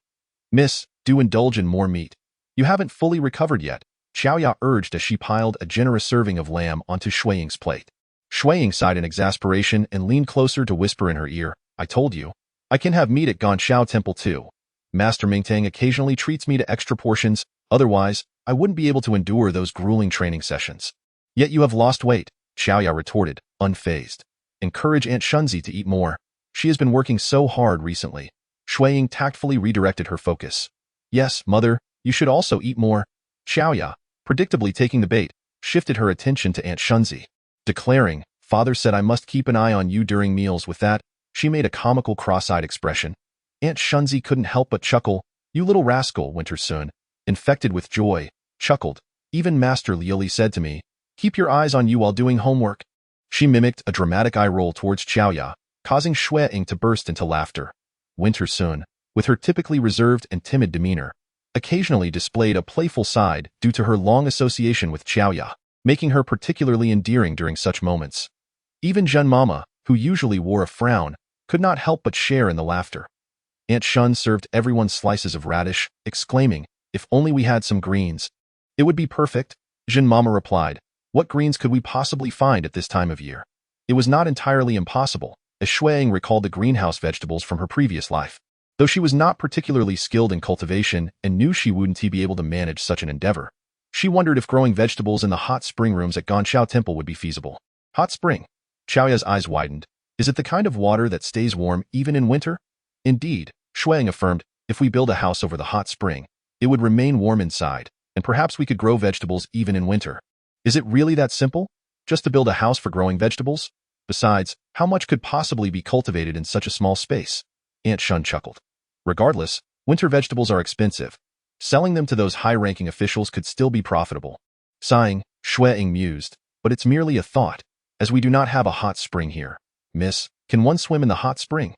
"Miss, do indulge in more meat. You haven't fully recovered yet," Xiaoya urged as she piled a generous serving of lamb onto Xue Ying's plate. Xue Ying sighed in exasperation and leaned closer to whisper in her ear, "I told you. I can have meat at Ganshao Temple too. Master Mingtang occasionally treats me to extra portions, otherwise, I wouldn't be able to endure those grueling training sessions." "Yet you have lost weight," Xiaoya retorted, unfazed. "Encourage Aunt Shunzi to eat more. She has been working so hard recently." Xue Ying tactfully redirected her focus. "Yes, mother, you should also eat more." Xiaoya, predictably taking the bait, shifted her attention to Aunt Shunzi, declaring, "Father said I must keep an eye on you during meals." With that, she made a comical cross-eyed expression. Aunt Shunzi couldn't help but chuckle. "You little rascal," Winter Sun, infected with joy, chuckled. "Even Master Liuli said to me, keep your eyes on you while doing homework." She mimicked a dramatic eye roll towards Xiaoya, causing Xue Ying to burst into laughter. Winter Sun, with her typically reserved and timid demeanor, occasionally displayed a playful side due to her long association with Xiaoya, making her particularly endearing during such moments. Even Zhen Mama, who usually wore a frown, could not help but share in the laughter. Aunt Shun served everyone slices of radish, exclaiming, "If only we had some greens." "It would be perfect," Zhen Mama replied. "What greens could we possibly find at this time of year?" It was not entirely impossible, as Xue Ying recalled the greenhouse vegetables from her previous life. Though she was not particularly skilled in cultivation and knew she wouldn't be able to manage such an endeavor, she wondered if growing vegetables in the hot spring rooms at Ganshao Temple would be feasible. Hot spring? Xiaoya's eyes widened. Is it the kind of water that stays warm even in winter? Indeed, Xue Ying affirmed, if we build a house over the hot spring, it would remain warm inside, and perhaps we could grow vegetables even in winter. Is it really that simple? Just to build a house for growing vegetables? Besides, how much could possibly be cultivated in such a small space? Aunt Shun chuckled. Regardless, winter vegetables are expensive. Selling them to those high-ranking officials could still be profitable. Sighing, Xue Ying mused, but it's merely a thought, as we do not have a hot spring here. Miss, can one swim in the hot spring?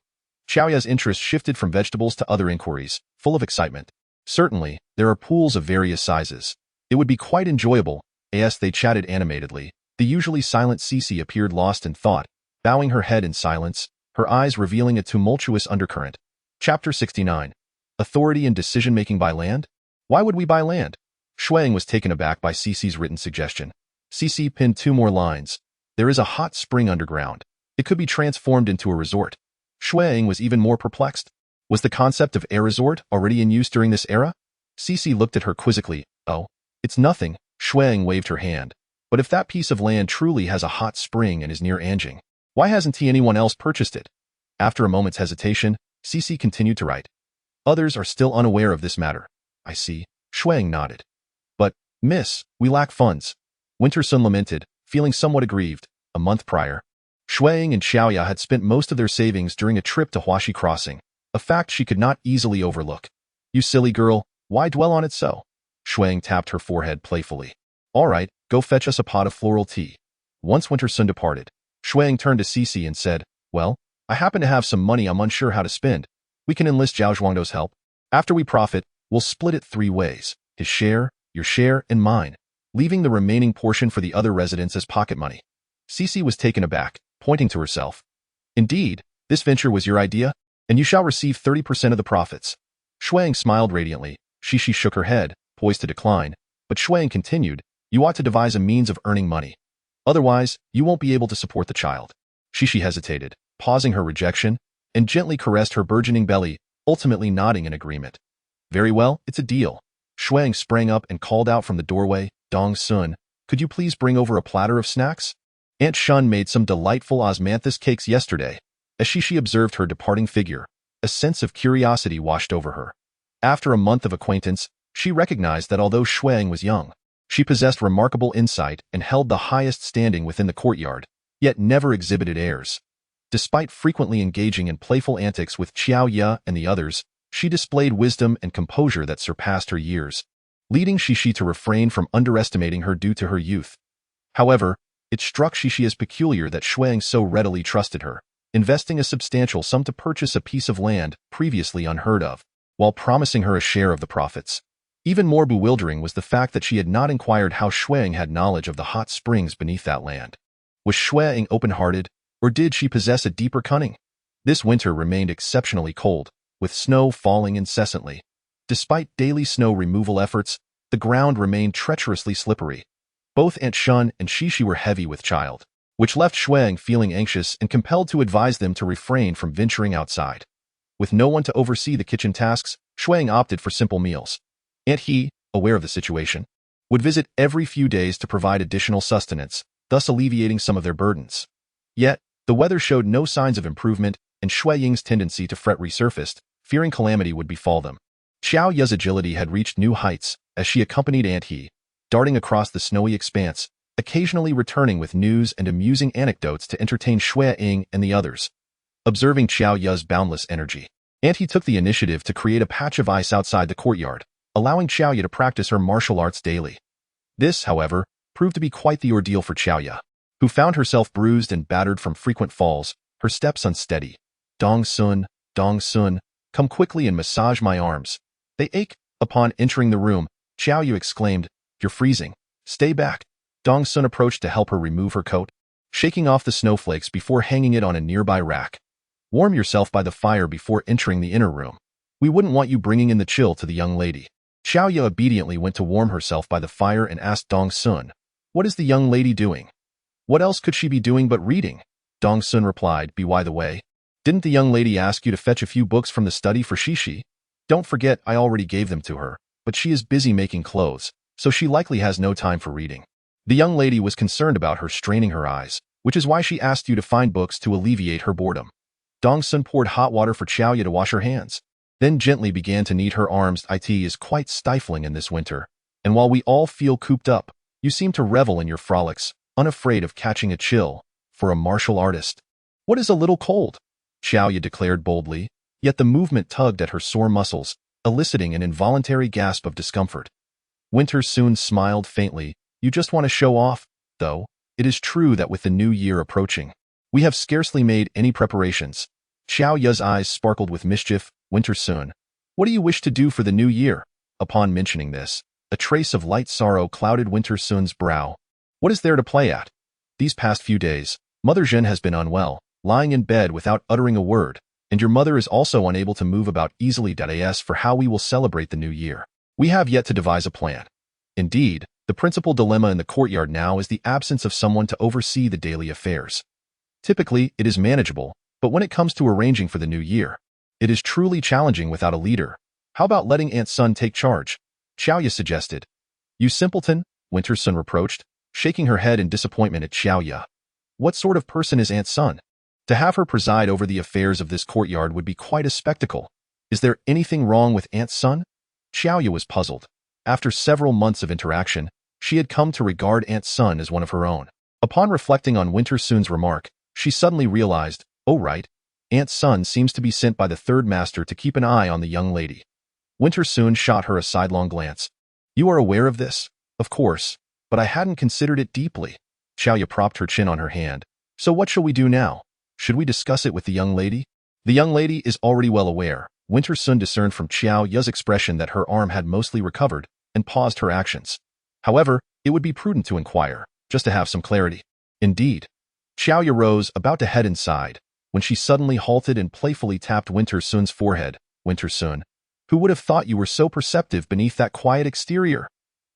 Xiaoya's interest shifted from vegetables to other inquiries, full of excitement. Certainly, there are pools of various sizes. It would be quite enjoyable. As they chatted animatedly, the usually silent Cece appeared lost in thought, bowing her head in silence, her eyes revealing a tumultuous undercurrent. Chapter 69. Authority and decision-making by land? Why would we buy land? Xue Ying was taken aback by Cece's written suggestion. Cece pinned 2 more lines. There is a hot spring underground. It could be transformed into a resort. Xue Ying was even more perplexed. Was the concept of a resort already in use during this era? Cece looked at her quizzically. Oh, it's nothing. Xue Ying waved her hand. But if that piece of land truly has a hot spring and is near Anjing, why hasn't anyone else purchased it? After a moment's hesitation, Cece continued to write. Others are still unaware of this matter. I see. Xue Ying nodded. But, miss, we lack funds. Winter Sun lamented, feeling somewhat aggrieved. A month prior, Xue Ying and Xiaoya had spent most of their savings during a trip to Huaxi Crossing, a fact she could not easily overlook. You silly girl, why dwell on it so? Xue Ying tapped her forehead playfully. All right, go fetch us a pot of floral tea. Once Winter Sun departed, Xue Ying turned to Cece and said, well, I happen to have some money I'm unsure how to spend. We can enlist Zhao Zhuangdo's help. After we profit, we'll split it 3 ways. His share, your share, and mine, leaving the remaining portion for the other residents as pocket money. Cece was taken aback, pointing to herself. Indeed, this venture was your idea, and you shall receive 30% of the profits. Xue Ying smiled radiantly. She shook her head, poised to decline, but Xue Ying continued, you ought to devise a means of earning money. Otherwise, you won't be able to support the child. She hesitated, pausing her rejection, and gently caressed her burgeoning belly, ultimately nodding in agreement. Very well, it's a deal. Xue Ying sprang up and called out from the doorway, Dong Sun, could you please bring over a platter of snacks? Aunt Shun made some delightful osmanthus cakes yesterday. As she observed her departing figure, a sense of curiosity washed over her. After a month of acquaintance, she recognized that although Xue Ying was young, she possessed remarkable insight and held the highest standing within the courtyard, yet never exhibited airs. Despite frequently engaging in playful antics with Qiao Ye and the others, she displayed wisdom and composure that surpassed her years, leading Xi to refrain from underestimating her due to her youth. However, it struck Xi as peculiar that Xue Ying so readily trusted her, investing a substantial sum to purchase a piece of land previously unheard of, while promising her a share of the profits. Even more bewildering was the fact that she had not inquired how Xue Ying had knowledge of the hot springs beneath that land. Was Xue Ying open-hearted, or did she possess a deeper cunning? This winter remained exceptionally cold, with snow falling incessantly. Despite daily snow removal efforts, the ground remained treacherously slippery. Both Aunt Shun and Shishi were heavy with child, which left Xue Ying feeling anxious and compelled to advise them to refrain from venturing outside. With no one to oversee the kitchen tasks, Xue Ying opted for simple meals. Aunt He, aware of the situation, would visit every few days to provide additional sustenance, thus alleviating some of their burdens. Yet, the weather showed no signs of improvement, and Xue Ying's tendency to fret resurfaced, fearing calamity would befall them. Xiao Ye's agility had reached new heights as she accompanied Aunt He, darting across the snowy expanse, occasionally returning with news and amusing anecdotes to entertain Xue Ying and the others. Observing Xiao Ye's boundless energy, Aunt He took the initiative to create a patch of ice outside the courtyard, allowing Xiao Ye to practice her martial arts daily. This, however, proved to be quite the ordeal for Xiao Ye, who found herself bruised and battered from frequent falls, her steps unsteady. Dong Sun, come quickly and massage my arms. They ache. Upon entering the room, Xiao Ye exclaimed, "You're freezing. Stay back." Dong Sun approached to help her remove her coat, shaking off the snowflakes before hanging it on a nearby rack. "Warm yourself by the fire before entering the inner room. We wouldn't want you bringing in the chill to the young lady." Xiao Ye obediently went to warm herself by the fire and asked Dong Sun, "What is the young lady doing?" "What else could she be doing but reading?" Dong Sun replied, "By the way, didn't the young lady ask you to fetch a few books from the study for Shishi? Don't forget I already gave them to her, but she is busy making clothes, so she likely has no time for reading." The young lady was concerned about her straining her eyes, which is why she asked you to find books to alleviate her boredom. Dong Sun poured hot water for Xiao Ye to wash her hands, then gently began to knead her arms. "It is quite stifling in this winter, and while we all feel cooped up, you seem to revel in your frolics, unafraid of catching a chill. For a martial artist, what is a little cold?" Xiao Ye declared boldly, yet the movement tugged at her sore muscles, eliciting an involuntary gasp of discomfort. Winter soon smiled faintly. "You just want to show off, though. It is true that with the new year approaching, we have scarcely made any preparations." Xiao Ye's eyes sparkled with mischief. "Winter soon. What do you wish to do for the new year?" Upon mentioning this, a trace of light sorrow clouded Winter Sun's brow. "What is there to play at? These past few days, Mother Zhen has been unwell, lying in bed without uttering a word, and your mother is also unable to move about easily. As for how we will celebrate the new year, we have yet to devise a plan. Indeed, the principal dilemma in the courtyard now is the absence of someone to oversee the daily affairs. Typically, it is manageable, but when it comes to arranging for the new year, it is truly challenging without a leader. How about letting Aunt Sun take charge?" Xiao Ye suggested. "You simpleton," Winter Sun reproached, shaking her head in disappointment at Xiao Ye. "What sort of person is Aunt Sun? To have her preside over the affairs of this courtyard would be quite a spectacle. Is there anything wrong with Aunt Sun?" Xiao Ye was puzzled. After several months of interaction, she had come to regard Aunt Sun as one of her own. Upon reflecting on Winter Sun's remark, she suddenly realized, "Oh right, Aunt Sun seems to be sent by the third master to keep an eye on the young lady." Winter Sun shot her a sidelong glance. "You are aware of this?" "Of course, but I hadn't considered it deeply." Xiao Ye propped her chin on her hand. "So what shall we do now? Should we discuss it with the young lady?" "The young lady is already well aware." Winter Sun discerned from Xiao Ye's expression that her arm had mostly recovered, and paused her actions. "However, it would be prudent to inquire, just to have some clarity." "Indeed." Xiao Ye rose, about to head inside, when she suddenly halted and playfully tapped Winter Sun's forehead. "Winter Sun, who would have thought you were so perceptive beneath that quiet exterior?"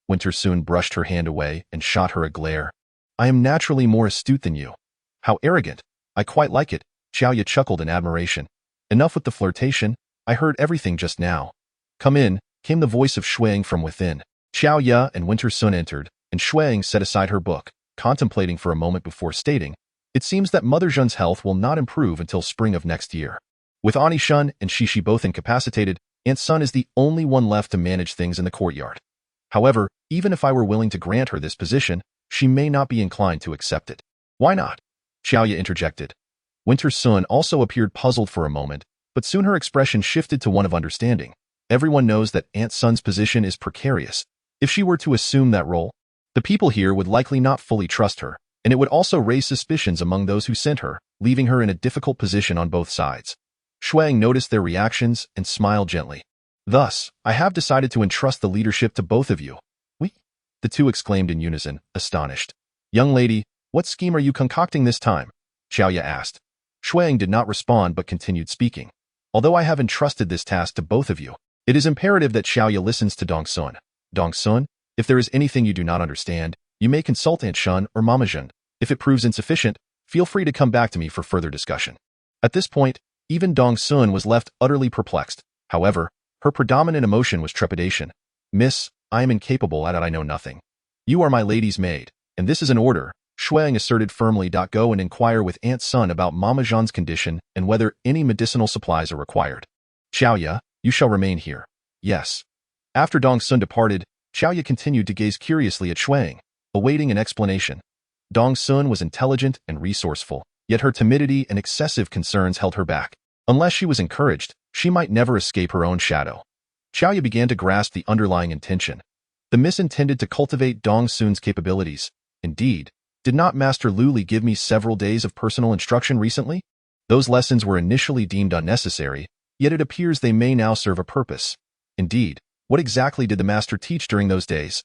Winter Sun brushed her hand away and shot her a glare. "I am naturally more astute than you." "How arrogant. I quite like it." Xiao Ye chuckled in admiration. "Enough with the flirtation. I heard everything just now." "Come in," came the voice of Xue Ying from within. Xiao Ye and Winter Sun entered, and Xue Ying set aside her book, contemplating for a moment before stating, "It seems that Mother Zhen's health will not improve until spring of next year. With Ani Shun and Shishi both incapacitated, Aunt Sun is the only one left to manage things in the courtyard. However, even if I were willing to grant her this position, she may not be inclined to accept it." "Why not?" Xiao Ye interjected. Winter Sun also appeared puzzled for a moment, but soon her expression shifted to one of understanding. "Everyone knows that Aunt Sun's position is precarious. If she were to assume that role, the people here would likely not fully trust her, and it would also raise suspicions among those who sent her. leaving her in a difficult position on both sides. Xue Ying noticed their reactions and smiled gently. Thus, I have decided to entrust the leadership to both of you. We? The two exclaimed in unison, astonished. Young lady, what scheme are you concocting this time? Xiaoya asked. Xue Ying did not respond but continued speaking. Although I have entrusted this task to both of you, it is imperative that Xiaoya listens to Dongsun. Dongsun, if there is anything you do not understand, you may consult Aunt Shun or Mama Jun. If it proves insufficient, feel free to come back to me for further discussion. At this point, even Dongsun was left utterly perplexed. However, her predominant emotion was trepidation. Miss, I am incapable at it, I know nothing. You are my lady's maid, and this is an order, Xue Ying asserted firmly. Go and inquire with Aunt Sun about Mama Zhan's condition and whether any medicinal supplies are required. Xiaoya, you shall remain here. Yes. After Dongsun departed, Xiaoya continued to gaze curiously at Xue Ying, awaiting an explanation. Dongsun was intelligent and resourceful, yet her timidity and excessive concerns held her back. Unless she was encouraged, she might never escape her own shadow. Xiaoya began to grasp the underlying intention. The miss intended to cultivate Dongsun's capabilities. Indeed, did not Master Lu Li give me several days of personal instruction recently? Those lessons were initially deemed unnecessary, yet it appears they may now serve a purpose. Indeed, what exactly did the master teach during those days?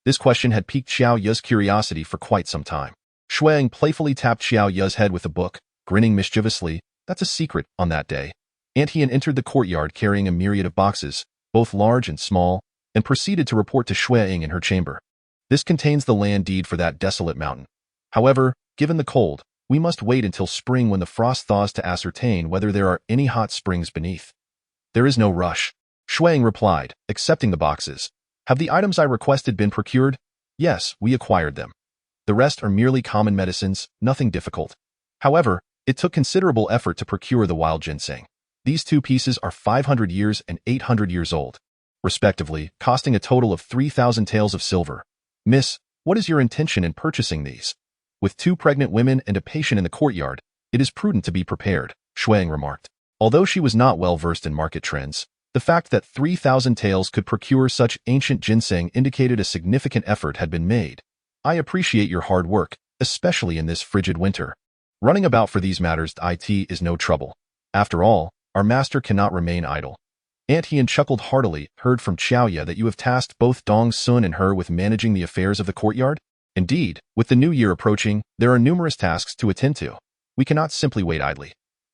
This question had piqued Xiaoya's curiosity for quite some time. Xue Ying playfully tapped Xiaoya's head with a book, grinning mischievously. That's a secret. On that day, Aunt Hien entered the courtyard carrying a myriad of boxes, both large and small, and proceeded to report to Xue Ying in her chamber. This contains the land deed for that desolate mountain. However, given the cold, we must wait until spring when the frost thaws to ascertain whether there are any hot springs beneath. There is no rush, Xue Ying replied, accepting the boxes. Have the items I requested been procured? Yes, we acquired them. The rest are merely common medicines, nothing difficult. However, it took considerable effort to procure the wild ginseng. These two pieces are 500 years and 800 years old, respectively, costing a total of 3,000 taels of silver. Miss, what is your intention in purchasing these? With 2 pregnant women and a patient in the courtyard, it is prudent to be prepared, Xue Ying remarked. Although she was not well versed in market trends, the fact that 3,000 taels could procure such ancient ginseng indicated a significant effort had been made. I appreciate your hard work, especially in this frigid winter. Running about for these matters is no trouble. After all, our master cannot remain idle. Aunt Hien chuckled heartily, heard from Xiaoya that you have tasked both Dongsun and her with managing the affairs of the courtyard? Indeed, with the new year approaching, there are numerous tasks to attend to. We cannot simply wait idly.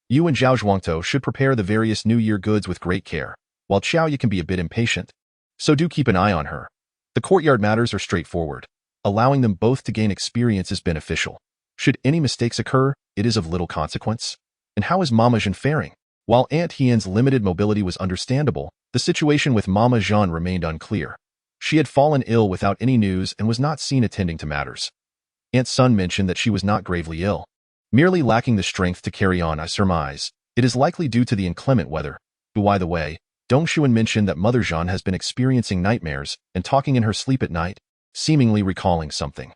You and Zhao Zhuangtou should prepare the various New Year goods with great care, while Xiaoya can be a bit impatient. So do keep an eye on her. The courtyard matters are straightforward. Allowing them both to gain experience is beneficial. Should any mistakes occur, it is of little consequence. And how is Mama Zhan faring? While Aunt Hien's limited mobility was understandable, the situation with Mama Zhan remained unclear. She had fallen ill without any news and was not seen attending to matters. Aunt Sun mentioned that she was not gravely ill, merely lacking the strength to carry on. I surmise it is likely due to the inclement weather. By the way, Dongshuan mentioned that Mother Zhan has been experiencing nightmares and talking in her sleep at night, seemingly recalling something.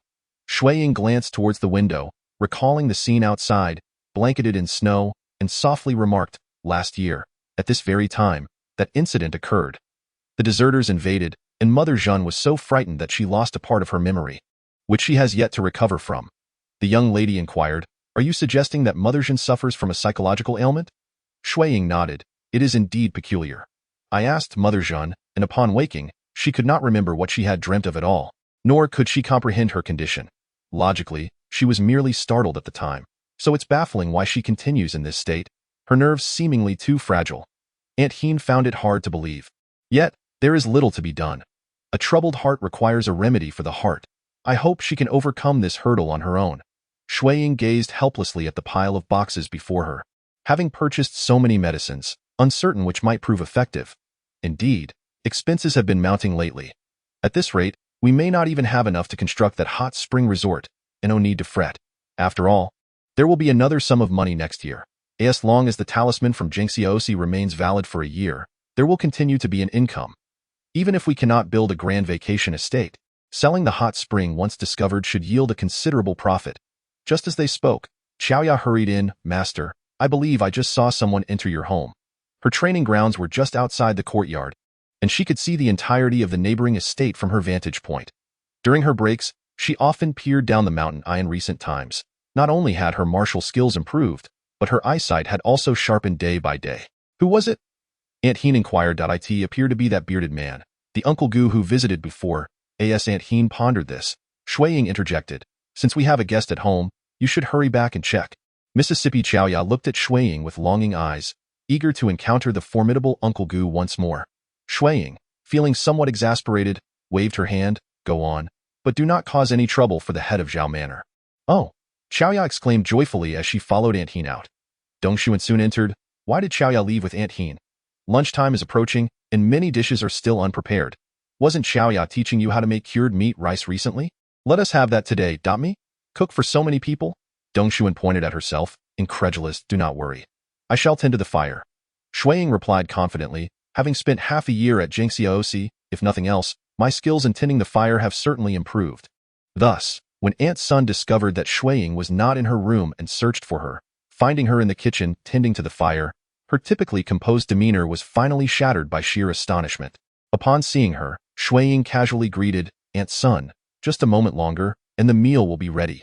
Xue Ying glanced towards the window, recalling the scene outside, blanketed in snow, and softly remarked, last year, at this very time, that incident occurred. The deserters invaded, and Mother Zhan was so frightened that she lost a part of her memory, which she has yet to recover from. The young lady inquired, are you suggesting that Mother Zhan suffers from a psychological ailment? Xue Ying nodded. It is indeed peculiar. I asked Mother Zhan, and upon waking, she could not remember what she had dreamt of at all, nor could she comprehend her condition. Logically, she was merely startled at the time, so it's baffling why she continues in this state, her nerves seemingly too fragile. Aunt Hien found it hard to believe. Yet, there is little to be done. A troubled heart requires a remedy for the heart. I hope she can overcome this hurdle on her own. Xue Ying gazed helplessly at the pile of boxes before her. Having purchased so many medicines, uncertain which might prove effective. Indeed, expenses have been mounting lately. At this rate, we may not even have enough to construct that hot spring resort, and no need to fret. After all, there will be another sum of money next year. As long as the talisman from Jingxiaosi remains valid for a year, there will continue to be an income. Even if we cannot build a grand vacation estate, selling the hot spring once discovered should yield a considerable profit. Just as they spoke, Xiaoya hurried in, Master, I believe I just saw someone enter your home. Her training grounds were just outside the courtyard, and she could see the entirety of the neighboring estate from her vantage point. During her breaks, she often peered down the mountain eye in recent times. Not only had her martial skills improved, but her eyesight had also sharpened day by day. Who was it? Aunt Heen inquired. It appeared to be that bearded man, the Uncle Gu who visited before. As Aunt Heen pondered this, Xue Ying interjected, "Since we have a guest at home, you should hurry back and check." Mississippi Chaoya looked at Xue Ying with longing eyes, eager to encounter the formidable Uncle Gu once more. Xue Ying, feeling somewhat exasperated, waved her hand. "Go on, but do not cause any trouble for the head of Zhao Manor." "Oh," Chaoya exclaimed joyfully as she followed Aunt Heen out. Dong Xuan soon entered. Why did Chaoya leave with Aunt Heen? Lunchtime is approaching, and many dishes are still unprepared. Wasn't Chaoya teaching you how to make cured meat rice recently? Let us have that today, me? Cook for so many people? Dong Xuan pointed at herself, incredulous. "Do not worry. I shall tend to the fire." Xue Ying replied confidently, "Having spent half a year at Jingxiaosi, if nothing else, my skills in tending the fire have certainly improved." Thus, when Aunt Sun discovered that Xue Ying was not in her room and searched for her, finding her in the kitchen tending to the fire, her typically composed demeanor was finally shattered by sheer astonishment. Upon seeing her, Xue Ying casually greeted, "Aunt Sun, just a moment longer, and the meal will be ready.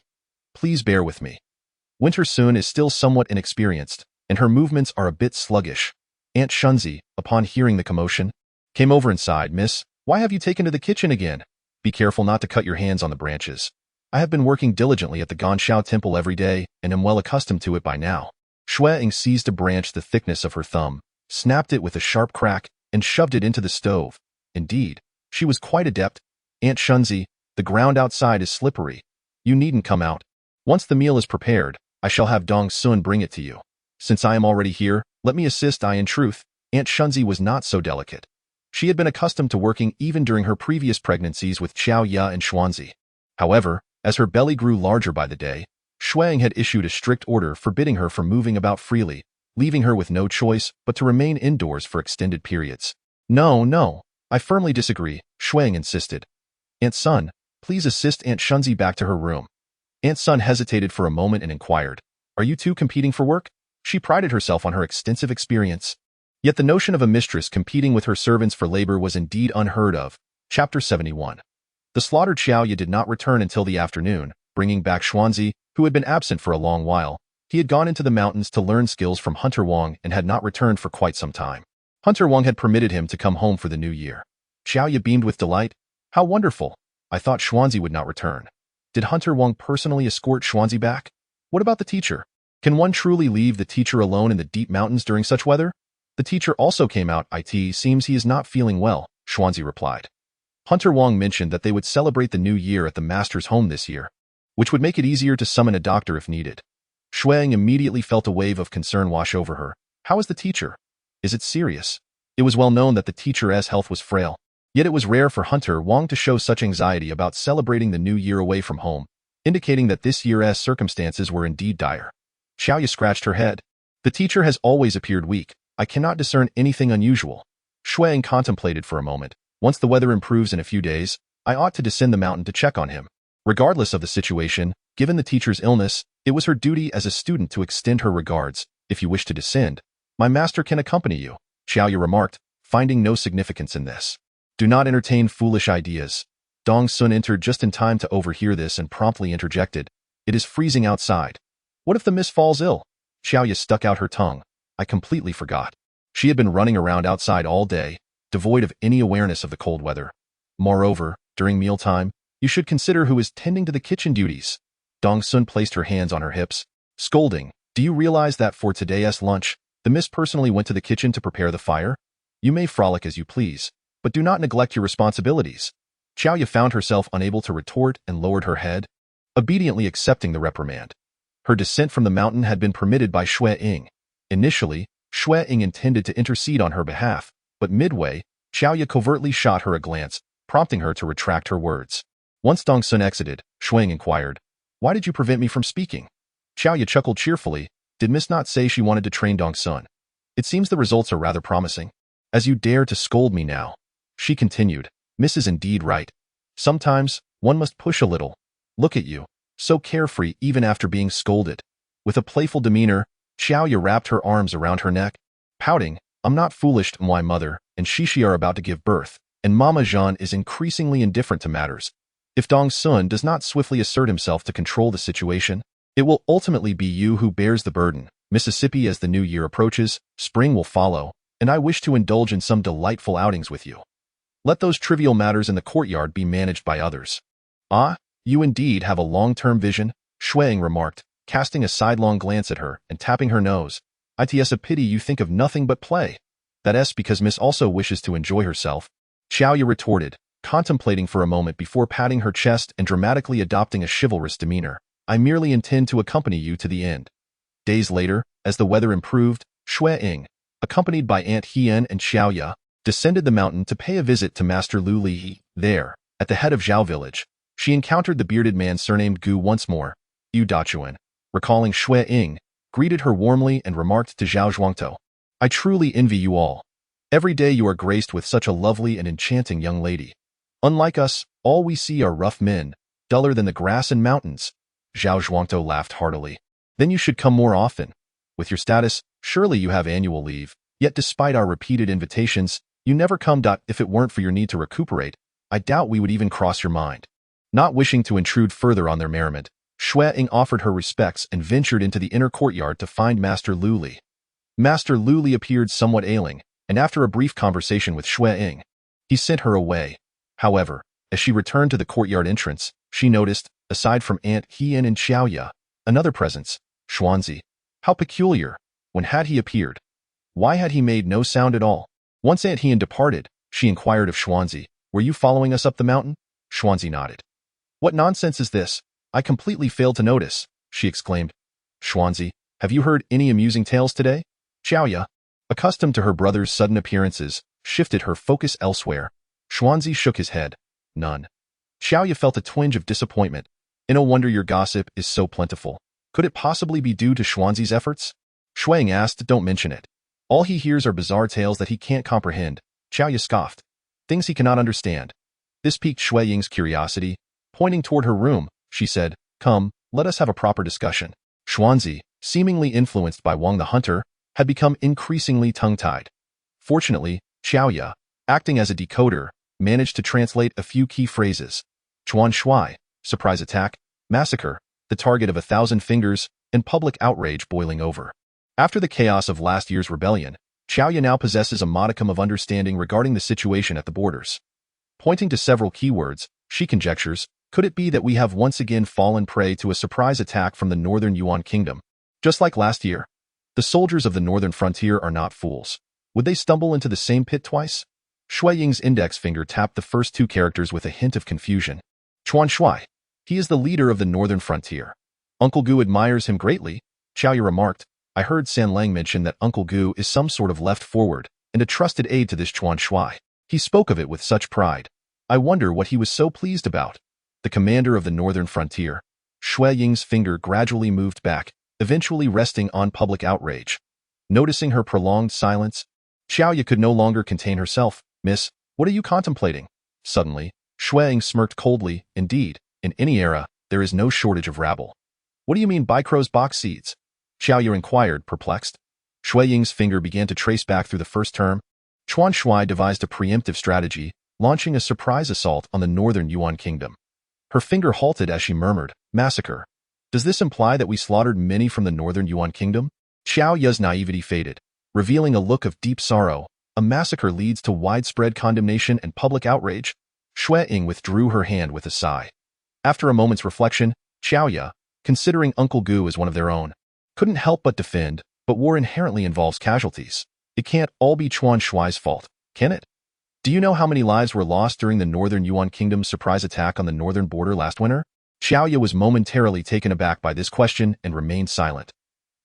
Please bear with me." Winter Sun is still somewhat inexperienced, and her movements are a bit sluggish. Aunt Shunzi, upon hearing the commotion, came over and sighed. "Miss, why have you taken to the kitchen again? Be careful not to cut your hands on the branches. I have been working diligently at the Ganshao Temple every day and am well accustomed to it by now." Xue Ying seized a branch the thickness of her thumb, snapped it with a sharp crack, and shoved it into the stove. Indeed, she was quite adept. "Aunt Shunzi, the ground outside is slippery. You needn't come out. Once the meal is prepared, I shall have Dong Sun bring it to you. Since I am already here, let me assist." In truth, Aunt Shunzi was not so delicate. She had been accustomed to working even during her previous pregnancies with Xiao Ya and Xuanzi. However, as her belly grew larger by the day, Xue Ying had issued a strict order forbidding her from moving about freely, leaving her with no choice but to remain indoors for extended periods. No, I firmly disagree," Xue Ying insisted. "Aunt Sun, please assist Aunt Shunzi back to her room." Aunt Sun hesitated for a moment and inquired, "Are you two competing for work?" She prided herself on her extensive experience. Yet the notion of a mistress competing with her servants for labor was indeed unheard of. Chapter 71. The slaughtered Xiaoya did not return until the afternoon, bringing back Xuanzi, who had been absent for a long while. He had gone into the mountains to learn skills from Hunter Wang and had not returned for quite some time. Hunter Wang had permitted him to come home for the new year. Xiaoya beamed with delight. "How wonderful! I thought Xuanzi would not return. Did Hunter Wang personally escort Xuanzi back? What about the teacher? Can one truly leave the teacher alone in the deep mountains during such weather?" "The teacher also came out. It seems he is not feeling well," Xuanzi replied. Hunter Wang mentioned that they would celebrate the new year at the master's home this year, which would make it easier to summon a doctor if needed. Xue Ying immediately felt a wave of concern wash over her. How is the teacher? Is it serious? It was well known that the teacher's health was frail, yet it was rare for Hunter Wang to show such anxiety about celebrating the new year away from home, indicating that this year's circumstances were indeed dire. Xiaoya scratched her head. "The teacher has always appeared weak. I cannot discern anything unusual." Xue Ying contemplated for a moment. "Once the weather improves in a few days, I ought to descend the mountain to check on him." Regardless of the situation, given the teacher's illness, it was her duty as a student to extend her regards. "If you wish to descend, my master can accompany you," Xiaoya remarked, finding no significance in this. "Do not entertain foolish ideas." Dong Sun entered just in time to overhear this and promptly interjected, "It is freezing outside. What if the miss falls ill?" Xiaoya stuck out her tongue. "I completely forgot." She had been running around outside all day, devoid of any awareness of the cold weather. Moreover, during mealtime, you should consider who is tending to the kitchen duties. Dong Sun placed her hands on her hips, scolding, "Do you realize that for today's lunch, the miss personally went to the kitchen to prepare the fire? You may frolic as you please, but do not neglect your responsibilities." Xiaoya found herself unable to retort and lowered her head, obediently accepting the reprimand. Her descent from the mountain had been permitted by Xue Ying. Initially, Xue Ying intended to intercede on her behalf, but midway, Xiaoya covertly shot her a glance, prompting her to retract her words. Once Dong Sun exited, Xue Ying inquired, "Why did you prevent me from speaking?" Xiaoya chuckled cheerfully. "Did Miss not say she wanted to train Dong Sun? It seems the results are rather promising. As you dare to scold me now." She continued, "Miss is indeed right. Sometimes, one must push a little. Look at you, so carefree even after being scolded." With a playful demeanor, Xiaoya wrapped her arms around her neck, pouting, "I'm not foolish, my mother and Shishi are about to give birth, and Mama Jean is increasingly indifferent to matters. If Dong Sun does not swiftly assert himself to control the situation, It will ultimately be you who bears the burden. Mississippi, as the new year approaches, spring will follow, and I wish to indulge in some delightful outings with you. Let those trivial matters in the courtyard be managed by others. Ah, you indeed have a long-term vision, Xue Ying remarked, casting a sidelong glance at her and tapping her nose. It's a pity you think of nothing but play. That's because Miss also wishes to enjoy herself. Xiaoya retorted, contemplating for a moment before patting her chest and dramatically adopting a chivalrous demeanor. I merely intend to accompany you to the end. Days later, as the weather improved, Xue Ying, accompanied by Aunt Hien and Xiaoya, descended the mountain to pay a visit to Master Lu Li. There, at the head of Zhao village, she encountered the bearded man surnamed Gu once more. Yu Dachuan, recalling Xue Ying, greeted her warmly and remarked to Zhao Zhuangtou, I truly envy you all. Every day you are graced with such a lovely and enchanting young lady. Unlike us, all we see are rough men, duller than the grass and mountains. Zhao Zhuangtou laughed heartily. Then you should come more often. With your status, surely you have annual leave, yet despite our repeated invitations, you never come. If it weren't for your need to recuperate, I doubt we would even cross your mind. Not wishing to intrude further on their merriment, Xue Ying offered her respects and ventured into the inner courtyard to find Master Lu Li. Master Lu Li appeared somewhat ailing, and after a brief conversation with Xue Ying, he sent her away. However, as she returned to the courtyard entrance, she noticed, aside from Aunt Hien and Xiaoya, another presence, Xuanzi. How peculiar. When had he appeared? Why had he made no sound at all? Once Aunt Hien departed, she inquired of Xuanzi, were you following us up the mountain? Xuanzi nodded. What nonsense is this? I completely failed to notice, she exclaimed. Xuanzi, have you heard any amusing tales today? Xiaoya, accustomed to her brother's sudden appearances, shifted her focus elsewhere. Xuanzi shook his head. None. Xiaoya felt a twinge of disappointment. No wonder your gossip is so plentiful. Could it possibly be due to Xuanzi's efforts? Xue Ying asked, don't mention it. All he hears are bizarre tales that he can't comprehend. Xiaoya scoffed. Things he cannot understand. This piqued Xue Ying's curiosity. Pointing toward her room, she said, come, let us have a proper discussion. Xuanzi, seemingly influenced by Wang the Hunter, had become increasingly tongue-tied. Fortunately, Xiaoya, acting as a decoder, managed to translate a few key phrases. Chuan Shui, surprise attack, massacre, the target of 1,000 fingers, and public outrage boiling over. After the chaos of last year's rebellion, Xiaoya now possesses a modicum of understanding regarding the situation at the borders. Pointing to several keywords, she conjectures, could it be that we have once again fallen prey to a surprise attack from the northern Yuan kingdom? Just like last year. The soldiers of the northern frontier are not fools. Would they stumble into the same pit twice? Xue Ying's index finger tapped the first two characters with a hint of confusion. Chuan Shui. He is the leader of the northern frontier. Uncle Gu admires him greatly, Xiaoya remarked. I heard San Lang mention that Uncle Gu is some sort of left forward and a trusted aide to this Chuan Shui. He spoke of it with such pride. I wonder what he was so pleased about. The commander of the northern frontier. Xue Ying's finger gradually moved back, eventually resting on public outrage. Noticing her prolonged silence, Xiaoya could no longer contain herself. Miss, what are you contemplating? Suddenly, Xue Ying smirked coldly. Indeed, in any era, there is no shortage of rabble. What do you mean by crow's box seeds? Xiaoya inquired, perplexed. Xue Ying's finger began to trace back through the first term. Chuan Shui devised a preemptive strategy, launching a surprise assault on the northern Yuan kingdom. Her finger halted as she murmured, massacre. Does this imply that we slaughtered many from the northern Yuan kingdom? Xiaoya's naivety faded, revealing a look of deep sorrow. A massacre leads to widespread condemnation and public outrage. Xue Ying withdrew her hand with a sigh. After a moment's reflection, Xiaoya, considering Uncle Gu as one of their own, couldn't help but defend, but war inherently involves casualties. It can't all be Chuan Shui's fault, can it? Do you know how many lives were lost during the northern Yuan kingdom's surprise attack on the northern border last winter? Xiaoya was momentarily taken aback by this question and remained silent.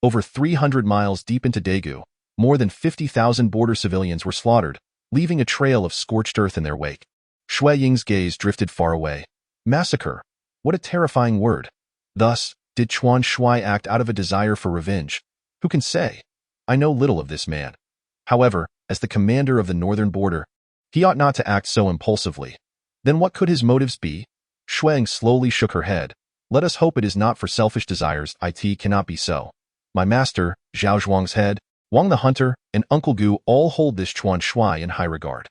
Over 300 miles deep into Daegu, more than 50,000 border civilians were slaughtered, leaving a trail of scorched earth in their wake. Xue Ying's gaze drifted far away. Massacre. What a terrifying word. Thus, did Chuan Shui act out of a desire for revenge? Who can say? I know little of this man. However, as the commander of the northern border, he ought not to act so impulsively. Then what could his motives be? Xue Ying slowly shook her head. Let us hope it is not for selfish desires. It cannot be so. My master, Zhao Zhuang's head, Wang the Hunter, and Uncle Gu all hold this Chuan Shui in high regard.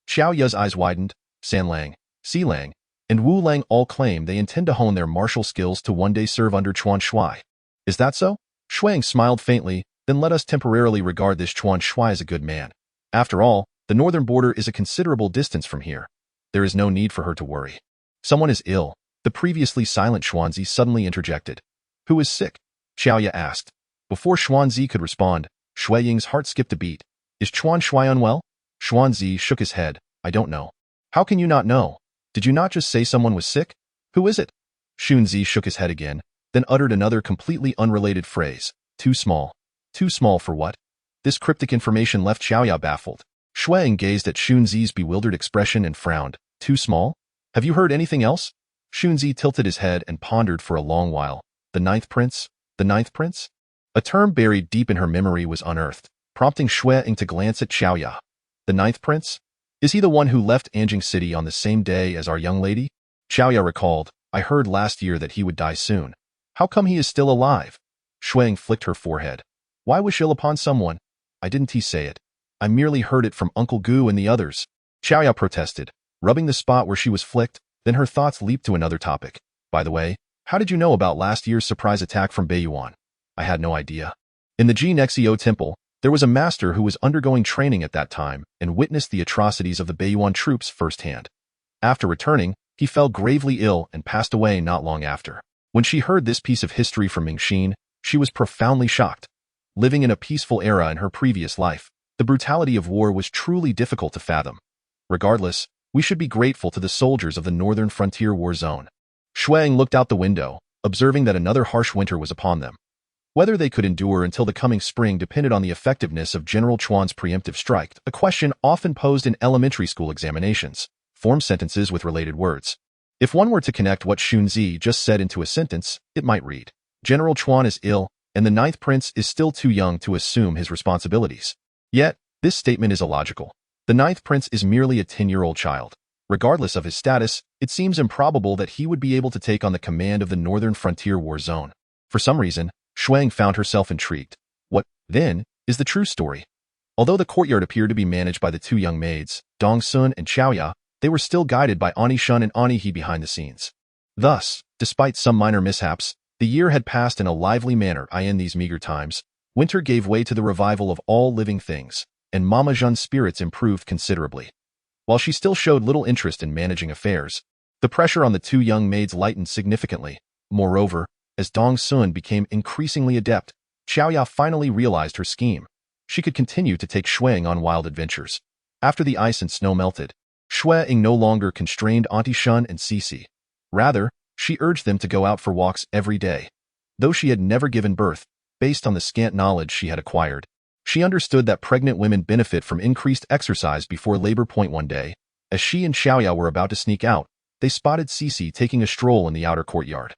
Xiaoya's eyes widened. San Lang, Si Lang, and Wu Lang all claim they intend to hone their martial skills to one day serve under Chuan Shui. Is that so? Xue Ying smiled faintly, then let us temporarily regard this Chuan Shui as a good man. After all, the northern border is a considerable distance from here. There is no need for her to worry. Someone is ill. The previously silent Xuanzi suddenly interjected. Who is sick? Xiaoya asked. Before Xuanzi could respond, Xue Ying's heart skipped a beat. Is Chuan Shui unwell? Xuanzi shook his head. I don't know. How can you not know? Did you not just say someone was sick? Who is it? Xunzi shook his head again, then uttered another completely unrelated phrase. Too small. Too small for what? This cryptic information left Xiaoya baffled. Xue Ying gazed at Xunzi's bewildered expression and frowned. Too small? Have you heard anything else? Xunzi tilted his head and pondered for a long while. The ninth prince? The ninth prince? A term buried deep in her memory was unearthed, prompting Xue Ying to glance at Xiaoya. The ninth prince? Is he the one who left Anjing City on the same day as our young lady? Xiaoya recalled, I heard last year that he would die soon. How come he is still alive? Xue Ying flicked her forehead. Why wish ill upon someone? I didn't he say it. I merely heard it from Uncle Gu and the others. Xiaoya protested, rubbing the spot where she was flicked, then her thoughts leaped to another topic. By the way, how did you know about last year's surprise attack from Beiyuan? I had no idea. In the Jinexio temple, there was a master who was undergoing training at that time and witnessed the atrocities of the Beiyuan troops firsthand. After returning, he fell gravely ill and passed away not long after. When she heard this piece of history from Mingxin, she was profoundly shocked. Living in a peaceful era in her previous life, the brutality of war was truly difficult to fathom. Regardless, we should be grateful to the soldiers of the northern frontier war zone. Xue Ying looked out the window, observing that another harsh winter was upon them. Whether they could endure until the coming spring depended on the effectiveness of General Chuan's preemptive strike, a question often posed in elementary school examinations. Form sentences with related words. If one were to connect what Xunzi just said into a sentence, it might read, General Chuan is ill, and the ninth prince is still too young to assume his responsibilities. Yet, this statement is illogical. The ninth prince is merely a 10-year-old child. Regardless of his status, it seems improbable that he would be able to take on the command of the northern frontier war zone. For some reason, Xue Ying found herself intrigued. What, then, is the true story? Although the courtyard appeared to be managed by the two young maids, Dong Sun and Xiaoya, they were still guided by Ani Shun and Ani He behind the scenes. Thus, despite some minor mishaps, the year had passed in a lively manner. In these meager times, winter gave way to the revival of all living things, and Mama Zhen's spirits improved considerably. While she still showed little interest in managing affairs, the pressure on the two young maids lightened significantly. Moreover, as Dong Sun became increasingly adept, Xiaoya finally realized her scheme. She could continue to take Xue Ying on wild adventures. After the ice and snow melted, Xue Ying no longer constrained Auntie Shun and Cici. Rather, she urged them to go out for walks every day. Though she had never given birth, based on the scant knowledge she had acquired, she understood that pregnant women benefit from increased exercise before labor. One day, as she and Xiaoya were about to sneak out, they spotted Cici taking a stroll in the outer courtyard.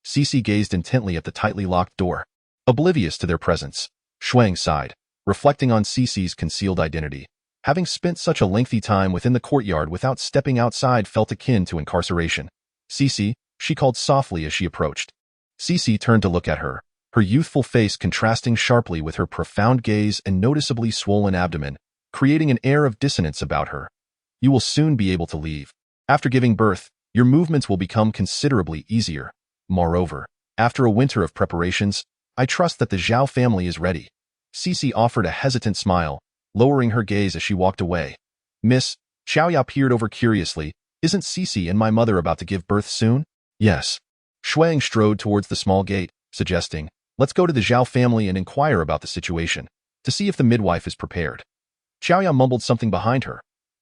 Cici gazed intently at the tightly locked door. Oblivious to their presence, Xue Ying sighed, reflecting on Cici's concealed identity. Having spent such a lengthy time within the courtyard without stepping outside felt akin to incarceration. Cici, she called softly as she approached. Cici turned to look at her, her youthful face contrasting sharply with her profound gaze and noticeably swollen abdomen, creating an air of dissonance about her. You will soon be able to leave. After giving birth, your movements will become considerably easier. Moreover, after a winter of preparations, I trust that the Zhao family is ready. Cici offered a hesitant smile, lowering her gaze as she walked away. Miss, Xiaoya peered over curiously, isn't Cici and my mother about to give birth soon? Yes. Xue Ying strode towards the small gate, suggesting, let's go to the Zhao family and inquire about the situation, to see if the midwife is prepared. Xiaoya mumbled something behind her.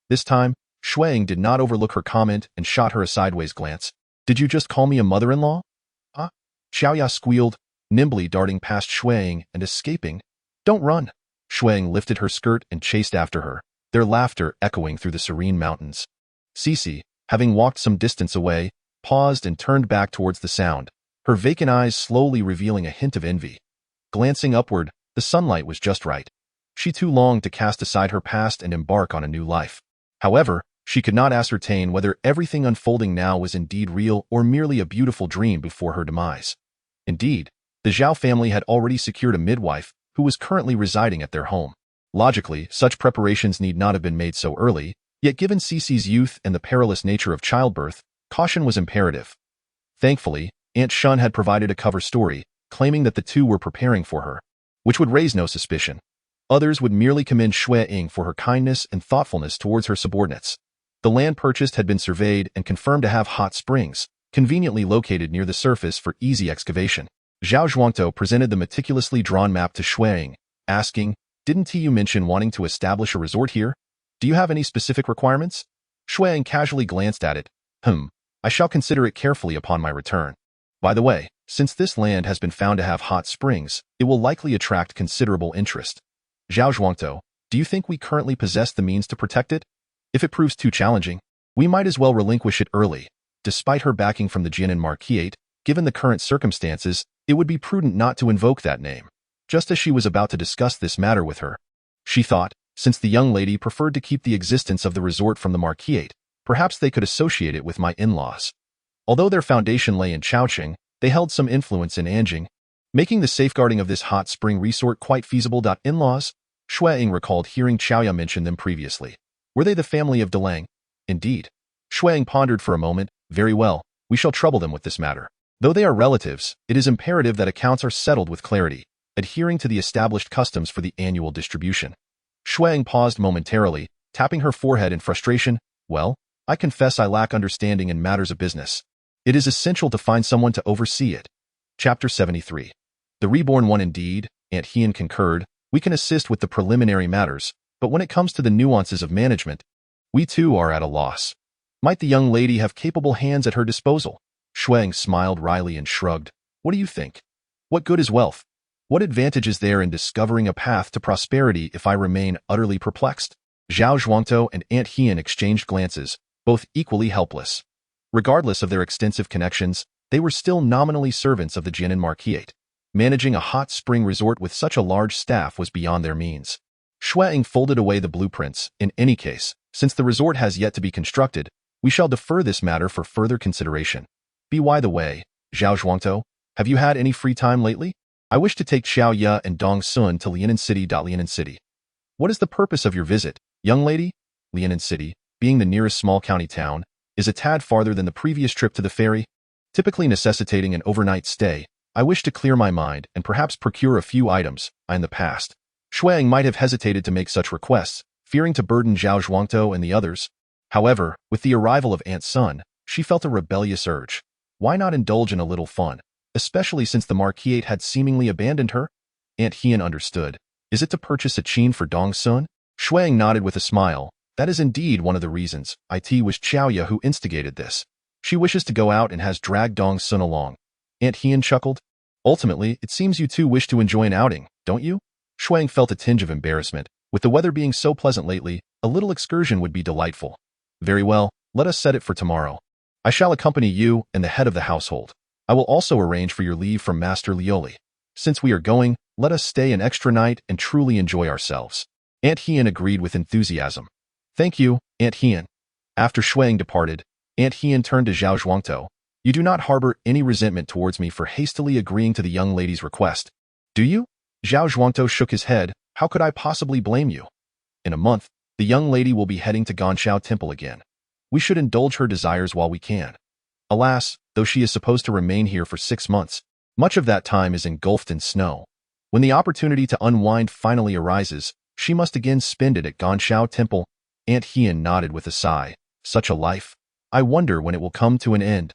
This time, Xue Ying did not overlook her comment and shot her a sideways glance. Did you just call me a mother-in-law? Xiaoya squealed, nimbly darting past Xue Ying and escaping. Don't run. Xue Ying lifted her skirt and chased after her, their laughter echoing through the serene mountains. Cici, having walked some distance away, paused and turned back towards the sound, her vacant eyes slowly revealing a hint of envy. Glancing upward, the sunlight was just right. She too longed to cast aside her past and embark on a new life. However, she could not ascertain whether everything unfolding now was indeed real or merely a beautiful dream before her demise. Indeed, the Zhao family had already secured a midwife who was currently residing at their home. Logically, such preparations need not have been made so early, yet given Cici's youth and the perilous nature of childbirth, Caution was imperative. Thankfully, Aunt Shun had provided a cover story, claiming that the two were preparing for her, which would raise no suspicion. Others would merely commend Xue Ying for her kindness and thoughtfulness towards her subordinates. The land purchased had been surveyed and confirmed to have hot springs, conveniently located near the surface for easy excavation. Zhao Zhuangtou presented the meticulously drawn map to Xue Ying, asking, "Didn't you mention wanting to establish a resort here? Do you have any specific requirements?" Xue Ying casually glanced at it. I shall consider it carefully upon my return. By the way, since this land has been found to have hot springs, it will likely attract considerable interest. Zhao Zhuangtou, do you think we currently possess the means to protect it? If it proves too challenging, we might as well relinquish it early. Despite her backing from the Jianan Marquisate, given the current circumstances, it would be prudent not to invoke that name. Just as she was about to discuss this matter with her, she thought, since the young lady preferred to keep the existence of the resort from the Marquisate, perhaps they could associate it with my in-laws. Although their foundation lay in Chowching, they held some influence in Anjing, making the safeguarding of this hot spring resort quite feasible. In-laws? Xue Ying recalled hearing Chaoya mention them previously. Were they the family of Delang? Indeed. Xue Ying pondered for a moment. Very well, we shall trouble them with this matter. Though they are relatives, it is imperative that accounts are settled with clarity, adhering to the established customs for the annual distribution. Xue Ying paused momentarily, tapping her forehead in frustration. Well, I confess I lack understanding in matters of business. It is essential to find someone to oversee it. Chapter 73. The Reborn One. Indeed, Aunt Hien concurred, we can assist with the preliminary matters, but when it comes to the nuances of management, we too are at a loss. Might the young lady have capable hands at her disposal? Xue Ying smiled wryly and shrugged. What do you think? What good is wealth? What advantage is there in discovering a path to prosperity if I remain utterly perplexed? Zhao Zhuangtou and Aunt Hien exchanged glances, both equally helpless. Regardless of their extensive connections, they were still nominally servants of the Jianan Marquisate. Managing a hot spring resort with such a large staff was beyond their means. Xue Ying folded away the blueprints. In any case, since the resort has yet to be constructed, we shall defer this matter for further consideration. By the way, Zhao Zhuangtou, have you had any free time lately? I wish to take Xiao Ye and Dong Sun to Lianan City. Lianan City. What is the purpose of your visit, young lady? Lianan City, being the nearest small county town, is a tad farther than the previous trip to the ferry, typically necessitating an overnight stay. I wish to clear my mind and perhaps procure a few items in the past. Xue Ying might have hesitated to make such requests, fearing to burden Zhao Zhuangtou and the others. However, with the arrival of Aunt Sun, she felt a rebellious urge. Why not indulge in a little fun, especially since the Marquisate had seemingly abandoned her? Aunt Hien understood. Is it to purchase a qin for Dong Sun? Xue Ying nodded with a smile. That is indeed one of the reasons. It was Chaoya who instigated this. She wishes to go out and has dragged Dong Sun along. Aunt Hien chuckled. Ultimately, it seems you two wish to enjoy an outing, don't you? Xue Ying felt a tinge of embarrassment. With the weather being so pleasant lately, a little excursion would be delightful. Very well, let us set it for tomorrow. I shall accompany you and the head of the household. I will also arrange for your leave from Master Lioli. Since we are going, let us stay an extra night and truly enjoy ourselves. Aunt Hien agreed with enthusiasm. Thank you, Aunt Hien. After Xue Ying departed, Aunt Hien turned to Zhao Zhuangtou. You do not harbor any resentment towards me for hastily agreeing to the young lady's request, do you? Zhao Zhuangtou shook his head. How could I possibly blame you? In a month, the young lady will be heading to Ganshao Temple again. We should indulge her desires while we can. Alas, though she is supposed to remain here for 6 months, much of that time is engulfed in snow. When the opportunity to unwind finally arises, she must again spend it at Ganshao Temple. Aunt Hien nodded with a sigh. Such a life. I wonder when it will come to an end.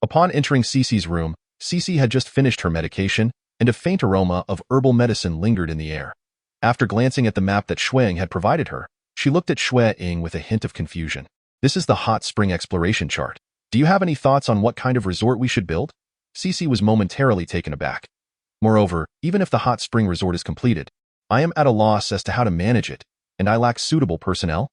Upon entering Cece's room, Cece had just finished her medication, and a faint aroma of herbal medicine lingered in the air. After glancing at the map that Xue Ying had provided her, she looked at Xue Ying with a hint of confusion. This is the hot spring exploration chart. Do you have any thoughts on what kind of resort we should build? Cece was momentarily taken aback. Moreover, even if the hot spring resort is completed, I am at a loss as to how to manage it, and I lack suitable personnel.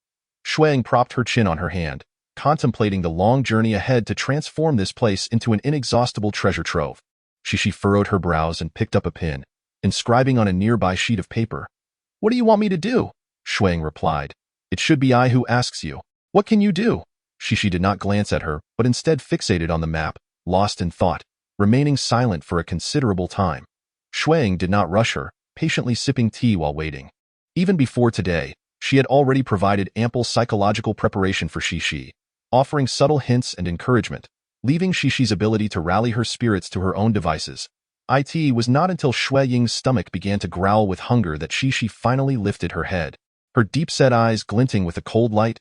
Xue Ying propped her chin on her hand, contemplating the long journey ahead to transform this place into an inexhaustible treasure trove. She furrowed her brows and picked up a pen, inscribing on a nearby sheet of paper. What do you want me to do? Xue Ying replied. It should be I who asks you. What can you do? She did not glance at her, but instead fixated on the map, lost in thought, remaining silent for a considerable time. Xue Ying did not rush her, patiently sipping tea while waiting. Even before today, she had already provided ample psychological preparation for Shi. offering subtle hints and encouragement, leaving Xishi's ability to rally her spirits to her own devices. It was not until Xue Ying's stomach began to growl with hunger that Xishi finally lifted her head, her deep-set eyes glinting with a cold light.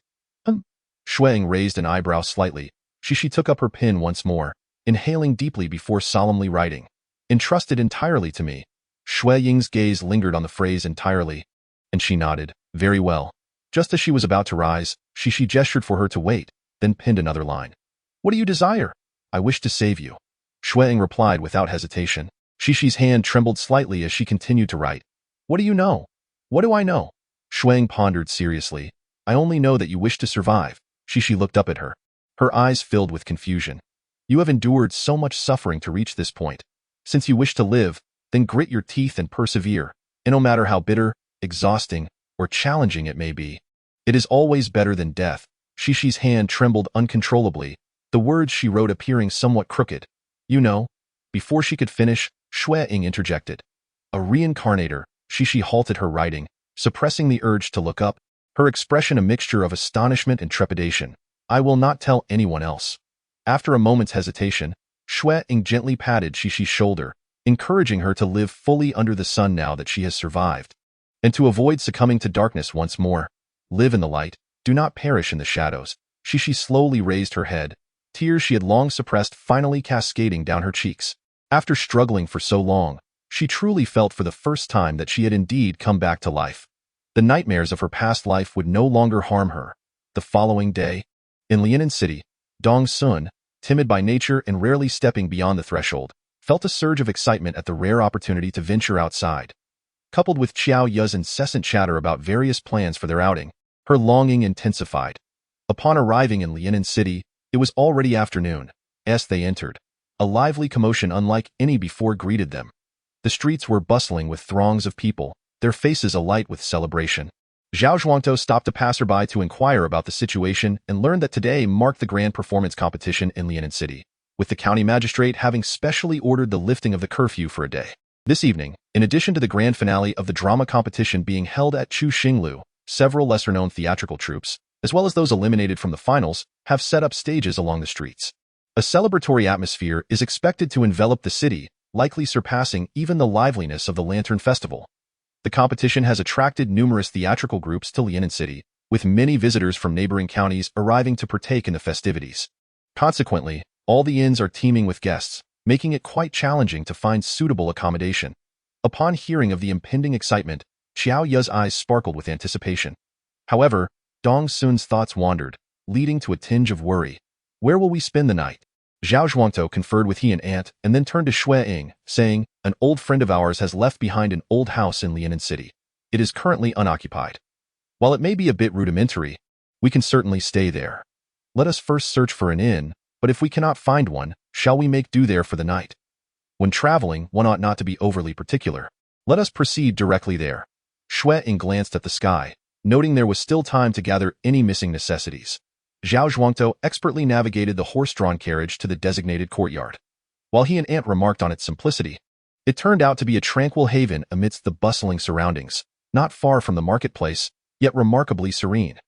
Xue Ying raised an eyebrow slightly. Xishi took up her pen once more, inhaling deeply before solemnly writing. Entrusted entirely to me. Xue Ying's gaze lingered on the phrase entirely, and she nodded. Very well. Just as she was about to rise, Xishi gestured for her to wait, then penned another line. What do you desire? I wish to save you. Xue Ying replied without hesitation. Xishi's hand trembled slightly as she continued to write. What do you know? What do I know? Xue Ying pondered seriously. I only know that you wish to survive. Xishi looked up at her. Her eyes filled with confusion. You have endured so much suffering to reach this point. Since you wish to live, then grit your teeth and persevere, and no matter how bitter, exhausting, or challenging it may be, it is always better than death. Xishi's hand trembled uncontrollably, the words she wrote appearing somewhat crooked. You know. Before she could finish, Xue Ying interjected. A reincarnator. Xishi halted her writing, suppressing the urge to look up, her expression a mixture of astonishment and trepidation. I will not tell anyone else. After a moment's hesitation, Xue Ying gently patted Xishi's shoulder, encouraging her to live fully under the sun now that she has survived, and to avoid succumbing to darkness once more. Live in the light, do not perish in the shadows. Xishi slowly raised her head, tears she had long suppressed finally cascading down her cheeks. After struggling for so long, she truly felt for the first time that she had indeed come back to life. The nightmares of her past life would no longer harm her. The following day, in Lianan City, Dong Sun, timid by nature and rarely stepping beyond the threshold, felt a surge of excitement at the rare opportunity to venture outside. Coupled with Xiao Yu's incessant chatter about various plans for their outing, her longing intensified. Upon arriving in Lianan City, it was already afternoon. As they entered, a lively commotion unlike any before greeted them. The streets were bustling with throngs of people, their faces alight with celebration. Zhao Zhuangtou stopped a passerby to inquire about the situation and learned that today marked the grand performance competition in Lianan City, with the county magistrate having specially ordered the lifting of the curfew for a day. This evening, in addition to the grand finale of the drama competition being held at Chu Xinglu, several lesser-known theatrical troupes, as well as those eliminated from the finals, have set up stages along the streets. A celebratory atmosphere is expected to envelop the city, likely surpassing even the liveliness of the Lantern Festival. The competition has attracted numerous theatrical groups to Lianan City, with many visitors from neighboring counties arriving to partake in the festivities. Consequently, all the inns are teeming with guests, making it quite challenging to find suitable accommodation. Upon hearing of the impending excitement, Xiao Yu's eyes sparkled with anticipation. However, Dong Sun's thoughts wandered, leading to a tinge of worry. Where will we spend the night? Zhao Zhuangtou conferred with he and aunt and then turned to Xue Ying, saying, an old friend of ours has left behind an old house in Lianan City. It is currently unoccupied. While it may be a bit rudimentary, we can certainly stay there. Let us first search for an inn, but if we cannot find one, shall we make do there for the night? When traveling, one ought not to be overly particular. Let us proceed directly there. Xue Ying glanced at the sky, noting there was still time to gather any missing necessities. Zhao Zhuangtou expertly navigated the horse-drawn carriage to the designated courtyard. While he and aunt remarked on its simplicity, it turned out to be a tranquil haven amidst the bustling surroundings, not far from the marketplace, yet remarkably serene.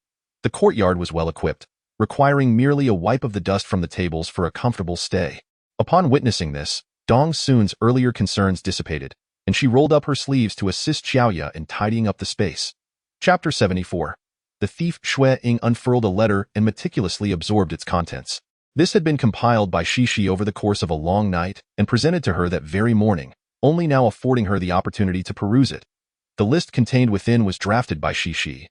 The courtyard was well equipped, requiring merely a wipe of the dust from the tables for a comfortable stay. Upon witnessing this, Dong Sun's earlier concerns dissipated, and she rolled up her sleeves to assist Xiaoya in tidying up the space. Chapter 74. The thief Xue Ying unfurled a letter and meticulously absorbed its contents. This had been compiled by Xishi over the course of a long night and presented to her that very morning, only now affording her the opportunity to peruse it. The list contained within was drafted by Xishi,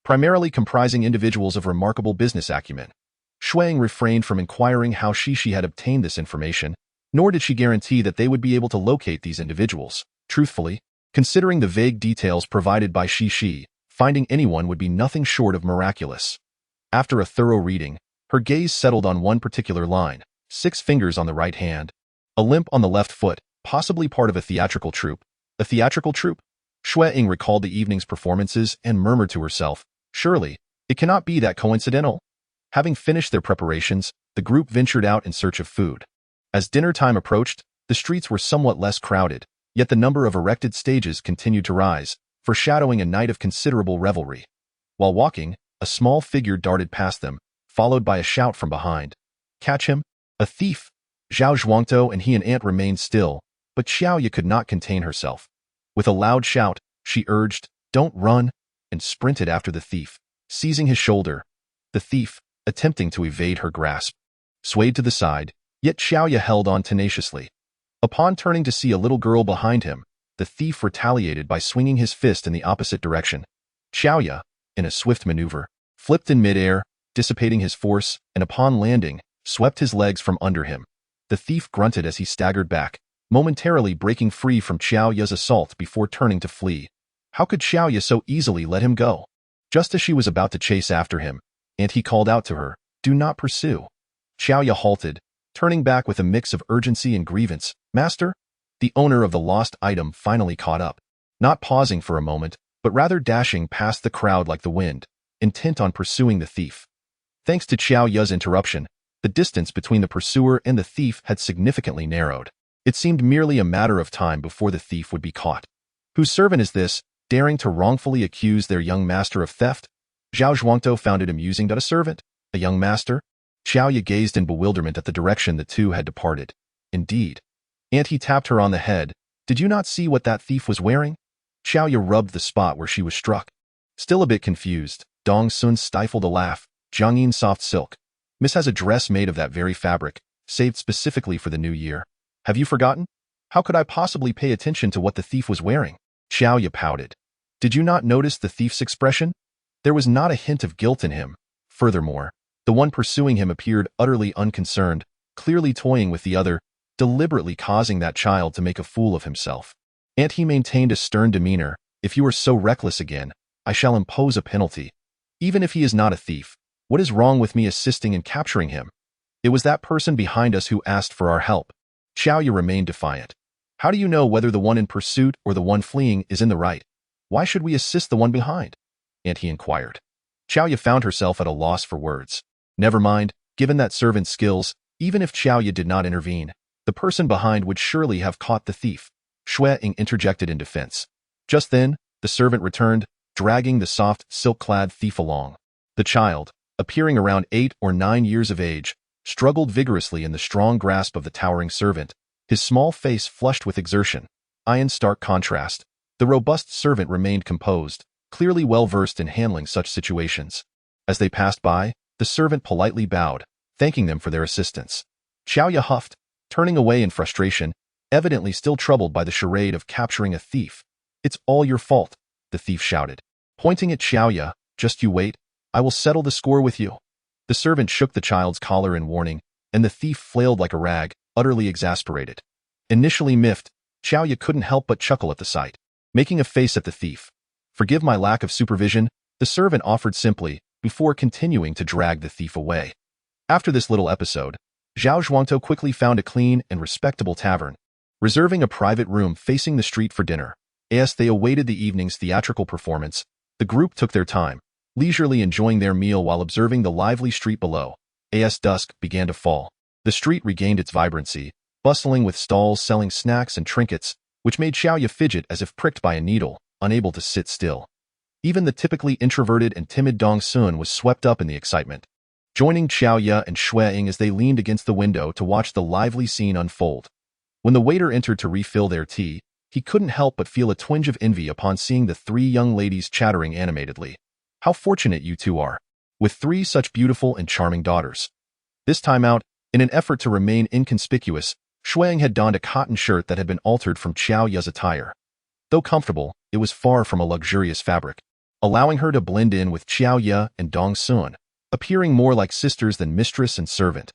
primarily comprising individuals of remarkable business acumen. Xue Ying refrained from inquiring how Xishi had obtained this information, nor did she guarantee that they would be able to locate these individuals. Truthfully, considering the vague details provided by Xishi, finding anyone would be nothing short of miraculous. After a thorough reading, her gaze settled on one particular line, 6 fingers on the right hand, a limp on the left foot, possibly part of a theatrical troupe. A theatrical troupe? Xue Ying recalled the evening's performances and murmured to herself, surely, it cannot be that coincidental. Having finished their preparations, the group ventured out in search of food. As dinner time approached, the streets were somewhat less crowded, yet the number of erected stages continued to rise, foreshadowing a night of considerable revelry. While walking, a small figure darted past them, followed by a shout from behind. Catch him! A thief! Zhao Zhuangtou and he and Ant remained still, but Xiaoya could not contain herself. With a loud shout, she urged, "Don't run," and sprinted after the thief, seizing his shoulder. The thief, attempting to evade her grasp, swayed to the side, yet Xiaoya held on tenaciously. Upon turning to see a little girl behind him, the thief retaliated by swinging his fist in the opposite direction. Xiaoya, in a swift maneuver, flipped in midair, dissipating his force, and upon landing, swept his legs from under him. The thief grunted as he staggered back, momentarily breaking free from Xiaoya's assault before turning to flee. How could Xiaoya so easily let him go? Just as she was about to chase after him, and he called out to her, "Do not pursue." Xiaoya halted, turning back with a mix of urgency and grievance. "Master?" The owner of the lost item finally caught up, not pausing for a moment, but rather dashing past the crowd like the wind, intent on pursuing the thief. Thanks to Xiaoya's interruption, the distance between the pursuer and the thief had significantly narrowed. It seemed merely a matter of time before the thief would be caught. Whose servant is this, daring to wrongfully accuse their young master of theft? Zhao Zhuangtou found it amusing that a servant, a young master? Xiaoya gazed in bewilderment at the direction the two had departed. Indeed. And he tapped her on the head. "Did you not see what that thief was wearing?" Xiaoya rubbed the spot where she was struck. Still a bit confused, Dong Sun stifled a laugh. "Jiangyin soft silk. Miss has a dress made of that very fabric, saved specifically for the new year. Have you forgotten? How could I possibly pay attention to what the thief was wearing?" Xiaoya pouted. "Did you not notice the thief's expression? There was not a hint of guilt in him. Furthermore, the one pursuing him appeared utterly unconcerned, clearly toying with the other, deliberately causing that child to make a fool of himself. And he maintained a stern demeanor. If you are so reckless again, I shall impose a penalty. Even if he is not a thief, what is wrong with me assisting in capturing him? It was that person behind us who asked for our help." Xiaoya remained defiant. "How do you know whether the one in pursuit or the one fleeing is in the right? Why should we assist the one behind?" And he inquired. Xiaoya found herself at a loss for words. Never mind, given that servant's skills, even if Xiaoya did not intervene, the person behind would surely have caught the thief. Xue Ying interjected in defense. Just then, the servant returned, dragging the soft, silk-clad thief along. The child, appearing around 8 or 9 years of age, struggled vigorously in the strong grasp of the towering servant, his small face flushed with exertion. In stark contrast, the robust servant remained composed, clearly well-versed in handling such situations. As they passed by, the servant politely bowed, thanking them for their assistance. Xiaoya huffed, turning away in frustration, evidently still troubled by the charade of capturing a thief. "It's all your fault," the thief shouted, pointing at Xiaoya. "Just you wait, I will settle the score with you." The servant shook the child's collar in warning, and the thief flailed like a rag, utterly exasperated. Initially miffed, Xiaoya couldn't help but chuckle at the sight. Making a face at the thief. "Forgive my lack of supervision," the servant offered simply, before continuing to drag the thief away. After this little episode, Zhao Zhuangtou quickly found a clean and respectable tavern, reserving a private room facing the street for dinner. As they awaited the evening's theatrical performance, the group took their time, leisurely enjoying their meal while observing the lively street below. As dusk began to fall, the street regained its vibrancy, bustling with stalls selling snacks and trinkets, which made Xiaoya fidget as if pricked by a needle, unable to sit still. Even the typically introverted and timid Dong Sun was swept up in the excitement, joining Xiaoya and Xue Ying as they leaned against the window to watch the lively scene unfold. When the waiter entered to refill their tea, he couldn't help but feel a twinge of envy upon seeing the 3 young ladies chattering animatedly. "How fortunate you two are, with 3 such beautiful and charming daughters." This time out, in an effort to remain inconspicuous, Xue Ying had donned a cotton shirt that had been altered from Xiaoya's attire. Though comfortable, it was far from a luxurious fabric, allowing her to blend in with Xiaoya and Dong Sun, appearing more like sisters than mistress and servant.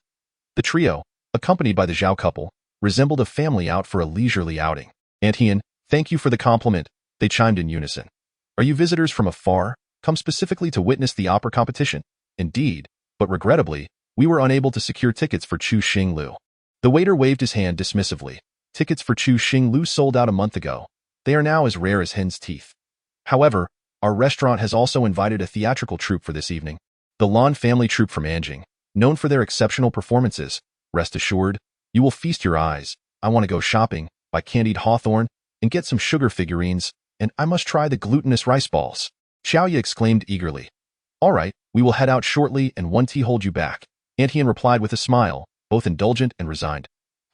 The trio, accompanied by the Zhao couple, resembled a family out for a leisurely outing. "Aunt Hien, thank you for the compliment," they chimed in unison. "Are you visitors from afar, come specifically to witness the opera competition?" "Indeed, but regrettably, we were unable to secure tickets for Chu Xinglu." The waiter waved his hand dismissively. "Tickets for Chu Xinglu sold out a month ago. They are now as rare as hen's teeth. However, our restaurant has also invited a theatrical troupe for this evening. The Lan family troupe from Anjing, known for their exceptional performances. Rest assured, you will feast your eyes. I want to go shopping, buy candied hawthorn, and get some sugar figurines, and I must try the glutinous rice balls." Xiaoya exclaimed eagerly. All right, we will head out shortly and one tea hold you back. Aunt Hien replied with a smile, both indulgent and resigned.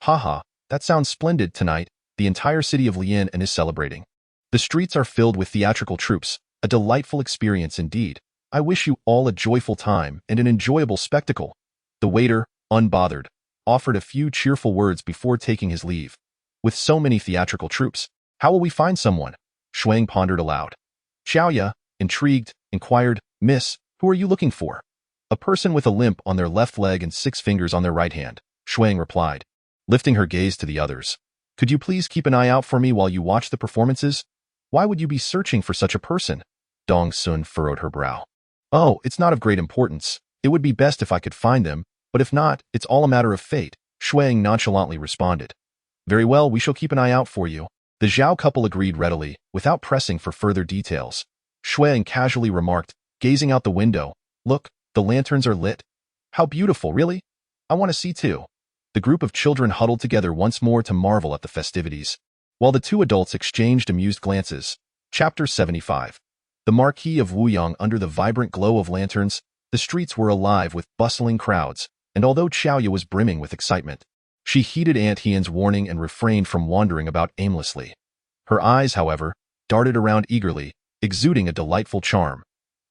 Haha, that sounds splendid tonight. The entire city of Lian and is celebrating. The streets are filled with theatrical troupes, a delightful experience indeed. I wish you all a joyful time and an enjoyable spectacle. The waiter, unbothered, offered a few cheerful words before taking his leave. With so many theatrical troupes, how will we find someone? Xue Ying pondered aloud. Xiaoya, intrigued, inquired, Miss, who are you looking for? A person with a limp on their left leg and 6 fingers on their right hand, Xue Ying replied, lifting her gaze to the others. Could you please keep an eye out for me while you watch the performances? Why would you be searching for such a person? Dong Sun furrowed her brow. Oh, it's not of great importance. It would be best if I could find them, but if not, it's all a matter of fate, Xue Ying nonchalantly responded. Very well, we shall keep an eye out for you. The Zhao couple agreed readily, without pressing for further details. Xue Ying casually remarked, gazing out the window, look, the lanterns are lit. How beautiful, really? I want to see too. The group of children huddled together once more to marvel at the festivities, while the 2 adults exchanged amused glances. Chapter 75. The Marquis of Wuyang under the vibrant glow of lanterns, the streets were alive with bustling crowds, and although Xiaoya was brimming with excitement, she heeded Aunt Hien's warning and refrained from wandering about aimlessly. Her eyes, however, darted around eagerly, exuding a delightful charm.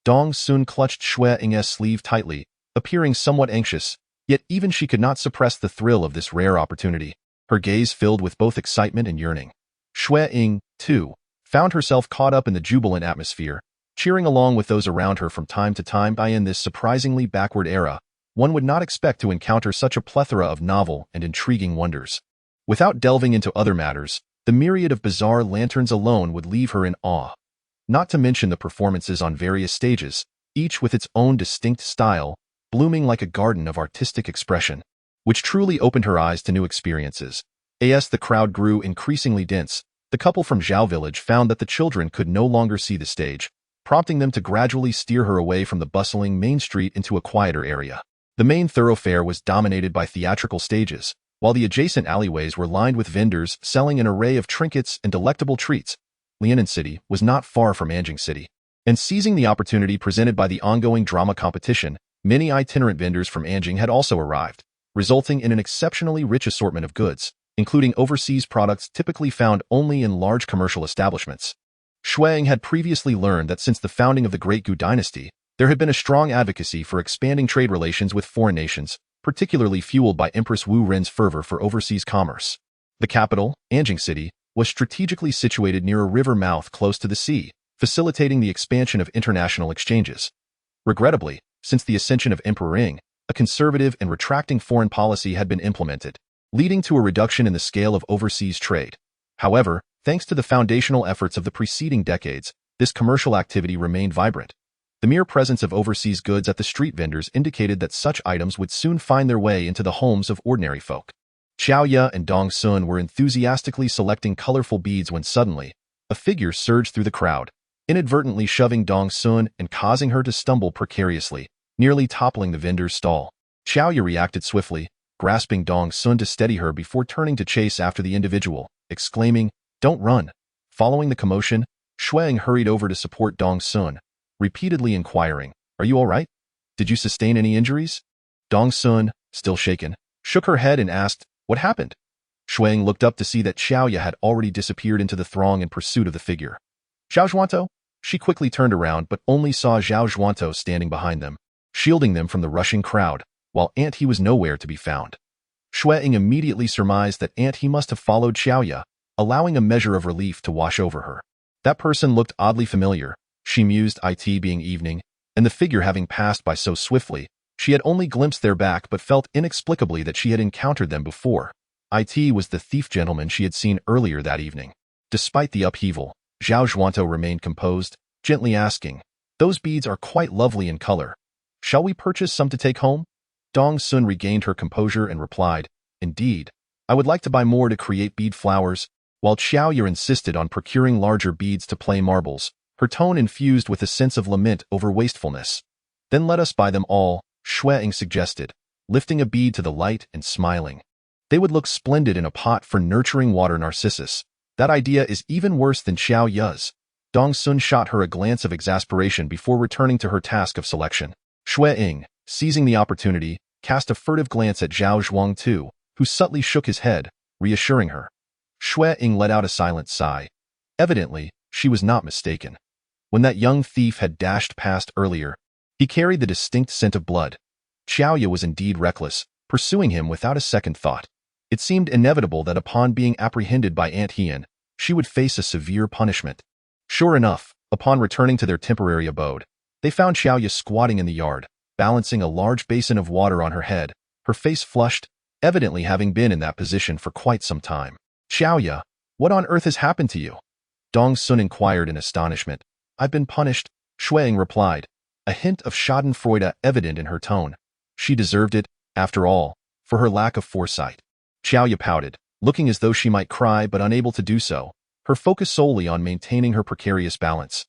Dong Sun clutched Xue Ying's sleeve tightly, appearing somewhat anxious, yet even she could not suppress the thrill of this rare opportunity, her gaze filled with both excitement and yearning. Xue Ying, too, found herself caught up in the jubilant atmosphere, cheering along with those around her from time to time. In this surprisingly backward era, one would not expect to encounter such a plethora of novel and intriguing wonders. Without delving into other matters, the myriad of bizarre lanterns alone would leave her in awe. Not to mention the performances on various stages, each with its own distinct style, blooming like a garden of artistic expression, which truly opened her eyes to new experiences. As the crowd grew increasingly dense, the couple from Zhao village found that the children could no longer see the stage, prompting them to gradually steer her away from the bustling main street into a quieter area. The main thoroughfare was dominated by theatrical stages, while the adjacent alleyways were lined with vendors selling an array of trinkets and delectable treats. Lianan City was not far from Anjing City, and seizing the opportunity presented by the ongoing drama competition, many itinerant vendors from Anjing had also arrived, resulting in an exceptionally rich assortment of goods, including overseas products typically found only in large commercial establishments. Xue Ying had previously learned that since the founding of the Great Gu dynasty, there had been a strong advocacy for expanding trade relations with foreign nations, particularly fueled by Empress Wu Ren's fervor for overseas commerce. The capital, Anjing City, was strategically situated near a river mouth close to the sea, facilitating the expansion of international exchanges. Regrettably, since the ascension of Emperor Ying, a conservative and retracting foreign policy had been implemented, leading to a reduction in the scale of overseas trade. However, thanks to the foundational efforts of the preceding decades, this commercial activity remained vibrant. The mere presence of overseas goods at the street vendors indicated that such items would soon find their way into the homes of ordinary folk. Xiaoya and Dong Sun were enthusiastically selecting colorful beads when suddenly, a figure surged through the crowd, inadvertently shoving Dong Sun and causing her to stumble precariously, nearly toppling the vendor's stall. Xiaoya reacted swiftly, grasping Dong Sun to steady her before turning to chase after the individual, exclaiming, "Don't run." Following the commotion, Xue Ying hurried over to support Dong Sun, repeatedly inquiring, "Are you all right? Did you sustain any injuries?" Dong Sun, still shaken, shook her head and asked, "What happened?" Xue Ying looked up to see that Xiaoya had already disappeared into the throng in pursuit of the figure. "Zhao Zhuantou?" She quickly turned around but only saw Zhao Zhuantou standing behind them, shielding them from the rushing crowd, while Aunt He was nowhere to be found. Xue Ying immediately surmised that Aunt He must have followed Xiaoya, allowing a measure of relief to wash over her. That person looked oddly familiar, she mused, it being evening, and the figure having passed by so swiftly, she had only glimpsed their back but felt inexplicably that she had encountered them before. It was the thief gentleman she had seen earlier that evening. Despite the upheaval, Zhao Zhuantou remained composed, gently asking, "Those beads are quite lovely in color. Shall we purchase some to take home?" Dong Sun regained her composure and replied, "Indeed, I would like to buy more to create bead flowers," while Xiaoya insisted on procuring larger beads to play marbles, her tone infused with a sense of lament over wastefulness. "Then let us buy them all," Xue Ying suggested, lifting a bead to the light and smiling. "They would look splendid in a pot for nurturing water narcissus. That idea is even worse than Xiaoya's." Dong Sun shot her a glance of exasperation before returning to her task of selection. Xue Ying, seizing the opportunity, cast a furtive glance at Zhao Zhuang too, who subtly shook his head, reassuring her. Xue Ying let out a silent sigh. Evidently, she was not mistaken. When that young thief had dashed past earlier, he carried the distinct scent of blood. Xiaoya was indeed reckless, pursuing him without a second thought. It seemed inevitable that upon being apprehended by Aunt Hien, she would face a severe punishment. Sure enough, upon returning to their temporary abode, they found Xiaoya squatting in the yard, balancing a large basin of water on her head, her face flushed, evidently having been in that position for quite some time. Xiaoya, what on earth has happened to you? Dong Sun inquired in astonishment. I've been punished, Xue Ying replied, a hint of schadenfreude evident in her tone. She deserved it, after all, for her lack of foresight. Xiaoya pouted, looking as though she might cry but unable to do so, her focus solely on maintaining her precarious balance.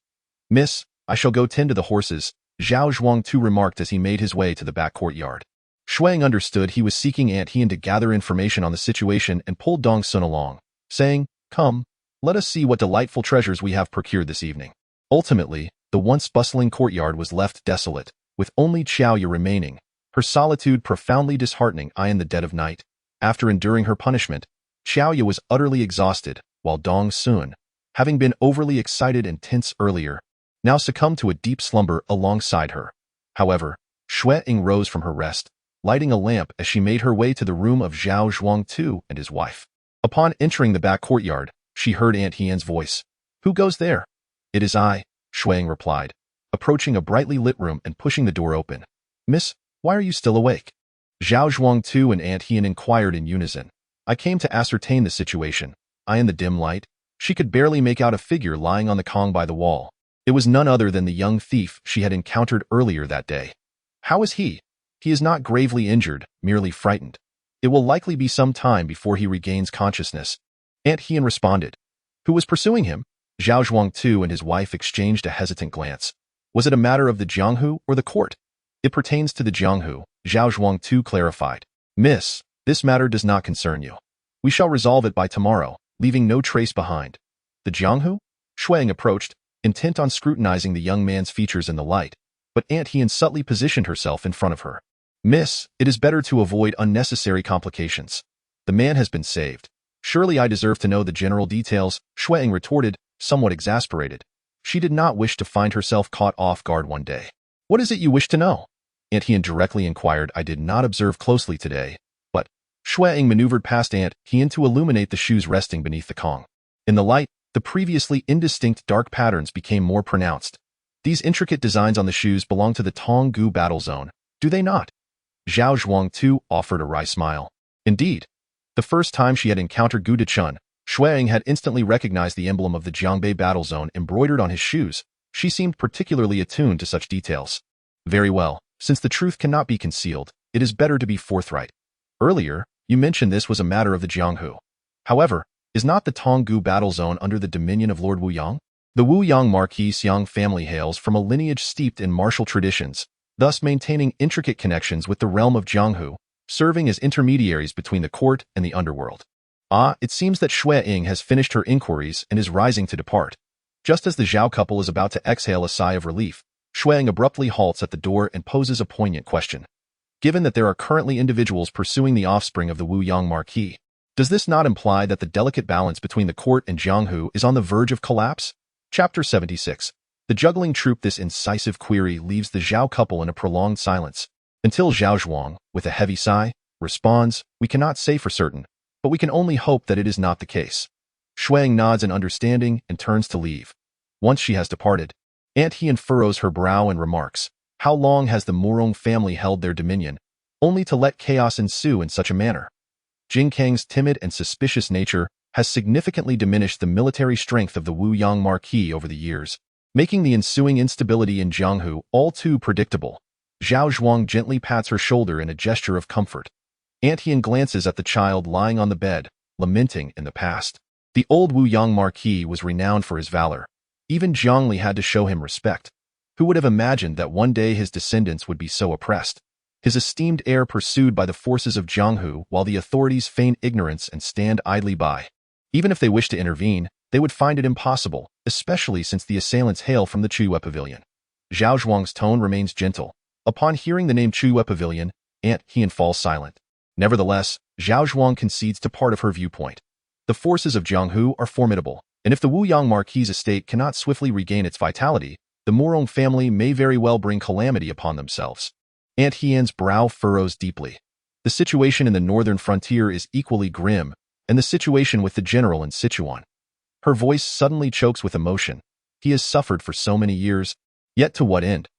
Miss, I shall go tend to the horses, Zhao Zhuang too remarked as he made his way to the back courtyard. Xue Ying understood he was seeking Aunt Hien to gather information on the situation and pulled Dong Sun along, saying, Come, let us see what delightful treasures we have procured this evening. Ultimately, the once bustling courtyard was left desolate, with only Xiaoya remaining, her solitude profoundly disheartening in the dead of night. After enduring her punishment, Xiaoya was utterly exhausted, while Dong Sun, having been overly excited and tense earlier, now succumbed to a deep slumber alongside her. However, Xue Ying rose from her rest, lighting a lamp as she made her way to the room of Zhao Zhuang too and his wife. Upon entering the back courtyard, she heard Aunt Hien's voice. Who goes there? It is I, Xue Ying replied, approaching a brightly lit room and pushing the door open. Miss, why are you still awake? Zhao Zhuang too and Aunt Hien inquired in unison. I came to ascertain the situation. In the dim light, she could barely make out a figure lying on the Kong by the wall. It was none other than the young thief she had encountered earlier that day. How is he? He is not gravely injured, merely frightened. It will likely be some time before he regains consciousness. Aunt Hien responded. Who was pursuing him? Zhao Zhuang too and his wife exchanged a hesitant glance. Was it a matter of the Jianghu or the court? It pertains to the Jianghu, Zhao Zhuang too clarified. Miss, this matter does not concern you. We shall resolve it by tomorrow, leaving no trace behind. The Jianghu? Xue Ying approached, intent on scrutinizing the young man's features in the light, but Aunt Hien subtly positioned herself in front of her. Miss, it is better to avoid unnecessary complications. The man has been saved. Surely I deserve to know the general details, Xue Ying retorted, somewhat exasperated. She did not wish to find herself caught off guard one day. What is it you wish to know? Aunt Hien directly inquired. I did not observe closely today, but Xue Ying maneuvered past Aunt Hien to illuminate the shoes resting beneath the Kong. In the light, the previously indistinct dark patterns became more pronounced. These intricate designs on the shoes belong to the Tonggu battle zone, do they not? Zhao Zhuang too offered a wry smile. Indeed. The first time she had encountered Gu Dechun, Xue Ying had instantly recognized the emblem of the Jiangbei battle zone embroidered on his shoes. She seemed particularly attuned to such details. Very well, since the truth cannot be concealed, it is better to be forthright. Earlier, you mentioned this was a matter of the Jianghu. However, is not the Tonggu battle zone under the dominion of Lord Wu Yang? The Wu Yang Marquis Xiang family hails from a lineage steeped in martial traditions, thus maintaining intricate connections with the realm of Jianghu, serving as intermediaries between the court and the underworld. It seems that Xue Ying has finished her inquiries and is rising to depart. Just as the Zhao couple is about to exhale a sigh of relief, Xue Ying abruptly halts at the door and poses a poignant question. Given that there are currently individuals pursuing the offspring of the Wu Yang Marquis, does this not imply that the delicate balance between the court and Jianghu is on the verge of collapse? Chapter 76. The juggling troupe. This incisive query leaves the Zhao couple in a prolonged silence, until Zhao Zhuang, with a heavy sigh, responds, we cannot say for certain, but we can only hope that it is not the case. Xue Ying nods in understanding and turns to leave. Once she has departed, Aunt Hien furrows her brow and remarks, how long has the Murong family held their dominion, only to let chaos ensue in such a manner? Jing Kang's timid and suspicious nature has significantly diminished the military strength of the Wu Yang Marquis over the years, making the ensuing instability in Jianghu all too predictable. Zhao Zhuang gently pats her shoulder in a gesture of comfort. Aunt Hien glances at the child lying on the bed, lamenting in the past. The old Wu Yang Marquis was renowned for his valor. Even Zhongli had to show him respect. Who would have imagined that one day his descendants would be so oppressed? His esteemed heir pursued by the forces of Jianghu while the authorities feign ignorance and stand idly by. Even if they wished to intervene, they would find it impossible, especially since the assailants hail from the Chiyue Pavilion. Zhao Zhuang's tone remains gentle. Upon hearing the name Chiyue Pavilion, Aunt Hien falls silent. Nevertheless, Zhao Zhuang concedes to part of her viewpoint. The forces of Jianghu are formidable, and if the Wuyang Marquis estate cannot swiftly regain its vitality, the Morong family may very well bring calamity upon themselves. Aunt Hien's brow furrows deeply. The situation in the northern frontier is equally grim, and the situation with the general in Sichuan. Her voice suddenly chokes with emotion. He has suffered for so many years, yet to what end?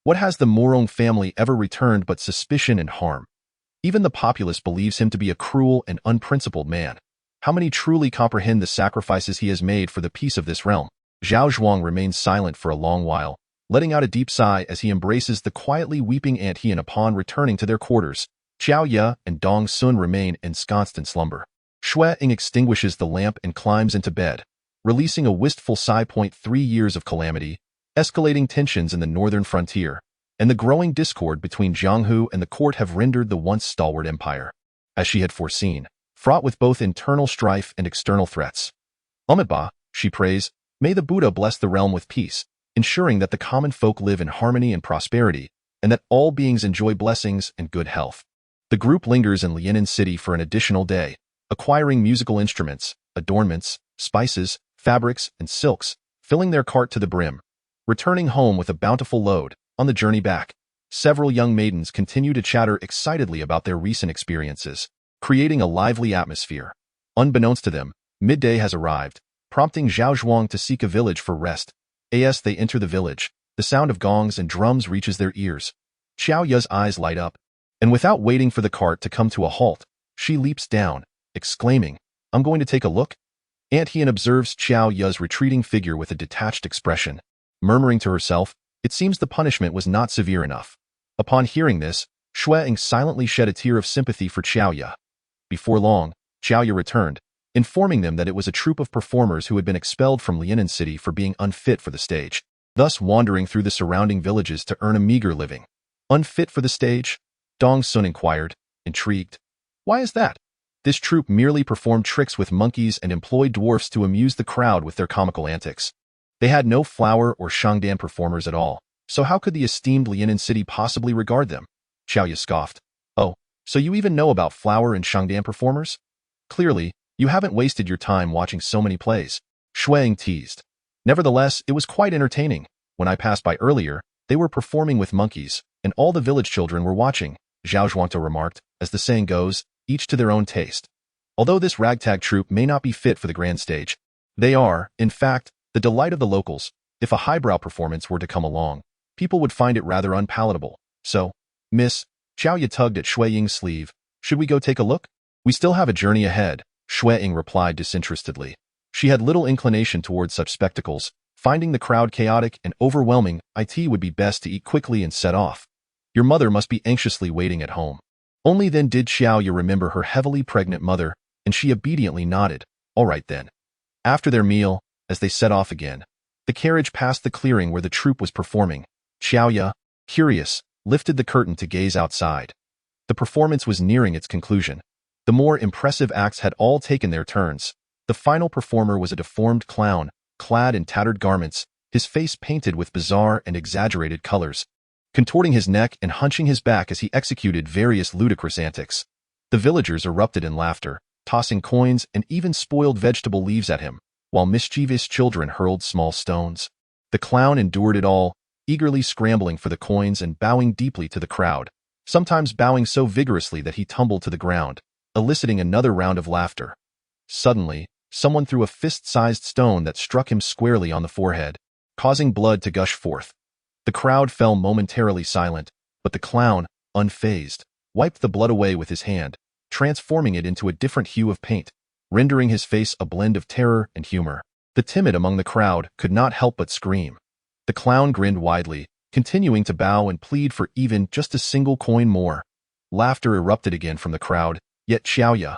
What has the Morong family ever returned but suspicion and harm? Even the populace believes him to be a cruel and unprincipled man. How many truly comprehend the sacrifices he has made for the peace of this realm? Zhao Zhuang remains silent for a long while, letting out a deep sigh as he embraces the quietly weeping Aunt Hien upon returning to their quarters. Xiao Ye and Dong Sun remain ensconced in slumber. Xue Ying extinguishes the lamp and climbs into bed, releasing a wistful sigh. 3 years of calamity, escalating tensions in the northern frontier, and the growing discord between Jianghu and the court have rendered the once stalwart empire, as she had foreseen, fraught with both internal strife and external threats. Amitabha, she prays, may the Buddha bless the realm with peace, ensuring that the common folk live in harmony and prosperity, and that all beings enjoy blessings and good health. The group lingers in Lianan City for an additional day, acquiring musical instruments, adornments, spices, fabrics, and silks, filling their cart to the brim. Returning home with a bountiful load, on the journey back, several young maidens continue to chatter excitedly about their recent experiences, creating a lively atmosphere. Unbeknownst to them, midday has arrived, prompting Zhao Zhuang to seek a village for rest. As they enter the village, the sound of gongs and drums reaches their ears. Xiao Ye's eyes light up, and without waiting for the cart to come to a halt, she leaps down, exclaiming, I'm going to take a look. Aunt Hien observes Xiao Ye's retreating figure with a detached expression, murmuring to herself, it seems the punishment was not severe enough. Upon hearing this, Xue Ying silently shed a tear of sympathy for Xiao Ye. Before long, Xiao Ye returned, informing them that it was a troupe of performers who had been expelled from Lianan City for being unfit for the stage, thus wandering through the surrounding villages to earn a meager living. Unfit for the stage? Dong Sun inquired, intrigued. Why is that? This troupe merely performed tricks with monkeys and employed dwarfs to amuse the crowd with their comical antics. They had no flower or Shangdan performers at all, so how could the esteemed Lianan City possibly regard them? Xiao Ye scoffed. Oh, so you even know about flower and Shangdan performers? Clearly, you haven't wasted your time watching so many plays. Xue Ying teased. Nevertheless, it was quite entertaining. When I passed by earlier, they were performing with monkeys, and all the village children were watching, Zhao Zhuangto remarked, as the saying goes, each to their own taste. Although this ragtag troupe may not be fit for the grand stage, they are, in fact, the delight of the locals. If a highbrow performance were to come along, people would find it rather unpalatable. So, Miss, Xiao Ye tugged at Xue Ying's sleeve, should we go take a look? We still have a journey ahead, Xue Ying replied disinterestedly. She had little inclination towards such spectacles. Finding the crowd chaotic and overwhelming, it would be best to eat quickly and set off. Your mother must be anxiously waiting at home. Only then did Xiao Ye remember her heavily pregnant mother, and she obediently nodded. All right then. After their meal, as they set off again, the carriage passed the clearing where the troupe was performing. Xiao Ye, curious, lifted the curtain to gaze outside. The performance was nearing its conclusion. The more impressive acts had all taken their turns. The final performer was a deformed clown, clad in tattered garments, his face painted with bizarre and exaggerated colors, contorting his neck and hunching his back as he executed various ludicrous antics. The villagers erupted in laughter, tossing coins and even spoiled vegetable leaves at him, while mischievous children hurled small stones. The clown endured it all, eagerly scrambling for the coins and bowing deeply to the crowd, sometimes bowing so vigorously that he tumbled to the ground, eliciting another round of laughter. Suddenly, someone threw a fist-sized stone that struck him squarely on the forehead, causing blood to gush forth. The crowd fell momentarily silent, but the clown, unfazed, wiped the blood away with his hand, transforming it into a different hue of paint, rendering his face a blend of terror and humor. The timid among the crowd could not help but scream. The clown grinned widely, continuing to bow and plead for even just a single coin more. Laughter erupted again from the crowd, yet Xiao Ye,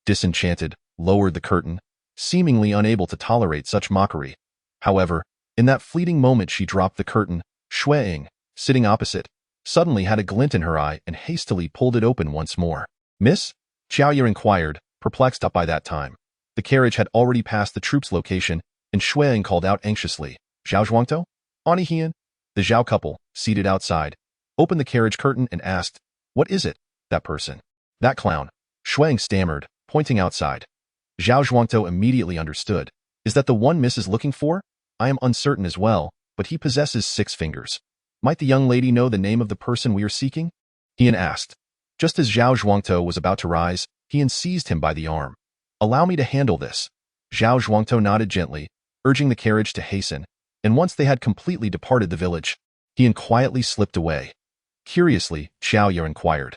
disenchanted, lowered the curtain, seemingly unable to tolerate such mockery. However, in that fleeting moment she dropped the curtain. Xue Ying, sitting opposite, suddenly had a glint in her eye and hastily pulled it open once more. Miss? Xiao Ye inquired, perplexed up by that time. The carriage had already passed the troops' location, and Xue Ying called out anxiously, Zhao Zhuangtou? Ani Hian? The Zhao couple, seated outside, opened the carriage curtain and asked, What is it, that person? That clown. Xue Ying stammered, pointing outside. Zhao Zhuangtou immediately understood. Is that the one Miss is looking for? I am uncertain as well, but he possesses 6 fingers. Might the young lady know the name of the person we are seeking? Hian asked. Just as Zhao Zhuangtou was about to rise, Hian seized him by the arm. Allow me to handle this. Zhao Zhuangtou nodded gently, urging the carriage to hasten, and once they had completely departed the village, Hian quietly slipped away. Curiously, Xiao Ye inquired,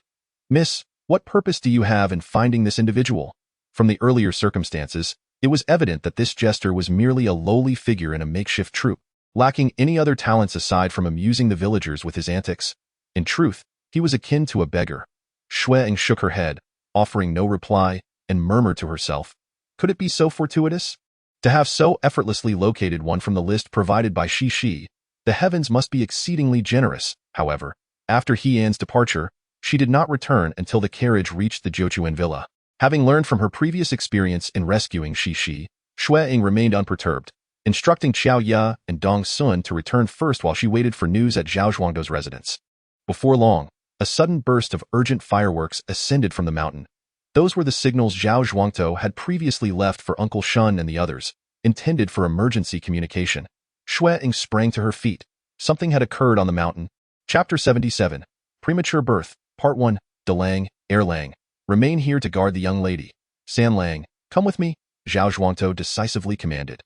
Miss, what purpose do you have in finding this individual? From the earlier circumstances, it was evident that this jester was merely a lowly figure in a makeshift troupe, lacking any other talents aside from amusing the villagers with his antics. In truth, he was akin to a beggar. Xue Ying shook her head, offering no reply, and murmured to herself, Could it be so fortuitous? To have so effortlessly located one from the list provided by Shi, the heavens must be exceedingly generous. However, after Hian's departure, she did not return until the carriage reached the Jiuquan villa. Having learned from her previous experience in rescuing Shi, Xue Ying remained unperturbed, instructing Qiao Ye and Dong Sun to return first while she waited for news at Zhao Zhuangdou's residence. Before long, a sudden burst of urgent fireworks ascended from the mountain. Those were the signals Zhao Zhuangdou had previously left for Uncle Shun and the others, intended for emergency communication. Xue Ying sprang to her feet. Something had occurred on the mountain. Chapter 77. Premature Birth, Part 1. Delang, Erlang. Remain here to guard the young lady. San Lang, come with me, Zhao Zhuangdou decisively commanded.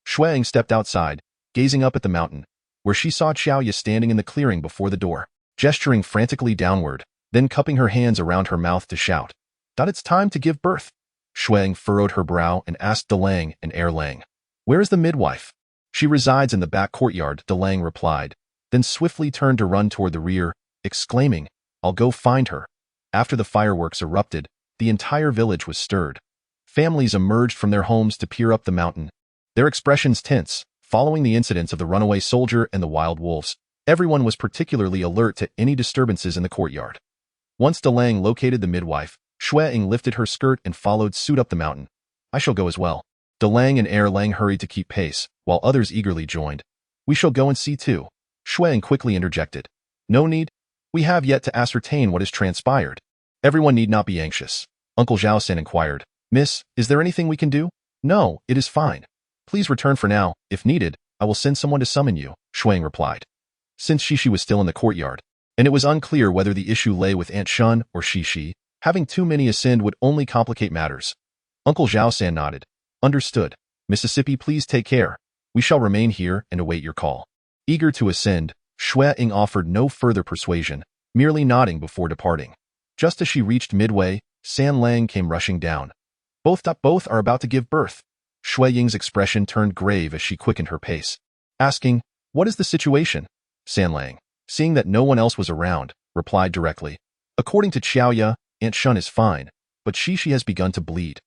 Xue Ying stepped outside, gazing up at the mountain, where she saw Qiao Ye standing in the clearing before the door, gesturing frantically downward, then cupping her hands around her mouth to shout, It's time to give birth. Xue Ying furrowed her brow and asked Delang and Erlang, Where is the midwife? She resides in the back courtyard, Delang replied, then swiftly turned to run toward the rear, exclaiming, I'll go find her. After the fireworks erupted, the entire village was stirred. Families emerged from their homes to peer up the mountain, their expressions tense, following the incidents of the runaway soldier and the wild wolves. Everyone was particularly alert to any disturbances in the courtyard. Once Delang located the midwife, Xue Ying lifted her skirt and followed suit up the mountain. I shall go as well. Delang and Erlang hurried to keep pace, while others eagerly joined. We shall go and see too. Xue Ying quickly interjected. No need. We have yet to ascertain what has transpired. Everyone need not be anxious. Uncle Zhao San inquired. Miss, is there anything we can do? No, it is fine. Please return for now. If needed, I will send someone to summon you, Xue Ying replied. Since Shi was still in the courtyard, and it was unclear whether the issue lay with Aunt Shun or Shi, having too many ascend would only complicate matters. Uncle Zhao San nodded. Understood. Mississippi, please take care. We shall remain here and await your call. Eager to ascend, Xue Ying offered no further persuasion, merely nodding before departing. Just as she reached midway, San Lang came rushing down. Both are about to give birth. Xue Ying's expression turned grave as she quickened her pace, asking, What is the situation? San Lang, seeing that no one else was around, replied directly. According to Qiao Ye, Aunt Shun is fine, but Shi has begun to bleed.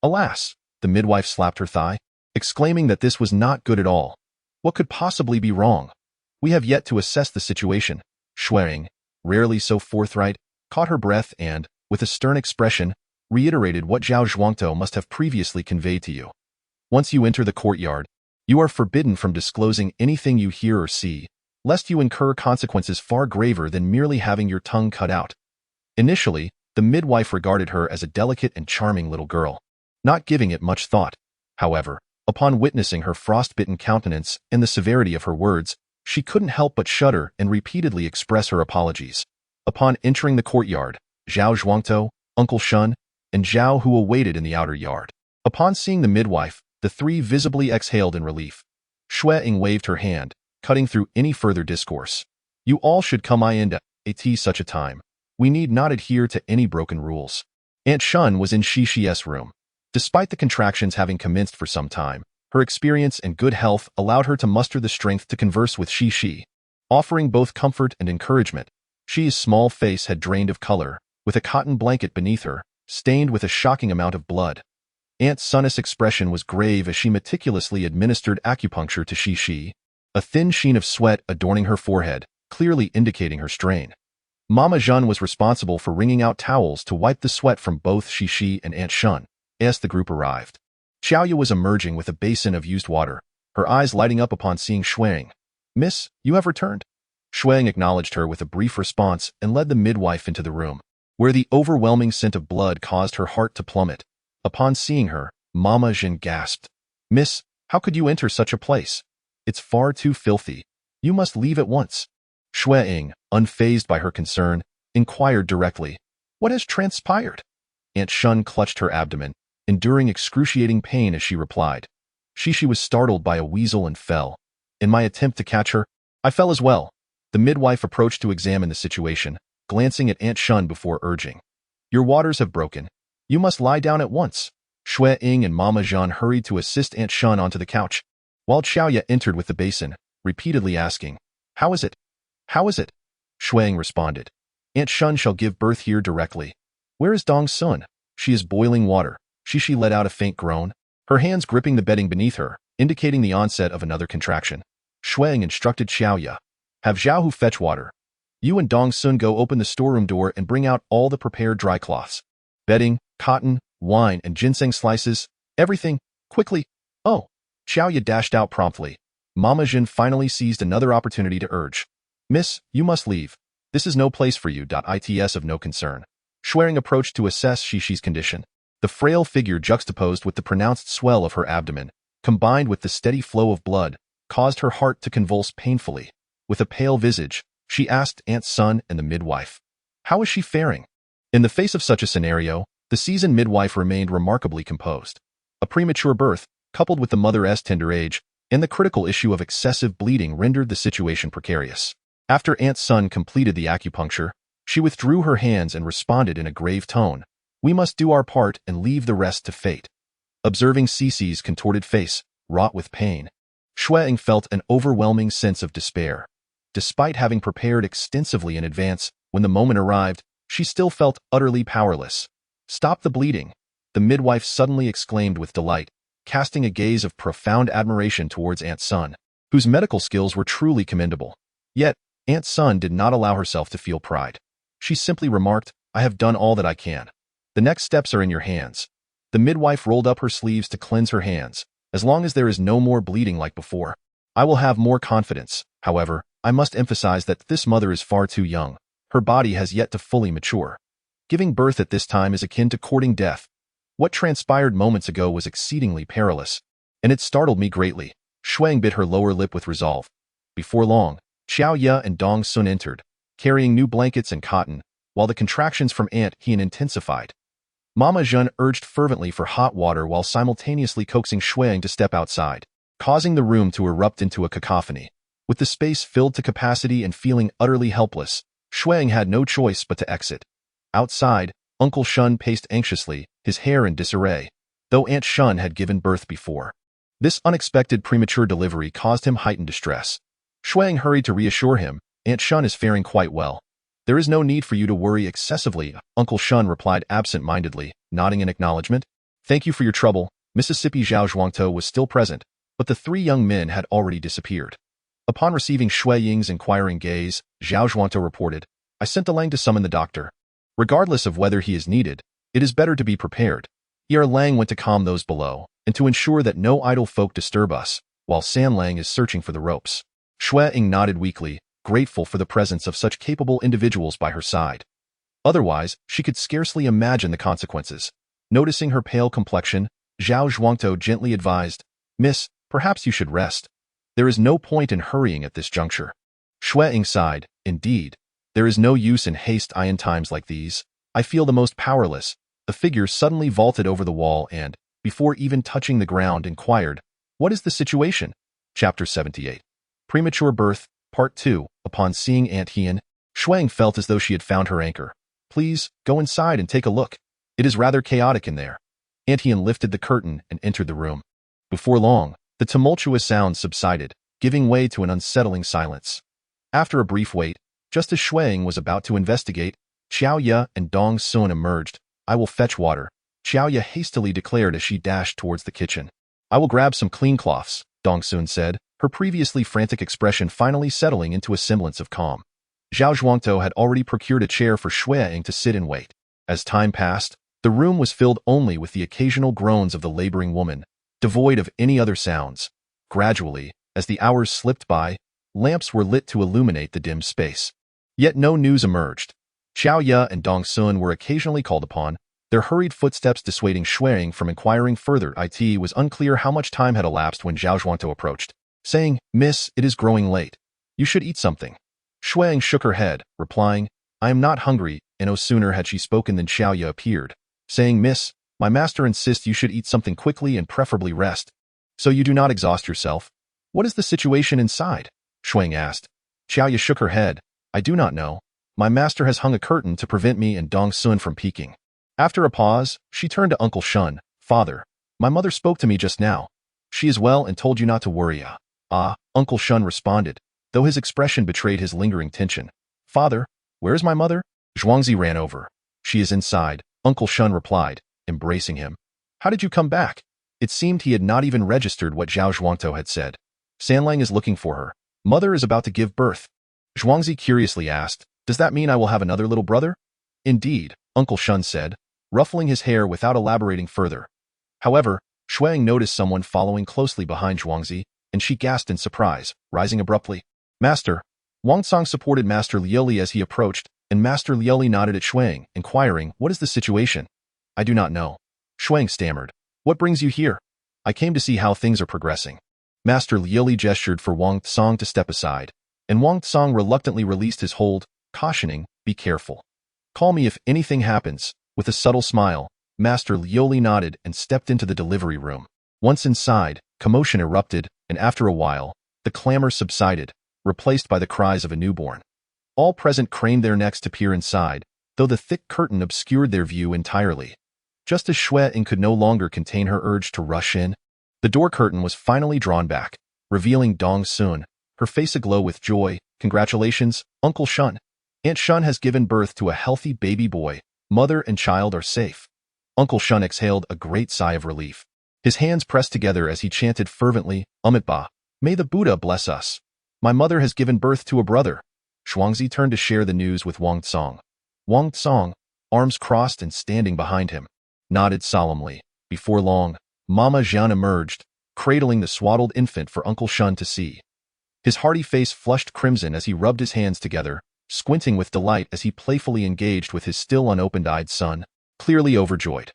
Alas! The midwife slapped her thigh, exclaiming that this was not good at all. What could possibly be wrong? We have yet to assess the situation. Xue Ying, rarely so forthright, caught her breath and, with a stern expression, reiterated what Zhao Zhuangdou must have previously conveyed to you. Once you enter the courtyard, you are forbidden from disclosing anything you hear or see, lest you incur consequences far graver than merely having your tongue cut out. Initially, the midwife regarded her as a delicate and charming little girl, not giving it much thought. However, upon witnessing her frostbitten countenance and the severity of her words, she couldn't help but shudder and repeatedly express her apologies. Upon entering the courtyard, Zhao Zhuangdou, Uncle Shun, and Zhao Hu awaited in the outer yard. Upon seeing the midwife, the three visibly exhaled in relief. Xue Ying waved her hand, cutting through any further discourse. You all should come in at such a time. We need not adhere to any broken rules. Aunt Shun was in Shi's room. Despite the contractions having commenced for some time, her experience and good health allowed her to muster the strength to converse with Shi, offering both comfort and encouragement. Shi's small face had drained of color, with a cotton blanket beneath her, stained with a shocking amount of blood. Aunt Sun's expression was grave as she meticulously administered acupuncture to Shi, a thin sheen of sweat adorning her forehead, clearly indicating her strain. Mama Zhun was responsible for wringing out towels to wipe the sweat from both Shi and Aunt Shun, as the group arrived. Xiaoya was emerging with a basin of used water, her eyes lighting up upon seeing Xue Ying. "Miss, you have returned." Xue Ying acknowledged her with a brief response and led the midwife into the room, where the overwhelming scent of blood caused her heart to plummet. Upon seeing her, Mama Jin gasped. "Miss, how could you enter such a place? It's far too filthy. You must leave at once." Xue Ying, unfazed by her concern, inquired directly, "What has transpired?" Aunt Shun clutched her abdomen, enduring excruciating pain as she replied. She was startled by a weasel and fell. In my attempt to catch her, I fell as well. The midwife approached to examine the situation, glancing at Aunt Shun before urging. "Your waters have broken. You must lie down at once." Xue Ying and Mama Jean hurried to assist Aunt Shun onto the couch, while Xiaoya entered with the basin, repeatedly asking, "How is it? How is it?" Xue Ying responded, "Aunt Shun shall give birth here directly." "Where is Dong Sun?" "She is boiling water." She let out a faint groan, her hands gripping the bedding beneath her, indicating the onset of another contraction. Xue Ying instructed Xiaoya, "Have Zhao Hu fetch water. You and Dong Sun go open the storeroom door and bring out all the prepared dry cloths. Bedding, cotton, wine, and ginseng slices, everything, quickly." "Oh." Xiaoya dashed out promptly. Mama Jin finally seized another opportunity to urge, "Miss, you must leave. This is no place for you. It's of no concern." Xue Ying approached to assess Shishi's condition. The frail figure juxtaposed with the pronounced swell of her abdomen, combined with the steady flow of blood, caused her heart to convulse painfully. With a pale visage, she asked Aunt Sun and the midwife, "How is she faring?" In the face of such a scenario, the seasoned midwife remained remarkably composed. A premature birth, coupled with the mother's tender age, and the critical issue of excessive bleeding rendered the situation precarious. After Aunt Sun completed the acupuncture, she withdrew her hands and responded in a grave tone, "We must do our part and leave the rest to fate." Observing Cece's contorted face, wrought with pain, Xue Ying felt an overwhelming sense of despair. Despite having prepared extensively in advance, when the moment arrived, she still felt utterly powerless. "Stop the bleeding," the midwife suddenly exclaimed with delight, casting a gaze of profound admiration towards Aunt Sun, whose medical skills were truly commendable. Yet, Aunt Sun did not allow herself to feel pride. She simply remarked, "I have done all that I can. The next steps are in your hands." The midwife rolled up her sleeves to cleanse her hands. "As long as there is no more bleeding like before, I will have more confidence. However, I must emphasize that this mother is far too young. Her body has yet to fully mature. Giving birth at this time is akin to courting death. What transpired moments ago was exceedingly perilous, and it startled me greatly." Xue Ying bit her lower lip with resolve. Before long, Xiaoya and Dong Sun entered, carrying new blankets and cotton, while the contractions from Aunt Hien intensified. Mama Jun urged fervently for hot water while simultaneously coaxing Xue Ying to step outside, causing the room to erupt into a cacophony. With the space filled to capacity and feeling utterly helpless, Xue Ying had no choice but to exit. Outside, Uncle Shun paced anxiously, his hair in disarray, though Aunt Shun had given birth before. This unexpected premature delivery caused him heightened distress. Xue Ying hurried to reassure him, "Aunt Shun is faring quite well. There is no need for you to worry excessively," Uncle Shun replied absent-mindedly, nodding in acknowledgement. "Thank you for your trouble." Mississippi Zhao Zhuangtou was still present, but the three young men had already disappeared. Upon receiving Xue Ying's inquiring gaze, Zhao Zhuangtou reported, "I sent Lang to summon the doctor. Regardless of whether he is needed, it is better to be prepared." Lang went to calm those below, and to ensure that no idle folk disturb us, while San Lang is searching for the ropes. Xue Ying nodded weakly, grateful for the presence of such capable individuals by her side. Otherwise, she could scarcely imagine the consequences. Noticing her pale complexion, Zhao Zhuangtou gently advised, "Miss, perhaps you should rest. There is no point in hurrying at this juncture." Xue Ying sighed, "Indeed, there is no use in haste in times like these. I feel the most powerless." The figure suddenly vaulted over the wall and, before even touching the ground, inquired, "What is the situation?" Chapter 78. Premature Birth, Part 2. Upon seeing Aunt Hien, Xue Ying felt as though she had found her anchor. "Please, go inside and take a look. It is rather chaotic in there." Aunt Hien lifted the curtain and entered the room. Before long, the tumultuous sounds subsided, giving way to an unsettling silence. After a brief wait, just as Xue Ying was about to investigate, Xiaoya and Dong Sun emerged. "I will fetch water," Xiaoya hastily declared as she dashed towards the kitchen. "I will grab some clean cloths," Dong Sun said, her previously frantic expression finally settling into a semblance of calm. Zhao Zhuangtou had already procured a chair for Xue Ying to sit and wait. As time passed, the room was filled only with the occasional groans of the laboring woman, devoid of any other sounds. Gradually, as the hours slipped by, lamps were lit to illuminate the dim space. Yet no news emerged. Xiao Ye and Dong Sun were occasionally called upon, their hurried footsteps dissuading Xue Ying from inquiring further. It was unclear how much time had elapsed when Zhao Zhuangtou approached, saying, "Miss, it is growing late. You should eat something." Xue Ying shook her head, replying, "I am not hungry," and no sooner had she spoken than Xiao Ye appeared, saying, "Miss, my master insists you should eat something quickly and preferably rest, so you do not exhaust yourself." "What is the situation inside?" Xue Ying asked. Xiao Ye shook her head, "I do not know. My master has hung a curtain to prevent me and Dong Sun from peeking." After a pause, she turned to Uncle Shun. "Father, my mother spoke to me just now. She is well and told you not to worry." Uncle Shun responded, though his expression betrayed his lingering tension. "Father, where is my mother?" Zhuangzi ran over. "She is inside," Uncle Shun replied, embracing him. "How did you come back?" It seemed he had not even registered what Zhao Zhuangtou had said. "Sanlang is looking for her. Mother is about to give birth." Zhuangzi curiously asked, "Does that mean I will have another little brother?" "Indeed," Uncle Shun said, ruffling his hair without elaborating further. However, Xue Ying noticed someone following closely behind Zhuangzi, and she gasped in surprise, rising abruptly. "Master!" Wang Tsang supported Master Liuli as he approached, and Master Liuli nodded at Xue Ying, inquiring, "What is the situation?" "I do not know." Xue Ying stammered. "What brings you here?" "I came to see how things are progressing." Master Liuli gestured for Wang Tsang to step aside, and Wang Tsang reluctantly released his hold, cautioning, "Be careful. Call me if anything happens." With a subtle smile, Master Liuli nodded and stepped into the delivery room. Once inside, commotion erupted, and after a while, the clamor subsided, replaced by the cries of a newborn. All present craned their necks to peer inside, though the thick curtain obscured their view entirely. Just as Xue Ying could no longer contain her urge to rush in, the door curtain was finally drawn back, revealing Dong Sun, her face aglow with joy. "Congratulations, Uncle Shun. Aunt Shun has given birth to a healthy baby boy. Mother and child are safe." Uncle Shun exhaled a great sigh of relief. His hands pressed together as he chanted fervently, "Amitabha, may the Buddha bless us. My mother has given birth to a brother." Zhuangzi turned to share the news with Wang Tsang. Wang Tsang, arms crossed and standing behind him, nodded solemnly. Before long, Mama Jian emerged, cradling the swaddled infant for Uncle Shun to see. His hearty face flushed crimson as he rubbed his hands together, squinting with delight as he playfully engaged with his still unopened-eyed son, clearly overjoyed.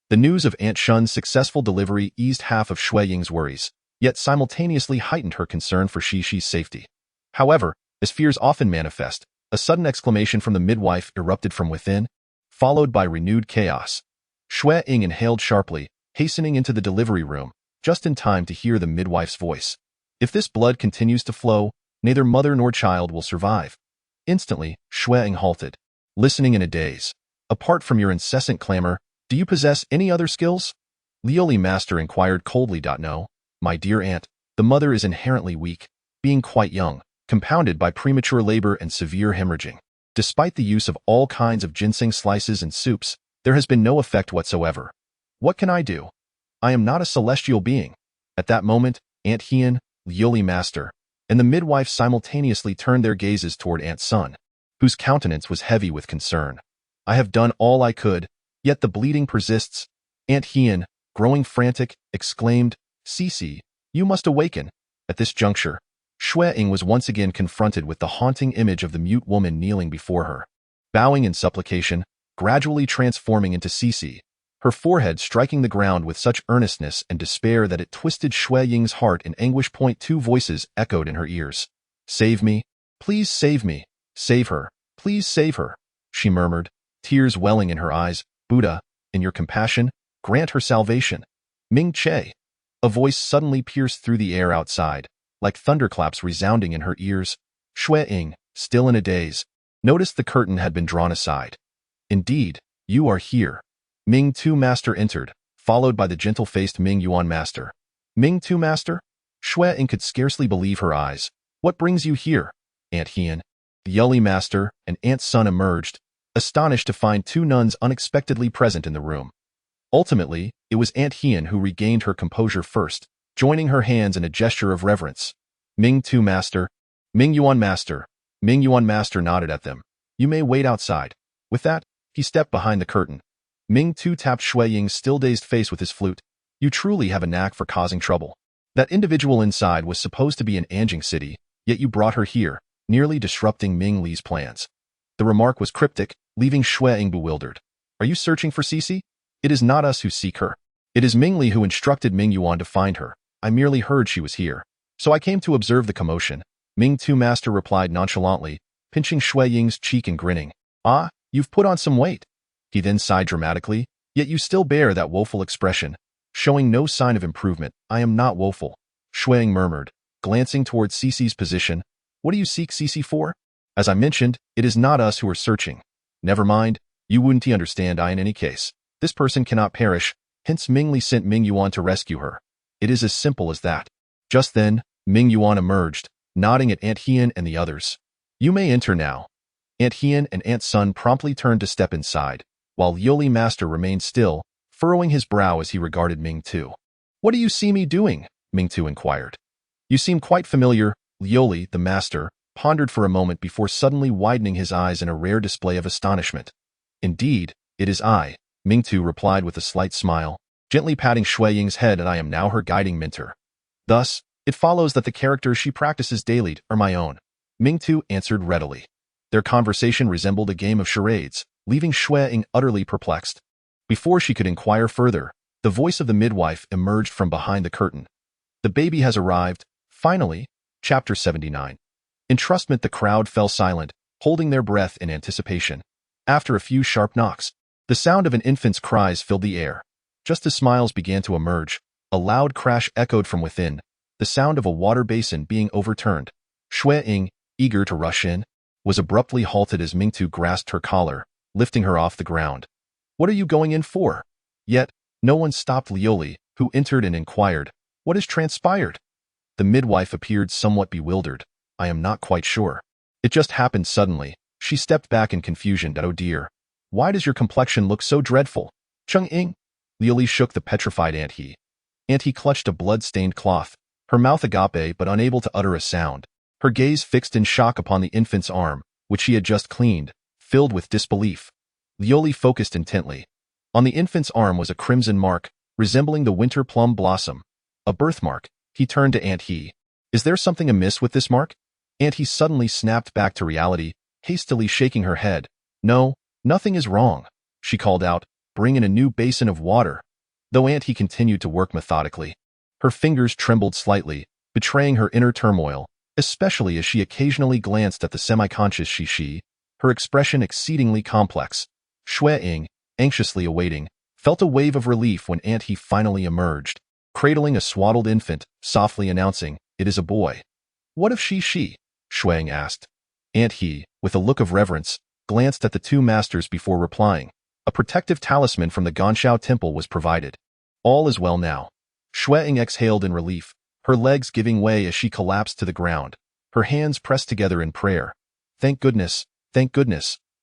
The news of Aunt Shun's successful delivery eased half of Xue Ying's worries, yet simultaneously heightened her concern for Shi's safety. However, as fears often manifest, a sudden exclamation from the midwife erupted from within, followed by renewed chaos. Xue Ying inhaled sharply, hastening into the delivery room, just in time to hear the midwife's voice. "If this blood continues to flow, neither mother nor child will survive." Instantly, Xue Ying halted, listening in a daze. "Apart from your incessant clamor, do you possess any other skills?" Liuli Master inquired coldly. "No, my dear aunt, the mother is inherently weak, being quite young, compounded by premature labor and severe hemorrhaging. Despite the use of all kinds of ginseng slices and soups, there has been no effect whatsoever. What can I do? I am not a celestial being." At that moment, Aunt Hien, Liuli Master, and the midwife simultaneously turned their gazes toward Aunt Sun, whose countenance was heavy with concern. "I have done all I could, yet the bleeding persists." Aunt Hien, growing frantic, exclaimed, "Cici, you must awaken." At this juncture, Xue Ying was once again confronted with the haunting image of the mute woman kneeling before her, bowing in supplication, gradually transforming into Cici, her forehead striking the ground with such earnestness and despair that it twisted Xue Ying's heart in anguish. Two voices echoed in her ears. "Save me. Please save me. Save her. Please save her," she murmured, tears welling in her eyes. "Buddha, in your compassion, grant her salvation." "Ming Che." A voice suddenly pierced through the air outside, like thunderclaps resounding in her ears. Xue Ying, still in a daze, noticed the curtain had been drawn aside. "Indeed, you are here." Ming Tu Master entered, followed by the gentle-faced Ming Yuan Master. "Ming Tu Master?" Xue Ying could scarcely believe her eyes. "What brings you here?" Aunt Hien, the Yuli Master, and Aunt Sun emerged, astonished to find two nuns unexpectedly present in the room. Ultimately, it was Aunt Hien who regained her composure first, joining her hands in a gesture of reverence. "Ming Tu Master, Ming Yuan Master." Ming Yuan Master nodded at them. "You may wait outside." With that, he stepped behind the curtain. Ming Tu tapped Xue Ying's still dazed face with his flute. You truly have a knack for causing trouble. That individual inside was supposed to be in Anjing City, yet you brought her here, nearly disrupting Ming Li's plans. The remark was cryptic, leaving Xue Ying bewildered. Are you searching for Cece? It is not us who seek her. It is Ming Li who instructed Ming Yuan to find her. I merely heard she was here. So I came to observe the commotion. Ming Tu Master replied nonchalantly, pinching Xue Ying's cheek and grinning. Ah, you've put on some weight. He then sighed dramatically, yet you still bear that woeful expression, showing no sign of improvement. I am not woeful, Xue Ying murmured, glancing toward Cece's position. What do you seek Cece for? As I mentioned, it is not us who are searching. Never mind, you wouldn't understand in any case. This person cannot perish, hence Ming Li sent Ming Yuan to rescue her. It is as simple as that. Just then, Ming Yuan emerged, nodding at Aunt Hien and the others. You may enter now. Aunt Hien and Aunt Sun promptly turned to step inside, while Liuli Master remained still, furrowing his brow as he regarded Ming Tu. What do you see me doing? Ming Tu inquired. You seem quite familiar. Liuli, the master, pondered for a moment before suddenly widening his eyes in a rare display of astonishment. Indeed, it is I, Ming Tu replied with a slight smile, gently patting Xue Ying's head, and I am now her guiding mentor. Thus, it follows that the characters she practices daily are my own. Ming Tu answered readily. Their conversation resembled a game of charades, leaving Xue Ying utterly perplexed. Before she could inquire further, the voice of the midwife emerged from behind the curtain. The baby has arrived, finally. Chapter 79. Entrustment. The crowd fell silent, holding their breath in anticipation. After a few sharp knocks, the sound of an infant's cries filled the air. Just as smiles began to emerge, a loud crash echoed from within, the sound of a water basin being overturned. Xue Ying, eager to rush in, was abruptly halted as Ming Tu grasped her collar, lifting her off the ground. What are you going in for? Yet, no one stopped Liuli, who entered and inquired, What has transpired? The midwife appeared somewhat bewildered. I am not quite sure. It just happened suddenly. She stepped back in confusion. Oh dear. Why does your complexion look so dreadful? Cheng Ying. Liuli shook the petrified Aunt He. Aunt He clutched a blood-stained cloth, her mouth agape but unable to utter a sound. Her gaze fixed in shock upon the infant's arm, which she had just cleaned, filled with disbelief. Liuli focused intently. On the infant's arm was a crimson mark, resembling the winter plum blossom. A birthmark. He turned to Aunt He. Is there something amiss with this mark? Aunt He suddenly snapped back to reality, hastily shaking her head. No, nothing is wrong, she called out. Bring in a new basin of water. Though Aunt He continued to work methodically. Her fingers trembled slightly, betraying her inner turmoil, especially as she occasionally glanced at the semi-conscious Shi, her expression exceedingly complex. Xue Ying, anxiously awaiting, felt a wave of relief when Aunt He finally emerged, cradling a swaddled infant, softly announcing, It is a boy. What of she? Xue Ying asked. Aunt He, with a look of reverence, glanced at the two masters before replying. A protective talisman from the Ganshao temple was provided. All is well now. Xue Ying exhaled in relief, her legs giving way as she collapsed to the ground, her hands pressed together in prayer. Thank goodness,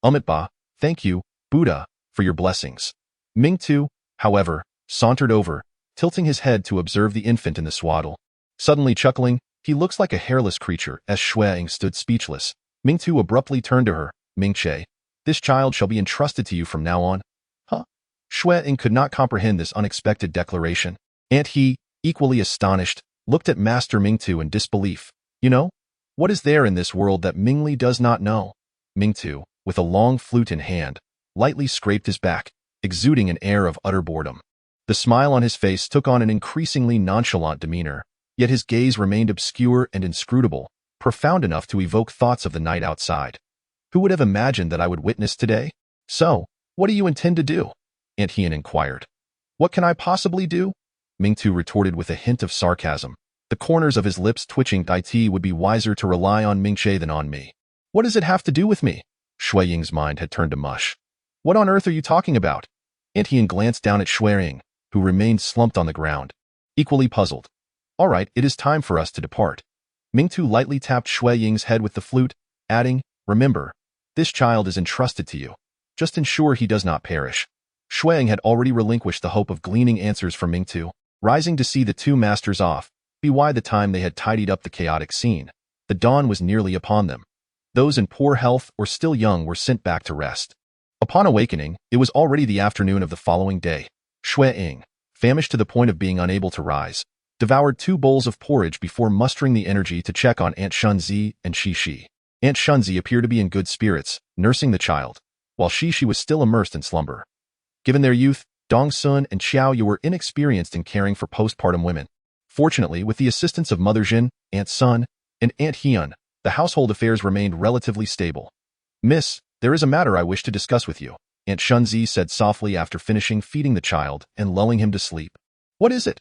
Amitabha, thank you, Buddha, for your blessings. Ming Tu, however, sauntered over, tilting his head to observe the infant in the swaddle. Suddenly chuckling, he looks like a hairless creature. As Xue Ying stood speechless, Ming Tu abruptly turned to her. Ming Che, this child shall be entrusted to you from now on. Huh? Xue Ying could not comprehend this unexpected declaration. Aunt He, equally astonished, looked at Master Ming Tu in disbelief. You know? What is there in this world that Ming Li does not know? Ming Tu, with a long flute in hand, lightly scraped his back, exuding an air of utter boredom. The smile on his face took on an increasingly nonchalant demeanor, yet his gaze remained obscure and inscrutable, profound enough to evoke thoughts of the night outside. Who would have imagined that I would witness today? So, what do you intend to do? Aunt Hien inquired. What can I possibly do? Ming Tu retorted with a hint of sarcasm, the corners of his lips twitching. It would be wiser to rely on Ming Che than on me. What does it have to do with me? Xue Ying's mind had turned to mush. What on earth are you talking about? Aunt Hien glanced down at Xue Ying, who remained slumped on the ground, equally puzzled. All right, it is time for us to depart. Ming Tu lightly tapped Xue Ying's head with the flute, adding, Remember, this child is entrusted to you. Just ensure he does not perish. Xue Ying had already relinquished the hope of gleaning answers from Ming Tu, rising to see the two masters off, by the time they had tidied up the chaotic scene. The dawn was nearly upon them. Those in poor health or still young were sent back to rest. Upon awakening, it was already the afternoon of the following day. Xue Ying, famished to the point of being unable to rise, devoured 2 bowls of porridge before mustering the energy to check on Aunt Shunzi and Shishi. Aunt Shunzi appeared to be in good spirits, nursing the child, while Shishi was still immersed in slumber. Given their youth, Dongsun and Xiaoyu were inexperienced in caring for postpartum women. Fortunately, with the assistance of Mother Jin, Aunt Sun, and Aunt Hyun, the household affairs remained relatively stable. "Miss, there is a matter I wish to discuss with you," Aunt Shunzi said softly after finishing feeding the child and lulling him to sleep. "What is it?"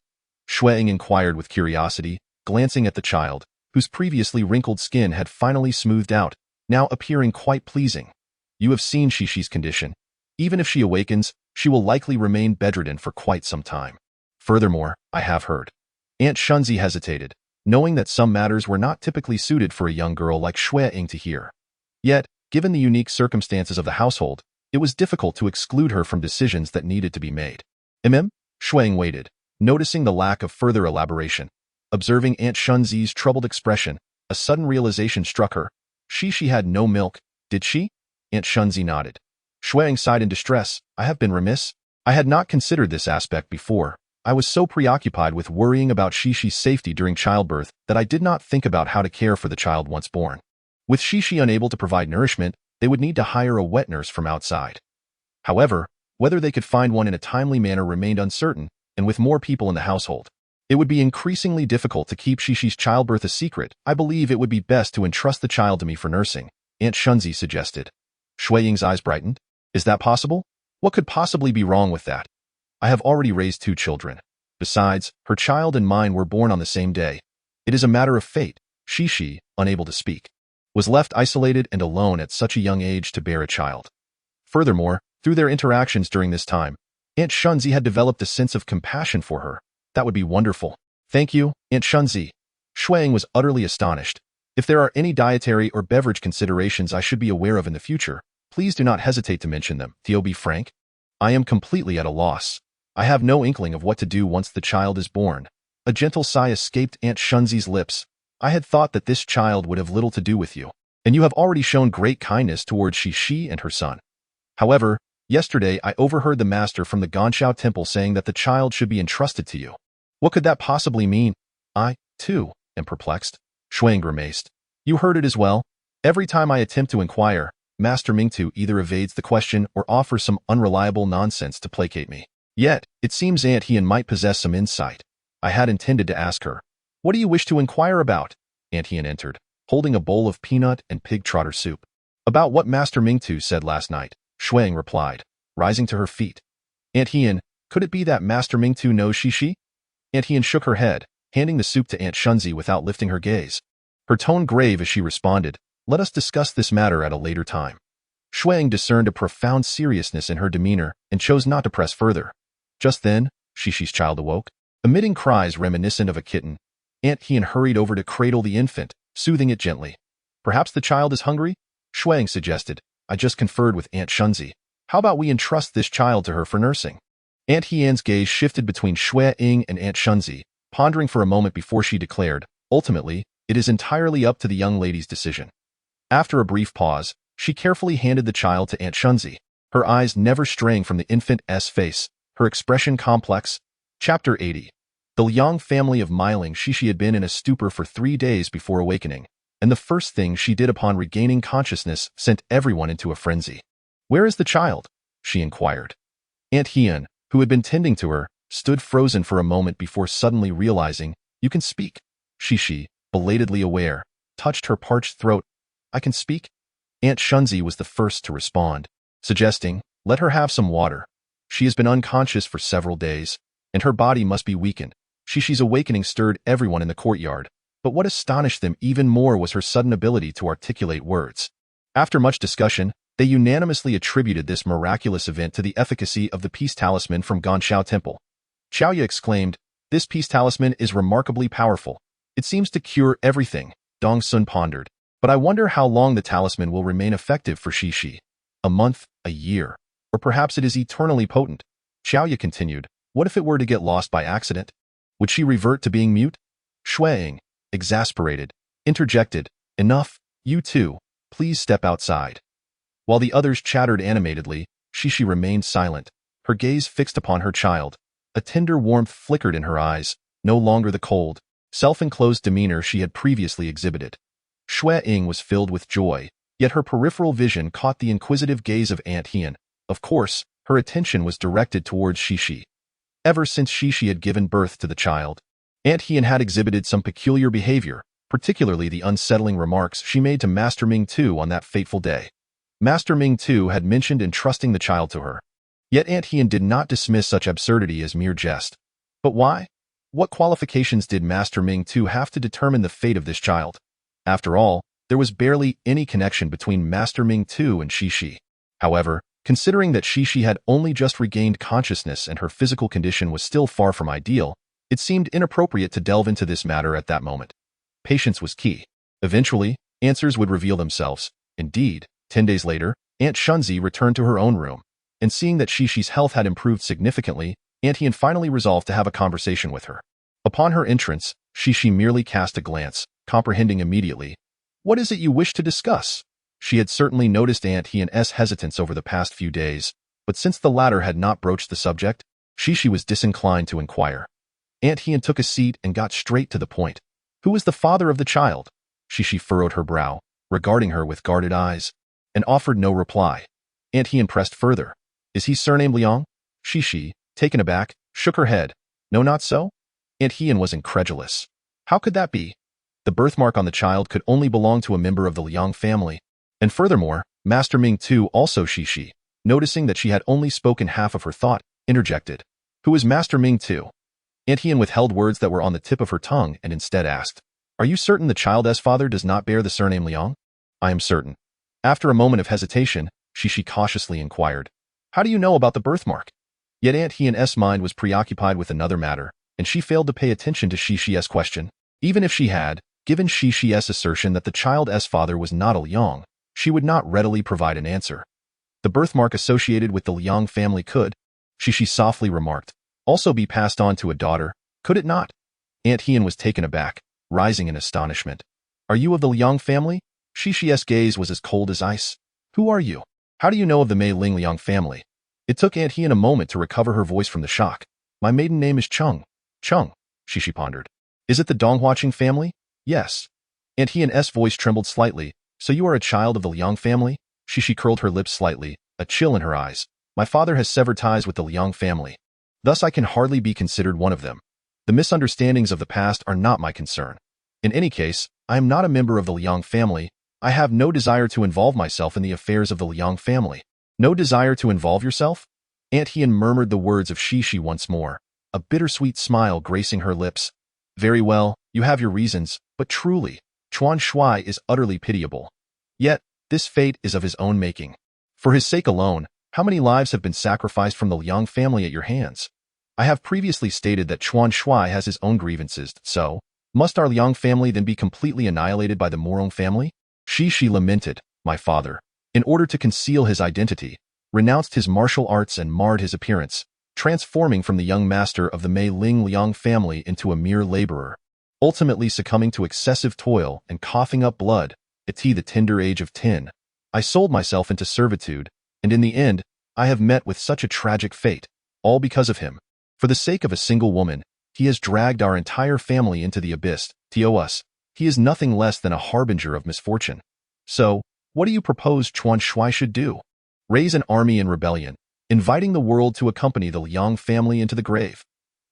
Xue Ying inquired with curiosity, glancing at the child, whose previously wrinkled skin had finally smoothed out, now appearing quite pleasing. "You have seen Shishi's condition. Even if she awakens, she will likely remain bedridden for quite some time. Furthermore, I have heard." Aunt Shunzi hesitated, knowing that some matters were not typically suited for a young girl like Xue Ying to hear. Yet, given the unique circumstances of the household, it was difficult to exclude her from decisions that needed to be made. Xue Ying waited, noticing the lack of further elaboration. Observing Aunt Shunzi's troubled expression, a sudden realization struck her. She had no milk, did she? Aunt Shunzi nodded. Xue Ying sighed in distress. "I have been remiss. I had not considered this aspect before. I was so preoccupied with worrying about Shishi's safety during childbirth that I did not think about how to care for the child once born. With Shishi unable to provide nourishment, they would need to hire a wet nurse from outside. However, whether they could find one in a timely manner remained uncertain, and with more people in the household, it would be increasingly difficult to keep Shishi's childbirth a secret. I believe it would be best to entrust the child to me for nursing," Aunt Shunzi suggested. Xue Ying's eyes brightened. "Is that possible? What could possibly be wrong with that? I have already raised 2 children. Besides, her child and mine were born on the same day. It is a matter of fate." Shishi, unable to speak, was left isolated and alone at such a young age to bear a child. Furthermore, through their interactions during this time, Aunt Shunzi had developed a sense of compassion for her. "That would be wonderful. Thank you, Aunt Shunzi." Xue Ying was utterly astonished. "If there are any dietary or beverage considerations I should be aware of in the future, please do not hesitate to mention them. To be frank, I am completely at a loss. I have no inkling of what to do once the child is born." A gentle sigh escaped Aunt Shunzi's lips. "I had thought that this child would have little to do with you, and you have already shown great kindness towards Shishi and her son. However, yesterday I overheard the master from the Ganshao temple saying that the child should be entrusted to you. What could that possibly mean?" "I, too, am perplexed," Xue Ying grimaced. "You heard it as well. Every time I attempt to inquire, Master Mingtu either evades the question or offers some unreliable nonsense to placate me. Yet, it seems Aunt Hyun might possess some insight. I had intended to ask her. What do you wish to inquire about?" Aunt Hyun entered, holding a bowl of peanut and pig trotter soup. "About what Master Mingtu said last night," Xue Ying replied, rising to her feet. "Aunt Hyun, could it be that Master Mingtu knows Shishi?" Aunt Hyun shook her head, handing the soup to Aunt Shunzi without lifting her gaze. Her tone grave as she responded, "Let us discuss this matter at a later time." Xue Ying discerned a profound seriousness in her demeanor and chose not to press further. Just then, Shishi's child awoke. Emitting cries reminiscent of a kitten, Aunt Hyun hurried over to cradle the infant, soothing it gently. "Perhaps the child is hungry?" Xue Ying suggested. "I just conferred with Aunt Shunzi. How about we entrust this child to her for nursing?" Aunt Hyun's gaze shifted between Xue Ying and Aunt Shunzi, pondering for a moment before she declared, "Ultimately, it is entirely up to the young lady's decision." After a brief pause, she carefully handed the child to Aunt Shunzi, her eyes never straying from the infant's face, her expression complex. Chapter 80. The Liang family of Miling Shishi had been in a stupor for 3 days before awakening, and the first thing she did upon regaining consciousness sent everyone into a frenzy. "Where is the child?" she inquired. Aunt Hyun, who had been tending to her, stood frozen for a moment before suddenly realizing, "You can speak." Shishi, belatedly aware, touched her parched throat. "I can speak?" Aunt Shunzi was the first to respond, suggesting, "Let her have some water. She has been unconscious for several days, and her body must be weakened." Shishi's awakening stirred everyone in the courtyard, but what astonished them even more was her sudden ability to articulate words. After much discussion, they unanimously attributed this miraculous event to the efficacy of the peace talisman from Ganshao Temple. Xiaoyu exclaimed, "This peace talisman is remarkably powerful. It seems to cure everything." Dongsun pondered, "But I wonder how long the talisman will remain effective for Shishi. A month, a year, or perhaps it is eternally potent." Xiaoyu continued, "What if it were to get lost by accident? Would she revert to being mute?" Xue Ying, exasperated, interjected, "Enough, you two, please step outside." While the others chattered animatedly, Shishi remained silent, her gaze fixed upon her child, A tender warmth flickered in her eyes, no longer the cold, self-enclosed demeanor she had previously exhibited. Xue Ying was filled with joy, yet her peripheral vision caught the inquisitive gaze of Aunt Hien. Of course, her attention was directed towards Xixi. Ever since Xixi had given birth to the child, Aunt Hien had exhibited some peculiar behavior, particularly the unsettling remarks she made to Master Ming Tu on that fateful day. Master Ming Tu had mentioned entrusting the child to her. Yet Aunt Hien did not dismiss such absurdity as mere jest. But why? What qualifications did Master Ming Tu have to determine the fate of this child? After all, there was barely any connection between Master Ming Tu and Xixi. However, considering that Xixi had only just regained consciousness and her physical condition was still far from ideal, it seemed inappropriate to delve into this matter at that moment. Patience was key. Eventually, answers would reveal themselves. Indeed, 10 days later, Aunt Shunzi returned to her own room, and seeing that Xixi health had improved significantly, Aunt Hien finally resolved to have a conversation with her. Upon her entrance, Xixi merely cast a glance, comprehending immediately. What is it you wish to discuss? She had certainly noticed Aunt Hien's hesitance over the past few days, but since the latter had not broached the subject, Xixi was disinclined to inquire. Aunt Hien took a seat and got straight to the point. Who is the father of the child? Xixi furrowed her brow, regarding her with guarded eyes, and offered no reply. Aunt Hien pressed further. Is he surnamed Liang? Xixi, taken aback, shook her head. No, not so? Aunt Hien was incredulous. How could that be? The birthmark on the child could only belong to a member of the Liang family. And furthermore, Master Ming Tu, also Xixi, noticing that she had only spoken half of her thought, interjected. Who is Master Ming Tu? Aunt Hien withheld words that were on the tip of her tongue and instead asked, Are you certain the child's father does not bear the surname Liang? I am certain. After a moment of hesitation, Xixi cautiously inquired, How do you know about the birthmark? Yet Aunt Hien's mind was preoccupied with another matter, and she failed to pay attention to Xixi's question. Even if she had, given Xixi's assertion that the child's father was not a Liang, she would not readily provide an answer. The birthmark associated with the Liang family could, Xixi softly remarked, also be passed on to a daughter, could it not? Aunt Hien was taken aback, rising in astonishment. Are you of the Liang family? Xixi's gaze was as cold as ice. Who are you? How do you know of the Mei Ling Liang family? It took Aunt Hien a moment to recover her voice from the shock. My maiden name is Chung. Chung, Xixi pondered. Is it the Donghuaqing family? Yes. Aunt Hien's voice trembled slightly. So you are a child of the Liang family? Xixi curled her lips slightly, a chill in her eyes. My father has severed ties with the Liang family. Thus I can hardly be considered one of them. The misunderstandings of the past are not my concern. In any case, I am not a member of the Liang family. I have no desire to involve myself in the affairs of the Liang family. No desire to involve yourself? Aunt Hien murmured the words of Xixi once more, a bittersweet smile gracing her lips. Very well, you have your reasons, but truly, Chuan Shui is utterly pitiable. Yet, this fate is of his own making. For his sake alone, how many lives have been sacrificed from the Liang family at your hands? I have previously stated that Chuan Shui has his own grievances, so, must our Liang family then be completely annihilated by the Morong family? Xixi lamented, my father, in order to conceal his identity, renounced his martial arts and marred his appearance, transforming from the young master of the Mei Ling Liang family into a mere laborer, ultimately succumbing to excessive toil and coughing up blood, at the tender age of 10. I sold myself into servitude, and in the end, I have met with such a tragic fate, all because of him. For the sake of a single woman, he has dragged our entire family into the abyss. To us, he is nothing less than a harbinger of misfortune. So, what do you propose Chuan Shui should do? Raise an army in rebellion, inviting the world to accompany the Liang family into the grave.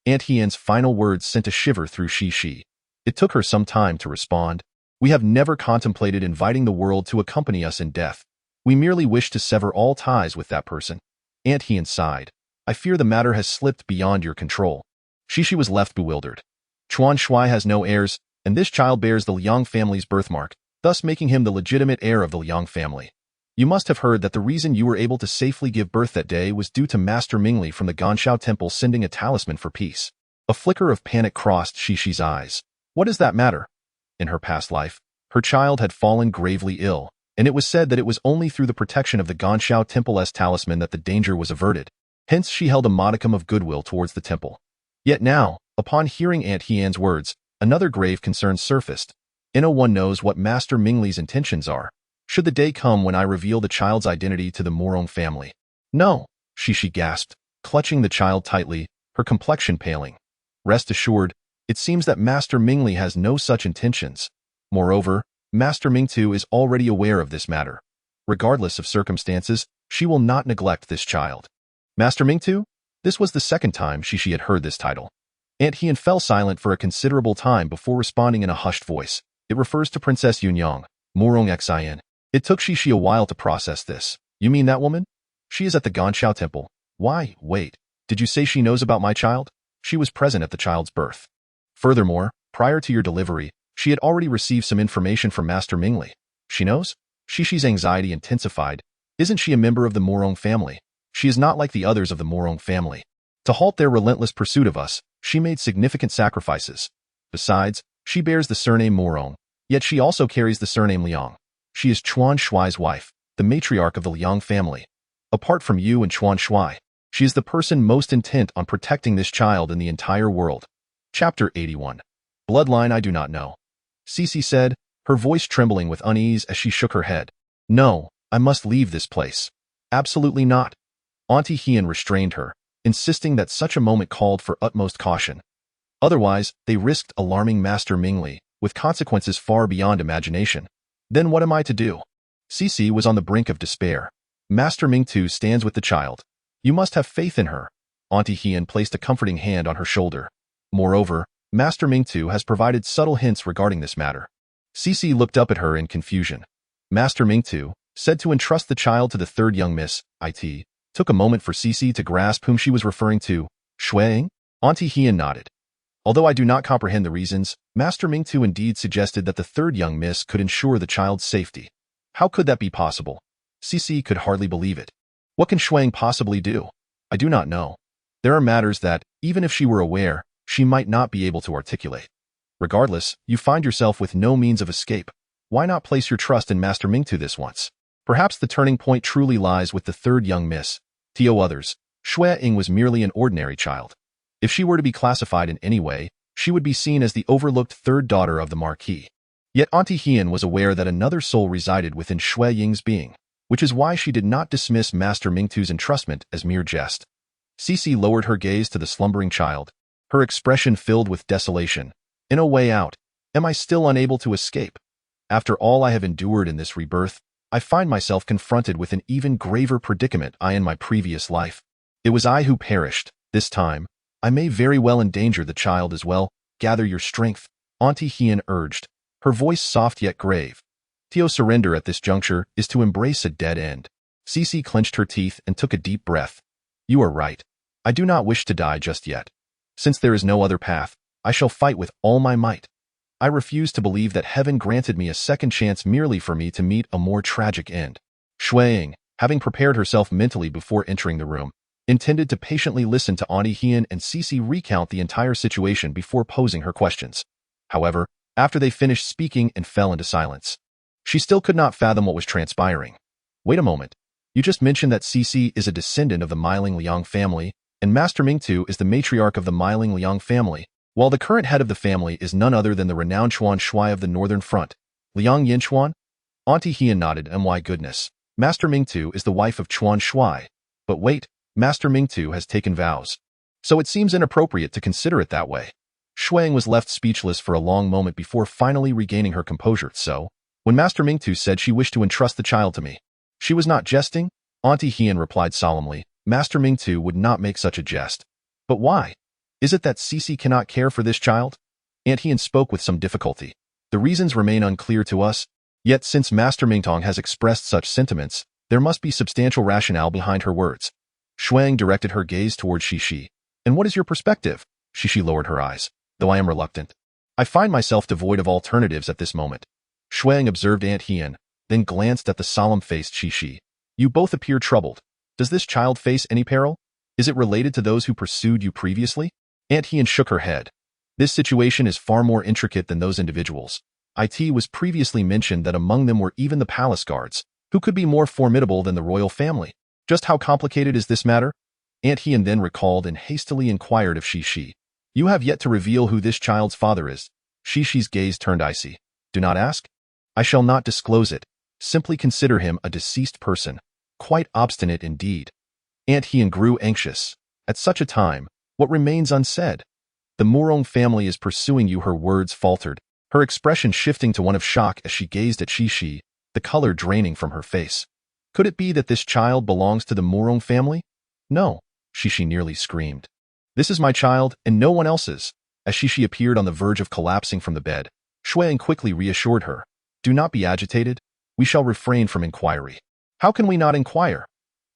Aunt Hien's final words sent a shiver through Xixi. It took her some time to respond. We have never contemplated inviting the world to accompany us in death. We merely wish to sever all ties with that person. Aunt Hien sighed. I fear the matter has slipped beyond your control. Xixi was left bewildered. Chuan Shui has no heirs, and this child bears the Liang family's birthmark, thus making him the legitimate heir of the Liang family. You must have heard that the reason you were able to safely give birth that day was due to Master Mingli from the Ganshao Temple sending a talisman for peace. A flicker of panic crossed Xixi's eyes. What does that matter? In her past life, her child had fallen gravely ill, and it was said that it was only through the protection of the Ganshao Temple's talisman that the danger was averted. Hence she held a modicum of goodwill towards the temple. Yet now, upon hearing Aunt Hien's words, another grave concern surfaced. No one knows what Master Mingli's intentions are. Should the day come when I reveal the child's identity to the Morong family? No, Xixi gasped, clutching the child tightly, her complexion paling. Rest assured, it seems that Master Mingli has no such intentions. Moreover, Master Mingtu is already aware of this matter. Regardless of circumstances, she will not neglect this child. Master Mingtu? This was the second time Xixi had heard this title. Aunt Hien fell silent for a considerable time before responding in a hushed voice. It refers to Princess Yunyang, Murong Xin. It took Xixi a while to process this. You mean that woman? She is at the Ganxiao Temple. Why, wait, did you say she knows about my child? She was present at the child's birth. Furthermore, prior to your delivery, she had already received some information from Master Mingli. She knows? Xixi's anxiety intensified. Isn't she a member of the Murong family? She is not like the others of the Murong family. To halt their relentless pursuit of us, she made significant sacrifices. Besides, she bears the surname Murong, yet she also carries the surname Liang. She is Chuan Shuai's wife, the matriarch of the Liang family. Apart from you and Chuan Shuai, she is the person most intent on protecting this child in the entire world. Chapter 81. Bloodline I do not know. Xixi said, her voice trembling with unease as she shook her head. No, I must leave this place. Absolutely not. Auntie Hien restrained her, insisting that such a moment called for utmost caution. Otherwise, they risked alarming Master Mingli, with consequences far beyond imagination. Then what am I to do? Xixi was on the brink of despair. Master Mingtu stands with the child. You must have faith in her. Auntie Hien placed a comforting hand on her shoulder. Moreover, Master Mingtu has provided subtle hints regarding this matter. Xixi looked up at her in confusion. Master Mingtu, said to entrust the child to the third young miss, it. Took a moment for Xixi to grasp whom she was referring to. Xue Ying? Auntie Hien nodded. Although I do not comprehend the reasons, Master Mingtu indeed suggested that the third young miss could ensure the child's safety. How could that be possible? Xixi could hardly believe it. What can Xue Ying possibly do? I do not know. There are matters that, even if she were aware, she might not be able to articulate. Regardless, you find yourself with no means of escape. Why not place your trust in Master Mingtu this once? Perhaps the turning point truly lies with the third young miss. To others, Xue Ying was merely an ordinary child. If she were to be classified in any way, she would be seen as the overlooked third daughter of the Marquis. Yet Auntie Hien was aware that another soul resided within Xue Ying's being, which is why she did not dismiss Master Mingtu's entrustment as mere jest. Xixi lowered her gaze to the slumbering child, her expression filled with desolation. In a way out, am I still unable to escape? After all I have endured in this rebirth, I find myself confronted with an even graver predicament I in my previous life. It was I who perished. This time, I may very well endanger the child as well. Gather your strength, Auntie Hien urged, her voice soft yet grave. To surrender at this juncture is to embrace a dead end. Xixi clenched her teeth and took a deep breath. You are right. I do not wish to die just yet. Since there is no other path, I shall fight with all my might. I refuse to believe that heaven granted me a second chance merely for me to meet a more tragic end. Xue Ying, having prepared herself mentally before entering the room, intended to patiently listen to Auntie Hien and Xixi recount the entire situation before posing her questions. However, after they finished speaking and fell into silence, she still could not fathom what was transpiring. Wait a moment. You just mentioned that Xixi is a descendant of the Meiling Liang family, and Master Mingtu is the matriarch of the Meiling Liang family, while the current head of the family is none other than the renowned Chuan Shuai of the Northern Front, Liang Yinchuan? Auntie Hien nodded, and why goodness. Master Mingtu is the wife of Chuan Shuai. But wait, Master Mingtu has taken vows. So it seems inappropriate to consider it that way. Xue Ying was left speechless for a long moment before finally regaining her composure. So, when Master Mingtu said she wished to entrust the child to me, she was not jesting? Auntie Hien replied solemnly, Master Mingtu would not make such a jest. But why? Is it that Xixi cannot care for this child? Aunt Hien spoke with some difficulty. The reasons remain unclear to us, yet since Master Mingtong has expressed such sentiments, there must be substantial rationale behind her words. Xue Ying directed her gaze toward Xixi. And what is your perspective? Xixi lowered her eyes, though I am reluctant. I find myself devoid of alternatives at this moment. Xue Ying observed Aunt Hien, then glanced at the solemn-faced Xixi. You both appear troubled. Does this child face any peril? Is it related to those who pursued you previously? Aunt Hien shook her head. This situation is far more intricate than those individuals. It was previously mentioned that among them were even the palace guards, who could be more formidable than the royal family. Just how complicated is this matter? Aunt Hien then recalled and hastily inquired of Xixi. You have yet to reveal who this child's father is. Xixi's gaze turned icy. Do not ask? I shall not disclose it. Simply consider him a deceased person. Quite obstinate indeed. Aunt Hien grew anxious. At such a time, What remains unsaid? The Murong family is pursuing you, her words faltered, her expression shifting to one of shock as she gazed at Xi, the color draining from her face. Could it be that this child belongs to the Murong family? No, Xi nearly screamed. This is my child, and no one else's. As Xi appeared on the verge of collapsing from the bed, Xue Ying quickly reassured her. Do not be agitated. We shall refrain from inquiry. How can we not inquire?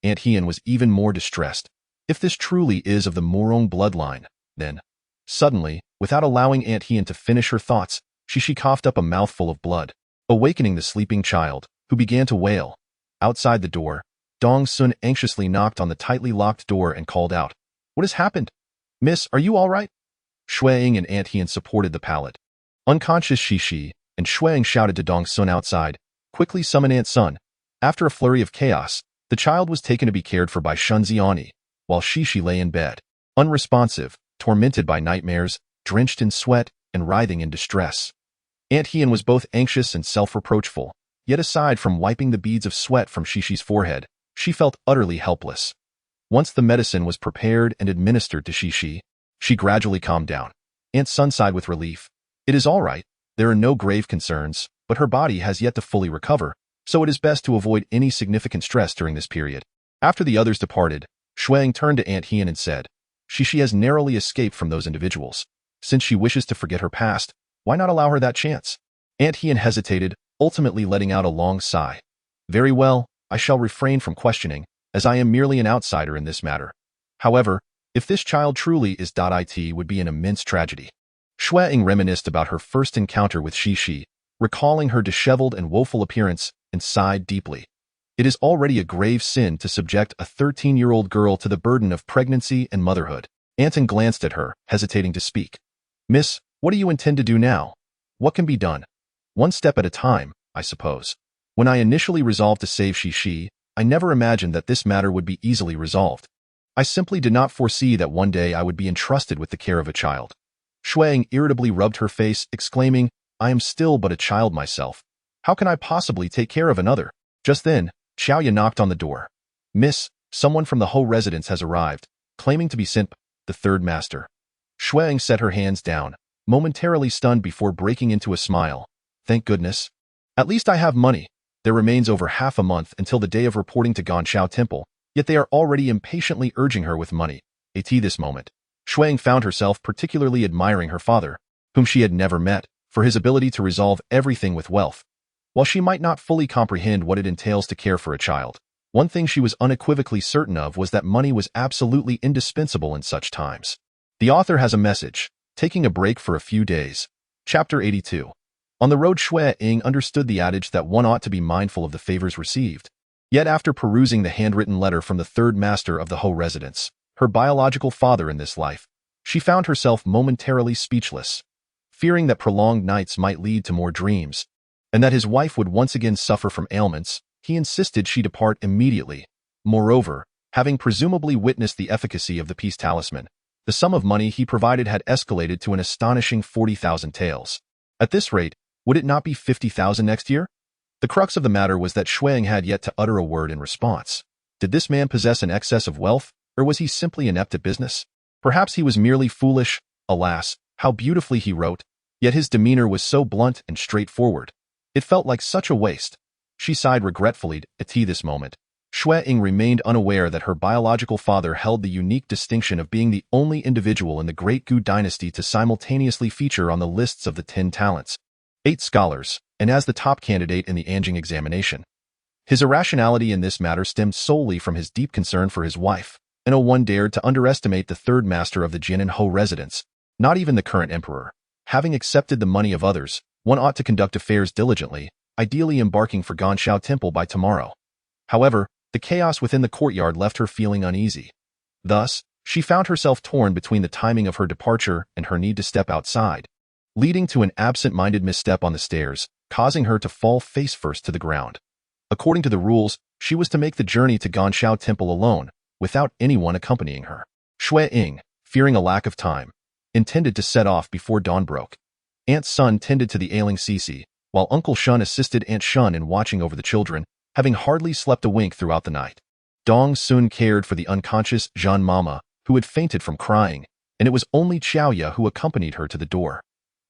Aunt Hien was even more distressed. If this truly is of the Murong bloodline, then... Suddenly, without allowing Aunt Hien to finish her thoughts, Xi coughed up a mouthful of blood, awakening the sleeping child, who began to wail. Outside the door, Dong Sun anxiously knocked on the tightly locked door and called out, What has happened? Miss, are you all right? Xue Ying and Aunt Hien supported the pallet. Unconscious Xi and Xue Ying shouted to Dong Sun outside, Quickly summon Aunt Sun. After a flurry of chaos, the child was taken to be cared for by Shun Ziani, while Xi lay in bed, unresponsive, tormented by nightmares, drenched in sweat, and writhing in distress. Aunt Hien was both anxious and self-reproachful, yet aside from wiping the beads of sweat from Xi's forehead, she felt utterly helpless. Once the medicine was prepared and administered to Xi, she gradually calmed down. Aunt Sun sighed with relief. It is all right, there are no grave concerns, but her body has yet to fully recover, so it is best to avoid any significant stress during this period. After the others departed, Xue Ying turned to Aunt Hien and said, Xi has narrowly escaped from those individuals. Since she wishes to forget her past, why not allow her that chance? Aunt Hien hesitated, ultimately letting out a long sigh. Very well, I shall refrain from questioning, as I am merely an outsider in this matter. However, if this child truly is it would be an immense tragedy. Xue Ying reminisced about her first encounter with Xi, recalling her disheveled and woeful appearance, and sighed deeply. It is already a grave sin to subject a 13-year-old girl to the burden of pregnancy and motherhood. Anton glanced at her, hesitating to speak. Miss, what do you intend to do now? What can be done? One step at a time, I suppose. When I initially resolved to save Xi, I never imagined that this matter would be easily resolved. I simply did not foresee that one day I would be entrusted with the care of a child. Xue Ying irritably rubbed her face, exclaiming, I am still but a child myself. How can I possibly take care of another? Just then, Xiaoya knocked on the door. Miss, someone from the Ho residence has arrived, claiming to be sent by the third master. Xue Ying set her hands down, momentarily stunned before breaking into a smile. Thank goodness. At least I have money. There remains over half a month until the day of reporting to Ganshao Temple, yet they are already impatiently urging her with money. At this moment, Xue Ying found herself particularly admiring her father, whom she had never met, for his ability to resolve everything with wealth. While she might not fully comprehend what it entails to care for a child, one thing she was unequivocally certain of was that money was absolutely indispensable in such times. The author has a message, taking a break for a few days. Chapter 82. On the road, Xue Ying understood the adage that one ought to be mindful of the favors received. Yet after perusing the handwritten letter from the third master of the Ho residence, her biological father in this life, she found herself momentarily speechless. Fearing that prolonged nights might lead to more dreams, and that his wife would once again suffer from ailments, he insisted she depart immediately. Moreover, having presumably witnessed the efficacy of the peace talisman, the sum of money he provided had escalated to an astonishing 40,000 taels. At this rate, would it not be 50,000 next year? The crux of the matter was that Xue Ying had yet to utter a word in response. Did this man possess an excess of wealth, or was he simply inept at business? Perhaps he was merely foolish. Alas, how beautifully he wrote, yet his demeanor was so blunt and straightforward. It felt like such a waste. She sighed regretfully at this moment. Xue Ying remained unaware that her biological father held the unique distinction of being the only individual in the Great Gu dynasty to simultaneously feature on the lists of the 10 talents, 8 scholars, and as the top candidate in the Anjing examination. His irrationality in this matter stemmed solely from his deep concern for his wife, and no one dared to underestimate the third master of the Jin and Ho residence, not even the current emperor. Having accepted the money of others, one ought to conduct affairs diligently, ideally embarking for Ganshao Temple by tomorrow. However, the chaos within the courtyard left her feeling uneasy. Thus, she found herself torn between the timing of her departure and her need to step outside, leading to an absent-minded misstep on the stairs, causing her to fall face-first to the ground. According to the rules, she was to make the journey to Ganshao Temple alone, without anyone accompanying her. Xue Ying, fearing a lack of time, intended to set off before dawn broke. Aunt Sun tended to the ailing Cici, while Uncle Shun assisted Aunt Shun in watching over the children, having hardly slept a wink throughout the night. Dong Sun cared for the unconscious Jean Mama, who had fainted from crying, and it was only Xiao Ye who accompanied her to the door.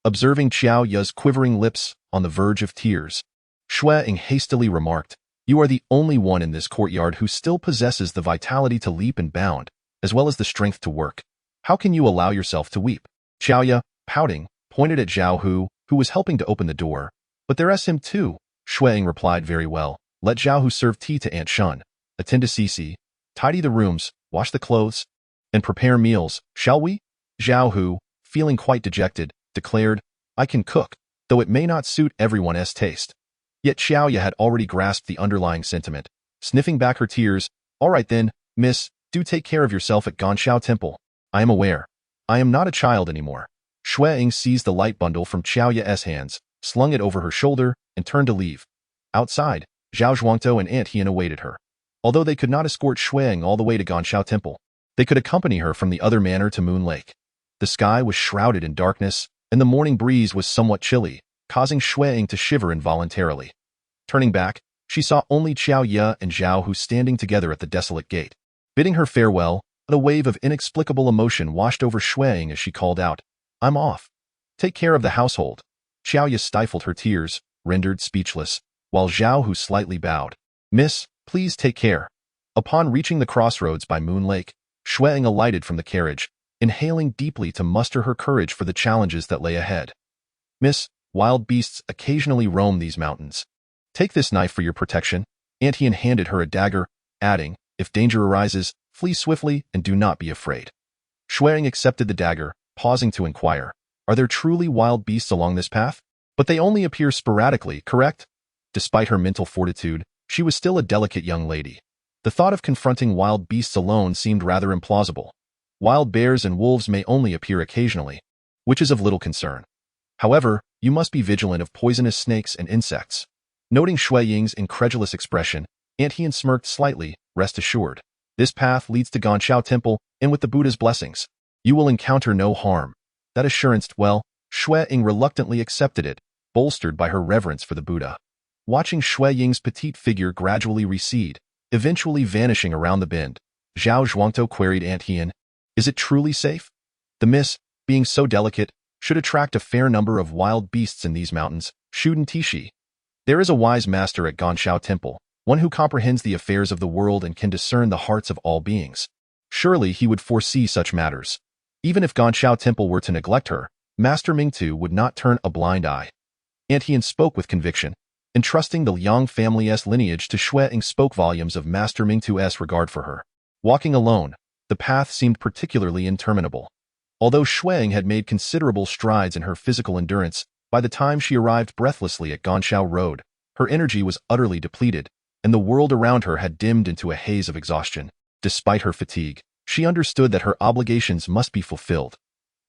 Observing Xiao Ye's quivering lips on the verge of tears, Xue Ying hastily remarked, "You are the only one in this courtyard who still possesses the vitality to leap and bound, as well as the strength to work. How can you allow yourself to weep?" Xiao Ye, pouting, pointed at Zhao Hu, who was helping to open the door. "But there's him too," Xue Ying replied. "Very well. Let Zhao Hu serve tea to Aunt Shun, attend to Cici, tidy the rooms, wash the clothes, and prepare meals, shall we?" Zhao Hu, feeling quite dejected, declared, "I can cook, though it may not suit everyone's taste." Yet Xiao Ye had already grasped the underlying sentiment. Sniffing back her tears, "All right then, miss, do take care of yourself at Ganshao Temple. I am aware. I am not a child anymore." Xue Ying seized the light bundle from Xiao Ye's hands, slung it over her shoulder, and turned to leave. Outside, Zhao Zhuangtou and Aunt Hian awaited her. Although they could not escort Xue Ying all the way to Ganshao Temple, they could accompany her from the other manor to Moon Lake. The sky was shrouded in darkness, and the morning breeze was somewhat chilly, causing Xue Ying to shiver involuntarily. Turning back, she saw only Xiao Ye and Zhao Hu standing together at the desolate gate. Bidding her farewell, a wave of inexplicable emotion washed over Xue Ying as she called out, "I'm off. Take care of the household." Xiao Ye stifled her tears, rendered speechless, while Zhao Hu slightly bowed. "Miss, please take care." Upon reaching the crossroads by Moon Lake, Xue Ying alighted from the carriage, inhaling deeply to muster her courage for the challenges that lay ahead. "Miss, wild beasts occasionally roam these mountains. Take this knife for your protection." Aunt Hian handed her a dagger, adding, "If danger arises, flee swiftly and do not be afraid." Xue Ying accepted the dagger, pausing to inquire, "Are there truly wild beasts along this path? But they only appear sporadically, correct?" Despite her mental fortitude, she was still a delicate young lady. The thought of confronting wild beasts alone seemed rather implausible. Wild bears and wolves may only appear occasionally, which is of little concern. However, you must be vigilant of poisonous snakes and insects. Noting Xue Ying's incredulous expression, Aunt Hian smirked slightly. "Rest assured, this path leads to Ganshao Temple, and with the Buddha's blessings, you will encounter no harm." That assurance, well, Xue Ying reluctantly accepted it, bolstered by her reverence for the Buddha. Watching Xue Ying's petite figure gradually recede, eventually vanishing around the bend, Zhao Zhuangtou queried Aunt Hian, "Is it truly safe? The miss, being so delicate, should attract a fair number of wild beasts in these mountains, shouldn't she? There is a wise master at Ganshao Temple, one who comprehends the affairs of the world and can discern the hearts of all beings. Surely he would foresee such matters. Even if Ganshao Temple were to neglect her, Master Mingtu would not turn a blind eye." Aunt Hian spoke with conviction. Entrusting the Yang family's lineage to Xue Ying spoke volumes of Master Mingtu's regard for her. Walking alone, the path seemed particularly interminable. Although Xue Ying had made considerable strides in her physical endurance, by the time she arrived breathlessly at Ganshao Road, her energy was utterly depleted, and the world around her had dimmed into a haze of exhaustion. Despite her fatigue, she understood that her obligations must be fulfilled.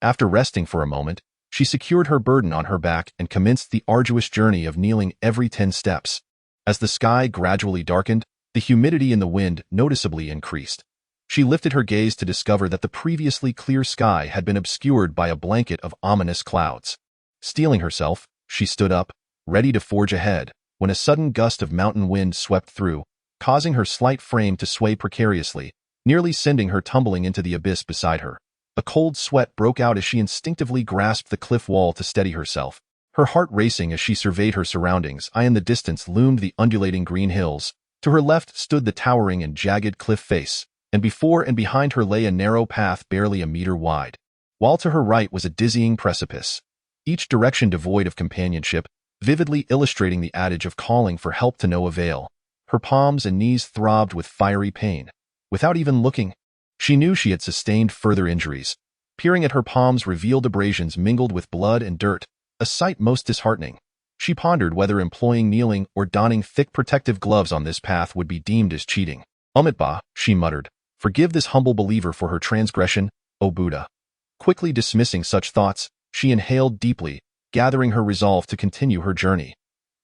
After resting for a moment, she secured her burden on her back and commenced the arduous journey of kneeling every 10 steps. As the sky gradually darkened, the humidity in the wind noticeably increased. She lifted her gaze to discover that the previously clear sky had been obscured by a blanket of ominous clouds. Steeling herself, she stood up, ready to forge ahead, when a sudden gust of mountain wind swept through, causing her slight frame to sway precariously, nearly sending her tumbling into the abyss beside her. A cold sweat broke out as she instinctively grasped the cliff wall to steady herself, her heart racing as she surveyed her surroundings. In the distance loomed the undulating green hills. To her left stood the towering and jagged cliff face, and before and behind her lay a narrow path barely a meter wide, while to her right was a dizzying precipice, each direction devoid of companionship, vividly illustrating the adage of calling for help to no avail. Her palms and knees throbbed with fiery pain. Without even looking, she knew she had sustained further injuries. Peering at her palms revealed abrasions mingled with blood and dirt, a sight most disheartening. She pondered whether employing kneeling or donning thick protective gloves on this path would be deemed as cheating. "Amitabha," she muttered, "forgive this humble believer for her transgression, O Buddha." Quickly dismissing such thoughts, she inhaled deeply, gathering her resolve to continue her journey.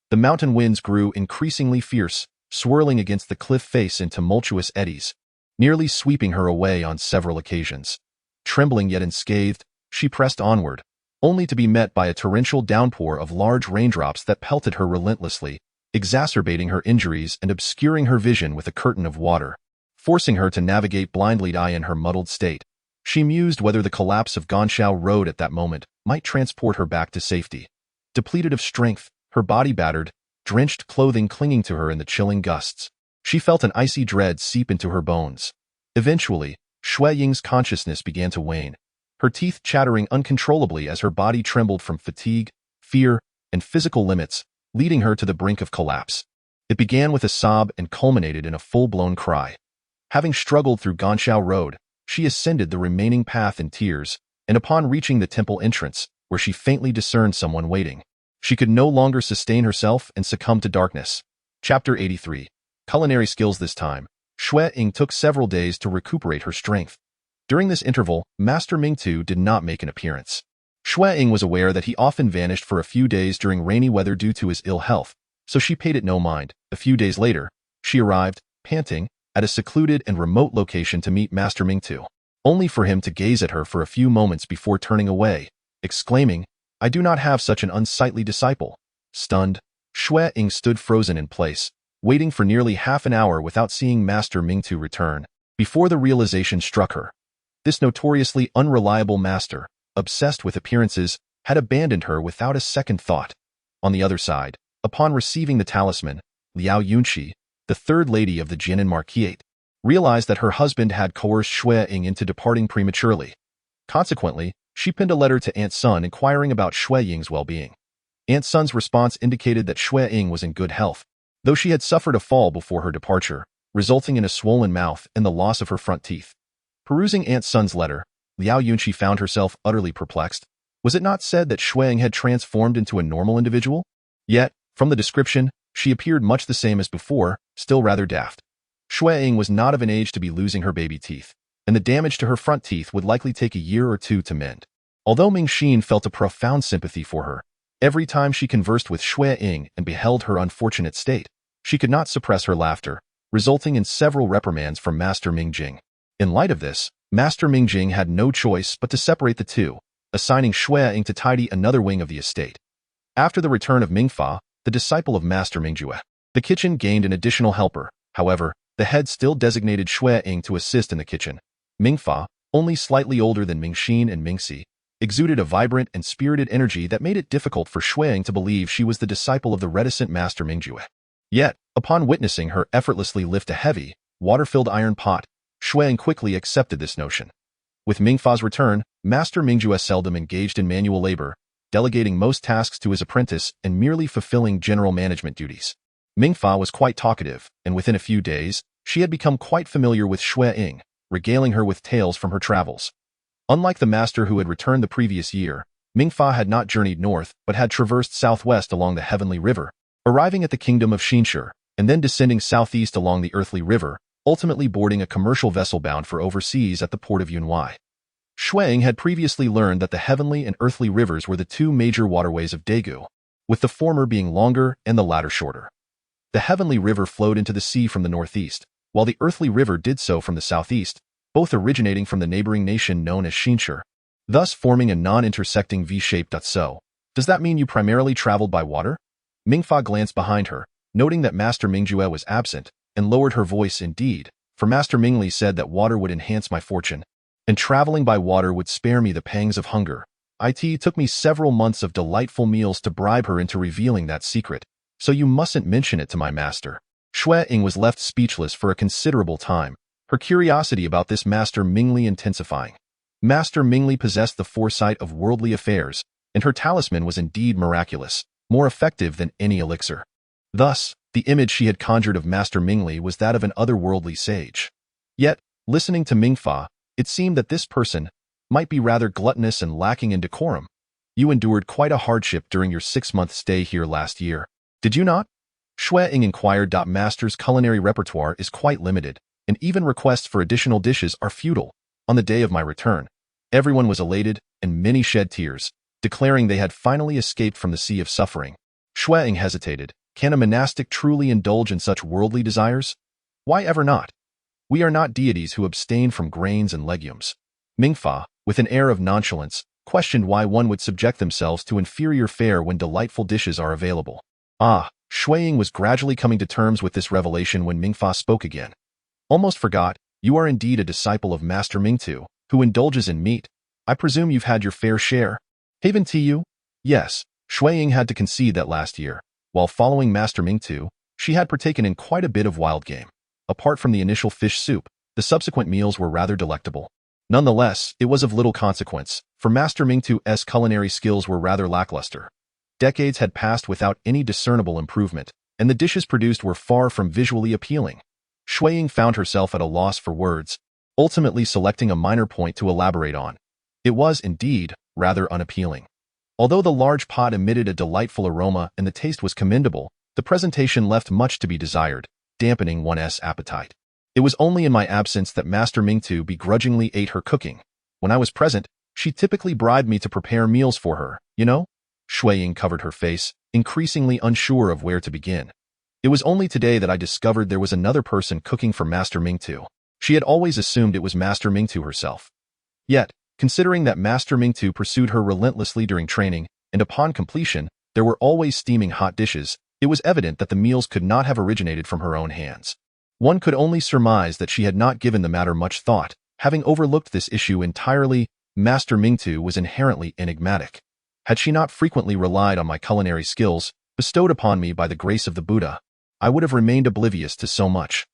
The mountain winds grew increasingly fierce, swirling against the cliff face in tumultuous eddies, nearly sweeping her away on several occasions. Trembling yet unscathed, she pressed onward, only to be met by a torrential downpour of large raindrops that pelted her relentlessly, exacerbating her injuries and obscuring her vision with a curtain of water, forcing her to navigate blindly in her muddled state. She mused whether the collapse of Ganxiao Road at that moment might transport her back to safety. Depleted of strength, her body battered, drenched clothing clinging to her in the chilling gusts. She felt an icy dread seep into her bones. Eventually, Xue Ying's consciousness began to wane, her teeth chattering uncontrollably as her body trembled from fatigue, fear, and physical limits, leading her to the brink of collapse. It began with a sob and culminated in a full-blown cry. Having struggled through Ganxiao Road, she ascended the remaining path in tears, and upon reaching the temple entrance, where she faintly discerned someone waiting, she could no longer sustain herself and succumbed to darkness. Chapter 83. Culinary skills. This time, Xue Ying took several days to recuperate her strength. During this interval, Master Mingtu did not make an appearance. Xue Ying was aware that he often vanished for a few days during rainy weather due to his ill health, so she paid it no mind. A few days later, she arrived, panting, at a secluded and remote location to meet Master Mingtu, only for him to gaze at her for a few moments before turning away, exclaiming, "I do not have such an unsightly disciple." Stunned, Xue Ying stood frozen in place, waiting for nearly half an hour without seeing Master Mingtu return, before the realization struck her. This notoriously unreliable master, obsessed with appearances, had abandoned her without a second thought. On the other side, upon receiving the talisman, Liao Yunxi, the third lady of the Jianan Marquisate, realized that her husband had coerced Xue Ying into departing prematurely. Consequently, she penned a letter to Aunt Sun inquiring about Xue Ying's well-being. Aunt Sun's response indicated that Xue Ying was in good health, though she had suffered a fall before her departure, resulting in a swollen mouth and the loss of her front teeth. Perusing Aunt Sun's letter, Liao Yunxi found herself utterly perplexed. Was it not said that Xue Ying had transformed into a normal individual? Yet, from the description, she appeared much the same as before, still rather daft. Xue Ying was not of an age to be losing her baby teeth, and the damage to her front teeth would likely take a year or two to mend. Although Ming Xin felt a profound sympathy for her, every time she conversed with Xue Ying and beheld her unfortunate state, she could not suppress her laughter, resulting in several reprimands from Master Ming Jing. In light of this, Master Ming Jing had no choice but to separate the two, assigning Xue Ying to tidy another wing of the estate. After the return of Ming Fa, the disciple of Master Mingjue, the kitchen gained an additional helper. However, the head still designated Xue Ying to assist in the kitchen. Ming Fa, only slightly older than Ming Xin and Ming Si, exuded a vibrant and spirited energy that made it difficult for Xue Ying to believe she was the disciple of the reticent Master Mingjue. Yet, upon witnessing her effortlessly lift a heavy, water-filled iron pot, Xue Ying quickly accepted this notion. With Ming Fa's return, Master Mingjue seldom engaged in manual labor, delegating most tasks to his apprentice and merely fulfilling general management duties. Ming Fa was quite talkative, and within a few days, she had become quite familiar with Xue Ying, regaling her with tales from her travels. Unlike the master who had returned the previous year, Ming Fa had not journeyed north but had traversed southwest along the Heavenly River, arriving at the kingdom of Xinshi, and then descending southeast along the Earthly River, ultimately boarding a commercial vessel bound for overseas at the port of Yunwai. Xue Ying had previously learned that the Heavenly and Earthly Rivers were the two major waterways of Daegu, with the former being longer and the latter shorter. The Heavenly River flowed into the sea from the northeast, while the Earthly River did so from the southeast, both originating from the neighboring nation known as Xinshi, thus forming a non-intersecting V-shaped. So, does that mean you primarily traveled by water? Ming Fa glanced behind her, noting that Master Mingjue was absent, and lowered her voice. Indeed, for Master Mingli said that water would enhance my fortune, and traveling by water would spare me the pangs of hunger. It took me several months of delightful meals to bribe her into revealing that secret, so you mustn't mention it to my master. Xue Ying was left speechless for a considerable time, her curiosity about this Master Mingli intensifying. Master Mingli possessed the foresight of worldly affairs, and her talisman was indeed miraculous, more effective than any elixir. Thus, the image she had conjured of Master Mingli was that of an otherworldly sage. Yet, listening to Ming Fa, it seemed that this person might be rather gluttonous and lacking in decorum. You endured quite a hardship during your 6-month stay here last year, did you not? Xue Ying inquired. Master's culinary repertoire is quite limited, and even requests for additional dishes are futile. On the day of my return, everyone was elated, and many shed tears, declaring they had finally escaped from the sea of suffering. Xue Ying hesitated. Can a monastic truly indulge in such worldly desires? Why ever not? We are not deities who abstain from grains and legumes. Ming Fa, with an air of nonchalance, questioned why one would subject themselves to inferior fare when delightful dishes are available. Xue Ying was gradually coming to terms with this revelation when Ming Fa spoke again. Almost forgot, you are indeed a disciple of Master Mingtu, who indulges in meat. I presume you've had your fair share. Haven't you? Yes, Xue Ying had to concede that last year, while following Master Mingtu, she had partaken in quite a bit of wild game. Apart from the initial fish soup, the subsequent meals were rather delectable. Nonetheless, it was of little consequence, for Master Mingtu's culinary skills were rather lackluster. Decades had passed without any discernible improvement, and the dishes produced were far from visually appealing. Xue Ying found herself at a loss for words, ultimately selecting a minor point to elaborate on. It was, indeed, rather unappealing. Although the large pot emitted a delightful aroma and the taste was commendable, the presentation left much to be desired, dampening one's appetite. It was only in my absence that Master Mingtu begrudgingly ate her cooking. When I was present, she typically bribed me to prepare meals for her, you know? Xue Ying covered her face, increasingly unsure of where to begin. It was only today that I discovered there was another person cooking for Master Mingtu. She had always assumed it was Master Mingtu herself. Yet, considering that Master Mingtu pursued her relentlessly during training, and upon completion, there were always steaming hot dishes, it was evident that the meals could not have originated from her own hands. One could only surmise that she had not given the matter much thought, having overlooked this issue entirely. Master Mingtu was inherently enigmatic. Had she not frequently relied on my culinary skills, bestowed upon me by the grace of the Buddha, I would have remained oblivious to so much.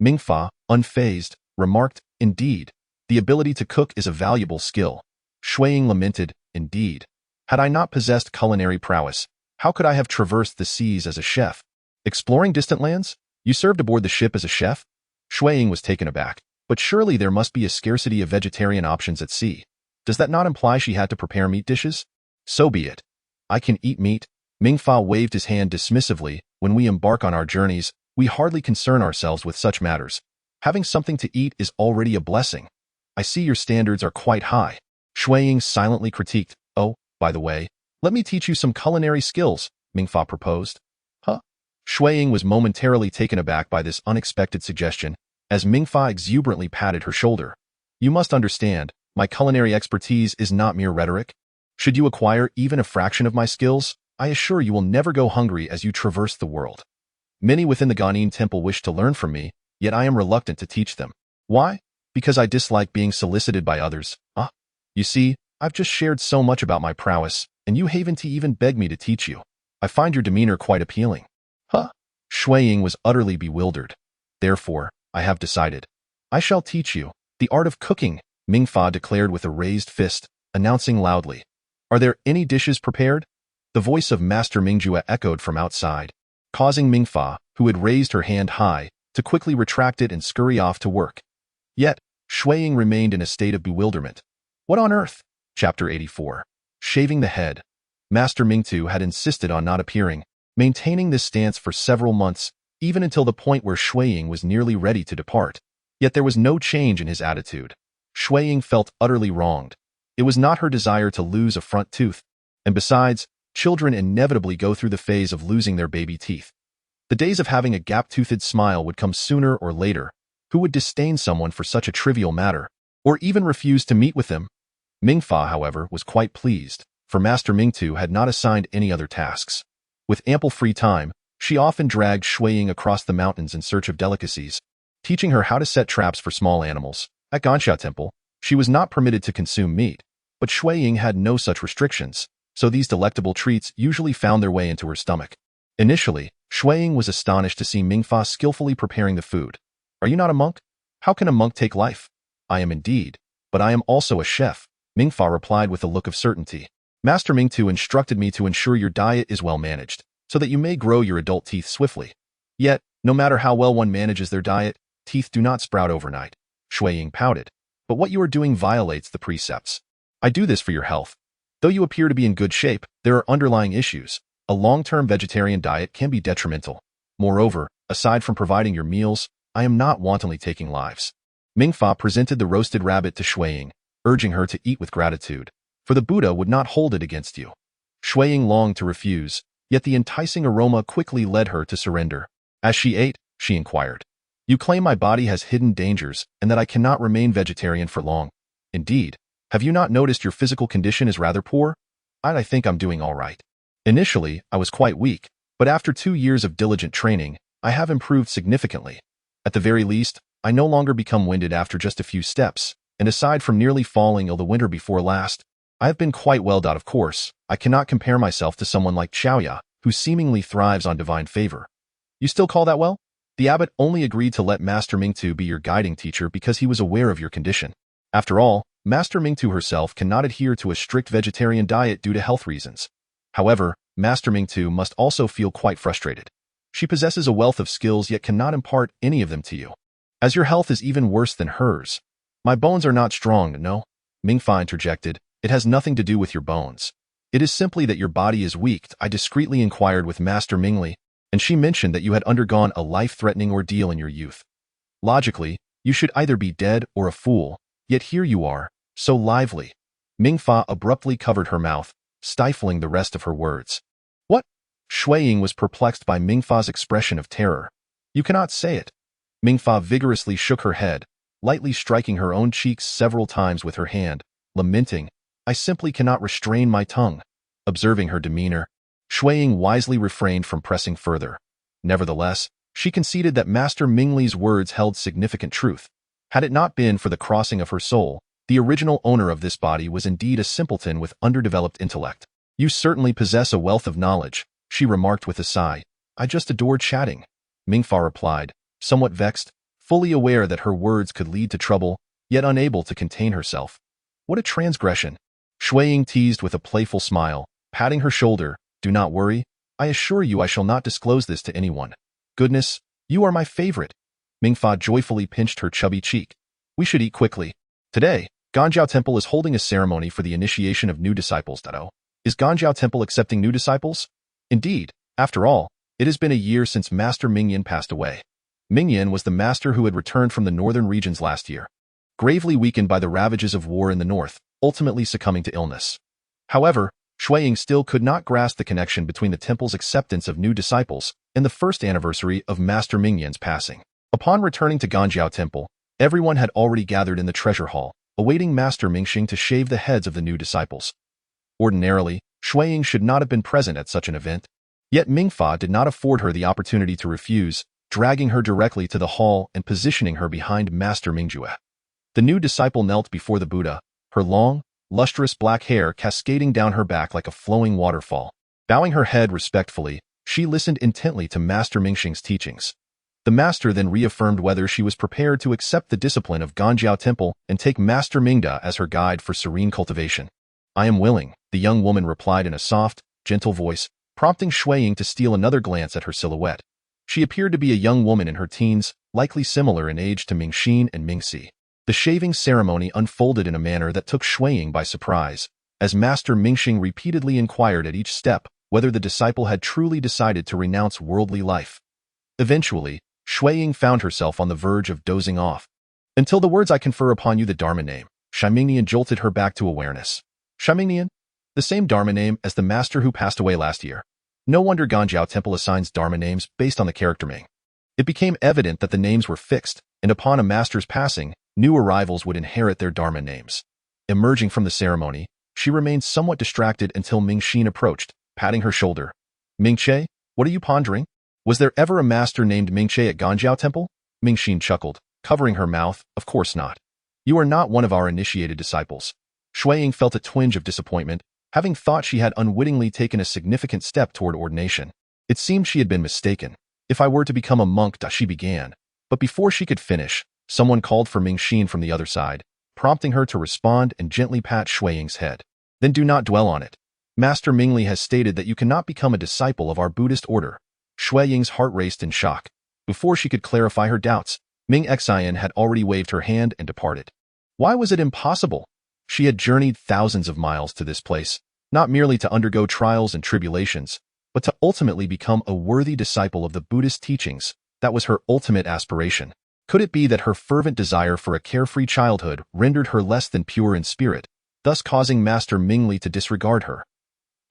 Mingfa, unfazed, remarked, "Indeed, the ability to cook is a valuable skill." Xue Ying lamented, "Indeed. Had I not possessed culinary prowess, how could I have traversed the seas as a chef? Exploring distant lands? You served aboard the ship as a chef?" Xue Ying was taken aback. "But surely there must be a scarcity of vegetarian options at sea. Does that not imply she had to prepare meat dishes?" "So be it. I can eat meat." Mingfa waved his hand dismissively. "When we embark on our journeys, we hardly concern ourselves with such matters. Having something to eat is already a blessing. I see your standards are quite high." Xue Ying silently critiqued. "Oh, by the way, let me teach you some culinary skills," Mingfa proposed. "Huh?" Xue Ying was momentarily taken aback by this unexpected suggestion, as Mingfa exuberantly patted her shoulder. "You must understand, my culinary expertise is not mere rhetoric. Should you acquire even a fraction of my skills, I assure you will never go hungry as you traverse the world. Many within the Guanyin Temple wish to learn from me, yet I am reluctant to teach them. Why? Because I dislike being solicited by others. You see, I've just shared so much about my prowess, and you haven't even begged me to teach you. I find your demeanor quite appealing." Xue Ying was utterly bewildered. "Therefore, I have decided. I shall teach you the art of cooking," Mingfa declared with a raised fist, announcing loudly. "Are there any dishes prepared?" The voice of Master Mingjue echoed from outside, causing Mingfa, who had raised her hand high, to quickly retract it and scurry off to work. Yet, Xue Ying remained in a state of bewilderment. What on earth? Chapter 84. Shaving the head. Master Mingtu had insisted on not appearing, maintaining this stance for several months, even until the point where Xue Ying was nearly ready to depart. Yet there was no change in his attitude. Xue Ying felt utterly wronged. It was not her desire to lose a front tooth, and besides, children inevitably go through the phase of losing their baby teeth. The days of having a gap-toothed smile would come sooner or later. Who would disdain someone for such a trivial matter, or even refuse to meet with them? Mingfa, however, was quite pleased, for Master Mingtu had not assigned any other tasks. With ample free time, she often dragged Xue Ying across the mountains in search of delicacies, teaching her how to set traps for small animals. At Gansha Temple, she was not permitted to consume meat, but Xue Ying had no such restrictions, so these delectable treats usually found their way into her stomach. Initially, Xue Ying was astonished to see Mingfa skillfully preparing the food. "Are you not a monk? How can a monk take life?" "I am indeed, but I am also a chef," Mingfa replied with a look of certainty. "Master Mingtu instructed me to ensure your diet is well managed, so that you may grow your adult teeth swiftly. Yet, no matter how well one manages their diet, teeth do not sprout overnight." Xue Ying pouted. "But what you are doing violates the precepts. I do this for your health. Though you appear to be in good shape, there are underlying issues. A long-term vegetarian diet can be detrimental. Moreover, aside from providing your meals, I am not wantonly taking lives." Mingfa presented the roasted rabbit to Xue Ying, urging her to eat with gratitude, for the Buddha would not hold it against you. Xue Ying longed to refuse, yet the enticing aroma quickly led her to surrender. As she ate, she inquired, "You claim my body has hidden dangers and that I cannot remain vegetarian for long. Indeed, have you not noticed your physical condition is rather poor?" I think I'm doing all right. Initially, I was quite weak, but after 2 years of diligent training, I have improved significantly. At the very least, I no longer become winded after just a few steps, and aside from nearly falling ill the winter before last, I have been quite well. Of course, I cannot compare myself to someone like Xue, who seemingly thrives on divine favor. You still call that well? The abbot only agreed to let Master Mingtu be your guiding teacher because he was aware of your condition. After all, Master Mingtu herself cannot adhere to a strict vegetarian diet due to health reasons. However, Master Mingtu must also feel quite frustrated. She possesses a wealth of skills yet cannot impart any of them to you. As your health is even worse than hers. My bones are not strong, no? Mingfa interjected. It has nothing to do with your bones. It is simply that your body is weak. I discreetly inquired with Master Mingli, and she mentioned that you had undergone a life-threatening ordeal in your youth. Logically, you should either be dead or a fool, yet here you are, so lively. Mingfa abruptly covered her mouth, stifling the rest of her words. What? Xue Ying was perplexed by Mingfa's expression of terror. You cannot say it. Mingfa vigorously shook her head, lightly striking her own cheeks several times with her hand, lamenting, I simply cannot restrain my tongue. Observing her demeanor, Xue Ying wisely refrained from pressing further. Nevertheless, she conceded that Master Mingli's words held significant truth. Had it not been for the crossing of her soul, the original owner of this body was indeed a simpleton with underdeveloped intellect. You certainly possess a wealth of knowledge, she remarked with a sigh. I just adore chatting. Mingfa replied, somewhat vexed, fully aware that her words could lead to trouble, yet unable to contain herself. What a transgression! Xue Ying teased with a playful smile, patting her shoulder. Do not worry. I assure you I shall not disclose this to anyone. Goodness, you are my favorite. Mingfa joyfully pinched her chubby cheek. We should eat quickly. Today, Ganjiao Temple is holding a ceremony for the initiation of new disciples. Is Ganjiao Temple accepting new disciples? Indeed, after all, it has been a year since Master Mingyan passed away. Mingyan was the master who had returned from the northern regions last year, gravely weakened by the ravages of war in the north, ultimately succumbing to illness. However, Xue Ying still could not grasp the connection between the temple's acceptance of new disciples and the first anniversary of Master Mingyan's passing. Upon returning to Ganjiao Temple, everyone had already gathered in the treasure hall, awaiting Master Mingxing to shave the heads of the new disciples. Ordinarily, Xue Ying should not have been present at such an event, yet Mingfa did not afford her the opportunity to refuse, dragging her directly to the hall and positioning her behind Master Mingjue. The new disciple knelt before the Buddha, her long, lustrous black hair cascading down her back like a flowing waterfall. Bowing her head respectfully, she listened intently to Master Mingxing's teachings. The master then reaffirmed whether she was prepared to accept the discipline of Ganjiao Temple and take Master Mingda as her guide for serene cultivation. I am willing, the young woman replied in a soft, gentle voice, prompting Xue Ying to steal another glance at her silhouette. She appeared to be a young woman in her teens, likely similar in age to Mingxin and Mingxi. The shaving ceremony unfolded in a manner that took Xue Ying by surprise, as Master Mingxing repeatedly inquired at each step whether the disciple had truly decided to renounce worldly life. Eventually, Xue Ying found herself on the verge of dozing off. Until the words I confer upon you the Dharma name, Shimingnian jolted her back to awareness. Shimingnian? The same Dharma name as the master who passed away last year. No wonder Ganjiao Temple assigns Dharma names based on the character Ming. It became evident that the names were fixed, and upon a master's passing, new arrivals would inherit their Dharma names. Emerging from the ceremony, she remained somewhat distracted until Mingxin approached, patting her shoulder. Mingche, what are you pondering? Was there ever a master named Mingche at Ganjiao Temple? Mingxin chuckled, covering her mouth. Of course not. You are not one of our initiated disciples. Xue Ying felt a twinge of disappointment, having thought she had unwittingly taken a significant step toward ordination. It seemed she had been mistaken. If I were to become a monk, she began. But before she could finish, someone called for Mingxin from the other side, prompting her to respond and gently pat Xue Ying's head. Then do not dwell on it. Master Mingli has stated that you cannot become a disciple of our Buddhist order. Xue Ying's heart raced in shock. Before she could clarify her doubts, Ming Xian had already waved her hand and departed. Why was it impossible? She had journeyed thousands of miles to this place, not merely to undergo trials and tribulations, but to ultimately become a worthy disciple of the Buddhist teachings. That was her ultimate aspiration. Could it be that her fervent desire for a carefree childhood rendered her less than pure in spirit, thus causing Master Mingli to disregard her?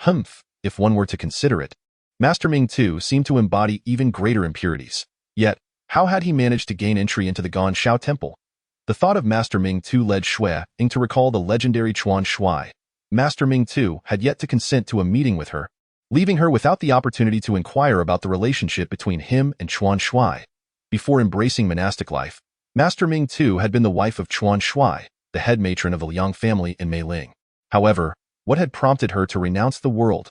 Humph, if one were to consider it. Master Ming too seemed to embody even greater impurities. Yet, how had he managed to gain entry into the Ganjiao Temple? The thought of Master Ming too led Xue Ying to recall the legendary Chuan Shui. Master Ming too had yet to consent to a meeting with her, leaving her without the opportunity to inquire about the relationship between him and Chuan Shui. Before embracing monastic life, Master Ming too had been the wife of Chuan Shui, the head matron of the Liang family in Meiling. However, what had prompted her to renounce the world?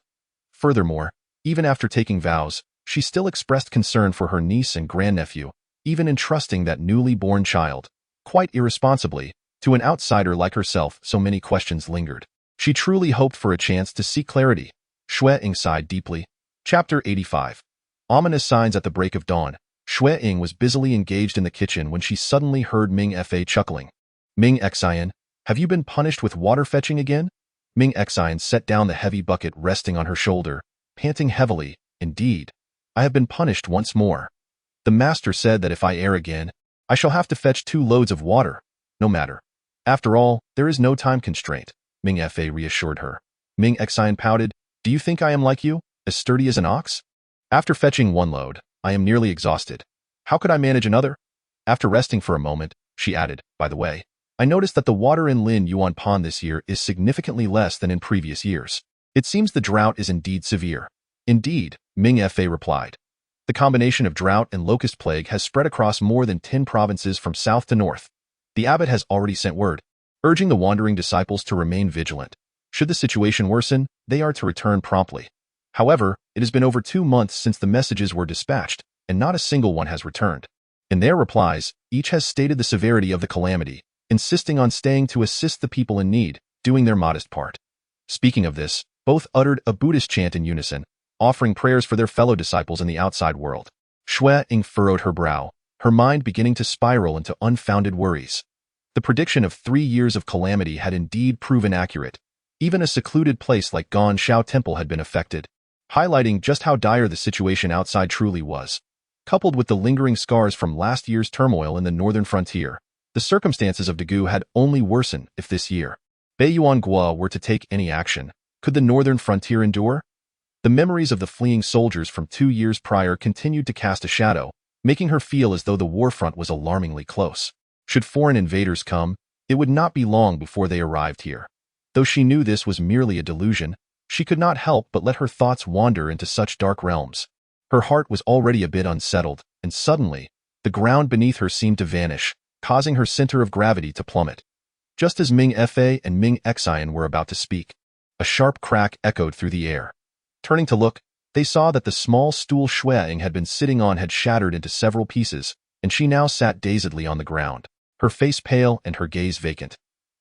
Furthermore, even after taking vows, she still expressed concern for her niece and grandnephew, even entrusting that newly born child, quite irresponsibly, to an outsider like herself. So many questions lingered. She truly hoped for a chance to seek clarity. Xue Ying sighed deeply. Chapter 85. Ominous signs at the break of dawn. Xue Ying was busily engaged in the kitchen when she suddenly heard Ming Fa chuckling. Ming Xian, have you been punished with water fetching again? Ming Xian set down the heavy bucket resting on her shoulder, panting heavily. Indeed, I have been punished once more. The master said that if I err again, I shall have to fetch 2 loads of water. No matter. After all, there is no time constraint, Ming Fa reassured her. Ming Xian pouted. Do you think I am like you, as sturdy as an ox? After fetching 1 load, I am nearly exhausted. How could I manage another? After resting for a moment, she added, by the way, I noticed that the water in Lin Yuan Pond this year is significantly less than in previous years. It seems the drought is indeed severe. Indeed, Ming Fa replied. The combination of drought and locust plague has spread across more than 10 provinces from south to north. The abbot has already sent word, urging the wandering disciples to remain vigilant. Should the situation worsen, they are to return promptly. However, it has been over 2 months since the messages were dispatched, and not a single one has returned. In their replies, each has stated the severity of the calamity, insisting on staying to assist the people in need, doing their modest part. Speaking of this, both uttered a Buddhist chant in unison, offering prayers for their fellow disciples in the outside world. Xue Ying furrowed her brow, her mind beginning to spiral into unfounded worries. The prediction of 3 years of calamity had indeed proven accurate. Even a secluded place like Gan Shao Temple had been affected, highlighting just how dire the situation outside truly was. Coupled with the lingering scars from last year's turmoil in the northern frontier, the circumstances of Daegu had only worsened. If this year Beiyuan Gua were to take any action, could the northern frontier endure? The memories of the fleeing soldiers from 2 years prior continued to cast a shadow, making her feel as though the war front was alarmingly close. Should foreign invaders come, it would not be long before they arrived here. Though she knew this was merely a delusion, she could not help but let her thoughts wander into such dark realms. Her heart was already a bit unsettled, and suddenly, the ground beneath her seemed to vanish, causing her center of gravity to plummet. Just as Ming Fa and Ming Xian were about to speak, a sharp crack echoed through the air. Turning to look, they saw that the small stool Xue Ying had been sitting on had shattered into several pieces, and she now sat dazedly on the ground, her face pale and her gaze vacant.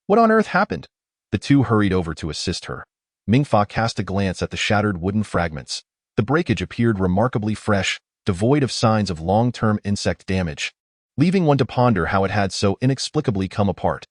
What on earth happened? The two hurried over to assist her. Mingfa cast a glance at the shattered wooden fragments. The breakage appeared remarkably fresh, devoid of signs of long-term insect damage, leaving one to ponder how it had so inexplicably come apart.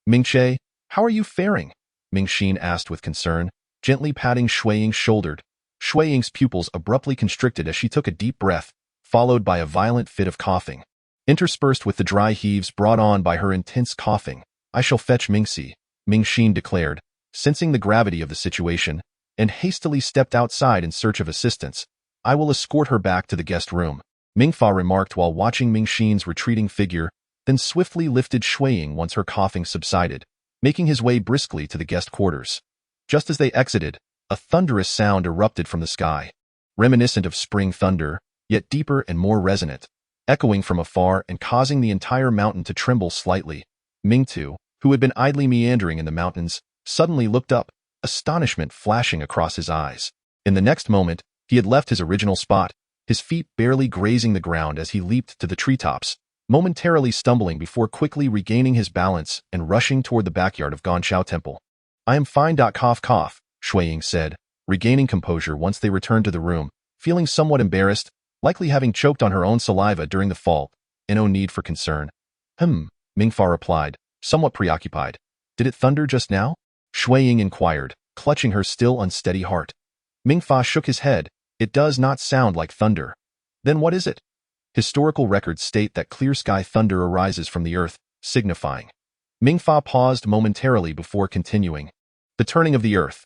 Mingche, how are you faring? Mingxin asked with concern, gently patting Xue Ying's shoulder. Xue Ying's pupils abruptly constricted as she took a deep breath, followed by a violent fit of coughing, interspersed with the dry heaves brought on by her intense coughing. I shall fetch Mingxi, Mingxin declared, sensing the gravity of the situation, and hastily stepped outside in search of assistance. I will escort her back to the guest room, Mingfa remarked while watching Mingxin's retreating figure, then swiftly lifted Xue Ying once her coughing subsided, making his way briskly to the guest quarters. Just as they exited, a thunderous sound erupted from the sky, reminiscent of spring thunder, yet deeper and more resonant, echoing from afar and causing the entire mountain to tremble slightly. Mingtu, who had been idly meandering in the mountains, suddenly looked up, astonishment flashing across his eyes. In the next moment, he had left his original spot, his feet barely grazing the ground as he leaped to the treetops, momentarily stumbling before quickly regaining his balance and rushing toward the backyard of Ganshao Temple. I am fine. Cough cough, Xue Ying said, regaining composure once they returned to the room, feeling somewhat embarrassed, likely having choked on her own saliva during the fall, and no need for concern. Mingfa replied, somewhat preoccupied. Did it thunder just now? Xue Ying inquired, clutching her still unsteady heart. Mingfa shook his head. It does not sound like thunder. Then what is it? Historical records state that clear sky thunder arises from the earth, signifying. Mingfa paused momentarily before continuing. The turning of the earth.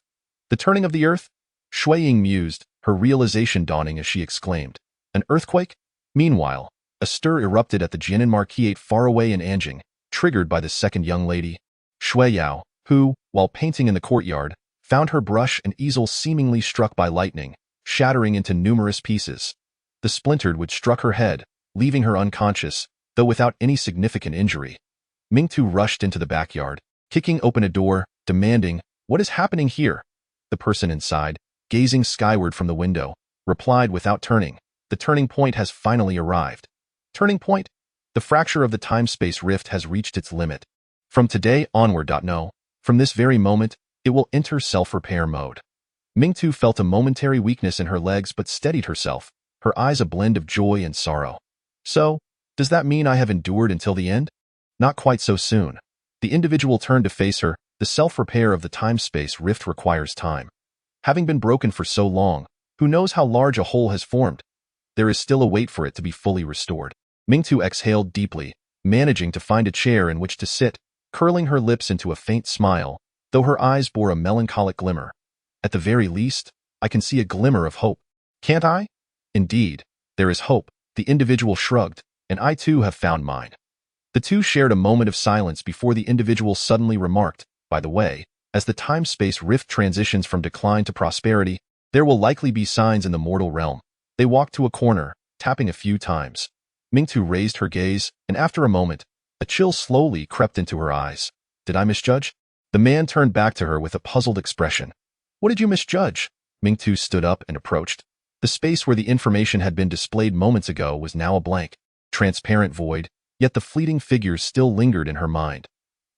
The turning of the earth? Xue Ying mused, her realization dawning as she exclaimed. An earthquake? Meanwhile, a stir erupted at the Jianan Marquisate far away in Anjing, triggered by the second young lady, Xue Yao, who, while painting in the courtyard, found her brush and easel seemingly struck by lightning, shattering into numerous pieces. The splintered wood struck her head, leaving her unconscious, though without any significant injury. Mingtu rushed into the backyard, kicking open a door, demanding, "What is happening here?" The person inside, gazing skyward from the window, replied without turning, "The turning point has finally arrived." Turning point? The fracture of the time-space rift has reached its limit. From today onward. No. From this very moment, it will enter self-repair mode. Mingtu felt a momentary weakness in her legs but steadied herself, her eyes a blend of joy and sorrow. "So, does that mean I have endured until the end?" Not quite so soon. The individual turned to face her. The self-repair of the time-space rift requires time. Having been broken for so long, who knows how large a hole has formed? There is still a wait for it to be fully restored. Mingtu exhaled deeply, managing to find a chair in which to sit, curling her lips into a faint smile, though her eyes bore a melancholic glimmer. "At the very least, I can see a glimmer of hope. Can't I?" "Indeed, there is hope," the individual shrugged, "and I too have found mine." The two shared a moment of silence before the individual suddenly remarked, "By the way, as the time-space rift transitions from decline to prosperity, there will likely be signs in the mortal realm." They walked to a corner, tapping a few times. Mingtu raised her gaze, and after a moment, a chill slowly crept into her eyes. "Did I misjudge?" The man turned back to her with a puzzled expression. "What did you misjudge?" Mingtu stood up and approached. The space where the information had been displayed moments ago was now a blank, transparent void, yet the fleeting figures still lingered in her mind.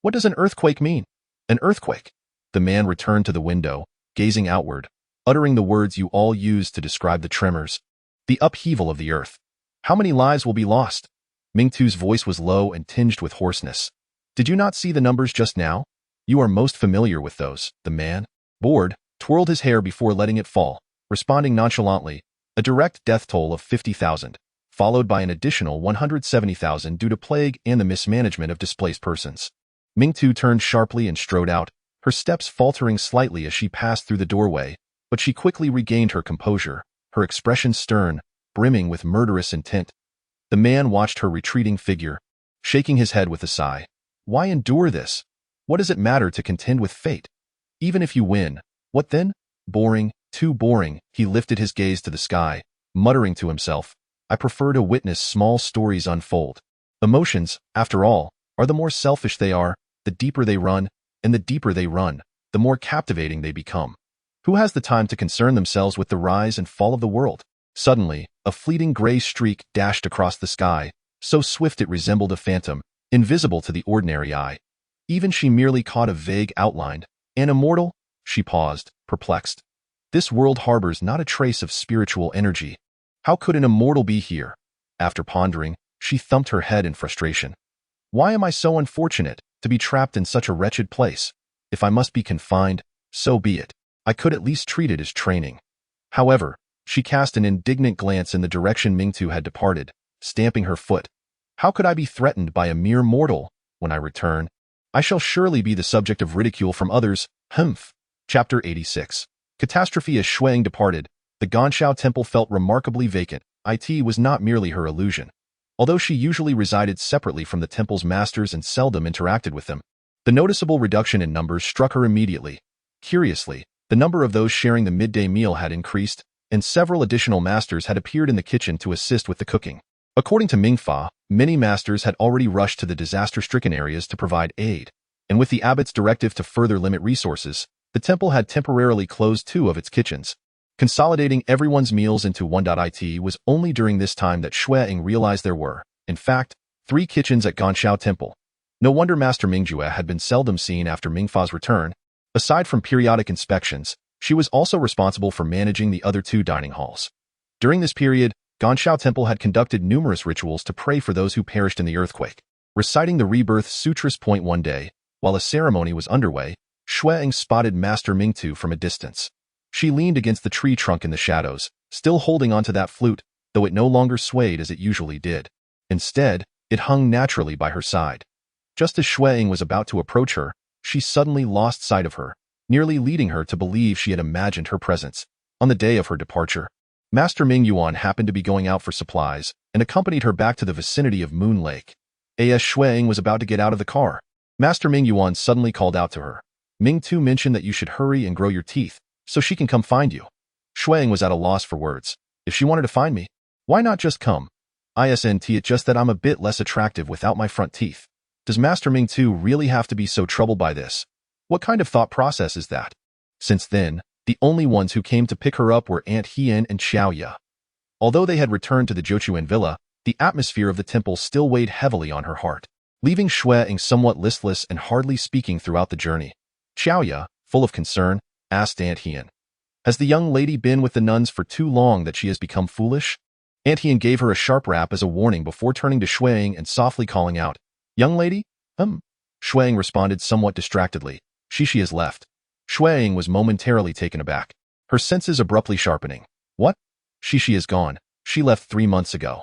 "What does an earthquake mean?" "An earthquake?" The man returned to the window, gazing outward, uttering the words you all use to describe the tremors. "The upheaval of the earth. How many lives will be lost?" Mingtu's voice was low and tinged with hoarseness. "Did you not see the numbers just now? You are most familiar with those." The man, bored, twirled his hair before letting it fall, responding nonchalantly, "A direct death toll of 50,000, followed by an additional 170,000 due to plague and the mismanagement of displaced persons." Mingtu turned sharply and strode out, her steps faltering slightly as she passed through the doorway, but she quickly regained her composure, her expression stern, brimming with murderous intent. The man watched her retreating figure, shaking his head with a sigh. "Why endure this? What does it matter to contend with fate? Even if you win, what then? Boring, too boring." He lifted his gaze to the sky, muttering to himself, "I prefer to witness small stories unfold." Emotions, after all, are the more selfish they are, the deeper they run, and the deeper they run, the more captivating they become. Who has the time to concern themselves with the rise and fall of the world? Suddenly, a fleeting gray streak dashed across the sky, so swift it resembled a phantom, invisible to the ordinary eye. Even she merely caught a vague outline. An immortal? She paused, perplexed. This world harbors not a trace of spiritual energy. How could an immortal be here? After pondering, she thumped her head in frustration. Why am I so unfortunate to be trapped in such a wretched place? If I must be confined, so be it. I could at least treat it as training. However, she cast an indignant glance in the direction Mingtu had departed, stamping her foot. How could I be threatened by a mere mortal? When I return, I shall surely be the subject of ridicule from others. Humph. Chapter 86. Catastrophe. As Xue Ying departed, the Ganshao temple felt remarkably vacant. It was not merely her illusion. Although she usually resided separately from the temple's masters and seldom interacted with them, the noticeable reduction in numbers struck her immediately. Curiously, the number of those sharing the midday meal had increased, and several additional masters had appeared in the kitchen to assist with the cooking. According to Mingfa, many masters had already rushed to the disaster-stricken areas to provide aid, and with the abbot's directive to further limit resources, the temple had temporarily closed 2 of its kitchens. Consolidating everyone's meals into one. It was only during this time that Xue Ying realized there were, in fact, 3 kitchens at Ganshao Temple. No wonder Master Mingjue had been seldom seen after Mingfa's return. Aside from periodic inspections, she was also responsible for managing the other 2 dining halls. During this period, Ganshao Temple had conducted numerous rituals to pray for those who perished in the earthquake. Reciting the Rebirth Sutras. One day, while a ceremony was underway, Xue Ying spotted Master Mingtu from a distance. She leaned against the tree trunk in the shadows, still holding onto that flute, though it no longer swayed as it usually did. Instead, it hung naturally by her side. Just as Xue Ying was about to approach her, she suddenly lost sight of her, nearly leading her to believe she had imagined her presence. On the day of her departure, Master Ming Yuan happened to be going out for supplies and accompanied her back to the vicinity of Moon Lake. As Xue Ying was about to get out of the car, Master Ming Yuan suddenly called out to her. Ming Tu mentioned that you should hurry and grow your teeth, so she can come find you. Xue Ying was at a loss for words. If she wanted to find me, why not just come? It's just that I'm a bit less attractive without my front teeth. Does Master Ming Tu really have to be so troubled by this? What kind of thought process is that? Since then, the only ones who came to pick her up were Aunt Hien and Xiao Ya. Although they had returned to the Zhochuan villa, the atmosphere of the temple still weighed heavily on her heart, leaving Xue Ying somewhat listless and hardly speaking throughout the journey. Xiao Ya, full of concern, asked Aunt Hien, "Has the young lady been with the nuns for too long that she has become foolish?" Aunt Hien gave her a sharp rap as a warning before turning to Xue Ying and softly calling out, "Young lady?" Xue Ying responded somewhat distractedly, "She has left." Xue Ying was momentarily taken aback, her senses abruptly sharpening. "What? She is gone. She left 3 months ago."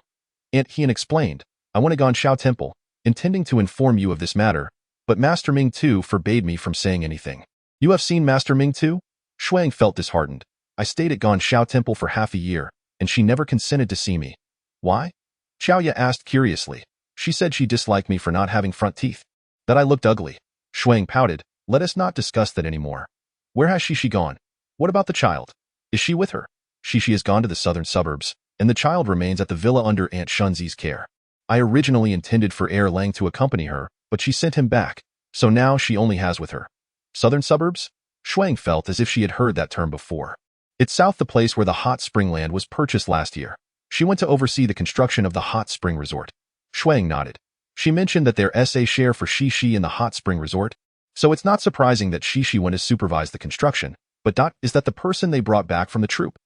Aunt Hien explained, "I went to Ganshao Temple, intending to inform you of this matter, but Master Ming Tu forbade me from saying anything." "You have seen Master Ming Tu?" Xue Ying felt disheartened. "I stayed at Ganshao Temple for half a year, and she never consented to see me." "Why?" Xiao Ya asked curiously. "She said she disliked me for not having front teeth. That I looked ugly." Xue Ying pouted. "Let us not discuss that anymore. Where has she gone? What about the child? Is she with her?" She has gone to the southern suburbs, and the child remains at the villa under Aunt Shunzi's care. I originally intended for Heir Lang to accompany her, but she sent him back, so now she only has with her. Southern suburbs? Xue Ying felt as if she had heard that term before. It's south the place where the hot spring land was purchased last year. She went to oversee the construction of the hot spring resort. Xue Ying nodded. She mentioned that their SA share for Shishi in the hot spring resort. So it's not surprising that Shishi went to supervise the construction, but is that the person they brought back from the troop?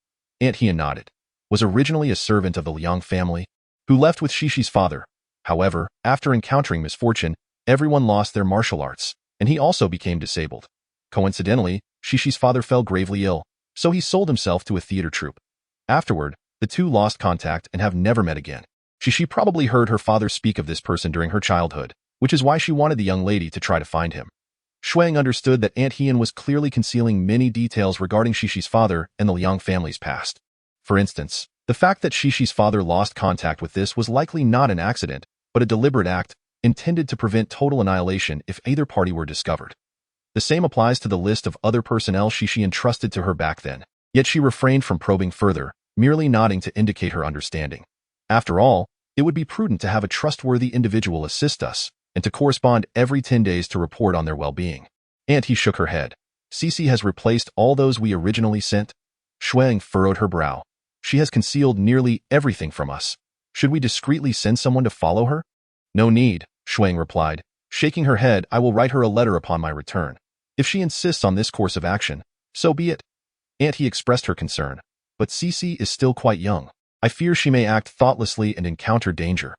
Aunt Hien nodded. Was originally a servant of the Liang family, who left with Shishi's father. However, after encountering misfortune, everyone lost their martial arts, and he also became disabled. Coincidentally, Shishi's father fell gravely ill, so he sold himself to a theater troupe. Afterward, the two lost contact and have never met again. Shishi probably heard her father speak of this person during her childhood, which is why she wanted the young lady to try to find him. Xue Ying understood that Aunt Hien was clearly concealing many details regarding Shishi's father and the Liang family's past. For instance, the fact that Shishi's father lost contact with this was likely not an accident, but a deliberate act intended to prevent total annihilation if either party were discovered. The same applies to the list of other personnel Shishi entrusted to her back then, yet she refrained from probing further, merely nodding to indicate her understanding. After all, it would be prudent to have a trustworthy individual assist us, and to correspond every 10 days to report on their well-being. Aunt He shook her head. "Cici has replaced all those we originally sent?" Xue Ying furrowed her brow. "She has concealed nearly everything from us. Should we discreetly send someone to follow her?" "No need," Xue Ying replied. Shaking her head, "I will write her a letter upon my return. If she insists on this course of action, so be it." Aunt He expressed her concern. "But Cici is still quite young. I fear she may act thoughtlessly and encounter danger.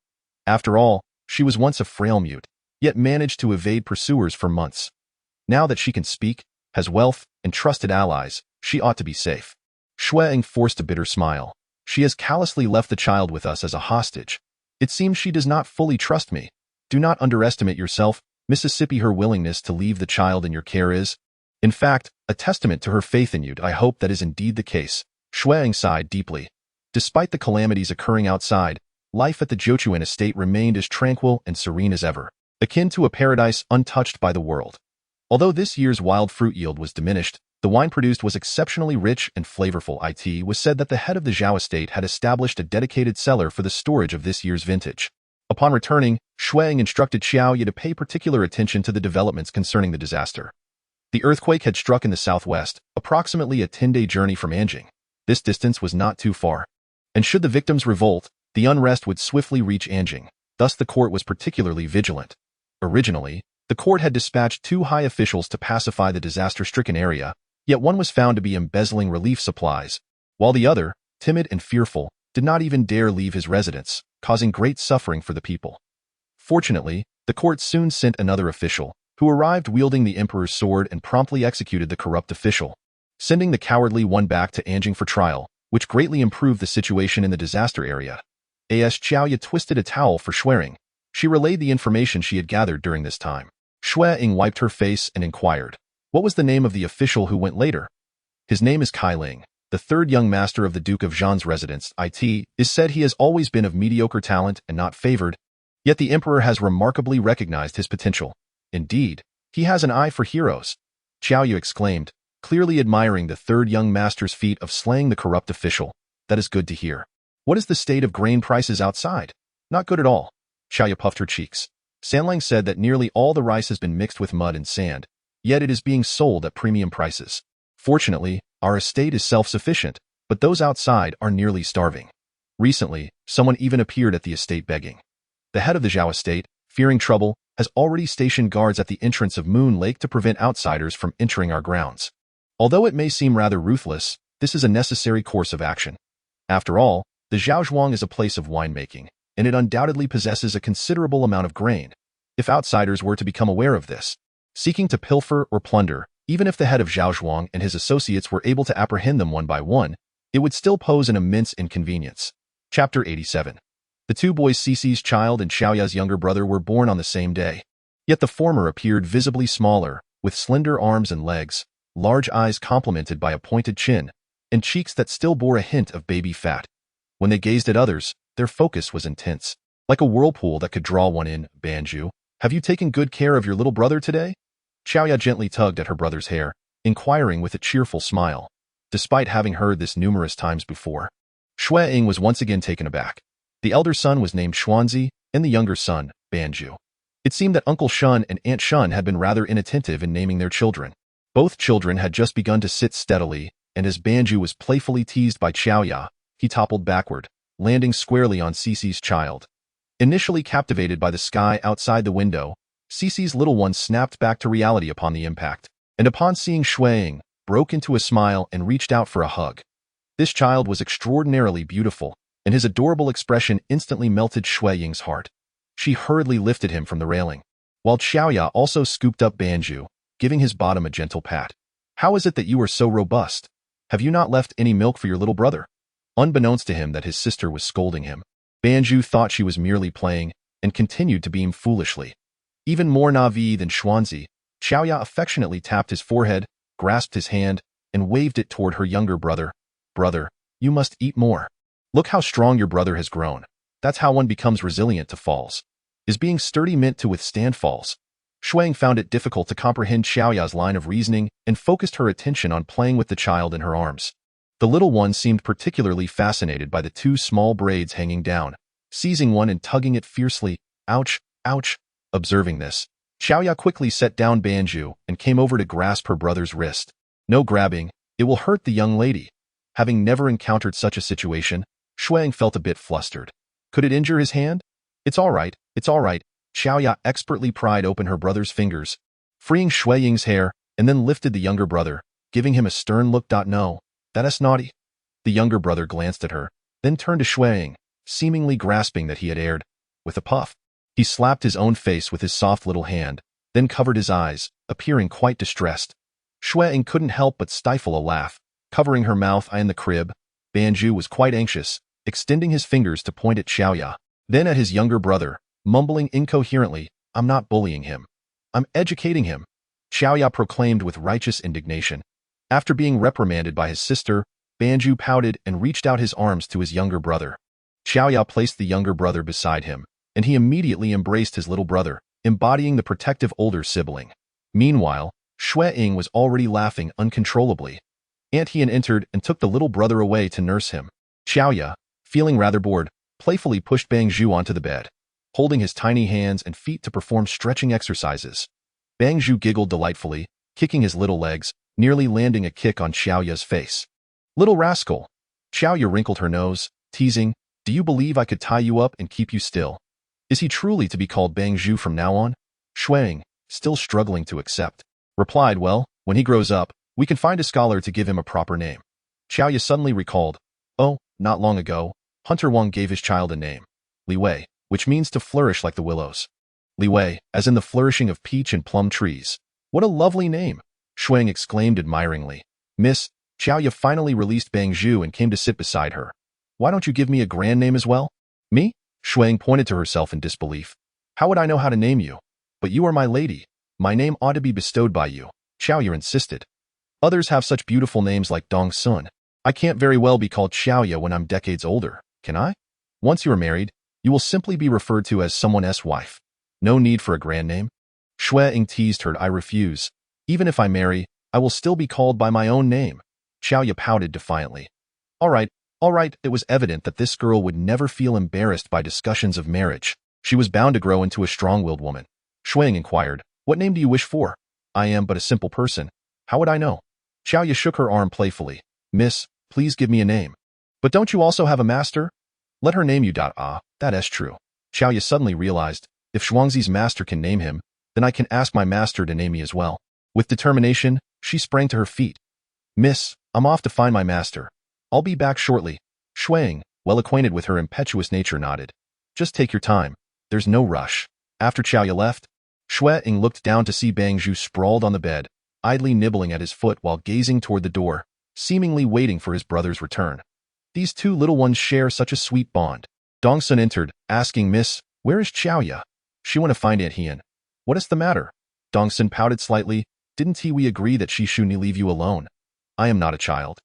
After all, she was once a frail mute, yet managed to evade pursuers for months. Now that she can speak, has wealth, and trusted allies, she ought to be safe." Xue Ying forced a bitter smile. "She has callously left the child with us as a hostage. It seems she does not fully trust me. Do not underestimate yourself, Mississippi. Her willingness to leave the child in your care is, in fact, a testament to her faith in you. I hope that is indeed the case." Xue Ying sighed deeply. Despite the calamities occurring outside, life at the Zhochuan estate remained as tranquil and serene as ever, akin to a paradise untouched by the world. Although this year's wild fruit yield was diminished, the wine produced was exceptionally rich and flavorful. It was said that the head of the Zhao estate had established a dedicated cellar for the storage of this year's vintage. Upon returning, Xue Ying instructed Xiao Ya to pay particular attention to the developments concerning the disaster. The earthquake had struck in the southwest, approximately a 10-day journey from Anjing. This distance was not too far, and should the victims revolt, the unrest would swiftly reach Anjing. Thus the court was particularly vigilant. Originally, the court had dispatched 2 high officials to pacify the disaster-stricken area, yet one was found to be embezzling relief supplies, while the other, timid and fearful, did not even dare leave his residence, causing great suffering for the people. Fortunately, the court soon sent another official, who arrived wielding the emperor's sword and promptly executed the corrupt official, sending the cowardly one back to Anjing for trial, which greatly improved the situation in the disaster area. As Xiao Ya twisted a towel for Xue Ying. She relayed the information she had gathered during this time. Xue Ying wiped her face and inquired, "What was the name of the official who went later?" "His name is Kai Ling, the 3rd young master of the Duke of Zhan's residence. It is said he has always been of mediocre talent and not favored, yet the emperor has remarkably recognized his potential. Indeed, he has an eye for heroes." Xiao Yu exclaimed, clearly admiring the 3rd young master's feat of slaying the corrupt official. "That is good to hear. What is the state of grain prices outside?" "Not good at all." Xiao Yu puffed her cheeks. Sanlang said that nearly all the rice has been mixed with mud and sand, yet it is being sold at premium prices. Fortunately, our estate is self-sufficient, but those outside are nearly starving. Recently, someone even appeared at the estate begging. The head of the Zhao estate, fearing trouble, has already stationed guards at the entrance of Moon Lake to prevent outsiders from entering our grounds. Although it may seem rather ruthless, this is a necessary course of action. After all, the Zhaozhuang is a place of winemaking, and it undoubtedly possesses a considerable amount of grain. If outsiders were to become aware of this, seeking to pilfer or plunder, even if the head of Zhaozhuang and his associates were able to apprehend them one by one, it would still pose an immense inconvenience. Chapter 87. The two boys Cici's child and Xiaoya's younger brother were born on the same day. Yet the former appeared visibly smaller, with slender arms and legs, large eyes complemented by a pointed chin, and cheeks that still bore a hint of baby fat. When they gazed at others, their focus was intense, like a whirlpool that could draw one in. Banju, have you taken good care of your little brother today? Xiaoya gently tugged at her brother's hair, inquiring with a cheerful smile, despite having heard this numerous times before. Xue Ying was once again taken aback. The elder son was named Xuanzi, and the younger son, Banju. It seemed that Uncle Shun and Aunt Shun had been rather inattentive in naming their children. Both children had just begun to sit steadily, and as Banju was playfully teased by Xiaoya, he toppled backward, landing squarely on Cici's child. Initially captivated by the sky outside the window, Cici's little one snapped back to reality upon the impact, and upon seeing Xue Ying, broke into a smile and reached out for a hug. This child was extraordinarily beautiful, and his adorable expression instantly melted Xue Ying's heart. She hurriedly lifted him from the railing, while Xiaoya also scooped up Banju, giving his bottom a gentle pat. How is it that you are so robust? Have you not left any milk for your little brother? Unbeknownst to him that his sister was scolding him, Banju thought she was merely playing and continued to beam foolishly. Even more naive than Xuanzi, Xiaoya affectionately tapped his forehead, grasped his hand, and waved it toward her younger brother. Brother, you must eat more. Look how strong your brother has grown. That's how one becomes resilient to falls. Is being sturdy meant to withstand falls? Xue Ying found it difficult to comprehend Xiaoya's line of reasoning and focused her attention on playing with the child in her arms. The little one seemed particularly fascinated by the two small braids hanging down, seizing one and tugging it fiercely. Ouch, ouch. Observing this, Xiaoya quickly set down Banju and came over to grasp her brother's wrist. No grabbing, it will hurt the young lady. Having never encountered such a situation, Xue Ying felt a bit flustered. Could it injure his hand? It's all right, it's all right. Xiaoya expertly pried open her brother's fingers, freeing Xue Ying's hair, and then lifted the younger brother, giving him a stern look. No, that's naughty. The younger brother glanced at her, then turned to Xue Ying, seemingly grasping that he had erred. With a puff, he slapped his own face with his soft little hand, then covered his eyes, appearing quite distressed. Xue Ying couldn't help but stifle a laugh, covering her mouth. In the crib, Banju was quite anxious, extending his fingers to point at Xiaoya, then at his younger brother, mumbling incoherently, I'm not bullying him. I'm educating him, Xiaoya proclaimed with righteous indignation. After being reprimanded by his sister, Banju pouted and reached out his arms to his younger brother. Xiaoya placed the younger brother beside him, and he immediately embraced his little brother, embodying the protective older sibling. Meanwhile, Xue Ying was already laughing uncontrollably. Aunt Hien entered and took the little brother away to nurse him. Xiaoya, feeling rather bored, playfully pushed Banju onto the bed, holding his tiny hands and feet to perform stretching exercises. Banju giggled delightfully, kicking his little legs, nearly landing a kick on Xiaoya's face. Little rascal! Xiaoya wrinkled her nose, teasing, do you believe I could tie you up and keep you still? Is he truly to be called Banju from now on? Xue Ying, still struggling to accept, replied, well, when he grows up, we can find a scholar to give him a proper name. Xiaoya suddenly recalled, oh, not long ago, Hunter Wang gave his child a name, Li Wei, which means to flourish like the willows. Li Wei, as in the flourishing of peach and plum trees. What a lovely name! Xue Ying exclaimed admiringly. Miss, Xiaoya finally released Banju and came to sit beside her. Why don't you give me a grand name as well? Me? Xue Ying pointed to herself in disbelief. How would I know how to name you? But you are my lady. My name ought to be bestowed by you, Xiaoya insisted. Others have such beautiful names like Dong Sun. I can't very well be called Xiaoya when I'm decades older, can I? Once you are married, you will simply be referred to as someone else's wife. No need for a grand name. Xue Ying teased her. I refuse. Even if I marry, I will still be called by my own name. Xiaoya pouted defiantly. All right. It was evident that this girl would never feel embarrassed by discussions of marriage. She was bound to grow into a strong-willed woman. Xue Ying inquired, "What name do you wish for?" "I am but a simple person. How would I know?" Xiaoya shook her arm playfully. "Miss, please give me a name." "But don't you also have a master?" "Let her name you. Ah, that is true." Xiaoya suddenly realized, if Xuanzi's master can name him, then I can ask my master to name me as well. With determination, she sprang to her feet. "Miss, I'm off to find my master. I'll be back shortly." Xue Ying, well acquainted with her impetuous nature, nodded. "Just take your time. There's no rush." After Xiaoya left, Xue Ying looked down to see Bang Zhu sprawled on the bed, idly nibbling at his foot while gazing toward the door, seemingly waiting for his brother's return. These two little ones share such a sweet bond. Dong Sun entered, asking, "Miss, where is Xiaoya?" "She want to find Aunt Hien." "What is the matter?" Dong Sun pouted slightly. "Didn't we agree that she shouldn't leave you alone?" "I am not a child.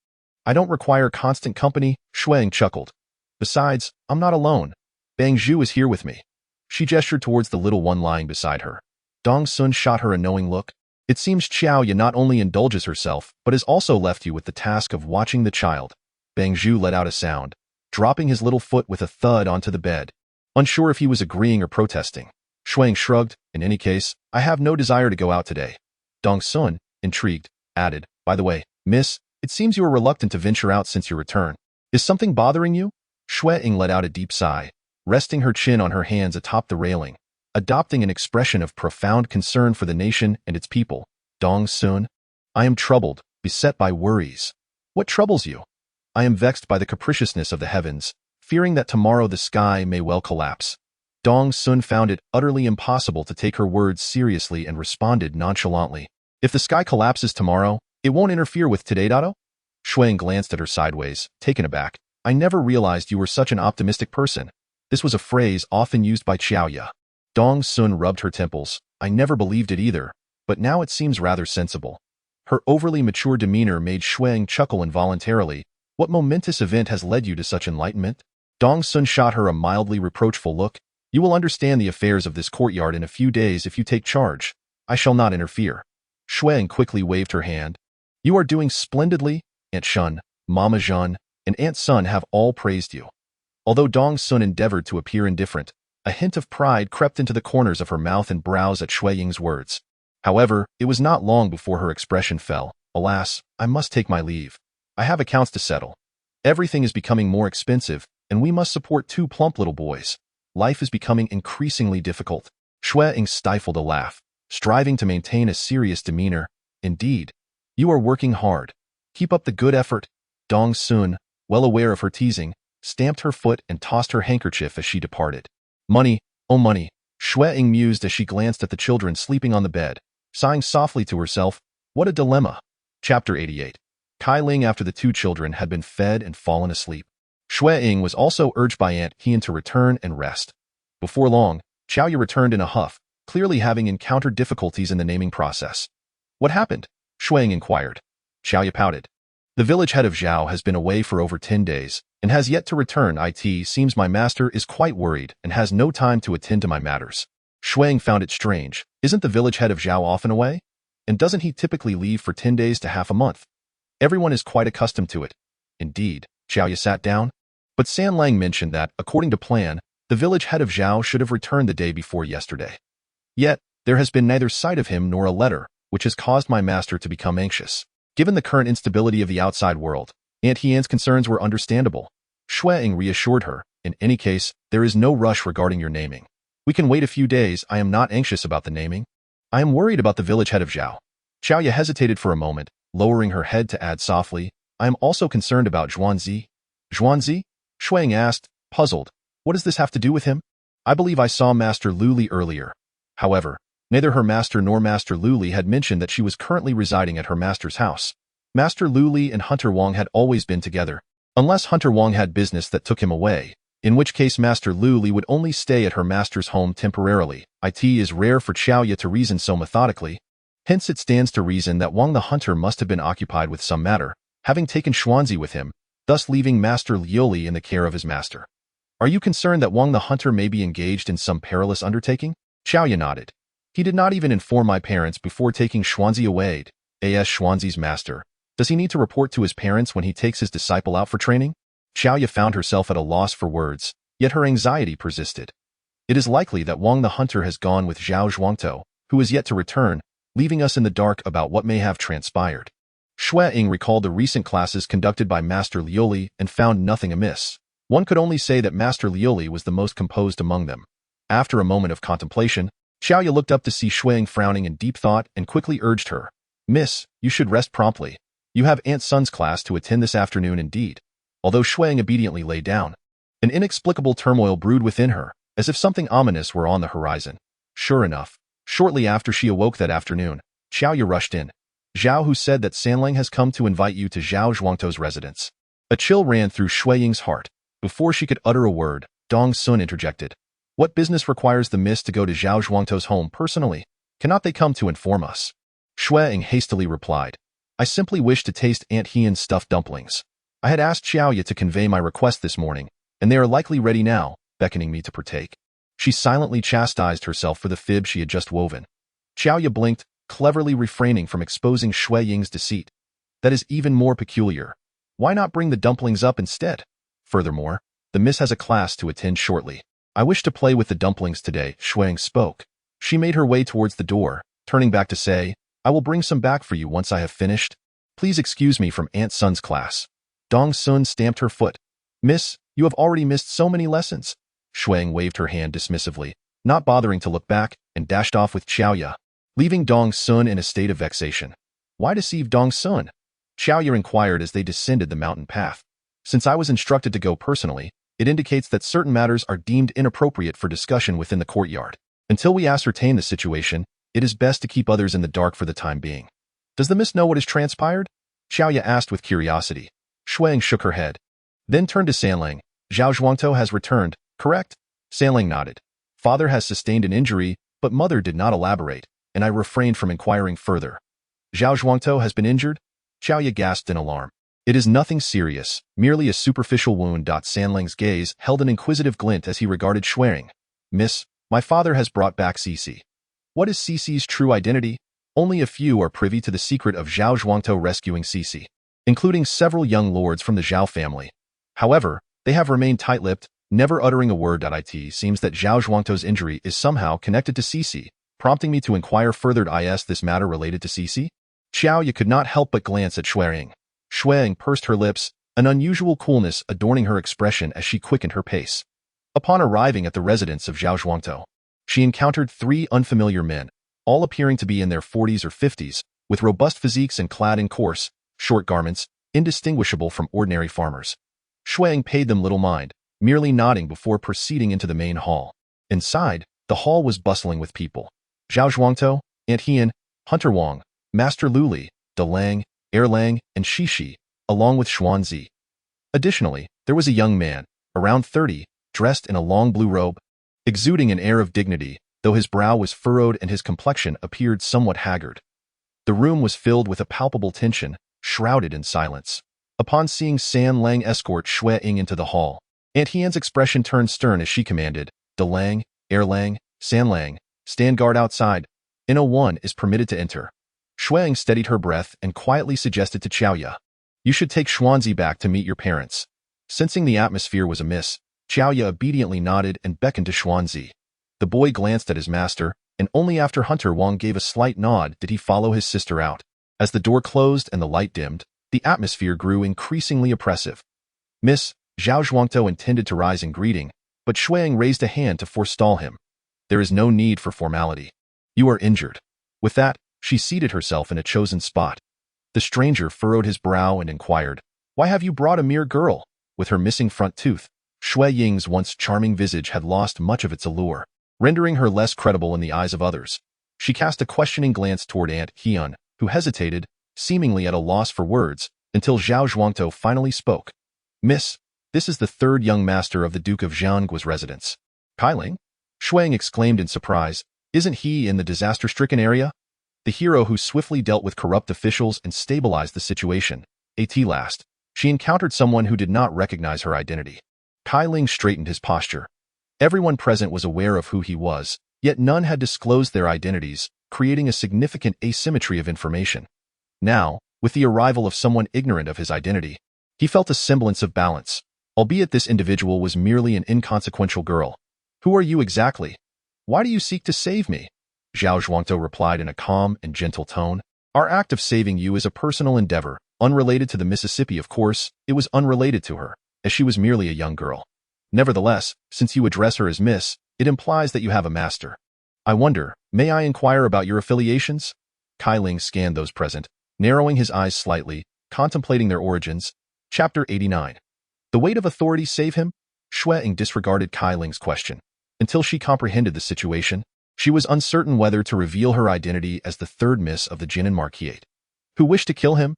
I don't require constant company," Xue Ying chuckled. "Besides, I'm not alone. Bang Zhu is here with me." She gestured towards the little one lying beside her. Dong Sun shot her a knowing look. "It seems Xiaoya not only indulges herself, but has also left you with the task of watching the child." Bang Zhu let out a sound, dropping his little foot with a thud onto the bed, unsure if he was agreeing or protesting. Xue Ying shrugged. "In any case, I have no desire to go out today." Dong Sun, intrigued, added, "By the way, Miss, it seems you are reluctant to venture out since your return. Is something bothering you?" Xue Ying let out a deep sigh, resting her chin on her hands atop the railing, adopting an expression of profound concern for the nation and its people. "Dong Sun, I am troubled, beset by worries." "What troubles you?" "I am vexed by the capriciousness of the heavens, fearing that tomorrow the sky may well collapse." Dong Sun found it utterly impossible to take her words seriously and responded nonchalantly, "If the sky collapses tomorrow, it won't interfere with today, Dato?" Xue Ying glanced at her sideways, taken aback. "I never realized you were such an optimistic person." This was a phrase often used by Xiaoya. Dong Sun rubbed her temples. "I never believed it either, but now it seems rather sensible." Her overly mature demeanor made Xue Ying chuckle involuntarily. "What momentous event has led you to such enlightenment?" Dong Sun shot her a mildly reproachful look. "You will understand the affairs of this courtyard in a few days if you take charge. I shall not interfere." Xue Ying quickly waved her hand. "You are doing splendidly. Aunt Shun, Mama Jean, and Aunt Sun have all praised you." Although Dong Sun endeavored to appear indifferent, a hint of pride crept into the corners of her mouth and brows at Xue Ying's words. However, it was not long before her expression fell. "Alas, I must take my leave. I have accounts to settle. Everything is becoming more expensive, and we must support two plump little boys. Life is becoming increasingly difficult." Xue Ying stifled a laugh, striving to maintain a serious demeanor. "Indeed, you are working hard. Keep up the good effort." Dong Sun, well aware of her teasing, stamped her foot and tossed her handkerchief as she departed. "Money, oh money," Xue Ying mused as she glanced at the children sleeping on the bed, sighing softly to herself. What a dilemma. Chapter 88. Kai Ling, after the two children had been fed and fallen asleep, Xue Ying was also urged by Aunt Hien to return and rest. Before long, Xiaoya returned in a huff, clearly having encountered difficulties in the naming process. "What happened?" Xue Ying inquired. Xiaoya pouted. "The village head of Zhao has been away for over 10 days and has yet to return. It seems my master is quite worried and has no time to attend to my matters." Xue Ying found it strange. Isn't the village head of Zhao often away? And doesn't he typically leave for 10 days to half a month? Everyone is quite accustomed to it. Indeed, Xiaoya sat down. But San Lang mentioned that, according to plan, the village head of Zhao should have returned the day before yesterday. Yet, there has been neither sight of him nor a letter, which has caused my master to become anxious. Given the current instability of the outside world, Aunt Hien's concerns were understandable. Xue Ying reassured her, "In any case, there is no rush regarding your naming. We can wait a few days. I am not anxious about the naming. I am worried about the village head of Zhao." Xiaoya hesitated for a moment, lowering her head to add softly, "I am also concerned about Zhuanzi." "Zhuanzi?" Xue Ying asked, puzzled. "What does this have to do with him? I believe I saw Master Luli earlier." However, neither her master nor Master Luli had mentioned that she was currently residing at her master's house. Master Luli and Hunter Wang had always been together, unless Hunter Wang had business that took him away, in which case Master Luli would only stay at her master's home temporarily. It is rare for Xiaoya to reason so methodically. Hence it stands to reason that Wang the Hunter must have been occupied with some matter, having taken Xuanzi with him, thus leaving Master Liuli in the care of his master. "Are you concerned that Wang the Hunter may be engaged in some perilous undertaking?" Xiaoya nodded. "He did not even inform my parents before taking Xuanzi away. As Xuanzi's master, does he need to report to his parents when he takes his disciple out for training?" Xiaoya found herself at a loss for words, yet her anxiety persisted. It is likely that Wang the hunter has gone with Zhao Zhuangtou, who is yet to return, leaving us in the dark about what may have transpired. Xue Ying recalled the recent classes conducted by Master Liuli and found nothing amiss. One could only say that Master Liuli was the most composed among them. After a moment of contemplation, Xiaoya looked up to see Xue Ying frowning in deep thought and quickly urged her, "Miss, you should rest promptly. You have Aunt Sun's class to attend this afternoon indeed." Although Xue Ying obediently lay down, an inexplicable turmoil brewed within her, as if something ominous were on the horizon. Sure enough, shortly after she awoke that afternoon, Xiaoya rushed in. "Zhao, who said that Sanlang has come to invite you to Zhao Zhuangtou's residence." A chill ran through Xue Ying's heart. Before she could utter a word, Dong Sun interjected. "What business requires the miss to go to Zhao Zhuangtou's home personally? Cannot they come to inform us?" Xue Ying hastily replied, "I simply wish to taste Aunt Hian's stuffed dumplings. I had asked Xiaoya to convey my request this morning, and they are likely ready now, beckoning me to partake." She silently chastised herself for the fib she had just woven. Xiaoya blinked, cleverly refraining from exposing Xue Ying's deceit. "That is even more peculiar. Why not bring the dumplings up instead? Furthermore, the miss has a class to attend shortly. I wish to play with the dumplings today," Xue Ying spoke. She made her way towards the door, turning back to say, "I will bring some back for you once I have finished. Please excuse me from Aunt Sun's class." Dong Sun stamped her foot. "Miss, you have already missed so many lessons." Xue Ying waved her hand dismissively, not bothering to look back, and dashed off with Xiaoya, leaving Dong Sun in a state of vexation. "Why deceive Dong Sun?" Xiaoya inquired as they descended the mountain path. "Since I was instructed to go personally, it indicates that certain matters are deemed inappropriate for discussion within the courtyard. Until we ascertain the situation, it is best to keep others in the dark for the time being." "Does the miss know what has transpired?" Xiaoya asked with curiosity. Xue Ying shook her head, then turned to Sanlang. "Zhao Zhuangtou has returned, correct?" Sanlang nodded. "Father has sustained an injury, but mother did not elaborate, and I refrained from inquiring further." "Zhao Zhuangtou has been injured?" Xiaoya gasped in alarm. "It is nothing serious, merely a superficial wound." Sanlang's gaze held an inquisitive glint as he regarded Xue Ying. "Miss, my father has brought back Cici." "What is Cici's true identity?" "Only a few are privy to the secret of Zhao Zhuangtou rescuing Cici, including several young lords from the Zhao family. However, they have remained tight-lipped, never uttering a word. It seems that Zhao Zhuangtou's injury is somehow connected to Cici, prompting me to inquire further. Is this matter related to Cici?" Xiaoya could not help but glance at Xue Ying. Xue Ying pursed her lips, an unusual coolness adorning her expression as she quickened her pace. Upon arriving at the residence of Zhao Zhuangtou, she encountered 3 unfamiliar men, all appearing to be in their 40s or 50s, with robust physiques and clad in coarse, short garments, indistinguishable from ordinary farmers. Xue Ying paid them little mind, merely nodding before proceeding into the main hall. Inside, the hall was bustling with people. Zhao Zhuangtou, Aunt Hian, Hunter Wang, Master Luli, De Lang, Erlang, and Shishi, along with Xuanzi. Additionally, there was a young man, around 30, dressed in a long blue robe, exuding an air of dignity, though his brow was furrowed and his complexion appeared somewhat haggard. The room was filled with a palpable tension, shrouded in silence. Upon seeing San Lang escort Xue Ying into the hall, Aunt Hian's expression turned stern as she commanded, "De Lang, Erlang, San Lang, stand guard outside. No-one is permitted to enter." Xue Ying steadied her breath and quietly suggested to Xiaoya, "You should take Xuanzi back to meet your parents." Sensing the atmosphere was amiss, Xiaoya obediently nodded and beckoned to Xuanzi. The boy glanced at his master, and only after Hunter Wang gave a slight nod did he follow his sister out. As the door closed and the light dimmed, the atmosphere grew increasingly oppressive. "Miss," Zhao Zhuangtou intended to rise in greeting, but Xue Ying raised a hand to forestall him. "There is no need for formality. You are injured." With that, she seated herself in a chosen spot. The stranger furrowed his brow and inquired, "Why have you brought a mere girl?" With her missing front tooth, Xue Ying's once charming visage had lost much of its allure, rendering her less credible in the eyes of others. She cast a questioning glance toward Aunt Hian, who hesitated, seemingly at a loss for words, until Zhao Zhuangtou finally spoke. "Miss, this is the 3rd young master of the Duke of Jianguo's residence." "Kailing?" Xue Ying exclaimed in surprise. "Isn't he in the disaster-stricken area?" "The hero who swiftly dealt with corrupt officials and stabilized the situation." At last, she encountered someone who did not recognize her identity. Kailing straightened his posture. Everyone present was aware of who he was, yet none had disclosed their identities, creating a significant asymmetry of information. Now, with the arrival of someone ignorant of his identity, he felt a semblance of balance, albeit this individual was merely an inconsequential girl. Who are you exactly? Why do you seek to save me? Zhao Zhuangtou replied in a calm and gentle tone. Our act of saving you is a personal endeavor, unrelated to the Mississippi. Of course, it was unrelated to her, as she was merely a young girl. Nevertheless, since you address her as Miss, it implies that you have a master. I wonder, may I inquire about your affiliations? Kai Ling scanned those present, narrowing his eyes slightly, contemplating their origins. Chapter 89. The weight of authority save him? Xue Ying disregarded Kai Ling's question. Until she comprehended the situation, she was uncertain whether to reveal her identity as the third miss of the Jinan Marquisate. Who wished to kill him?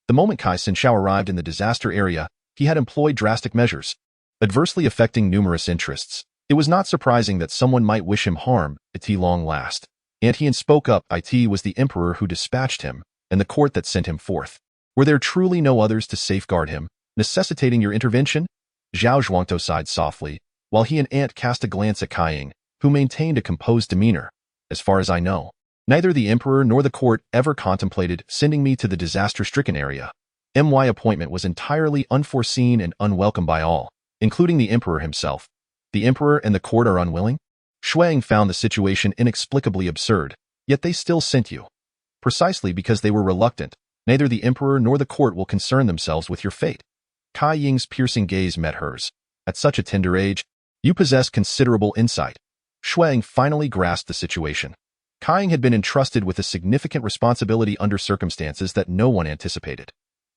The moment Kai Sinshao arrived in the disaster area, he had employed drastic measures, adversely affecting numerous interests. It was not surprising that someone might wish him harm at long last. And he spoke up. It was the emperor who dispatched him, and the court that sent him forth. Were there truly no others to safeguard him, necessitating your intervention? Zhao Zhuangtou sighed softly, while he and Ant cast a glance at Kai Ying, who maintained a composed demeanor. As far as I know, neither the emperor nor the court ever contemplated sending me to the disaster-stricken area. My appointment was entirely unforeseen and unwelcome by all, including the emperor himself. The emperor and the court are unwilling? Xue Ying found the situation inexplicably absurd, yet they still sent you. Precisely because they were reluctant, neither the emperor nor the court will concern themselves with your fate. Kai Ying's piercing gaze met hers. At such a tender age, you possess considerable insight. Xue Ying finally grasped the situation. Kai Ying had been entrusted with a significant responsibility under circumstances that no one anticipated.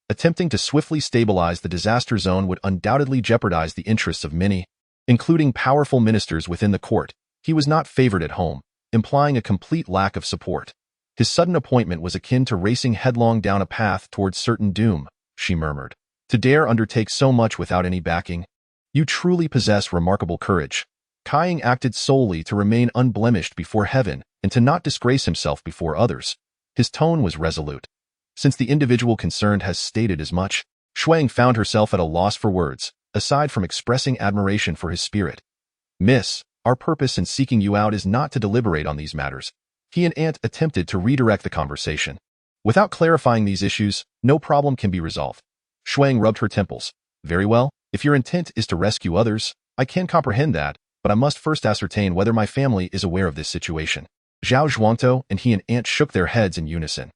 Attempting to swiftly stabilize the disaster zone would undoubtedly jeopardize the interests of many, including powerful ministers within the court. He was not favored at home, implying a complete lack of support. His sudden appointment was akin to racing headlong down a path towards certain doom, she murmured. To dare undertake so much without any backing? You truly possess remarkable courage. Kai Ying acted solely to remain unblemished before heaven and to not disgrace himself before others. His tone was resolute. Since the individual concerned has stated as much, Xue Ying found herself at a loss for words, aside from expressing admiration for his spirit. Miss, our purpose in seeking you out is not to deliberate on these matters. He and Ant attempted to redirect the conversation. Without clarifying these issues, no problem can be resolved. Xue Ying rubbed her temples. Very well, if your intent is to rescue others, I can comprehend that, but I must first ascertain whether my family is aware of this situation. Zhao Zhuangtou and he and Ant shook their heads in unison.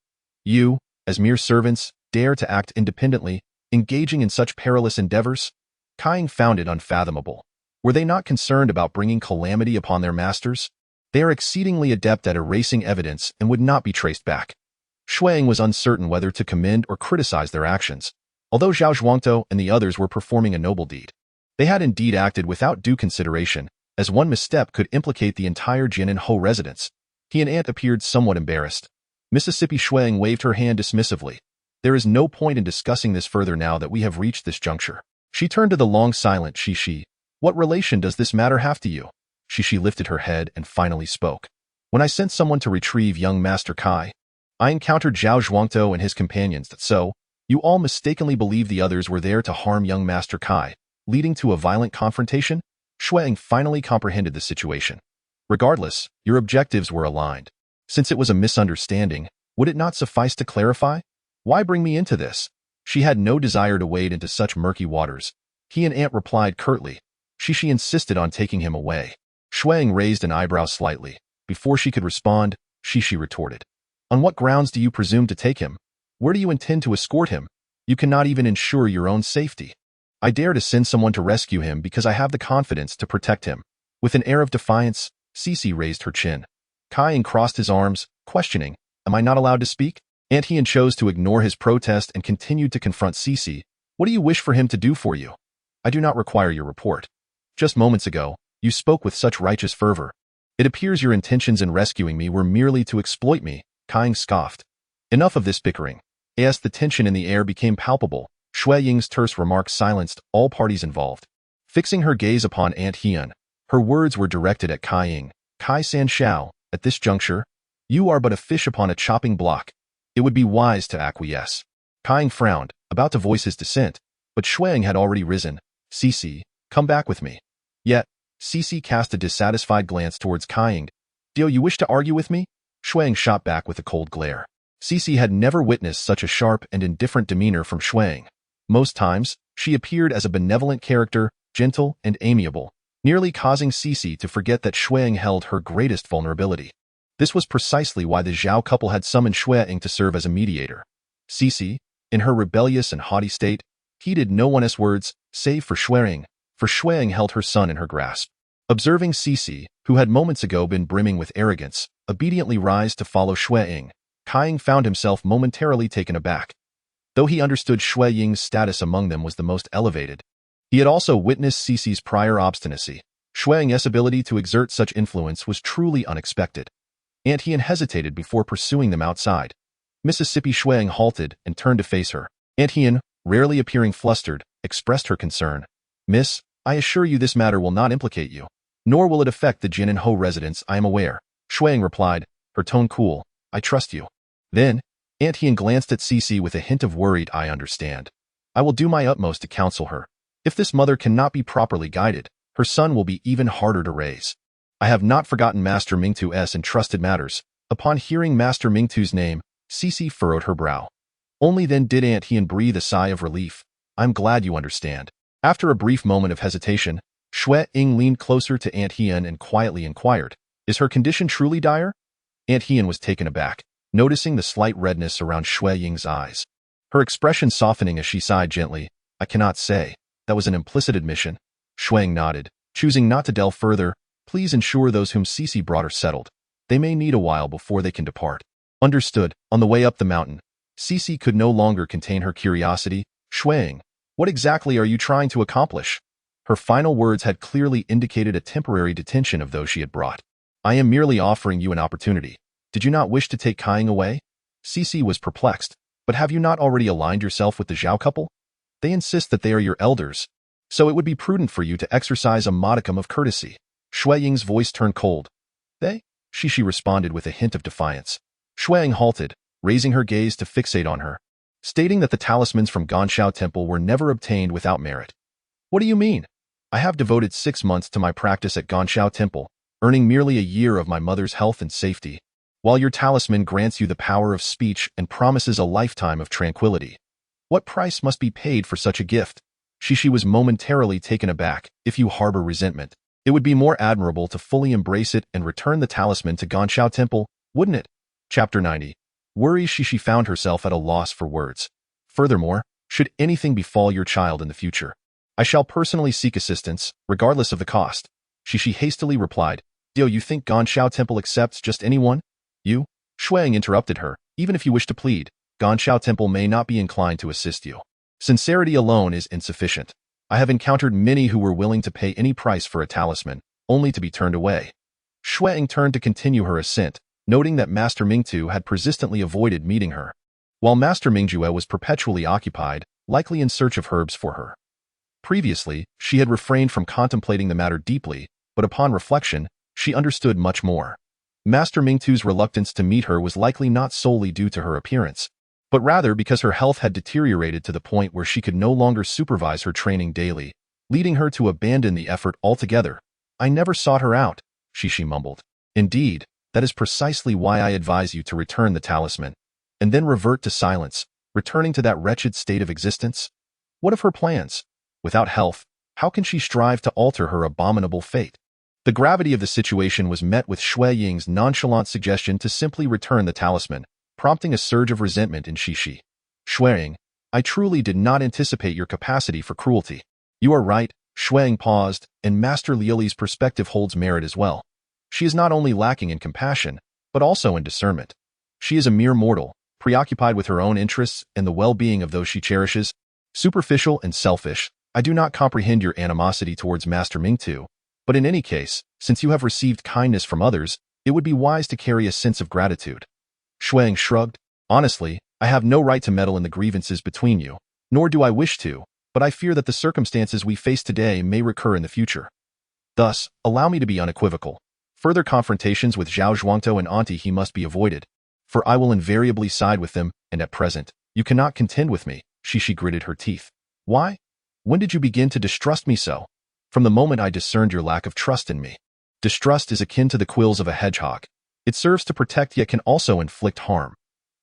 You, as mere servants, dare to act independently, engaging in such perilous endeavors? Kai Ying found it unfathomable. Were they not concerned about bringing calamity upon their masters? They are exceedingly adept at erasing evidence and would not be traced back. Xue Ying was uncertain whether to commend or criticize their actions. Although Zhao Zhuangtou and the others were performing a noble deed, they had indeed acted without due consideration, as one misstep could implicate the entire Jin and Ho residence. He and Ant appeared somewhat embarrassed. Mississippi Xue Ying waved her hand dismissively. There is no point in discussing this further now that we have reached this juncture. She turned to the long-silent Shishi. What relation does this matter have to you? Shishi lifted her head and finally spoke. When I sent someone to retrieve young Master Kai, I encountered Zhao Zhuangtou and his companions. So, you all mistakenly believe the others were there to harm young Master Kai, leading to a violent confrontation? Xue Ying finally comprehended the situation. Regardless, your objectives were aligned. Since it was a misunderstanding, would it not suffice to clarify? Why bring me into this? She had no desire to wade into such murky waters. He and Ant replied curtly. Shishi insisted on taking him away. Xue Ying raised an eyebrow slightly. Before she could respond, Shishi retorted. On what grounds do you presume to take him? Where do you intend to escort him? You cannot even ensure your own safety. I dare to send someone to rescue him because I have the confidence to protect him. With an air of defiance, Cece raised her chin. Kai Ying crossed his arms, questioning, Am I not allowed to speak? Ant Hien chose to ignore his protest and continued to confront Cece. What do you wish for him to do for you? I do not require your report. Just moments ago, you spoke with such righteous fervor. It appears your intentions in rescuing me were merely to exploit me, Kai Ying scoffed. Enough of this bickering. As the tension in the air became palpable, Xue Ying's terse remarks silenced all parties involved. Fixing her gaze upon Ant Hien, her words were directed at Kai Ying. Kai Sanshao, at this juncture, you are but a fish upon a chopping block. It would be wise to acquiesce. Kai Ying frowned, about to voice his dissent, but Xue Ying had already risen. Cece, come back with me. Yet, Cece cast a dissatisfied glance towards Kai Ying. Do you wish to argue with me? Xue Ying shot back with a cold glare. Cece had never witnessed such a sharp and indifferent demeanor from Xue Ying. Most times, she appeared as a benevolent character, gentle and amiable. nearly causing Xue to forget that Xue Ying held her greatest vulnerability. This was precisely why the Zhao couple had summoned Xue Ying to serve as a mediator. Xue, in her rebellious and haughty state, heeded no one's words, save for Xue Ying, for Xue Ying held her son in her grasp. Observing Xue, who had moments ago been brimming with arrogance, obediently rise to follow Xue Ying, Kai Ying found himself momentarily taken aback. Though he understood Xue Ying's status among them was the most elevated, he had also witnessed Xue's prior obstinacy. Xue Ying's ability to exert such influence was truly unexpected. And he hesitated before pursuing them outside. Mississippi Xue Ying halted and turned to face her. Aunt Hien, rarely appearing flustered, expressed her concern. Miss, I assure you this matter will not implicate you, nor will it affect the Jin and Ho residents, I am aware. Xue Ying replied, her tone cool. I trust you. Then, Aunt Hien glanced at Xue with a hint of worried, I understand. I will do my utmost to counsel her. If this mother cannot be properly guided, her son will be even harder to raise. I have not forgotten Master Mingtu's entrusted matters. Upon hearing Master Mingtu's name, Xue furrowed her brow. Only then did Aunt Hien breathe a sigh of relief. I'm glad you understand. After a brief moment of hesitation, Xue Ying leaned closer to Aunt Hien and quietly inquired, is her condition truly dire? Aunt Hien was taken aback, noticing the slight redness around Xue Ying's eyes. Her expression softening as she sighed gently, I cannot say. That was an implicit admission. Xue Ying nodded, choosing not to delve further. Please ensure those whom Xue brought are settled. They may need a while before they can depart. Understood. On the way up the mountain, Xue could no longer contain her curiosity. Xue Ying, what exactly are you trying to accomplish? Her final words had clearly indicated a temporary detention of those she had brought. I am merely offering you an opportunity. Did you not wish to take Kai Ying away? Xue was perplexed. But have you not already aligned yourself with the Zhao couple? They insist that they are your elders, so it would be prudent for you to exercise a modicum of courtesy. Xue Ying's voice turned cold. They? Xue responded with a hint of defiance. Xue Ying halted, raising her gaze to fixate on her, stating that the talismans from Ganshao Temple were never obtained without merit. What do you mean? I have devoted 6 months to my practice at Ganshao Temple, earning merely a year of my mother's health and safety, while your talisman grants you the power of speech and promises a lifetime of tranquility. What price must be paid for such a gift? Xue was momentarily taken aback. If you harbor resentment, it would be more admirable to fully embrace it and return the talisman to Ganshao Temple, wouldn't it? Chapter 90. Worries. Xue found herself at a loss for words. Furthermore, should anything befall your child in the future, I shall personally seek assistance, regardless of the cost. Xue hastily replied, Do you think Ganshao Temple accepts just anyone? You? Xue Ying interrupted her. Even if you wish to plead, Ganshao Temple may not be inclined to assist you. Sincerity alone is insufficient. I have encountered many who were willing to pay any price for a talisman, only to be turned away. Xue Ying turned to continue her ascent, noting that Master Mingtu had persistently avoided meeting her, while Master Mingjue was perpetually occupied, likely in search of herbs for her. Previously, she had refrained from contemplating the matter deeply, but upon reflection, she understood much more. Master Mingtu's reluctance to meet her was likely not solely due to her appearance, but rather because her health had deteriorated to the point where she could no longer supervise her training daily, leading her to abandon the effort altogether. I never sought her out, Xue mumbled. Indeed, that is precisely why I advise you to return the talisman, and then revert to silence, returning to that wretched state of existence. What of her plans? Without health, how can she strive to alter her abominable fate? The gravity of the situation was met with Xue Ying's nonchalant suggestion to simply return the talisman, prompting a surge of resentment in Xue. Xue Ying, I truly did not anticipate your capacity for cruelty. You are right. Xue Ying paused, and Master Liuli's perspective holds merit as well. She is not only lacking in compassion, but also in discernment. She is a mere mortal, preoccupied with her own interests and the well-being of those she cherishes. Superficial and selfish, I do not comprehend your animosity towards Master Mingtu, but in any case, since you have received kindness from others, it would be wise to carry a sense of gratitude. Xue Ying shrugged. Honestly, I have no right to meddle in the grievances between you, nor do I wish to, but I fear that the circumstances we face today may recur in the future. Thus, allow me to be unequivocal. Further confrontations with Zhao Zhuangtou and Auntie He must be avoided, for I will invariably side with them, and at present, you cannot contend with me. Xue gritted her teeth. Why? When did you begin to distrust me so? From the moment I discerned your lack of trust in me. Distrust is akin to the quills of a hedgehog. It serves to protect yet can also inflict harm.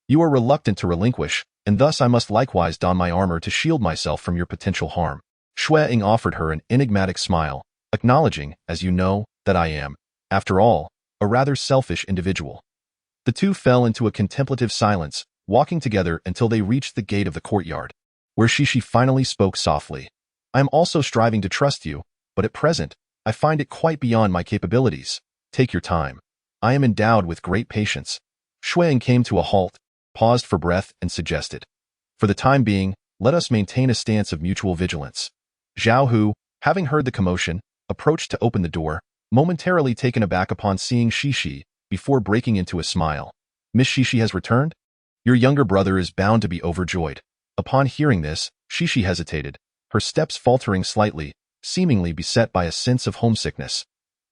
You are reluctant to relinquish, and thus I must likewise don my armor to shield myself from your potential harm. Xue Ying offered her an enigmatic smile. acknowledging, as you know, that I am, after all, a rather selfish individual. The two fell into a contemplative silence, walking together until they reached the gate of the courtyard, where Xu finally spoke softly. I am also striving to trust you, but at present, I find it quite beyond my capabilities. Take your time. I am endowed with great patience. Xue Ying came to a halt, paused for breath, and suggested, for the time being, let us maintain a stance of mutual vigilance. Zhao Hu, having heard the commotion, approached to open the door, momentarily taken aback upon seeing Xi before breaking into a smile. Miss Xi has returned? Your younger brother is bound to be overjoyed. Upon hearing this, Xi hesitated, her steps faltering slightly, seemingly beset by a sense of homesickness.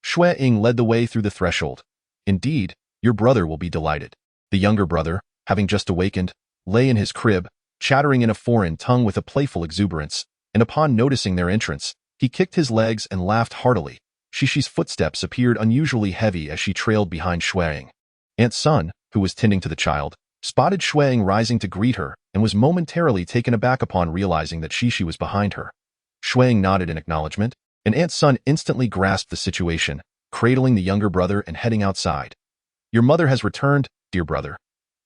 Xue Ying led the way through the threshold. Indeed, your brother will be delighted. The younger brother, having just awakened, lay in his crib, chattering in a foreign tongue with a playful exuberance, and upon noticing their entrance, he kicked his legs and laughed heartily. Xi's footsteps appeared unusually heavy as she trailed behind Xue Ying. Aunt Sun, who was tending to the child, spotted Xue Ying rising to greet her and was momentarily taken aback upon realizing that Xi was behind her. Xue Ying nodded in acknowledgement, and Aunt Sun instantly grasped the situation, cradling the younger brother and heading outside. Your mother has returned, dear brother.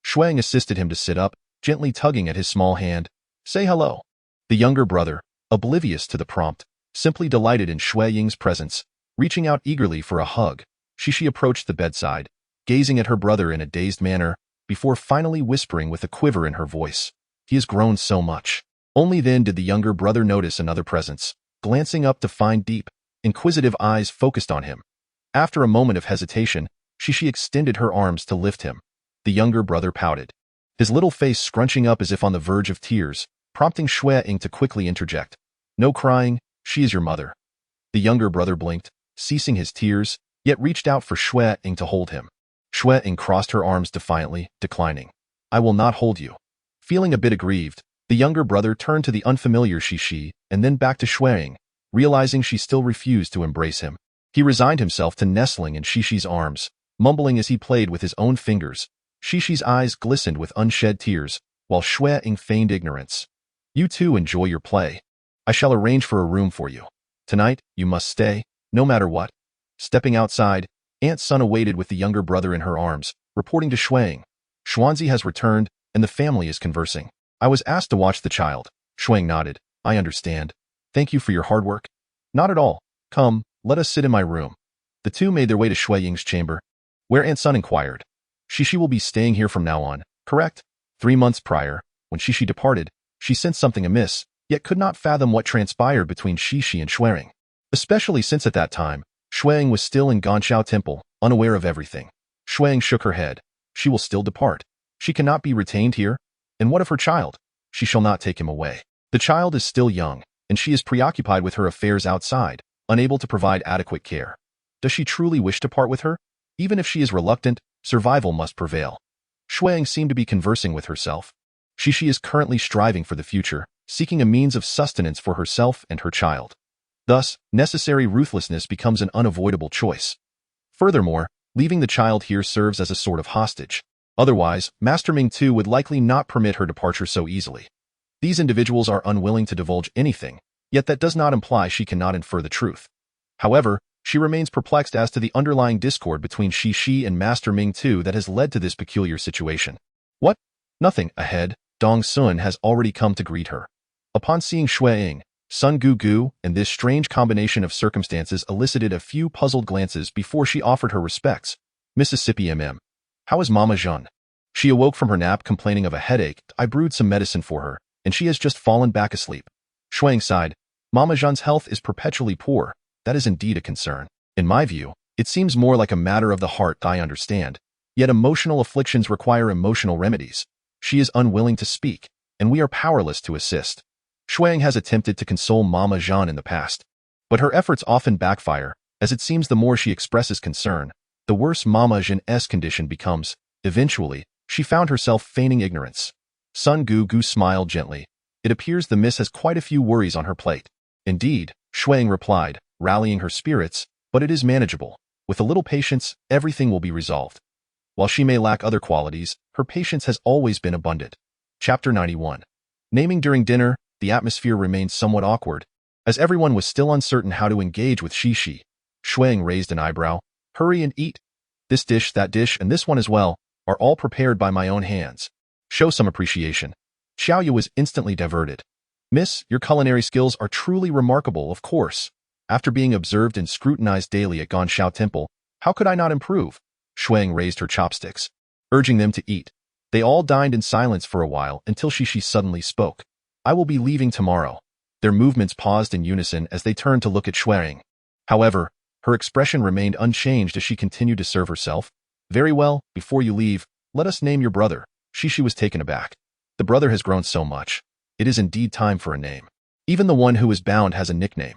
Xue Ying assisted him to sit up, gently tugging at his small hand. Say hello. The younger brother, oblivious to the prompt, simply delighted in Xue Ying's presence, reaching out eagerly for a hug. Xi approached the bedside, gazing at her brother in a dazed manner, before finally whispering with a quiver in her voice. He has grown so much. Only then did the younger brother notice another presence, glancing up to find deep, inquisitive eyes focused on him. After a moment of hesitation, Xi extended her arms to lift him. The younger brother pouted, his little face scrunching up as if on the verge of tears, prompting Xue Ying to quickly interject. No crying, she is your mother. The younger brother blinked, ceasing his tears, yet reached out for Xue Ying to hold him. Xue Ying crossed her arms defiantly, declining. I will not hold you. Feeling a bit aggrieved, the younger brother turned to the unfamiliar Xi and then back to Xue Ying, realizing she still refused to embrace him. He resigned himself to nestling in Xi's arms, mumbling as he played with his own fingers. Xi's eyes glistened with unshed tears, while Xue Ying feigned ignorance. You two enjoy your play. I shall arrange for a room for you. Tonight, you must stay, no matter what. Stepping outside, Aunt Sun awaited with the younger brother in her arms, reporting to Xue Ying. Xuanzi has returned, and the family is conversing. I was asked to watch the child. Xue Ying nodded. I understand. Thank you for your hard work. Not at all. Come, let us sit in my room. The two made their way to Xue Ying's chamber, where Aunt Sun inquired. Xi will be staying here from now on, correct? 3 months prior, when Xi departed, she sensed something amiss, yet could not fathom what transpired between Xi and Xue Ying, especially since at that time, Xue Ying was still in Ganxiao Temple, unaware of everything. Xue Ying shook her head. She will still depart. She cannot be retained here. And what of her child? She shall not take him away. The child is still young, and she is preoccupied with her affairs outside, unable to provide adequate care. Does she truly wish to part with her? Even if she is reluctant, survival must prevail. Xue Ying seemed to be conversing with herself. Xi is currently striving for the future, seeking a means of sustenance for herself and her child. Thus, necessary ruthlessness becomes an unavoidable choice. Furthermore, leaving the child here serves as a sort of hostage. Otherwise, Master Ming too would likely not permit her departure so easily. These individuals are unwilling to divulge anything, yet that does not imply she cannot infer the truth. However, she remains perplexed as to the underlying discord between Xi and Master Ming too that has led to this peculiar situation. What? Nothing. Ahead, Dong Sun has already come to greet her. Upon seeing Xue Ying, Sun Gugu and this strange combination of circumstances elicited a few puzzled glances before she offered her respects. Mississippi MM. How is Mama Jean? She awoke from her nap complaining of a headache. I brewed some medicine for her, and she has just fallen back asleep. Xue Ying sighed. Mama Jean's health is perpetually poor. That is indeed a concern. In my view, it seems more like a matter of the heart. I understand. Yet emotional afflictions require emotional remedies. She is unwilling to speak, and we are powerless to assist. Xue Ying has attempted to console Mama Jean in the past, but her efforts often backfire, as it seems the more she expresses concern, the worse Mama Jean's condition becomes. Eventually, she found herself feigning ignorance. Sun Gugu smiled gently. It appears the miss has quite a few worries on her plate. Indeed, Xue Ying replied, rallying her spirits, but it is manageable. With a little patience, everything will be resolved. While she may lack other qualities, her patience has always been abundant. Chapter 91. Naming during dinner, the atmosphere remained somewhat awkward. As everyone was still uncertain how to engage with Xue Ying raised an eyebrow. Hurry and eat. This dish, that dish, and this one as well, are all prepared by my own hands. Show some appreciation. Xiaoyu was instantly diverted. Miss, your culinary skills are truly remarkable, of course. After being observed and scrutinized daily at Ganshao Temple, how could I not improve? Xue Ying raised her chopsticks, urging them to eat. They all dined in silence for a while until Xue suddenly spoke. I will be leaving tomorrow. Their movements paused in unison as they turned to look at Xue Ying. However, her expression remained unchanged as she continued to serve herself. Very well, before you leave, let us name your brother. Xue was taken aback. The brother has grown so much. It is indeed time for a name. Even the one who is bound has a nickname.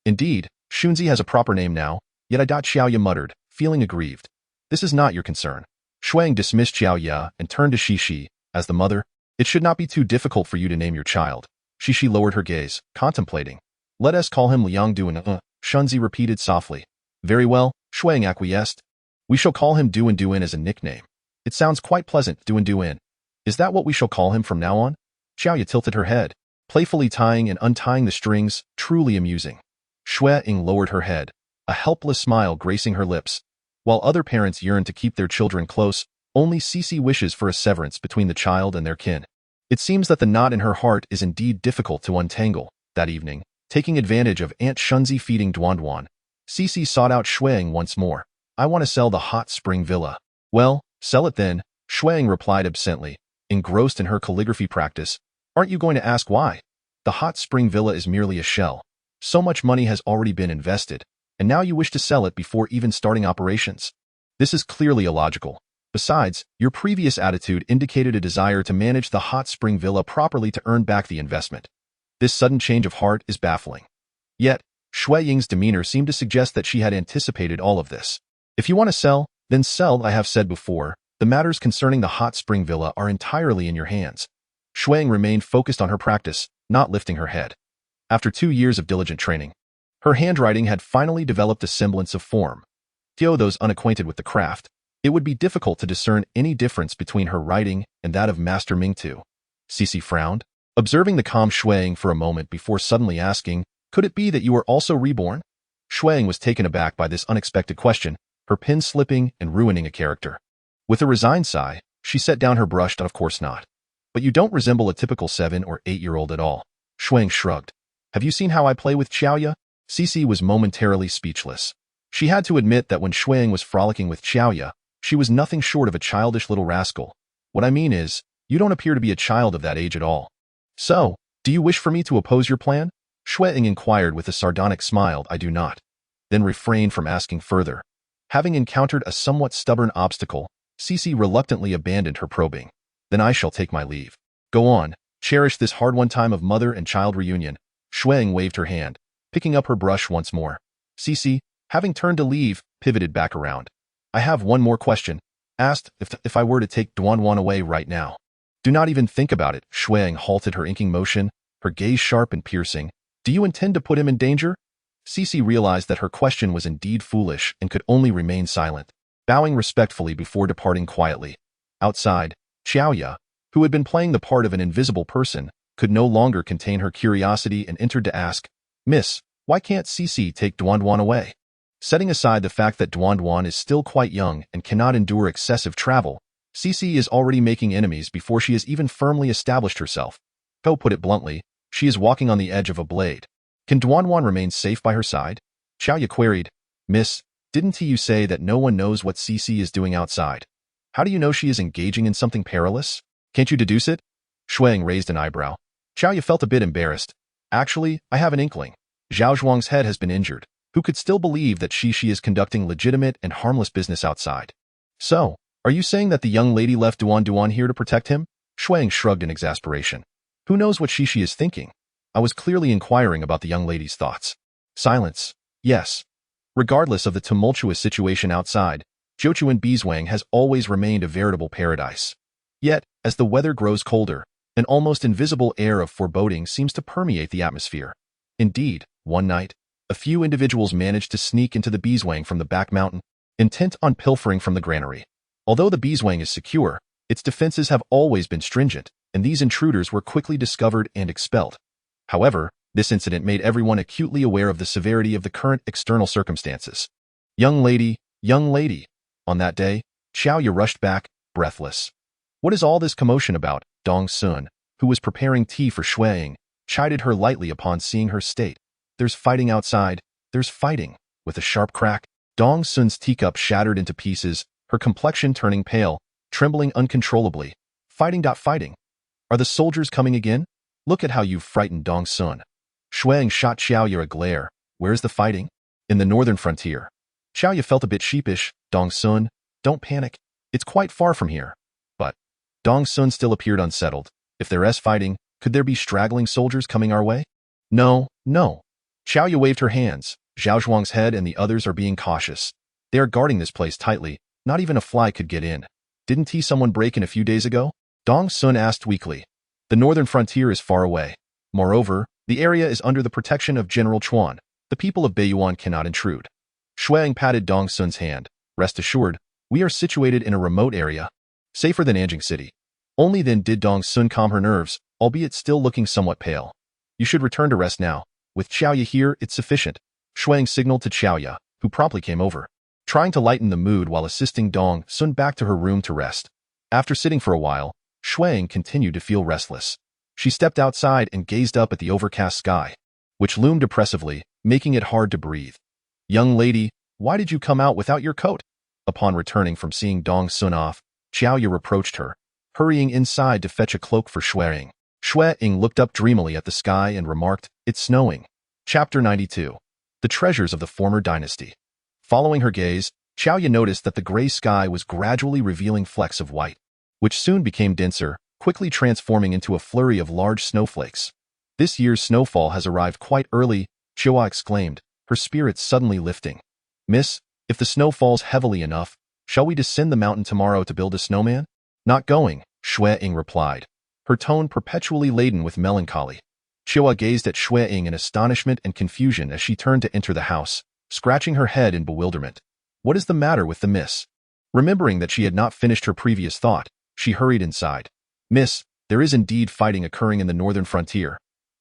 Indeed, Xunzi has a proper name now, yet Xiaoya muttered, feeling aggrieved. This is not your concern. Xue Ying dismissed Xiaoya and turned to Xue. As the mother, it should not be too difficult for you to name your child. Xue lowered her gaze, contemplating. Let us call him Liang Duan. Xunzi repeated softly. Very well, Xue Ying acquiesced. We shall call him Duan Duan as a nickname. It sounds quite pleasant, Duan Duan. Is that what we shall call him from now on? Xiaoya tilted her head, playfully tying and untying the strings, truly amusing. Xue Ying lowered her head, a helpless smile gracing her lips. While other parents yearn to keep their children close, only Cici wishes for a severance between the child and their kin. It seems that the knot in her heart is indeed difficult to untangle. That evening, taking advantage of Aunt Xunzi feeding Duan Duan, Cici sought out Xue Ying once more. I want to sell the hot spring villa. Well, sell it then, Xue Ying replied absently, engrossed in her calligraphy practice. Aren't you going to ask why? The hot spring villa is merely a shell. So much money has already been invested, and now you wish to sell it before even starting operations. This is clearly illogical. Besides, your previous attitude indicated a desire to manage the hot spring villa properly to earn back the investment. This sudden change of heart is baffling. Yet, Xue Ying's demeanor seemed to suggest that she had anticipated all of this. If you want to sell, then sell. I have said before, the matters concerning the hot spring villa are entirely in your hands. Xue Ying remained focused on her practice, not lifting her head. After 2 years of diligent training, her handwriting had finally developed a semblance of form. To those unacquainted with the craft, it would be difficult to discern any difference between her writing and that of Master Mingtu. Cici frowned, observing the calm Xue Ying for a moment before suddenly asking, could it be that you are also reborn? Xue Ying was taken aback by this unexpected question, her pen slipping and ruining a character. With a resigned sigh, she set down her brush. Of course not. But you don't resemble a typical 7 or 8-year-old at all. Xue Ying shrugged. Have you seen how I play with Xiaoya? Cici was momentarily speechless. She had to admit that when Xue Ying was frolicking with Xiaoya, she was nothing short of a childish little rascal. What I mean is, you don't appear to be a child of that age at all. So, do you wish for me to oppose your plan? Xue Ying inquired with a sardonic smile. I do not. Then refrained from asking further. Having encountered a somewhat stubborn obstacle, Cici reluctantly abandoned her probing. Then I shall take my leave. Go on, cherish this hard-won time of mother and child reunion. Xue Ying waved her hand, picking up her brush once more. Cici, having turned to leave, pivoted back around. I have one more question. Asked if I were to take Duan Duan away right now. Do not even think about it. Xue Ying halted her inking motion, her gaze sharp and piercing. Do you intend to put him in danger? Cici realized that her question was indeed foolish and could only remain silent, bowing respectfully before departing quietly. Outside, Xiaoya, who had been playing the part of an invisible person, could no longer contain her curiosity and entered to ask, Miss, why can't Cici take Duan Duan away? Setting aside the fact that Duan Duan is still quite young and cannot endure excessive travel, Cici is already making enemies before she has even firmly established herself. To put it bluntly, she is walking on the edge of a blade. Can Duan Duan remain safe by her side? Xiaoya queried. Miss, didn't you say that no one knows what Cici is doing outside? How do you know she is engaging in something perilous? Can't you deduce it? Xue Ying raised an eyebrow. Xiaoya felt a bit embarrassed. Actually, I have an inkling. Zhao Zhuang's head has been injured. Who could still believe that she is conducting legitimate and harmless business outside? So, are you saying that the young lady left Duan Duan here to protect him? Xue Ying shrugged in exasperation. Who knows what she is thinking? I was clearly inquiring about the young lady's thoughts. Silence. Yes. Regardless of the tumultuous situation outside, Zhochuan Bizwang has always remained a veritable paradise. Yet, as the weather grows colder, an almost invisible air of foreboding seems to permeate the atmosphere. Indeed, one night, a few individuals managed to sneak into the Bizwang from the back mountain, intent on pilfering from the granary. Although the Bizwang is secure, its defenses have always been stringent, and these intruders were quickly discovered and expelled. However, This incident made everyone acutely aware of the severity of the current external circumstances. Young lady, young lady. On that day, Xiao Ye rushed back, breathless. What is all this commotion about? Dong Sun, who was preparing tea for Xue Ying, chided her lightly upon seeing her state. There's fighting outside, there's fighting. With a sharp crack, Dong Sun's teacup shattered into pieces, her complexion turning pale, trembling uncontrollably. Fighting. Are the soldiers coming again? Look at how you've frightened Dong Sun. Xue Ying shot Xiao Ye a glare. Where's the fighting? In the northern frontier. Xiao Ye felt a bit sheepish. Dong Sun, don't panic. It's quite far from here. But Dong Sun still appeared unsettled. If there is fighting, could there be straggling soldiers coming our way? No. Xiao Ye waved her hands. Zhao Zhuang's head and the others are being cautious. They are guarding this place tightly. Not even a fly could get in. Didn't someone break in a few days ago? Dong Sun asked weakly. The northern frontier is far away. Moreover, the area is under the protection of General Chuan. The people of Beiyuan cannot intrude. Xue Ying patted Dong Sun's hand. Rest assured, we are situated in a remote area, safer than Anjing City. Only then did Dong Sun calm her nerves, albeit still looking somewhat pale. You should return to rest now. With Xiao Ye here, it's sufficient. Xue Ying signaled to Xiao Ye, who promptly came over, trying to lighten the mood while assisting Dong Sun back to her room to rest. After sitting for a while, Xue Ying continued to feel restless. She stepped outside and gazed up at the overcast sky, which loomed oppressively, making it hard to breathe. Young lady, why did you come out without your coat? Upon returning from seeing Dong Sun off, Xiao Ye reproached her, hurrying inside to fetch a cloak for Xue Ying. Xue Ying looked up dreamily at the sky and remarked, "It's snowing." Chapter 92. The Treasures of the Former Dynasty. Following her gaze, Xiao Ye noticed that the gray sky was gradually revealing flecks of white, which soon became denser, quickly transforming into a flurry of large snowflakes. This year's snowfall has arrived quite early, Xiao exclaimed, her spirits suddenly lifting. Miss, if the snow falls heavily enough, shall we descend the mountain tomorrow to build a snowman? Not going, Xue Ying replied, her tone perpetually laden with melancholy. Xiao gazed at Xue Ying in astonishment and confusion as she turned to enter the house, scratching her head in bewilderment. What is the matter with the miss? Remembering that she had not finished her previous thought, she hurried inside. Miss, there is indeed fighting occurring in the northern frontier.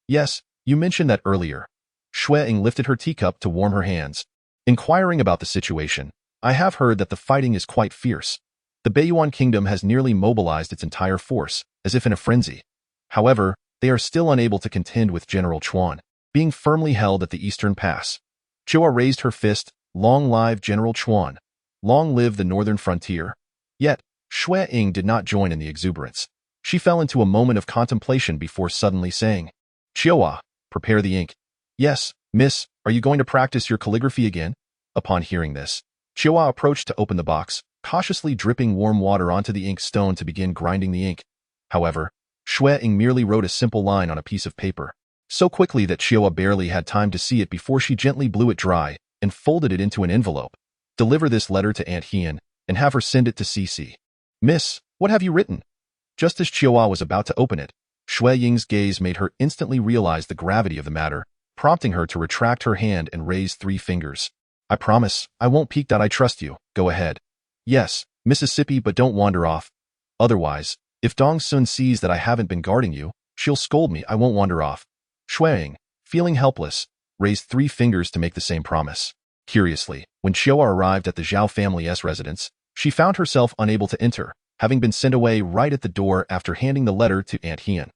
Yes, you mentioned that earlier. Xue Ying lifted her teacup to warm her hands. Inquiring about the situation, I have heard that the fighting is quite fierce. The Beiyuan kingdom has nearly mobilized its entire force, as if in a frenzy. However, they are still unable to contend with General Chuan, being firmly held at the eastern pass. Xiao raised her fist. Long live General Chuan. Long live the northern frontier. Yet, Xue Ying did not join in the exuberance. She fell into a moment of contemplation before suddenly saying, Xiao, prepare the ink. Yes, miss, are you going to practice your calligraphy again? Upon hearing this, Xiao approached to open the box, cautiously dripping warm water onto the ink stone to begin grinding the ink. However, Xue Ying merely wrote a simple line on a piece of paper, so quickly that Xiao barely had time to see it before she gently blew it dry and folded it into an envelope. Deliver this letter to Aunt Hien and have her send it to Cici. Miss, what have you written? Just as Xiao was about to open it, Xue Ying's gaze made her instantly realize the gravity of the matter, prompting her to retract her hand and raise 3 fingers. I promise, I won't peek. I trust you. Go ahead. Yes, Mississippi, but don't wander off. Otherwise, if Dong Sun sees that I haven't been guarding you, she'll scold me. I won't wander off. Xue Ying, feeling helpless, raised 3 fingers to make the same promise. Curiously, when Xiao arrived at the Zhao family's residence, she found herself unable to enter, having been sent away right at the door after handing the letter to Aunt Hien.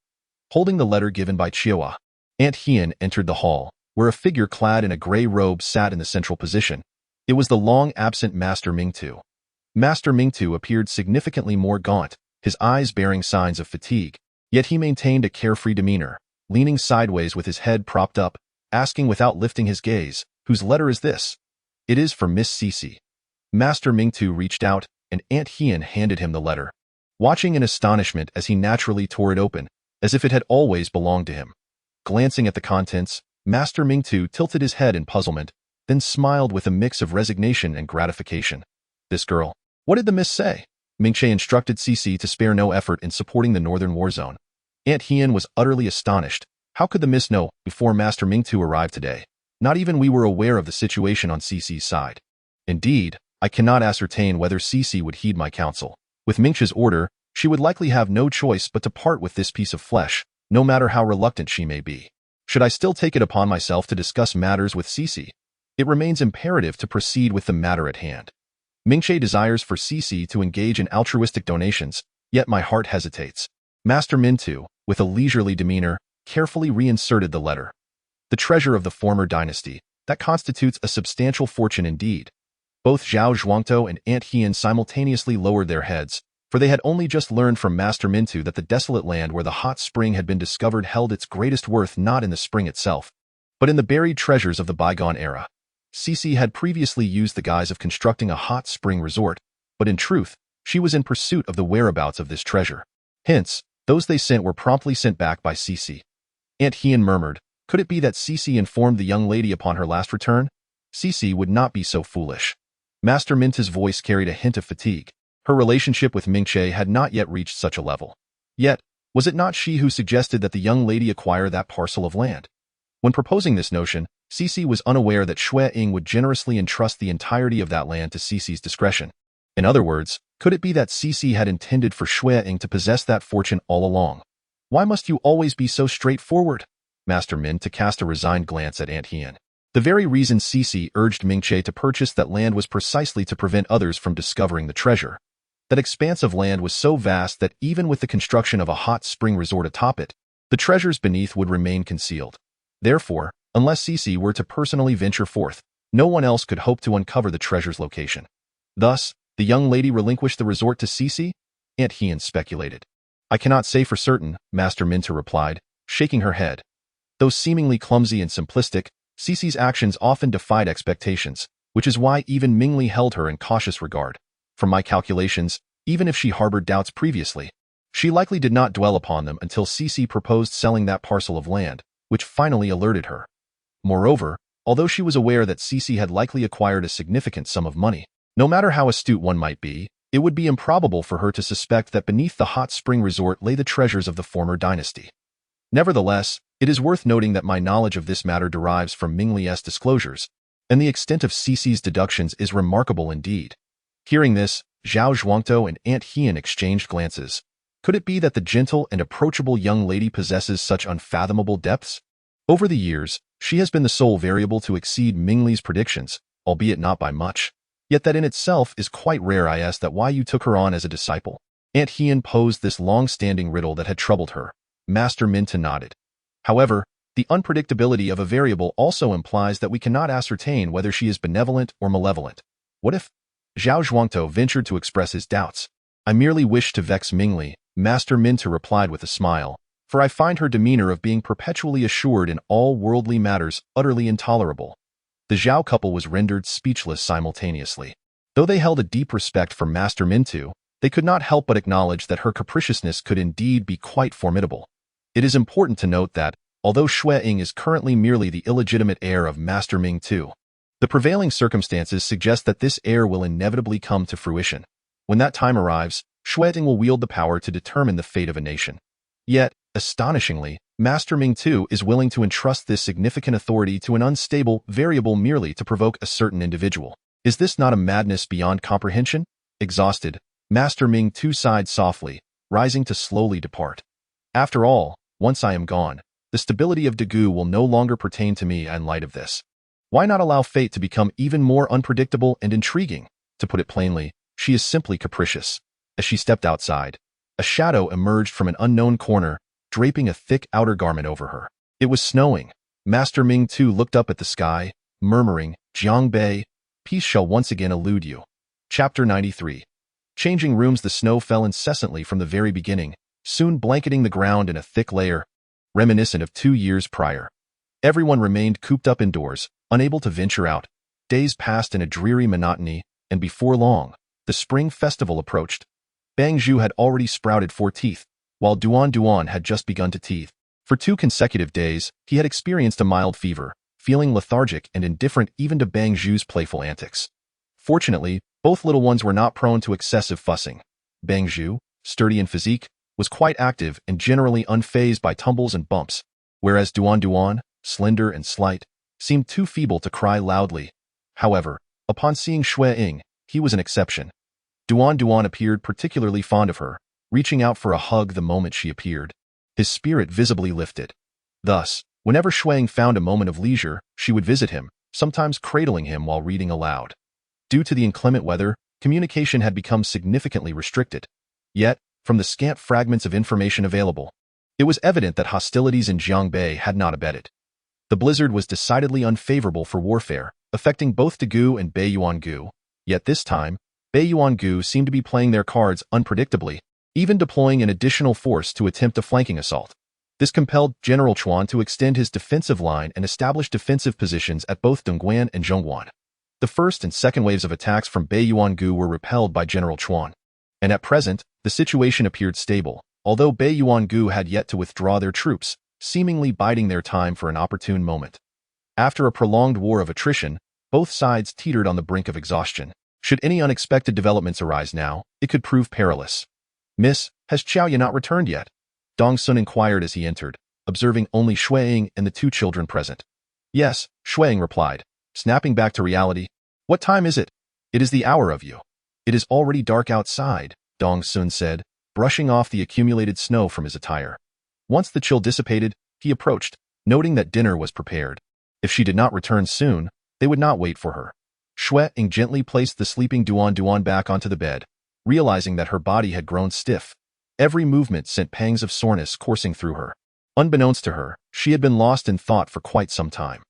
Holding the letter given by Xiao, Aunt Hien entered the hall, where a figure clad in a gray robe sat in the central position. It was the long-absent Master Mingtu. Master Mingtu appeared significantly more gaunt, his eyes bearing signs of fatigue, yet he maintained a carefree demeanor, leaning sideways with his head propped up, asking without lifting his gaze, whose letter is this? It is for Miss Cici. Master Mingtu reached out, and Aunt Hien handed him the letter, watching in astonishment as he naturally tore it open, as if it had always belonged to him. Glancing at the contents, Master Mingtu tilted his head in puzzlement, then smiled with a mix of resignation and gratification. This girl. What did the miss say? Mingche instructed Cici to spare no effort in supporting the northern war zone. Aunt Hien was utterly astonished. How could the miss know before Master Mingtu arrived today? Not even we were aware of the situation on Cici's side. Indeed, I cannot ascertain whether Cici would heed my counsel. With Mingche's order, she would likely have no choice but to part with this piece of flesh, no matter how reluctant she may be. Should I still take it upon myself to discuss matters with Cece? It remains imperative to proceed with the matter at hand. Mingxie desires for Cece to engage in altruistic donations, yet my heart hesitates. Master Mintu, with a leisurely demeanor, carefully reinserted the letter. The treasure of the former dynasty, that constitutes a substantial fortune indeed. Both Zhao Zhuangtou and Aunt Hien simultaneously lowered their heads, for they had only just learned from Master Mintu that the desolate land where the hot spring had been discovered held its greatest worth not in the spring itself, but in the buried treasures of the bygone era. Cece had previously used the guise of constructing a hot spring resort, but in truth, she was in pursuit of the whereabouts of this treasure. Hence, those they sent were promptly sent back by Cece. Aunt Hien murmured, could it be that Cece informed the young lady upon her last return? Cece would not be so foolish. Master Mintu's voice carried a hint of fatigue. Her relationship with Mingxie had not yet reached such a level. Yet, was it not she who suggested that the young lady acquire that parcel of land? When proposing this notion, Cece was unaware that Xue Ying would generously entrust the entirety of that land to Cece's discretion. In other words, could it be that Cece had intended for Xue Ying to possess that fortune all along? Why must you always be so straightforward? Master Min to cast a resigned glance at Aunt Hien. The very reason Cece urged Mingxie to purchase that land was precisely to prevent others from discovering the treasure. That expanse of land was so vast that even with the construction of a hot spring resort atop it, the treasures beneath would remain concealed. Therefore, unless Cece were to personally venture forth, no one else could hope to uncover the treasure's location. Thus, the young lady relinquished the resort to Cece? Aunt Hien speculated. I cannot say for certain, Master Mintu replied, shaking her head. Though seemingly clumsy and simplistic, Cece's actions often defied expectations, which is why even Mingli held her in cautious regard. From my calculations, even if she harbored doubts previously, she likely did not dwell upon them until Cece proposed selling that parcel of land, which finally alerted her. Moreover, although she was aware that Cece had likely acquired a significant sum of money, no matter how astute one might be, it would be improbable for her to suspect that beneath the hot spring resort lay the treasures of the former dynasty. Nevertheless, it is worth noting that my knowledge of this matter derives from Mingli's disclosures, and the extent of Cece's deductions is remarkable indeed. Hearing this, Zhao Zhuangtou and Aunt Hien exchanged glances. Could it be that the gentle and approachable young lady possesses such unfathomable depths? Over the years, she has been the sole variable to exceed Mingli's predictions, albeit not by much. Yet that in itself is quite rare. I asked that why you took her on as a disciple. Aunt Hien posed this long-standing riddle that had troubled her. Master Mintu nodded. However, the unpredictability of a variable also implies that we cannot ascertain whether she is benevolent or malevolent. What if? Zhao Zhuangtou ventured to express his doubts. I merely wish to vex Mingli, Master Mintu replied with a smile, for I find her demeanor of being perpetually assured in all worldly matters utterly intolerable. The Zhao couple was rendered speechless simultaneously. Though they held a deep respect for Master Mintu, they could not help but acknowledge that her capriciousness could indeed be quite formidable. It is important to note that, although Xue Ying is currently merely the illegitimate heir of Master Ming-Tu, the prevailing circumstances suggest that this heir will inevitably come to fruition. When that time arrives, Xue Ying will wield the power to determine the fate of a nation. Yet, astonishingly, Master Ming-Tu is willing to entrust this significant authority to an unstable variable merely to provoke a certain individual. Is this not a madness beyond comprehension? Exhausted, Master Ming-Tu sighed softly, rising to slowly depart. After all, once I am gone, the stability of Dagu will no longer pertain to me in light of this. Why not allow fate to become even more unpredictable and intriguing? To put it plainly, she is simply capricious. As she stepped outside, a shadow emerged from an unknown corner, draping a thick outer garment over her. It was snowing. Master Ming-Tu looked up at the sky, murmuring, Jiang Bei, peace shall once again elude you. Chapter 93. Changing rooms. The snow fell incessantly from the very beginning, soon blanketing the ground in a thick layer, reminiscent of 2 years prior. Everyone remained cooped up indoors, unable to venture out. Days passed in a dreary monotony, and before long, the spring festival approached. Bang Zhu had already sprouted 4 teeth, while Duan Duan had just begun to teeth. For 2 consecutive days, he had experienced a mild fever, feeling lethargic and indifferent even to Bang Zhu's playful antics. Fortunately, both little ones were not prone to excessive fussing. Bang Zhu, sturdy in physique, was quite active and generally unfazed by tumbles and bumps, whereas Duan Duan, slender and slight, seemed too feeble to cry loudly. However, upon seeing Xue Ying, he was an exception. Duan Duan appeared particularly fond of her, reaching out for a hug the moment she appeared. His spirit visibly lifted. Thus, Whenever Xue Ying found a moment of leisure, she would visit him, sometimes cradling him while reading aloud. Due to the inclement weather, communication had become significantly restricted. Yet, from the scant fragments of information available, it was evident that hostilities in Jiangbei had not abated. The blizzard was decidedly unfavorable for warfare, affecting both Dagu and Beiyuangu. Yet this time, Beiyuangu seemed to be playing their cards unpredictably, even deploying an additional force to attempt a flanking assault. This compelled General Chuan to extend his defensive line and establish defensive positions at both Dongguan and Zhongguan. The first and second waves of attacks from Beiyuangu were repelled by General Chuan. And at present, the situation appeared stable, although Beiyuangu had yet to withdraw their troops, seemingly biding their time for an opportune moment. After a prolonged war of attrition, both sides teetered on the brink of exhaustion. Should any unexpected developments arise now, it could prove perilous. "Miss, has Xiaoya not returned yet?" Dong Sun inquired as he entered, observing only Xue Ying and the two children present. "Yes," Xue Ying replied, snapping back to reality. "What time is it?" "It is the hour of you." "It is already dark outside," Dong Sun said, brushing off the accumulated snow from his attire. Once the chill dissipated, he approached, noting that dinner was prepared. If she did not return soon, they would not wait for her. Xue Ying gently placed the sleeping Duan back onto the bed, realizing that her body had grown stiff. Every movement sent pangs of soreness coursing through her. Unbeknownst to her, she had been lost in thought for quite some time.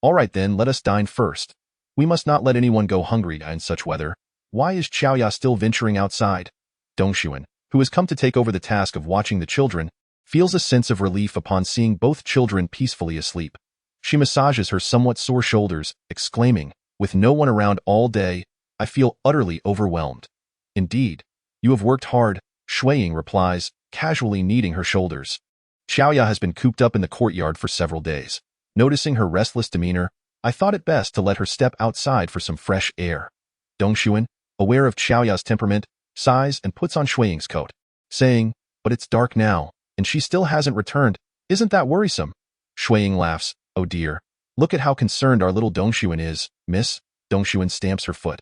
"All right then, let us dine first. We must not let anyone go hungry in such weather. Why is Xiaoya still venturing outside?" Dongxuan, who has come to take over the task of watching the children, feels a sense of relief upon seeing both children peacefully asleep. She massages her somewhat sore shoulders, exclaiming, "With no one around all day, I feel utterly overwhelmed." "Indeed, you have worked hard," Xue Ying replies, casually kneading her shoulders. Xiaoya has been cooped up in the courtyard for several days. Noticing her restless demeanor, I thought it best to let her step outside for some fresh air. Dongxuan, aware of Xiaoya's temperament, sighs and puts on Xue Ying's coat, saying, "But it's dark now, and she still hasn't returned. Isn't that worrisome?" Xue Ying laughs. "Oh dear. Look at how concerned our little Dongxuan is, miss." Dongxuan stamps her foot.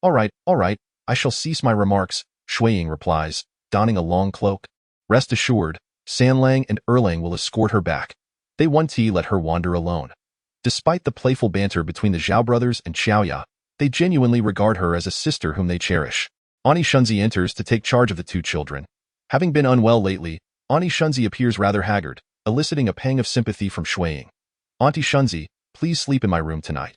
All right, I shall cease my remarks," Xue Ying replies, donning a long cloak. Rest assured, Sanlang and Erlang will escort her back. They won't let her wander alone. Despite the playful banter between the Zhao brothers and Xiaoya, they genuinely regard her as a sister whom they cherish. Auntie Shunzi enters to take charge of the two children. Having been unwell lately, Auntie Shunzi appears rather haggard, eliciting a pang of sympathy from Xue Ying. "Auntie Shunzi, please sleep in my room tonight.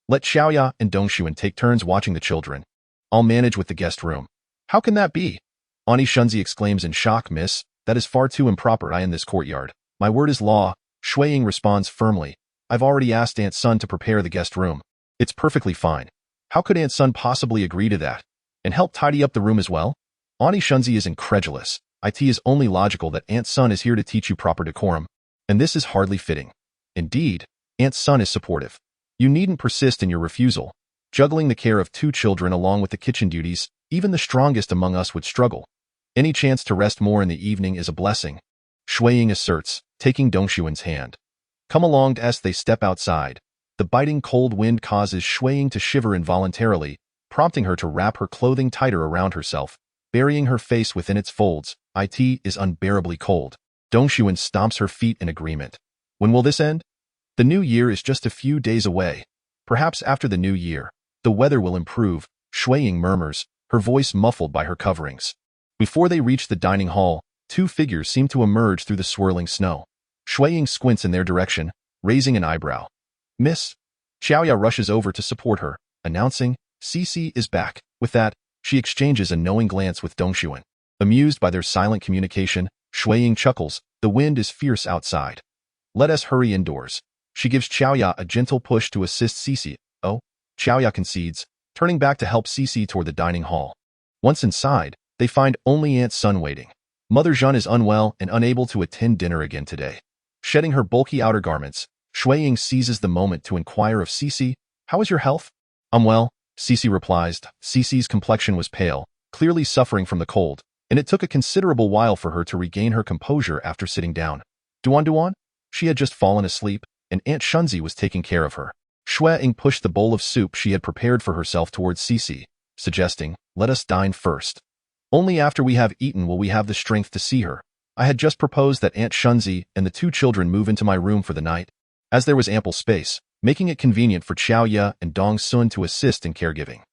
Let Xiaoya and Dongxuan take turns watching the children. I'll manage with the guest room." "How can that be?" Auntie Shunzi exclaims in shock. "Miss, that is far too improper. I in this courtyard. My word is law." Xue Ying responds firmly. "I've already asked Aunt Sun to prepare the guest room. It's perfectly fine. How could Aunt Sun possibly agree to that? And help tidy up the room as well?" Auntie Shunzi is incredulous. "It is only logical that Aunt Sun is here to teach you proper decorum. And this is hardly fitting." "Indeed, Aunt Sun is supportive. You needn't persist in your refusal. Juggling the care of two children along with the kitchen duties, even the strongest among us would struggle. Any chance to rest more in the evening is a blessing," Xue Ying asserts, taking Dongxuan's hand. "Come along," as they step outside. The biting cold wind causes Xue Ying to shiver involuntarily, prompting her to wrap her clothing tighter around herself, burying her face within its folds. "It is unbearably cold." Dongxuan stomps her feet in agreement. "When will this end?" "The new year is just a few days away. Perhaps after the new year, the weather will improve," Xue Ying murmurs, her voice muffled by her coverings. Before they reach the dining hall, two figures seem to emerge through the swirling snow. Xue Ying squints in their direction, raising an eyebrow. "Miss." Xiaoya rushes over to support her, announcing, "Cici is back." With that, she exchanges a knowing glance with Dongxuan. Amused by their silent communication, Xue Ying chuckles. The wind is fierce outside. "Let us hurry indoors." She gives Xiaoya a gentle push to assist Cici. "Oh." Xiaoya concedes, turning back to help Cici toward the dining hall. Once inside, they find only Aunt Sun waiting. Mother Zhen is unwell and unable to attend dinner again today. Shedding her bulky outer garments, Xue Ying seizes the moment to inquire of Cici, "How is your health?" "I'm well," Cici replies. Cici's complexion was pale, clearly suffering from the cold, and it took a considerable while for her to regain her composure after sitting down. Duan? She had just fallen asleep, and Aunt Shunzi was taking care of her. Xue Ying pushed the bowl of soup she had prepared for herself towards Cici, suggesting, "Let us dine first. Only after we have eaten will we have the strength to see her. I had just proposed that Aunt Shunzi and the two children move into my room for the night, as there was ample space, making it convenient for Xiao Ye and Dong Sun to assist in caregiving.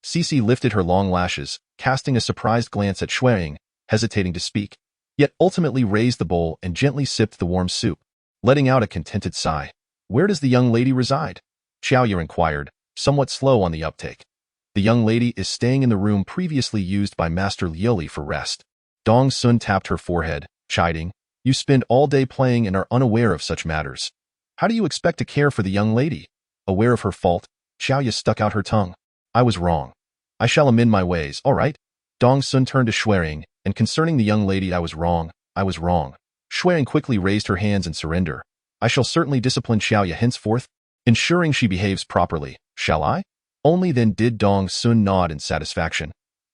Cece lifted her long lashes, casting a surprised glance at Xue Ying, hesitating to speak, yet ultimately raised the bowl and gently sipped the warm soup, letting out a contented sigh. Where does the young lady reside? Xiao Ye inquired, somewhat slow on the uptake. The young lady is staying in the room previously used by Master Liuli for rest. Dong Sun tapped her forehead, chiding, You spend all day playing and are unaware of such matters. How do you expect to care for the young lady? Aware of her fault, Xiao Ye stuck out her tongue. I was wrong. I shall amend my ways, all right? Dong Sun turned to Xue Ying, and concerning the young lady, I was wrong. Xue Ying quickly raised her hands in surrender. I shall certainly discipline Xiao Ye henceforth, ensuring she behaves properly. Shall I? Only then did Dong Sun nod in satisfaction.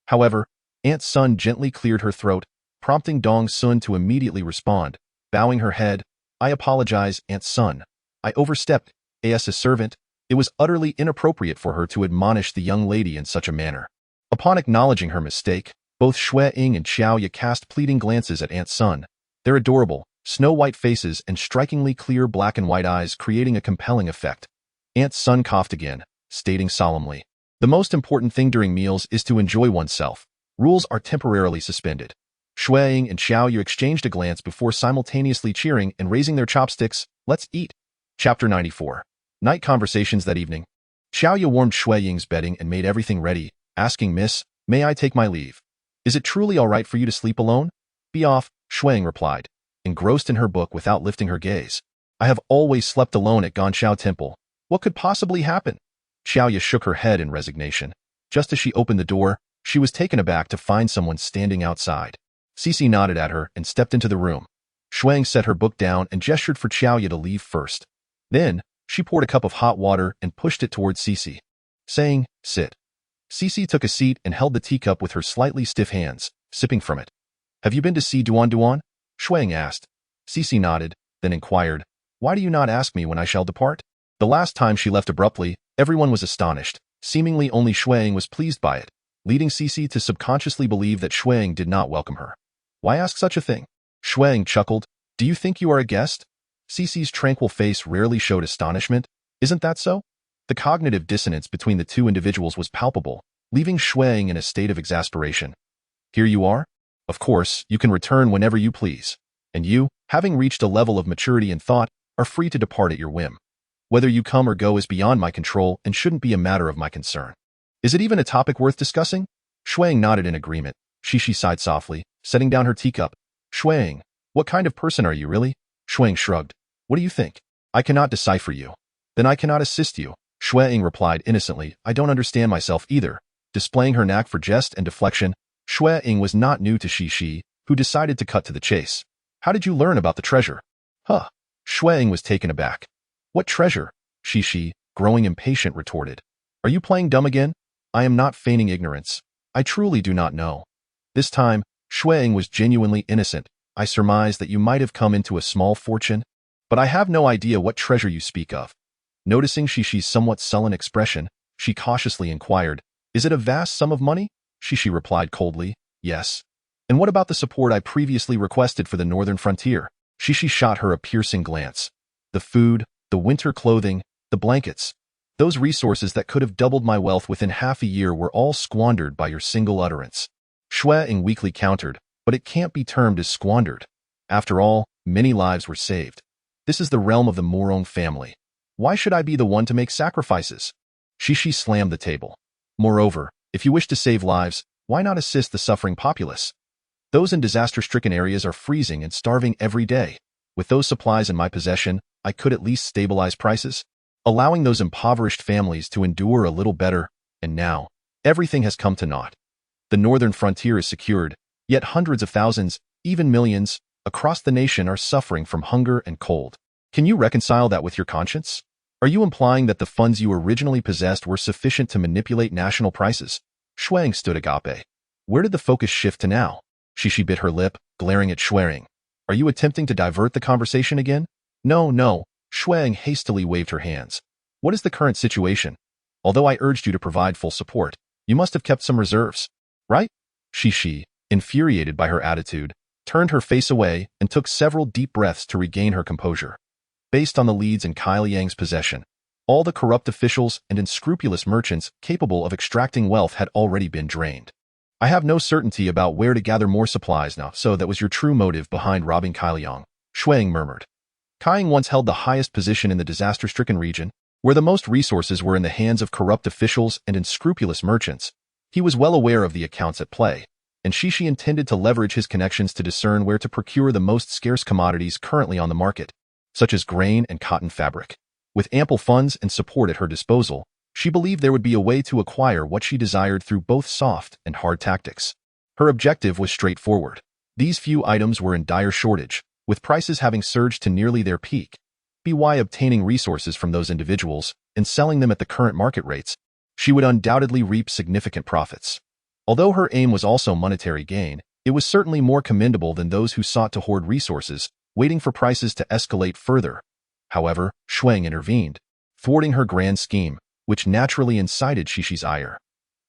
However, Aunt Sun gently cleared her throat, prompting Dong Sun to immediately respond, bowing her head. I apologize, Aunt Sun. I overstepped. As a servant, it was utterly inappropriate for her to admonish the young lady in such a manner. Upon acknowledging her mistake, both Xue Ying and Xiao Ye cast pleading glances at Aunt Sun, their adorable, snow-white faces and strikingly clear black and white eyes creating a compelling effect. Aunt Sun coughed again, stating solemnly, The most important thing during meals is to enjoy oneself. Rules are temporarily suspended. Xue Ying and Xiao Ye exchanged a glance before simultaneously cheering and raising their chopsticks. Let's eat. Chapter 94. Night conversations that evening. Xiao Ye warmed Xue Ying's bedding and made everything ready, asking, Miss, may I take my leave? Is it truly all right for you to sleep alone? Be off, Xue Ying replied, engrossed in her book without lifting her gaze. I have always slept alone at Ganshao Temple. What could possibly happen? Xiao Ye shook her head in resignation. Just as she opened the door, she was taken aback to find someone standing outside. Cece nodded at her and stepped into the room. Xue Ying set her book down and gestured for Xiao Ye to leave first. Then, she poured a cup of hot water and pushed it towards Cece, saying, Sit. Cece took a seat and held the teacup with her slightly stiff hands, sipping from it. Have you been to see Duan Duan? Xue Ying asked. Cece nodded, then inquired, Why do you not ask me when I shall depart? The last time she left abruptly, everyone was astonished. Seemingly only Xue Ying was pleased by it, leading Cece to subconsciously believe that Xue Ying did not welcome her. Why ask such a thing? Xue Ying chuckled. Do you think you are a guest? Cece's tranquil face rarely showed astonishment. Isn't that so? The cognitive dissonance between the two individuals was palpable, leaving Xue Ying in a state of exasperation. Here you are? Of course, you can return whenever you please. And you, having reached a level of maturity and thought, are free to depart at your whim. Whether you come or go is beyond my control and shouldn't be a matter of my concern. Is it even a topic worth discussing? Xue Ying nodded in agreement. She sighed softly, setting down her teacup. Xue Ying, what kind of person are you really? Xue Ying shrugged. What do you think? I cannot decipher you. Then I cannot assist you. Xue Ying replied innocently. I don't understand myself either. Displaying her knack for jest and deflection, Xue Ying was not new to Shi, who decided to cut to the chase. How did you learn about the treasure? Huh. Xue Ying was taken aback. What treasure? Shi, growing impatient, retorted. Are you playing dumb again? I am not feigning ignorance. I truly do not know. This time, Xue Ying was genuinely innocent. I surmise that you might have come into a small fortune, but I have no idea what treasure you speak of. Noticing Shishi's somewhat sullen expression, she cautiously inquired, Is it a vast sum of money? Shishi replied coldly, Yes. And what about the support I previously requested for the northern frontier? Shishi shot her a piercing glance. The food, the winter clothing, the blankets. Those resources that could have doubled my wealth within half a year were all squandered by your single utterance. Xue Ying weakly countered, but it can't be termed as squandered. After all, many lives were saved. This is the realm of the Morong family. Why should I be the one to make sacrifices? Shishi slammed the table. Moreover, if you wish to save lives, why not assist the suffering populace? Those in disaster-stricken areas are freezing and starving every day. With those supplies in my possession, I could at least stabilize prices, allowing those impoverished families to endure a little better, and now, everything has come to naught. The northern frontier is secured, yet hundreds of thousands, even millions, across the nation are suffering from hunger and cold. Can you reconcile that with your conscience? Are you implying that the funds you originally possessed were sufficient to manipulate national prices? Xue Ying stood agape. Where did the focus shift to now? Shishi bit her lip, glaring at Xue Ying. Are you attempting to divert the conversation again? No. Xue Ying hastily waved her hands. What is the current situation? Although I urged you to provide full support, you must have kept some reserves, right? Shishi, infuriated by her attitude, turned her face away, and took several deep breaths to regain her composure. Based on the leads in Xue Ying's possession, all the corrupt officials and unscrupulous merchants capable of extracting wealth had already been drained. I have no certainty about where to gather more supplies now, so that was your true motive behind robbing Xue Ying, Xue Ying murmured. Xue Ying once held the highest position in the disaster-stricken region, where the most resources were in the hands of corrupt officials and unscrupulous merchants. He was well aware of the accounts at play, and Xixi intended to leverage his connections to discern where to procure the most scarce commodities currently on the market, such as grain and cotton fabric. With ample funds and support at her disposal, she believed there would be a way to acquire what she desired through both soft and hard tactics. Her objective was straightforward. These few items were in dire shortage, with prices having surged to nearly their peak. By obtaining resources from those individuals and selling them at the current market rates, she would undoubtedly reap significant profits. Although her aim was also monetary gain, it was certainly more commendable than those who sought to hoard resources, waiting for prices to escalate further. However, Xue Ying intervened, thwarting her grand scheme, which naturally incited Xixi's ire.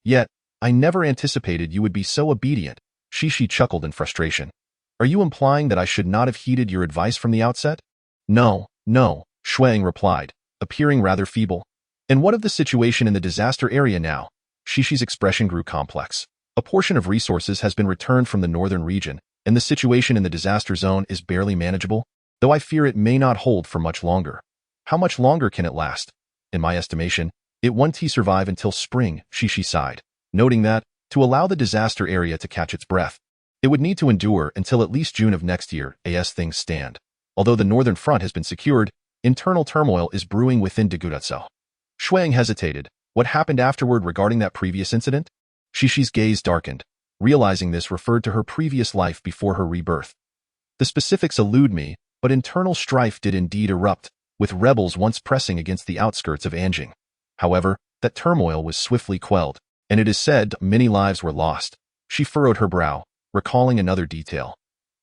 Yet, I never anticipated you would be so obedient, Xixi chuckled in frustration. Are you implying that I should not have heeded your advice from the outset? No, Xue Ying replied, appearing rather feeble. And what of the situation in the disaster area now? Xixi's expression grew complex. A portion of resources has been returned from the northern region, and the situation in the disaster zone is barely manageable, though I fear it may not hold for much longer. How much longer can it last? In my estimation, it won't survive until spring, Xixi sighed, noting that, to allow the disaster area to catch its breath, it would need to endure until at least June of next year as things stand. Although the northern front has been secured, internal turmoil is brewing within Daoism. Xue Ying hesitated. What happened afterward regarding that previous incident? Xixi's gaze darkened, realizing this referred to her previous life before her rebirth. The specifics elude me, but internal strife did indeed erupt, with rebels once pressing against the outskirts of Anjing. However, that turmoil was swiftly quelled, and it is said many lives were lost. She furrowed her brow, recalling another detail.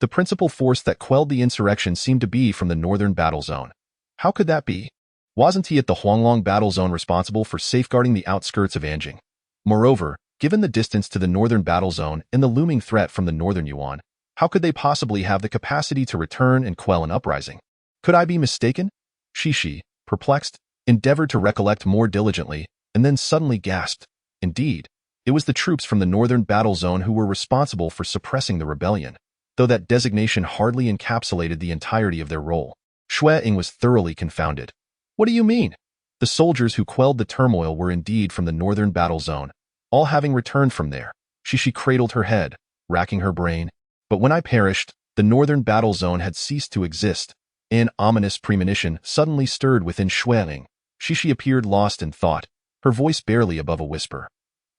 The principal force that quelled the insurrection seemed to be from the northern battle zone. How could that be? Wasn't he at the Huanglong battle zone responsible for safeguarding the outskirts of Anjing? Moreover, given the distance to the northern battle zone and the looming threat from the northern Yuan, how could they possibly have the capacity to return and quell an uprising? Could I be mistaken? Xixi, perplexed, endeavored to recollect more diligently, and then suddenly gasped. Indeed, it was the troops from the northern battle zone who were responsible for suppressing the rebellion, though that designation hardly encapsulated the entirety of their role. Xue Ying was thoroughly confounded. What do you mean? The soldiers who quelled the turmoil were indeed from the northern battle zone, all having returned from there. Xixi cradled her head, racking her brain. But when I perished, the northern battle zone had ceased to exist. An ominous premonition suddenly stirred within Xue Ying. Xixi appeared lost in thought, her voice barely above a whisper.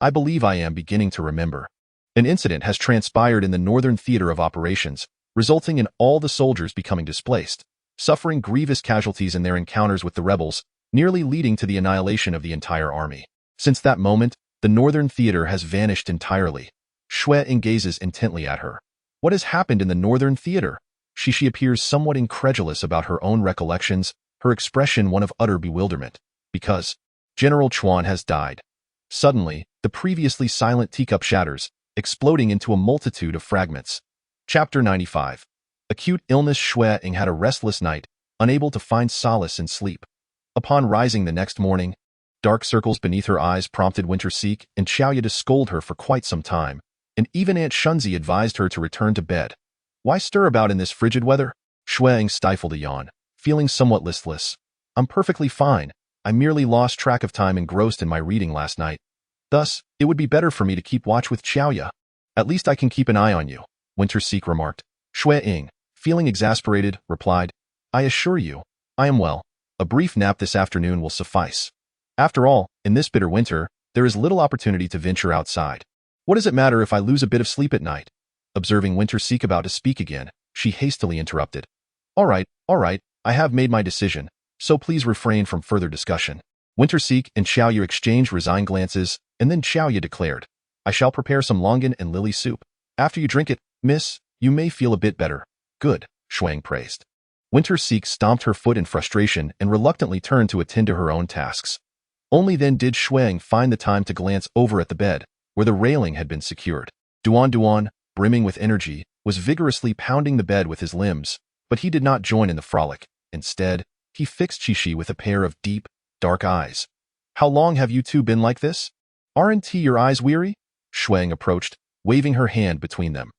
I believe I am beginning to remember. An incident has transpired in the northern theater of operations, resulting in all the soldiers becoming displaced, suffering grievous casualties in their encounters with the rebels, nearly leading to the annihilation of the entire army. Since that moment, the northern theater has vanished entirely. Xue Ying gazes intently at her. What has happened in the northern theater? Xixi appears somewhat incredulous about her own recollections, her expression one of utter bewilderment. Because General Chuan has died. Suddenly, the previously silent teacup shatters, exploding into a multitude of fragments. Chapter 95. Acute illness. Xue Ying had a restless night, unable to find solace in sleep. Upon rising the next morning, dark circles beneath her eyes prompted Winter Seek and Xiaoya to scold her for quite some time, and even Aunt Shunzi advised her to return to bed. Why stir about in this frigid weather? Xue Ying stifled a yawn, feeling somewhat listless. I'm perfectly fine. I merely lost track of time engrossed in my reading last night. Thus, it would be better for me to keep watch with Xiaoya. At least I can keep an eye on you, Winter Seek remarked. Xue Ying, feeling exasperated, replied, I assure you, I am well. A brief nap this afternoon will suffice. After all, in this bitter winter, there is little opportunity to venture outside. What does it matter if I lose a bit of sleep at night? Observing Winter Seek about to speak again, she hastily interrupted. All right, I have made my decision, so please refrain from further discussion. Winter Seek and Xiaoya exchanged resigned glances, and then Xiaoya declared, I shall prepare some longan and lily soup. After you drink it, miss, you may feel a bit better. Good, Xue Ying praised. Winter Seek stomped her foot in frustration and reluctantly turned to attend to her own tasks. Only then did Xue Ying find the time to glance over at the bed, where the railing had been secured. Duan, brimming with energy, was vigorously pounding the bed with his limbs, but he did not join in the frolic. Instead, he fixed Xie with a pair of deep, dark eyes. How long have you two been like this? Aren't your eyes weary? Xue Ying approached, waving her hand between them.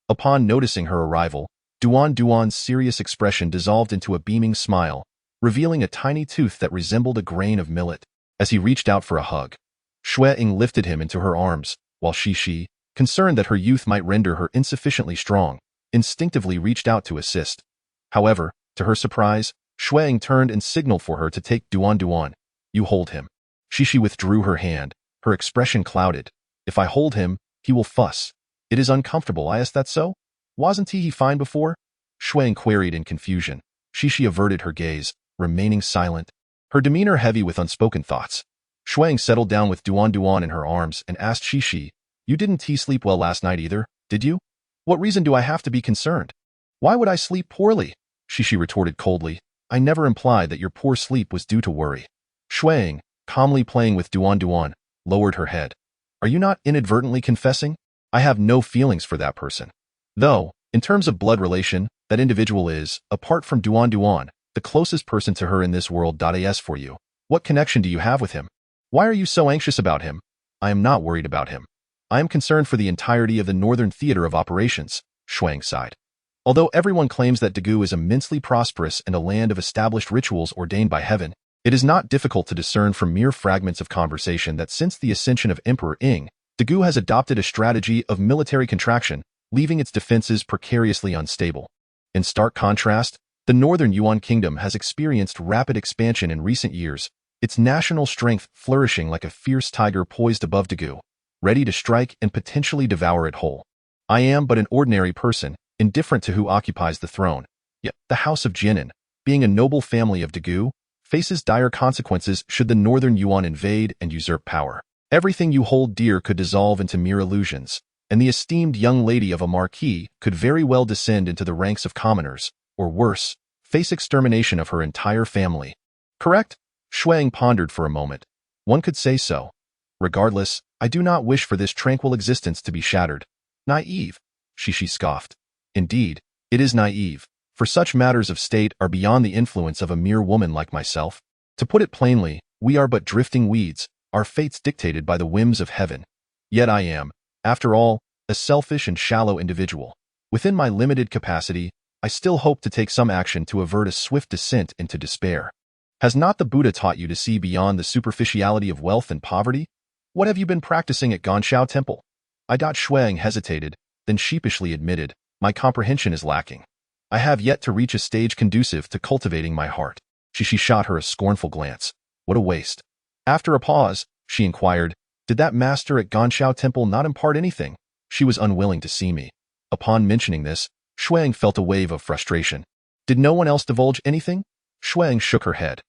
Upon noticing her arrival, Duan's serious expression dissolved into a beaming smile, revealing a tiny tooth that resembled a grain of millet. As he reached out for a hug, Xue Ying lifted him into her arms, while Xie, concerned that her youth might render her insufficiently strong, instinctively reached out to assist. However, to her surprise, Xue Ying turned and signaled for her to take Duan. You hold him. Xie withdrew her hand, her expression clouded. If I hold him, he will fuss. It is uncomfortable, is that so? Wasn't he fine before? Xue Ying queried in confusion. Xie averted her gaze, remaining silent, her demeanor heavy with unspoken thoughts. Xue Ying settled down with Duan in her arms and asked Xie, You didn't sleep well last night either, did you? What reason do I have to be concerned? Why would I sleep poorly? Xie retorted coldly. I never implied that your poor sleep was due to worry. Xue Ying, calmly playing with Duan, lowered her head. Are you not inadvertently confessing? I have no feelings for that person. Though, in terms of blood relation, that individual is, apart from Duan, the closest person to her in this world. As for you, what connection do you have with him? Why are you so anxious about him? I am not worried about him. I am concerned for the entirety of the northern theater of operations, Xue Ying sighed. Although everyone claims that Dagu is immensely prosperous and a land of established rituals ordained by heaven, it is not difficult to discern from mere fragments of conversation that since the ascension of Emperor Ying, Dagu has adopted a strategy of military contraction, leaving its defenses precariously unstable. In stark contrast, the northern Yuan kingdom has experienced rapid expansion in recent years, its national strength flourishing like a fierce tiger poised above Dagu, ready to strike and potentially devour it whole. I am but an ordinary person, indifferent to who occupies the throne. Yet, the House of Jinan, being a noble family of Dagu, faces dire consequences should the northern Yuan invade and usurp power. Everything you hold dear could dissolve into mere illusions, and the esteemed young lady of a marquis could very well descend into the ranks of commoners, or worse, face extermination of her entire family. Correct? Xue Ying pondered for a moment. One could say so. Regardless, I do not wish for this tranquil existence to be shattered. Naive, Xie scoffed. Indeed, it is naive, for such matters of state are beyond the influence of a mere woman like myself. To put it plainly, we are but drifting weeds, our fates dictated by the whims of heaven. Yet I am, after all, a selfish and shallow individual. Within my limited capacity, I still hope to take some action to avert a swift descent into despair. Has not the Buddha taught you to see beyond the superficiality of wealth and poverty? What have you been practicing at Ganshao Temple? Xue Ying hesitated, then sheepishly admitted, my comprehension is lacking. I have yet to reach a stage conducive to cultivating my heart. Xie shot her a scornful glance. What a waste. After a pause, she inquired, did that master at Ganshao Temple not impart anything? She was unwilling to see me. Upon mentioning this, Xue Ying felt a wave of frustration. Did no one else divulge anything? Xue Ying shook her head.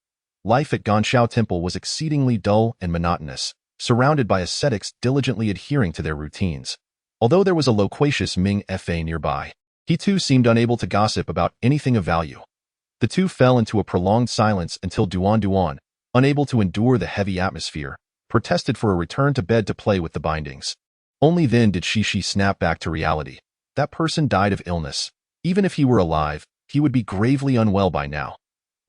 Life at Ganshao Temple was exceedingly dull and monotonous, surrounded by ascetics diligently adhering to their routines. Although there was a loquacious Ming Fa nearby, he too seemed unable to gossip about anything of value. The two fell into a prolonged silence until Duan, unable to endure the heavy atmosphere, protested for a return to bed to play with the bindings. Only then did Xie snap back to reality. That person died of illness. Even if he were alive, he would be gravely unwell by now.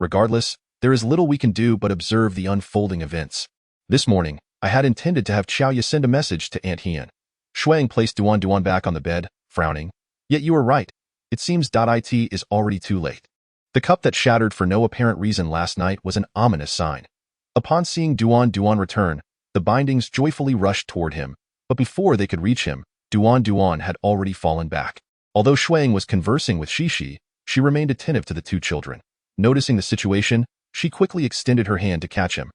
Regardless, there is little we can do but observe the unfolding events. This morning, I had intended to have Xiaoye send a message to Aunt Hien. Xue Ying placed Duan back on the bed, frowning. Yet you are right. It seems it is already too late. The cup that shattered for no apparent reason last night was an ominous sign. Upon seeing Duan return, the bindings joyfully rushed toward him, but before they could reach him, Duan had already fallen back. Although Xue Ying was conversing with Xie, she remained attentive to the two children. Noticing the situation, she quickly extended her hand to catch him.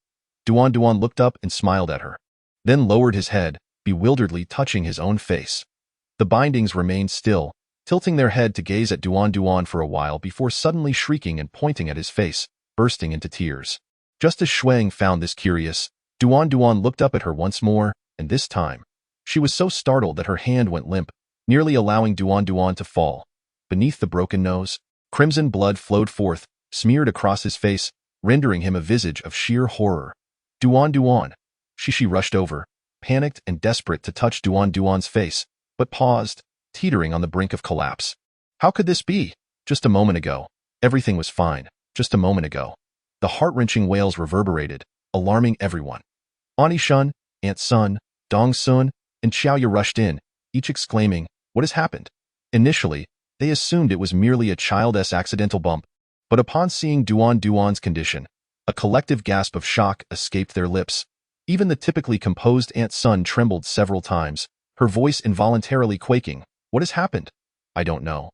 Duan looked up and smiled at her, then lowered his head, bewilderedly touching his own face. The bindings remained still, tilting their head to gaze at Duan for a while before suddenly shrieking and pointing at his face, bursting into tears. Just as Xue Ying found this curious, Duan looked up at her once more, and this time, she was so startled that her hand went limp, nearly allowing Duan to fall. Beneath the broken nose, crimson blood flowed forth, smeared across his face, rendering him a visage of sheer horror. Duan. Xie rushed over, panicked and desperate to touch Duan's face, but paused, teetering on the brink of collapse. How could this be? Just a moment ago, everything was fine. Just a moment ago. The heart-wrenching wails reverberated, alarming everyone. Auntie Shun, Aunt Sun, Dong Sun, and Xiaoya rushed in, each exclaiming, "What has happened?" Initially, they assumed it was merely a child's accidental bump, but upon seeing Duan's condition, a collective gasp of shock escaped their lips. Even the typically composed Aunt Sun trembled several times, her voice involuntarily quaking. "What has happened?" "I don't know."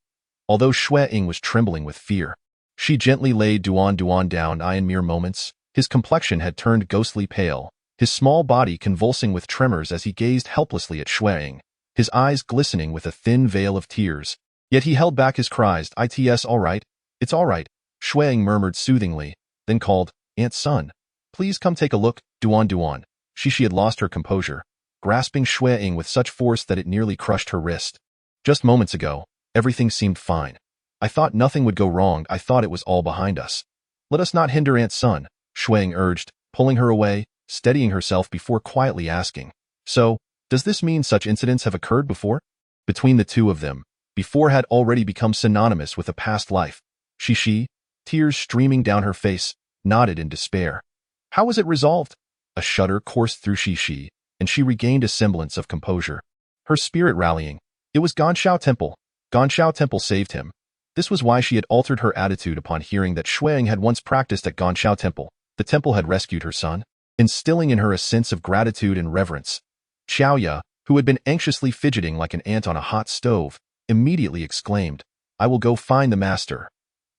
Although Xue Ying was trembling with fear, she gently laid Duan down. In mere moments, his complexion had turned ghostly pale, his small body convulsing with tremors as he gazed helplessly at Xue Ying, his eyes glistening with a thin veil of tears. Yet he held back his cries. "It's all right. It's all right," Xue Ying murmured soothingly, then called, "Aunt Sun, please come take a look." Duan. She had lost her composure, grasping Xue Ying with such force that it nearly crushed her wrist. "Just moments ago, everything seemed fine. I thought nothing would go wrong. I thought it was all behind us." "Let us not hinder Aunt Sun," Xue Ying urged, pulling her away, steadying herself before quietly asking, "So, does this mean such incidents have occurred before?" Between the two of them, before had already become synonymous with a past life. She, tears streaming down her face, nodded in despair. "How was it resolved?" A shudder coursed through She, and she regained a semblance of composure, her spirit rallying. It was Ganshao Temple. Ganshao Temple saved him. This was why she had altered her attitude upon hearing that Xue Ying had once practiced at Ganshao Temple. The temple had rescued her son, instilling in her a sense of gratitude and reverence. Xiaoya, who had been anxiously fidgeting like an ant on a hot stove, immediately exclaimed, "I will go find the master."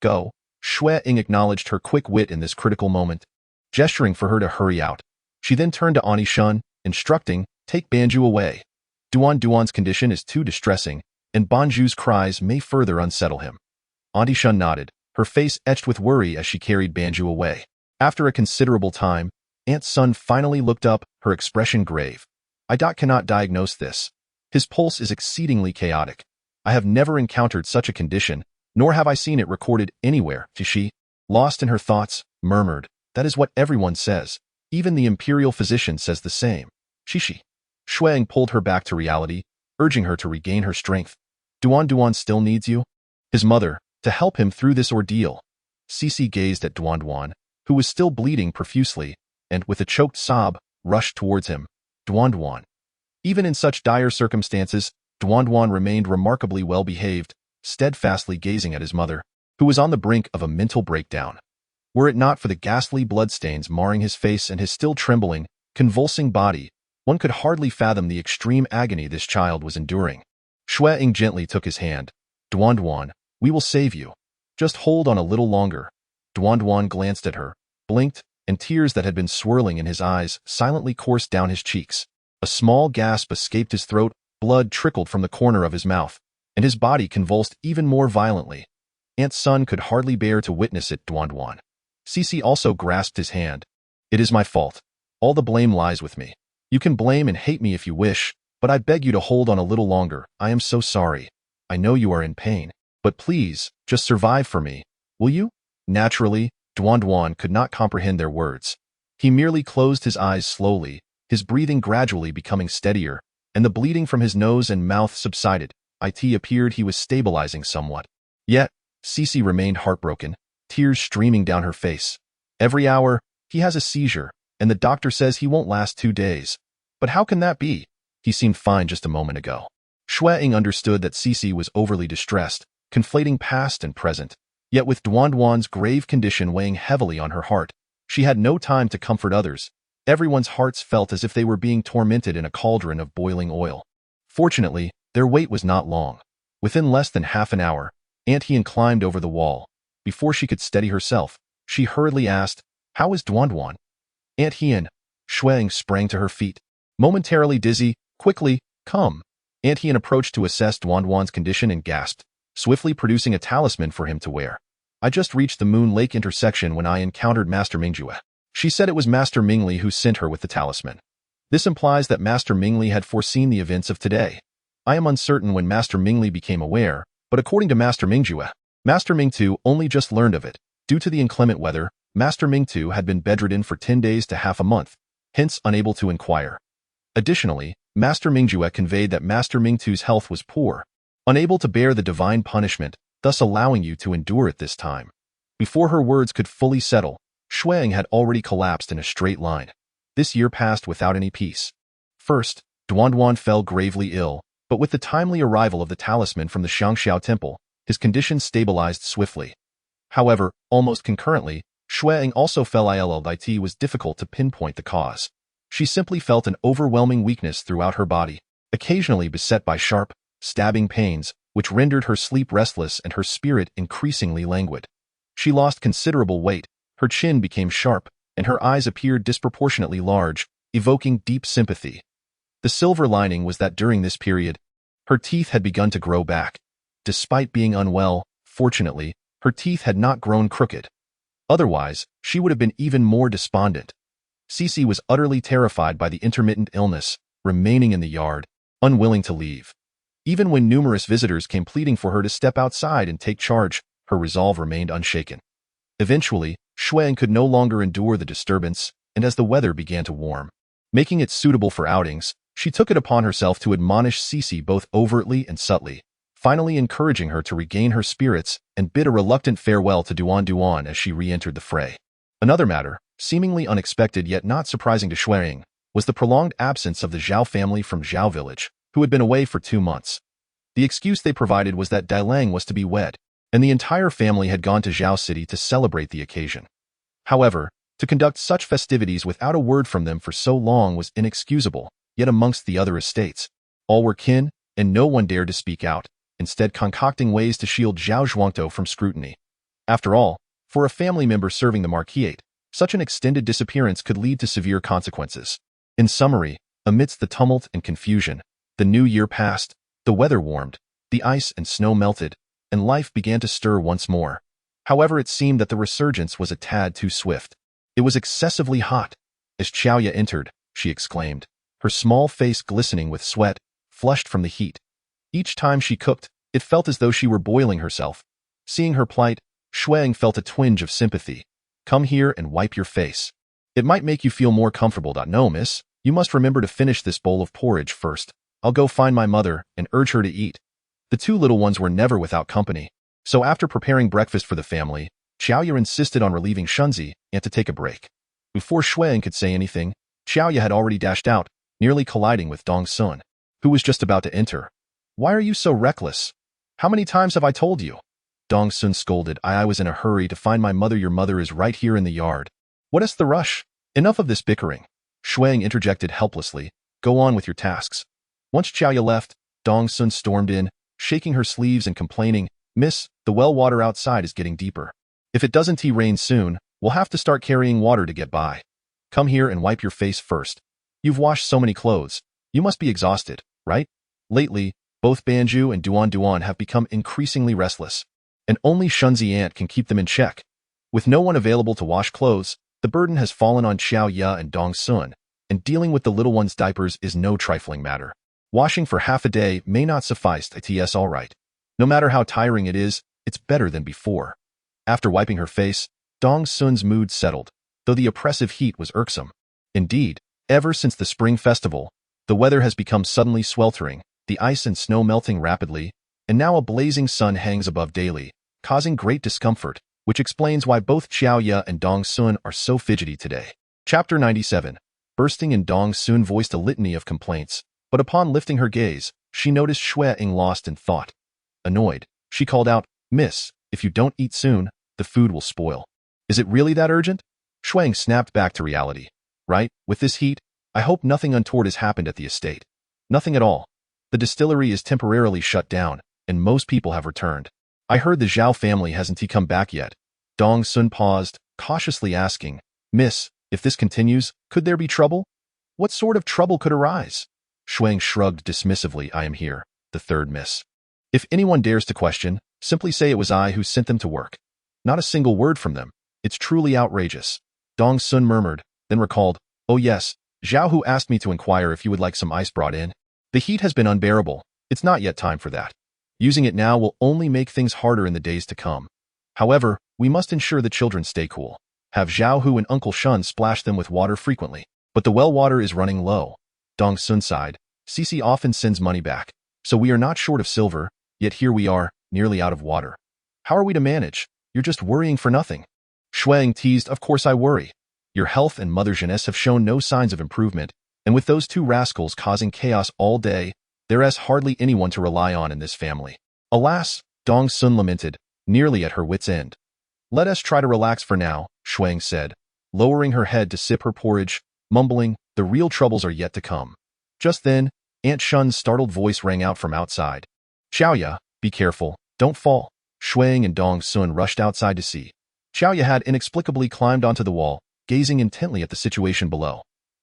"Go." Xue Ying acknowledged her quick wit in this critical moment, gesturing for her to hurry out. She then turned to Auntie Shun, instructing, "Take Banju away. Duan's condition is too distressing, and Banju's cries may further unsettle him." Auntie Shun nodded, her face etched with worry as she carried Banju away. After a considerable time, Aunt Sun finally looked up, her expression grave. "I cannot diagnose this. His pulse is exceedingly chaotic. I have never encountered such a condition, nor have I seen it recorded anywhere." She, lost in her thoughts, murmured, "That is what everyone says. Even the imperial physician says the same." Xue Ying pulled her back to reality, urging her to regain her strength. Duan still needs you." His mother, to help him through this ordeal. Cici gazed at Duan, who was still bleeding profusely, and, with a choked sob, rushed towards him. Duan. Even in such dire circumstances, Duan remained remarkably well-behaved, steadfastly gazing at his mother, who was on the brink of a mental breakdown. Were it not for the ghastly bloodstains marring his face and his still trembling, convulsing body, one could hardly fathom the extreme agony this child was enduring. Xue Ying gently took his hand. "Duan, we will save you. Just hold on a little longer." Duan glanced at her, blinked, and tears that had been swirling in his eyes silently coursed down his cheeks. A small gasp escaped his throat, blood trickled from the corner of his mouth, and his body convulsed even more violently. Aunt Sun could hardly bear to witness it. Duan. Cici also grasped his hand. "It is my fault. All the blame lies with me. You can blame and hate me if you wish, but I beg you to hold on a little longer. I am so sorry. I know you are in pain, but please, just survive for me. Will you?" Naturally, Duan could not comprehend their words. He merely closed his eyes slowly, his breathing gradually becoming steadier, and the bleeding from his nose and mouth subsided. It appeared he was stabilizing somewhat. Yet, Cici remained heartbroken, tears streaming down her face. "Every hour, he has a seizure, and the doctor says he won't last 2 days. But how can that be? He seemed fine just a moment ago." Xue Ying understood that Cici was overly distressed, conflating past and present. Yet with Duan's grave condition weighing heavily on her heart, she had no time to comfort others. Everyone's hearts felt as if they were being tormented in a cauldron of boiling oil. Fortunately, their wait was not long. Within less than half an hour, Aunt Hien climbed over the wall. Before she could steady herself, she hurriedly asked, "How is Duan?" "Aunt Hien." Xue Ying sprang to her feet. Momentarily dizzy, "Quickly, come." Aunt Hien approached to assess Duan's condition and gasped, swiftly producing a talisman for him to wear. "I just reached the Moon Lake intersection when I encountered Master Mingjue." She said it was Master Mingli who sent her with the talisman. This implies that Master Mingli had foreseen the events of today. I am uncertain when Master Mingli became aware, but according to Master Mingjue, Master Mingtu only just learned of it. Due to the inclement weather, Master Mingtu had been bedridden for 10 days to half a month, hence unable to inquire. Additionally, Master Mingjue conveyed that Master Mingtu's health was poor. unable to bear the divine punishment, thus allowing you to endure it this time. Before her words could fully settle, Xue Ying had already collapsed in a straight line. This year passed without any peace. First, Duan fell gravely ill, but with the timely arrival of the talisman from the Xiangxiao temple, his condition stabilized swiftly. However, almost concurrently, Xue Ying also fell ill. It was difficult to pinpoint the cause. She simply felt an overwhelming weakness throughout her body, occasionally beset by sharp, stabbing pains, which rendered her sleep restless and her spirit increasingly languid. She lost considerable weight, her chin became sharp, and her eyes appeared disproportionately large, evoking deep sympathy. The silver lining was that during this period, her teeth had begun to grow back. Despite being unwell, fortunately, her teeth had not grown crooked. Otherwise, she would have been even more despondent. Cece was utterly terrified by the intermittent illness, remaining in the yard, unwilling to leave. Even when numerous visitors came pleading for her to step outside and take charge, her resolve remained unshaken. Eventually, Xue Ying could no longer endure the disturbance, and as the weather began to warm, making it suitable for outings, she took it upon herself to admonish Cece both overtly and subtly, finally encouraging her to regain her spirits and bid a reluctant farewell to Duan as she re-entered the fray. Another matter, seemingly unexpected yet not surprising to Xue Ying, was the prolonged absence of the Zhao family from Zhao village, who had been away for 2 months. The excuse they provided was that Dailang was to be wed, and the entire family had gone to Zhao City to celebrate the occasion. However, to conduct such festivities without a word from them for so long was inexcusable, yet amongst the other estates, all were kin, and no one dared to speak out, instead concocting ways to shield Zhao Zhuangtou from scrutiny. After all, for a family member serving the marquisate, such an extended disappearance could lead to severe consequences. In summary, amidst the tumult and confusion, the new year passed, the weather warmed, the ice and snow melted, and life began to stir once more. However, it seemed that the resurgence was a tad too swift. It was excessively hot. As Xiaoya entered, she exclaimed, her small face glistening with sweat, flushed from the heat. Each time she cooked, it felt as though she were boiling herself. Seeing her plight, Xue Ying felt a twinge of sympathy. Come here and wipe your face. It might make you feel more comfortable. No, miss, you must remember to finish this bowl of porridge first. I'll go find my mother and urge her to eat. The 2 little ones were never without company, so after preparing breakfast for the family, Xiaoya insisted on relieving Shunzi and to take a break. Before Xue Ying could say anything, Xiaoya had already dashed out, nearly colliding with Dong Sun, who was just about to enter. Why are you so reckless? How many times have I told you? Dong Sun scolded. I was in a hurry to find my mother. Your mother is right here in the yard. What is the rush? Enough of this bickering. Xue Ying interjected helplessly. Go on with your tasks. Once Xiaoya left, Dong Sun stormed in, shaking her sleeves and complaining, Miss, the well water outside is getting deeper. If it doesn't rain soon, we'll have to start carrying water to get by. Come here and wipe your face first. You've washed so many clothes. You must be exhausted, right? Lately, both Banju and Duan have become increasingly restless, and only Shunzi Ant can keep them in check. With no one available to wash clothes, the burden has fallen on Xiaoya and Dong Sun, and dealing with the little one's diapers is no trifling matter. Washing for half a day may not suffice. It's all right. No matter how tiring it is, it's better than before. After wiping her face, Dong Sun's mood settled, though the oppressive heat was irksome. Indeed, ever since the spring festival, the weather has become suddenly sweltering, the ice and snow melting rapidly, and now a blazing sun hangs above daily, causing great discomfort, which explains why both Xiaoya and Dong Sun are so fidgety today. Chapter 97. Bursting in, Dong Sun voiced a litany of complaints, but upon lifting her gaze, she noticed Xue Ying lost in thought. Annoyed, she called out, Miss, if you don't eat soon, the food will spoil. Is it really that urgent? Xue Ying snapped back to reality. Right, with this heat, I hope nothing untoward has happened at the estate. Nothing at all. The distillery is temporarily shut down, and most people have returned. I heard the Zhao family hasn't come back yet. Dong Sun paused, cautiously asking, Miss, if this continues, could there be trouble? What sort of trouble could arise? Xue Ying shrugged dismissively. I am here, the third miss. If anyone dares to question, simply say it was I who sent them to work. Not a single word from them. It's truly outrageous. Dong Sun murmured, then recalled, Oh yes, Zhao who asked me to inquire if you would like some ice brought in. The heat has been unbearable. It's not yet time for that. Using it now will only make things harder in the days to come. However, we must ensure the children stay cool. Have Zhao Hu and Uncle Shun splash them with water frequently. But the well water is running low. Dong Sun sighed. Cece often sends money back, so we are not short of silver. Yet here we are, nearly out of water. How are we to manage? You're just worrying for nothing. Xue Ying teased, of course I worry. Your health and Mother Jeunesse have shown no signs of improvement, and with those two rascals causing chaos all day, there is hardly anyone to rely on in this family. Alas, Dong Sun lamented, nearly at her wit's end. Let us try to relax for now, Xue Ying said, lowering her head to sip her porridge, mumbling, the real troubles are yet to come. Just then, Aunt Shun's startled voice rang out from outside. Xiaoya, be careful, don't fall. Xue Ying and Dong Sun rushed outside to see. Xiaoya had inexplicably climbed onto the wall, gazing intently at the situation below.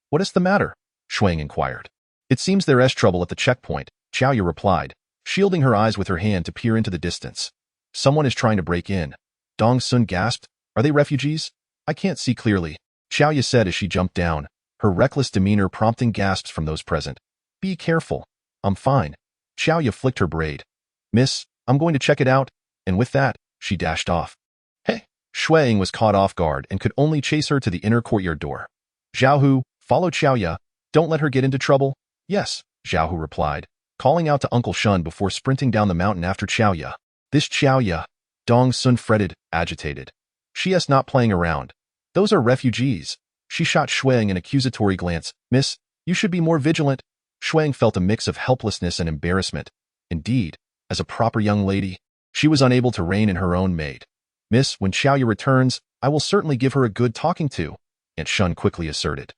What is the matter? Xue Ying inquired. It seems there is trouble at the checkpoint, Xiaoya replied, shielding her eyes with her hand to peer into the distance. Someone is trying to break in. Dong Sun gasped, are they refugees? I can't see clearly, Xiaoya said as she jumped down, her reckless demeanor prompting gasps from those present. Be careful. I'm fine. Xiaoya flicked her braid. Miss, I'm going to check it out, and with that, she dashed off. Hey! Xue Ying was caught off guard and could only chase her to the inner courtyard door. Xiaohu, follow Xiaoya, don't let her get into trouble. Yes, Xiaohu replied, calling out to Uncle Shun before sprinting down the mountain after Xiaoya. This Xiaoya, Dong Sun fretted, agitated. She is not playing around. Those are refugees. She shot Xue Ying an accusatory glance. Miss, you should be more vigilant. Xue Ying felt a mix of helplessness and embarrassment. Indeed, as a proper young lady, she was unable to rein in her own maid. Miss, when Xiaoya returns, I will certainly give her a good talking to, Aunt Shun quickly asserted.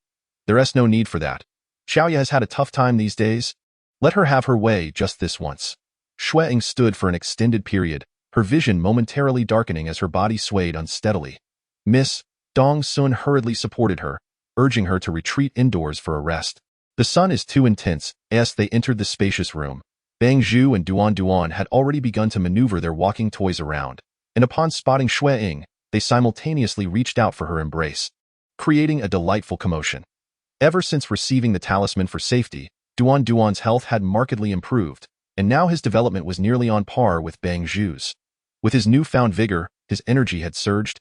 There is no need for that. Xiaoya has had a tough time these days. Let her have her way just this once. Xue Ying stood for an extended period, her vision momentarily darkening as her body swayed unsteadily. Miss, Dong Sun hurriedly supported her, urging her to retreat indoors for a rest. The sun is too intense. As they entered the spacious room, Bang Zhu and Duan had already begun to maneuver their walking toys around, and upon spotting Xue Ying, they simultaneously reached out for her embrace, creating a delightful commotion. Ever since receiving the talisman for safety, Duan's health had markedly improved, and now his development was nearly on par with Bang Zhu's. With his newfound vigor, his energy had surged,